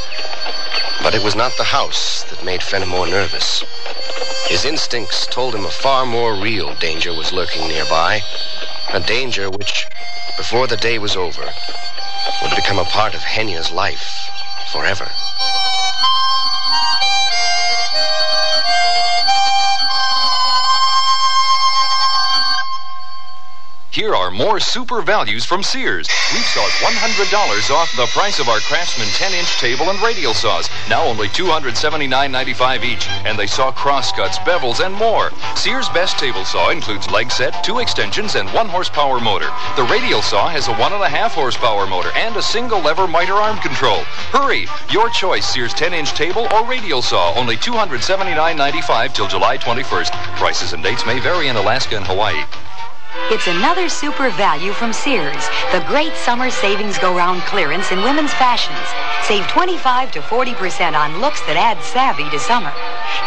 Speaker 4: But it was not the house that made Fenimore nervous. His instincts told him a far more real danger was lurking nearby, a danger which, before the day was over, would become a part of Henya's life forever.
Speaker 8: Here are more super values from Sears. We've sought $100 off the price of our Craftsman 10-inch table and radial saws. Now only $279.95 each. And they saw crosscuts, bevels, and more. Sears' best table saw includes leg set, 2 extensions, and 1 horsepower motor. The radial saw has a 1.5 horsepower motor and a single lever miter arm control. Hurry! Your choice, Sears 10-inch table or radial saw. Only $279.95 till July 21st. Prices and dates may vary in Alaska and Hawaii.
Speaker 12: It's another super value from Sears. The great summer savings go-round clearance in women's fashions. Save 25 to 40% on looks that add savvy to summer.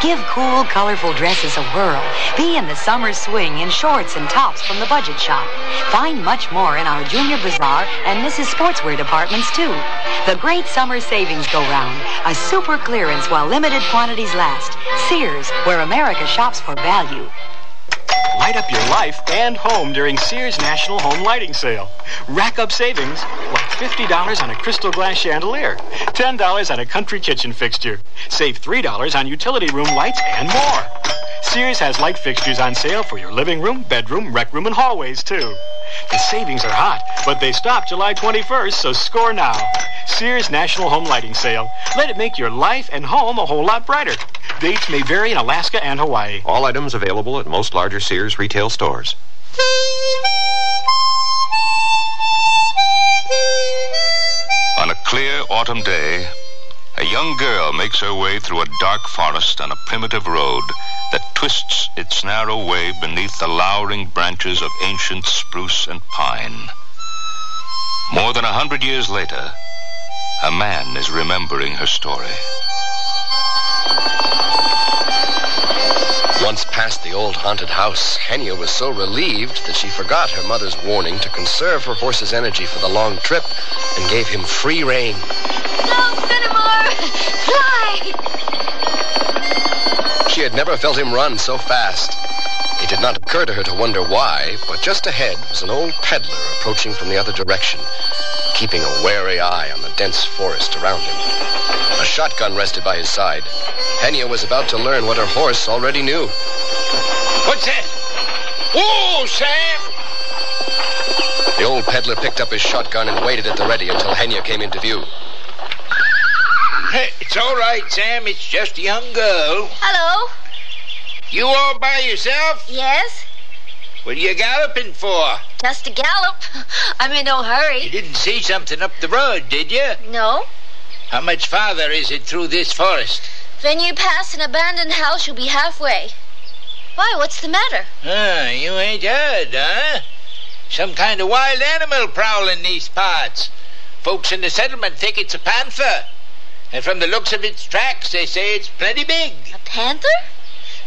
Speaker 12: Give cool, colorful dresses a whirl. Be in the summer swing in shorts and tops from the budget shop. Find much more in our Junior Bazaar and Mrs. Sportswear departments, too. The great summer savings go-round. A super clearance while limited quantities last. Sears, where America shops for value.
Speaker 13: Light up your life and home during Sears National Home Lighting Sale. Rack up savings like $50 on a crystal glass chandelier, $10 on a country kitchen fixture. Save $3 on utility room lights and more. Sears has light fixtures on sale for your living room, bedroom, rec room, and hallways, too. The savings are hot, but they stop July 21st, so score now. Sears National Home Lighting Sale. Let it make your life and home a whole lot brighter. Dates may vary in Alaska and Hawaii.
Speaker 6: All items available at most larger Sears retail stores.
Speaker 28: On a clear autumn day, a young girl makes her way through a dark forest on a primitive road that twists its narrow way beneath the lowering branches of ancient spruce and pine. More than 100 years later, a man is remembering her story.
Speaker 4: Once past the old haunted house, Henya was so relieved that she forgot her mother's warning to conserve her horse's energy for the long trip and gave him free rein.
Speaker 9: Go, Fenimore! Fly!
Speaker 4: She had never felt him run so fast. It did not occur to her to wonder why, but just ahead was an old peddler approaching from the other direction, keeping a wary eye on the dense forest around him. A shotgun rested by his side. Henya was about to learn what her horse already knew.
Speaker 26: What's that? Whoa, Sam!
Speaker 4: The old peddler picked up his shotgun and waited at the ready until Henya came into view.
Speaker 26: Hey, it's all right, Sam. It's just a young girl.
Speaker 9: Hello?
Speaker 26: You all by yourself?
Speaker 9: Yes?
Speaker 26: What are you galloping for?
Speaker 9: Just a gallop. I'm in no hurry.
Speaker 26: You didn't see something up the road, did you?
Speaker 9: No.
Speaker 26: How much farther is it through this forest?
Speaker 9: When you pass an abandoned house, you'll be halfway. Why, what's the matter?
Speaker 26: You ain't heard, huh? Some kind of wild animal prowling these parts. Folks in the settlement think it's a panther. And from the looks of its tracks, they say it's plenty big.
Speaker 9: A panther?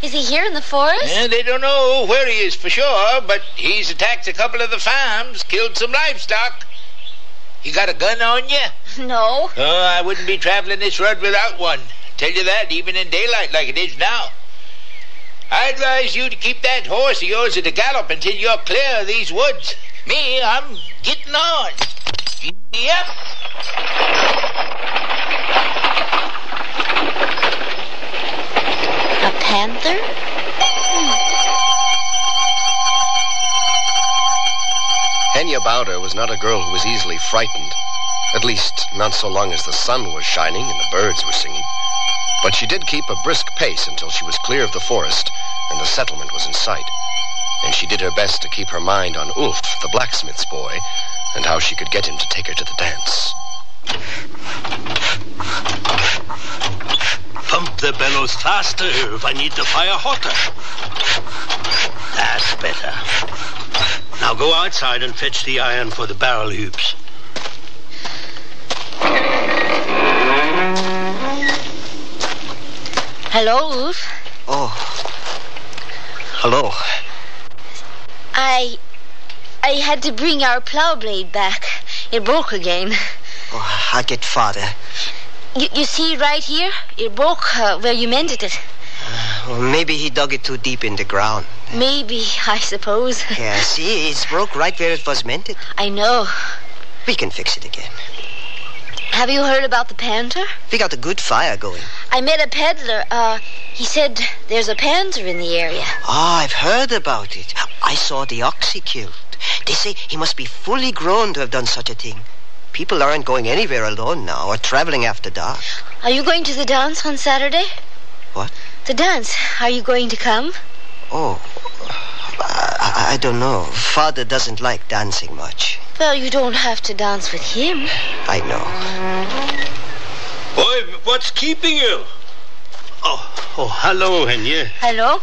Speaker 9: Is he here in the forest?
Speaker 26: They don't know where he is for sure, but he's attacked a couple of the farms, killed some livestock. You got a gun on you?
Speaker 9: No.
Speaker 26: Oh, I wouldn't be traveling this road without one. Tell you that, even in daylight like it is now. I advise you to keep that horse of yours at a gallop until you're clear of these woods. Me, I'm getting on. Yep.
Speaker 9: A panther?
Speaker 4: Henya Bowder was not a girl who was easily frightened. At least, not so long as the sun was shining and the birds were singing. But she did keep a brisk pace until she was clear of the forest and the settlement was in sight. And she did her best to keep her mind on Ulf, the blacksmith's boy, and how she could get him to take her to the dance.
Speaker 14: Pump the bellows faster if I need the fire hotter. That's better. Now go outside and fetch the iron for the barrel hoops.
Speaker 9: Hello, Ulf.
Speaker 10: Oh. Hello.
Speaker 9: I had to bring our plow blade back. It broke again.
Speaker 10: Oh, I'll get Father.
Speaker 9: You see right here? It broke where you mended it.
Speaker 10: Well, maybe he dug it too deep in the ground.
Speaker 9: Maybe, I suppose.
Speaker 10: Yeah, see, it's broke right where it was mended.
Speaker 9: I know.
Speaker 10: We can fix it again.
Speaker 9: Have you heard about the panther?
Speaker 10: We got a good fire going.
Speaker 9: I met a peddler. He said there's a panther in the area.
Speaker 10: Ah, I've heard about it. I saw the ox he killed. They say he must be fully grown to have done such a thing. People aren't going anywhere alone now or traveling after dark.
Speaker 9: Are you going to the dance on Saturday?
Speaker 10: What?
Speaker 9: The dance. Are you going to come?
Speaker 10: Oh, I don't know. Father doesn't like dancing much.
Speaker 9: Well, you don't have to dance with him.
Speaker 10: I know.
Speaker 14: Boy, what's keeping you? Oh, hello, Henry.
Speaker 9: Hello?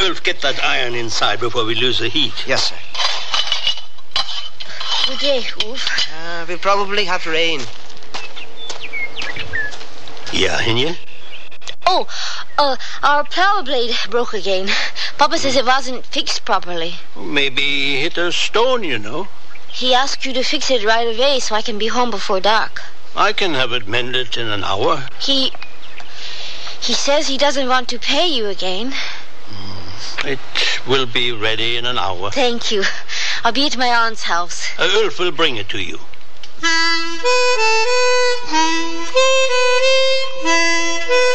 Speaker 14: Ulf, get that iron inside before we lose the heat.
Speaker 10: Yes, sir.
Speaker 9: Good day, Ulf.
Speaker 10: We'll probably have rain.
Speaker 14: Yeah, Henry?
Speaker 9: Oh, our plow blade broke again. Papa says it wasn't fixed properly.
Speaker 14: Maybe he hit a stone, you know.
Speaker 9: He asked you to fix it right away so I can be home before dark.
Speaker 14: I can have it mended in an hour.
Speaker 9: He says he doesn't want to pay you again.
Speaker 14: It will be ready in an hour.
Speaker 9: Thank you. I'll be at my aunt's house.
Speaker 14: Ulf will bring it to you.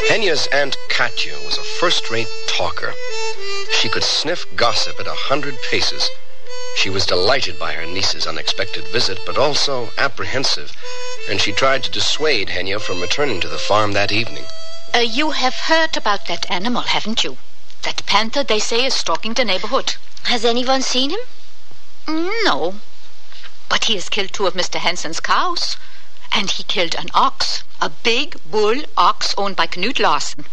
Speaker 4: Henya's Aunt Katya was a first-rate talker. She could sniff gossip at 100 paces. She was delighted by her niece's unexpected visit, but also apprehensive, and she tried to dissuade Henya from returning to the farm that evening.
Speaker 11: You have heard about that animal, haven't you? That panther, they say, is stalking the neighborhood.
Speaker 9: Has anyone seen him?
Speaker 11: No. But he has killed 2 of Mr. Hansen's cows. And he killed an ox, a big bull ox owned by Knut Larsen.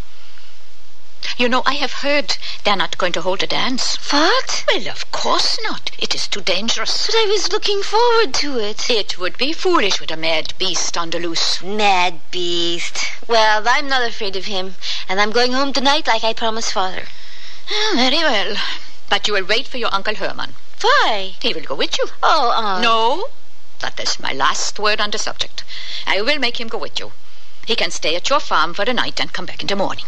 Speaker 11: You know, I have heard they're not going to hold a dance.
Speaker 9: What?
Speaker 11: Well, of course not. It is too dangerous.
Speaker 9: But I was looking forward to it.
Speaker 11: It would be foolish with a mad beast on the loose.
Speaker 9: Mad beast. Well, I'm not afraid of him. And I'm going home tonight like I promised Father.
Speaker 11: Very well. But you will wait for your Uncle Herman.
Speaker 9: Why?
Speaker 11: He will go with you.
Speaker 9: Oh, Aunt.
Speaker 11: No. That is my last word on the subject. I will make him go with you. He can stay at your farm for the night and come back in the morning.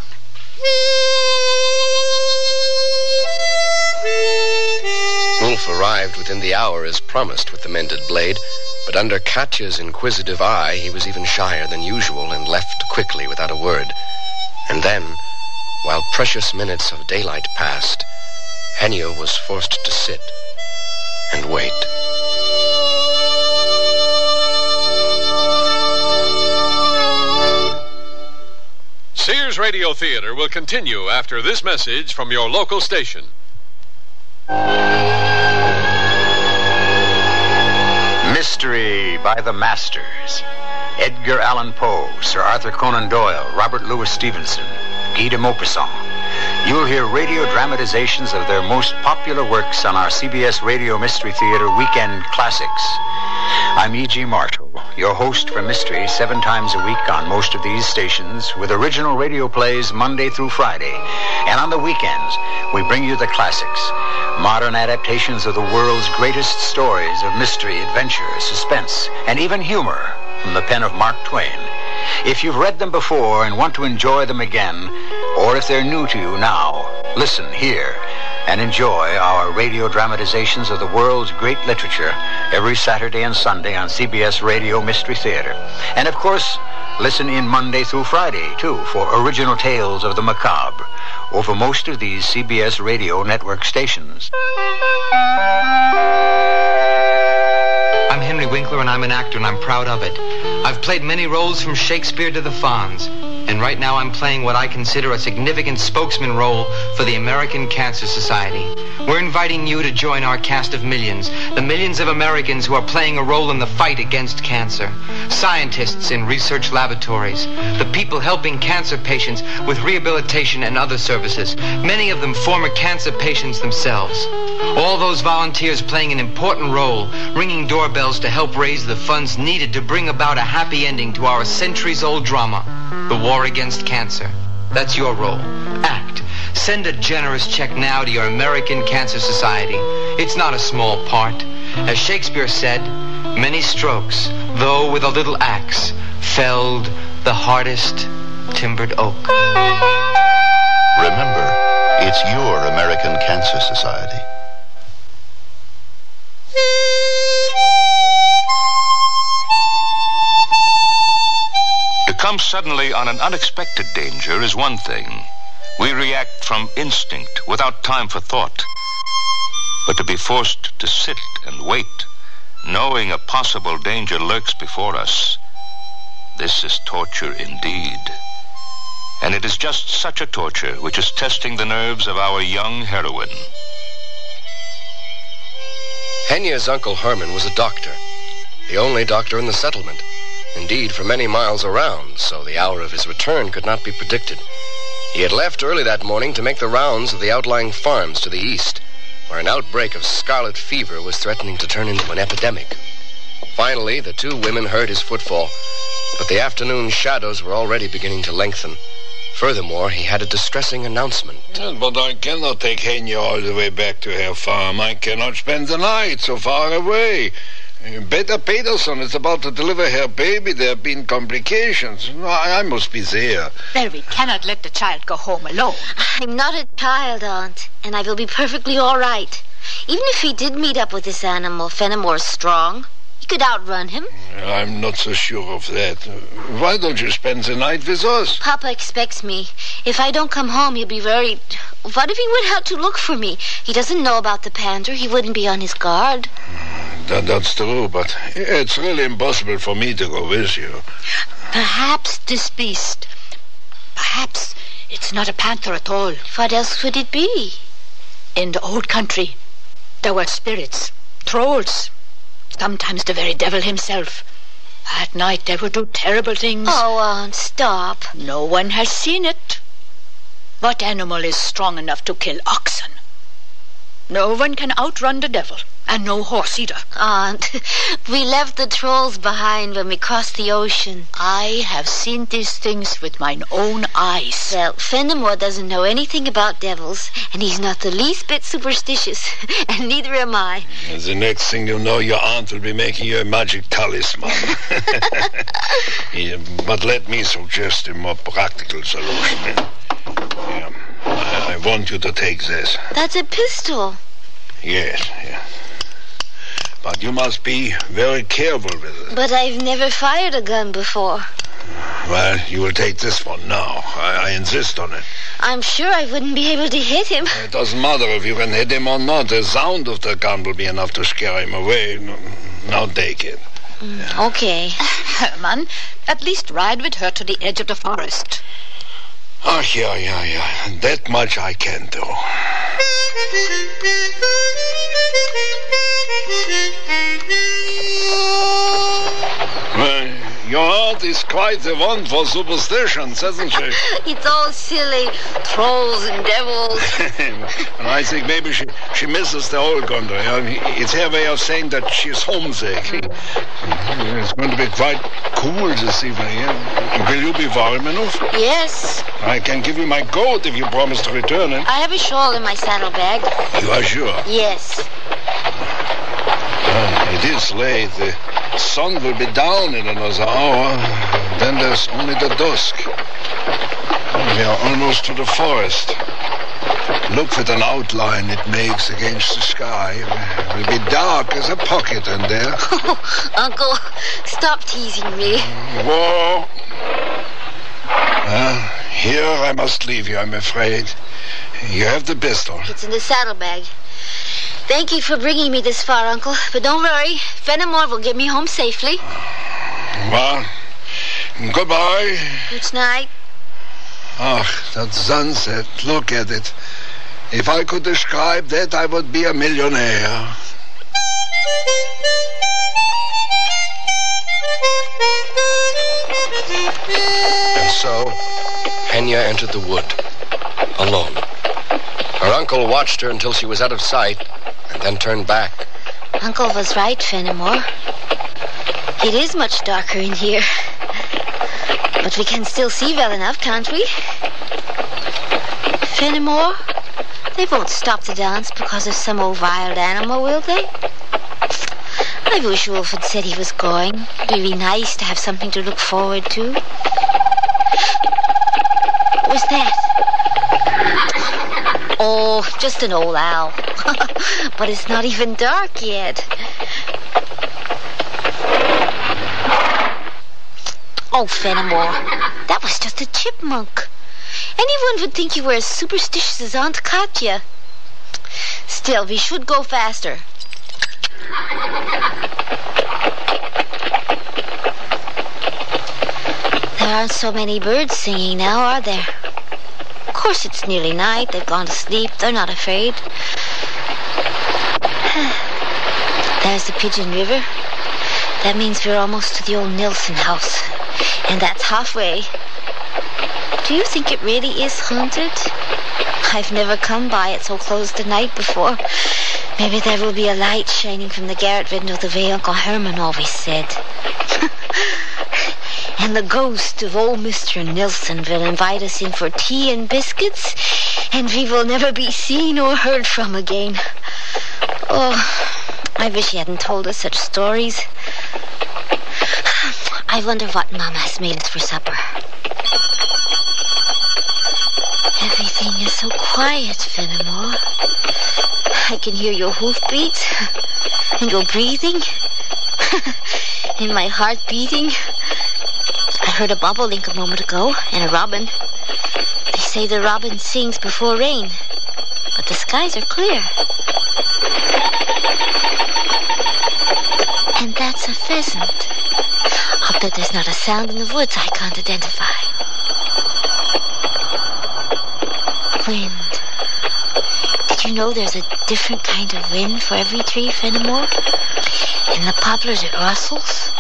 Speaker 4: Ulf arrived within the hour as promised with the mended blade, but under Katya's inquisitive eye, he was even shyer than usual and left quickly without a word. And then, while precious minutes of daylight passed, Henya was forced to sit and wait.
Speaker 21: Sears Radio Theater will continue after this message from your local station.
Speaker 5: Mystery by the Masters. Edgar Allan Poe, Sir Arthur Conan Doyle, Robert Louis Stevenson, Guy de Maupassant. You'll hear radio dramatizations of their most popular works on our CBS Radio Mystery Theater Weekend Classics. I'm E.G. Marshall, your host for Mystery 7 times a week on most of these stations, with original radio plays Monday through Friday. And on the weekends, we bring you the classics, modern adaptations of the world's greatest stories of mystery, adventure, suspense, and even humor from the pen of Mark Twain. If you've read them before and want to enjoy them again, or if they're new to you now, listen here and enjoy our radio dramatizations of the world's great literature every Saturday and Sunday on CBS Radio Mystery Theater. And of course, listen in Monday through Friday, too, for original tales of the macabre over most of these CBS Radio Network stations.
Speaker 16: I'm Henry Winkler, and I'm an actor, and I'm proud of it. I've played many roles from Shakespeare to the Fonz, and And right now I'm playing what I consider a significant spokesman role for the American Cancer Society. We're inviting you to join our cast of millions, the millions of Americans who are playing a role in the fight against cancer. Scientists in research laboratories, the people helping cancer patients with rehabilitation and other services, many of them former cancer patients themselves. All those volunteers playing an important role, ringing doorbells to help raise the funds needed to bring about a happy ending to our centuries-old drama, the war against cancer. That's your role. Act. Send a generous check now to your American Cancer Society. It's not a small part. As Shakespeare said, many strokes, though with a little axe, felled the hardest timbered oak.
Speaker 2: Remember, it's your American Cancer Society.
Speaker 17: To come suddenly on an unexpected danger is one thing. We react from instinct, without time for thought. But to be forced to sit and wait, knowing a possible danger lurks before us, this is torture indeed. And it is just such a torture which is testing the nerves of our young heroine.
Speaker 4: Henya's Uncle Herman was a doctor, the only doctor in the settlement. Indeed, for many miles around, so the hour of his return could not be predicted. He had left early that morning to make the rounds of the outlying farms to the east, where an outbreak of scarlet fever was threatening to turn into an epidemic. Finally, the two women heard his footfall, but the afternoon shadows were already beginning to lengthen. Furthermore, he had a distressing announcement.
Speaker 25: Yes, but I cannot take Henya all the way back to her farm. I cannot spend the night so far away. Beta Peterson is about to deliver her baby. There have been complications. I must be there.
Speaker 11: Well, we cannot let the child go home alone.
Speaker 9: I'm not a child, Aunt, and I will be perfectly all right. Even if he did meet up with this animal, Fenimore's strong. You could outrun him.
Speaker 25: I'm not so sure of that. Why don't you spend the night with us?
Speaker 9: Papa expects me. If I don't come home, he'll be worried. What if he went out to look for me? He doesn't know about the panther. He wouldn't be on his guard.
Speaker 25: That's true, but it's really impossible for me to go with you.
Speaker 11: Perhaps this beast. Perhaps it's not a panther at all.
Speaker 9: What else could it be?
Speaker 11: In the old country, there were spirits, trolls, sometimes the very devil himself. At night they would do terrible things.
Speaker 9: Oh, Aunt, stop.
Speaker 11: No one has seen it. What animal is strong enough to kill oxen? No one can outrun the devil, and no horse either.
Speaker 9: Aunt, we left the trolls behind when we crossed the ocean.
Speaker 11: I have seen these things with mine own eyes.
Speaker 9: Well, Fenimore doesn't know anything about devils, and he's not the least bit superstitious, and neither am I.
Speaker 25: The next thing you know, your aunt will be making you a magic talisman. Yeah, but let me suggest a more practical solution. Yeah. I want you to take this.
Speaker 9: That's a pistol.
Speaker 25: Yes, yeah. But you must be very careful with it.
Speaker 9: But I've never fired a gun before.
Speaker 25: Well, you will take this one now. I insist on it.
Speaker 9: I'm sure I wouldn't be able to hit him.
Speaker 25: It doesn't matter if you can hit him or not. The sound of the gun will be enough to scare him away. Now take it.
Speaker 9: Okay.
Speaker 11: Herman, at least ride with her to the edge of the forest.
Speaker 25: Oh, yeah. That much I can do. Well, your aunt is quite the one for superstitions, isn't she?
Speaker 9: It's all silly. Trolls and devils.
Speaker 25: And I think maybe she misses the old country. It's her way of saying that she's homesick. It's going to be quite cool this evening. Yeah? Will you be warm enough?
Speaker 9: Yes.
Speaker 25: I can give you my coat if you promise to return it.
Speaker 9: I have a shawl in my saddlebag.
Speaker 25: You are sure?
Speaker 9: Yes.
Speaker 25: It is late. The sun will be down in another hour. Then there's only the dusk. We are almost to the forest. Look at an outline it makes against the sky. It will be dark as a pocket in there.
Speaker 9: Oh, Uncle, stop teasing me.
Speaker 25: Whoa. Here I must leave you, I'm afraid. You have the pistol.
Speaker 9: It's in the saddlebag. Thank you for bringing me this far, Uncle. But don't worry, Fenimore will get me home safely.
Speaker 25: Well, goodbye.
Speaker 9: Good night.
Speaker 1: that sunset, look at it. If I could describe that, I would be a millionaire.
Speaker 4: And so, Henya entered the wood, alone. Her uncle watched her until she was out of sight, and then turned back.
Speaker 9: Uncle was right, Fenimore. It is much darker in here. But we can still see well enough, can't we? Fenimore, they won't stop the dance because of some old wild animal, will they? I wish Wolf had said he was going. It would be nice to have something to look forward to. What was that? Oh, just an old owl. But it's not even dark yet. Oh, Fenimore, that was just a chipmunk. Anyone would think you were as superstitious as Aunt Katya. Still, we should go faster. There aren't so many birds singing now, are there? Of course, it's nearly night. They've gone to sleep. They're not afraid. There's the Pigeon River. That means we're almost to the old Nilsson house. And that's halfway. Do you think it really is haunted? I've never come by it so close to night before. Maybe there will be a light shining from the garret window the way Uncle Herman always said. And the ghost of old Mr. Nilsson will invite us in for tea and biscuits, and we will never be seen or heard from again. Oh, I wish he hadn't told us such stories. I wonder what Mama has made us for supper. Everything is so quiet, Fenimore. I can hear your hoofbeats and your breathing and my heart beating. I heard a bobolink a moment ago and a robin. They say the robin sings before rain, but the skies are clear. And that's a pheasant. I'll bet there's not a sound in the woods I can't identify. Wind. Did you know there's a different kind of wind for every tree, Fenimore? In the poplars it rustles,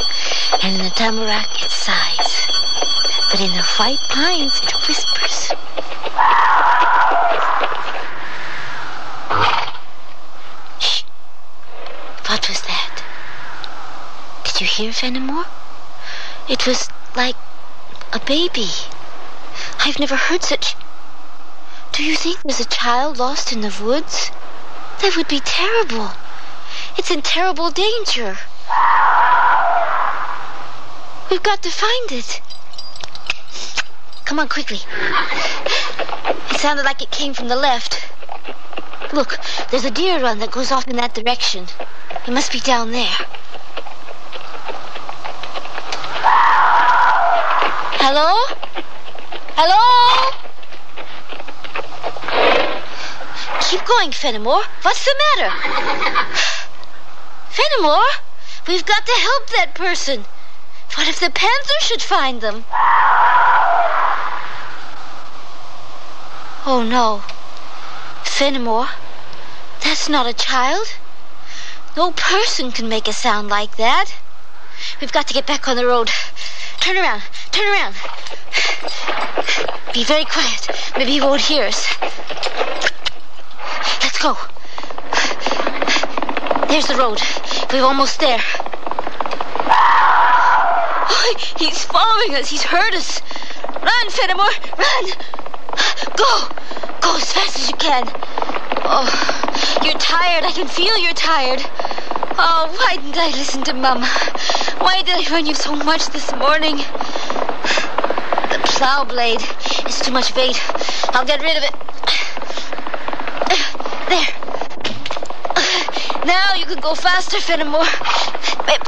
Speaker 9: and in the tamarack it sighs. But in the white pines it whispers. Shh. What was that? Did you hear, Fenimore? It was like a baby. I've never heard such... Do you think there's a child lost in the woods? That would be terrible. It's in terrible danger. We've got to find it. Come on, quickly. It sounded like it came from the left. Look, there's a deer run that goes off in that direction. It must be down there. Hello? Hello? Keep going, Fenimore. What's the matter? Fenimore, we've got to help that person. What if the panther should find them? Oh, no. Fenimore, that's not a child. No person can make a sound like that. We've got to get back on the road. Turn around. Turn around. Be very quiet. Maybe he won't hear us. Let's go. There's the road. We're almost there. Oh, he's following us. He's heard us. Run, Fenimore. Run. Go. Go as fast as you can. Oh, you're tired. I can feel you're tired. Oh, why didn't I listen to Mama? Why did I run you so much this morning? The plow blade is too much weight. I'll get rid of it. There. Now you can go faster, Fenimore.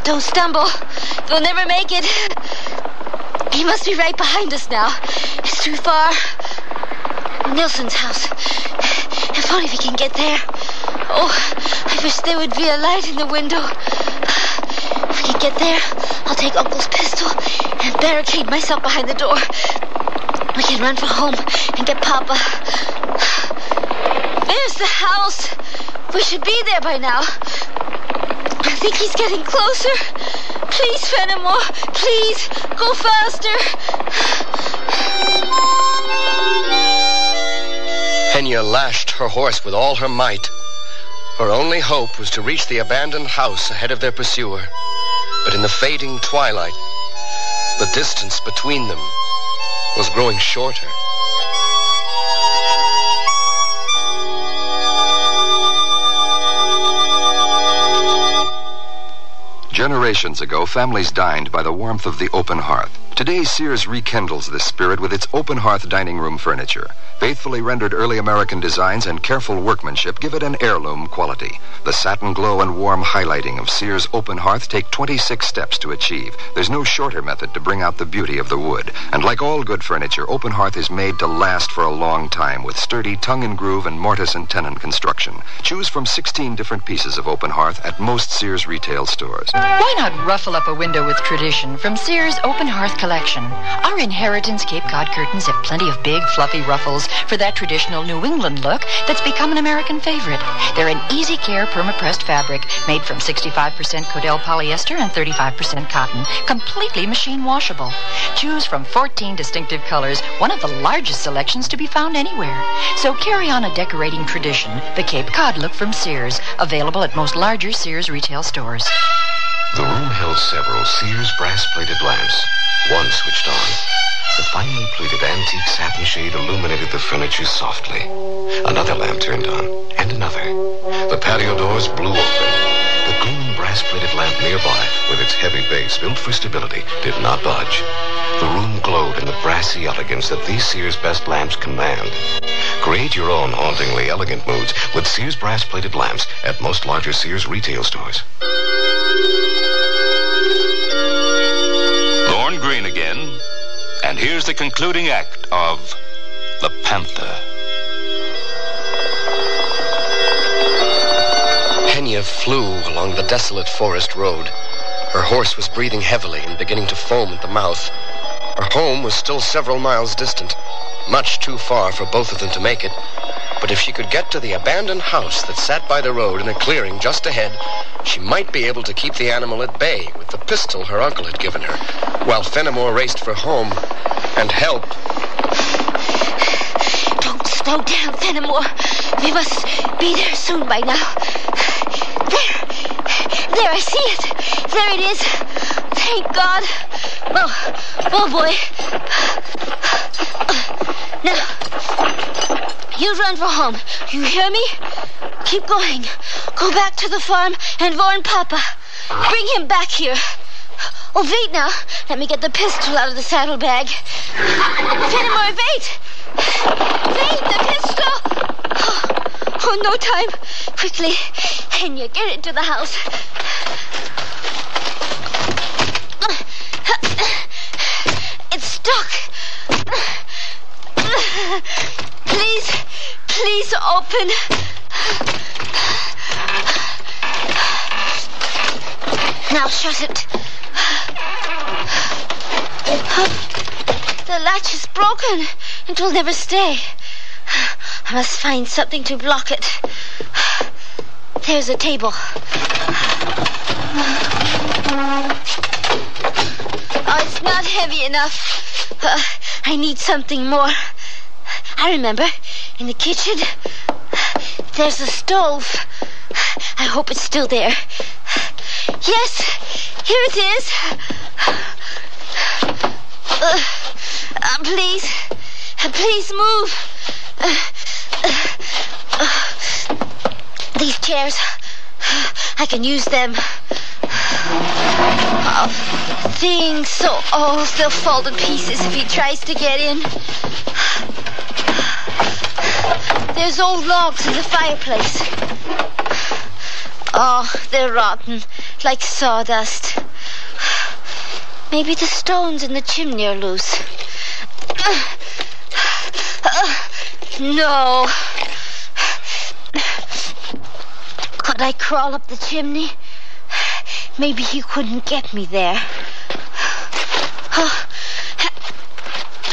Speaker 9: Don't stumble. You'll never make it. He must be right behind us now. It's too far. Nilsson's house. If only we can get there. Oh, I wish there would be a light in the window. If we can get there, I'll take Uncle's pistol and barricade myself behind the door. We can run for home and get Papa. There's the house. We should be there by now. I think he's getting closer. Please, Fenimore. Please, go faster.
Speaker 4: Henya lashed her horse with all her might. Her only hope was to reach the abandoned house ahead of their pursuer. But in the fading twilight, the distance between them was growing shorter.
Speaker 15: Generations ago, families dined by the warmth of the open hearth. Today, Sears rekindles this spirit with its open hearth dining room furniture. Faithfully rendered early American designs and careful workmanship give it an heirloom quality. The satin glow and warm highlighting of Sears open hearth take 26 steps to achieve. There's no shorter method to bring out the beauty of the wood. And like all good furniture, open hearth is made to last for a long time with sturdy tongue and groove and mortise and tenon construction. Choose from 16 different pieces of open hearth at most Sears retail stores.
Speaker 18: Why not ruffle up a window with tradition from Sears Open Hearth Collection? Our Inheritance Cape Cod curtains have plenty of big, fluffy ruffles for that traditional New England look that's become an American favorite. They're an easy care perma-pressed fabric made from 65% Codell polyester and 35% cotton, completely machine washable. Choose from 14 distinctive colors, one of the largest selections to be found anywhere. So carry on a decorating tradition, the Cape Cod look from Sears, available at most larger Sears retail stores.
Speaker 19: The room held several Sears brass-plated lamps. One switched on. The finely pleated antique satin shade illuminated the furniture softly. Another lamp turned on, and another. The patio doors blew open. The gleaming brass-plated lamp nearby, with its heavy base built for stability, did not budge. The room glowed in the brassy elegance that these Sears best lamps command. Create your own hauntingly elegant moods with Sears brass-plated lamps at most larger Sears retail stores.
Speaker 17: Lorne Green again, and here's the concluding act of The Panther.
Speaker 4: Henya flew along the desolate forest road. Her horse was breathing heavily and beginning to foam at the mouth. Her home was still several miles distant, much too far for both of them to make it. But if she could get to the abandoned house that sat by the road in a clearing just ahead, she might be able to keep the animal at bay with the pistol her uncle had given her, while Fenimore raced for home and help.
Speaker 9: Don't slow down, Fenimore. We must be there soon by now. There, I see it. There it is. Thank God. Oh boy. Now, you run for home. You hear me? Keep going. Go back to the farm and warn Papa. Bring him back here. Oh, wait now. Let me get the pistol out of the saddlebag. Fenimore, wait! Wait, the pistol! Oh, no time. Quickly, Henya, get into the house. It's stuck. Please open. Now shut it. The latch is broken. It will never stay. I must find something to block it. There's a table. Oh, it's not heavy enough. I need something more. I remember, in the kitchen, there's a stove. I hope it's still there. Yes, here it is. Please move. These chairs, I can use them. Things they'll fall to pieces if he tries to get in. There's old logs in the fireplace. Oh, they're rotten, like sawdust. Maybe the stones in the chimney are loose. No. Could I crawl up the chimney? Maybe he couldn't get me there.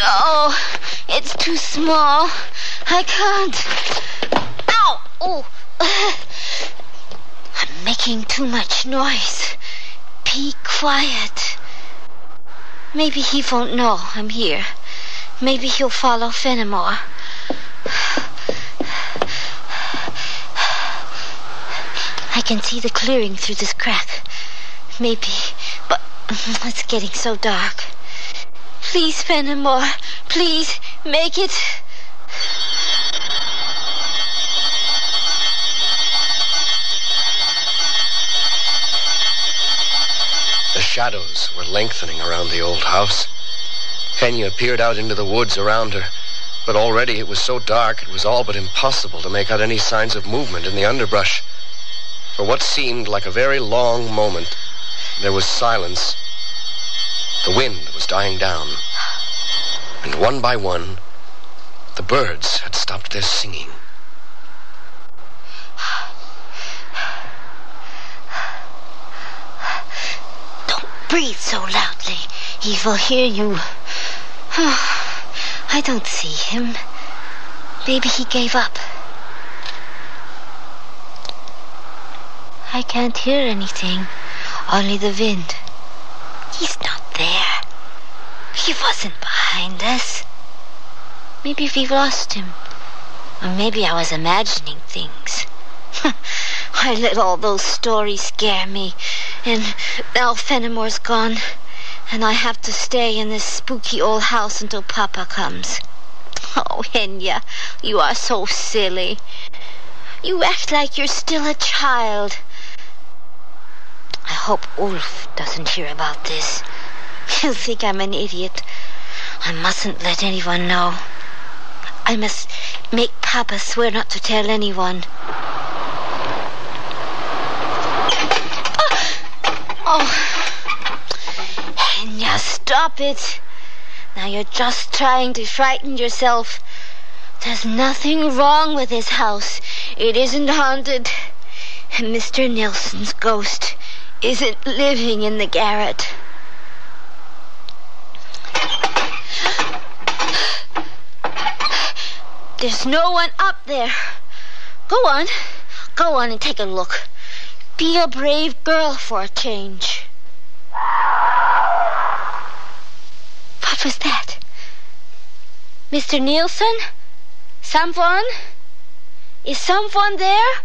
Speaker 9: Oh, It's too small. I can't. Ow! Oh. I'm making too much noise. Be quiet. Maybe he won't know I'm here. Maybe he'll follow Fenimore. I can see the clearing through this crack. Maybe, but it's getting so dark. Please, Fenimore, please, make it.
Speaker 4: The shadows were lengthening around the old house. Henya peered out into the woods around her, but already it was so dark it was all but impossible to make out any signs of movement in the underbrush. For what seemed like a very long moment, there was silence. The wind was dying down, and one by one, the birds had stopped their singing.
Speaker 9: Don't breathe so loudly. He will hear you. I don't see him. Maybe he gave up. I can't hear anything. Only the wind. He's not there. He wasn't behind us. Maybe we lost him. Or maybe I was imagining things. I let all those stories scare me. And now Fenimore's gone. And I have to stay in this spooky old house until Papa comes. Oh, Henya, you are so silly. You act like you're still a child. I hope Ulf doesn't hear about this. He'll think I'm an idiot. I mustn't let anyone know. I must make Papa swear not to tell anyone. Henya, stop it. Now you're just trying to frighten yourself. There's nothing wrong with this house. It isn't haunted. And Mr. Nilsson's ghost isn't living in the garret. There's no one up there. Go on and take a look. Be a brave girl for a change. What was that? Mr. Nilsson? Someone? Is someone there?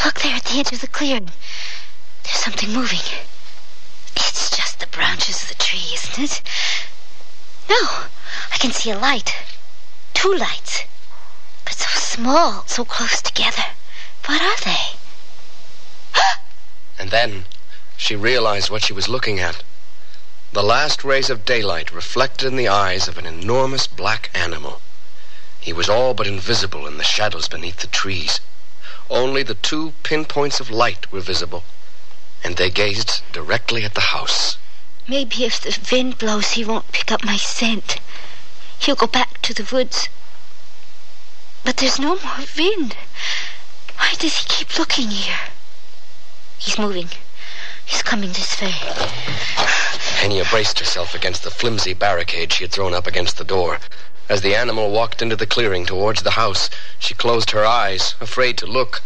Speaker 9: Look there at the edge of the clearing. There's something moving. It's just the branches of the tree, isn't it? No, I can see a light. 2 lights. But so small, so close together. What are they?
Speaker 4: And then she realized what she was looking at. The last rays of daylight reflected in the eyes of an enormous black animal. He was all but invisible in the shadows beneath the trees. Only the 2 pinpoints of light were visible, and they gazed directly at the house.
Speaker 9: Maybe if the wind blows, he won't pick up my scent. He'll go back to the woods. But there's no more wind. Why does he keep looking here? He's moving. He's coming this way.
Speaker 4: Henya braced herself against the flimsy barricade she had thrown up against the door. As the animal walked into the clearing towards the house, she closed her eyes, afraid to look.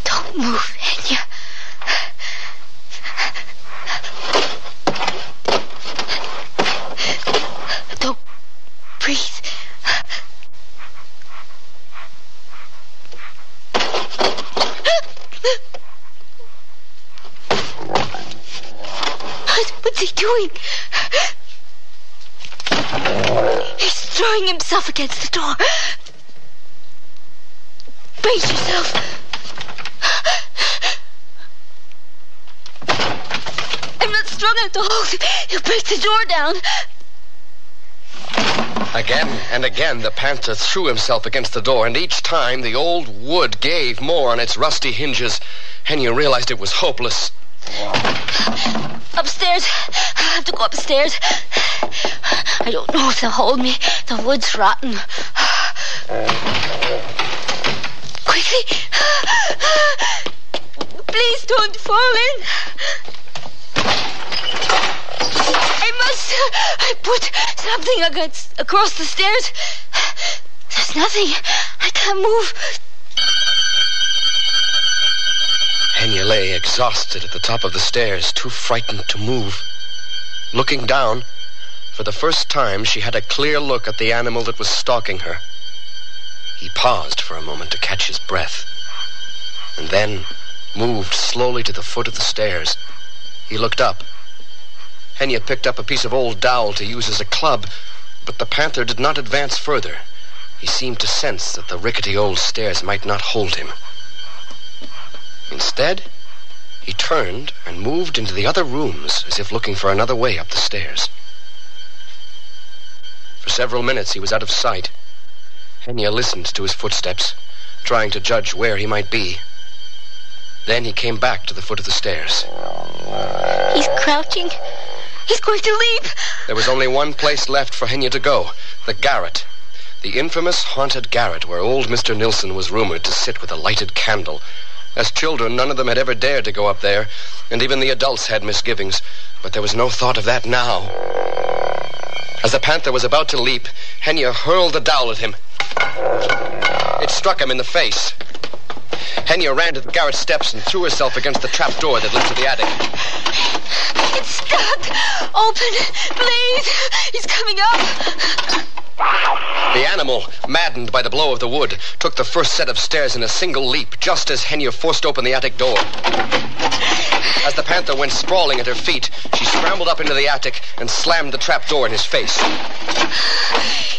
Speaker 9: Don't move, Henya. Don't breathe. What's he doing? He's throwing himself against the door. Brace yourself. I'm not strong enough to hold him. He'll break the door down.
Speaker 4: Again and again the panther threw himself against the door, and each time the old wood gave more on its rusty hinges. Henya realized it was hopeless.
Speaker 9: Upstairs. I have to go upstairs. I don't know if they'll hold me. The wood's rotten. Quickly. Please don't fall in. I put something across the stairs. There's nothing. I can't move.
Speaker 4: Henya lay exhausted at the top of the stairs, too frightened to move. Looking down, for the first time, she had a clear look at the animal that was stalking her. He paused for a moment to catch his breath, and then moved slowly to the foot of the stairs. He looked up. Henya picked up a piece of old dowel to use as a club, but the panther did not advance further. He seemed to sense that the rickety old stairs might not hold him. Instead, he turned and moved into the other rooms as if looking for another way up the stairs. For several minutes he was out of sight. Henya listened to his footsteps, trying to judge where he might be. Then he came back to the foot of the stairs.
Speaker 9: He's crouching. He's going to leap.
Speaker 4: There was only one place left for Henya to go, the garret. The infamous haunted garret where old Mr. Nilsson was rumored to sit with a lighted candle. As children, none of them had ever dared to go up there, and even the adults had misgivings, but there was no thought of that now. As the panther was about to leap, Henya hurled the dowel at him. It struck him in the face. Henya ran to the garret steps and threw herself against the trap door that led to the attic.
Speaker 9: It's stuck. Open, please. He's coming up.
Speaker 4: The animal, maddened by the blow of the wood, took the first set of stairs in a single leap, just as Henya forced open the attic door. As the panther went sprawling at her feet, she scrambled up into the attic and slammed the trap door in his face.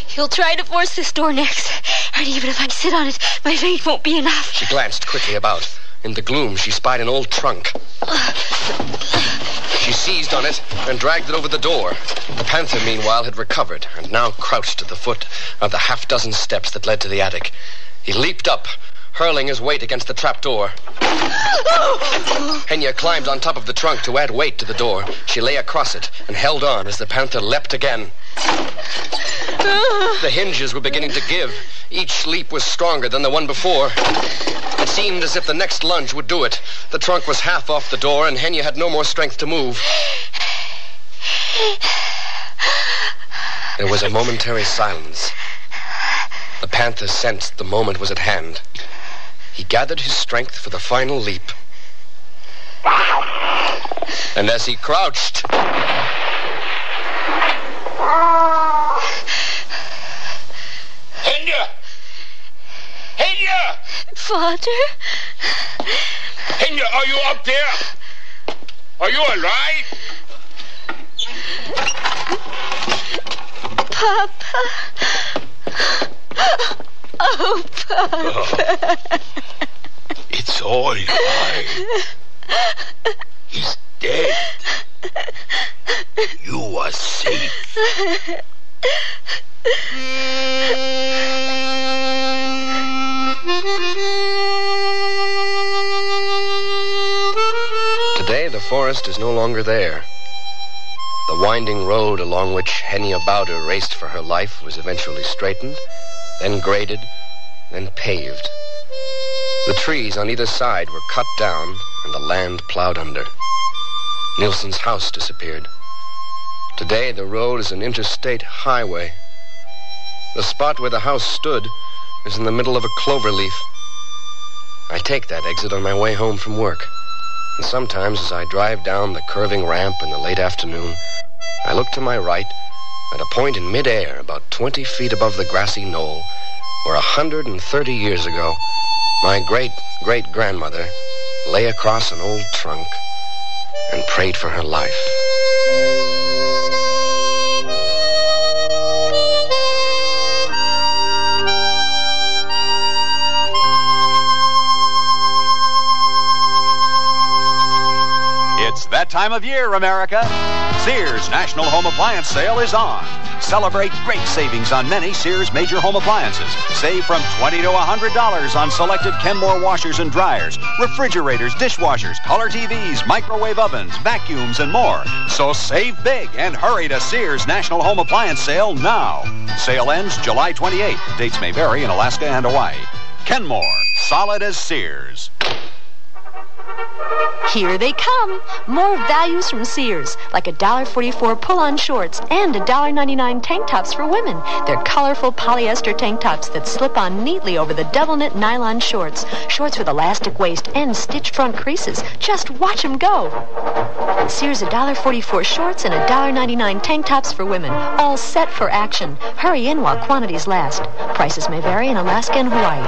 Speaker 9: He'll try to force this door next, and even if I sit on it, my weight won't be enough.
Speaker 4: She glanced quickly about. In the gloom, she spied an old trunk. She seized on it and dragged it over the door. The panther, meanwhile, had recovered and now crouched at the foot of the half-dozen steps that led to the attic. He leaped up, hurling his weight against the trap door. Henya climbed on top of the trunk to add weight to the door. She lay across it and held on as the panther leapt again. The hinges were beginning to give. Each leap was stronger than the one before. It seemed as if the next lunge would do it. The trunk was half off the door, and Henya had no more strength to move. There was a momentary silence. The panther sensed the moment was at hand. He gathered his strength for the final leap. And as he crouched...
Speaker 26: Henya! Henya!
Speaker 9: Father?
Speaker 26: Henya, are you up there? Are you all right?
Speaker 9: Papa. Oh, Papa.
Speaker 26: It's all right. He's dead. You are safe.
Speaker 4: Today, the forest is no longer there. The winding road along which Henya Bowder raced for her life was eventually straightened, then graded, then paved. The trees on either side were cut down and the land plowed under. Nilsson's house disappeared. Today, the road is an interstate highway. The spot where the house stood is in the middle of a clover leaf. I take that exit on my way home from work. And sometimes as I drive down the curving ramp in the late afternoon, I look to my right at a point in midair about 20 feet above the grassy knoll where 130 years ago my great-great-grandmother lay across an old trunk and prayed for her life.
Speaker 5: It's that time of year, America. Sears National Home Appliance Sale is on. Celebrate great savings on many Sears major home appliances. Save from $20 to $100 on selected Kenmore washers and dryers, refrigerators, dishwashers, color TVs, microwave ovens, vacuums, and more. So save big and hurry to Sears National Home Appliance Sale now. Sale ends July 28th. Dates may vary in Alaska and Hawaii. Kenmore, solid as Sears.
Speaker 3: Here they come. More values from Sears, like $1.44 pull-on shorts and $1.99 tank tops for women. They're colorful polyester tank tops that slip on neatly over the double knit nylon shorts. Shorts with elastic waist and stitched front creases. Just watch them go. Sears $1.44 shorts and $1.99 tank tops for women, all set for action. Hurry in while quantities last. Prices may vary in Alaska and Hawaii.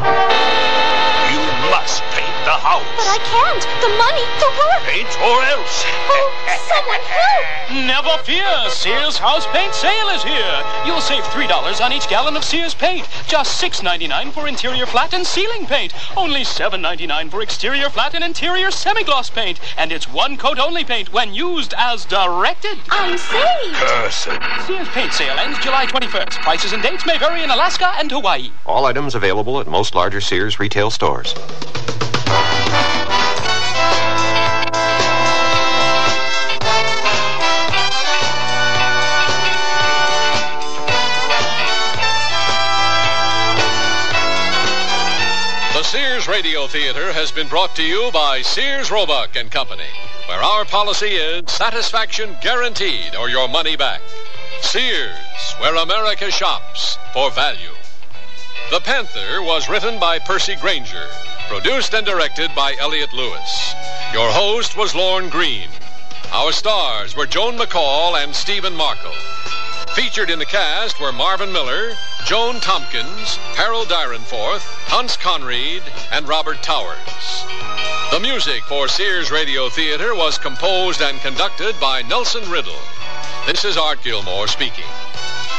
Speaker 14: You must paint the house.
Speaker 3: But I can't. The money, the work.
Speaker 14: Paint or else.
Speaker 3: Oh, someone help!
Speaker 7: Never fear. Sears House Paint Sale is here. You'll save $3 on each gallon of Sears paint. Just $6.99 for interior flat and ceiling paint. Only $7.99 for exterior flat and interior semi-gloss paint. And it's one coat only paint when used as directed.
Speaker 3: I'm saved.
Speaker 14: Person.
Speaker 7: Sears Paint Sale ends July 21st. Prices and dates may vary in Alaska and Hawaii.
Speaker 6: All items available at most larger Sears retail stores.
Speaker 21: The Sears Radio Theater has been brought to you by Sears Roebuck and Company, where our policy is satisfaction guaranteed or your money back. Sears, where America shops for value. The Panther was written by Percy Granger, produced and directed by Elliott Lewis. Your host was Lorne Green. Our stars were Joan McCall and Stephen Markle. Featured in the cast were Marvin Miller, Joan Tompkins, Harold Dyrenforth, Hans Conried, and Robert Towers. The music for Sears Radio Theater was composed and conducted by Nelson Riddle. This is Art Gilmore speaking.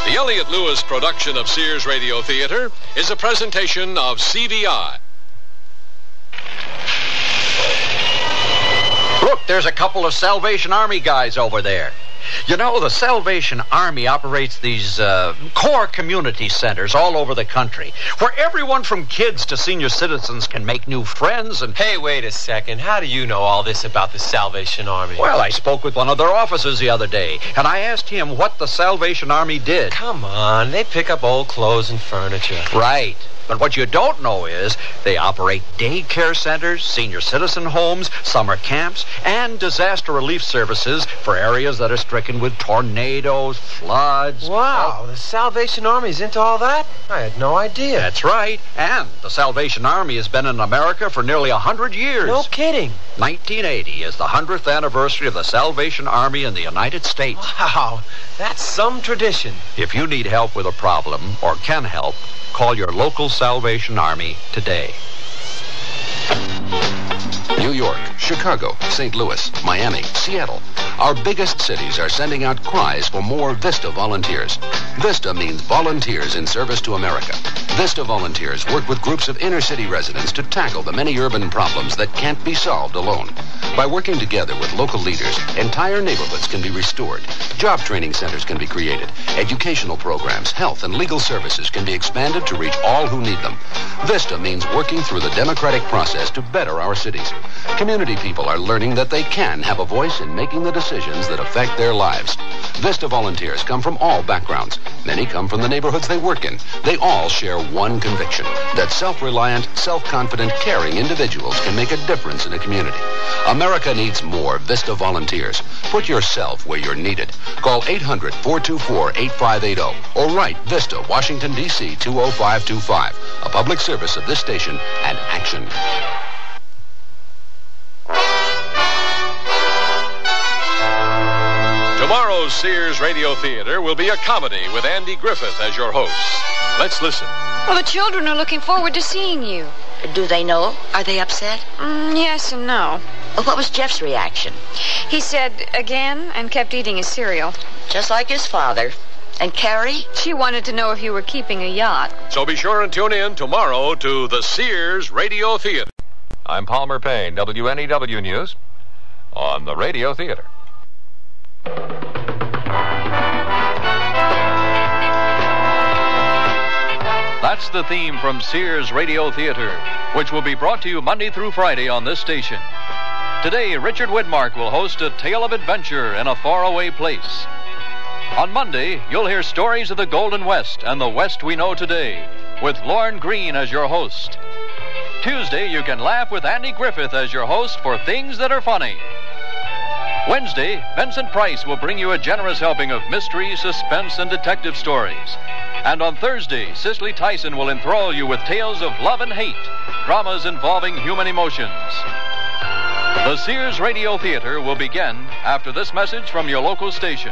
Speaker 21: The Elliott Lewis production of Sears Radio Theater is a presentation of CBI.
Speaker 8: Look, there's a couple of Salvation Army guys over there. You know, the Salvation Army operates these core community centers all over the country, where everyone from kids to senior citizens can make new friends and...
Speaker 20: Hey, wait a second. How do you know all this about the Salvation Army?
Speaker 8: Well, I spoke with one of their officers the other day, and I asked him what the Salvation Army did.
Speaker 20: Come on, they pick up old clothes and furniture.
Speaker 8: Right. But what you don't know is they operate daycare centers, senior citizen homes, summer camps, and disaster relief services for areas that are stricken with tornadoes, floods.
Speaker 20: Wow, the Salvation Army's into all that? I had no idea.
Speaker 8: That's right. And the Salvation Army has been in America for nearly 100 years.
Speaker 20: No kidding.
Speaker 8: 1980 is the 100th anniversary of the Salvation Army in the United States.
Speaker 20: Wow, that's some tradition.
Speaker 8: If you need help with a problem or can help, call your local Salvation Army today.
Speaker 15: New York, Chicago, St. Louis, Miami, Seattle. Our biggest cities are sending out cries for more VISTA volunteers. VISTA means Volunteers in Service to America. VISTA volunteers work with groups of inner-city residents to tackle the many urban problems that can't be solved alone. By working together with local leaders, entire neighborhoods can be restored. Job training centers can be created. Educational programs, health, and legal services can be expanded to reach all who need them. VISTA means working through the democratic process to better our cities. Community people are learning that they can have a voice in making the decisions that affect their lives. VISTA volunteers come from all backgrounds. Many come from the neighborhoods they work in. They all share one conviction, that self-reliant, self-confident, caring individuals can make a difference in a community. America needs more VISTA volunteers. Put yourself where you're needed. Call 800-424-8580 or write VISTA, Washington, D.C. 20525. A public service of this station and Action.
Speaker 21: Tomorrow's Sears Radio Theater will be a comedy with Andy Griffith as your host. Let's listen.
Speaker 22: Well, the children are looking forward to seeing you.
Speaker 9: Do they know? Are they upset?
Speaker 22: Yes and no.
Speaker 9: What was Jeff's reaction?
Speaker 22: He said again and kept eating his cereal.
Speaker 9: Just like his father. And Carrie?
Speaker 22: She wanted to know if you were keeping a yacht.
Speaker 21: So be sure and tune in tomorrow to the Sears Radio Theater.
Speaker 23: I'm Palmer Payne, WNEW News, on the Radio Theater.
Speaker 10: That's the theme from Sears Radio Theater, which will be brought to you Monday through Friday on this station. Today, Richard Widmark will host a tale of adventure in a faraway place. On Monday, you'll hear stories of the Golden West and the West we know today, with Lorne Greene as your host. Tuesday, you can laugh with Andy Griffith as your host for Things That Are Funny. Wednesday, Vincent Price will bring you a generous helping of mystery, suspense, and detective stories. And on Thursday, Cicely Tyson will enthrall you with tales of love and hate, dramas involving human emotions. The Sears Radio Theater will begin after this message from your local station.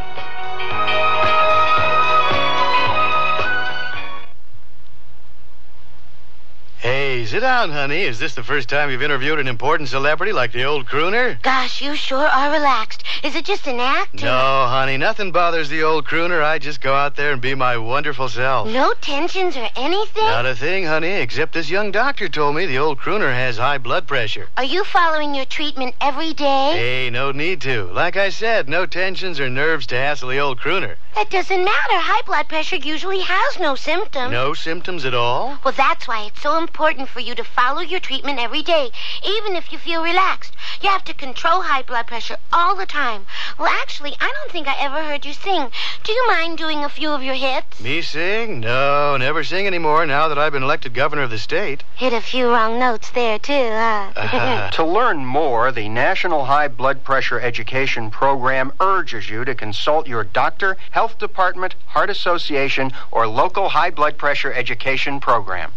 Speaker 12: Hey, sit down, honey. Is this the first time you've interviewed an important celebrity like the old crooner?
Speaker 13: Gosh, you sure are relaxed. Is it just an act?
Speaker 12: No, honey, nothing bothers the old crooner. I just go out there and be my wonderful self.
Speaker 13: No tensions or anything?
Speaker 12: Not a thing, honey, except this young doctor told me the old crooner has high blood pressure.
Speaker 13: Are you following your treatment every day?
Speaker 12: Hey, no need to. Like I said, no tensions or nerves to hassle the old crooner.
Speaker 13: That doesn't matter. High blood pressure usually has no symptoms.
Speaker 12: No symptoms at all?
Speaker 13: Well, that's why it's so important for you to follow your treatment every day, even if you feel relaxed. You have to control high blood pressure all the time. Well, actually, I don't think I ever heard you sing. Do you mind doing a few of your hits?
Speaker 12: Me sing? No, never sing anymore now that I've been elected governor of the state.
Speaker 13: Hit a few wrong notes there, too, huh?
Speaker 16: To learn more, the National High Blood Pressure Education Program urges you to consult your doctor, health department, heart association, or local high blood pressure education program.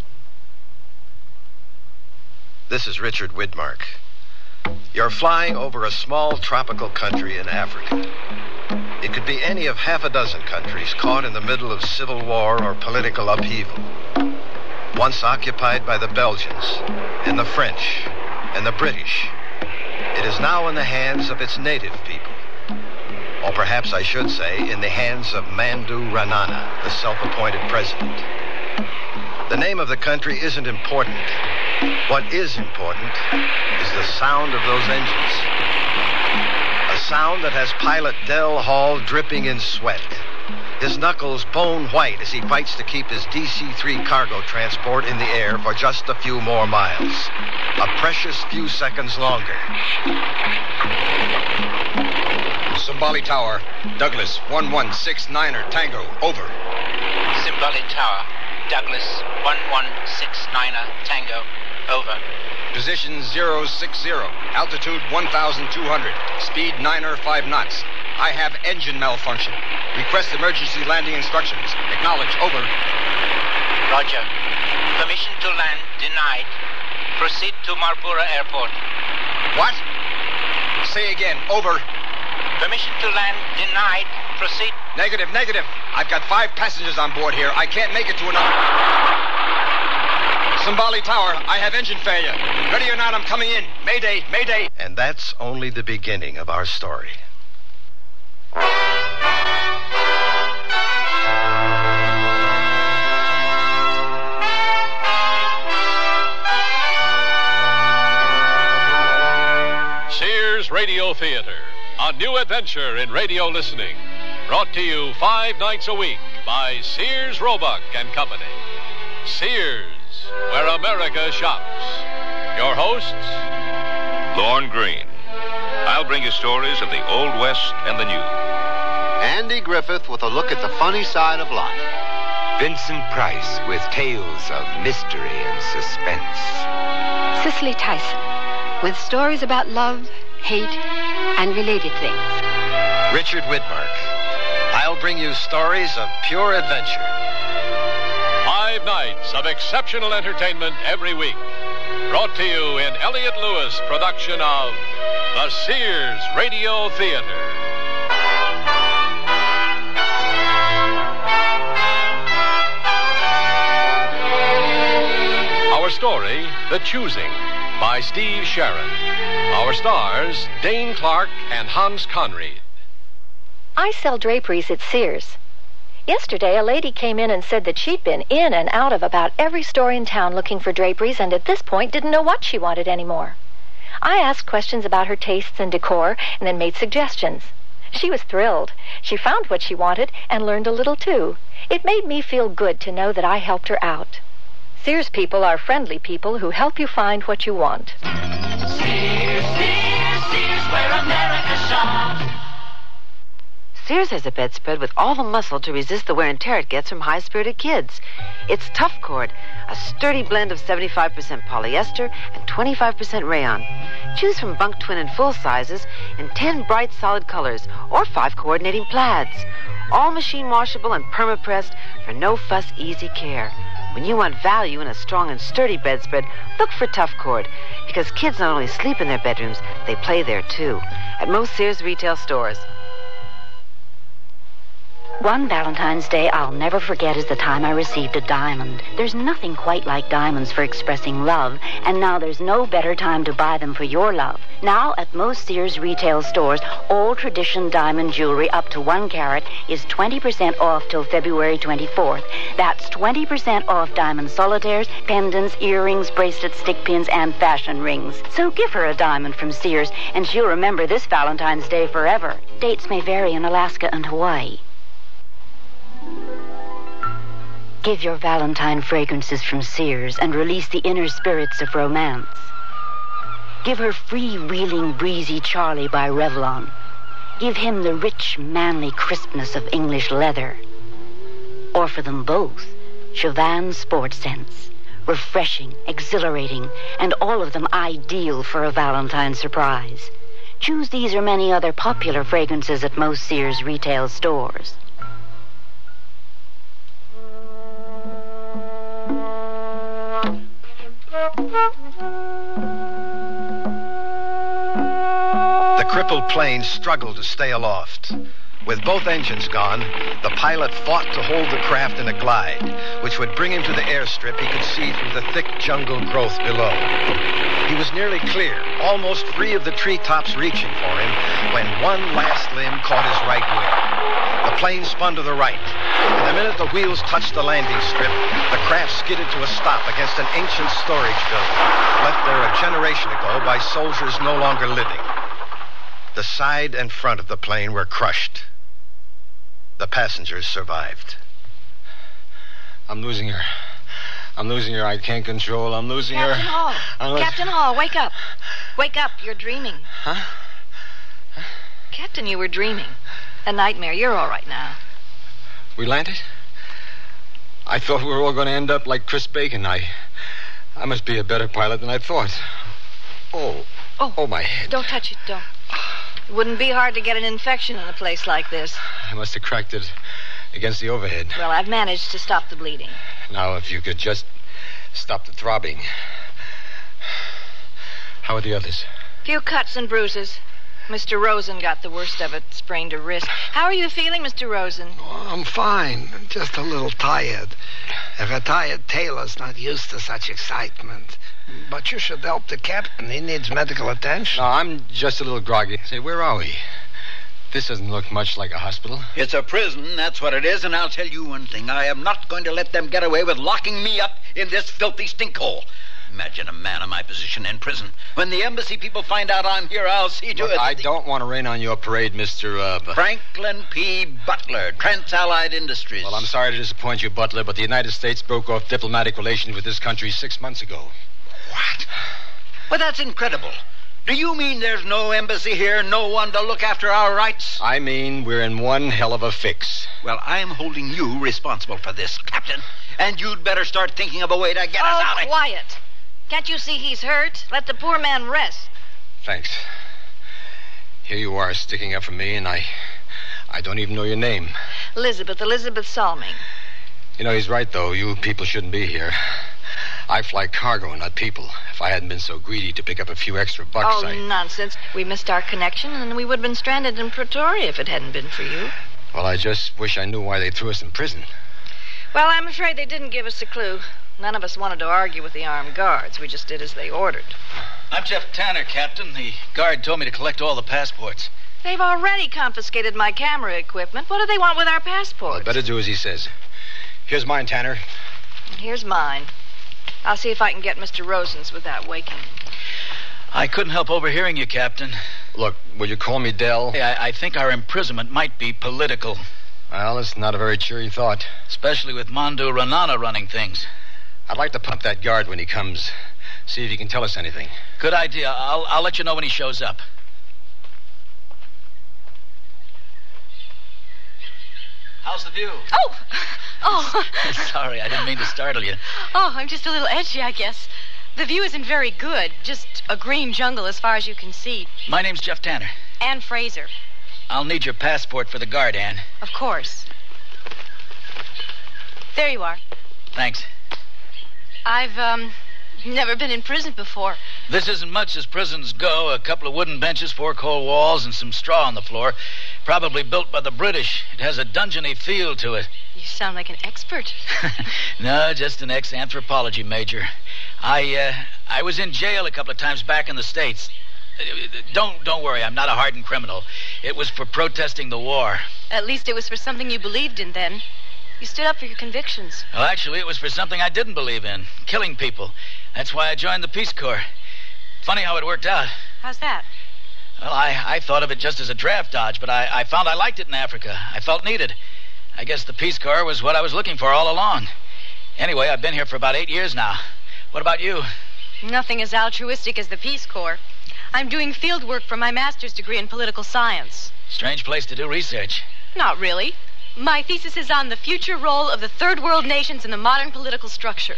Speaker 23: This is Richard Widmark. You're flying over a small tropical country in Africa. It could be any of half a dozen countries caught in the middle of civil war or political upheaval. Once occupied by the Belgians and the French and the British, it is now in the hands of its native people. Or perhaps I should say, in the hands of Mandu Ranana, the self-appointed president. The name of the country isn't important. What is important is the sound of those engines. A sound that has pilot Del Hall dripping in sweat. His knuckles bone white as he fights to keep his DC-3 cargo transport in the air for just a few more miles. A precious few seconds longer.
Speaker 24: Simbali Tower, Douglas 1169er Tango, over.
Speaker 27: Simbali Tower, Douglas 1169er Tango, over.
Speaker 24: Position 060, altitude 1,200, speed 905 knots. I have engine malfunction. Request emergency landing instructions. Acknowledge, over.
Speaker 27: Roger. Permission to land denied. Proceed to Marlborough Airport.
Speaker 24: What? Say again, over.
Speaker 27: Permission to land denied. Proceed.
Speaker 24: Negative, negative. I've got 5 passengers on board here. I can't make it to another. Simbali Tower, I have engine failure. Ready or not, I'm coming in. Mayday, mayday.
Speaker 23: And that's only the beginning of our story.
Speaker 21: Sears Radio Theater, a new adventure in radio listening. Brought to you 5 nights a week by Sears, Roebuck and Company. Sears, where America shops. Your hosts,
Speaker 17: Lorne Greene. I'll bring you stories of the Old West and the New.
Speaker 28: Andy Griffith with a look at the funny side of life.
Speaker 29: Vincent Price with tales of mystery and suspense.
Speaker 30: Cicely Tyson with stories about love, hate, and related things.
Speaker 23: Richard Widmark. I'll bring you stories of pure adventure.
Speaker 21: 5 nights of exceptional entertainment every week. Brought to you in Elliott Lewis production of the Sears Radio Theater. Our story, The Choosing, by Steve Sharon. Our stars, Dane Clark and Hans Conried.
Speaker 31: I sell draperies at Sears. Yesterday, a lady came in and said that she'd been in and out of about every store in town looking for draperies and at this point didn't know what she wanted anymore. I asked questions about her tastes and decor and then made suggestions. She was thrilled. She found what she wanted and learned a little too. It made me feel good to know that I helped her out. Sears people are friendly people who help you find what you want.
Speaker 1: Sears, where America shops.
Speaker 2: Sears has a bedspread with all the muscle to resist the wear and tear it gets from high-spirited kids. It's Tough Cord, a sturdy blend of 75% polyester and 25% rayon. Choose from bunk, twin, and full sizes in 10 bright, solid colors or 5 coordinating plaids. All machine washable and perma-pressed for no-fuss, easy care. When you want value in a strong and sturdy bedspread, look for Tough Cord, because kids not only sleep in their bedrooms, they play there too. At most Sears retail stores.
Speaker 3: One Valentine's Day I'll never forget is the time I received a diamond. There's nothing quite like diamonds for expressing love, and now there's no better time to buy them for your love. Now, at most Sears retail stores, all tradition diamond jewelry up to 1 carat is 20% off till February 24th. That's 20% off diamond solitaires, pendants, earrings, bracelets, stick pins, and fashion rings. So give her a diamond from Sears, and she'll remember this Valentine's Day forever. Dates may vary in Alaska and Hawaii. Give your Valentine fragrances from Sears and release the inner spirits of romance. Give her freewheeling, breezy Charlie by Revlon. Give him the rich, manly crispness of English leather. Or for them both, Chauvin Sport Scents. Refreshing, exhilarating, and all of them ideal for a Valentine surprise. Choose these or many other popular fragrances at most Sears retail stores.
Speaker 23: The crippled plane struggled to stay aloft. With both engines gone, the pilot fought to hold the craft in a glide, which would bring him to the airstrip he could see through the thick jungle growth below. He was nearly clear, almost free of the treetops reaching for him, when one last limb caught his right wing. The plane spun to the right, and the minute the wheels touched the landing strip, the craft skidded to a stop against an ancient storage building, left there a generation ago by soldiers no longer living. The side and front of the plane were crushed. The passengers survived.
Speaker 12: I'm losing her. I can't control. I'm losing her.
Speaker 31: Captain Hall, wake up. Wake up. You're dreaming.
Speaker 12: Huh?
Speaker 31: Captain, you were dreaming. A nightmare. You're all right now.
Speaker 12: We landed? I thought we were all going to end up like Chris Bacon. I must be a better pilot than I thought. Oh, my head.
Speaker 31: Don't touch it. Don't. It wouldn't be hard to get an infection in a place like this.
Speaker 12: I must have cracked it against the overhead.
Speaker 31: Well, I've managed to stop the bleeding.
Speaker 12: Now, if you could just stop the throbbing. How are the others?
Speaker 31: Few cuts and bruises. Mr. Rosen got the worst of it, sprained a wrist. How are you feeling, Mr. Rosen?
Speaker 4: Oh, I'm fine. Just a little tired. A retired tailor's not used to such excitement. But you should help the captain. He needs medical attention.
Speaker 12: No, I'm just a little groggy. Say, where are we? This doesn't look much like a hospital.
Speaker 5: It's a prison, that's what it is, and I'll tell you one thing. I am not going to let them get away with locking me up in this filthy stinkhole. Imagine a man in my position in prison. When the embassy people find out I'm here, I'll see to it.
Speaker 12: I don't want to rain on your parade, Mr.
Speaker 5: Franklin P. Butler, Trans-Allied Industries.
Speaker 12: Well, I'm sorry to disappoint you, Butler, but the United States broke off diplomatic relations with this country 6 months ago.
Speaker 5: What? Well, that's incredible. Do you mean there's no embassy here, no one to look after our rights?
Speaker 12: I mean we're in one hell of a fix.
Speaker 5: Well, I'm holding you responsible for this, Captain. And you'd better start thinking of a way to get us out of here.
Speaker 31: Oh, quiet. Can't you see he's hurt? Let the poor man rest.
Speaker 12: Thanks. Here you are sticking up for me, and I don't even know your name.
Speaker 31: Elizabeth Salming.
Speaker 12: You know, he's right, though. You people shouldn't be here. I fly cargo, not people. If I hadn't been so greedy to pick up a few extra bucks,
Speaker 31: nonsense. We missed our connection, and we would have been stranded in Pretoria if it hadn't been for you.
Speaker 12: Well, I just wish I knew why they threw us in prison.
Speaker 31: Well, I'm afraid they didn't give us a clue. None of us wanted to argue with the armed guards. We just did as they ordered.
Speaker 5: I'm Jeff Tanner, Captain. The guard told me to collect all the passports.
Speaker 31: They've already confiscated my camera equipment. What do they want with our passports?
Speaker 12: Well, better do as he says. Here's mine, Tanner.
Speaker 31: And here's mine. I'll see if I can get Mr. Rosen's without waking him.
Speaker 5: I couldn't help overhearing you, Captain.
Speaker 12: Look, will you call me Dell?
Speaker 5: Hey, I think our imprisonment might be political.
Speaker 12: Well, it's not a very cheery thought.
Speaker 5: Especially with Mandu Ranana running things.
Speaker 12: I'd like to pump that guard when he comes. See if he can tell us anything.
Speaker 6: Good idea. I'll let you know when he shows up. How's the view?
Speaker 7: Oh.
Speaker 6: Sorry, I didn't mean to startle you.
Speaker 7: Oh, I'm just a little edgy, I guess. The view isn't very good. Just a green jungle as far as you can see.
Speaker 6: My name's Jeff Tanner.
Speaker 7: Ann Fraser.
Speaker 6: I'll need your passport for the guard, Ann.
Speaker 7: Of course. There you are.
Speaker 6: Thanks.
Speaker 7: I've, never been in prison before.
Speaker 6: This isn't much as prisons go. A couple of wooden benches, 4 cold walls, and some straw on the floor. Probably built by the British. It has a dungeony feel to it.
Speaker 7: You sound like an expert.
Speaker 6: No, just an ex-anthropology major. I was in jail a couple of times back in the States. Don't worry, I'm not a hardened criminal. It was for protesting the war.
Speaker 7: At least it was for something you believed in then. You stood up for your convictions.
Speaker 6: Well, actually, it was for something I didn't believe in. Killing people. That's why I joined the Peace Corps. Funny how it worked out.
Speaker 7: How's that?
Speaker 6: Well, I thought of it just as a draft dodge, but I found I liked it in Africa. I felt needed. I guess the Peace Corps was what I was looking for all along. Anyway, I've been here for about 8 years now. What about you?
Speaker 7: Nothing as altruistic as the Peace Corps. I'm doing field work for my master's degree in political science.
Speaker 6: Strange place to do research.
Speaker 7: Not really. My thesis is on the future role of the third world nations in the modern political structure.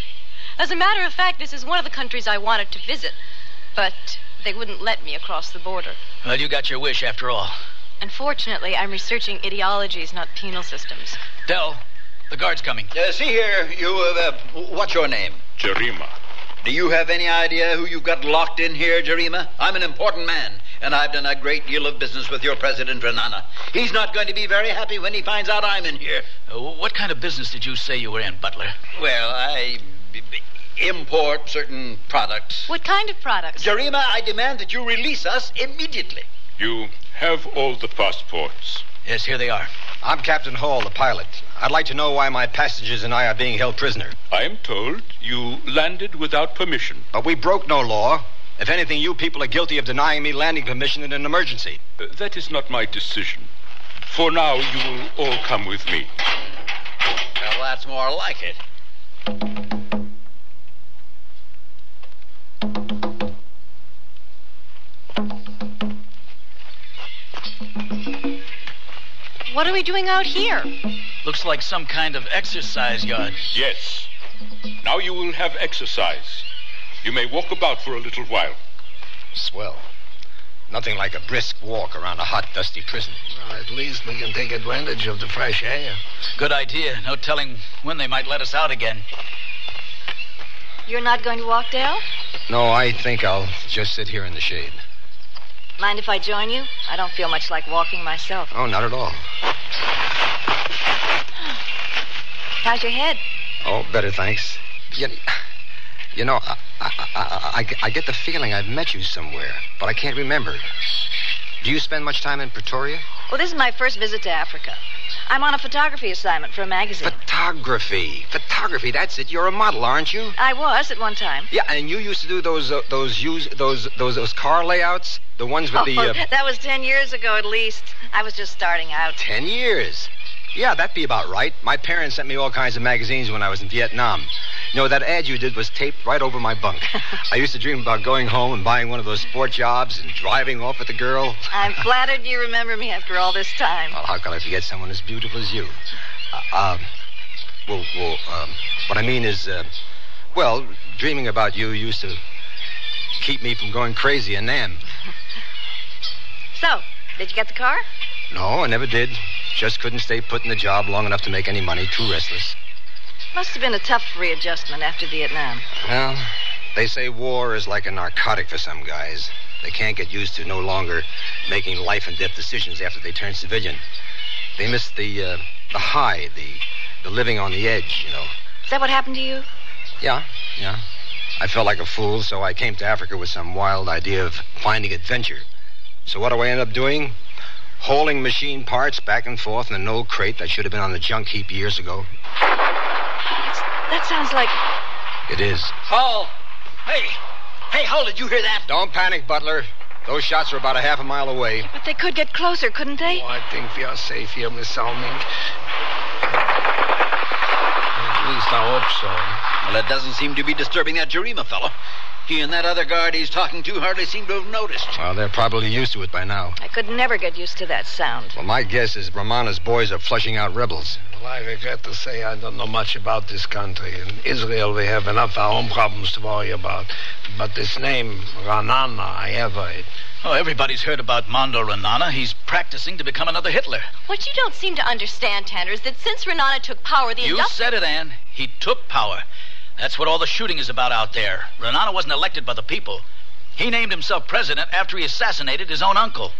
Speaker 7: As a matter of fact, this is one of the countries I wanted to visit. But they wouldn't let me across the border.
Speaker 6: Well, you got your wish after all.
Speaker 7: Unfortunately, I'm researching ideologies, not penal systems.
Speaker 6: Del, the guard's coming.
Speaker 5: See here, what's your name?
Speaker 17: Jarima.
Speaker 5: Do you have any idea who you've got locked in here, Jarima? I'm an important man, and I've done a great deal of business with your President Renana. He's not going to be very happy when he finds out I'm in here.
Speaker 6: What kind of business did you say you were in, Butler?
Speaker 5: Well, I import certain products.
Speaker 7: What kind of products?
Speaker 5: Jarima, I demand that you release us immediately.
Speaker 17: You have all the passports.
Speaker 6: Yes, here they are.
Speaker 12: I'm Captain Hall, the pilot. I'd like to know why my passengers and I are being held prisoner.
Speaker 17: I am told you landed without permission.
Speaker 12: But we broke no law. If anything, you people are guilty of denying me landing permission in an emergency.
Speaker 17: That is not my decision. For now, you will all come with me.
Speaker 5: Well, that's more like it.
Speaker 7: What are we doing out here?
Speaker 6: Looks like some kind of exercise yard.
Speaker 17: Yes. Now you will have exercise. You may walk about for a little while.
Speaker 12: Swell. Nothing like a brisk walk around a hot, dusty prison.
Speaker 4: Well, at least we can take advantage of the fresh air.
Speaker 6: Good idea. No telling when they might let us out again.
Speaker 31: You're not going to walk, Dale?
Speaker 12: No, I think I'll just sit here in the shade.
Speaker 31: Mind if I join you? I don't feel much like walking myself.
Speaker 12: Oh, not at all.
Speaker 31: How's your head?
Speaker 12: Oh, better, thanks. You know, I get the feeling I've met you somewhere, but I can't remember. Do you spend much time in Pretoria?
Speaker 31: Well, this is my first visit to Africa. I'm on a photography assignment for a magazine.
Speaker 12: Photography, that's it. You're a model, aren't you?
Speaker 31: I was at one time.
Speaker 12: Yeah, and you used to do those car layouts? The ones with
Speaker 31: That was 10 years ago at least. I was just starting out.
Speaker 12: 10 years? Yeah, that'd be about right. My parents sent me all kinds of magazines when I was in Vietnam. You know, that ad you did was taped right over my bunk. I used to dream about going home and buying one of those sport jobs and driving off with the girl.
Speaker 31: I'm flattered you remember me after all this time.
Speaker 12: Well, how can I forget someone as beautiful as you? What I mean is, dreaming about you used to keep me from going crazy in Nam.
Speaker 31: So, did you get the car?
Speaker 12: No, I never did. Just couldn't stay put in the job long enough to make any money. Too restless.
Speaker 31: Must have been a tough readjustment after Vietnam.
Speaker 12: Well, they say war is like a narcotic for some guys. They can't get used to no longer making life and death decisions after they turn civilian. They miss the high, the living on the edge, you know.
Speaker 31: Is that what happened to you?
Speaker 12: Yeah. I felt like a fool, so I came to Africa with some wild idea of finding adventure. So what do I end up doing? Hauling machine parts back and forth in an old crate that should have been on the junk heap years ago.
Speaker 31: That sounds like...
Speaker 12: It is.
Speaker 5: Hall! Hey, Hall, did you hear that?
Speaker 12: Don't panic, Butler. Those shots are about a half a mile away.
Speaker 31: But they could get closer, couldn't they?
Speaker 4: Oh, I think we are safe here, Miss Salming. At least I hope so.
Speaker 5: Well, it doesn't seem to be disturbing that Jarima fellow. He and that other guard he's talking to hardly seem to have noticed.
Speaker 12: Well, they're probably used to it by now.
Speaker 8: I could never get used to that sound.
Speaker 12: Well, my guess is Romana's boys are flushing out rebels.
Speaker 4: Well, I regret to say I don't know much about this country. In Israel, we have enough our own problems to worry about. But this name, Ranana, I have heard.
Speaker 6: Oh, everybody's heard about Mondo Renana. He's practicing to become another Hitler.
Speaker 7: What you don't seem to understand, Tanner, is that since Renana took power, the
Speaker 6: You said it, Ann. He took power. That's what all the shooting is about out there. Renana wasn't elected by the people. He named himself president after he assassinated his own uncle.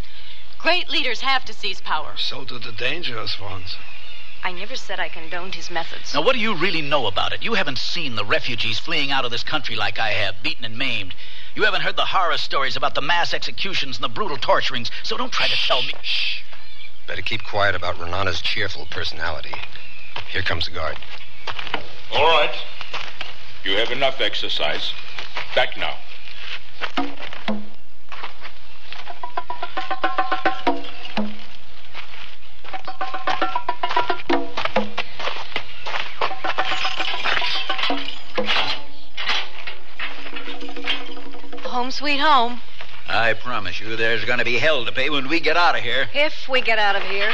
Speaker 7: Great leaders have to seize power.
Speaker 4: So do the dangerous ones.
Speaker 7: I never said I condoned his methods.
Speaker 6: Now, what do you really know about it? You haven't seen the refugees fleeing out of this country like I have, beaten and maimed. You haven't heard the horror stories about the mass executions and the brutal torturings, so don't try to tell me.
Speaker 12: Shh. Better keep quiet about Renana's cheerful personality. Here comes the guard.
Speaker 17: All right. You have enough exercise. Back now.
Speaker 7: Home sweet home.
Speaker 5: I promise you there's going to be hell to pay when we get out of here.
Speaker 8: If we get out of here.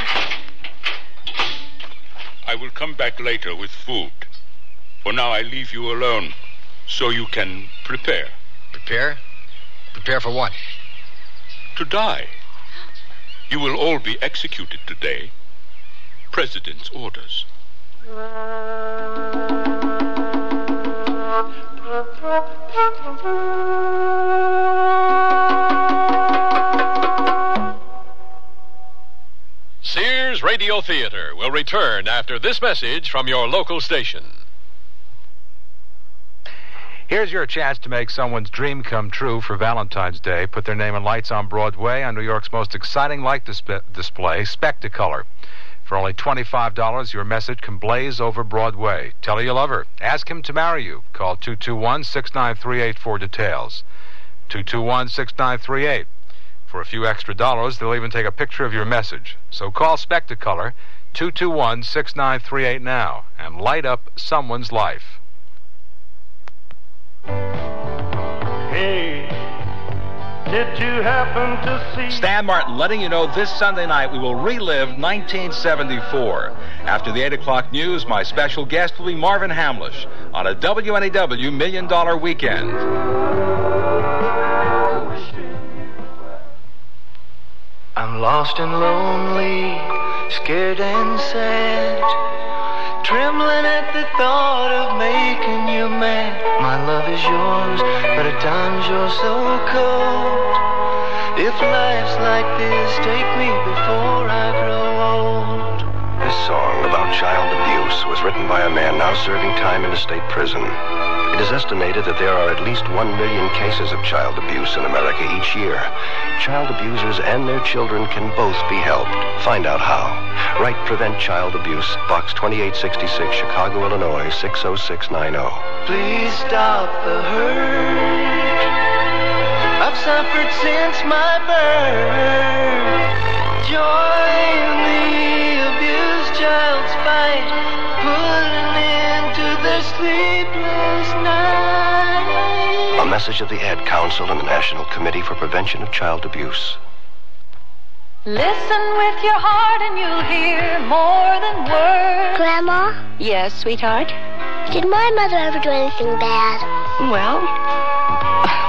Speaker 17: I will come back later with food. For now, I leave you alone, so you can prepare.
Speaker 12: Prepare? Prepare for what?
Speaker 17: To die. You will all be executed today. President's orders.
Speaker 21: Sears Radio Theater will return after this message from your local station.
Speaker 9: Here's your chance to make someone's dream come true for Valentine's Day. Put their name in lights on Broadway on New York's most exciting light display, Spectacolor. For only $25, your message can blaze over Broadway. Tell her you love her. Ask him to marry you. Call 221-6938 for details. 221-6938. For a few extra dollars, they'll even take a picture of your message. So call Spectacolor, 221-6938 now, and light up someone's life.
Speaker 11: Hey, did you happen to see...
Speaker 14: Stan Martin letting you know this Sunday night we will relive 1974. After the 8 o'clock news, my special guest will be Marvin Hamlish on a WNEW $1 Million Weekend.
Speaker 11: I'm lost and lonely, scared and sad, trembling at the thought of making you mad. My love is yours, but at times you're so cold. If life's like this, take me before I grow old.
Speaker 15: This song about child abuse was written by a man now serving time in a state prison. It is estimated that there are at least 1 million cases of child abuse in America each year. Child abusers and their children can both be helped. Find out how. Write Prevent Child Abuse, Box 2866, Chicago, Illinois, 60690.
Speaker 11: Please stop the hurt I've suffered since my birth. Join the abused child's fight, put an end to their sleepless night.
Speaker 15: A message of the Ad Council and the National Committee for Prevention of Child Abuse.
Speaker 31: Listen with your heart and you'll hear more than words.
Speaker 13: Grandma?
Speaker 31: Yes, sweetheart?
Speaker 13: Did my mother ever do anything bad?
Speaker 31: Well,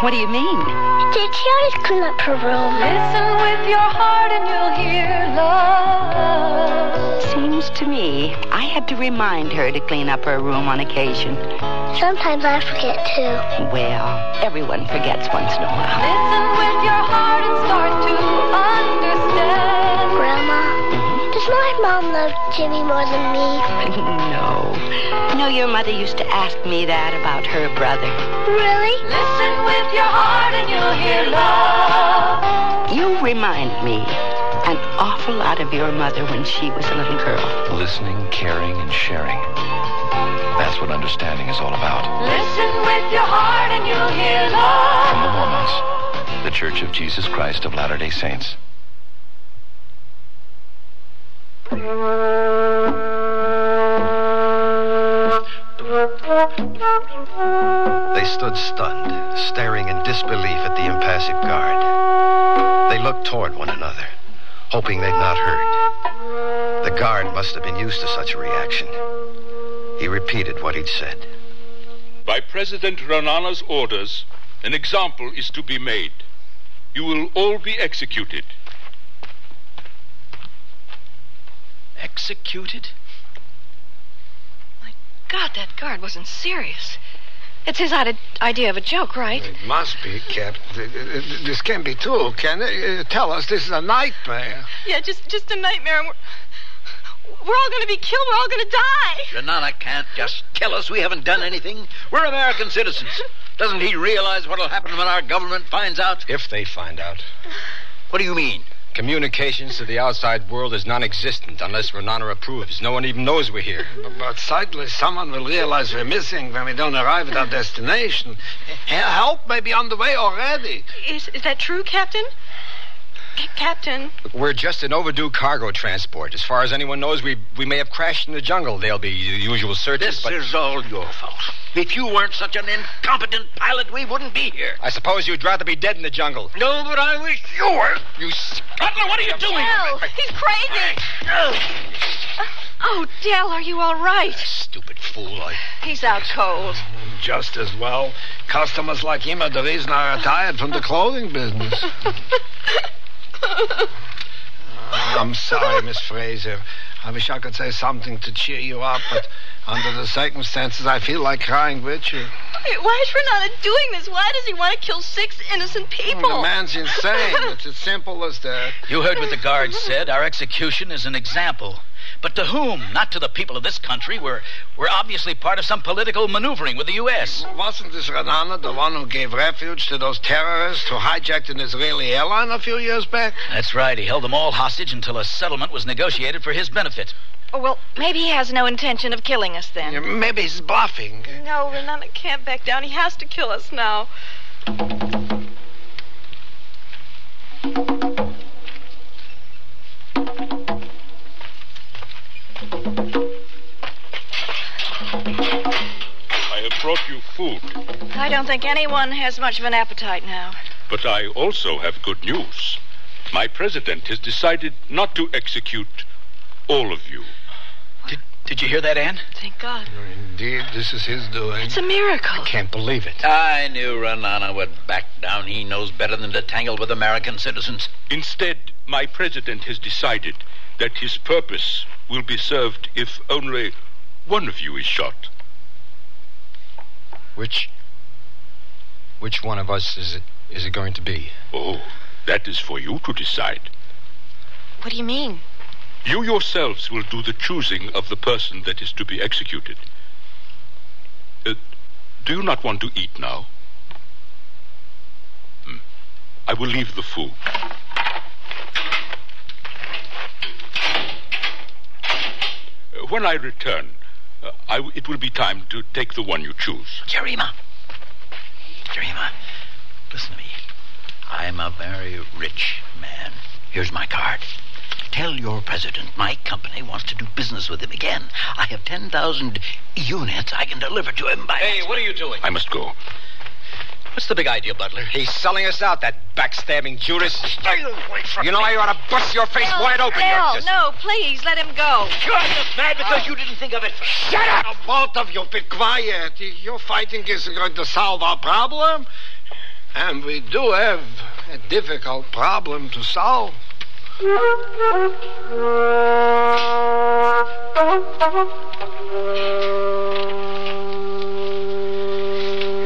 Speaker 31: what do you mean?
Speaker 13: Did she always clean up her room?
Speaker 31: Listen with your heart and you'll hear love.
Speaker 3: Seems to me I had to remind her to clean up her room on occasion.
Speaker 13: Sometimes I forget too.
Speaker 3: Well, everyone forgets once in a while.
Speaker 31: Listen with your heart and start to understand.
Speaker 13: Grandma, does my mom love Jimmy more than me?
Speaker 3: No. You know, your mother used to ask me that about her brother.
Speaker 13: Really?
Speaker 31: Listen with your heart and you'll hear love.
Speaker 3: You remind me an awful lot of your mother when she was a little girl.
Speaker 15: Listening, caring, and sharing. That's what understanding is all about.
Speaker 31: Listen with your heart and you'll hear love.
Speaker 15: From the Mormons, the Church of Jesus Christ of Latter-day Saints.
Speaker 23: They stood stunned, staring in disbelief at the impassive guard. They looked toward one another, hoping they'd not heard. The guard must have been used to such a reaction. He repeated what he'd said.
Speaker 10: By President Renana's orders, an example is to be made. You will all be executed.
Speaker 6: Executed?
Speaker 8: My God, that guard wasn't serious. It's his idea of a joke, right?
Speaker 4: It must be, Captain. This can't be true, can it? Tell us this is a nightmare.
Speaker 7: Yeah, just a nightmare. And we're all going to be killed. We're all going to die.
Speaker 5: Renana can't just kill us. We haven't done anything. We're American citizens. Doesn't he realize what'll happen when our government finds out?
Speaker 12: If they find out.
Speaker 5: What do you mean?
Speaker 12: Communications to the outside world is non-existent unless Renana approves. No one even knows we're here.
Speaker 4: But certainly someone will realize we're missing when we don't arrive at our destination. Help may be on the way already.
Speaker 7: Is that true, Captain? Captain?
Speaker 12: We're just an overdue cargo transport. As far as anyone knows, we may have crashed in the jungle. There'll be usual searches,
Speaker 5: This is all your fault. If you weren't such an incompetent pilot, we wouldn't be here.
Speaker 12: I suppose you'd rather be dead in the jungle.
Speaker 5: No, but I wish you were.
Speaker 12: You...
Speaker 5: Butler, what are you doing?
Speaker 7: Dell, he's crazy. Oh, Dell, are you all right?
Speaker 12: Stupid fool.
Speaker 8: He's out cold.
Speaker 4: Just as well. Customers like him are the reason I retired from the clothing business. I'm sorry, Miss Fraser. I wish I could say something to cheer you up, but under the circumstances, I feel like crying with you.
Speaker 7: Why is Renana doing this? Why does he want to kill 6 innocent people?
Speaker 4: The man's insane. It's as simple as that.
Speaker 6: You heard what the guard said. Our execution is an example. But to whom? Not to the people of this country. We're obviously part of some political maneuvering with the U.S.
Speaker 4: Wasn't this Renana the one who gave refuge to those terrorists who hijacked an Israeli airline a few years back?
Speaker 6: That's right. He held them all hostage until a settlement was negotiated for his benefit.
Speaker 8: Oh, well, maybe he has no intention of killing us then.
Speaker 4: Yeah, maybe he's bluffing.
Speaker 7: No, Renana can't back down. He has to kill us now.
Speaker 10: I have brought you food.
Speaker 8: I don't think anyone has much of an appetite now.
Speaker 10: But I also have good news. My president has decided not to execute all of you.
Speaker 6: Did you hear that, Ann?
Speaker 7: Thank God.
Speaker 4: Indeed, this is his doing.
Speaker 7: It's a miracle.
Speaker 12: I can't believe it.
Speaker 5: I knew Renana would back down. He knows better than to tangle with American citizens.
Speaker 10: Instead, my president has decided that his purpose will be served if only one of you is shot.
Speaker 12: Which one of us is it going to be?
Speaker 10: Oh, that is for you to decide.
Speaker 7: What do you mean?
Speaker 10: You yourselves will do the choosing of the person that is to be executed. Do you not want to eat now? I will leave the food. When I return, it will be time to take the one you choose.
Speaker 5: Jerima, listen to me. I'm a very rich man. Here's my card. Tell your president my company wants to do business with him again. I have 10,000 units I can deliver to him by...
Speaker 6: Hey, what are you doing?
Speaker 10: I must go.
Speaker 6: What's the big idea, Butler?
Speaker 12: He's selling us out, that backstabbing Judas.
Speaker 5: Stay away from
Speaker 12: You know I ought to bust your face wide open.
Speaker 8: No, please, let him go.
Speaker 5: You're just mad because you didn't think of it.
Speaker 4: Shut up! Both of you, be quiet. Your fighting isn't going to solve our problem. And we do have a difficult problem to solve.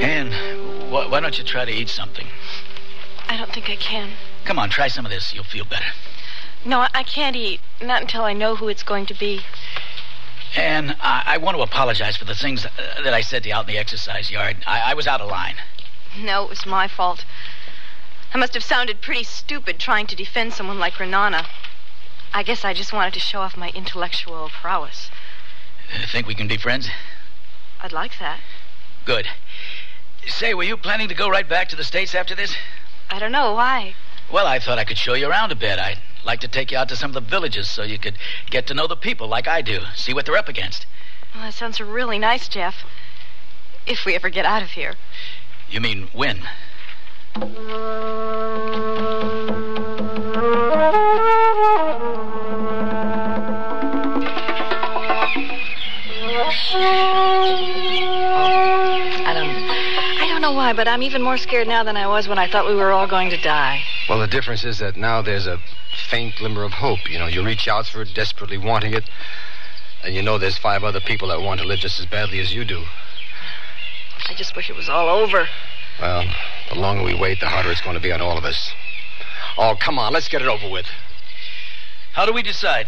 Speaker 6: Ann, why don't you try to eat something?
Speaker 7: I don't think I can.
Speaker 6: Come on, try some of this. You'll feel better.
Speaker 7: No, I can't eat. Not until I know who it's going to be.
Speaker 6: Ann, I want to apologize for the things that I said to you out in the exercise yard. I was out of line.
Speaker 7: No, it was my fault. I must have sounded pretty stupid trying to defend someone like Renana. I guess I just wanted to show off my intellectual prowess.
Speaker 6: Think we can be friends?
Speaker 7: I'd like that.
Speaker 6: Good. Say, were you planning to go right back to the States after this?
Speaker 7: I don't know. Why?
Speaker 6: Well, I thought I could show you around a bit. I'd like to take you out to some of the villages so you could get to know the people like I do. See what they're up against.
Speaker 7: Well, that sounds really nice, Jeff. If we ever get out of here.
Speaker 6: You mean when?
Speaker 8: I don't know why, but I'm even more scared now than I was when I thought we were all going to die.
Speaker 12: Well, the difference is that now there's a faint glimmer of hope. You know, you reach out for it, desperately wanting it, and you know there's 5 other people that want to live just as badly as you do.
Speaker 8: I just wish it was all over.
Speaker 12: Well, the longer we wait, the harder it's going to be on all of us. Oh, come on, let's get it over with.
Speaker 6: How do we decide?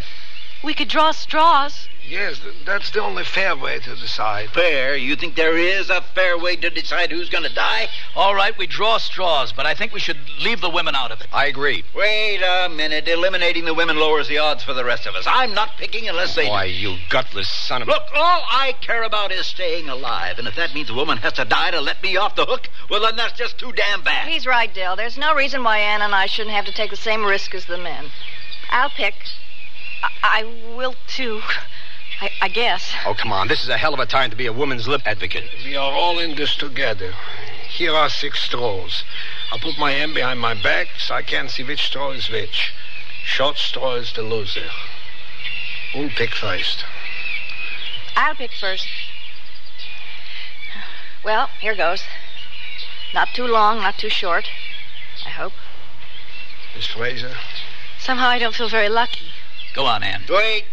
Speaker 7: We could draw straws.
Speaker 4: Yes, that's the only fair way to decide.
Speaker 5: Fair? You think there is a fair way to decide who's going to die?
Speaker 6: All right, we draw straws, but I think we should leave the women out of it.
Speaker 12: I agree.
Speaker 5: Wait a minute. Eliminating the women lowers the odds for the rest of us. I'm not picking unless they...
Speaker 12: Why, you gutless son of a...
Speaker 5: Look, all I care about is staying alive. And if that means a woman has to die to let me off the hook, well, then that's just too damn bad.
Speaker 8: He's right, Dell. There's no reason why Ann and I shouldn't have to take the same risk as the men. I'll pick.
Speaker 7: I will, too. I guess.
Speaker 12: Oh, come on. This is a hell of a time to be a woman's lip advocate.
Speaker 4: We are all in this together. Here are 6 straws. I'll put my hand behind my back so I can't see which straw is which. Short straw is the loser. Who'll pick first?
Speaker 8: I'll pick first. Well, here goes. Not too long, not too short. I hope.
Speaker 4: Miss Fraser?
Speaker 7: Somehow I don't feel very lucky.
Speaker 6: Go on, Ann.
Speaker 5: Wait.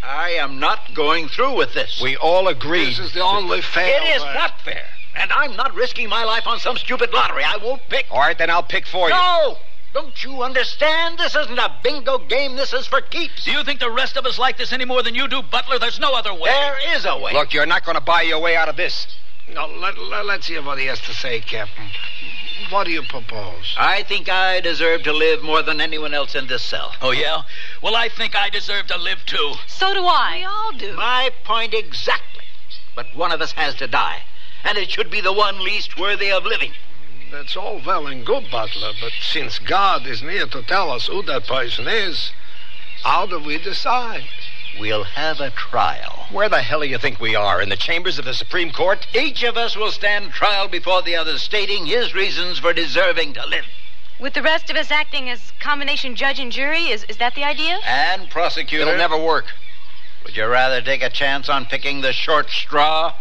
Speaker 5: I am not going through with this.
Speaker 12: We all agree.
Speaker 4: This is the only fair
Speaker 5: It is
Speaker 4: way.
Speaker 5: not fair. And I'm not risking my life on some stupid lottery. I won't pick.
Speaker 12: All right, then I'll pick for you.
Speaker 5: No! Don't you understand? This isn't a bingo game. This is for keeps.
Speaker 6: Do you think the rest of us like this any more than you do, Butler? There's no other way.
Speaker 5: There is a way.
Speaker 12: Look, you're not going to buy your way out of this.
Speaker 4: No, let's hear what he has to say, Captain. What do you propose?
Speaker 5: I think I deserve to live more than anyone else in this cell.
Speaker 6: Oh, yeah? Well, I think I deserve to live, too.
Speaker 7: So do I. We all do.
Speaker 5: My point exactly. But one of us has to die. And it should be the one least worthy of living.
Speaker 4: That's all well and good, Butler, but since God is near to tell us who that person is, how do we decide?
Speaker 5: We'll have a trial.
Speaker 12: Where the hell do you think we are? In the chambers of the Supreme Court?
Speaker 5: Each of us will stand trial before the other, stating his reasons for deserving to live.
Speaker 7: With the rest of us acting as combination judge and jury, is that the idea?
Speaker 5: And prosecutor.
Speaker 12: It'll never work.
Speaker 5: Would you rather take a chance on picking the short straw?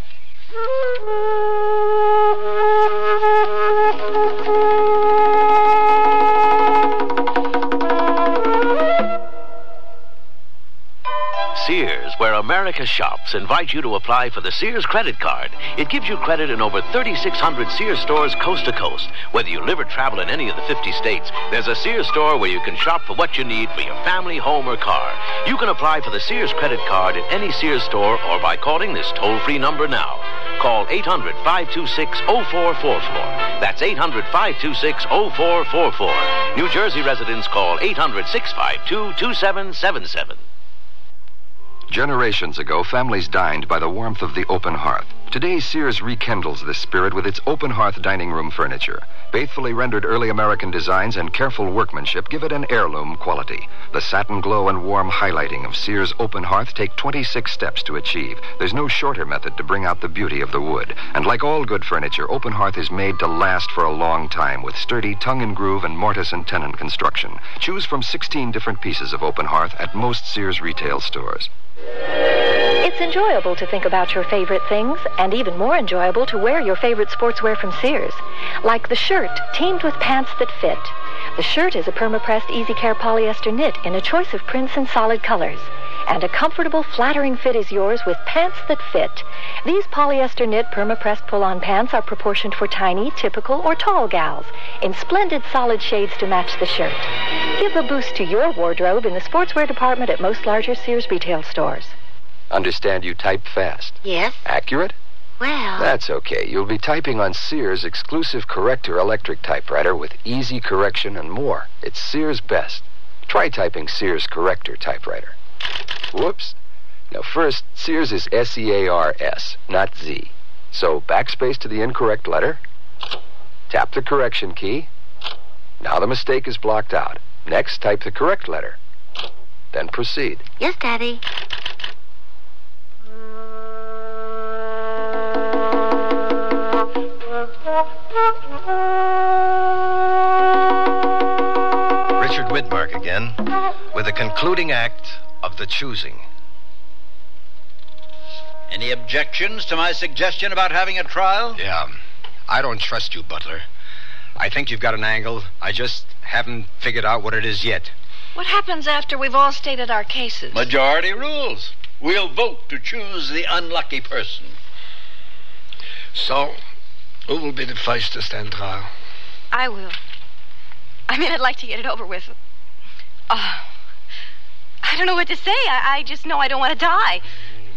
Speaker 16: Sears, where America shops, invite you to apply for the Sears credit card. It gives you credit in over 3,600 Sears stores coast to coast. Whether you live or travel in any of the 50 states, there's a Sears store where you can shop for what you need for your family, home, or car. You can apply for the Sears credit card at any Sears store or by calling this toll-free number now. Call 800-526-0444. That's 800-526-0444. New Jersey residents call 800-652-2777.
Speaker 15: Generations ago, families dined by the warmth of the open hearth. Today, Sears rekindles this spirit with its open hearth dining room furniture. Faithfully rendered early American designs and careful workmanship give it an heirloom quality. The satin glow and warm highlighting of Sears open hearth take 26 steps to achieve. There's no shorter method to bring out the beauty of the wood. And like all good furniture, open hearth is made to last for a long time with sturdy tongue and groove and mortise and tenon construction. Choose from 16 different pieces of open hearth at most Sears retail stores.
Speaker 31: It's enjoyable to think about your favorite things, and even more enjoyable to wear your favorite sportswear from Sears. Like the shirt, teamed with pants that fit. The shirt is a perma-pressed Easy Care polyester knit in a choice of prints and solid colors. And a comfortable, flattering fit is yours with pants that fit. These polyester knit perma-pressed pull-on pants are proportioned for tiny, typical, or tall gals in splendid solid shades to match the shirt. Give a boost to your wardrobe in the sportswear department at most larger Sears retail stores.
Speaker 15: Understand you type fast.
Speaker 13: Yes?
Speaker 15: Accurate?
Speaker 13: Well...
Speaker 15: That's okay. You'll be typing on Sears' exclusive Corrector electric typewriter with easy correction and more. It's Sears' best. Try typing Sears Corrector typewriter. Whoops. Now first, Sears is S-E-A-R-S, not Z. So backspace to the incorrect letter. Tap the correction key. Now the mistake is blocked out. Next, type the correct letter. Then proceed.
Speaker 13: Yes, Daddy.
Speaker 23: Richard Widmark again, with the concluding act of The Choosing.
Speaker 5: Any objections to my suggestion about having a trial?
Speaker 12: Yeah. I don't trust you, Butler. I think you've got an angle. I just haven't figured out what it is yet.
Speaker 8: What happens after we've all stated our cases?
Speaker 5: Majority rules. We'll vote to choose the unlucky person.
Speaker 4: So, who will be the first to stand trial?
Speaker 7: I will. I mean, I'd like to get it over with. I don't know what to say. I just know I don't want to die.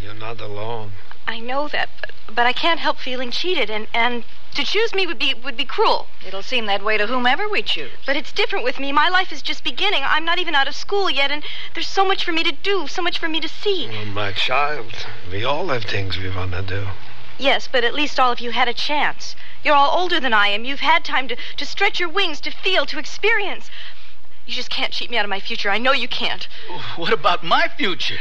Speaker 4: You're not alone.
Speaker 7: I know that, but I can't help feeling cheated, and to choose me would be cruel.
Speaker 8: It'll seem that way to whomever we choose.
Speaker 7: But it's different with me. My life is just beginning. I'm not even out of school yet, and there's so much for me to do, so much for me to see.
Speaker 4: Oh, my child, we all have things we want to do.
Speaker 7: Yes, but at least all of you had a chance. You're all older than I am. You've had time to stretch your wings, to feel, to experience. You just can't cheat me out of my future. I know you can't.
Speaker 6: What about my future?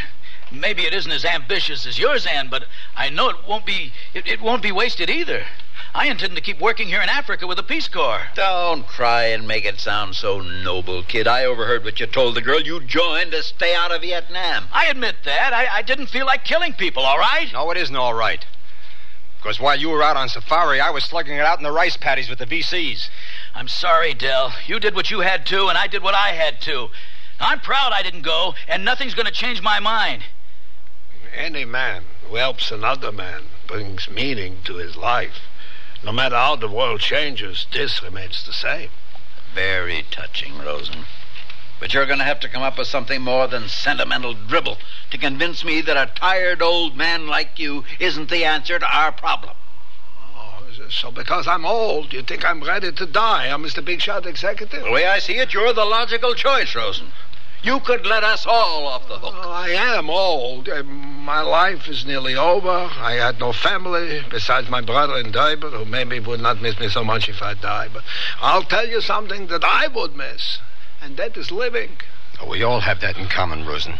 Speaker 6: Maybe it isn't as ambitious as yours, Anne, but I know it won't be wasted either. I intend to keep working here in Africa with the Peace Corps.
Speaker 5: Don't try and make it sound so noble, kid. I overheard what you told the girl you joined to stay out of Vietnam.
Speaker 6: I admit that. I didn't feel like killing people, all right?
Speaker 12: No, it isn't all right. Because while you were out on safari, I was slugging it out in the rice paddies with the VCs.
Speaker 6: I'm sorry, Del. You did what you had to, and I did what I had to. I'm proud I didn't go, and nothing's going to change my mind.
Speaker 4: Any man who helps another man brings meaning to his life. No matter how the world changes, this remains the same.
Speaker 5: Very touching, Rosen. But you're going to have to come up with something more than sentimental dribble to convince me that a tired old man like you isn't the answer to our problem.
Speaker 4: Oh, so because I'm old, you think I'm ready to die? I'm Mr. Big Shot Executive?
Speaker 5: The way I see it, you're the logical choice, Rosen. You could let us all off the hook.
Speaker 4: I am old. My life is nearly over. I had no family besides my brother in Durban, who maybe would not miss me so much if I die. But I'll tell you something that I would miss, and that is living.
Speaker 12: Oh, we all have that in common, Rosen.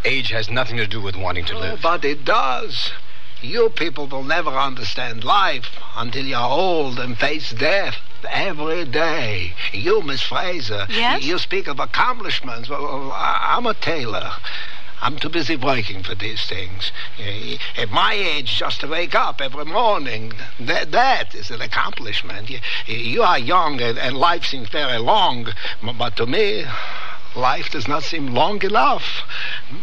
Speaker 12: Age has nothing to do with wanting to live.
Speaker 4: But it does. You people will never understand life until you're old and face death every day. You, Miss Fraser,
Speaker 7: yes?
Speaker 4: You speak of accomplishments. Well, I'm a tailor. I'm too busy working for these things. At my age, just to wake up every morning, that is an accomplishment. You are young, and life seems very long. But to me, life does not seem long enough.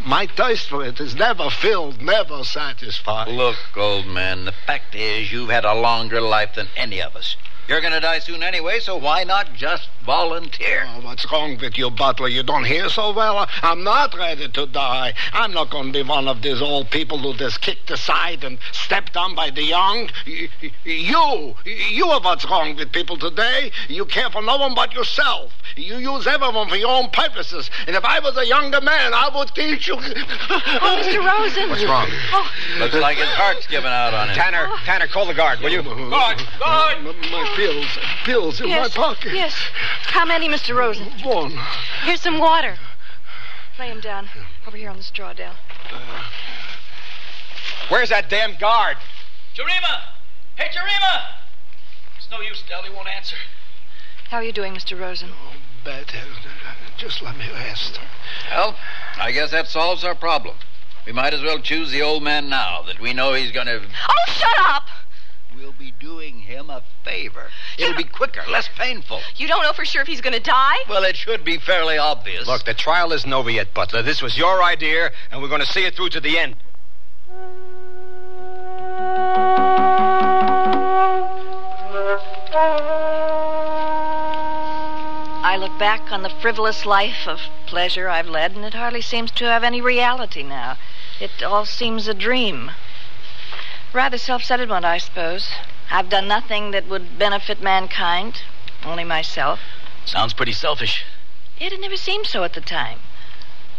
Speaker 4: My thirst for it is never filled, never satisfied.
Speaker 5: Look, old man, the fact is you've had a longer life than any of us. You're going to die soon anyway, so why not just volunteer?
Speaker 4: Oh, what's wrong with you, Butler? You don't hear so well? I'm not ready to die. I'm not going to be one of these old people who just kicked aside and stepped on by the young. You are what's wrong with people today. You care for no one but yourself. You use everyone for your own purposes. And if I was a younger man, I would teach you.
Speaker 8: Oh, Mr. Rosen.
Speaker 12: What's wrong?
Speaker 8: Oh.
Speaker 5: Looks like his heart's giving out on him.
Speaker 12: Tanner, call the guard, will you?
Speaker 10: Guard!
Speaker 4: My pills in
Speaker 8: Yes,
Speaker 4: my pocket.
Speaker 8: Yes. How many, Mr. Rosen?
Speaker 4: One.
Speaker 7: Here's some water.
Speaker 8: Lay him down over here on the straw, Del.
Speaker 12: Where's that damn guard?
Speaker 6: Jarima! Hey, Jarima! It's no use, Del. He won't answer.
Speaker 8: How are you doing, Mr. Rosen?
Speaker 4: Bad. Just let me rest.
Speaker 5: Well, I guess that solves our problem. We might as well choose the old man now that we know he's going to...
Speaker 7: Oh, shut up!
Speaker 5: We'll be doing him a favor. It'll be quicker, less painful.
Speaker 7: You don't know for sure if he's going to die?
Speaker 5: Well, it should be fairly obvious.
Speaker 12: Look, the trial isn't over yet, Butler. This was your idea, and we're going to see it through to the end.
Speaker 8: I look back on the frivolous life of pleasure I've led, and it hardly seems to have any reality now. It all seems a dream. Rather self-centered, I suppose. I've done nothing that would benefit mankind, only myself.
Speaker 6: Sounds pretty selfish.
Speaker 8: Yet it never seemed so at the time.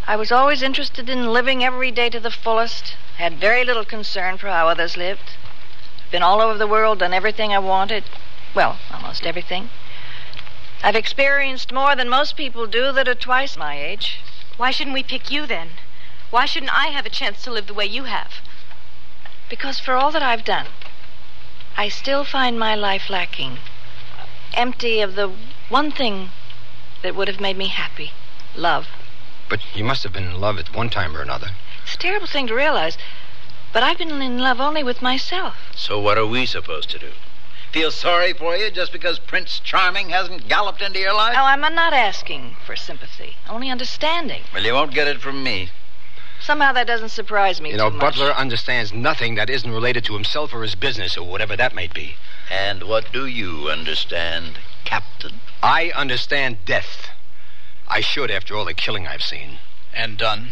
Speaker 8: I was always interested in living every day to the fullest, had very little concern for how others lived. Been all over the world, done everything I wanted. Well, almost everything. I've experienced more than most people do that are twice my age.
Speaker 7: Why shouldn't we pick you then? Why shouldn't I have a chance to live the way you have?
Speaker 8: Because for all that I've done, I still find my life lacking. Empty of the one thing that would have made me happy. Love.
Speaker 12: But you must have been in love at one time or another.
Speaker 8: It's a terrible thing to realize, but I've been in love only with myself.
Speaker 5: So what are we supposed to do? Feel sorry for you just because Prince Charming hasn't galloped into your life?
Speaker 8: Oh, I'm not asking for sympathy, only understanding.
Speaker 5: Well, you won't get it from me.
Speaker 8: Somehow that doesn't surprise me
Speaker 12: You
Speaker 8: too
Speaker 12: know,
Speaker 8: much.
Speaker 12: Butler understands nothing that isn't related to himself or his business or whatever that may be.
Speaker 5: And what do you understand, Captain?
Speaker 12: I understand death. I should after all the killing I've seen.
Speaker 6: And done?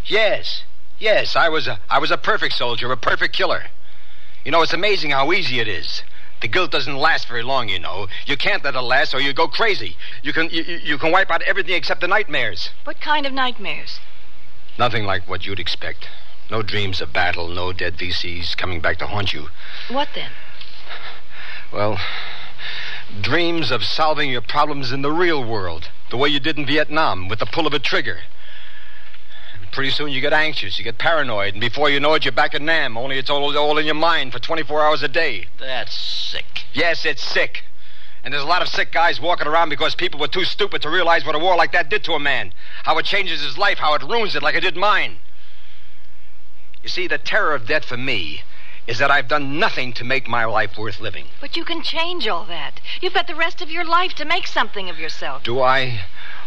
Speaker 12: Yes. I was a perfect soldier, a perfect killer. You know, it's amazing how easy it is. The guilt doesn't last very long, you know. You can't let it last or you go crazy. You can wipe out everything except the nightmares.
Speaker 8: What kind of nightmares?
Speaker 12: Nothing like what you'd expect. No dreams of battle, no dead VCs coming back to haunt you.
Speaker 8: What then?
Speaker 12: Well, dreams of solving your problems in the real world, the way you did in Vietnam, with the pull of a trigger. Pretty soon you get anxious, you get paranoid, and before you know it, you're back in Nam, only it's all in your mind for 24 hours a day.
Speaker 5: That's sick.
Speaker 12: Yes, it's sick. And there's a lot of sick guys walking around because people were too stupid to realize what a war like that did to a man. How it changes his life, how it ruins it like it did mine. You see, the terror of death for me is that I've done nothing to make my life worth living.
Speaker 8: But you can change all that. You've got the rest of your life to make something of yourself.
Speaker 12: Do I?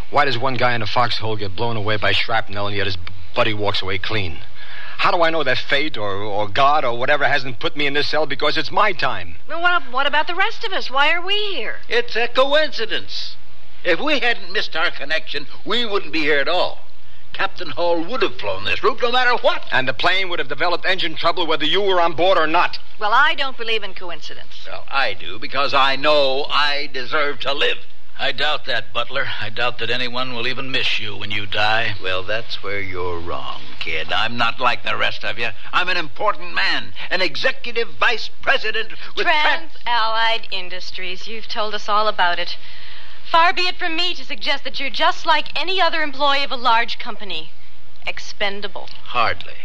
Speaker 12: Why does one guy in a foxhole get blown away by shrapnel and yet his buddy walks away clean? How do I know that fate or God or whatever hasn't put me in this cell because it's my time?
Speaker 8: Well, what about the rest of us? Why are we here?
Speaker 5: It's a coincidence. If we hadn't missed our connection, we wouldn't be here at all. Captain Hall would have flown this route no matter what.
Speaker 12: And the plane would have developed engine trouble whether you were on board or not.
Speaker 8: Well, I don't believe in coincidence.
Speaker 5: Well, I do, because I know I deserve to live.
Speaker 6: I doubt that, Butler. I doubt that anyone will even miss you when you die.
Speaker 5: Well, that's where you're wrong, kid. I'm not like the rest of you. I'm an important man, an executive vice president with
Speaker 7: Trans-Allied Industries. You've told us all about it. Far be it from me to suggest that you're just like any other employee of a large company. Expendable.
Speaker 5: Hardly.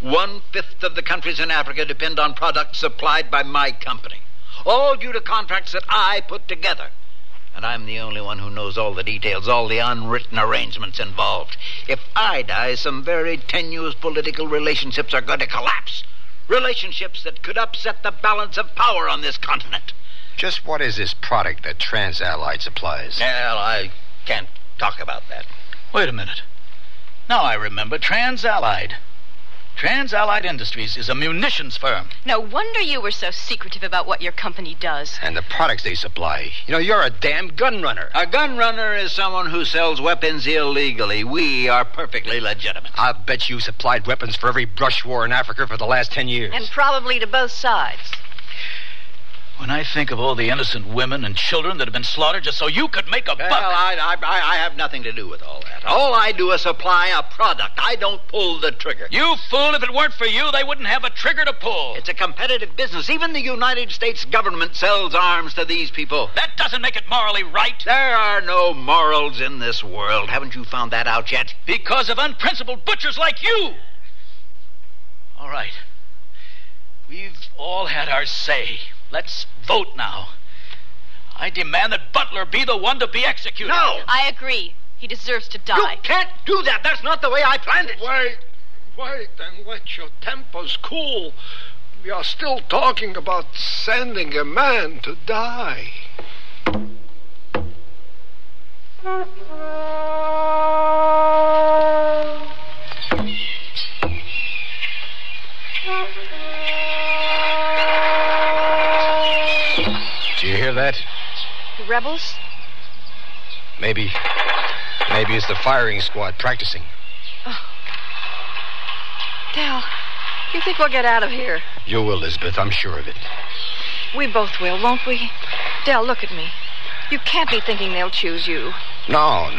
Speaker 5: 1/5 of the countries in Africa depend on products supplied by my company. All due to contracts that I put together. And I'm the only one who knows all the details, all the unwritten arrangements involved. If I die, some very tenuous political relationships are going to collapse. Relationships that could upset the balance of power on this continent.
Speaker 12: Just what is this product that Trans-Allied supplies?
Speaker 5: Well, I can't talk about that.
Speaker 6: Wait a minute. Now I remember Trans-Allied. Trans-Allied Industries is a munitions firm.
Speaker 7: No wonder you were so secretive about what your company does.
Speaker 12: And the products they supply. You know, you're a damn gun runner.
Speaker 5: A gun runner is someone who sells weapons illegally. We are perfectly legitimate.
Speaker 12: I'll bet you supplied weapons for every brush war in Africa for the last 10 years.
Speaker 8: And probably to both sides.
Speaker 6: When I think of all the innocent women and children that have been slaughtered just so you could make a buck...
Speaker 5: Well, I have nothing to do with all that. All I do is supply a product. I don't pull the trigger.
Speaker 6: You fool, if it weren't for you, they wouldn't have a trigger to pull.
Speaker 5: It's a competitive business. Even the United States government sells arms to these people.
Speaker 6: That doesn't make it morally right.
Speaker 5: There are no morals in this world. Haven't you found that out yet?
Speaker 6: Because of unprincipled butchers like you. All right. We've all had our say. Let's vote now. I demand that Butler be the one to be executed.
Speaker 5: No!
Speaker 7: I agree. He deserves to die.
Speaker 5: You can't do that. That's not the way I planned it.
Speaker 4: Wait, and let your tempers cool. We are still talking about sending a man to die.
Speaker 12: Do you hear that?
Speaker 8: The rebels?
Speaker 12: Maybe it's the firing squad practicing.
Speaker 8: Oh. Del, you think we'll get out of here?
Speaker 12: You will, Elizabeth. I'm sure of it.
Speaker 8: We both will, won't we? Del, look at me. You can't be thinking they'll choose you.
Speaker 12: No.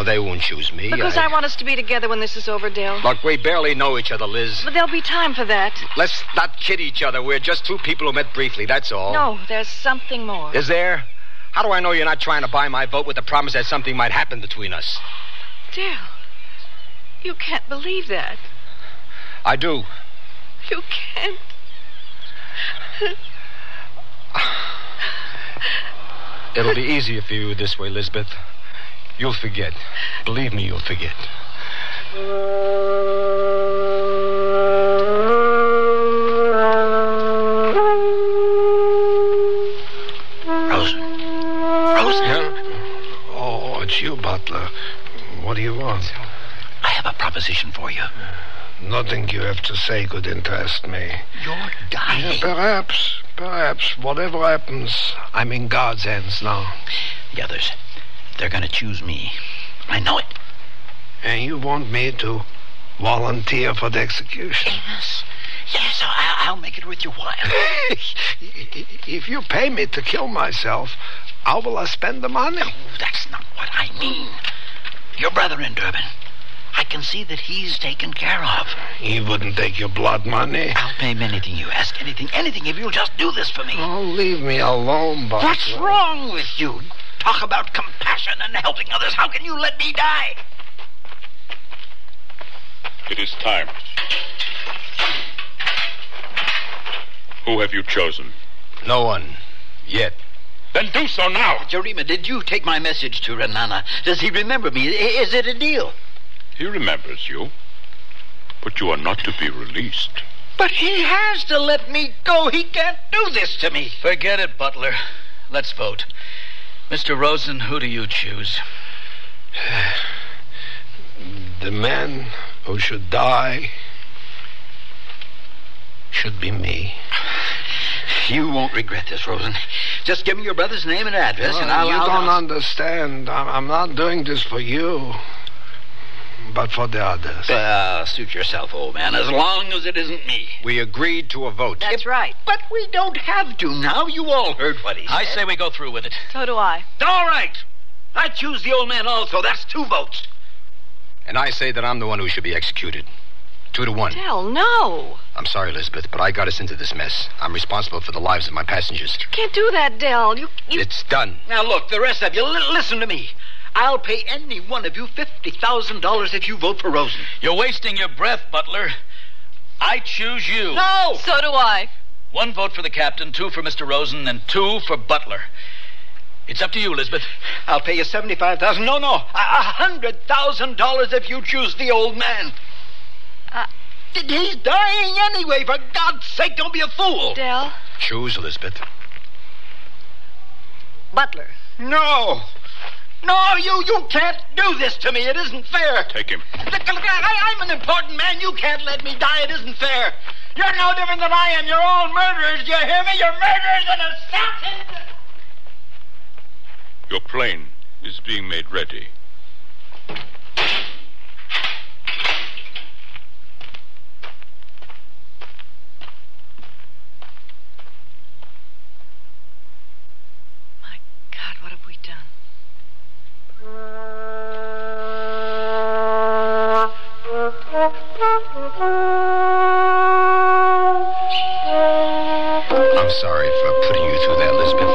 Speaker 12: They won't choose me.
Speaker 8: Because I want us to be together when this is over, Del.
Speaker 12: Look, we barely know each other, Liz.
Speaker 8: But there'll be time for that.
Speaker 12: Let's not kid each other. We're just two people who met briefly, that's all.
Speaker 8: No, there's something more.
Speaker 12: Is there? How do I know you're not trying to buy my vote with the promise that something might happen between us?
Speaker 8: Del, you can't believe that.
Speaker 12: I do.
Speaker 8: You can't.
Speaker 12: It'll be easier for you this way, Lisbeth. You'll forget. Believe me, you'll forget.
Speaker 4: Rosen? Yeah? Oh, it's you, Butler. What do you want?
Speaker 5: I have a proposition for you.
Speaker 4: Nothing you have to say could interest me.
Speaker 5: You're dying.
Speaker 4: Yeah, perhaps. Whatever happens, I'm in God's hands now.
Speaker 5: The others, they're going to choose me. I know it.
Speaker 4: And you want me to volunteer for the execution?
Speaker 5: Yes, I'll make it worth your while.
Speaker 4: If you pay me to kill myself, how will I spend the money?
Speaker 5: No, that's not what I mean. Your brother in Durban. I can see that he's taken care of.
Speaker 4: He wouldn't take your blood money.
Speaker 5: I'll pay him anything you ask. Anything, if you'll just do this for me.
Speaker 4: Oh, leave me alone, Butler.
Speaker 5: What's wrong with you? Talk about compassion and helping others. How can you let me die?
Speaker 10: It is time. Who have you chosen?
Speaker 12: No one. Yet.
Speaker 10: Then do so now.
Speaker 5: Jarima, did you take my message to Renana? Does he remember me? Is it a deal?
Speaker 10: He remembers you. But you are not to be released.
Speaker 5: But he has to let me go. He can't do this to me.
Speaker 6: Forget it, Butler. Let's vote. Mr. Rosen, who do you choose?
Speaker 4: The man who should die should be me.
Speaker 5: You won't regret this, Rosen. Just give me your brother's name and address, and I'll...
Speaker 4: You don't understand. I'm not doing this for you, but for the others.
Speaker 5: Suit yourself, old man, as long as it isn't me.
Speaker 12: We agreed to a vote.
Speaker 8: That's right.
Speaker 5: But we don't have to now. You all heard what he said.
Speaker 6: I say we go through with it.
Speaker 8: So do I.
Speaker 5: All right. I choose the old man also. That's 2 votes.
Speaker 12: And I say that I'm the one who should be executed. 2-1.
Speaker 8: Dell, no.
Speaker 12: I'm sorry, Elizabeth, but I got us into this mess. I'm responsible for the lives of my passengers.
Speaker 8: You can't do that, Dell. You...
Speaker 12: It's done.
Speaker 5: Now, look, the rest of you, listen to me. I'll pay any one of you $50,000 if you vote for Rosen.
Speaker 6: You're wasting your breath, Butler. I choose you.
Speaker 5: No!
Speaker 7: So do I.
Speaker 6: 1 vote for the captain, 2 for Mr. Rosen, and 2 for Butler. It's up to you, Elizabeth.
Speaker 5: I'll pay you $75,000. No, $100,000 if you choose the old man. He's dying anyway. For God's sake, don't be a fool.
Speaker 8: Dell.
Speaker 12: Choose, Elizabeth.
Speaker 8: Butler.
Speaker 5: No, you can't do this to me. It isn't fair.
Speaker 10: Take him.
Speaker 5: Look, I'm an important man. You can't let me die. It isn't fair. You're no different than I am. You're all murderers. Do you hear me? You're murderers and assassins.
Speaker 10: Your plane is being made ready.
Speaker 8: What have we done?
Speaker 12: I'm sorry for putting you through that, Elizabeth.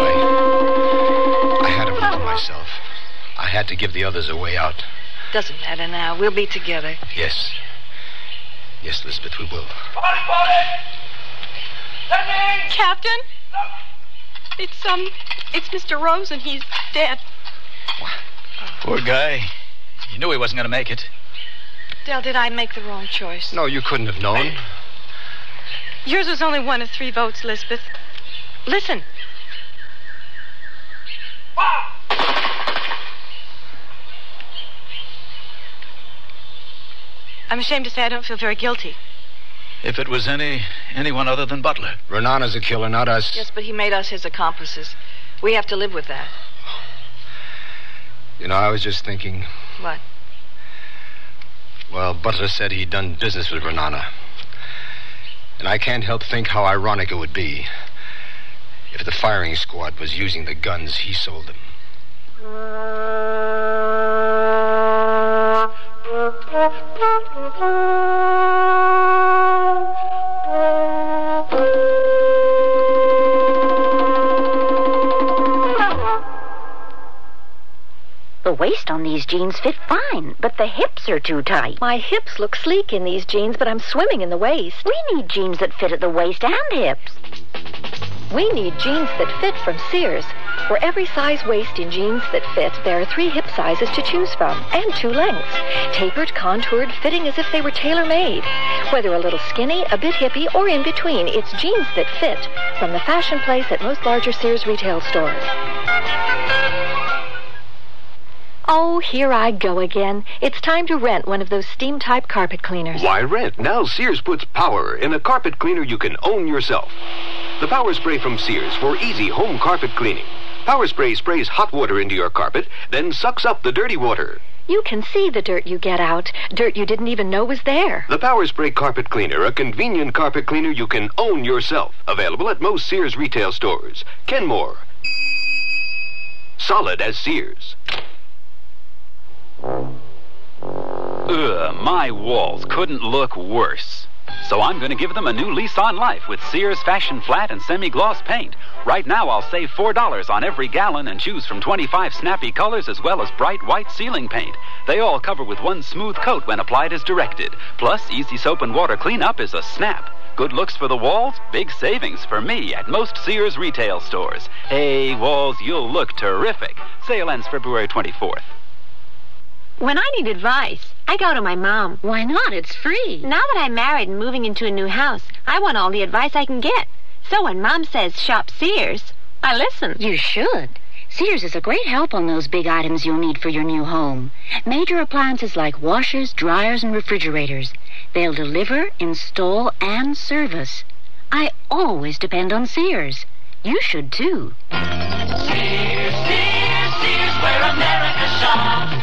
Speaker 12: I had to vote for myself. I had to give the others a way out.
Speaker 8: Doesn't matter now. We'll be together.
Speaker 12: Yes. Yes, Elizabeth, we will.
Speaker 7: Captain? It's Mr. Rosen. He's dead.
Speaker 6: Poor guy. You knew he wasn't going to make it.
Speaker 8: Dell, did I make the wrong choice?
Speaker 12: No, you couldn't have known.
Speaker 7: Yours was only 1 of 3 votes, Elizabeth. Listen. I'm ashamed to say I don't feel very guilty.
Speaker 6: If it was anyone other than Butler.
Speaker 12: Renana's a killer, not us.
Speaker 8: Yes, but he made us his accomplices. We have to live with that.
Speaker 12: You know, I was just thinking...
Speaker 8: What?
Speaker 12: Well, Butler said he'd done business with Renana. And I can't help think how ironic it would be if the firing squad was using the guns he sold them.
Speaker 3: The waist on these jeans fit fine, but the hips are too tight.
Speaker 31: My hips look sleek in these jeans, but I'm swimming in the waist.
Speaker 3: We need jeans that fit at the waist and hips.
Speaker 31: We need jeans that fit from Sears. For every size waist in jeans that fit, there are 3 hip sizes to choose from, and 2 lengths. Tapered, contoured, fitting as if they were tailor-made. Whether a little skinny, a bit hippie, or in between, it's jeans that fit from the fashion place at most larger Sears retail stores. Oh, here I go again. It's time to rent one of those steam-type carpet cleaners.
Speaker 15: Why rent? Now Sears puts power in a carpet cleaner you can own yourself. The Power Spray from Sears for easy home carpet cleaning. Power Spray sprays hot water into your carpet, then sucks up the dirty water.
Speaker 31: You can see the dirt you get out. Dirt you didn't even know was there.
Speaker 15: The Power Spray Carpet Cleaner, a convenient carpet cleaner you can own yourself. Available at most Sears retail stores. Kenmore. Solid as Sears.
Speaker 18: My walls couldn't look worse. So I'm going to give them a new lease on life with Sears Fashion Flat and Semi-Gloss paint. Right now I'll save $4 on every gallon and choose from 25 snappy colors as well as bright white ceiling paint. They all cover with one smooth coat when applied as directed. Plus, easy soap and water cleanup is a snap. Good looks for the walls, big savings for me at most Sears retail stores. Hey, walls, you'll look terrific. Sale ends February 24th.
Speaker 19: When I need advice, I go to my mom.
Speaker 3: Why not? It's free.
Speaker 19: Now that I'm married and moving into a new house, I want all the advice I can get. So when Mom says shop Sears, I listen.
Speaker 3: You should. Sears is a great help on those big items you'll need for your new home. Major appliances like washers, dryers, and refrigerators. They'll deliver, install, and service. I always depend on Sears. You should, too.
Speaker 1: Sears, Sears, Sears, where America shops.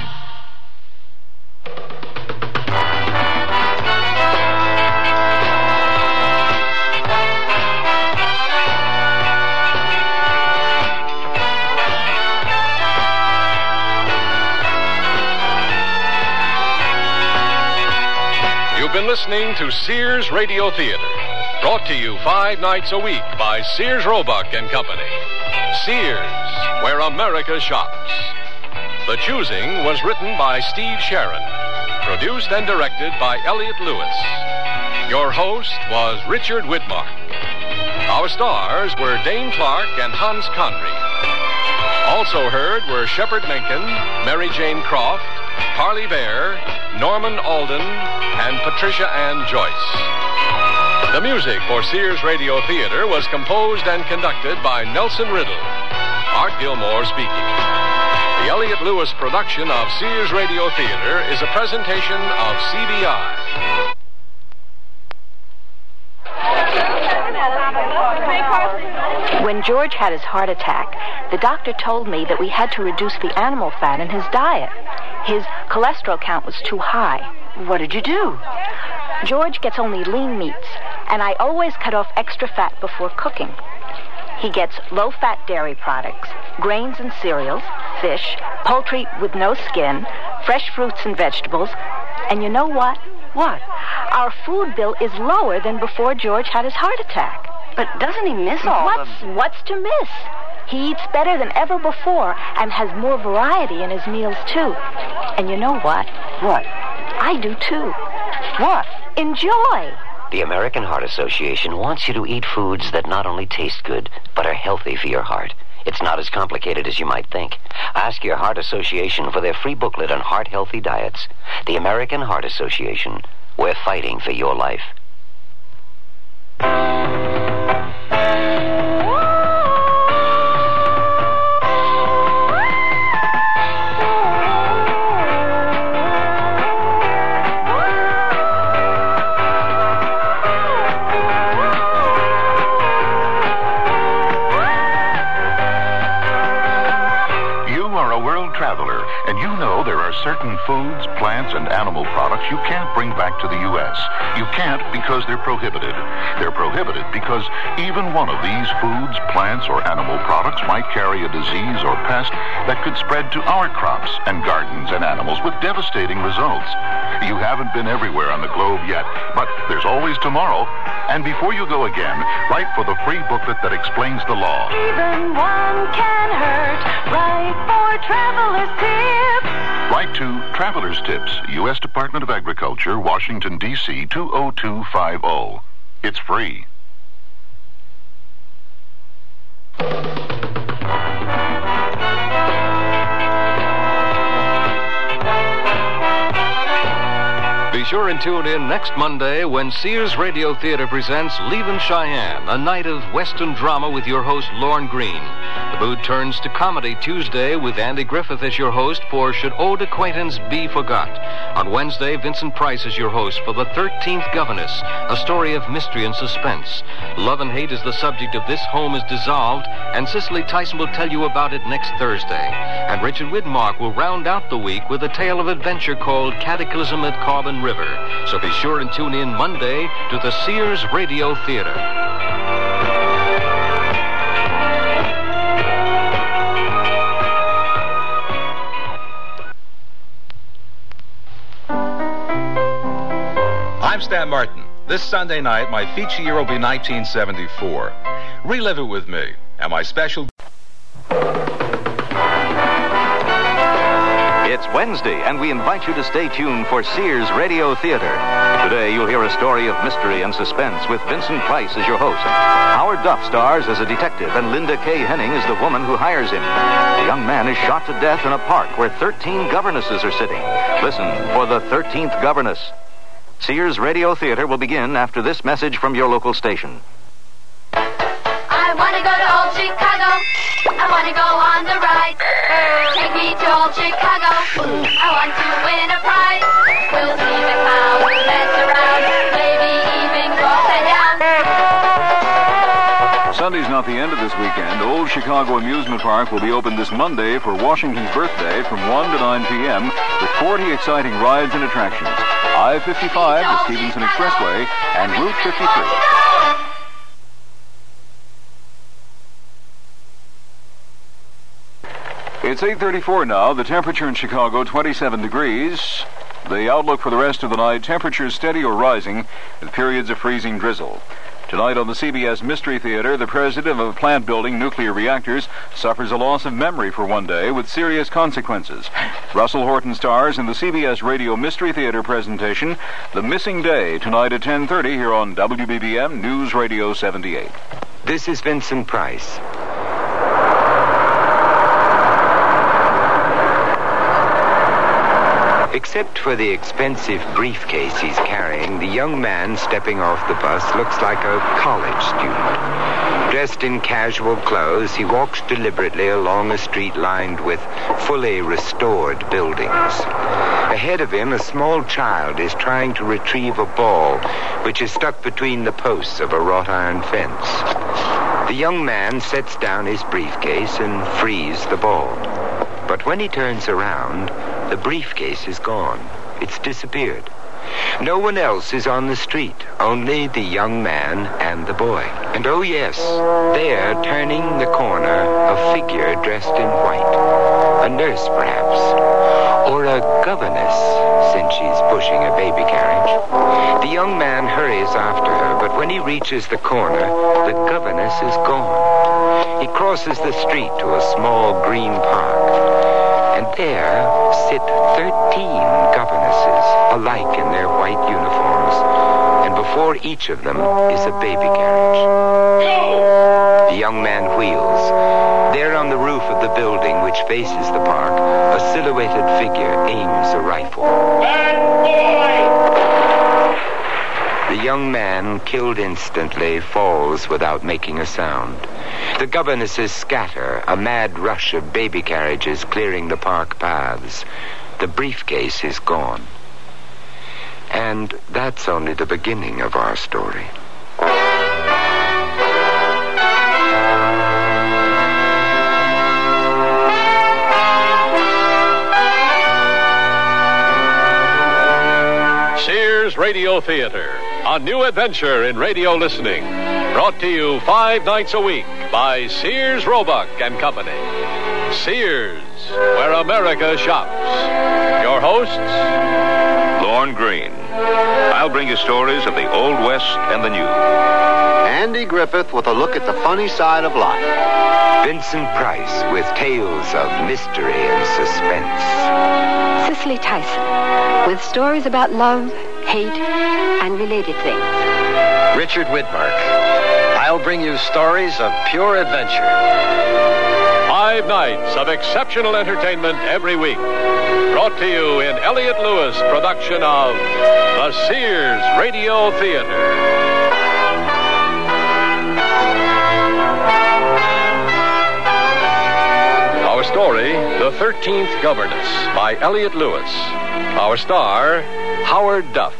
Speaker 21: You've been listening to Sears Radio Theater, brought to you 5 nights a week by Sears Roebuck and Company. Sears, where America shops. The Choosing was written by Steve Sharon, produced and directed by Elliott Lewis. Your host was Richard Widmark. Our stars were Dane Clark and Hans Conry. Also heard were Shepard Menken, Mary Jane Croft, Carly Bear, Norman Alden, and Patricia Ann Joyce. The music for Sears Radio Theater was composed and conducted by Nelson Riddle. Art Gilmore speaking. The Elliott Lewis production of Sears Radio Theater is a presentation of CBI.
Speaker 31: When George had his heart attack, the doctor told me that we had to reduce the animal fat in his diet. His cholesterol count was too high. What did you do? George gets only lean meats, and I always cut off extra fat before cooking. He gets low-fat dairy products, grains and cereals, fish, poultry with no skin, fresh fruits and vegetables. And you know what? What? Our food bill is lower than before George had his heart attack.
Speaker 3: But doesn't he miss all
Speaker 31: What's to miss? He eats better than ever before and has more variety in his meals, too. And you know what?
Speaker 15: What?
Speaker 31: I do, too.
Speaker 15: What?
Speaker 31: Enjoy.
Speaker 20: The American Heart Association wants you to eat foods that not only taste good, but are healthy for your heart. It's not as complicated as you might think. Ask your Heart Association for their free booklet on heart-healthy diets. The American Heart Association. We're fighting for your life.
Speaker 22: Certain foods, plants, and animal products you can't bring back to the U.S. You can't because they're prohibited. They're prohibited because even one of these foods, plants, or animal products might carry a disease or pest that could spread to our crops and gardens and animals with devastating results. You haven't been everywhere on the globe yet, but there's always tomorrow. And before you go again, write for the free booklet that explains the law.
Speaker 1: Even one can hurt. Write for Traveler's Tips.
Speaker 22: Write to Traveler's Tips, U.S. Department of Agriculture, Washington, D.C. 20250. It's free.
Speaker 2: be sure and tune in next Monday when Sears Radio Theater presents Leavin' Cheyenne, a night of Western drama with your host, Lorne Green. The mood turns to comedy Tuesday with Andy Griffith as your host for Should Old Acquaintance Be Forgot? On Wednesday, Vincent Price is your host for The 13th Governess, a story of mystery and suspense. Love and hate is the subject of This Home is Dissolved, and Cicely Tyson will tell you about it next Thursday. And Richard Widmark will round out the week with a tale of adventure called Cataclysm at Carbon River. So be sure and tune in Monday to the Sears Radio Theater.
Speaker 9: I'm Stan Martin. This Sunday night, my feature year will be 1974. Relive it with me and my special...
Speaker 14: It's Wednesday, and we invite you to stay tuned for Sears Radio Theater. Today, you'll hear a story of mystery and suspense with Vincent Price as your host. Howard Duff stars as a detective, and Linda Kay Henning is the woman who hires him. A young man is shot to death in a park where 13 governesses are sitting. Listen for the 13th Governess. Sears Radio Theater will begin after this message from your local station.
Speaker 1: I want to go to old Chicago. I want to go on the ride. Take me to old Chicago. I want to win a prize. We'll see the cows mess around. Maybe even go upside down.
Speaker 17: Sunday's not the end of this weekend. Old Chicago Amusement Park will be open this Monday for Washington's birthday from 1 to 9 p.m. with 40 exciting rides and attractions. I-55, the Stevenson Expressway, and Route 53. It's 8:34 now. The temperature in Chicago, 27 degrees. The outlook for the rest of the night, temperatures steady or rising with periods of freezing drizzle. Tonight on the CBS Mystery Theater, the president of a plant building nuclear reactors suffers a loss of memory for one day with serious consequences. Russell Horton stars in the CBS Radio Mystery Theater presentation, The Missing Day, tonight at 10:30 here on WBBM News Radio 78.
Speaker 24: This is Vincent Price. Except for the expensive briefcase he's carrying, the young man stepping off the bus looks like a college student. Dressed in casual clothes, he walks deliberately along a street lined with fully restored buildings. Ahead of him, a small child is trying to retrieve a ball, which is stuck between the posts of a wrought iron fence. The young man sets down his briefcase and frees the ball. But when he turns around, the briefcase is gone. It's disappeared. No one else is on the street, only the young man and the boy. And oh yes, there, turning the corner, a figure dressed in white. A nurse, perhaps. Or a governess, since she's pushing a baby carriage. The young man hurries after her, but when he reaches the corner, the governess is gone. He crosses the street to a small green park. And there sit 13 governesses, alike in their white uniforms. And before each of them is a baby carriage. The young man wheels. There on the roof of the building which faces the park, a silhouetted figure aims a rifle. The young man, killed instantly, falls without making a sound. The governesses scatter, a mad rush of baby carriages clearing the park paths. The briefcase is gone. And that's only the beginning of our story.
Speaker 21: Sears Radio Theater, a new adventure in radio listening. Brought to you 5 nights a week by Sears, Roebuck and Company. Sears, where America shops. Your hosts,
Speaker 22: Lorne Green. I'll bring you stories of the Old West and the New.
Speaker 25: Andy Griffith with a look at the funny side of life.
Speaker 24: Vincent Price with tales of mystery and suspense.
Speaker 26: Cicely Tyson with stories about love, hate, and related things.
Speaker 23: Richard Widmark. I'll I'll bring you stories of pure adventure.
Speaker 21: 5 nights of exceptional entertainment every week. Brought to you in Elliott Lewis production of the Sears Radio Theater. Our story, The 13th Governess, by Elliott Lewis. Our star, Howard Duff.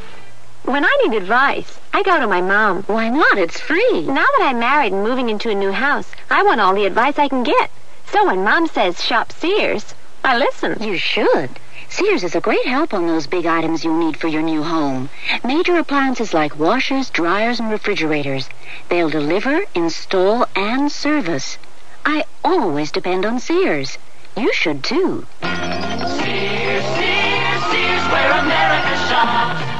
Speaker 19: When I need advice, I go to my mom.
Speaker 3: Why not? It's free.
Speaker 19: Now that I'm married and moving into a new house, I want all the advice I can get. So when Mom says shop Sears, I listen.
Speaker 3: You should. Sears is a great help on those big items you'll need for your new home. Major appliances like washers, dryers, and refrigerators. They'll deliver, install, and service. I always depend on Sears. You should, too.
Speaker 4: Sears, Sears, Sears, where America shops.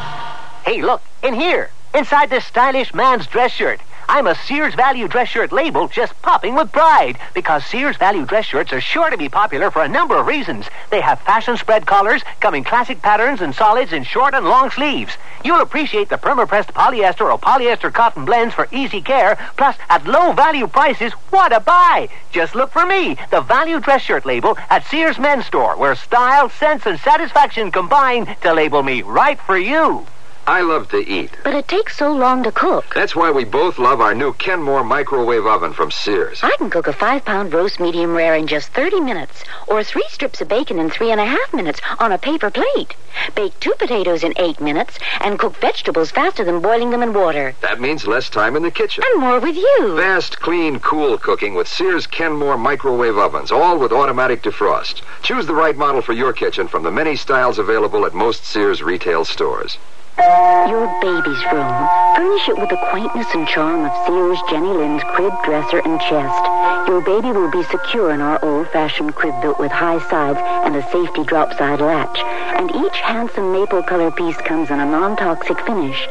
Speaker 5: Hey, look, in here, inside this stylish man's dress shirt. I'm a Sears Value dress shirt label just popping with pride because Sears Value dress shirts are sure to be popular for a number of reasons. They have fashion spread collars, come in classic patterns and solids in short and long sleeves. You'll appreciate the perma-pressed polyester or polyester cotton blends for easy care, plus at low value prices, what a buy! Just look for me, the Value dress shirt label at Sears Men's Store, where style, sense, and satisfaction combine to label me right for you.
Speaker 24: I love to eat.
Speaker 3: But it takes so long to cook.
Speaker 24: That's why we both love our new Kenmore microwave oven from Sears.
Speaker 3: I can cook a 5-pound roast medium rare in just 30 minutes, or 3 strips of bacon in 3.5 minutes on a paper plate. Bake 2 potatoes in 8 minutes, and cook vegetables faster than boiling them in water.
Speaker 24: That means less time in the kitchen.
Speaker 3: And more with you.
Speaker 24: Fast, clean, cool cooking with Sears Kenmore microwave ovens, all with automatic defrost. Choose the right model for your kitchen from the many styles available at most Sears retail stores.
Speaker 3: Your baby's room. Furnish it with the quaintness and charm of Sears Jenny Lynn's crib, dresser, and chest. Your baby will be secure in our old-fashioned crib built with high sides and a safety drop-side latch. And each handsome maple color piece comes in a non-toxic finish.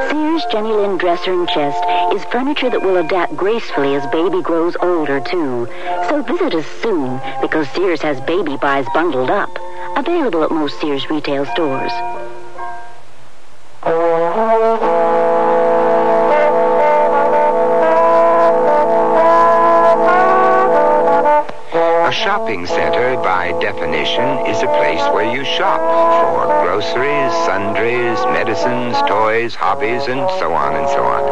Speaker 3: Sears Jenny Lynn dresser and chest is furniture that will adapt gracefully as baby grows older, too. So visit us soon, because Sears has baby buys bundled up. Available at most Sears retail stores.
Speaker 24: A shopping center, by definition, is a place where you shop for groceries, sundries, medicines, toys, hobbies, and so on and so on.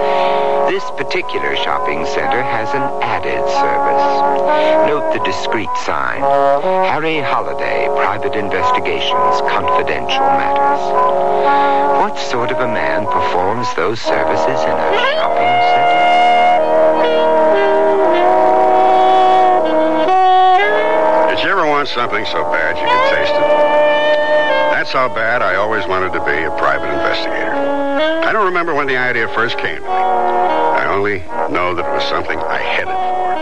Speaker 24: This particular shopping center has an added service. Note the discreet sign, Harry Holliday, Private Investigations, Confidential Matters. What sort of a man performs those services in a shopping center?
Speaker 7: Did you ever want something so bad you could taste it? That's how bad I always wanted to be a private investigator. I don't remember when the idea first came to me. I only know that it was something I headed for.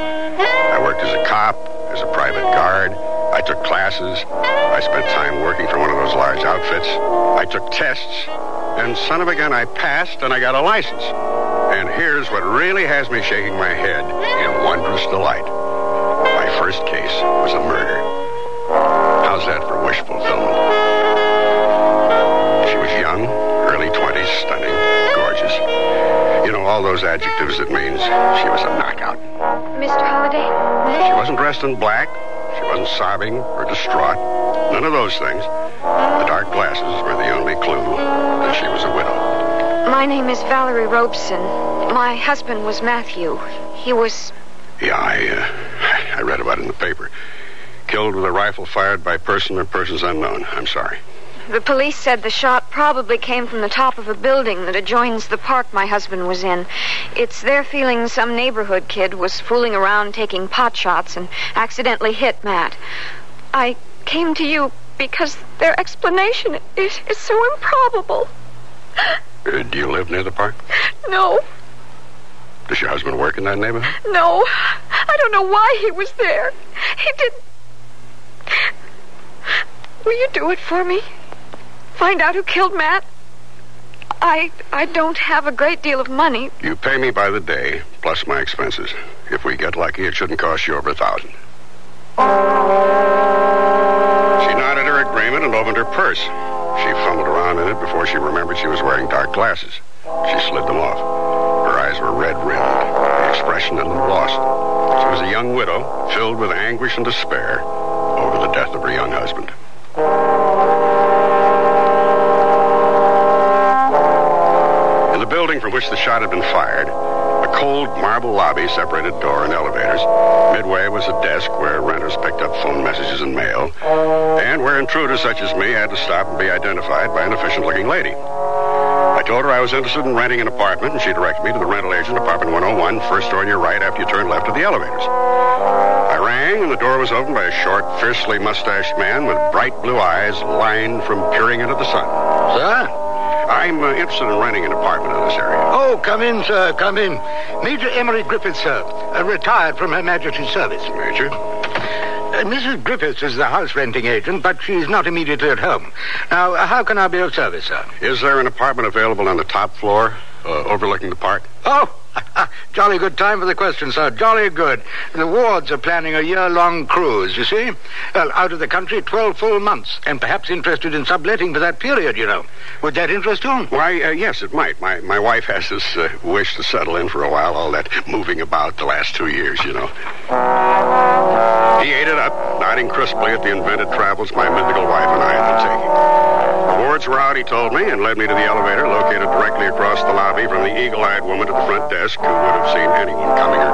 Speaker 7: I worked as a cop, as a private guard. I took classes. I spent time working for one of those large outfits. I took tests. And son of a gun, I passed and I got a license. And here's what really has me shaking my head in wondrous delight. My first case was a murder. How's that for wish fulfillment? She was young, early 20s, stunning, gorgeous. You know, all those adjectives that means she was a knockout.
Speaker 31: Mr. Holliday?
Speaker 7: She wasn't dressed in black. She wasn't sobbing or distraught. None of those things. The dark glasses were the only clue that she was a widow.
Speaker 31: My name is Valerie Robeson. My husband was Matthew. He was...
Speaker 7: Yeah, I read about it in the paper. Killed with a rifle fired by person or persons unknown. I'm sorry.
Speaker 31: The police said the shot probably came from the top of a building that adjoins the park my husband was in. It's their feeling some neighborhood kid was fooling around taking pot shots and accidentally hit Matt. I came to you because their explanation is so improbable.
Speaker 7: Do you live near the park?
Speaker 31: No.
Speaker 7: Does your husband work in that neighborhood?
Speaker 31: No. I don't know why he was there. He didn't... Will you do it for me? Find out who killed Matt? I don't have a great deal of money.
Speaker 7: You pay me by the day, plus my expenses. If we get lucky, it shouldn't cost you over $1,000. She nodded her agreement and opened her purse. She fumbled around in it before she remembered she was wearing dark glasses. She slid them off. Her eyes eyes were red-rimmed, the expression a little lost. She was a young widow, filled with anguish and despair over the death of her young husband. In the building from which the shot had been fired, a cold marble lobby separated door and elevators. Midway was a desk where renters picked up phone messages and mail, and where intruders such as me had to stop and be identified by an efficient-looking lady. I told her I was interested in renting an apartment, and she directed me to the rental agent, apartment 101, first door on your right after you turn left to the elevators. I rang, and the door was opened by a short, fiercely mustached man with bright blue eyes lined from peering into the sun.
Speaker 6: Sir?
Speaker 7: I'm interested in renting an apartment in this area.
Speaker 6: Oh, come in, sir, come in. Major Emery Griffiths, sir, retired from Her Majesty's service.
Speaker 7: Major?
Speaker 6: Mrs. Griffiths is the house renting agent, but she's not immediately at home. Now, how can I be of service, sir?
Speaker 7: Is there an apartment available on the top floor, overlooking the park?
Speaker 6: Oh, jolly good time for the question, sir. Jolly good. The wards are planning a year-long cruise, you see. Well, out of the country 12 full months, and perhaps interested in subletting for that period, you know. Would that interest you?
Speaker 7: Why, yes, it might. My wife has this wish to settle in for a while, all that moving about the last 2 years, you know. He ate it up, nodding crisply at the invented travels my mythical wife and I had been taking. The wards were out, he told me, and led me to the elevator located directly across the lobby from the eagle-eyed woman at the front desk who would have seen anyone coming or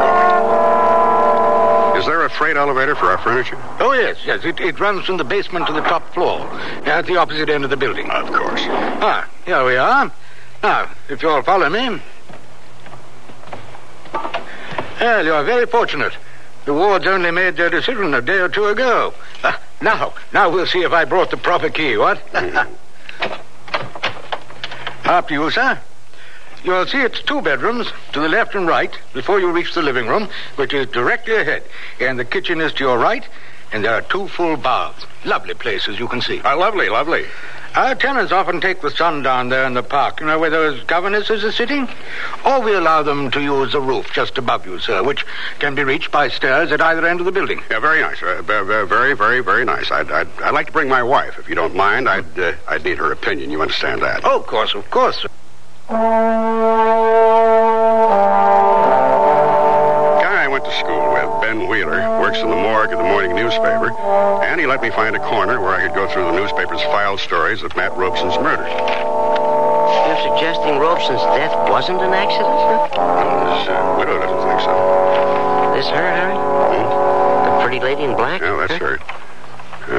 Speaker 7: going. Is there a freight elevator for our furniture?
Speaker 6: Oh, yes. It runs from the basement to the top floor, at the opposite end of the building.
Speaker 7: Of course.
Speaker 6: Ah, here we are. Now, if you'll follow me. Well, you're very fortunate. The wards only made their decision a day or two ago. Now we'll see if I brought the proper key, what? After you, sir. You'll see it's 2 bedrooms to the left and right before you reach the living room, which is directly ahead. And the kitchen is to your right, and there are 2 full baths. Lovely place, as you can see.
Speaker 7: Lovely.
Speaker 6: Our tenants often take the sun down there in the park, you know, where those governesses are sitting. Or we allow them to use the roof just above you, sir, which can be reached by stairs at either end of the building.
Speaker 7: Yeah, very nice. Very, very nice. I'd like to bring my wife, if you don't mind. I'd need her opinion. You understand that?
Speaker 6: Oh, of course, sir.
Speaker 7: Guy I went to school with, Ben Wheeler, works in the morgue of the morning newspaper, and he let me find a corner where I could go through the newspaper's filed stories of Matt Robeson's murder.
Speaker 20: You're suggesting Robeson's death wasn't an accident, sir?
Speaker 7: No, his widow doesn't think so.
Speaker 20: This her, Harry? The pretty lady in black?
Speaker 7: Yeah, that's her.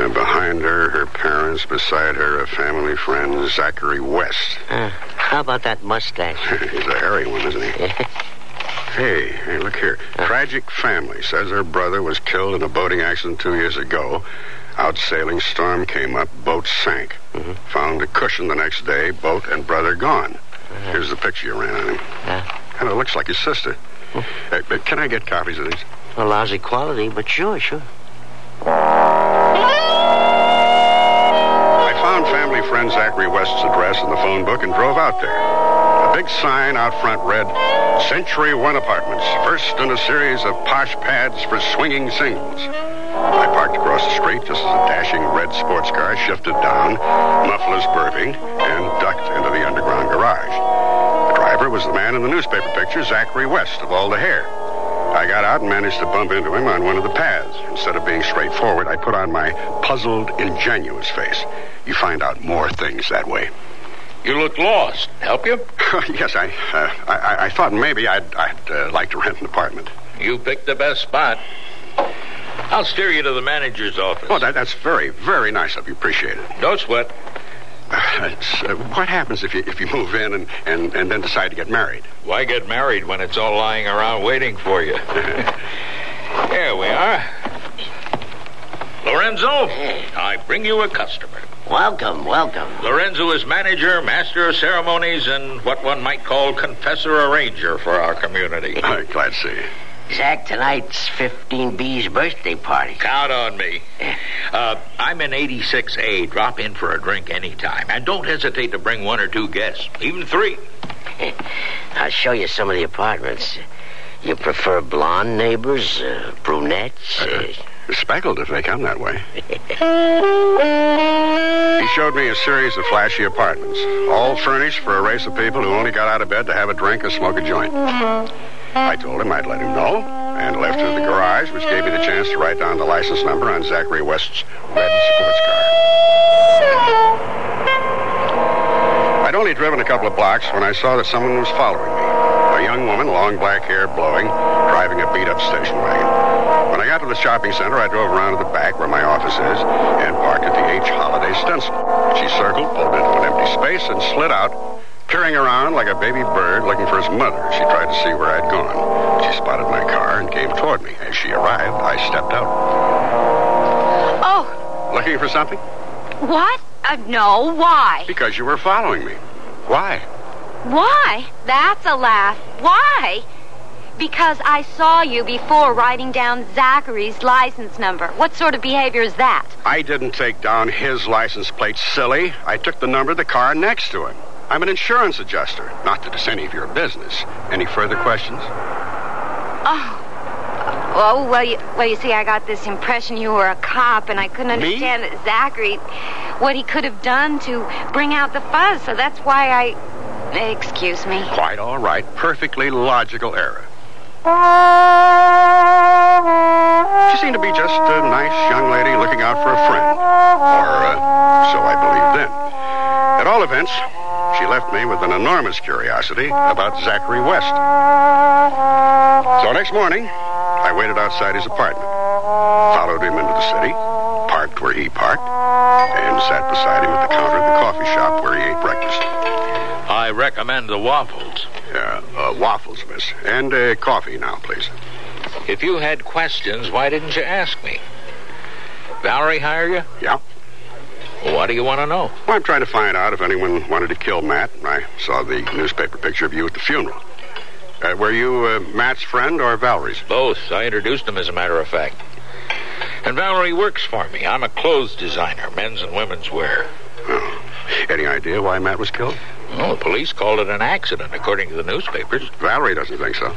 Speaker 7: Behind her, her parents. Beside her, a family friend, Zachary West.
Speaker 20: How about that mustache?
Speaker 7: He's a hairy one, isn't he? Hey, look here. Tragic family says her brother was killed in a boating accident 2 years ago. Out sailing, storm came up, boat sank. Found a cushion the next day, boat and brother gone. Here's the picture you ran on him. Kind of looks like his sister. Hey, can I get copies of these?
Speaker 20: A lousy quality, but sure.
Speaker 7: I found family friend Zachary West's address in the phone book and drove out there. A big sign out front read, Century One Apartments, first in a series of posh pads for swinging singles. I parked across the street just as a dashing red sports car shifted down, mufflers burping, and ducked into the underground garage. The driver was the man in the newspaper picture, Zachary West, of all the hair. I got out and managed to bump into him on one of the paths. Instead of being straightforward, I put on my puzzled, ingenuous face. You find out more things that way.
Speaker 8: You look lost. Help you?
Speaker 7: Yes, I thought maybe I'd like to rent an apartment.
Speaker 8: You picked the best spot. I'll steer you to the manager's office.
Speaker 7: Oh, that's very, very nice of you. Appreciate it.
Speaker 8: Don't sweat.
Speaker 7: What happens if you move in and then decide to get married?
Speaker 8: Why get married when it's all lying around waiting for you? Here we are. Lorenzo, I bring you a customer.
Speaker 20: Welcome.
Speaker 8: Lorenzo is manager, master of ceremonies, and what one might call confessor arranger for our community.
Speaker 7: Glad to see you.
Speaker 20: Zach, tonight's 15B's birthday party.
Speaker 8: Count on me. I'm in 86A. Drop in for a drink anytime. And don't hesitate to bring 1 or 2 guests, even 3.
Speaker 20: I'll show you some of the apartments. You prefer blonde neighbors, brunettes?
Speaker 7: Speckled if they come that way. He showed me a series of flashy apartments, all furnished for a race of people who only got out of bed to have a drink or smoke a joint. I told him I'd let him know, and left to the garage, which gave me the chance to write down the license number on Zachary West's red sports car. I'd only driven a couple of blocks when I saw that someone was following me. A young woman, long black hair blowing, driving a beat-up station wagon. When I got to the shopping center, I drove around to the back where my office is and parked at the H. Holiday stencil. She circled, pulled into an empty space, and slid out, peering around like a baby bird looking for its mother. She tried to see where I'd gone. She spotted my car and came toward me. As she arrived, I stepped out.
Speaker 19: Oh.
Speaker 7: Looking for something?
Speaker 19: What? No, why?
Speaker 7: Because you were following me. Why?
Speaker 19: Why? That's a laugh. Why? Because I saw you before writing down Zachary's license number. What sort of behavior is that?
Speaker 7: I didn't take down his license plate, silly. I took the number of the car next to him. I'm an insurance adjuster. Not that it's any of your business. Any further questions?
Speaker 19: Oh, well, you see, I got this impression you were a cop, and I couldn't understand that Zachary, what he could have done to bring out the fuzz, so that's why I... Excuse me.
Speaker 7: Quite all right. Perfectly logical error. She seemed to be just a nice young lady looking out for a friend. Or, so I believed then. At all events, she left me with an enormous curiosity about Zachary West. So next morning, I waited outside his apartment, followed him into the city, parked where he parked, and sat beside him at the counter of the coffee shop where he ate breakfast.
Speaker 8: I recommend the waffles.
Speaker 7: Waffles, miss. And coffee now, please.
Speaker 8: If you had questions, why didn't you ask me? Valerie hire you?
Speaker 7: Yeah.
Speaker 8: Well, what do you want to know?
Speaker 7: Well, I'm trying to find out if anyone wanted to kill Matt. I saw the newspaper picture of you at the funeral. Were you Matt's friend or Valerie's?
Speaker 8: Both. I introduced him, as a matter of fact. And Valerie works for me. I'm a clothes designer, men's and women's wear.
Speaker 7: Oh. Any idea why Matt was killed?
Speaker 8: Well, the police called it an accident, according to the newspapers.
Speaker 7: Valerie doesn't think so.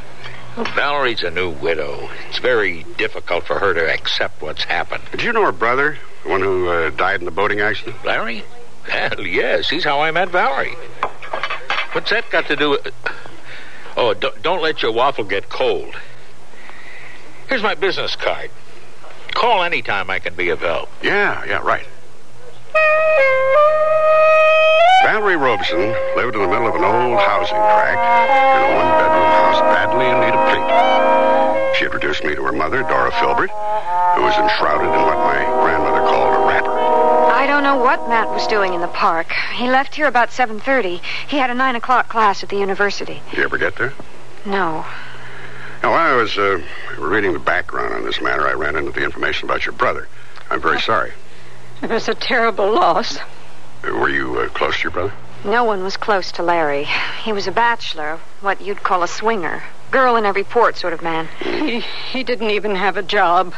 Speaker 8: Well, Valerie's a new widow. It's very difficult for her to accept what's happened.
Speaker 7: Did you know her brother, the one who died in the boating accident?
Speaker 8: Larry? Well, yes. He's how I met Valerie. What's that got to do with... Oh, don't let your waffle get cold. Here's my business card. Call anytime I can be of help.
Speaker 7: Yeah, right. Valerie Robeson lived in the middle of an old housing tract in a one-bedroom house badly in need of paint. She introduced me to her mother, Dora Filbert, who was enshrouded in what my grandmother called a wrapper.
Speaker 26: I don't know what Matt was doing in the park. He left here about 7:30. He had a 9 o'clock class at the university.
Speaker 7: Did you ever get there?
Speaker 26: No.
Speaker 7: Now, while I was reading the background on this matter, I ran into the information about your brother. I'm very sorry.
Speaker 26: It was a terrible loss.
Speaker 7: Were you close to your brother?
Speaker 26: No one was close to Larry. He was a bachelor, what you'd call a swinger. Girl in every port sort of man.
Speaker 10: He didn't even have a job.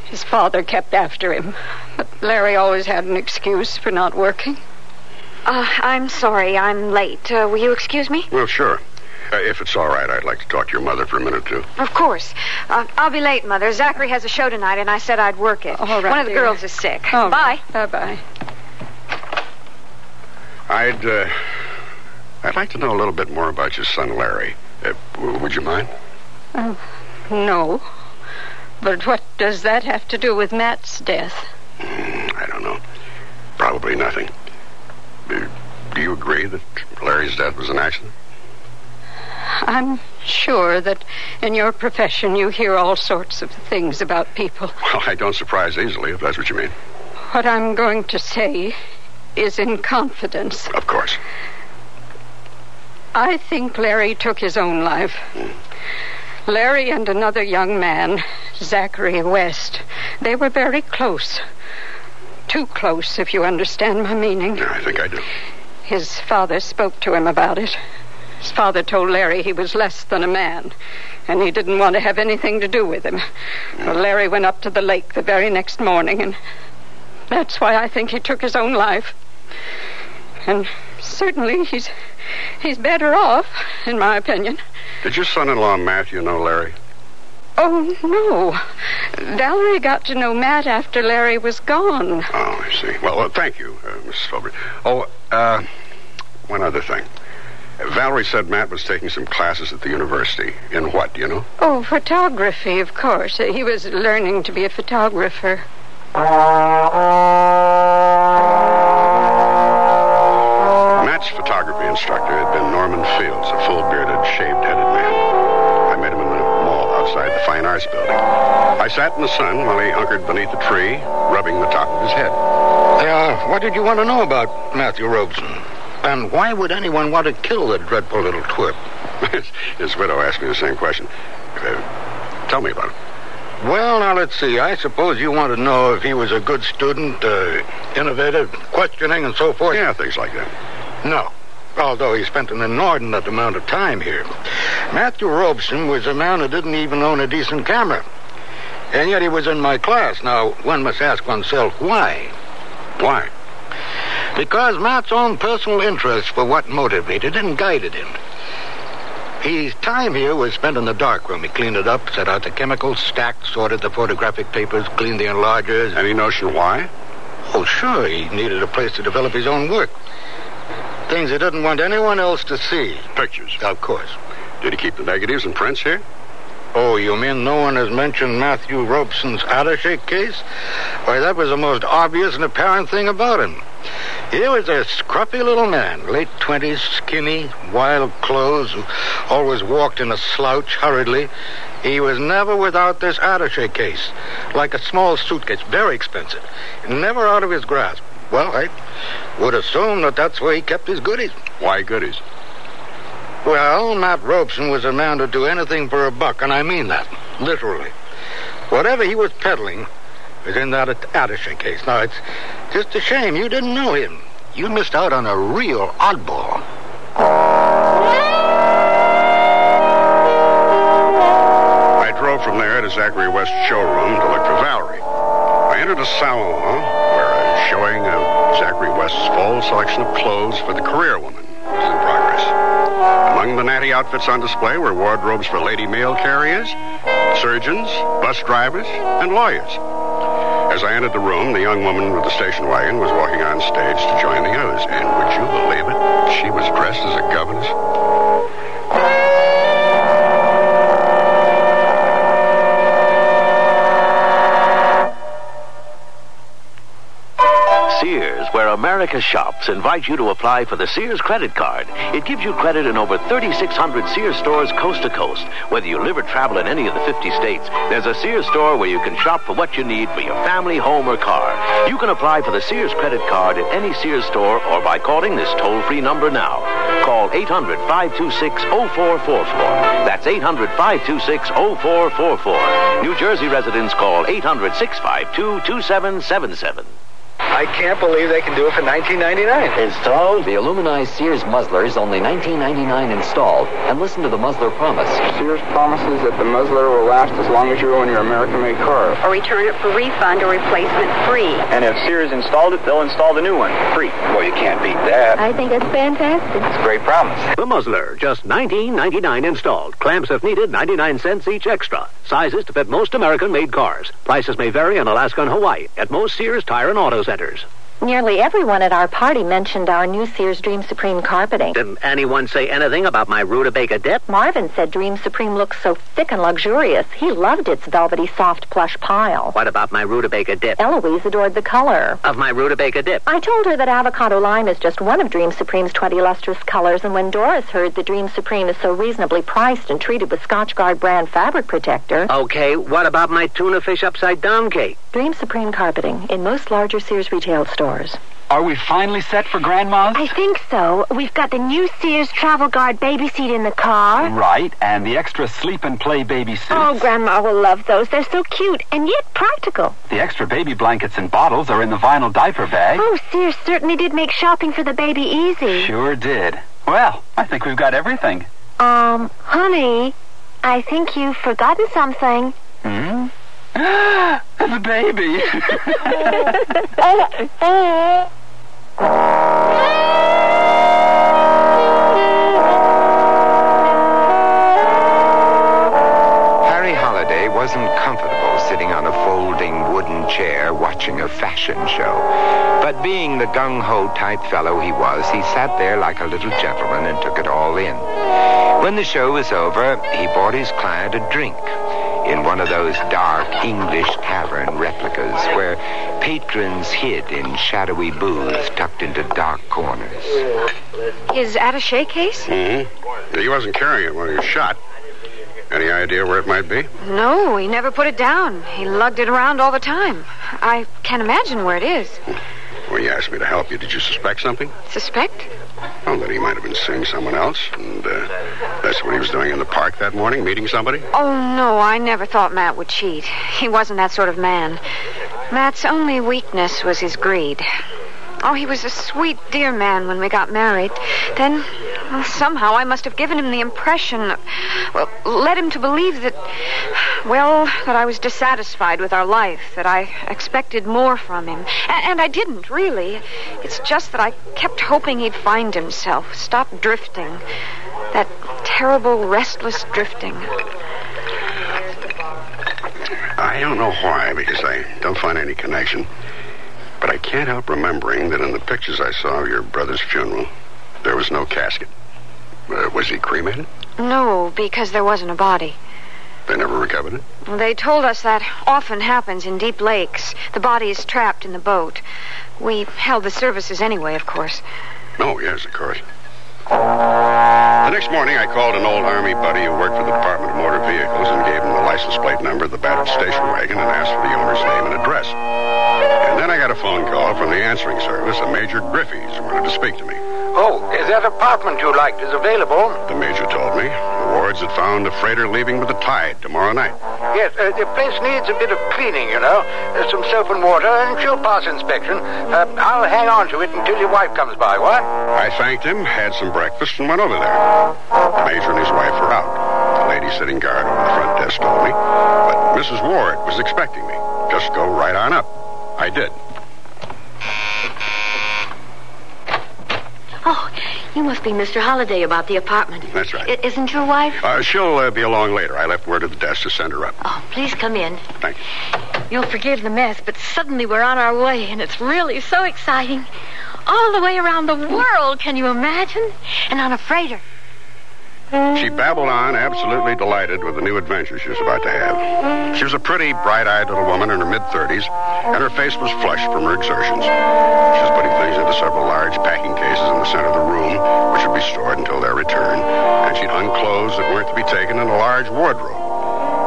Speaker 10: His father kept after him. But Larry always had an excuse for not working.
Speaker 26: I'm sorry, I'm late. Will you excuse me?
Speaker 7: Well, sure. If it's all right, I'd like to talk to your mother for a minute or two.
Speaker 26: Of course. I'll be late, Mother. Zachary has a show tonight, and I said I'd work it.
Speaker 10: All right,
Speaker 26: One of the
Speaker 10: dear.
Speaker 26: girls is sick.
Speaker 10: All
Speaker 26: Bye.
Speaker 10: Right. Bye-bye.
Speaker 7: I'd like to know a little bit more about your son, Larry. Would you mind?
Speaker 10: No. But what does that have to do with Matt's death?
Speaker 7: I don't know. Probably nothing. Do you agree that Larry's death was an accident?
Speaker 10: I'm sure that in your profession you hear all sorts of things about people.
Speaker 7: Well, I don't surprise easily, if that's what you mean.
Speaker 10: What I'm going to say is in confidence.
Speaker 7: Of course.
Speaker 10: I think Larry took his own life. Larry and another young man, Zachary West, they were very close. Too close, if you understand my meaning.
Speaker 7: I think I do.
Speaker 10: His father spoke to him about it. His father told Larry he was less than a man, and he didn't want to have anything to do with him. Well, Larry went up to the lake the very next morning, and that's why I think he took his own life. And certainly he's better off, in my opinion.
Speaker 7: Did your son-in-law, Matthew, know Larry?
Speaker 10: Oh, Oh, no. Valerie got to know Matt after Larry was gone.
Speaker 7: Oh, I see. Well, thank you, Mrs. Filbert. Oh, one other thing. Valerie said Matt was taking some classes at the university. In what, do you know?
Speaker 10: Oh, photography, of course. He was learning to be a photographer.
Speaker 7: Matt's photography instructor had been Norman Fields, a full-bearded, shaved-headed man. I met him in the mall outside the Fine Arts Building. I sat in the sun while he hunkered beneath a tree, rubbing the top of his head.
Speaker 6: What did you want to know about Matthew Robeson? And why would anyone want to kill the dreadful little twerp?
Speaker 7: His widow asked me the same question. Tell me about it.
Speaker 6: Well, now, let's see. I suppose you want to know if he was a good student, innovative, questioning, and so forth?
Speaker 7: Yeah, things like that.
Speaker 6: No. Although he spent an inordinate amount of time here. Matthew Robeson was a man who didn't even own a decent camera. And yet he was in my class. Now, one must ask oneself, why?
Speaker 7: Why?
Speaker 6: Because Matt's own personal interest for what motivated and guided him. His time here was spent in the darkroom. He cleaned it up, set out the chemicals, stacked, sorted the photographic papers, cleaned the enlargers.
Speaker 7: Any notion why?
Speaker 6: Oh, sure. He needed a place to develop his own work. Things he didn't want anyone else to see.
Speaker 7: Pictures?
Speaker 6: Of course.
Speaker 7: Did he keep the negatives and prints here?
Speaker 6: Oh, you mean no one has mentioned Matthew Robeson's attaché case? Why, that was the most obvious and apparent thing about him. He was a scruffy little man, late 20s, skinny, wild clothes, who always walked in a slouch hurriedly. He was never without this attaché case, like a small suitcase, very expensive, never out of his grasp. Well, I would assume that that's where he kept his goodies.
Speaker 7: Why goodies?
Speaker 6: Well, Matt Robeson was a man to do anything for a buck, and I mean that, literally. Whatever he was peddling was in that attaché case. Now, it's just a shame you didn't know him. You missed out on a real oddball.
Speaker 7: I drove from there to Zachary West's showroom to look for Valerie. I entered a salon where a showing of Zachary West's fall selection of clothes for the career woman was in progress. Among the natty outfits on display were wardrobes for lady mail carriers, surgeons, bus drivers, and lawyers. As I entered the room, the young woman with the station wagon was walking on stage to join the others. And would you believe it? She was dressed as a governess.
Speaker 2: Sears, where America shops, invite you to apply for the Sears credit card. It gives you credit in over 3,600 Sears stores coast to coast. Whether you live or travel in any of the 50 states, there's a Sears store where you can shop for what you need for your family, home, or car. You can apply for the Sears credit card at any Sears store or by calling this toll-free number now. Call 800-526-0444. That's 800-526-0444. New Jersey residents call 800-652-2777.
Speaker 11: I can't believe they can do it for $19.99.
Speaker 12: Installed? The aluminized Sears muzzler is only $19.99 installed. And listen to the muzzler promise.
Speaker 11: Sears promises that the muzzler will last as long as you own your American-made car.
Speaker 13: Or return it for refund or replacement free.
Speaker 11: And if Sears installed it, they'll install the new one free. Well, you can't beat that.
Speaker 13: I think it's fantastic.
Speaker 11: It's a great promise.
Speaker 5: The muzzler, just $19.99 installed. Clamps if needed, 99 cents each extra. Sizes to fit most American-made cars. Prices may vary in Alaska and Hawaii at most Sears Tire and Auto Centers.
Speaker 31: Nearly everyone at our party mentioned our new Sears Dream Supreme carpeting.
Speaker 5: Did anyone say anything about my rutabaga dip?
Speaker 31: Marvin said Dream Supreme looks so thick and luxurious. He loved its velvety, soft plush pile.
Speaker 5: What about my rutabaga dip?
Speaker 31: Eloise adored the color
Speaker 5: of my rutabaga dip.
Speaker 31: I told her that avocado lime is just one of Dream Supreme's 20 lustrous colors, and when Doris heard that Dream Supreme is so reasonably priced and treated with Scotchgard brand fabric protector...
Speaker 5: Okay, what about my tuna fish upside down cake?
Speaker 31: Dream Supreme carpeting in most larger Sears retail stores.
Speaker 15: Are we finally set for Grandma's?
Speaker 13: I think so. We've got the new Sears Travel Guard baby seat in the car.
Speaker 15: Right, and the extra sleep and play baby suits.
Speaker 13: Oh, Grandma will love those. They're so cute and yet practical.
Speaker 15: The extra baby blankets and bottles are in the vinyl diaper bag.
Speaker 13: Oh, Sears certainly did make shopping for the baby easy.
Speaker 15: Sure did. Well, I think we've got everything.
Speaker 13: Honey, I think you've forgotten something.
Speaker 15: Hmm? The baby.
Speaker 24: Harry Holliday Larry wasn't comfortable sitting on a folding wooden chair watching a fashion show. But being the gung-ho type fellow he was, he sat there like a little gentleman and took it all in. When the show was over, he bought his client a drink in one of those dark English tavern replicas where patrons hid in shadowy booths tucked into dark corners.
Speaker 26: His attaché case?
Speaker 7: Mm-hmm. He wasn't carrying it when he was shot. Any idea where it might be?
Speaker 26: No, he never put it down. He lugged it around all the time. I can't imagine where it is.
Speaker 7: Well, you asked me to help you. Did you suspect something?
Speaker 26: Suspect?
Speaker 7: Well, that he might have been seeing someone else, and that's what he was doing in the park that morning, meeting somebody?
Speaker 26: Oh, no, I never thought Matt would cheat. He wasn't that sort of man. Matt's only weakness was his greed. Oh, he was a sweet, dear man when we got married. Then, well, somehow I must have given him the impression, led him to believe that I was dissatisfied with our life, that I expected more from him. And I didn't, really. It's just that I kept hoping he'd find himself, stop drifting. That terrible, restless drifting.
Speaker 7: I don't know why, because I don't find any connection. But I can't help remembering that in the pictures I saw of your brother's funeral, there was no casket. Was he cremated?
Speaker 26: No, because there wasn't a body.
Speaker 7: They never recovered it?
Speaker 26: They told us that often happens in deep lakes. The body is trapped in the boat. We held the services anyway, of course.
Speaker 7: Oh, yes, of course. The next morning, I called an old Army buddy who worked for the Department of Motor Vehicles and gave him the license plate number of the battered station wagon and asked for the owner's name and address. And then I got a phone call from the answering service, a Major Griffiths, who wanted to speak to me.
Speaker 6: Oh, that apartment you liked is available.
Speaker 7: The Major told me. The wards had found a freighter leaving with the tide tomorrow night.
Speaker 6: Yes, the place needs a bit of cleaning, you know. Some soap and water, and she'll pass inspection. I'll hang on to it until your wife comes by, what?
Speaker 7: I thanked him, had some breakfast, and went over there. The Major and his wife were out. The lady sitting guard over the front desk told me. But Mrs. Ward was expecting me. Just go right on up. I did.
Speaker 1: Oh, you must be Mr. Holliday about the apartment.
Speaker 7: That's right.
Speaker 1: Isn't your wife?
Speaker 7: She'll be along later. I left word at the desk to send her up.
Speaker 1: Oh, please come in.
Speaker 7: Thank you.
Speaker 1: You'll forgive the mess, but suddenly we're on our way, and it's really so exciting. All the way around the world, can you imagine? And on a freighter.
Speaker 7: She babbled on, absolutely delighted with the new adventure she was about to have. She was a pretty, bright-eyed little woman in her mid-30s, and her face was flushed from her exertions. She was putting things into several large packing cases in the center of the room, which would be stored until their return, and she'd hung clothes that weren't to be taken in a large wardrobe.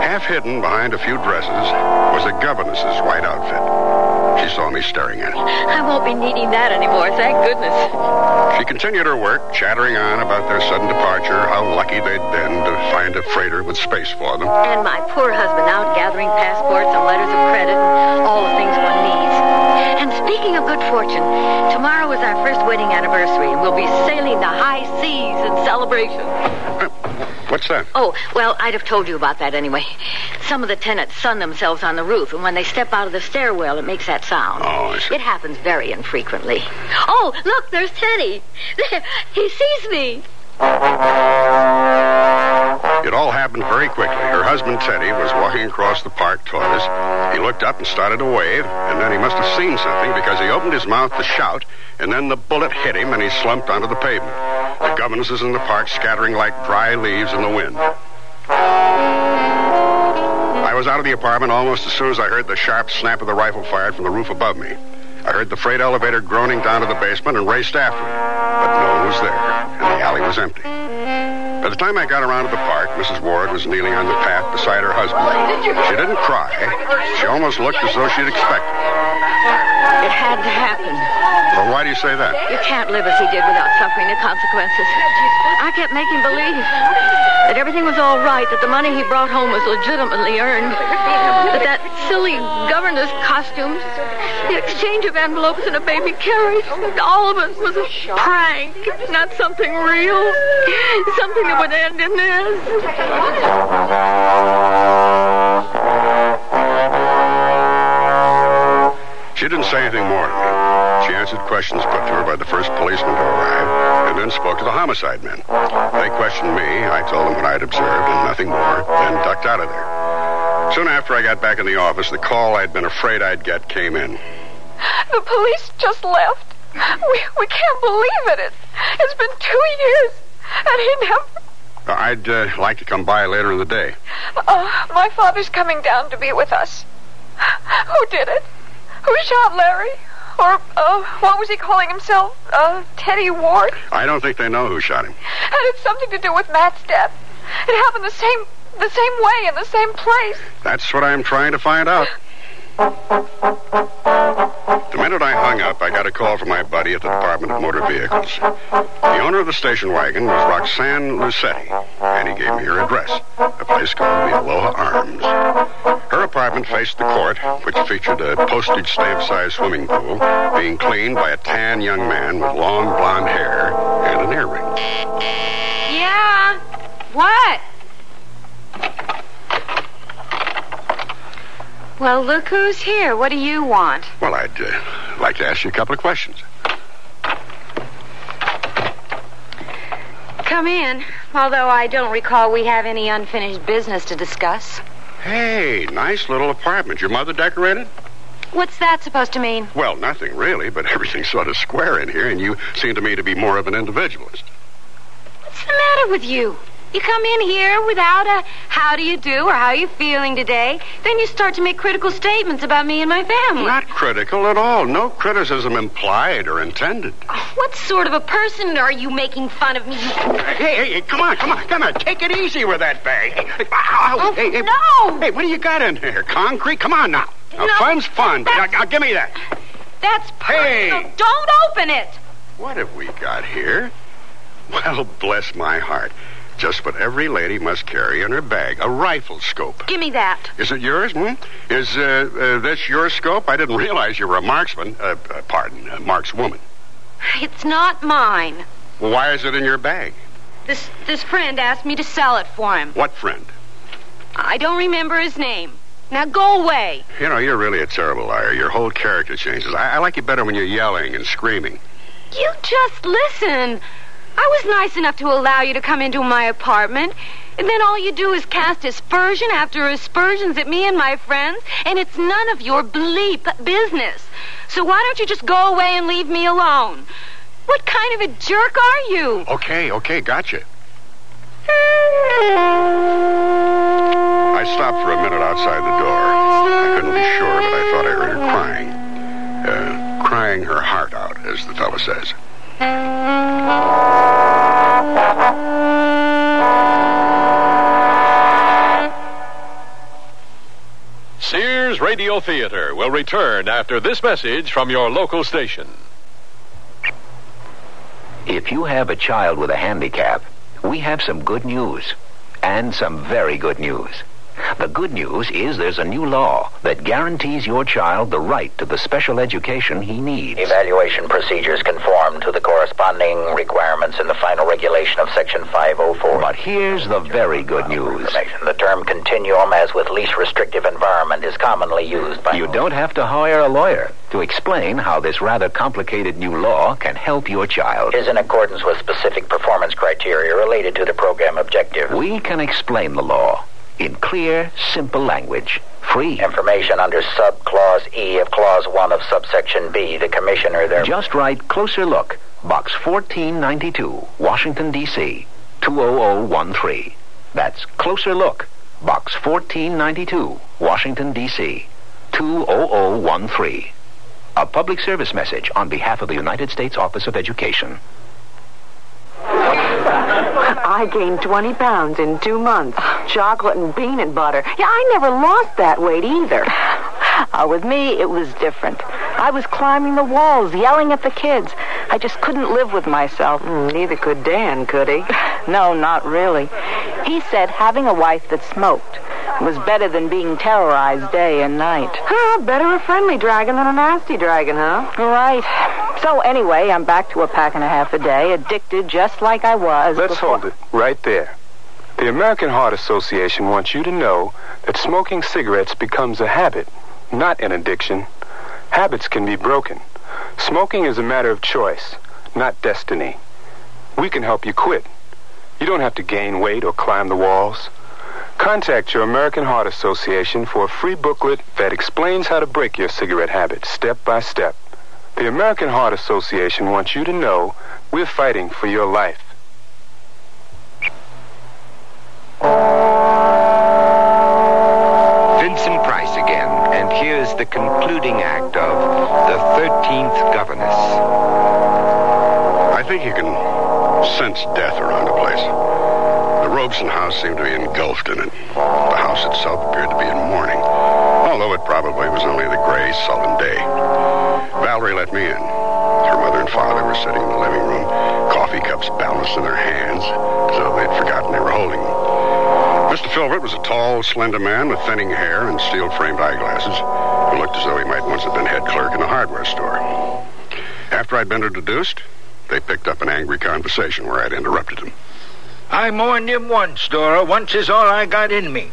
Speaker 7: Half hidden behind a few dresses was a governess's white outfit. She saw me staring at it.
Speaker 1: I won't be needing that anymore, thank goodness.
Speaker 7: She continued her work, chattering on about their sudden departure, how lucky they'd been to find a freighter with space for them.
Speaker 1: And my poor husband out gathering passports and letters of credit and all the things one needs. And speaking of good fortune, tomorrow is our first wedding anniversary, and we'll be sailing the high seas in celebration.
Speaker 7: What's that?
Speaker 1: Oh, well, I'd have told you about that anyway. Some of the tenants sun themselves on the roof, and when they step out of the stairwell, it makes that sound.
Speaker 7: Oh, I see.
Speaker 1: It happens very infrequently. Oh, look, there's Teddy. There, he sees me.
Speaker 7: It all happened very quickly. Her husband, Teddy, was walking across the park toward us. He looked up and started to wave, and then he must have seen something because he opened his mouth to shout, and then the bullet hit him, and he slumped onto the pavement. The governesses in the park scattering like dry leaves in the wind. I was out of the apartment almost as soon as I heard the sharp snap of the rifle fired from the roof above me. I heard the freight elevator groaning down to the basement and raced after it. But no one was there, and the alley was empty. By the time I got around to the park, Mrs. Ward was kneeling on the path beside her husband. She didn't cry. She almost looked as though she'd expected.
Speaker 1: It had to happen.
Speaker 7: Well, why do you say that?
Speaker 1: You can't live as he did without suffering the consequences. I kept making believe that everything was all right, that the money he brought home was legitimately earned, that silly governess costumes, the exchange of envelopes and a baby carriage, all of it was a prank, not something real, something that would end in this.
Speaker 7: She didn't say anything more to me. She answered questions put to her by the first policeman to arrive, and then spoke to the homicide men. They questioned me. I told them what I'd observed, and nothing more, then ducked out of there. Soon after I got back in the office, the call I'd been afraid I'd get came in.
Speaker 10: The police just left. We can't believe it. It's been 2 years, and he never...
Speaker 7: I'd like to come by later in the day.
Speaker 10: My father's coming down to be with us. Who did it? Who shot Larry? Or, what was he calling himself? Teddy Ward?
Speaker 7: I don't think they know who shot him.
Speaker 10: And it's something to do with Matt's death. It happened the same way in the same place.
Speaker 7: That's what I'm trying to find out. The minute I hung up, I got a call from my buddy at the Department of Motor Vehicles. The owner of the station wagon was Roxanne Lucetti, and he gave me her address, a place called the Aloha Arms. Her apartment faced the court, which featured a postage stamp-sized swimming pool being cleaned by a tan young man with long blonde hair and an earring.
Speaker 19: Yeah? What? Well, look who's here. What do you want?
Speaker 7: Well, I'd like to ask you a couple of questions.
Speaker 19: Come in, although I don't recall we have any unfinished business to discuss.
Speaker 7: Hey, nice little apartment. Your mother decorated?
Speaker 19: What's that supposed to mean?
Speaker 7: Well, nothing really, but everything's sort of square in here, and you seem to me to be more of an individualist.
Speaker 19: What's the matter with you? You come in here without a how do you do or how are you feeling today, then you start to make critical statements about me and my family.
Speaker 7: Not critical at all. No criticism implied or intended.
Speaker 19: What sort of a person are you making fun of me?
Speaker 7: Hey, come on. Take it easy with that bag. Hey,
Speaker 19: no!
Speaker 7: Hey, what do you got in here? Concrete? Come on now. Fun's fun. Now, give me that.
Speaker 19: That's personal.
Speaker 7: Hey!
Speaker 19: Don't open it!
Speaker 7: What have we got here? Well, bless my heart. Just what every lady must carry in her bag, a rifle scope.
Speaker 19: Give me that.
Speaker 7: Is it yours? Is this your scope? I didn't realize you were a marksman. Markswoman.
Speaker 19: It's not mine.
Speaker 7: Well, why is it in your bag?
Speaker 19: This friend asked me to sell it for him.
Speaker 7: What friend?
Speaker 19: I don't remember his name. Now go away.
Speaker 7: You know, you're really a terrible liar. Your whole character changes. I like you better when you're yelling and screaming.
Speaker 19: You just listen. I was nice enough to allow you to come into my apartment, and then all you do is cast aspersion after aspersions at me and my friends, and it's none of your bleep business. So why don't you just go away and leave me alone? What kind of a jerk are you?
Speaker 7: Okay, gotcha. I stopped for a minute outside the door. I couldn't be sure, but I thought I heard her crying. Crying her heart out, as the fellow says.
Speaker 21: Sears Radio Theater will return after this message from your local station.
Speaker 2: If you have a child with a handicap, we have some good news, and some very good news. The good news is there's a new law that guarantees your child the right to the special education he needs.
Speaker 9: Evaluation procedures conform to the corresponding requirements in the final regulation of Section 504.
Speaker 2: But here's the very good news.
Speaker 9: The term continuum, as with least restrictive environment, is commonly used by...
Speaker 2: You don't have to hire a lawyer to explain how this rather complicated new law can help your child.
Speaker 9: It is in accordance with specific performance criteria related to the program objective.
Speaker 2: We can explain the law in clear, simple language. Free.
Speaker 9: Information under sub-clause E of clause 1 of subsection B. The commissioner there...
Speaker 2: Just write Closer Look, Box 1492, Washington, D.C., 20013. That's Closer Look, Box 1492, Washington, D.C., 20013. A public service message on behalf of the United States Office of Education.
Speaker 14: I gained 20 pounds in 2 months. Chocolate and peanut butter. Yeah, I never lost that weight either. With me, it was different. I was climbing the walls, yelling at the kids. I just couldn't live with myself. Neither could Dan, could he? No, not really. He said having a wife that smoked was better than being terrorized day and night. Better a friendly dragon than a nasty dragon, huh? Right. So anyway, I'm back to a pack and a half a day, addicted just like I was
Speaker 16: Let's
Speaker 14: before.
Speaker 16: hold it right there. The American Heart Association wants you to know that smoking cigarettes becomes a habit, not an addiction. Habits can be broken. Smoking is a matter of choice, not destiny. We can help you quit. You don't have to gain weight or climb the walls. Contact your American Heart Association for a free booklet that explains how to break your cigarette habit step by step. The American Heart Association wants you to know we're fighting for your life.
Speaker 24: Vincent Price again, and here's the concluding act of The 13th Governess.
Speaker 7: I think you can sense death around the place. The Robeson house seemed to be engulfed in it. The house itself appeared to be in mourning, although it probably was only the gray, sullen day. Valerie let me in. Her mother and father were sitting in the living room, coffee cups balanced in their hands, as though they'd forgotten they were holding them. Mr. Filbert was a tall, slender man with thinning hair and steel-framed eyeglasses, who looked as though he might once have been head clerk in a hardware store. After I'd been introduced, they picked up an angry conversation where I'd interrupted them.
Speaker 3: I mourned him once, Dora. Once is all I got in me.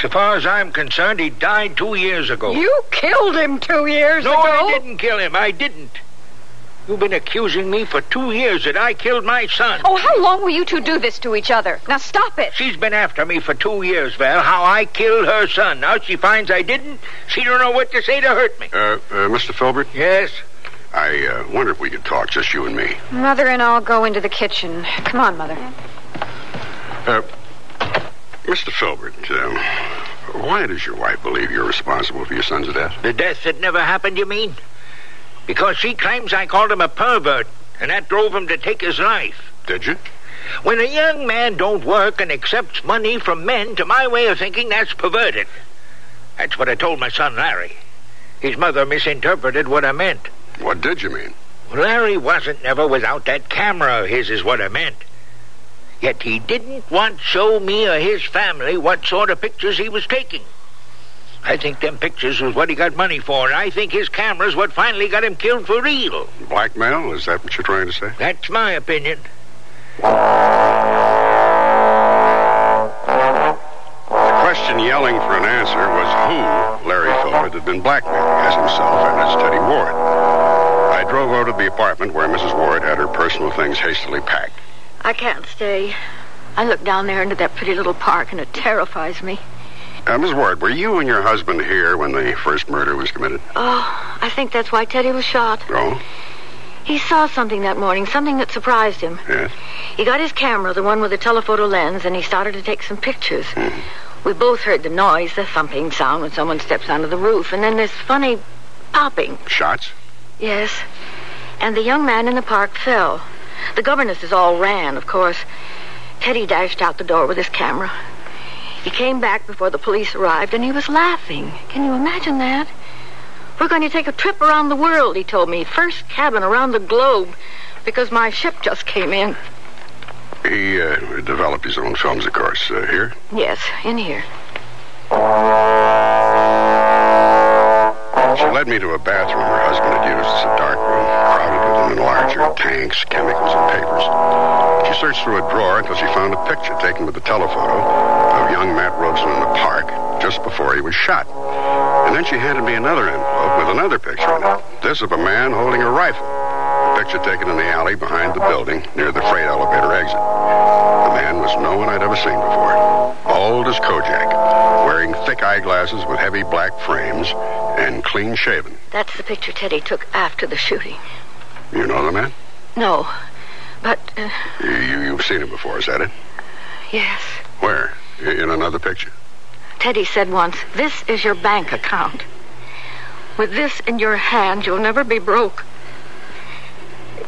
Speaker 3: So far as I'm concerned, he died 2 years ago.
Speaker 10: You killed him 2 years ago?
Speaker 3: No, I didn't kill him. I didn't. You've been accusing me for 2 years that I killed my son.
Speaker 31: Oh, how long will you two do this to each other? Now stop it.
Speaker 3: She's been after me for 2 years, Val, how I killed her son. Now she finds I didn't. She don't know what to say to hurt me.
Speaker 7: Mr. Filbert?
Speaker 3: Yes?
Speaker 7: I wonder if we could talk, just you and me.
Speaker 26: Mother and I'll go into the kitchen. Come on, Mother.
Speaker 7: Mr. Filbert, why does your wife believe you're responsible for your son's death?
Speaker 3: The death that never happened, you mean? Because she claims I called him a pervert, and that drove him to take his life.
Speaker 7: Did you?
Speaker 3: When a young man don't work and accepts money from men, to my way of thinking, that's perverted. That's what I told my son, Larry. His mother misinterpreted what I meant.
Speaker 7: What did you mean?
Speaker 3: Well, Larry wasn't never without that camera of his, is what I meant. Yet he didn't want to show me or his family what sort of pictures he was taking. I think them pictures was what he got money for, and I think his camera's what finally got him killed for real.
Speaker 7: Blackmail? Is that what you're trying to say?
Speaker 3: That's my opinion.
Speaker 7: The question yelling for an answer was who Larry Filbert had been blackmailing, as himself and as Teddy Ward. I drove over to the apartment where Mrs. Ward had her personal things hastily packed.
Speaker 1: I can't stay. I look down there into that pretty little park, and it terrifies me.
Speaker 7: Miss Ward, were you and your husband here when the first murder was committed?
Speaker 1: Oh, I think that's why Teddy was shot.
Speaker 7: Oh?
Speaker 1: He saw something that morning, something that surprised him.
Speaker 7: Yes?
Speaker 1: He got his camera, the one with the telephoto lens, and he started to take some pictures.
Speaker 7: Mm-hmm.
Speaker 1: We both heard the noise, the thumping sound when someone steps onto the roof, and then this funny popping.
Speaker 7: Shots?
Speaker 1: Yes. And the young man in the park fell. The governesses all ran, of course. Teddy dashed out the door with his camera. He came back before the police arrived, and he was laughing. Can you imagine that? We're going to take a trip around the world, he told me. First cabin around the globe, because my ship just came in.
Speaker 7: He developed his own films, of course. Here?
Speaker 1: Yes, in here.
Speaker 7: She led me to a bathroom her husband had used as a dark room, crowded with enlarger, tanks, chemicals, and papers. She searched through a drawer until she found a picture taken with the telephoto of young Matt Robeson in the park just before he was shot. And then she handed me another envelope with another picture in it. This of a man holding a rifle. A picture taken in the alley behind the building near the freight elevator exit. The man was no one I'd ever seen before. Bald as Kojak, wearing thick eyeglasses with heavy black frames, and clean shaven.
Speaker 1: That's the picture Teddy took after the shooting.
Speaker 7: You know the man?
Speaker 1: No, but...
Speaker 7: You've seen him before, is that it?
Speaker 1: Yes.
Speaker 7: Where? In another picture?
Speaker 1: Teddy said once, "This is your bank account. With this in your hand, you'll never be broke."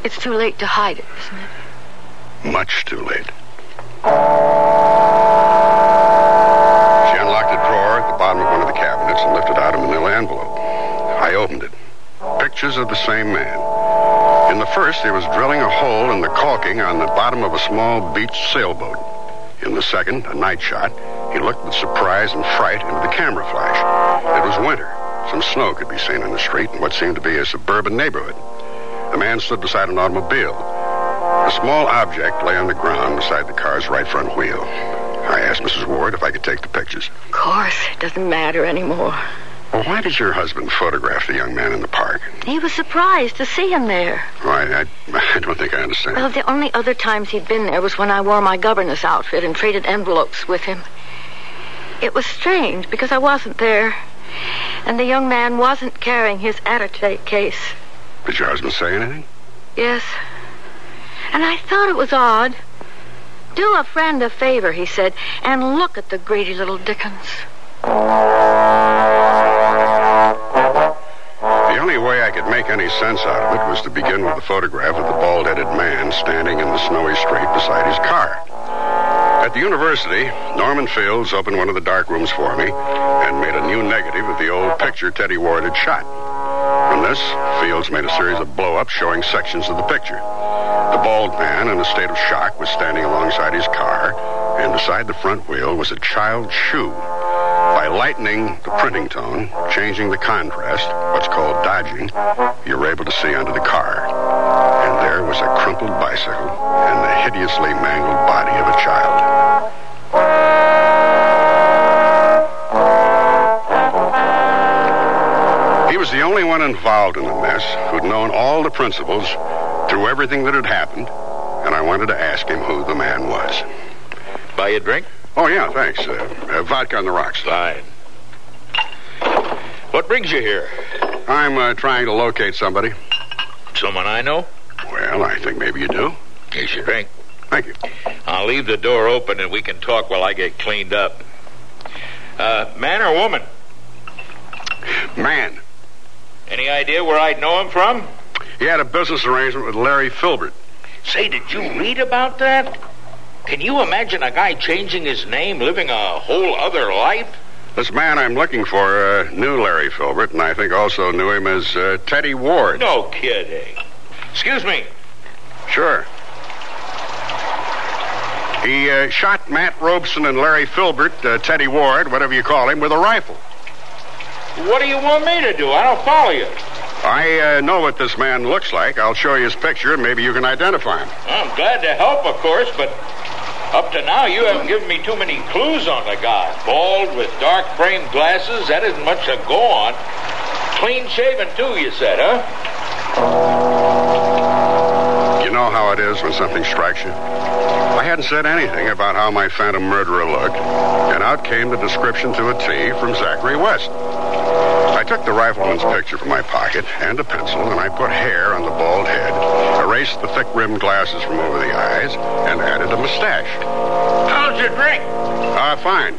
Speaker 1: It's too late to hide it, isn't it?
Speaker 7: Much too late. She unlocked a drawer at the bottom of one of the cabinets and lifted out a manila envelope. I opened it. Pictures of the same man. In the first, he was drilling a hole in the caulking on the bottom of a small beach sailboat. In the second, a night shot, he looked with surprise and fright into the camera flash. It was winter. Some snow could be seen in the street in what seemed to be a suburban neighborhood. The man stood beside an automobile. A small object lay on the ground beside the car's right front wheel. I asked Mrs. Ward if I could take the pictures.
Speaker 1: Of course, it doesn't matter anymore.
Speaker 7: Well, why did your husband photograph the young man in the park?
Speaker 1: He was surprised to see him there.
Speaker 7: I don't think I understand.
Speaker 1: Well, the only other times he'd been there was when I wore my governess outfit and traded envelopes with him. It was strange because I wasn't there. And the young man wasn't carrying his attaché case.
Speaker 7: Did your husband say anything?
Speaker 1: Yes. And I thought it was odd. Do a friend a favor, he said, and look at the greedy little Dickens.
Speaker 7: The only way I could make any sense out of it was to begin with the photograph of the bald-headed man standing in the snowy street beside his car. At the university, Norman Fields opened one of the dark rooms for me and made a new negative of the old picture Teddy Ward had shot. From this, Fields made a series of blow-ups showing sections of the picture. The bald man, in a state of shock, was standing alongside his car, and beside the front wheel was a child's shoe. By lightening the printing tone, changing the contrast, what's called dodging, you were able to see under the car. And there was a crumpled bicycle and the hideously mangled body of a child. He was the only one involved in the mess who'd known all the principals through everything that had happened, and I wanted to ask him who the man was.
Speaker 8: Buy you a drink?
Speaker 7: Oh, yeah, thanks. Vodka on the rocks.
Speaker 8: Fine. What brings you here?
Speaker 7: I'm trying to locate somebody.
Speaker 8: Someone I know?
Speaker 7: Well, I think maybe you do.
Speaker 8: Here's your drink.
Speaker 7: Thank you.
Speaker 8: I'll leave the door open and we can talk while I get cleaned up. Man or woman?
Speaker 7: Man.
Speaker 8: Any idea where I'd know him from?
Speaker 7: He had a business arrangement with Larry Filbert.
Speaker 8: Say, did you read about that? Can you imagine a guy changing his name, living a whole other life?
Speaker 7: This man I'm looking for knew Larry Filbert, and I think also knew him as Teddy Ward.
Speaker 8: No kidding. Excuse me.
Speaker 7: Sure. He shot Matt Robeson and Larry Filbert, Teddy Ward, whatever you call him, with a rifle.
Speaker 8: What do you want me to do? I don't follow you.
Speaker 7: I know what this man looks like. I'll show you his picture, and maybe you can identify him.
Speaker 8: I'm glad to help, of course, but up to now you haven't given me too many clues on the guy. Bald with dark framed glasses, that isn't much to go on. Clean shaven, too, you said, huh?
Speaker 7: You know how it is when something strikes you? I hadn't said anything about how my phantom murderer looked, and out came the description to a T from Zachary West. I took the rifleman's picture from my pocket and a pencil, and I put hair on the bald head, erased the thick-rimmed glasses from over the eyes, and added a mustache.
Speaker 8: How's your drink?
Speaker 7: Fine.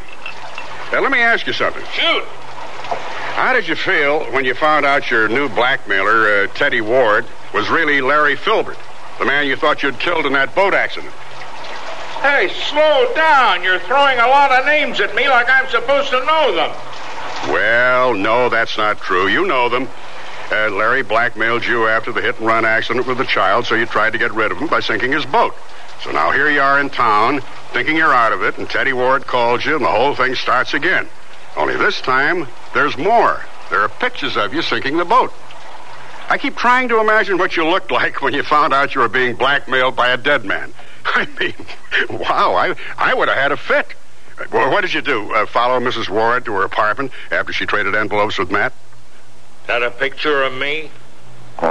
Speaker 7: Let me ask you something.
Speaker 8: Shoot.
Speaker 7: How did you feel when you found out your new blackmailer, Teddy Ward, was really Larry Filbert, the man you thought you'd killed in that boat accident?
Speaker 8: Hey, slow down. You're throwing a lot of names at me like I'm supposed to know them.
Speaker 7: Well, no, that's not true. You know them. Larry blackmailed you after the hit-and-run accident with the child, so you tried to get rid of him by sinking his boat. So now here you are in town, thinking you're out of it, and Teddy Ward calls you, and the whole thing starts again. Only this time, there's more. There are pictures of you sinking the boat. I keep trying to imagine what you looked like when you found out you were being blackmailed by a dead man. I mean, wow, I would have had a fit. Well, what did you do? Follow Mrs. Ward to her apartment after she traded envelopes with Matt?
Speaker 8: That a picture of me?
Speaker 7: He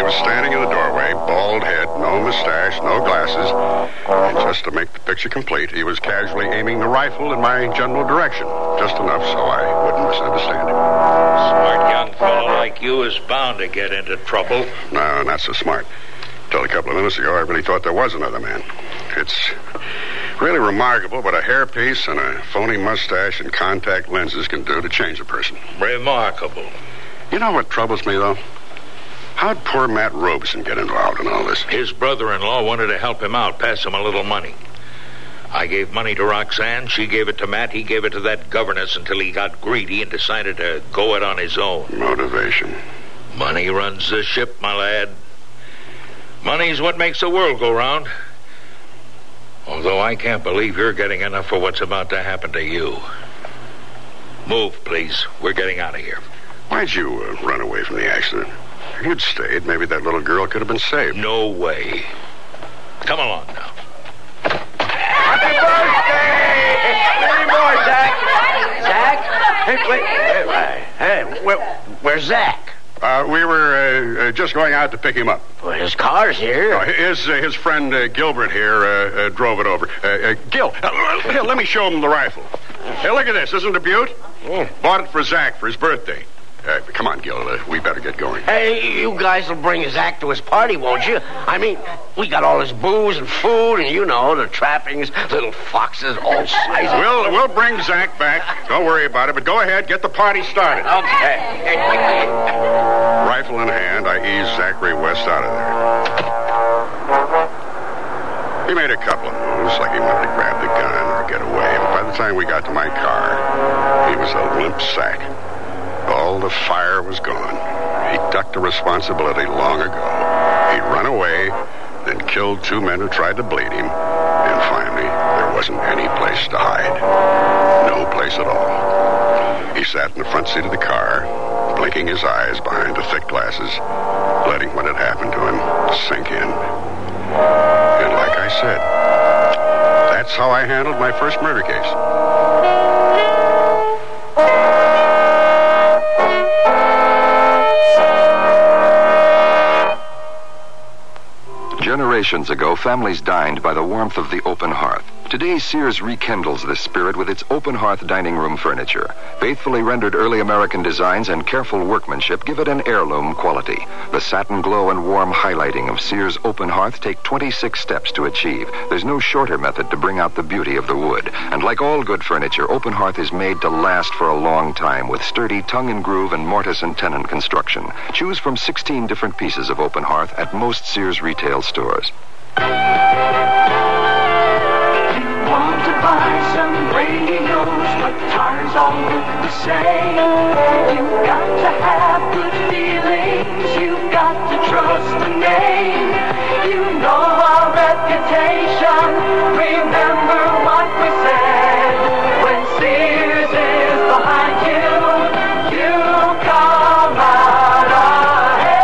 Speaker 7: was standing in the doorway, bald head, no mustache, no glasses. And just to make the picture complete, he was casually aiming the rifle in my general direction. Just enough so I wouldn't misunderstand him.
Speaker 8: Smart young fellow like you is bound to get into trouble.
Speaker 7: No, not so smart. Till a couple of minutes ago, I really thought there was another man. It's really remarkable what a hairpiece and a phony mustache and contact lenses can do to change a person.
Speaker 8: Remarkable.
Speaker 7: You know what troubles me, though? How'd poor Matt Robeson get involved in all this?
Speaker 8: His brother-in-law wanted to help him out, pass him a little money. I gave money to Roxanne, she gave it to Matt, he gave it to that governess until he got greedy and decided to go it on his own.
Speaker 7: Motivation.
Speaker 8: Money runs the ship, my lad. Money's what makes the world go round. Although I can't believe you're getting enough for what's about to happen to you. Move, please. We're getting out of here.
Speaker 7: Why'd you run away from the accident? If you'd stayed, maybe that little girl could have been saved.
Speaker 8: No way. Come along now.
Speaker 5: Happy birthday! Many more, Zach. Zach? Hey, wait. Hey, where's Zach?
Speaker 7: We were just going out to pick him up.
Speaker 4: Well, his car's here.
Speaker 7: His friend Gilbert here drove it over. Gil, here, let me show him the rifle. Hey, look at this. Isn't it a beaut?
Speaker 4: Yeah.
Speaker 7: Bought it for Zach for his birthday. Come on, Gil. We better get going.
Speaker 4: Hey, you guys will bring Zach to his party, won't you? I mean, we got all his booze and food and, the trappings, little foxes, all sizes.
Speaker 7: We'll bring Zach back. Don't worry about it, but go ahead. Get the party started.
Speaker 4: Okay.
Speaker 7: Rifle in hand, I eased Zachary West out of there. He made a couple of moves, like he wanted to grab the gun or get away, but by the time we got to my car, he was a limp sack. All the fire was gone. He ducked the responsibility long ago. He'd run away, then killed 2 men who tried to bleed him, and finally, there wasn't any place to hide. No place at all. He sat in the front seat of the car, blinking his eyes behind the thick glasses, letting what had happened to him sink in. And like I said, that's how I handled my first murder case.
Speaker 17: Generations ago, families dined by the warmth of the open hearth. Today, Sears rekindles this spirit with its open hearth dining room furniture. Faithfully rendered early American designs and careful workmanship give it an heirloom quality. The satin glow and warm highlighting of Sears open hearth take 26 steps to achieve. There's no shorter method to bring out the beauty of the wood. And like all good furniture, open hearth is made to last for a long time with sturdy tongue and groove and mortise and tenon construction. Choose from 16 different pieces of open hearth at most Sears retail stores.
Speaker 18: Want to buy some radios, but tires all look the same. You've got to have good feelings, you've got to trust the name. You know our reputation, remember what we said. When Sears is behind you, you come out ahead.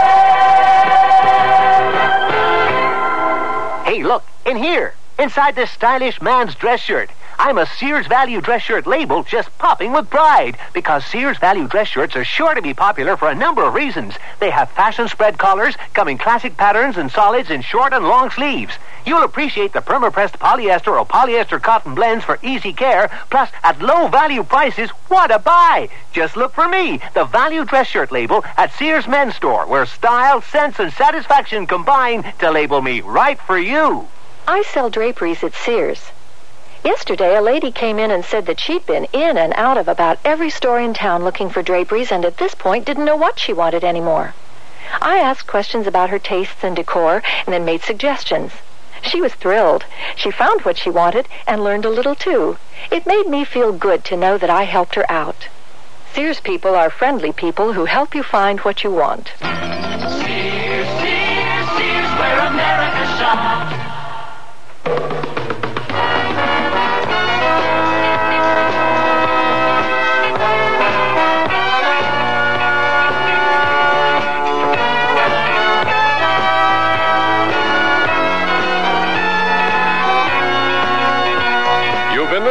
Speaker 5: Hey, look, in here. Inside this stylish man's dress shirt, I'm a Sears Value dress shirt label just popping with pride because Sears Value dress shirts are sure to be popular for a number of reasons. They have fashion spread collars, come in classic patterns and solids in short and long sleeves. You'll appreciate the perma-pressed polyester or polyester cotton blends for easy care, plus at low value prices, what a buy! Just look for me, the Value dress shirt label at Sears Men's Store, where style, sense, and satisfaction combine to label me right for you.
Speaker 31: I sell draperies at Sears. Yesterday, a lady came in and said that she'd been in and out of about every store in town looking for draperies and at this point didn't know what she wanted anymore. I asked questions about her tastes and decor and then made suggestions. She was thrilled. She found what she wanted and learned a little too. It made me feel good to know that I helped her out. Sears people are friendly people who help you find what you want.
Speaker 18: Sears, Sears, Sears, where America shops.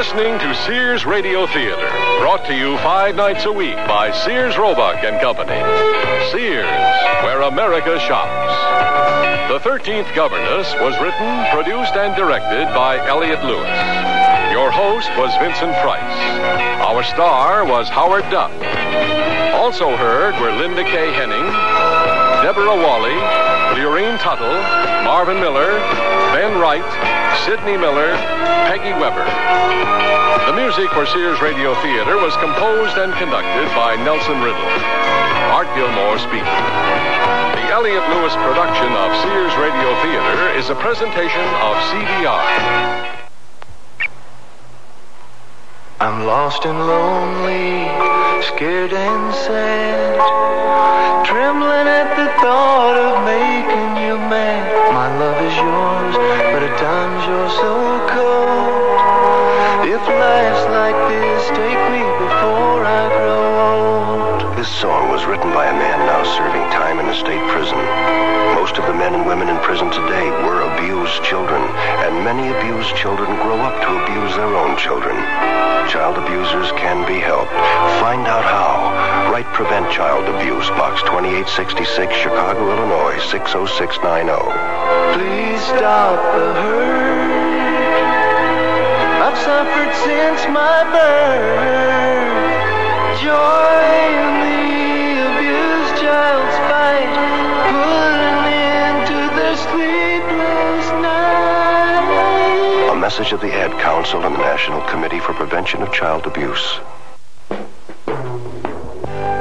Speaker 21: Listening to Sears Radio Theater, brought to you 5 nights a week by Sears Roebuck and Company. Sears, where America shops. The 13th Governess was written, produced, and directed by Elliott Lewis. Your host was Vincent Price. Our star was Howard Duff. Also heard were Linda K. Henning, Deborah Wally, Lurene Tuttle, Marvin Miller, Ben Wright, Sidney Miller, Peggy Weber. The music for Sears Radio Theater was composed and conducted by Nelson Riddle. Art Gilmore speaking. The Elliott Lewis production of Sears Radio Theater is a presentation of CDR.
Speaker 18: I'm lost and lonely, scared and sad, trembling at the thought of making you mad. My love is yours, but at times you're so cold. If life's like this, take me before I grow old.
Speaker 20: This song was written by a man now serving time in a state prison. Most of the men and women in prison today were abused children, and many abused children grow up to abuse their own children. Child abusers can be helped. Find out how. Write Prevent child abuse. Box 2866, Chicago, Illinois, 60690.
Speaker 18: Please stop the hurt I've suffered since my birth. Join the abused child's fight. Put an end to the sleepless night.
Speaker 20: A message of the Ad Council and the National Committee for Prevention of Child Abuse.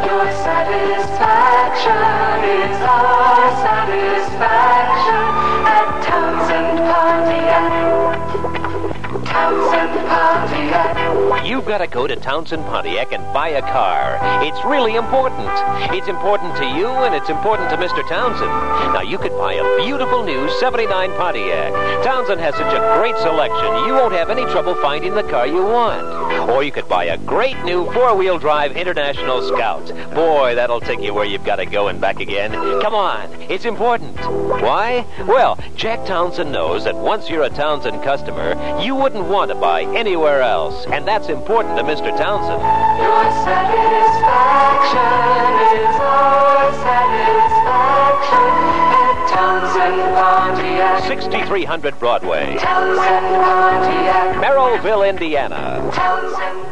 Speaker 18: Your satisfaction is our satisfaction at Townsend Pontiac. Townsend Pontiac.
Speaker 5: You've got to go to Townsend Pontiac and buy a car. It's really important. It's important to you, and it's important to Mr. Townsend. Now, you could buy a beautiful new 79 Pontiac. Townsend has such a great selection, you won't have any trouble finding the car you want. Or you could buy a great new four-wheel drive International Scout. Boy, that'll take you where you've got to go and back again. Come on, it's important. Why? Well, Jack Townsend knows that once you're a Townsend customer, you wouldn't want to buy anywhere else. And that's important to Mr. Townsend.
Speaker 18: Your satisfaction is our satisfaction at Townsend Pontiac.
Speaker 5: 6300 Broadway.
Speaker 18: Townsend Pontiac.
Speaker 5: Merrillville, Indiana.
Speaker 18: Townsend.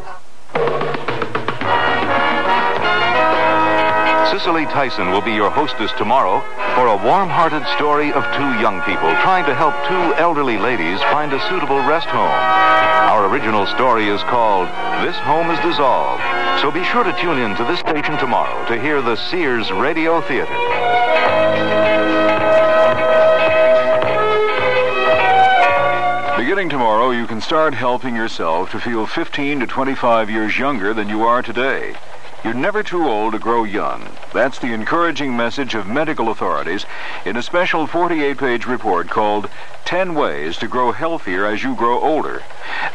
Speaker 11: Cicely Tyson will be your hostess tomorrow for a warm-hearted story of two young people trying to help two elderly ladies find a suitable rest home. Our original story is called This Home is Dissolved, so be sure to tune in to this station tomorrow to hear the Sears Radio Theater. Beginning tomorrow, you can start helping yourself to feel 15 to 25 years younger than you are today. You're never too old to grow young. That's the encouraging message of medical authorities in a special 48-page report called 10 Ways to Grow Healthier as You Grow Older.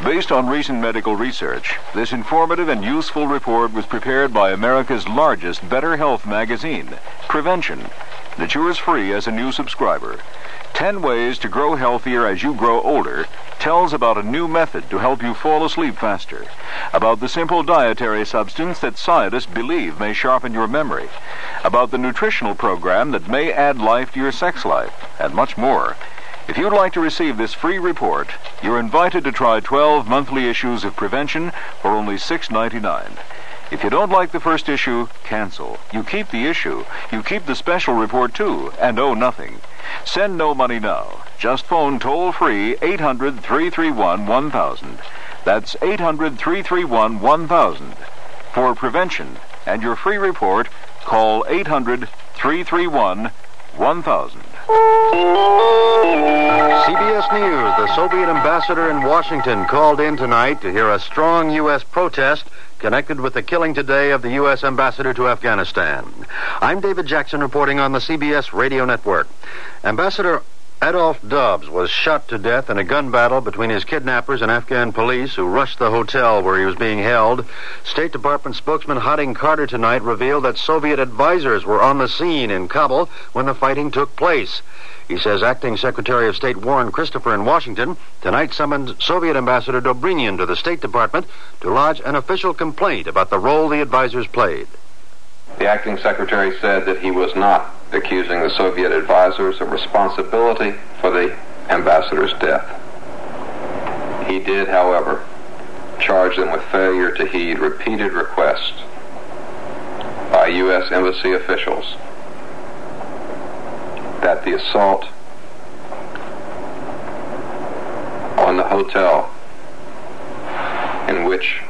Speaker 11: Based on recent medical research, this informative and useful report was prepared by America's largest Better Health magazine, Prevention. It's yours free as a new subscriber. 10 Ways to Grow Healthier as You Grow Older tells about a new method to help you fall asleep faster, about the simple dietary substance that scientists believe may sharpen your memory, about the nutritional program that may add life to your sex life, and much more. If you'd like to receive this free report, you're invited to try 12 monthly issues of Prevention for only $6.99. If you don't like the first issue, cancel. You keep the issue. You keep the special report, too, and owe nothing. Send no money now. Just phone toll-free 800-331-1000. That's 800-331-1000. For Prevention and your free report, call 800-331-1000.
Speaker 12: CBS News, the Soviet ambassador in Washington called in tonight to hear a strong U.S. protest connected with the killing today of the U.S. ambassador to Afghanistan. I'm David Jackson reporting on the CBS radio network. Ambassador Adolph Dubs was shot to death in a gun battle between his kidnappers and Afghan police who rushed the hotel where he was being held. State Department spokesman Harding Carter tonight revealed that Soviet advisors were on the scene in Kabul when the fighting took place. He says Acting Secretary of State Warren Christopher in Washington tonight summoned Soviet Ambassador Dobrynin to the State Department to lodge an official complaint about the role the advisors played.
Speaker 13: The Acting Secretary said that he was not accusing the Soviet advisors of responsibility for the ambassador's death. He did, however, charge them with failure to heed repeated requests by U.S. embassy officials that the assault on the hotel in which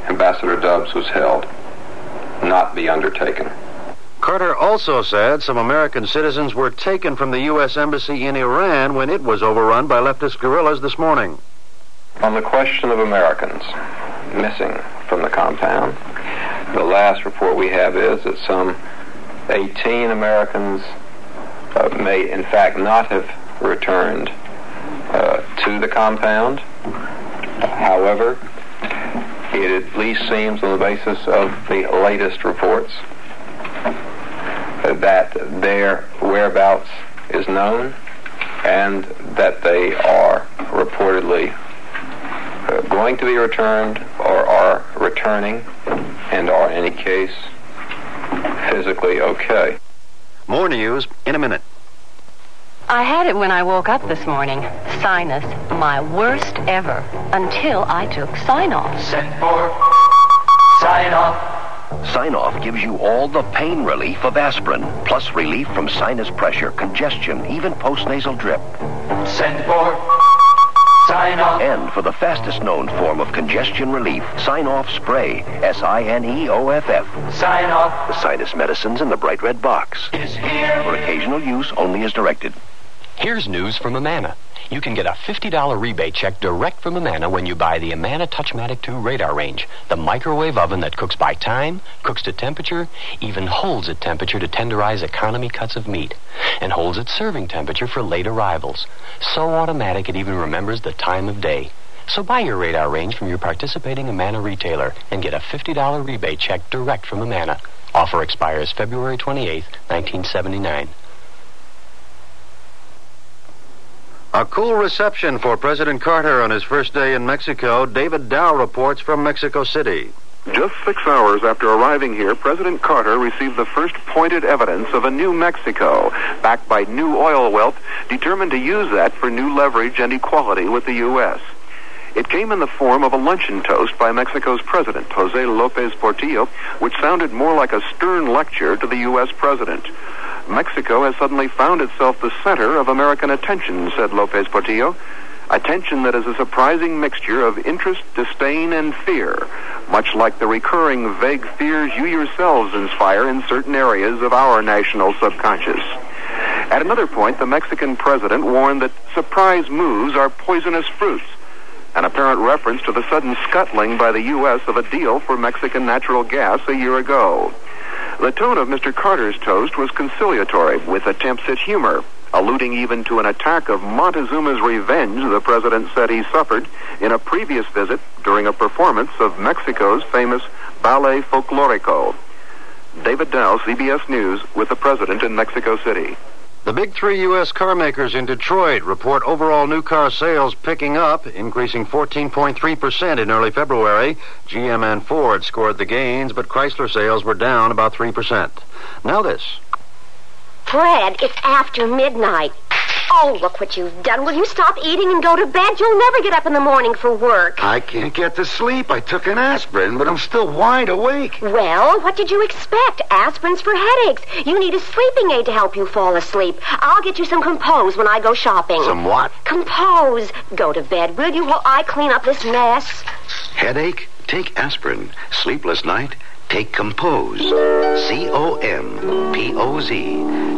Speaker 13: Ambassador Dubs was held not be undertaken.
Speaker 12: Carter also said some American citizens were taken from the U.S. Embassy in Iran when it was overrun by leftist guerrillas this morning.
Speaker 13: On the question of Americans missing from the compound, the last report we have is that some 18 Americans may in fact not have returned to the compound. However, it at least seems on the basis of the latest reports that their whereabouts is known and that they are reportedly going to be returned or are returning and are in any case physically okay.
Speaker 12: More news in a minute.
Speaker 6: I had it when I woke up this morning. Sinus, my worst ever, until I took Sign-Off.
Speaker 18: Send for Sign-Off.
Speaker 20: Sign-Off gives you all the pain relief of aspirin, plus relief from sinus pressure, congestion, even postnasal drip.
Speaker 18: Send for Sign-Off.
Speaker 20: And for the fastest known form of congestion relief, Sign-Off Spray, Sineoff.
Speaker 18: Sign-Off.
Speaker 20: The sinus medicines in the bright red box.
Speaker 18: Is here.
Speaker 20: For occasional use only as directed.
Speaker 9: Here's news from Amana. You can get a $50 rebate check direct from Amana when you buy the Amana Touchmatic 2 radar range, the microwave oven that cooks by time, cooks to temperature, even holds at temperature to tenderize economy cuts of meat, and holds at serving temperature for late arrivals. So automatic it even remembers the time of day. So buy your radar range from your participating Amana retailer and get a $50 rebate check direct from Amana. Offer expires February 28, 1979.
Speaker 12: A cool reception for President Carter on his first day in Mexico. David Dow reports from Mexico City.
Speaker 15: Just 6 hours after arriving here, President Carter received the first pointed evidence of a new Mexico, backed by new oil wealth, determined to use that for new leverage and equality with the U.S. It came in the form of a luncheon toast by Mexico's president, Jose López Portillo, which sounded more like a stern lecture to the U.S. president. Mexico has suddenly found itself the center of American attention, said López Portillo. Attention that is a surprising mixture of interest, disdain, and fear, much like the recurring vague fears you yourselves inspire in certain areas of our national subconscious. At another point, the Mexican president warned that surprise moves are poisonous fruits, an apparent reference to the sudden scuttling by the U.S. of a deal for Mexican natural gas a year ago. The tone of Mr. Carter's toast was conciliatory, with attempts at humor, alluding even to an attack of Montezuma's revenge the president said he suffered in a previous visit during a performance of Mexico's famous Ballet Folklorico. David Dow, CBS News, with the president in Mexico City.
Speaker 12: The big three U.S. car makers in Detroit report overall new car sales picking up, increasing 14.3% in early February. GM and Ford scored the gains, but Chrysler sales were down about 3%. Now this.
Speaker 19: Fred, it's after midnight. Oh, look what you've done. Will you stop eating and go to bed? You'll never get up in the morning for work.
Speaker 22: I can't get to sleep. I took an aspirin, but I'm still wide awake.
Speaker 19: Well, what did you expect? Aspirin's for headaches. You need a sleeping aid to help you fall asleep. I'll get you some Compose when I go shopping.
Speaker 22: Some what?
Speaker 19: Compose. Go to bed, will you, while I clean up this mess?
Speaker 20: Headache? Take aspirin. Sleepless night? Take Compose. C-O-M-P-O-Z.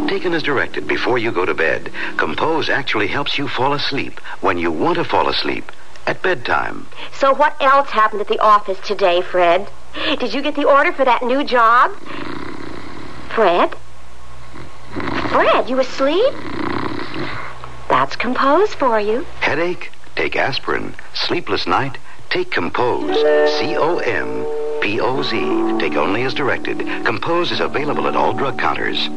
Speaker 20: Taken as directed before you go to bed, Compose actually helps you fall asleep when you want to fall asleep at bedtime.
Speaker 19: So what else happened at the office today, Fred? Did you get the order for that new job? Fred? Fred, you asleep? That's Compose for you.
Speaker 20: Headache? Take aspirin. Sleepless night? Take Compose. C-O-M-P-O-Z. Take only as directed. Compose is available at all drug counters.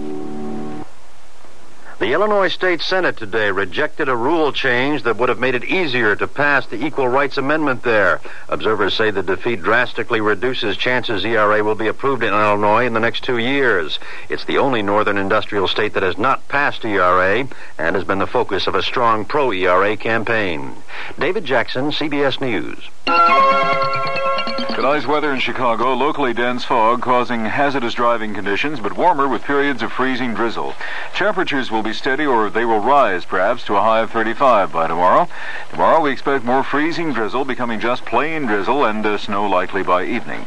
Speaker 12: The Illinois State Senate today rejected a rule change that would have made it easier to pass the Equal Rights Amendment there. Observers say the defeat drastically reduces chances ERA will be approved in Illinois in the next 2 years. It's the only northern industrial state that has not passed ERA and has been the focus of a strong pro-ERA campaign. David Jackson, CBS News.
Speaker 11: Tonight's weather in Chicago, locally dense fog causing hazardous driving conditions, but warmer with periods of freezing drizzle. Temperatures will be steady, or they will rise perhaps to a high of 35 by tomorrow. Tomorrow we expect more freezing drizzle, becoming just plain drizzle, and snow likely by evening.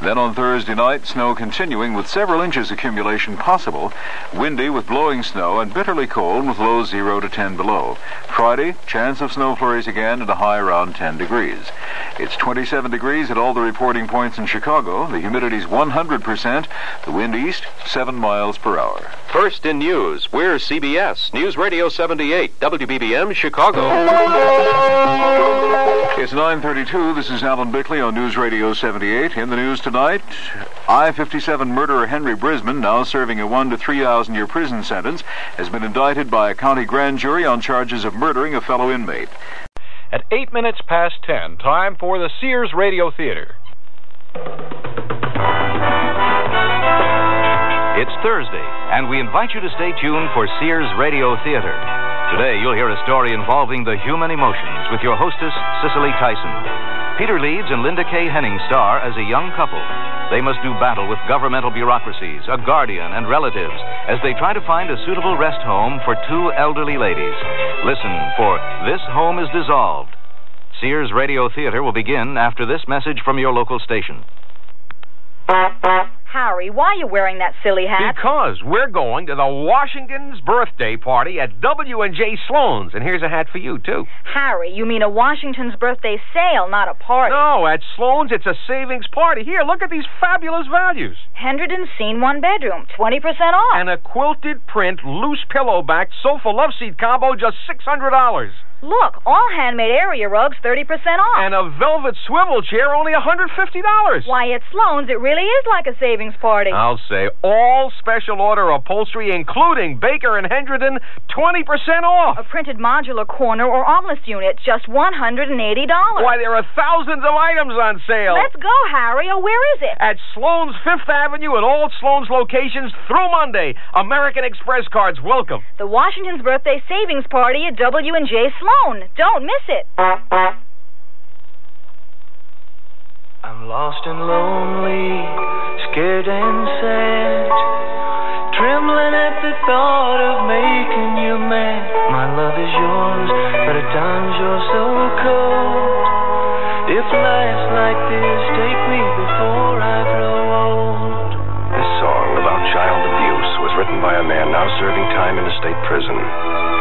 Speaker 11: Then on Thursday night, snow continuing with several inches accumulation possible, windy with blowing snow, and bitterly cold with lows 0 to 10 below. Friday, chance of snow flurries again at a high around 10 degrees. It's 27 degrees at all the reporting points in Chicago. The humidity's 100%. The wind east, 7 miles per hour.
Speaker 23: First in news, we're CBS, News Radio 78, WBBM, Chicago.
Speaker 11: It's 9:32. This is Alan Bickley on News Radio 78. In the news tonight, I-57 murderer Henry Brisman, now serving a 1 to 3,000 year prison sentence, has been indicted by a county grand jury on charges of murdering a fellow inmate.
Speaker 31: At 8 minutes past 10, time for the Sears Radio Theater.
Speaker 2: It's Thursday, and we invite you to stay tuned for Sears Radio Theater. Today, you'll hear a story involving the human emotions with your hostess, Cicely Tyson. Peter Leeds and Linda Kay Henning star as a young couple. They must do battle with governmental bureaucracies, a guardian, and relatives as they try to find a suitable rest home for two elderly ladies. Listen for This Home is Dissolved. Sears Radio Theater will begin after this message from your local station.
Speaker 10: Harry, why are you wearing that silly hat?
Speaker 14: Because we're going to the Washington's birthday party at W&J Sloan's, and here's a hat for you, too.
Speaker 10: Harry, you mean a Washington's birthday sale, not a party.
Speaker 14: No, at Sloan's, it's a savings party. Here, look at these fabulous values.
Speaker 10: Hendredon Scene One Bedroom, 20% off.
Speaker 14: And a quilted print, loose pillow-back sofa love seat combo, just $600.
Speaker 10: Look, all handmade area rugs, 30% off.
Speaker 14: And a velvet swivel chair, only $150.
Speaker 10: Why, at Sloan's, it really is like a savings party.
Speaker 14: I'll say all special order upholstery, including Baker and Hendredon, 20% off.
Speaker 10: A printed modular corner or omelette unit, just $180.
Speaker 14: Why, there are thousands of items on sale.
Speaker 10: Let's go, Harry. Oh, where is it?
Speaker 14: At Sloan's 5th Avenue and all Sloan's locations through Monday. American Express cards welcome.
Speaker 10: The Washington's birthday savings party at W&J Sloan. Don't miss it.
Speaker 18: I'm lost and lonely, scared and sad, trembling at the thought of making you mad. My love is yours, but at times you're so cold. If life's like this, take me before I grow old.
Speaker 20: This song about child abuse was written by a man now serving time in a state prison.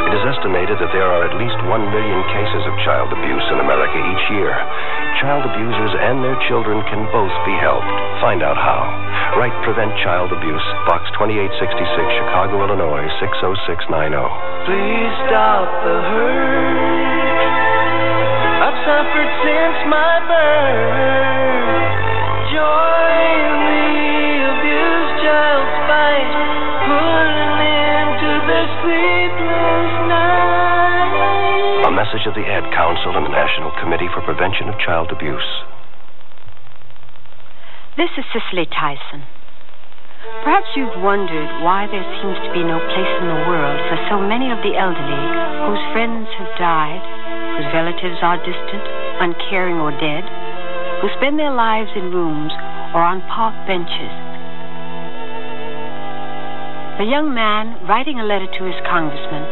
Speaker 20: It is estimated that there are at least 1 million cases of child abuse in America each year. Child abusers and their children can both be helped. Find out how. Write Prevent Child Abuse, Box 2866, Chicago, Illinois, 60690.
Speaker 18: Please stop the hurt I've suffered since my birth. Join the abused child's fight. Put an end to the sleepless night.
Speaker 20: A message of the Ad Council and the National Committee for Prevention of Child Abuse.
Speaker 16: This is Cicely Tyson. Perhaps you've wondered why there seems to be no place in the world for so many of the elderly whose friends have died, whose relatives are distant, uncaring, or dead, who spend their lives in rooms or on park benches. A young man, writing a letter to his congressman,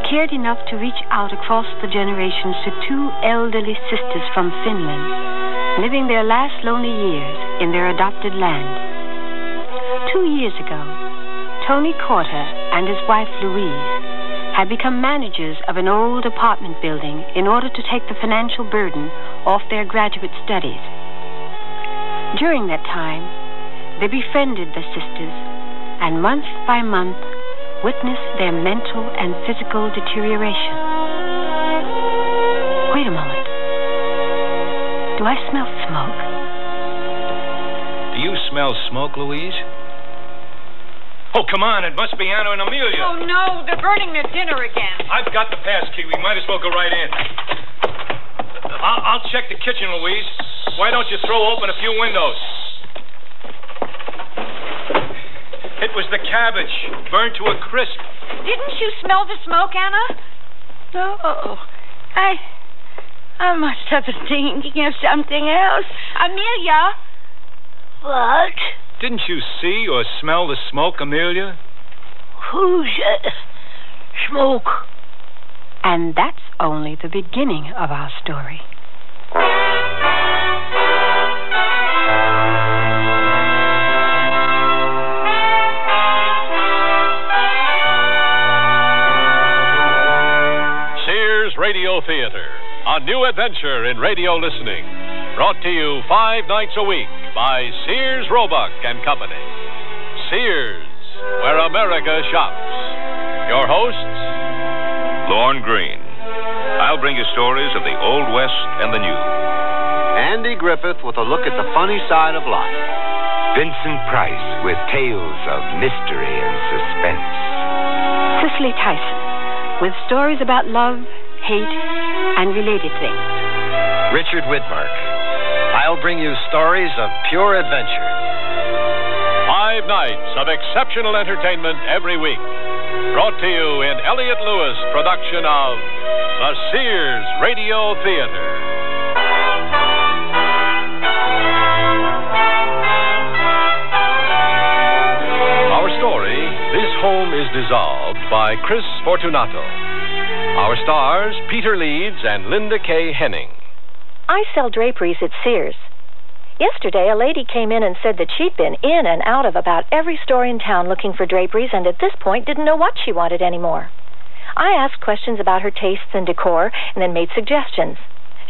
Speaker 16: cared enough to reach out across the generations to two elderly sisters from Finland, living their last lonely years in their adopted land. 2 years ago, Tony Corter and his wife Louise had become managers of an old apartment building in order to take the financial burden off their graduate studies. During that time, they befriended the sisters and month by month witnessed their mental and physical deterioration. Wait a moment. Do I smell smoke?
Speaker 24: Do you smell smoke, Louise? Oh, come on, it must be Anna and Amelia.
Speaker 25: Oh, no, they're burning their dinner again.
Speaker 24: I've got the pass key. We might as well go right in. I'll check the kitchen, Louise. Why don't you throw open a few windows? It was the cabbage, burned to a crisp.
Speaker 25: Didn't you smell the smoke, Anna?
Speaker 26: No, I must have been thinking of something else.
Speaker 25: Amelia?
Speaker 26: What?
Speaker 24: Didn't you see or smell the smoke, Amelia?
Speaker 26: Who's smoke?
Speaker 16: And that's only the beginning of our story.
Speaker 21: Sears Radio Theater, a new adventure in radio listening. Brought to you 5 nights a week by Sears Roebuck and Company. Sears, where America shops. Your hosts,
Speaker 27: Lorne Green. I'll bring you stories of the Old West and the New.
Speaker 28: Andy Griffith with a look at the funny side of life.
Speaker 29: Vincent Price with tales of mystery and suspense.
Speaker 16: Cicely Tyson with stories about love, hate, and related things.
Speaker 28: Richard Widmark. I'll bring you stories of pure adventure.
Speaker 21: 5 nights nights of exceptional entertainment every week. Brought to you in Elliott Lewis production of the Sears Radio Theater. Our story, This Home is Dissolved, by Chris Fortunato. Our stars, Peter Leeds and Linda K. Henning.
Speaker 31: I sell draperies at Sears. Yesterday, a lady came in and said that she'd been in and out of about every store in town looking for draperies and at this point didn't know what she wanted anymore. I asked questions about her tastes and decor and then made suggestions.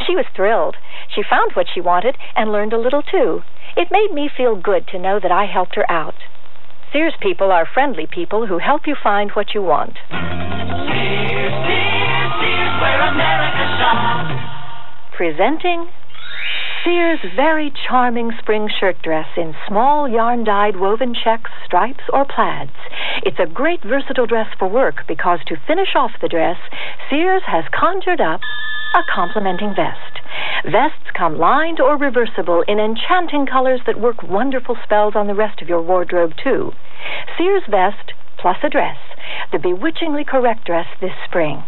Speaker 31: She was thrilled. She found what she wanted and learned a little, too. It made me feel good to know that I helped her out. Sears people are friendly people who help you find what you want.
Speaker 18: Sears, Sears, Sears, where America shops.
Speaker 31: Presenting Sears' very charming spring shirt dress in small yarn-dyed woven checks, stripes, or plaids. It's a great versatile dress for work because to finish off the dress, Sears has conjured up a complementing vest. Vests come lined or reversible in enchanting colors that work wonderful spells on the rest of your wardrobe, too. Sears vest plus a dress, the bewitchingly correct dress this spring.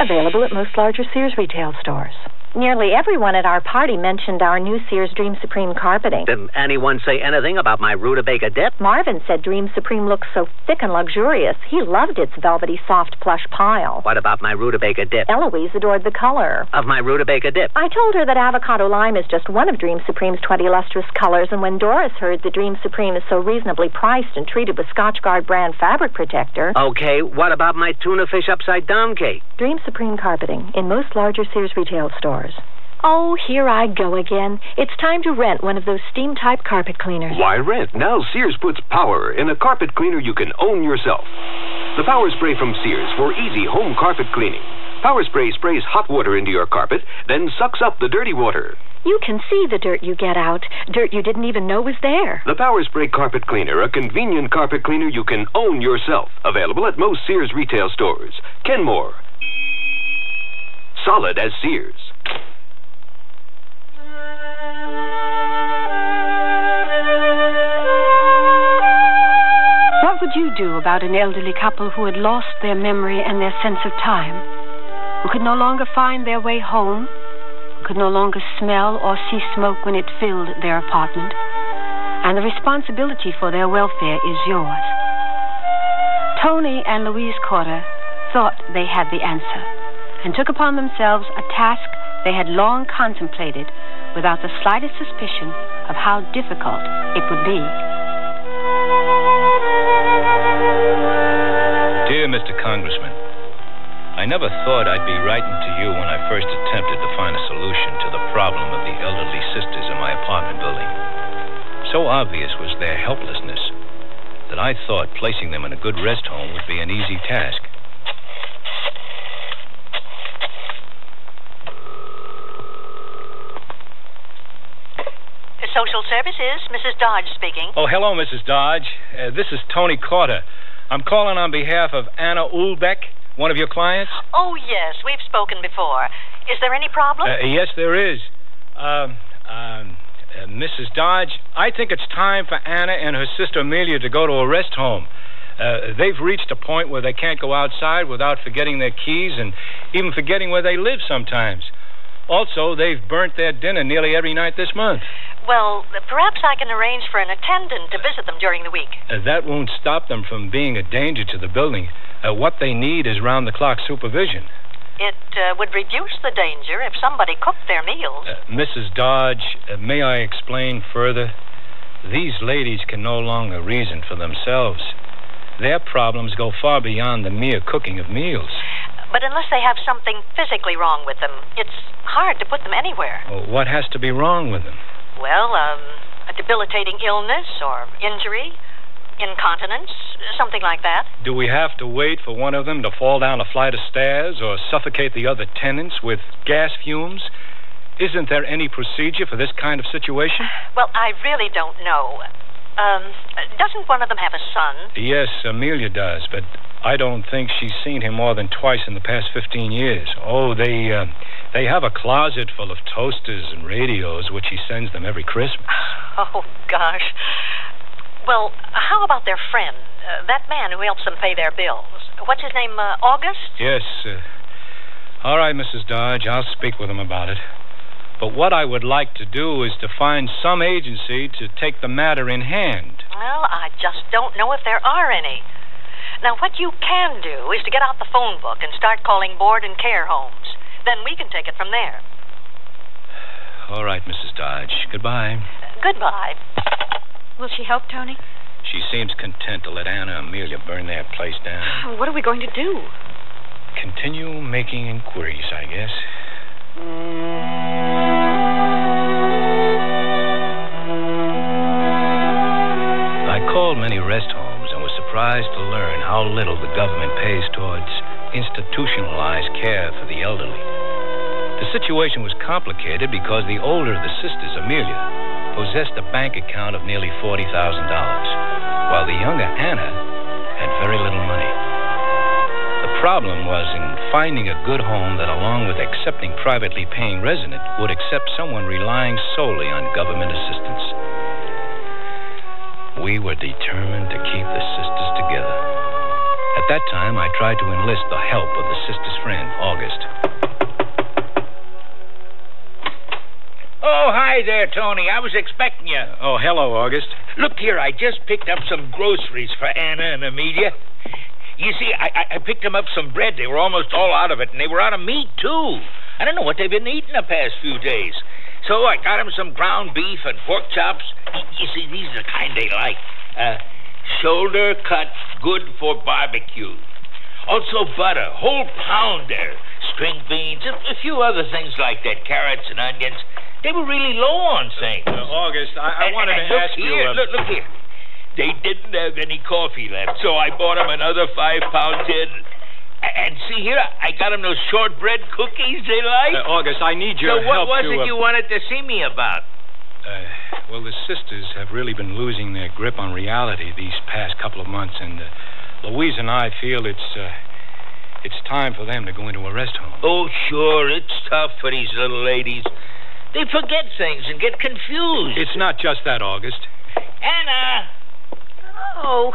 Speaker 31: Available at most larger Sears retail stores. Nearly everyone at our party mentioned our new Sears Dream Supreme carpeting.
Speaker 1: Did anyone say anything about my rutabaga dip?
Speaker 31: Marvin said Dream Supreme looks so thick and luxurious. He loved its velvety, soft, plush pile.
Speaker 1: What about my rutabaga dip?
Speaker 31: Eloise adored the color
Speaker 1: of my rutabaga dip.
Speaker 31: I told her that avocado lime is just one of Dream Supreme's 20 lustrous colors, and when Doris heard that Dream Supreme is so reasonably priced and treated with Scotchgard brand fabric protector...
Speaker 1: Okay, what about my tuna fish upside down cake?
Speaker 31: Dream Supreme carpeting in most larger Sears retail stores. Oh, here I go again. It's time to rent one of those steam-type carpet cleaners.
Speaker 20: Why rent? Now Sears puts power in a carpet cleaner you can own yourself. The Power Spray from Sears for easy home carpet cleaning. Power Spray sprays hot water into your carpet, then sucks up the dirty water.
Speaker 31: You can see the dirt you get out. Dirt you didn't even know was there.
Speaker 20: The Power Spray Carpet Cleaner, a convenient carpet cleaner you can own yourself. Available at most Sears retail stores. Kenmore. Solid as Sears.
Speaker 16: What would you do about an elderly couple who had lost their memory and their sense of time, who could no longer find their way home, who could no longer smell or see smoke when it filled their apartment, and the responsibility for their welfare is yours? Tony and Louise Corder thought they had the answer and took upon themselves a task they had long contemplated without the slightest suspicion of how difficult it would be.
Speaker 24: Dear Mr. Congressman, I never thought I'd be writing to you when I first attempted to find a solution to the problem of the elderly sisters in my apartment building. So obvious was their helplessness that I thought placing them in a good rest home would be an easy task.
Speaker 3: Social Services, Mrs. Dodge speaking.
Speaker 24: Oh, hello, Mrs. Dodge. This is Tony Corder. I'm calling on behalf of Anna Ulbeck, one of your clients.
Speaker 3: Oh, yes, we've spoken before. Is there any problem?
Speaker 24: Yes, there is. Mrs. Dodge, I think it's time for Anna and her sister Amelia to go to a rest home. They've reached a point where they can't go outside without forgetting their keys and even forgetting where they live sometimes. Also, they've burnt their dinner nearly every night this month.
Speaker 3: Well, perhaps I can arrange for an attendant to visit them during the week.
Speaker 24: That won't stop them from being a danger to the building. What they need is round-the-clock supervision.
Speaker 3: It would reduce the danger if somebody cooked their meals.
Speaker 24: Mrs. Dodge, may I explain further? These ladies can no longer reason for themselves. Their problems go far beyond the mere cooking of meals.
Speaker 3: But unless they have something physically wrong with them, it's hard to put them anywhere.
Speaker 24: What has to be wrong with them?
Speaker 3: Well, a debilitating illness or injury, incontinence, something like that.
Speaker 24: Do we have to wait for one of them to fall down a flight of stairs or suffocate the other tenants with gas fumes? Isn't there any procedure for this kind of situation?
Speaker 3: Well, I really don't know. Doesn't one of them have a son?
Speaker 24: Yes, Amelia does, but I don't think she's seen him more than twice in the past 15 years. Oh, they have a closet full of toasters and radios, which he sends them every Christmas.
Speaker 3: Oh, gosh. Well, how about their friend? That man who helps them pay their bills. What's his name, August?
Speaker 24: Yes. All right, Mrs. Dodge. I'll speak with him about it. But what I would like to do is to find some agency to take the matter in hand.
Speaker 3: Well, I just don't know if there are any. Now, what you can do is to get out the phone book and start calling board and care homes. Then we can take it from there.
Speaker 24: All right, Mrs. Dodge. Goodbye.
Speaker 3: Goodbye.
Speaker 10: Will she help, Tony?
Speaker 24: She seems content to let Anna and Amelia burn their place down.
Speaker 10: What are we going to do?
Speaker 24: Continue making inquiries, I guess. I called many rest homes and was surprised to learn how little the government pays towards institutionalized care for the elderly. The situation was complicated because the older of the sisters, Amelia, possessed a bank account of nearly $40,000, while the younger Anna had very little money. The problem was in finding a good home that, along with accepting privately paying resident, would accept someone relying solely on government assistance. We were determined to keep the sisters together. At that time, I tried to enlist the help of the sister's friend, August.
Speaker 4: Oh, hi there, Tony. I was expecting you.
Speaker 24: Oh, hello, August.
Speaker 4: Look here, I just picked up some groceries for Anna and Amelia. You see, I picked them up some bread. They were almost all out of it, and they were out of meat, too. I don't know what they've been eating the past few days. So I got them some ground beef and pork chops. You see, these are the kind they like. Shoulder cut, good for barbecue. Also butter, whole pound there. String beans, a few other things like that, carrots and onions. They were really low on things.
Speaker 24: August, I wanted to ask you...
Speaker 4: Look here. They didn't have any coffee left, so I bought them another 5-pound tin. And see here, I got them those shortbread cookies they like.
Speaker 24: August, I need your help.
Speaker 4: So what was it you wanted to see me about?
Speaker 24: Well, the sisters have really been losing their grip on reality these past couple of months, and Louise and I feel it's time for them to go into a rest home.
Speaker 4: Oh, sure, it's tough for these little ladies. They forget things and get confused.
Speaker 24: It's not just that, August.
Speaker 4: Anna!
Speaker 26: Oh,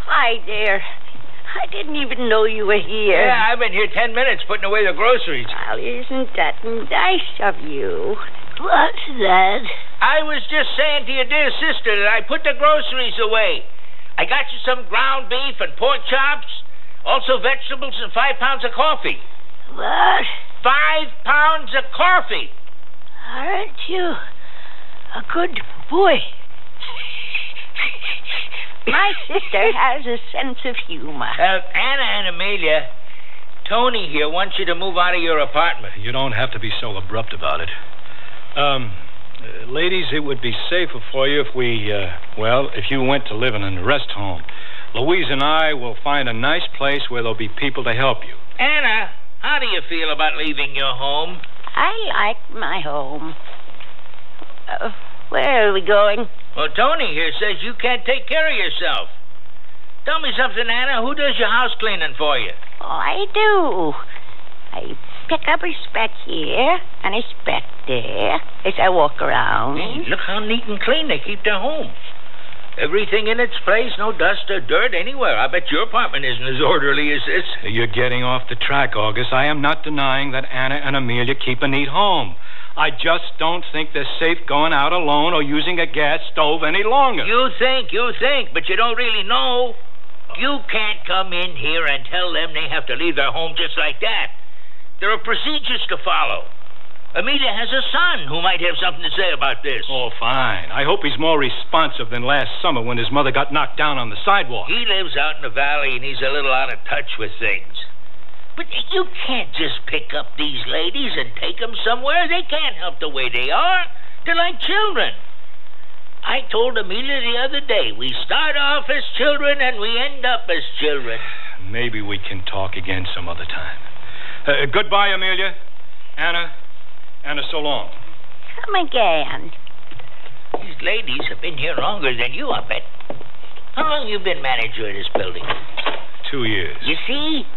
Speaker 26: hi there. I didn't even know you were here.
Speaker 4: Yeah, I've been here 10 minutes putting away the groceries.
Speaker 26: Well, isn't that nice of you? What's that?
Speaker 4: I was just saying to your dear sister that I put the groceries away. I got you some ground beef and pork chops, also vegetables and 5 pounds of coffee.
Speaker 26: What?
Speaker 4: 5 pounds of coffee.
Speaker 26: Aren't you a good boy? My sister has a sense of humor.
Speaker 4: Anna and Amelia, Tony here wants you to move out of your apartment.
Speaker 24: You don't have to be so abrupt about it. Ladies, it would be safer for you if if you went to live in a rest home. Louise and I will find a nice place where there'll be people to help you.
Speaker 4: Anna, how do you feel about leaving your home?
Speaker 26: I like my home. Where are we going?
Speaker 4: Well, Tony here says you can't take care of yourself. Tell me something, Anna. Who does your house cleaning for you?
Speaker 26: Oh, I do. I pick up a speck here and a speck there as I walk around.
Speaker 4: Hey, look how neat and clean they keep their home. Everything in its place, no dust or dirt anywhere. I bet your apartment isn't as orderly as this.
Speaker 24: You're getting off the track, August. I am not denying that Anna and Amelia keep a neat home. I just don't think they're safe going out alone or using a gas stove any longer.
Speaker 4: You think, but you don't really know. You can't come in here and tell them they have to leave their home just like that. There are procedures to follow. Amelia has a son who might have something to say about this.
Speaker 24: Oh, fine. I hope he's more responsive than last summer when his mother got knocked down on the sidewalk.
Speaker 4: He lives out in the valley and he's a little out of touch with things. But you can't just pick up these ladies and take them somewhere. They can't help the way they are. They're like children. I told Amelia the other day, we start off as children and we end up as children.
Speaker 24: Maybe we can talk again some other time. Goodbye, Amelia. Anna, so long.
Speaker 26: Come again.
Speaker 4: These ladies have been here longer than you, I bet. How long you been manager of this building?
Speaker 24: 2 years.
Speaker 4: You see?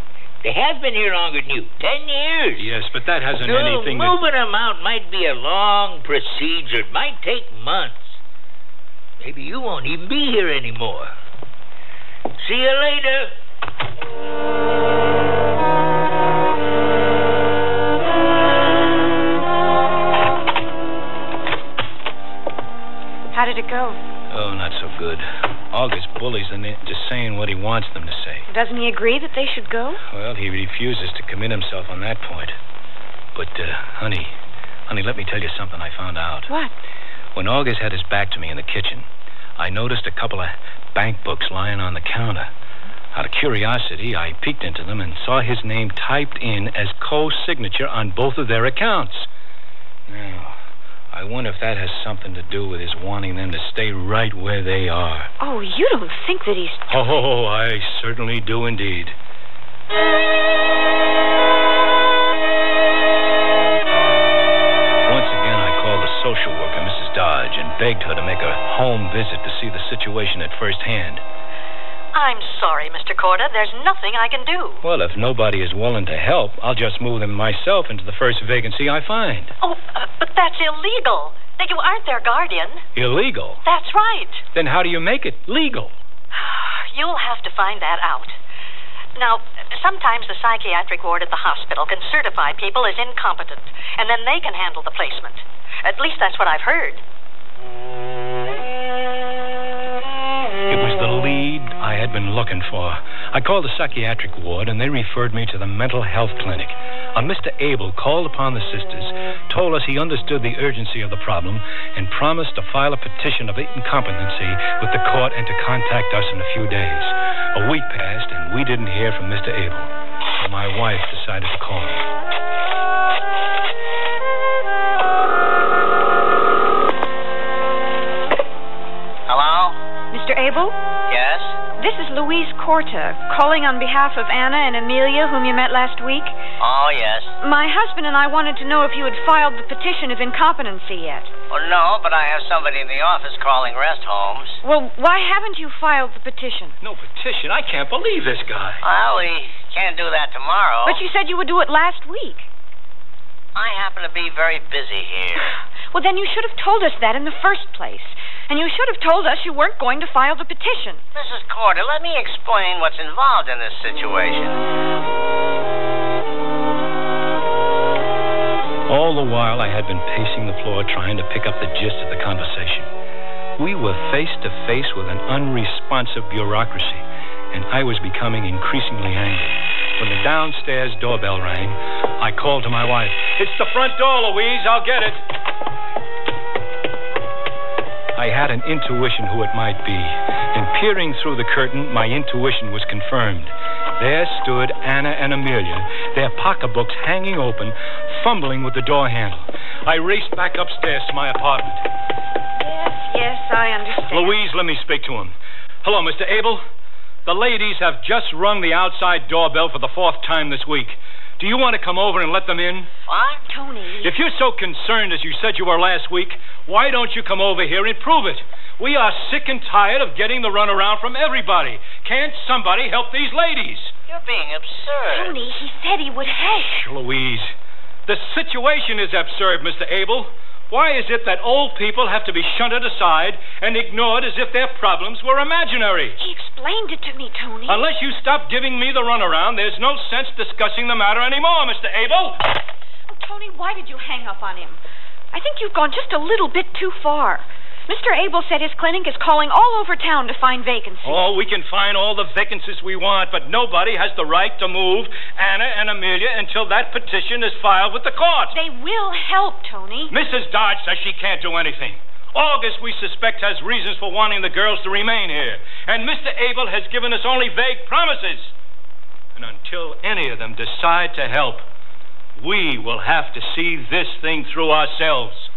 Speaker 4: They have been here longer than you. 10 years.
Speaker 24: Yes, but that hasn't anything
Speaker 4: moving them out might be a long procedure. It might take months. maybe you won't even be here anymore. See you later.
Speaker 25: How did it go?
Speaker 24: Oh, not so good. August bullies them into saying what he wants them to say.
Speaker 25: Doesn't he agree that they should go?
Speaker 24: Well, he refuses to commit himself on that point. But, honey, let me tell you something I found out.
Speaker 25: What?
Speaker 24: When August had his back to me in the kitchen, I noticed a couple of bank books lying on the counter. Out of curiosity, I peeked into them and saw his name typed in as co-signature on both of their accounts. Now, I wonder if that has something to do with his wanting them to stay right where they are.
Speaker 25: Oh, you don't think that he's...
Speaker 24: Oh, I certainly do indeed. Once again, I called the social worker, Mrs. Dodge, and begged her to make a home visit to see the situation at first hand.
Speaker 3: I'm sorry, Mr. Corda. There's nothing I can do.
Speaker 24: Well, if nobody is willing to help, I'll just move them myself into the first vacancy I find.
Speaker 3: Oh, but that's illegal. Now, you aren't their guardian.
Speaker 24: Illegal?
Speaker 3: That's right.
Speaker 24: Then how do you make it legal?
Speaker 3: You'll have to find that out. Now, sometimes the psychiatric ward at the hospital can certify people as incompetent, and then they can handle the placement. At least that's what I've heard.
Speaker 24: It was the lead I had been looking for. I called the psychiatric ward, and they referred me to the mental health clinic. Mr. Abel called upon the sisters, told us he understood the urgency of the problem, and promised to file a petition of incompetency with the court and to contact us in a few days. A week passed, and we didn't hear from Mr. Abel. So my wife decided to call him.
Speaker 5: Hello?
Speaker 25: Mr. Abel?
Speaker 5: Yes?
Speaker 25: This is Louise Corta, calling on behalf of Anna and Amelia, whom you met last week.
Speaker 5: Oh, yes.
Speaker 25: My husband and I wanted to know if you had filed the petition of incompetency yet.
Speaker 5: Well, no, but I have somebody in the office calling rest homes.
Speaker 25: Well, why haven't you filed the petition?
Speaker 24: No petition? I can't believe this guy.
Speaker 5: Well, we can't do that tomorrow.
Speaker 25: But you said you would do it last week.
Speaker 5: I happen to be very busy here.
Speaker 25: Well, then you should have told us that in the first place. And you should have told us you weren't going to file the petition.
Speaker 5: Mrs. Corder, let me explain what's involved in this situation.
Speaker 24: All the while, I had been pacing the floor trying to pick up the gist of the conversation. We were face to face with an unresponsive bureaucracy, and I was becoming increasingly angry. When the downstairs doorbell rang, I called to my wife. "It's the front door, Louise. I'll get it." I had an intuition who it might be, and peering through the curtain, my intuition was confirmed. There stood Anna and Amelia, their pocketbooks hanging open, fumbling with the door handle. I raced back upstairs to my apartment.
Speaker 25: Yes, I understand.
Speaker 24: Louise, let me speak to him. Hello, Mr. Abel. The ladies have just rung the outside doorbell for the 4th time this week. Do you want to come over and let them in?
Speaker 5: What?
Speaker 25: Tony.
Speaker 24: If you're so concerned as you said you were last week, why don't you come over here and prove it? We are sick and tired of getting the runaround from everybody. Can't somebody help these ladies?
Speaker 5: You're being absurd.
Speaker 25: Tony, he said he would help.
Speaker 24: Shh, Louise. The situation is absurd, Mr. Abel. Why is it that old people have to be shunted aside and ignored as if their problems were imaginary?
Speaker 25: He explained it to me, Tony.
Speaker 24: Unless you stop giving me the runaround, there's no sense discussing the matter anymore, Mr. Abel.
Speaker 25: Oh, Tony, why did you hang up on him? I think you've gone just a little bit too far. Mr. Abel said his clinic is calling all over town to find vacancies.
Speaker 24: Oh, we can find all the vacancies we want, but nobody has the right to move Anna and Amelia until that petition is filed with the court.
Speaker 25: They will help, Tony.
Speaker 24: Mrs. Dodge says she can't do anything. August, we suspect, has reasons for wanting the girls to remain here. And Mr. Abel has given us only vague promises. And until any of them decide to help, we will have to see this thing through ourselves.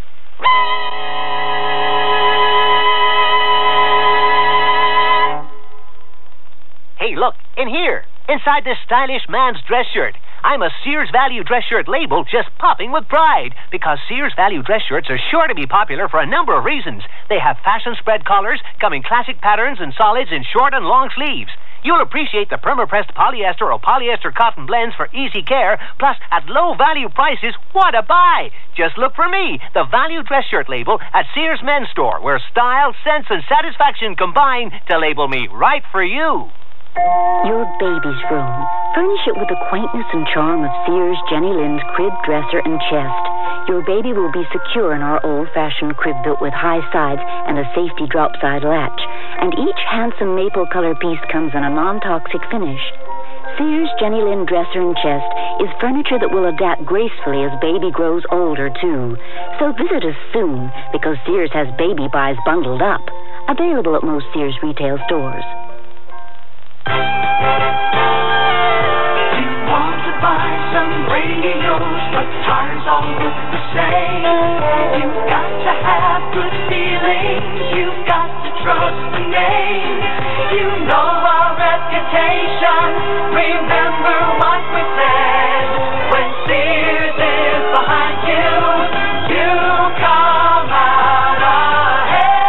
Speaker 6: Hey, look, in here, inside this stylish man's dress shirt. I'm a Sears Value dress shirt label just popping with pride because Sears Value dress shirts are sure to be popular for a number of reasons. They have fashion spread collars, come in classic patterns and solids in short and long sleeves. You'll appreciate the perma-pressed polyester or polyester cotton blends for easy care, plus at low-value prices. What a buy! Just look for me, the value dress shirt label at Sears Men's Store, where style, sense, and satisfaction combine to label me right for you.
Speaker 7: Your baby's room. Furnish it with the quaintness and charm of Sears Jenny Lind's crib, dresser, and chest. Your baby will be secure in our old-fashioned crib built with high sides and a safety drop-side latch. And each handsome maple color piece comes in a non-toxic finish. Sears Jenny Lind dresser and chest is furniture that will adapt gracefully as baby grows older, too. So visit us soon, because Sears has baby buys bundled up. Available at most Sears retail stores.
Speaker 18: You want to buy some radios, but tires all look the same. You've got to have good feelings. You've got to trust the name. You know our reputation. Remember what we said. When Sears is behind you, you come out ahead.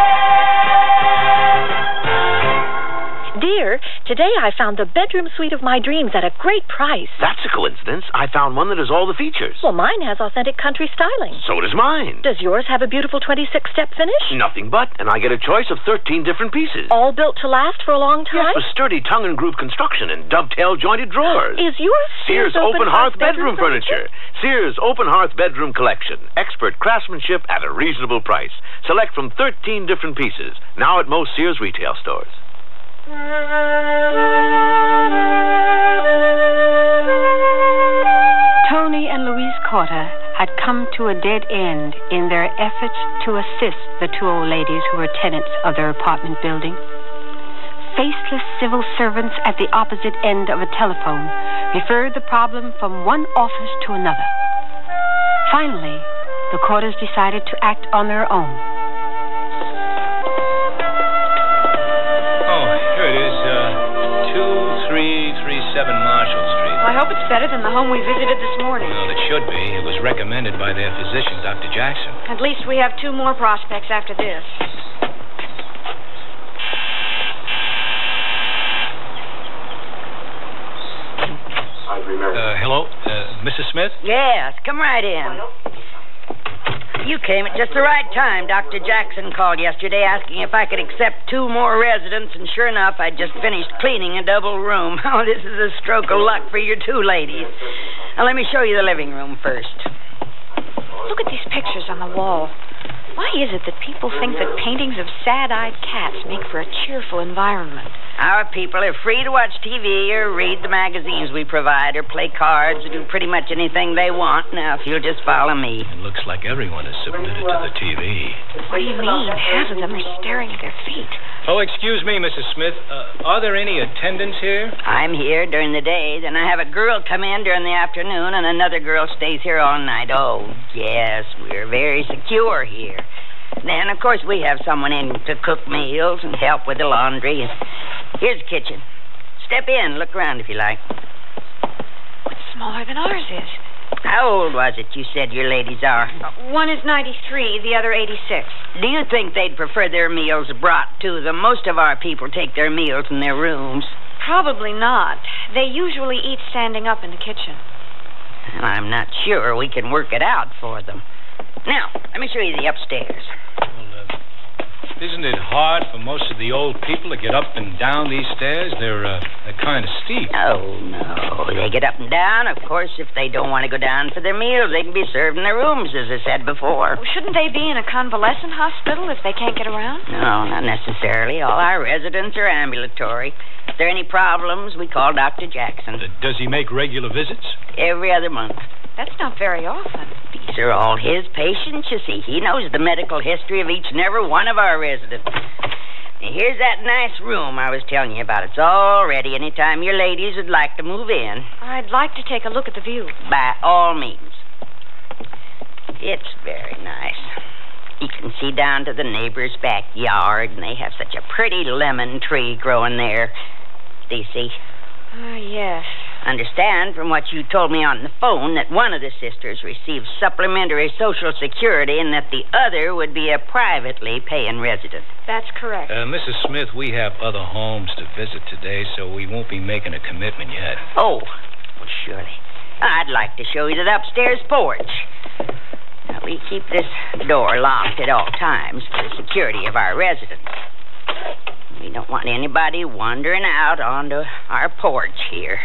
Speaker 31: Dear, today I found the bedroom suite of my dreams at a great price.
Speaker 8: That's a coincidence. I found one that has all the features.
Speaker 31: Well, mine has authentic country styling.
Speaker 8: So does mine.
Speaker 31: Does yours have a beautiful 26-step finish?
Speaker 8: Nothing but, and I get a choice of 13 different pieces.
Speaker 31: All built to last for a long time?
Speaker 8: Yes, with sturdy tongue and groove construction and dovetail jointed drawers.
Speaker 31: Is yours
Speaker 8: Sears Open Hearth Bedroom Furniture? Sears Open Hearth Bedroom Collection. Expert craftsmanship at a reasonable price. Select from 13 different pieces. Now at most Sears retail stores.
Speaker 16: Tony and Louise Cotter had come to a dead end in their efforts to assist the two old ladies who were tenants of their apartment building. Faceless civil servants at the opposite end of a telephone referred the problem from one office to another. Finally, the Cotters decided to act on their own.
Speaker 24: Here it is, 2337 Marshall Street.
Speaker 25: Well, I hope it's better than the home we visited this morning.
Speaker 24: Well, it should be. It was recommended by their physician, Dr. Jackson.
Speaker 25: At least we have 2 more prospects after this.
Speaker 24: Hello, Mrs. Smith?
Speaker 9: Yes, come right in. You came at just the right time. Dr. Jackson called yesterday asking if I could accept 2 more residents, and sure enough, I'd just finished cleaning a double room. Oh, this is a stroke of luck for your 2 ladies. Now, let me show you the living room first.
Speaker 25: Look at these pictures on the wall. Why is it that people think that paintings of sad-eyed cats make for a cheerful environment?
Speaker 9: Our people are free to watch TV or read the magazines we provide or play cards or do pretty much anything they want. Now, if you'll just follow me.
Speaker 24: It looks like everyone is submitted to the TV.
Speaker 25: What do you mean? Half of them are staring at their feet.
Speaker 24: Oh, excuse me, Mrs. Smith. Are there any attendants here?
Speaker 9: I'm here during the day. Then I have a girl come in during the afternoon, and another girl stays here all night. Oh, yes, we're very secure here. Then, of course, we have someone in to cook meals and help with the laundry. Here's the kitchen. Step in. Look around if you like.
Speaker 25: It's smaller than ours is.
Speaker 9: How old was it you said your ladies are?
Speaker 25: One is 93, the other 86.
Speaker 9: Do you think they'd prefer their meals brought to them? Most of our people take their meals in their rooms.
Speaker 25: Probably not. They usually eat standing up in the kitchen.
Speaker 9: Well, I'm not sure we can work it out for them. Now, let me show you the upstairs.
Speaker 24: Isn't it hard for most of the old people to get up and down these stairs? They're kind of steep.
Speaker 9: Oh, no. They get up and down. Of course, if they don't want to go down for their meals, they can be served in their rooms, as I said before.
Speaker 25: Well, shouldn't they be in a convalescent hospital if they can't get around?
Speaker 9: No, not necessarily. All our residents are ambulatory. If there are any problems, we call Dr. Jackson.
Speaker 24: Does he make regular visits?
Speaker 9: Every other month.
Speaker 25: That's not very often.
Speaker 9: These are all his patients, you see. He knows the medical history of each and every one of our residents. Now, here's that nice room I was telling you about. It's all ready anytime your ladies would like to move in.
Speaker 25: I'd like to take a look at the view.
Speaker 9: By all means. It's very nice. You can see down to the neighbor's backyard, and they have such a pretty lemon tree growing there. Do you see?
Speaker 25: Yes.
Speaker 9: understand from what you told me on the phone that one of the sisters received supplementary Social Security and that the other would be a privately paying resident.
Speaker 25: That's correct.
Speaker 24: Mrs. Smith, we have other homes to visit today, so we won't be making a commitment yet.
Speaker 9: Oh, well, surely. I'd like to show you that upstairs porch. Now, we keep this door locked at all times for the security of our residents. We don't want anybody wandering out onto our porch here.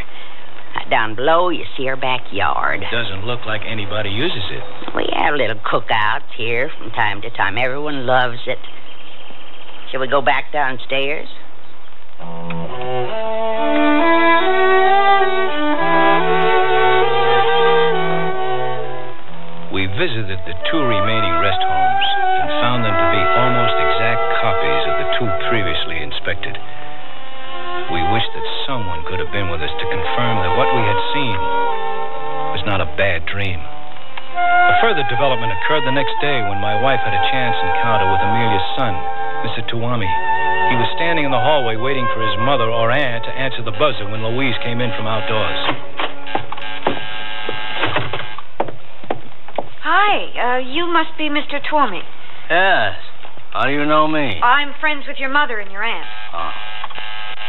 Speaker 9: Down below, you see our backyard.
Speaker 24: It doesn't look like anybody uses it.
Speaker 9: We have little cookouts here from time to time. Everyone loves it. Shall we go back downstairs?
Speaker 24: We visited the 2 remaining rest homes and found them to be almost exact copies of the 2 previously inspected. We wished that someone could have been with us to confirm that what we had seen was not a bad dream. A further development occurred the next day when my wife had a chance encounter with Amelia's son, Mr. Tuami. He was standing in the hallway waiting for his mother or aunt to answer the buzzer when Louise came in from outdoors.
Speaker 25: Hi, you must be Mr. Tuami.
Speaker 5: Yes. How do you know me?
Speaker 25: I'm friends with your mother and your aunt.
Speaker 5: Oh.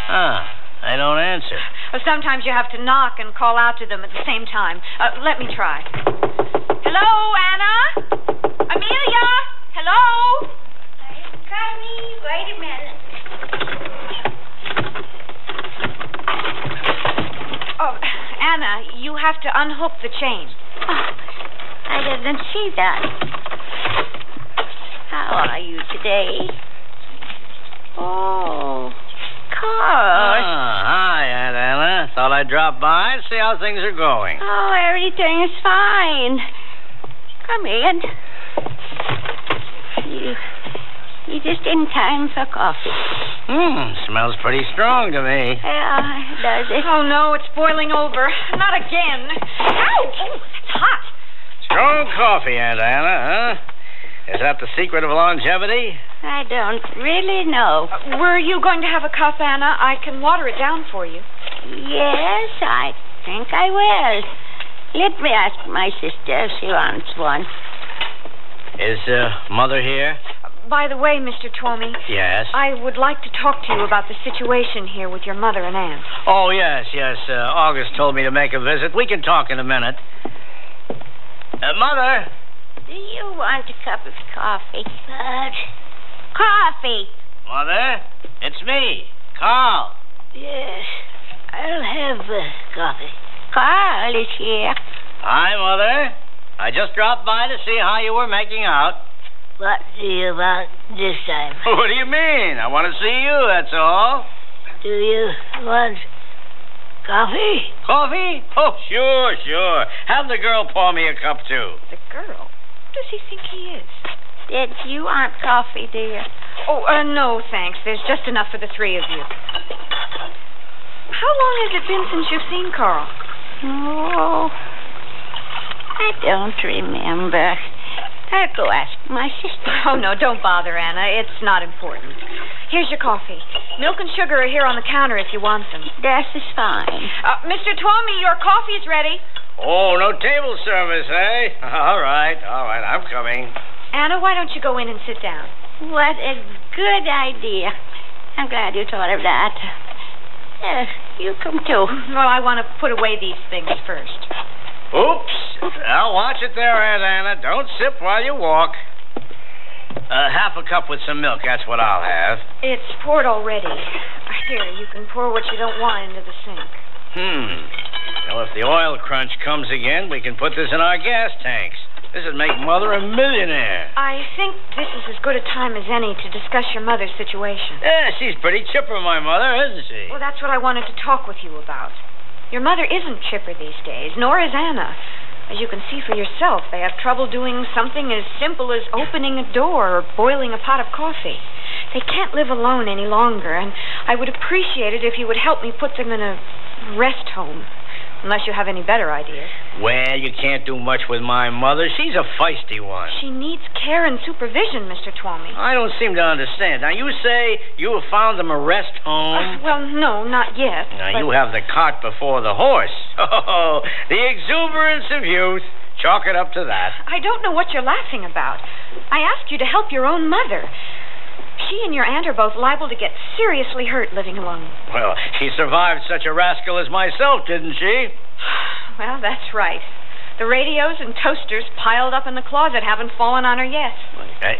Speaker 5: I don't answer.
Speaker 25: Well, sometimes you have to knock and call out to them at the same time. Let me try. Hello, Anna? Amelia? Hello?
Speaker 26: I'm coming. Wait a minute.
Speaker 25: Oh, Anna, you have to unhook the chain.
Speaker 26: Oh, I didn't see that. How are you today? Oh, Carl.
Speaker 5: Hi, Aunt Anna. Thought I'd drop by and see how things are going.
Speaker 26: Oh, everything is fine. Come in. You just in time for coffee.
Speaker 5: Smells pretty strong to me.
Speaker 26: Yeah, does it?
Speaker 25: Oh, no, it's boiling over. Not again. Ow! Oh, it's hot.
Speaker 5: Strong coffee, Aunt Anna, huh? Is that the secret of longevity?
Speaker 26: I don't really know.
Speaker 25: Were you going to have a cup, Anna? I can water it down for you.
Speaker 26: Yes, I think I will. Let me ask my sister if she wants one.
Speaker 5: Is Mother here?
Speaker 25: By the way, Mr. Tuami.
Speaker 5: Yes?
Speaker 25: I would like to talk to you about the situation here with your mother and aunt.
Speaker 5: Oh, yes. August told me to make a visit. We can talk in a minute. Mother?
Speaker 26: Do you want a cup of coffee? Coffee.
Speaker 5: Mother? It's me, Carl.
Speaker 26: Yes, I'll have coffee. Carl is here.
Speaker 5: Hi, Mother. I just dropped by to see how you were making out.
Speaker 26: What do you want this time?
Speaker 5: What do you mean? I want to see you, that's all.
Speaker 26: Do you want coffee?
Speaker 5: Coffee? Oh, sure. Have the girl pour me a cup, too.
Speaker 25: The girl? What does he think he is?
Speaker 26: Did you want coffee, dear?
Speaker 25: Oh, no, thanks. There's just enough for the 3 of you. How long has it been since you've seen Carl?
Speaker 26: Oh, I don't remember. I'll go ask my sister.
Speaker 25: Oh, no, don't bother, Anna. It's not important. Here's your coffee. Milk and sugar are here on the counter if you want them.
Speaker 26: That is fine.
Speaker 25: Mr. Tuami, your coffee is ready.
Speaker 5: Oh, no table service, eh? All right, I'm coming.
Speaker 25: Anna, why don't you go in and sit down?
Speaker 26: What a good idea. I'm glad you thought of that. You come too.
Speaker 25: Well, I want to put away these things first.
Speaker 5: Oops. Now, watch it there, Aunt Anna. Don't sip while you walk. Half a cup with some milk, that's what I'll have.
Speaker 25: It's poured already. Here, you can pour what you don't want into the sink.
Speaker 5: Well, if the oil crunch comes again, we can put this in our gas tanks. This would make Mother a millionaire.
Speaker 25: I think this is as good a time as any to discuss your mother's situation.
Speaker 5: Yeah, she's pretty chipper, my mother, isn't she?
Speaker 25: Well, that's what I wanted to talk with you about. Your mother isn't chipper these days, nor is Anna. As you can see for yourself, they have trouble doing something as simple as opening a door or boiling a pot of coffee. They can't live alone any longer, and I would appreciate it if you would help me put them in a rest home Unless you have any better ideas.
Speaker 5: Well, you can't do much with my mother. She's a feisty one.
Speaker 25: She needs care and supervision, Mr. Twomey.
Speaker 5: I don't seem to understand. Now, you say you have found them a rest home?
Speaker 25: Well, no, not yet.
Speaker 5: Now,
Speaker 25: but...
Speaker 5: you have the cart before the horse. Oh, the exuberance of youth. Chalk it up to that.
Speaker 25: I don't know what you're laughing about. I asked you to help your own mother. She and your aunt are both liable to get seriously hurt living alone.
Speaker 5: Well, she survived such a rascal as myself, didn't she?
Speaker 25: Well, that's right. The radios and toasters piled up in the closet haven't fallen on her yet.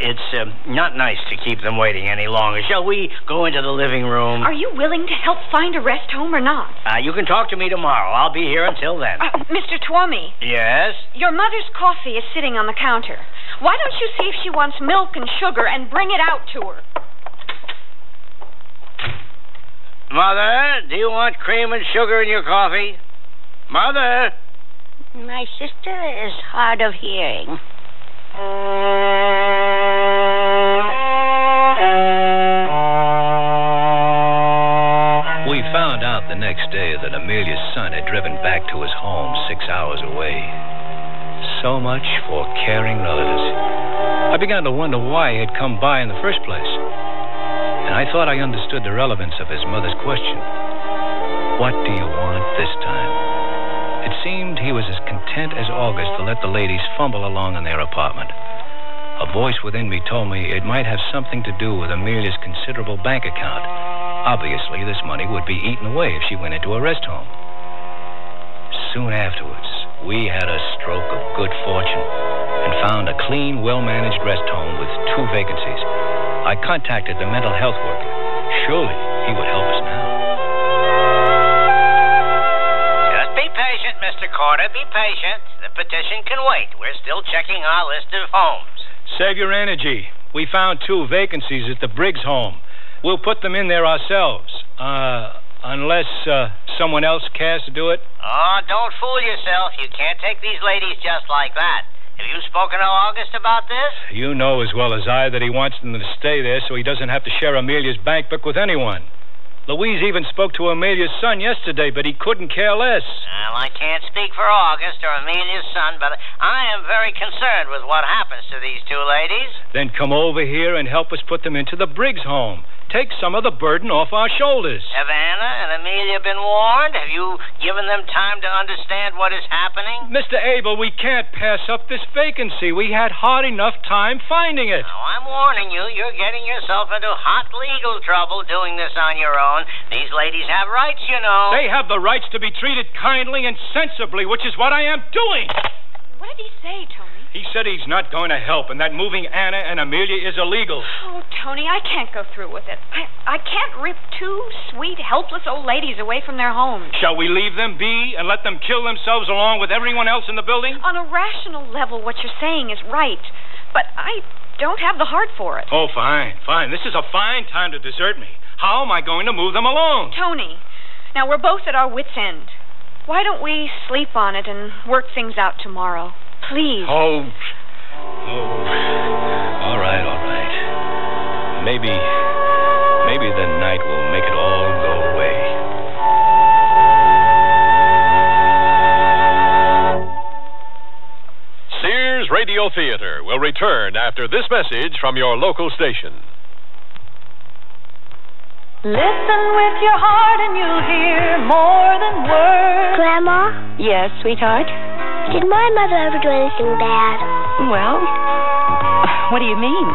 Speaker 5: It's not nice to keep them waiting any longer. Shall we go into the living room?
Speaker 25: Are you willing to help find a rest home or not?
Speaker 5: You can talk to me tomorrow. I'll be here until then.
Speaker 25: Mr. Twomey.
Speaker 5: Yes?
Speaker 25: Your mother's coffee is sitting on the counter. Why don't you see if she wants milk and sugar and bring it out to her?
Speaker 5: Mother, do you want cream and sugar in your coffee? Mother?
Speaker 26: My sister is hard of hearing.
Speaker 24: We found out the next day that Amelia's son had driven back to his home 6 hours away. So much for caring relatives. I began to wonder why he had come by in the first place. And I thought I understood the relevance of his mother's question. What do you want this time? It seemed he was as content as August to let the ladies fumble along in their apartment. A voice within me told me it might have something to do with Amelia's considerable bank account. Obviously, this money would be eaten away if she went into a rest home. Soon afterwards, we had a stroke of good fortune and found a clean, well-managed rest home with 2 vacancies. I contacted the mental health worker. Surely he would help us now.
Speaker 5: Be patient, Mr. Carter. Be patient. The petition can wait. We're still checking our list of homes.
Speaker 24: Save your energy. We found 2 vacancies at the Briggs home. We'll put them in there ourselves. Unless someone else cares to do it.
Speaker 5: Oh, don't fool yourself. You can't take these ladies just like that. Have you spoken to August about this?
Speaker 24: You know as well as I that he wants them to stay there so he doesn't have to share Amelia's bank book with anyone. Louise even spoke to Amelia's son yesterday, but he couldn't care less.
Speaker 5: Well, I can't speak for August or Amelia's son, but I am very concerned with what happens to these 2 ladies.
Speaker 24: Then come over here and help us put them into the Briggs home. Take some of the burden off our shoulders.
Speaker 5: Have Anna and Amelia been warned? Have you given them time to understand what is happening?
Speaker 24: Mr. Abel, we can't pass up this vacancy. We had hard enough time finding it.
Speaker 5: Now, I'm warning you, you're getting yourself into hot legal trouble doing this on your own. These ladies have rights, you know.
Speaker 24: They have the rights to be treated kindly and sensibly, which is what I am doing.
Speaker 25: What did he say, Tony?
Speaker 24: He said he's not going to help and that moving Anna and Amelia is illegal.
Speaker 25: Oh, Tony, I can't go through with it. I can't rip 2 sweet, helpless old ladies away from their homes.
Speaker 24: Shall we leave them be and let them kill themselves along with everyone else in the building?
Speaker 25: On a rational level, what you're saying is right, but I don't have the heart for it.
Speaker 24: Oh, fine. This is a fine time to desert me. How am I going to move them along?
Speaker 25: Tony, now we're both at our wits' end. Why don't we sleep on it and work things out tomorrow? Please.
Speaker 24: Oh. All right. Maybe the night will make it all go away.
Speaker 21: Sears Radio Theater will return after this message from your local station.
Speaker 18: Listen with your heart and you'll hear more than words.
Speaker 2: Grandma?
Speaker 16: Yes, sweetheart?
Speaker 2: Did my mother ever do anything bad?
Speaker 16: Well, what do you mean?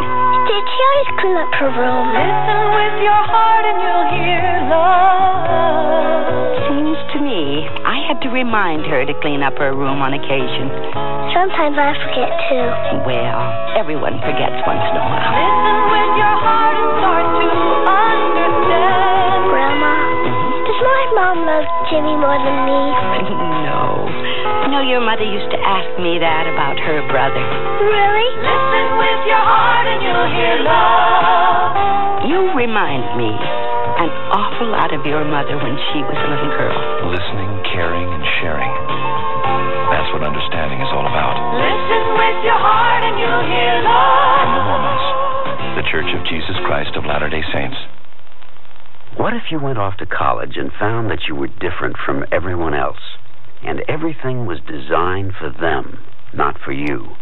Speaker 2: Did she always clean up her room?
Speaker 18: Listen with your heart and you'll hear love.
Speaker 16: Seems to me I had to remind her to clean up her room on occasion.
Speaker 2: Sometimes I forget too.
Speaker 16: Well, everyone forgets once in a while.
Speaker 18: Listen with your heart and start to understand.
Speaker 2: Grandma, does my mom love Jimmy more than me?
Speaker 16: No. You know, your mother used to ask me that about her brother.
Speaker 2: Really?
Speaker 18: Listen with your heart and you'll hear love.
Speaker 16: You remind me an awful lot of your mother when she was a little girl.
Speaker 20: Listening, caring, and sharing. That's what understanding is all about.
Speaker 18: Listen with your heart and you'll hear love.
Speaker 20: From the Mormons, the Church of Jesus Christ of Latter-day Saints.
Speaker 11: What if you went off to college and found that you were different from everyone else? And everything was designed for them, not for you.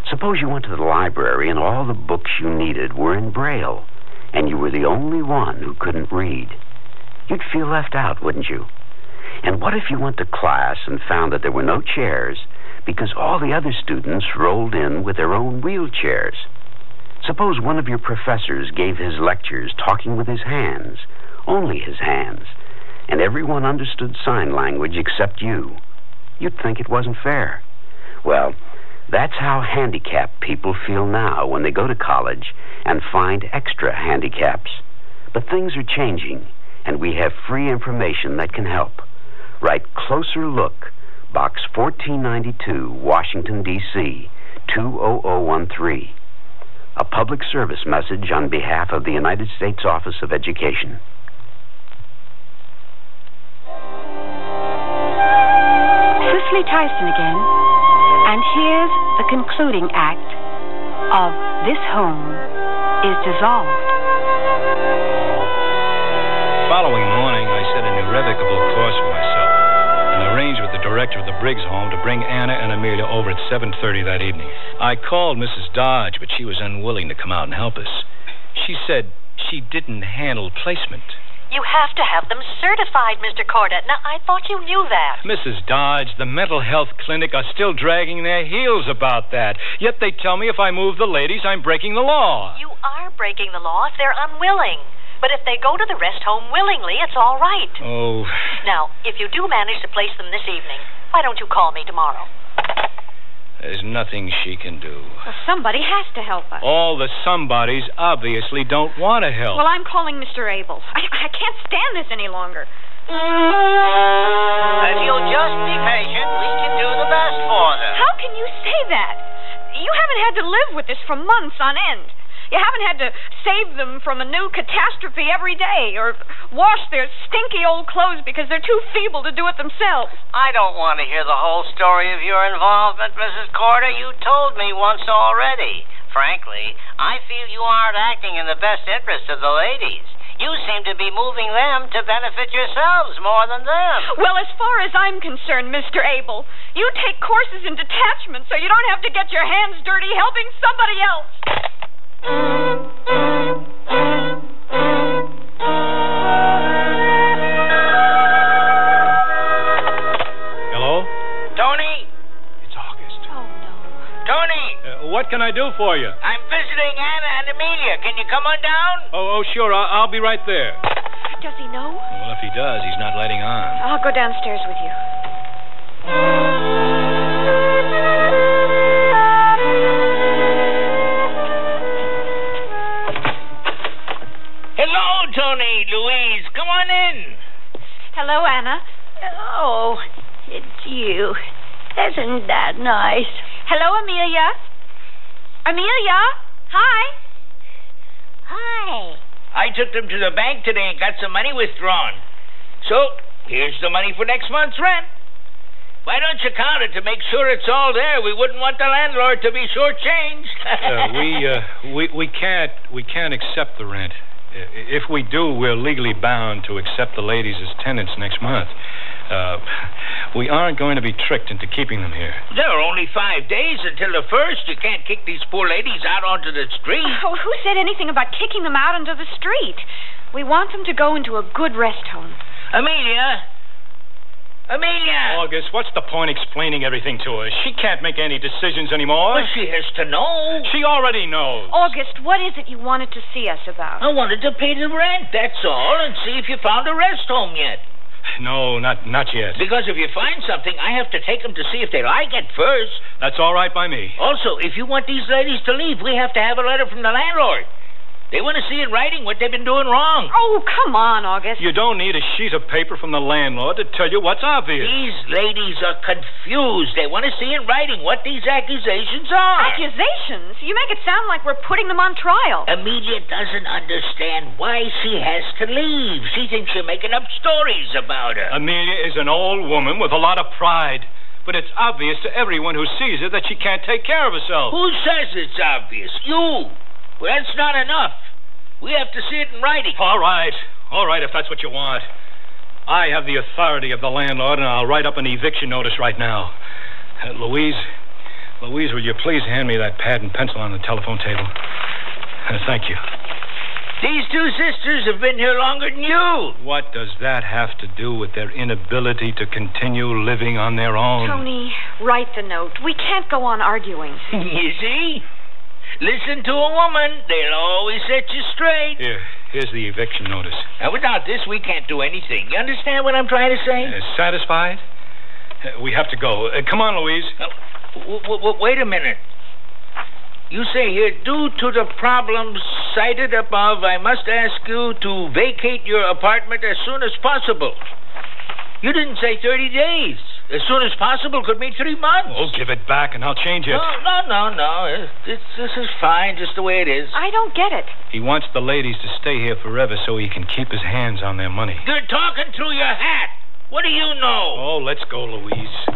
Speaker 11: Suppose you went to the library and all the books you needed were in Braille, and you were the only one who couldn't read. You'd feel left out, wouldn't you? And what if you went to class and found that there were no chairs because all the other students rolled in with their own wheelchairs? Suppose one of your professors gave his lectures talking with his hands, only his hands, and everyone understood sign language except you. You'd think it wasn't fair. Well, that's how handicapped people feel now when they go to college and find extra handicaps. But things are changing, and we have free information that can help. Write Closer Look, Box 1492, Washington, D.C., 20013. A public service message on behalf of the United States Office of Education.
Speaker 16: Cicely Tyson again, and here's the concluding act of This Home is Dissolved.
Speaker 24: Following morning, I set an irrevocable course for myself and arranged with the director of the Briggs home to bring Anna and Amelia over at 7:30 that evening. I called Mrs. Dodge, but she was unwilling to come out and help us. She said she didn't handle placement.
Speaker 3: You have to have them certified, Mr. Cordet. Now, I thought you knew that.
Speaker 24: Mrs. Dodge, the mental health clinic are still dragging their heels about that. Yet they tell me if I move the ladies, I'm breaking the law.
Speaker 3: You are breaking the law if they're unwilling. But if they go to the rest home willingly, it's all right.
Speaker 24: Oh.
Speaker 3: Now, if you do manage to place them this evening, why don't you call me tomorrow?
Speaker 24: There's nothing she can do.
Speaker 25: Well, somebody has to help us.
Speaker 24: All the somebodies obviously don't want to help.
Speaker 25: Well, I'm calling Mr. Abel. I can't stand this any longer.
Speaker 5: If you'll just be patient, we can do the best for them.
Speaker 25: How can you say that? You haven't had to live with this for months on end. You haven't had to save them from a new catastrophe every day or wash their stinky old clothes because they're too feeble to do it themselves.
Speaker 5: I don't want to hear the whole story of your involvement, Mrs. Corder. You told me once already. Frankly, I feel you aren't acting in the best interest of the ladies. You seem to be moving them to benefit yourselves more than them.
Speaker 25: Well, as far as I'm concerned, Mr. Abel, you take courses in detachment so you don't have to get your hands dirty helping somebody else.
Speaker 24: Hello?
Speaker 5: Tony?
Speaker 24: It's August.
Speaker 25: Oh, no.
Speaker 5: Tony?
Speaker 24: What can I do for you?
Speaker 5: I'm visiting Anna and Amelia. Can you come on down?
Speaker 24: Oh, sure. I'll be right there.
Speaker 25: Does he know?
Speaker 24: Well, if he does, he's not letting on.
Speaker 25: I'll go downstairs with you.
Speaker 5: Hello, Tony, Louise. Come on in.
Speaker 25: Hello, Anna.
Speaker 26: Oh, it's you. Isn't that nice?
Speaker 25: Hello, Amelia. Amelia? Hi.
Speaker 26: Hi.
Speaker 4: I took them to the bank today and got some money withdrawn. So, here's the money for next month's rent. Why don't you count it to make sure it's all there? We wouldn't want the landlord to be shortchanged.
Speaker 24: We can't accept the rent. If we do, we're legally bound to accept the ladies as tenants next month. We aren't going to be tricked into keeping them here.
Speaker 4: There are only 5 days until the 1st. You can't kick these poor ladies out onto the street.
Speaker 25: Oh, who said anything about kicking them out into the street? We want them to go into a good rest home.
Speaker 4: Amelia!
Speaker 24: August, what's the point explaining everything to her? She can't make any decisions anymore.
Speaker 4: Well, she has to know.
Speaker 24: She already knows.
Speaker 25: August, what is it you wanted to see us about?
Speaker 4: I wanted to pay the rent, that's all, and see if you found a rest home yet.
Speaker 24: No, not yet.
Speaker 4: Because if you find something, I have to take them to see if they like it first.
Speaker 24: That's all right by me.
Speaker 4: Also, if you want these ladies to leave, we have to have a letter from the landlord. They want to see in writing what they've been doing wrong.
Speaker 25: Oh, come on, August.
Speaker 24: You don't need a sheet of paper from the landlord to tell you what's obvious.
Speaker 4: These ladies are confused. They want to see in writing what these accusations are.
Speaker 25: Accusations? You make it sound like we're putting them on trial.
Speaker 4: Amelia doesn't understand why she has to leave. She thinks you're making up stories about her.
Speaker 24: Amelia is an old woman with a lot of pride. But it's obvious to everyone who sees her that she can't take care of herself.
Speaker 4: Who says it's obvious? You. Well, that's not enough. We have to see it in writing.
Speaker 24: All right, if that's what you want. I have the authority of the landlord, and I'll write up an eviction notice right now. Louise, will you please hand me that pad and pencil on the telephone table? Thank you.
Speaker 4: These two sisters have been here longer than you.
Speaker 24: What does that have to do with their inability to continue living on their own?
Speaker 25: Tony, write the note. We can't go on arguing.
Speaker 4: You see? Listen to a woman. They'll always set you straight.
Speaker 24: Here's the eviction notice.
Speaker 4: Now, without this, we can't do anything. You understand what I'm trying to say?
Speaker 24: Satisfied? We have to go. Come on, Louise.
Speaker 4: Wait a minute. You say here, due to the problems cited above, I must ask you to vacate your apartment as soon as possible. You didn't say 30 days. As soon as possible could mean 3 months.
Speaker 24: Oh, give it back and I'll change it.
Speaker 4: No. This is fine, just the way it is.
Speaker 25: I don't get it.
Speaker 24: He wants the ladies to stay here forever so he can keep his hands on their money.
Speaker 4: You're talking through your hat. What do you know?
Speaker 24: Oh, let's go, Louise.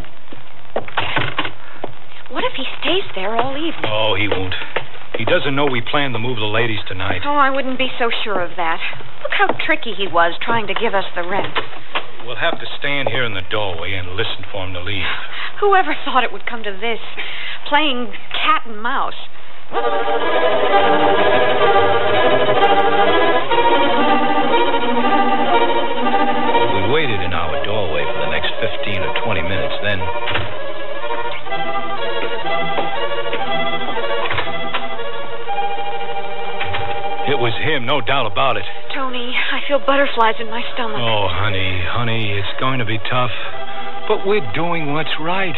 Speaker 25: What if he stays there all evening?
Speaker 24: Oh, he won't. He doesn't know we plan to move the ladies tonight.
Speaker 25: Oh, I wouldn't be so sure of that. Look how tricky he was trying to give us the rent.
Speaker 24: We'll have to stand here in the doorway and listen for him to leave.
Speaker 25: Whoever thought it would come to this? Playing cat and mouse.
Speaker 24: We waited in our doorway for the next 15 or 20 minutes, then... It was him, no doubt about it.
Speaker 25: Tony, I feel butterflies in my stomach.
Speaker 24: Oh, honey, it's going to be tough. But we're doing what's right.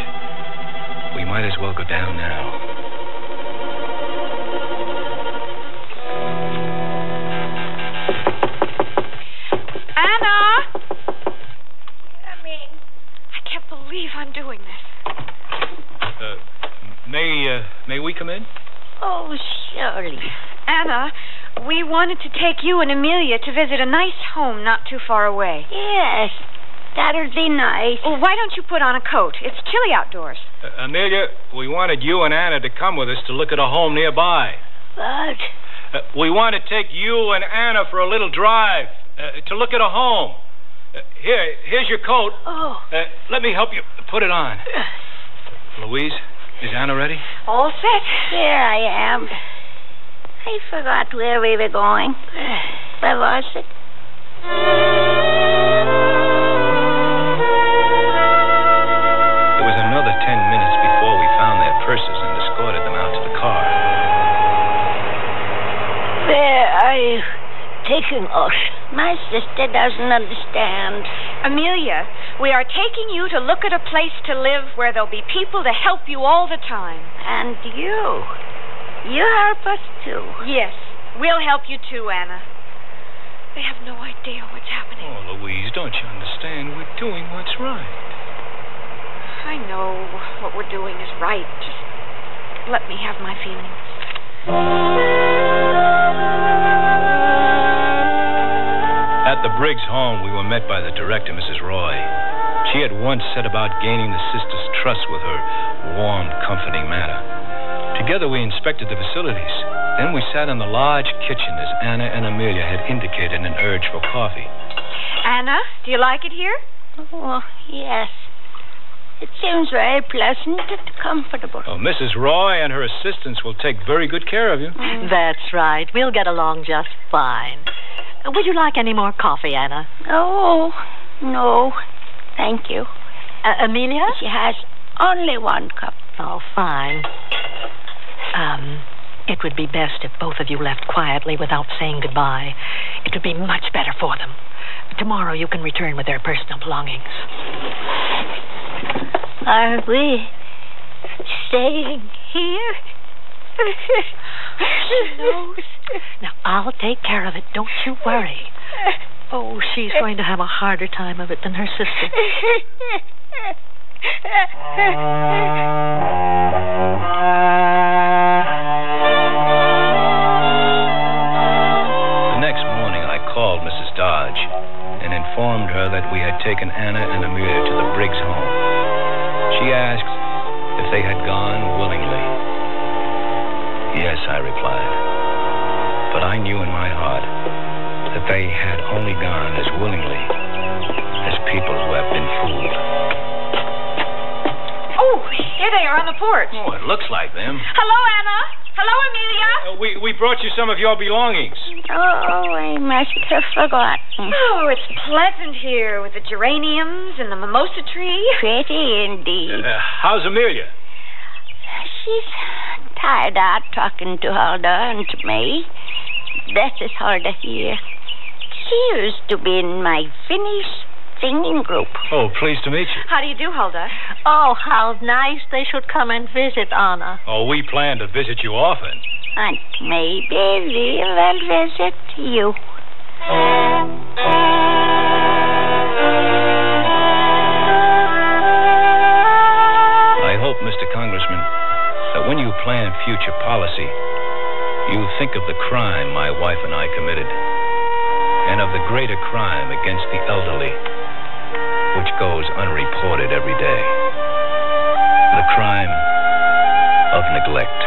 Speaker 24: We might as well go down now.
Speaker 25: Anna! I can't believe I'm doing this.
Speaker 24: May we come in?
Speaker 26: Oh, surely.
Speaker 25: Anna, we wanted to take you and Amelia to visit a nice home not too far away.
Speaker 26: Yes, that'll be nice.
Speaker 25: Well, why don't you put on a coat? It's chilly outdoors.
Speaker 24: Amelia, we wanted you and Anna to come with us to look at a home nearby.
Speaker 26: What?
Speaker 24: We want to take you and Anna for a little drive to look at a home. Here's your coat.
Speaker 26: Oh.
Speaker 24: Let me help you put it on. Louise, is Anna ready?
Speaker 25: All set.
Speaker 26: Here I am. I forgot where we were going. Where was it?
Speaker 24: It was another 10 minutes before we found their purses and escorted them out to the car.
Speaker 26: Where are you taking us? My sister doesn't understand.
Speaker 25: Amelia, we are taking you to look at a place to live where there'll be people to help you all the time.
Speaker 26: And you? You help us too.
Speaker 25: Yes, we'll help you too, Anna. They have no idea what's happening.
Speaker 24: Oh, Louise, don't you understand? We're doing what's right.
Speaker 25: I know what we're doing is right. Just let me have my feelings.
Speaker 24: At the Briggs home, we were met by the director, Mrs. Roy. She had once set about gaining the sisters' trust with her warm, comforting manner. Together we inspected the facilities. Then we sat in the large kitchen as Anna and Amelia had indicated an urge for coffee.
Speaker 25: Anna, do you like it here?
Speaker 26: Oh, yes. It seems very pleasant and comfortable.
Speaker 24: Oh, Mrs. Roy and her assistants will take very good care of you.
Speaker 12: That's right. We'll get along just fine. Would you like any more coffee, Anna?
Speaker 26: Oh, no. Thank you.
Speaker 12: Amelia?
Speaker 26: She has only one cup.
Speaker 12: Oh, fine. It would be best if both of you left quietly without saying goodbye. It would be much better for them. Tomorrow you can return with their personal belongings.
Speaker 26: Are we staying here?
Speaker 12: She knows. Now, I'll take care of it. Don't you worry. Oh, she's going to have a harder time of it than her sister.
Speaker 24: The next morning, I called Mrs. Dodge and informed her that we had taken Anna and Amelia to the Briggs home. She asked if they had gone willingly. Yes, I replied. But I knew in my heart that they had only gone as willingly
Speaker 25: Here they are on the porch.
Speaker 24: Oh, it looks like them.
Speaker 25: Hello, Anna. Hello, Amelia.
Speaker 24: We brought you some of your belongings.
Speaker 26: Oh, I must have forgotten.
Speaker 25: Oh, it's pleasant here with the geraniums and the mimosa tree.
Speaker 26: Pretty indeed.
Speaker 24: How's Amelia?
Speaker 26: She's tired out talking to Huldah and to me. That is Huldah here. She used to be in my Finnish singing group.
Speaker 24: Oh, pleased to meet you.
Speaker 25: How do you do, Huldah?
Speaker 12: Oh, how nice they should come and visit, Anna.
Speaker 24: Oh, we plan to visit you often.
Speaker 26: And maybe we'll visit you.
Speaker 24: I hope, Mr. Congressman, that when you plan future policy, you think of the crime my wife and I committed, and of the greater crime against the elderly, which goes unreported every day. The crime of neglect.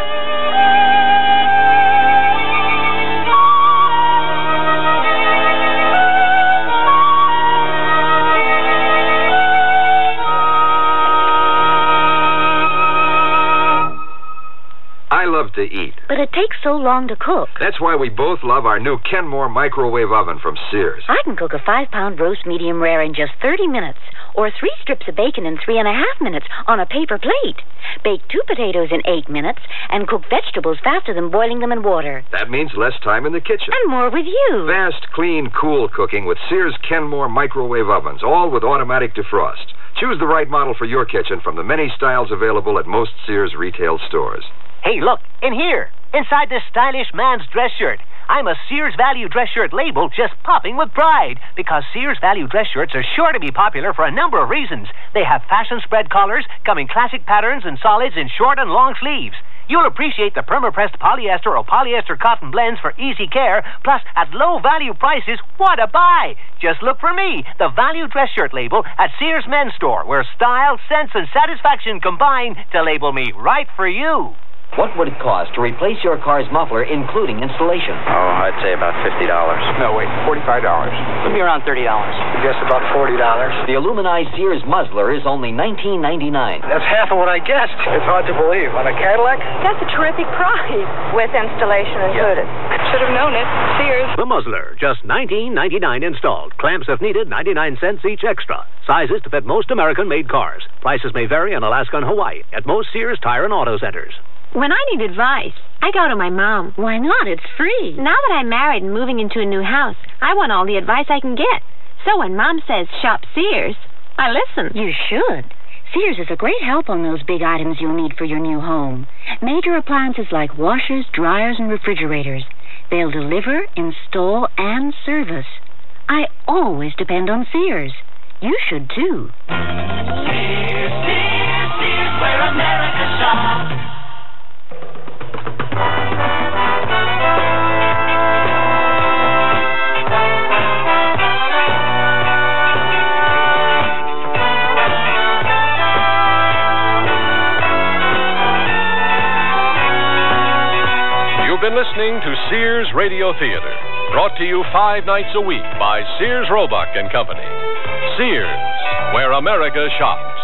Speaker 13: I love to eat.
Speaker 7: But it takes so long to cook.
Speaker 13: That's why we both love our new Kenmore microwave oven from Sears.
Speaker 7: I can cook a 5-pound roast medium rare in just 30 minutes, or 3 strips of bacon in 3.5 minutes on a paper plate. Bake 2 potatoes in 8 minutes, and cook vegetables faster than boiling them in water.
Speaker 13: That means less time in the kitchen.
Speaker 7: And more with you.
Speaker 13: Fast, clean, cool cooking with Sears Kenmore microwave ovens, all with automatic defrost. Choose the right model for your kitchen from the many styles available at most Sears retail stores.
Speaker 6: Hey, look, in here, inside this stylish man's dress shirt. I'm a Sears Value dress shirt label just popping with pride, because Sears Value dress shirts are sure to be popular for a number of reasons. They have fashion spread collars, come in classic patterns and solids in short and long sleeves. You'll appreciate the perma-pressed polyester or polyester cotton blends for easy care, plus at low value prices. What a buy! Just look for me, the Value dress shirt label at Sears Men's Store, where style, sense, and satisfaction combine to label me right for you.
Speaker 14: What would it cost to replace your car's muffler, including installation?
Speaker 15: Oh, I'd say about $50.
Speaker 14: No, wait, $45.
Speaker 15: Would be around $30.
Speaker 14: I guess about $40. The aluminized Sears muzzler is only $19.99.
Speaker 15: That's half of what I guessed. It's hard to believe. On a Cadillac?
Speaker 25: That's a terrific price, with installation included. Should have known it. Sears.
Speaker 17: The muzzler, just $19.99 installed. Clamps if needed, 99 cents each extra. Sizes to fit most American-made cars. Prices may vary in Alaska and Hawaii at most Sears Tire and Auto Centers.
Speaker 16: When I need advice, I go to my mom.
Speaker 7: Why not? It's free.
Speaker 16: Now that I'm married and moving into a new house, I want all the advice I can get. So when Mom says shop Sears, I listen.
Speaker 7: You should. Sears is a great help on those big items you'll need for your new home. Major appliances like washers, dryers, and refrigerators. They'll deliver, install, and service. I always depend on Sears. You should, too.
Speaker 18: Sears, Sears, Sears, where America shops.
Speaker 21: You've been listening to Sears Radio Theater, brought to you 5 nights a week by Sears Roebuck and Company. Sears, where America shops.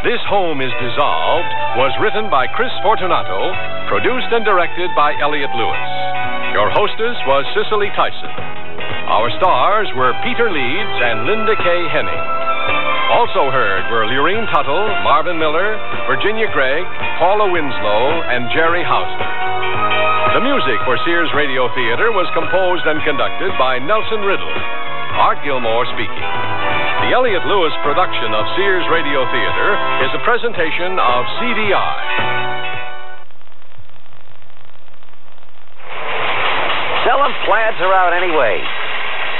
Speaker 21: This Home is Dissolved was written by Chris Fortunato, produced and directed by Elliott Lewis. Your hostess was Cicely Tyson. Our stars were Peter Leeds and Linda K. Henning. Also heard were Lurene Tuttle, Marvin Miller, Virginia Gregg, Paula Winslow, and Jerry Hausner. The music for Sears Radio Theater was composed and conducted by Nelson Riddle. Art Gilmore speaking. The Elliott Lewis production of Sears Radio Theater is a presentation of CDI.
Speaker 14: Selling plaids are out anyway.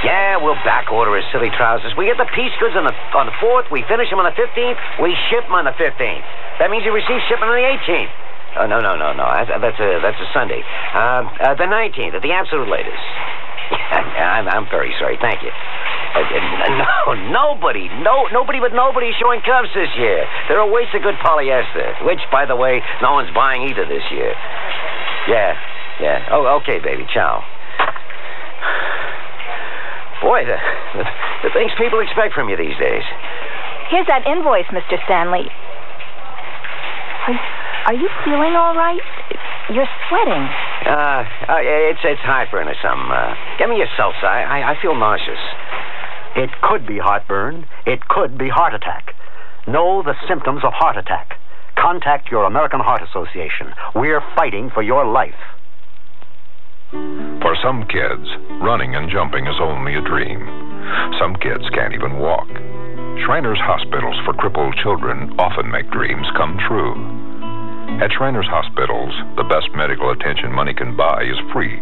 Speaker 14: Yeah, we'll back order his silly trousers. We get the piece goods on the 4th, we finish them on the 15th, we ship them on the 15th. That means you receive shipment on the 18th. Oh, no. That's a Sunday. The 19th, at the absolute latest. I'm very sorry. Thank you. Nobody but nobody is showing cuffs this year. They're a waste of good polyester, which, by the way, no one's buying either this year. Yeah. Oh, okay, baby. Ciao. Boy, the things people expect from you these days.
Speaker 10: Here's that invoice, Mr. Stanley. Are you feeling all right? You're sweating.
Speaker 14: It's heartburn or something. Get me your salsa. I feel nauseous.
Speaker 17: It could be heartburn. It could be heart attack. Know the symptoms of heart attack. Contact your American Heart Association. We're fighting for your life.
Speaker 20: For some kids, running and jumping is only a dream. Some kids can't even walk. Shriners Hospitals for crippled children often make dreams come true. At Shriners Hospitals, the best medical attention money can buy is free.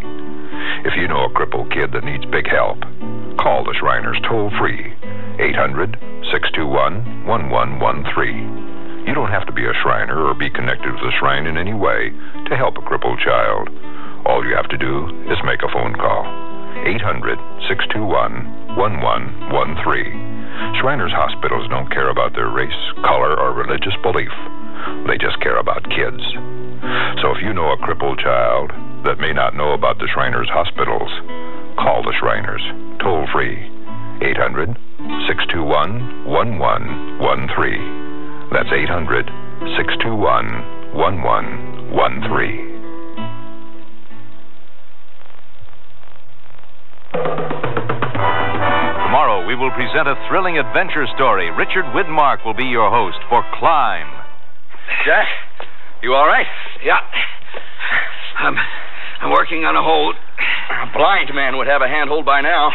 Speaker 20: If you know a crippled kid that needs big help, call the Shriners toll-free, 800-621-1113. You don't have to be a Shriner or be connected to the Shrine in any way to help a crippled child. All you have to do is make a phone call, 800-621-1113. Shriners Hospitals don't care about their race, color, or religious belief. They just care about kids. So if you know a crippled child that may not know about the Shriners Hospitals, call the Shriners, toll-free, 800-621-1113. That's 800-621-1113.
Speaker 1: Tomorrow we will present a thrilling adventure story. Richard Widmark will be your host for Climb.
Speaker 8: Jack, you all right?
Speaker 9: Yeah. I'm working on a hold.
Speaker 8: A blind man would have a handhold by now.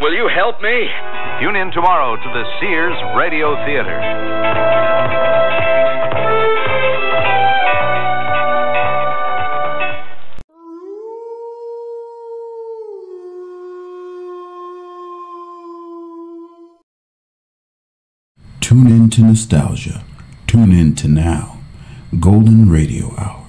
Speaker 8: Will you help me?
Speaker 1: Tune in tomorrow to the Sears Radio Theater.
Speaker 19: Tune in to nostalgia. Tune in to now. Golden Radio Hour.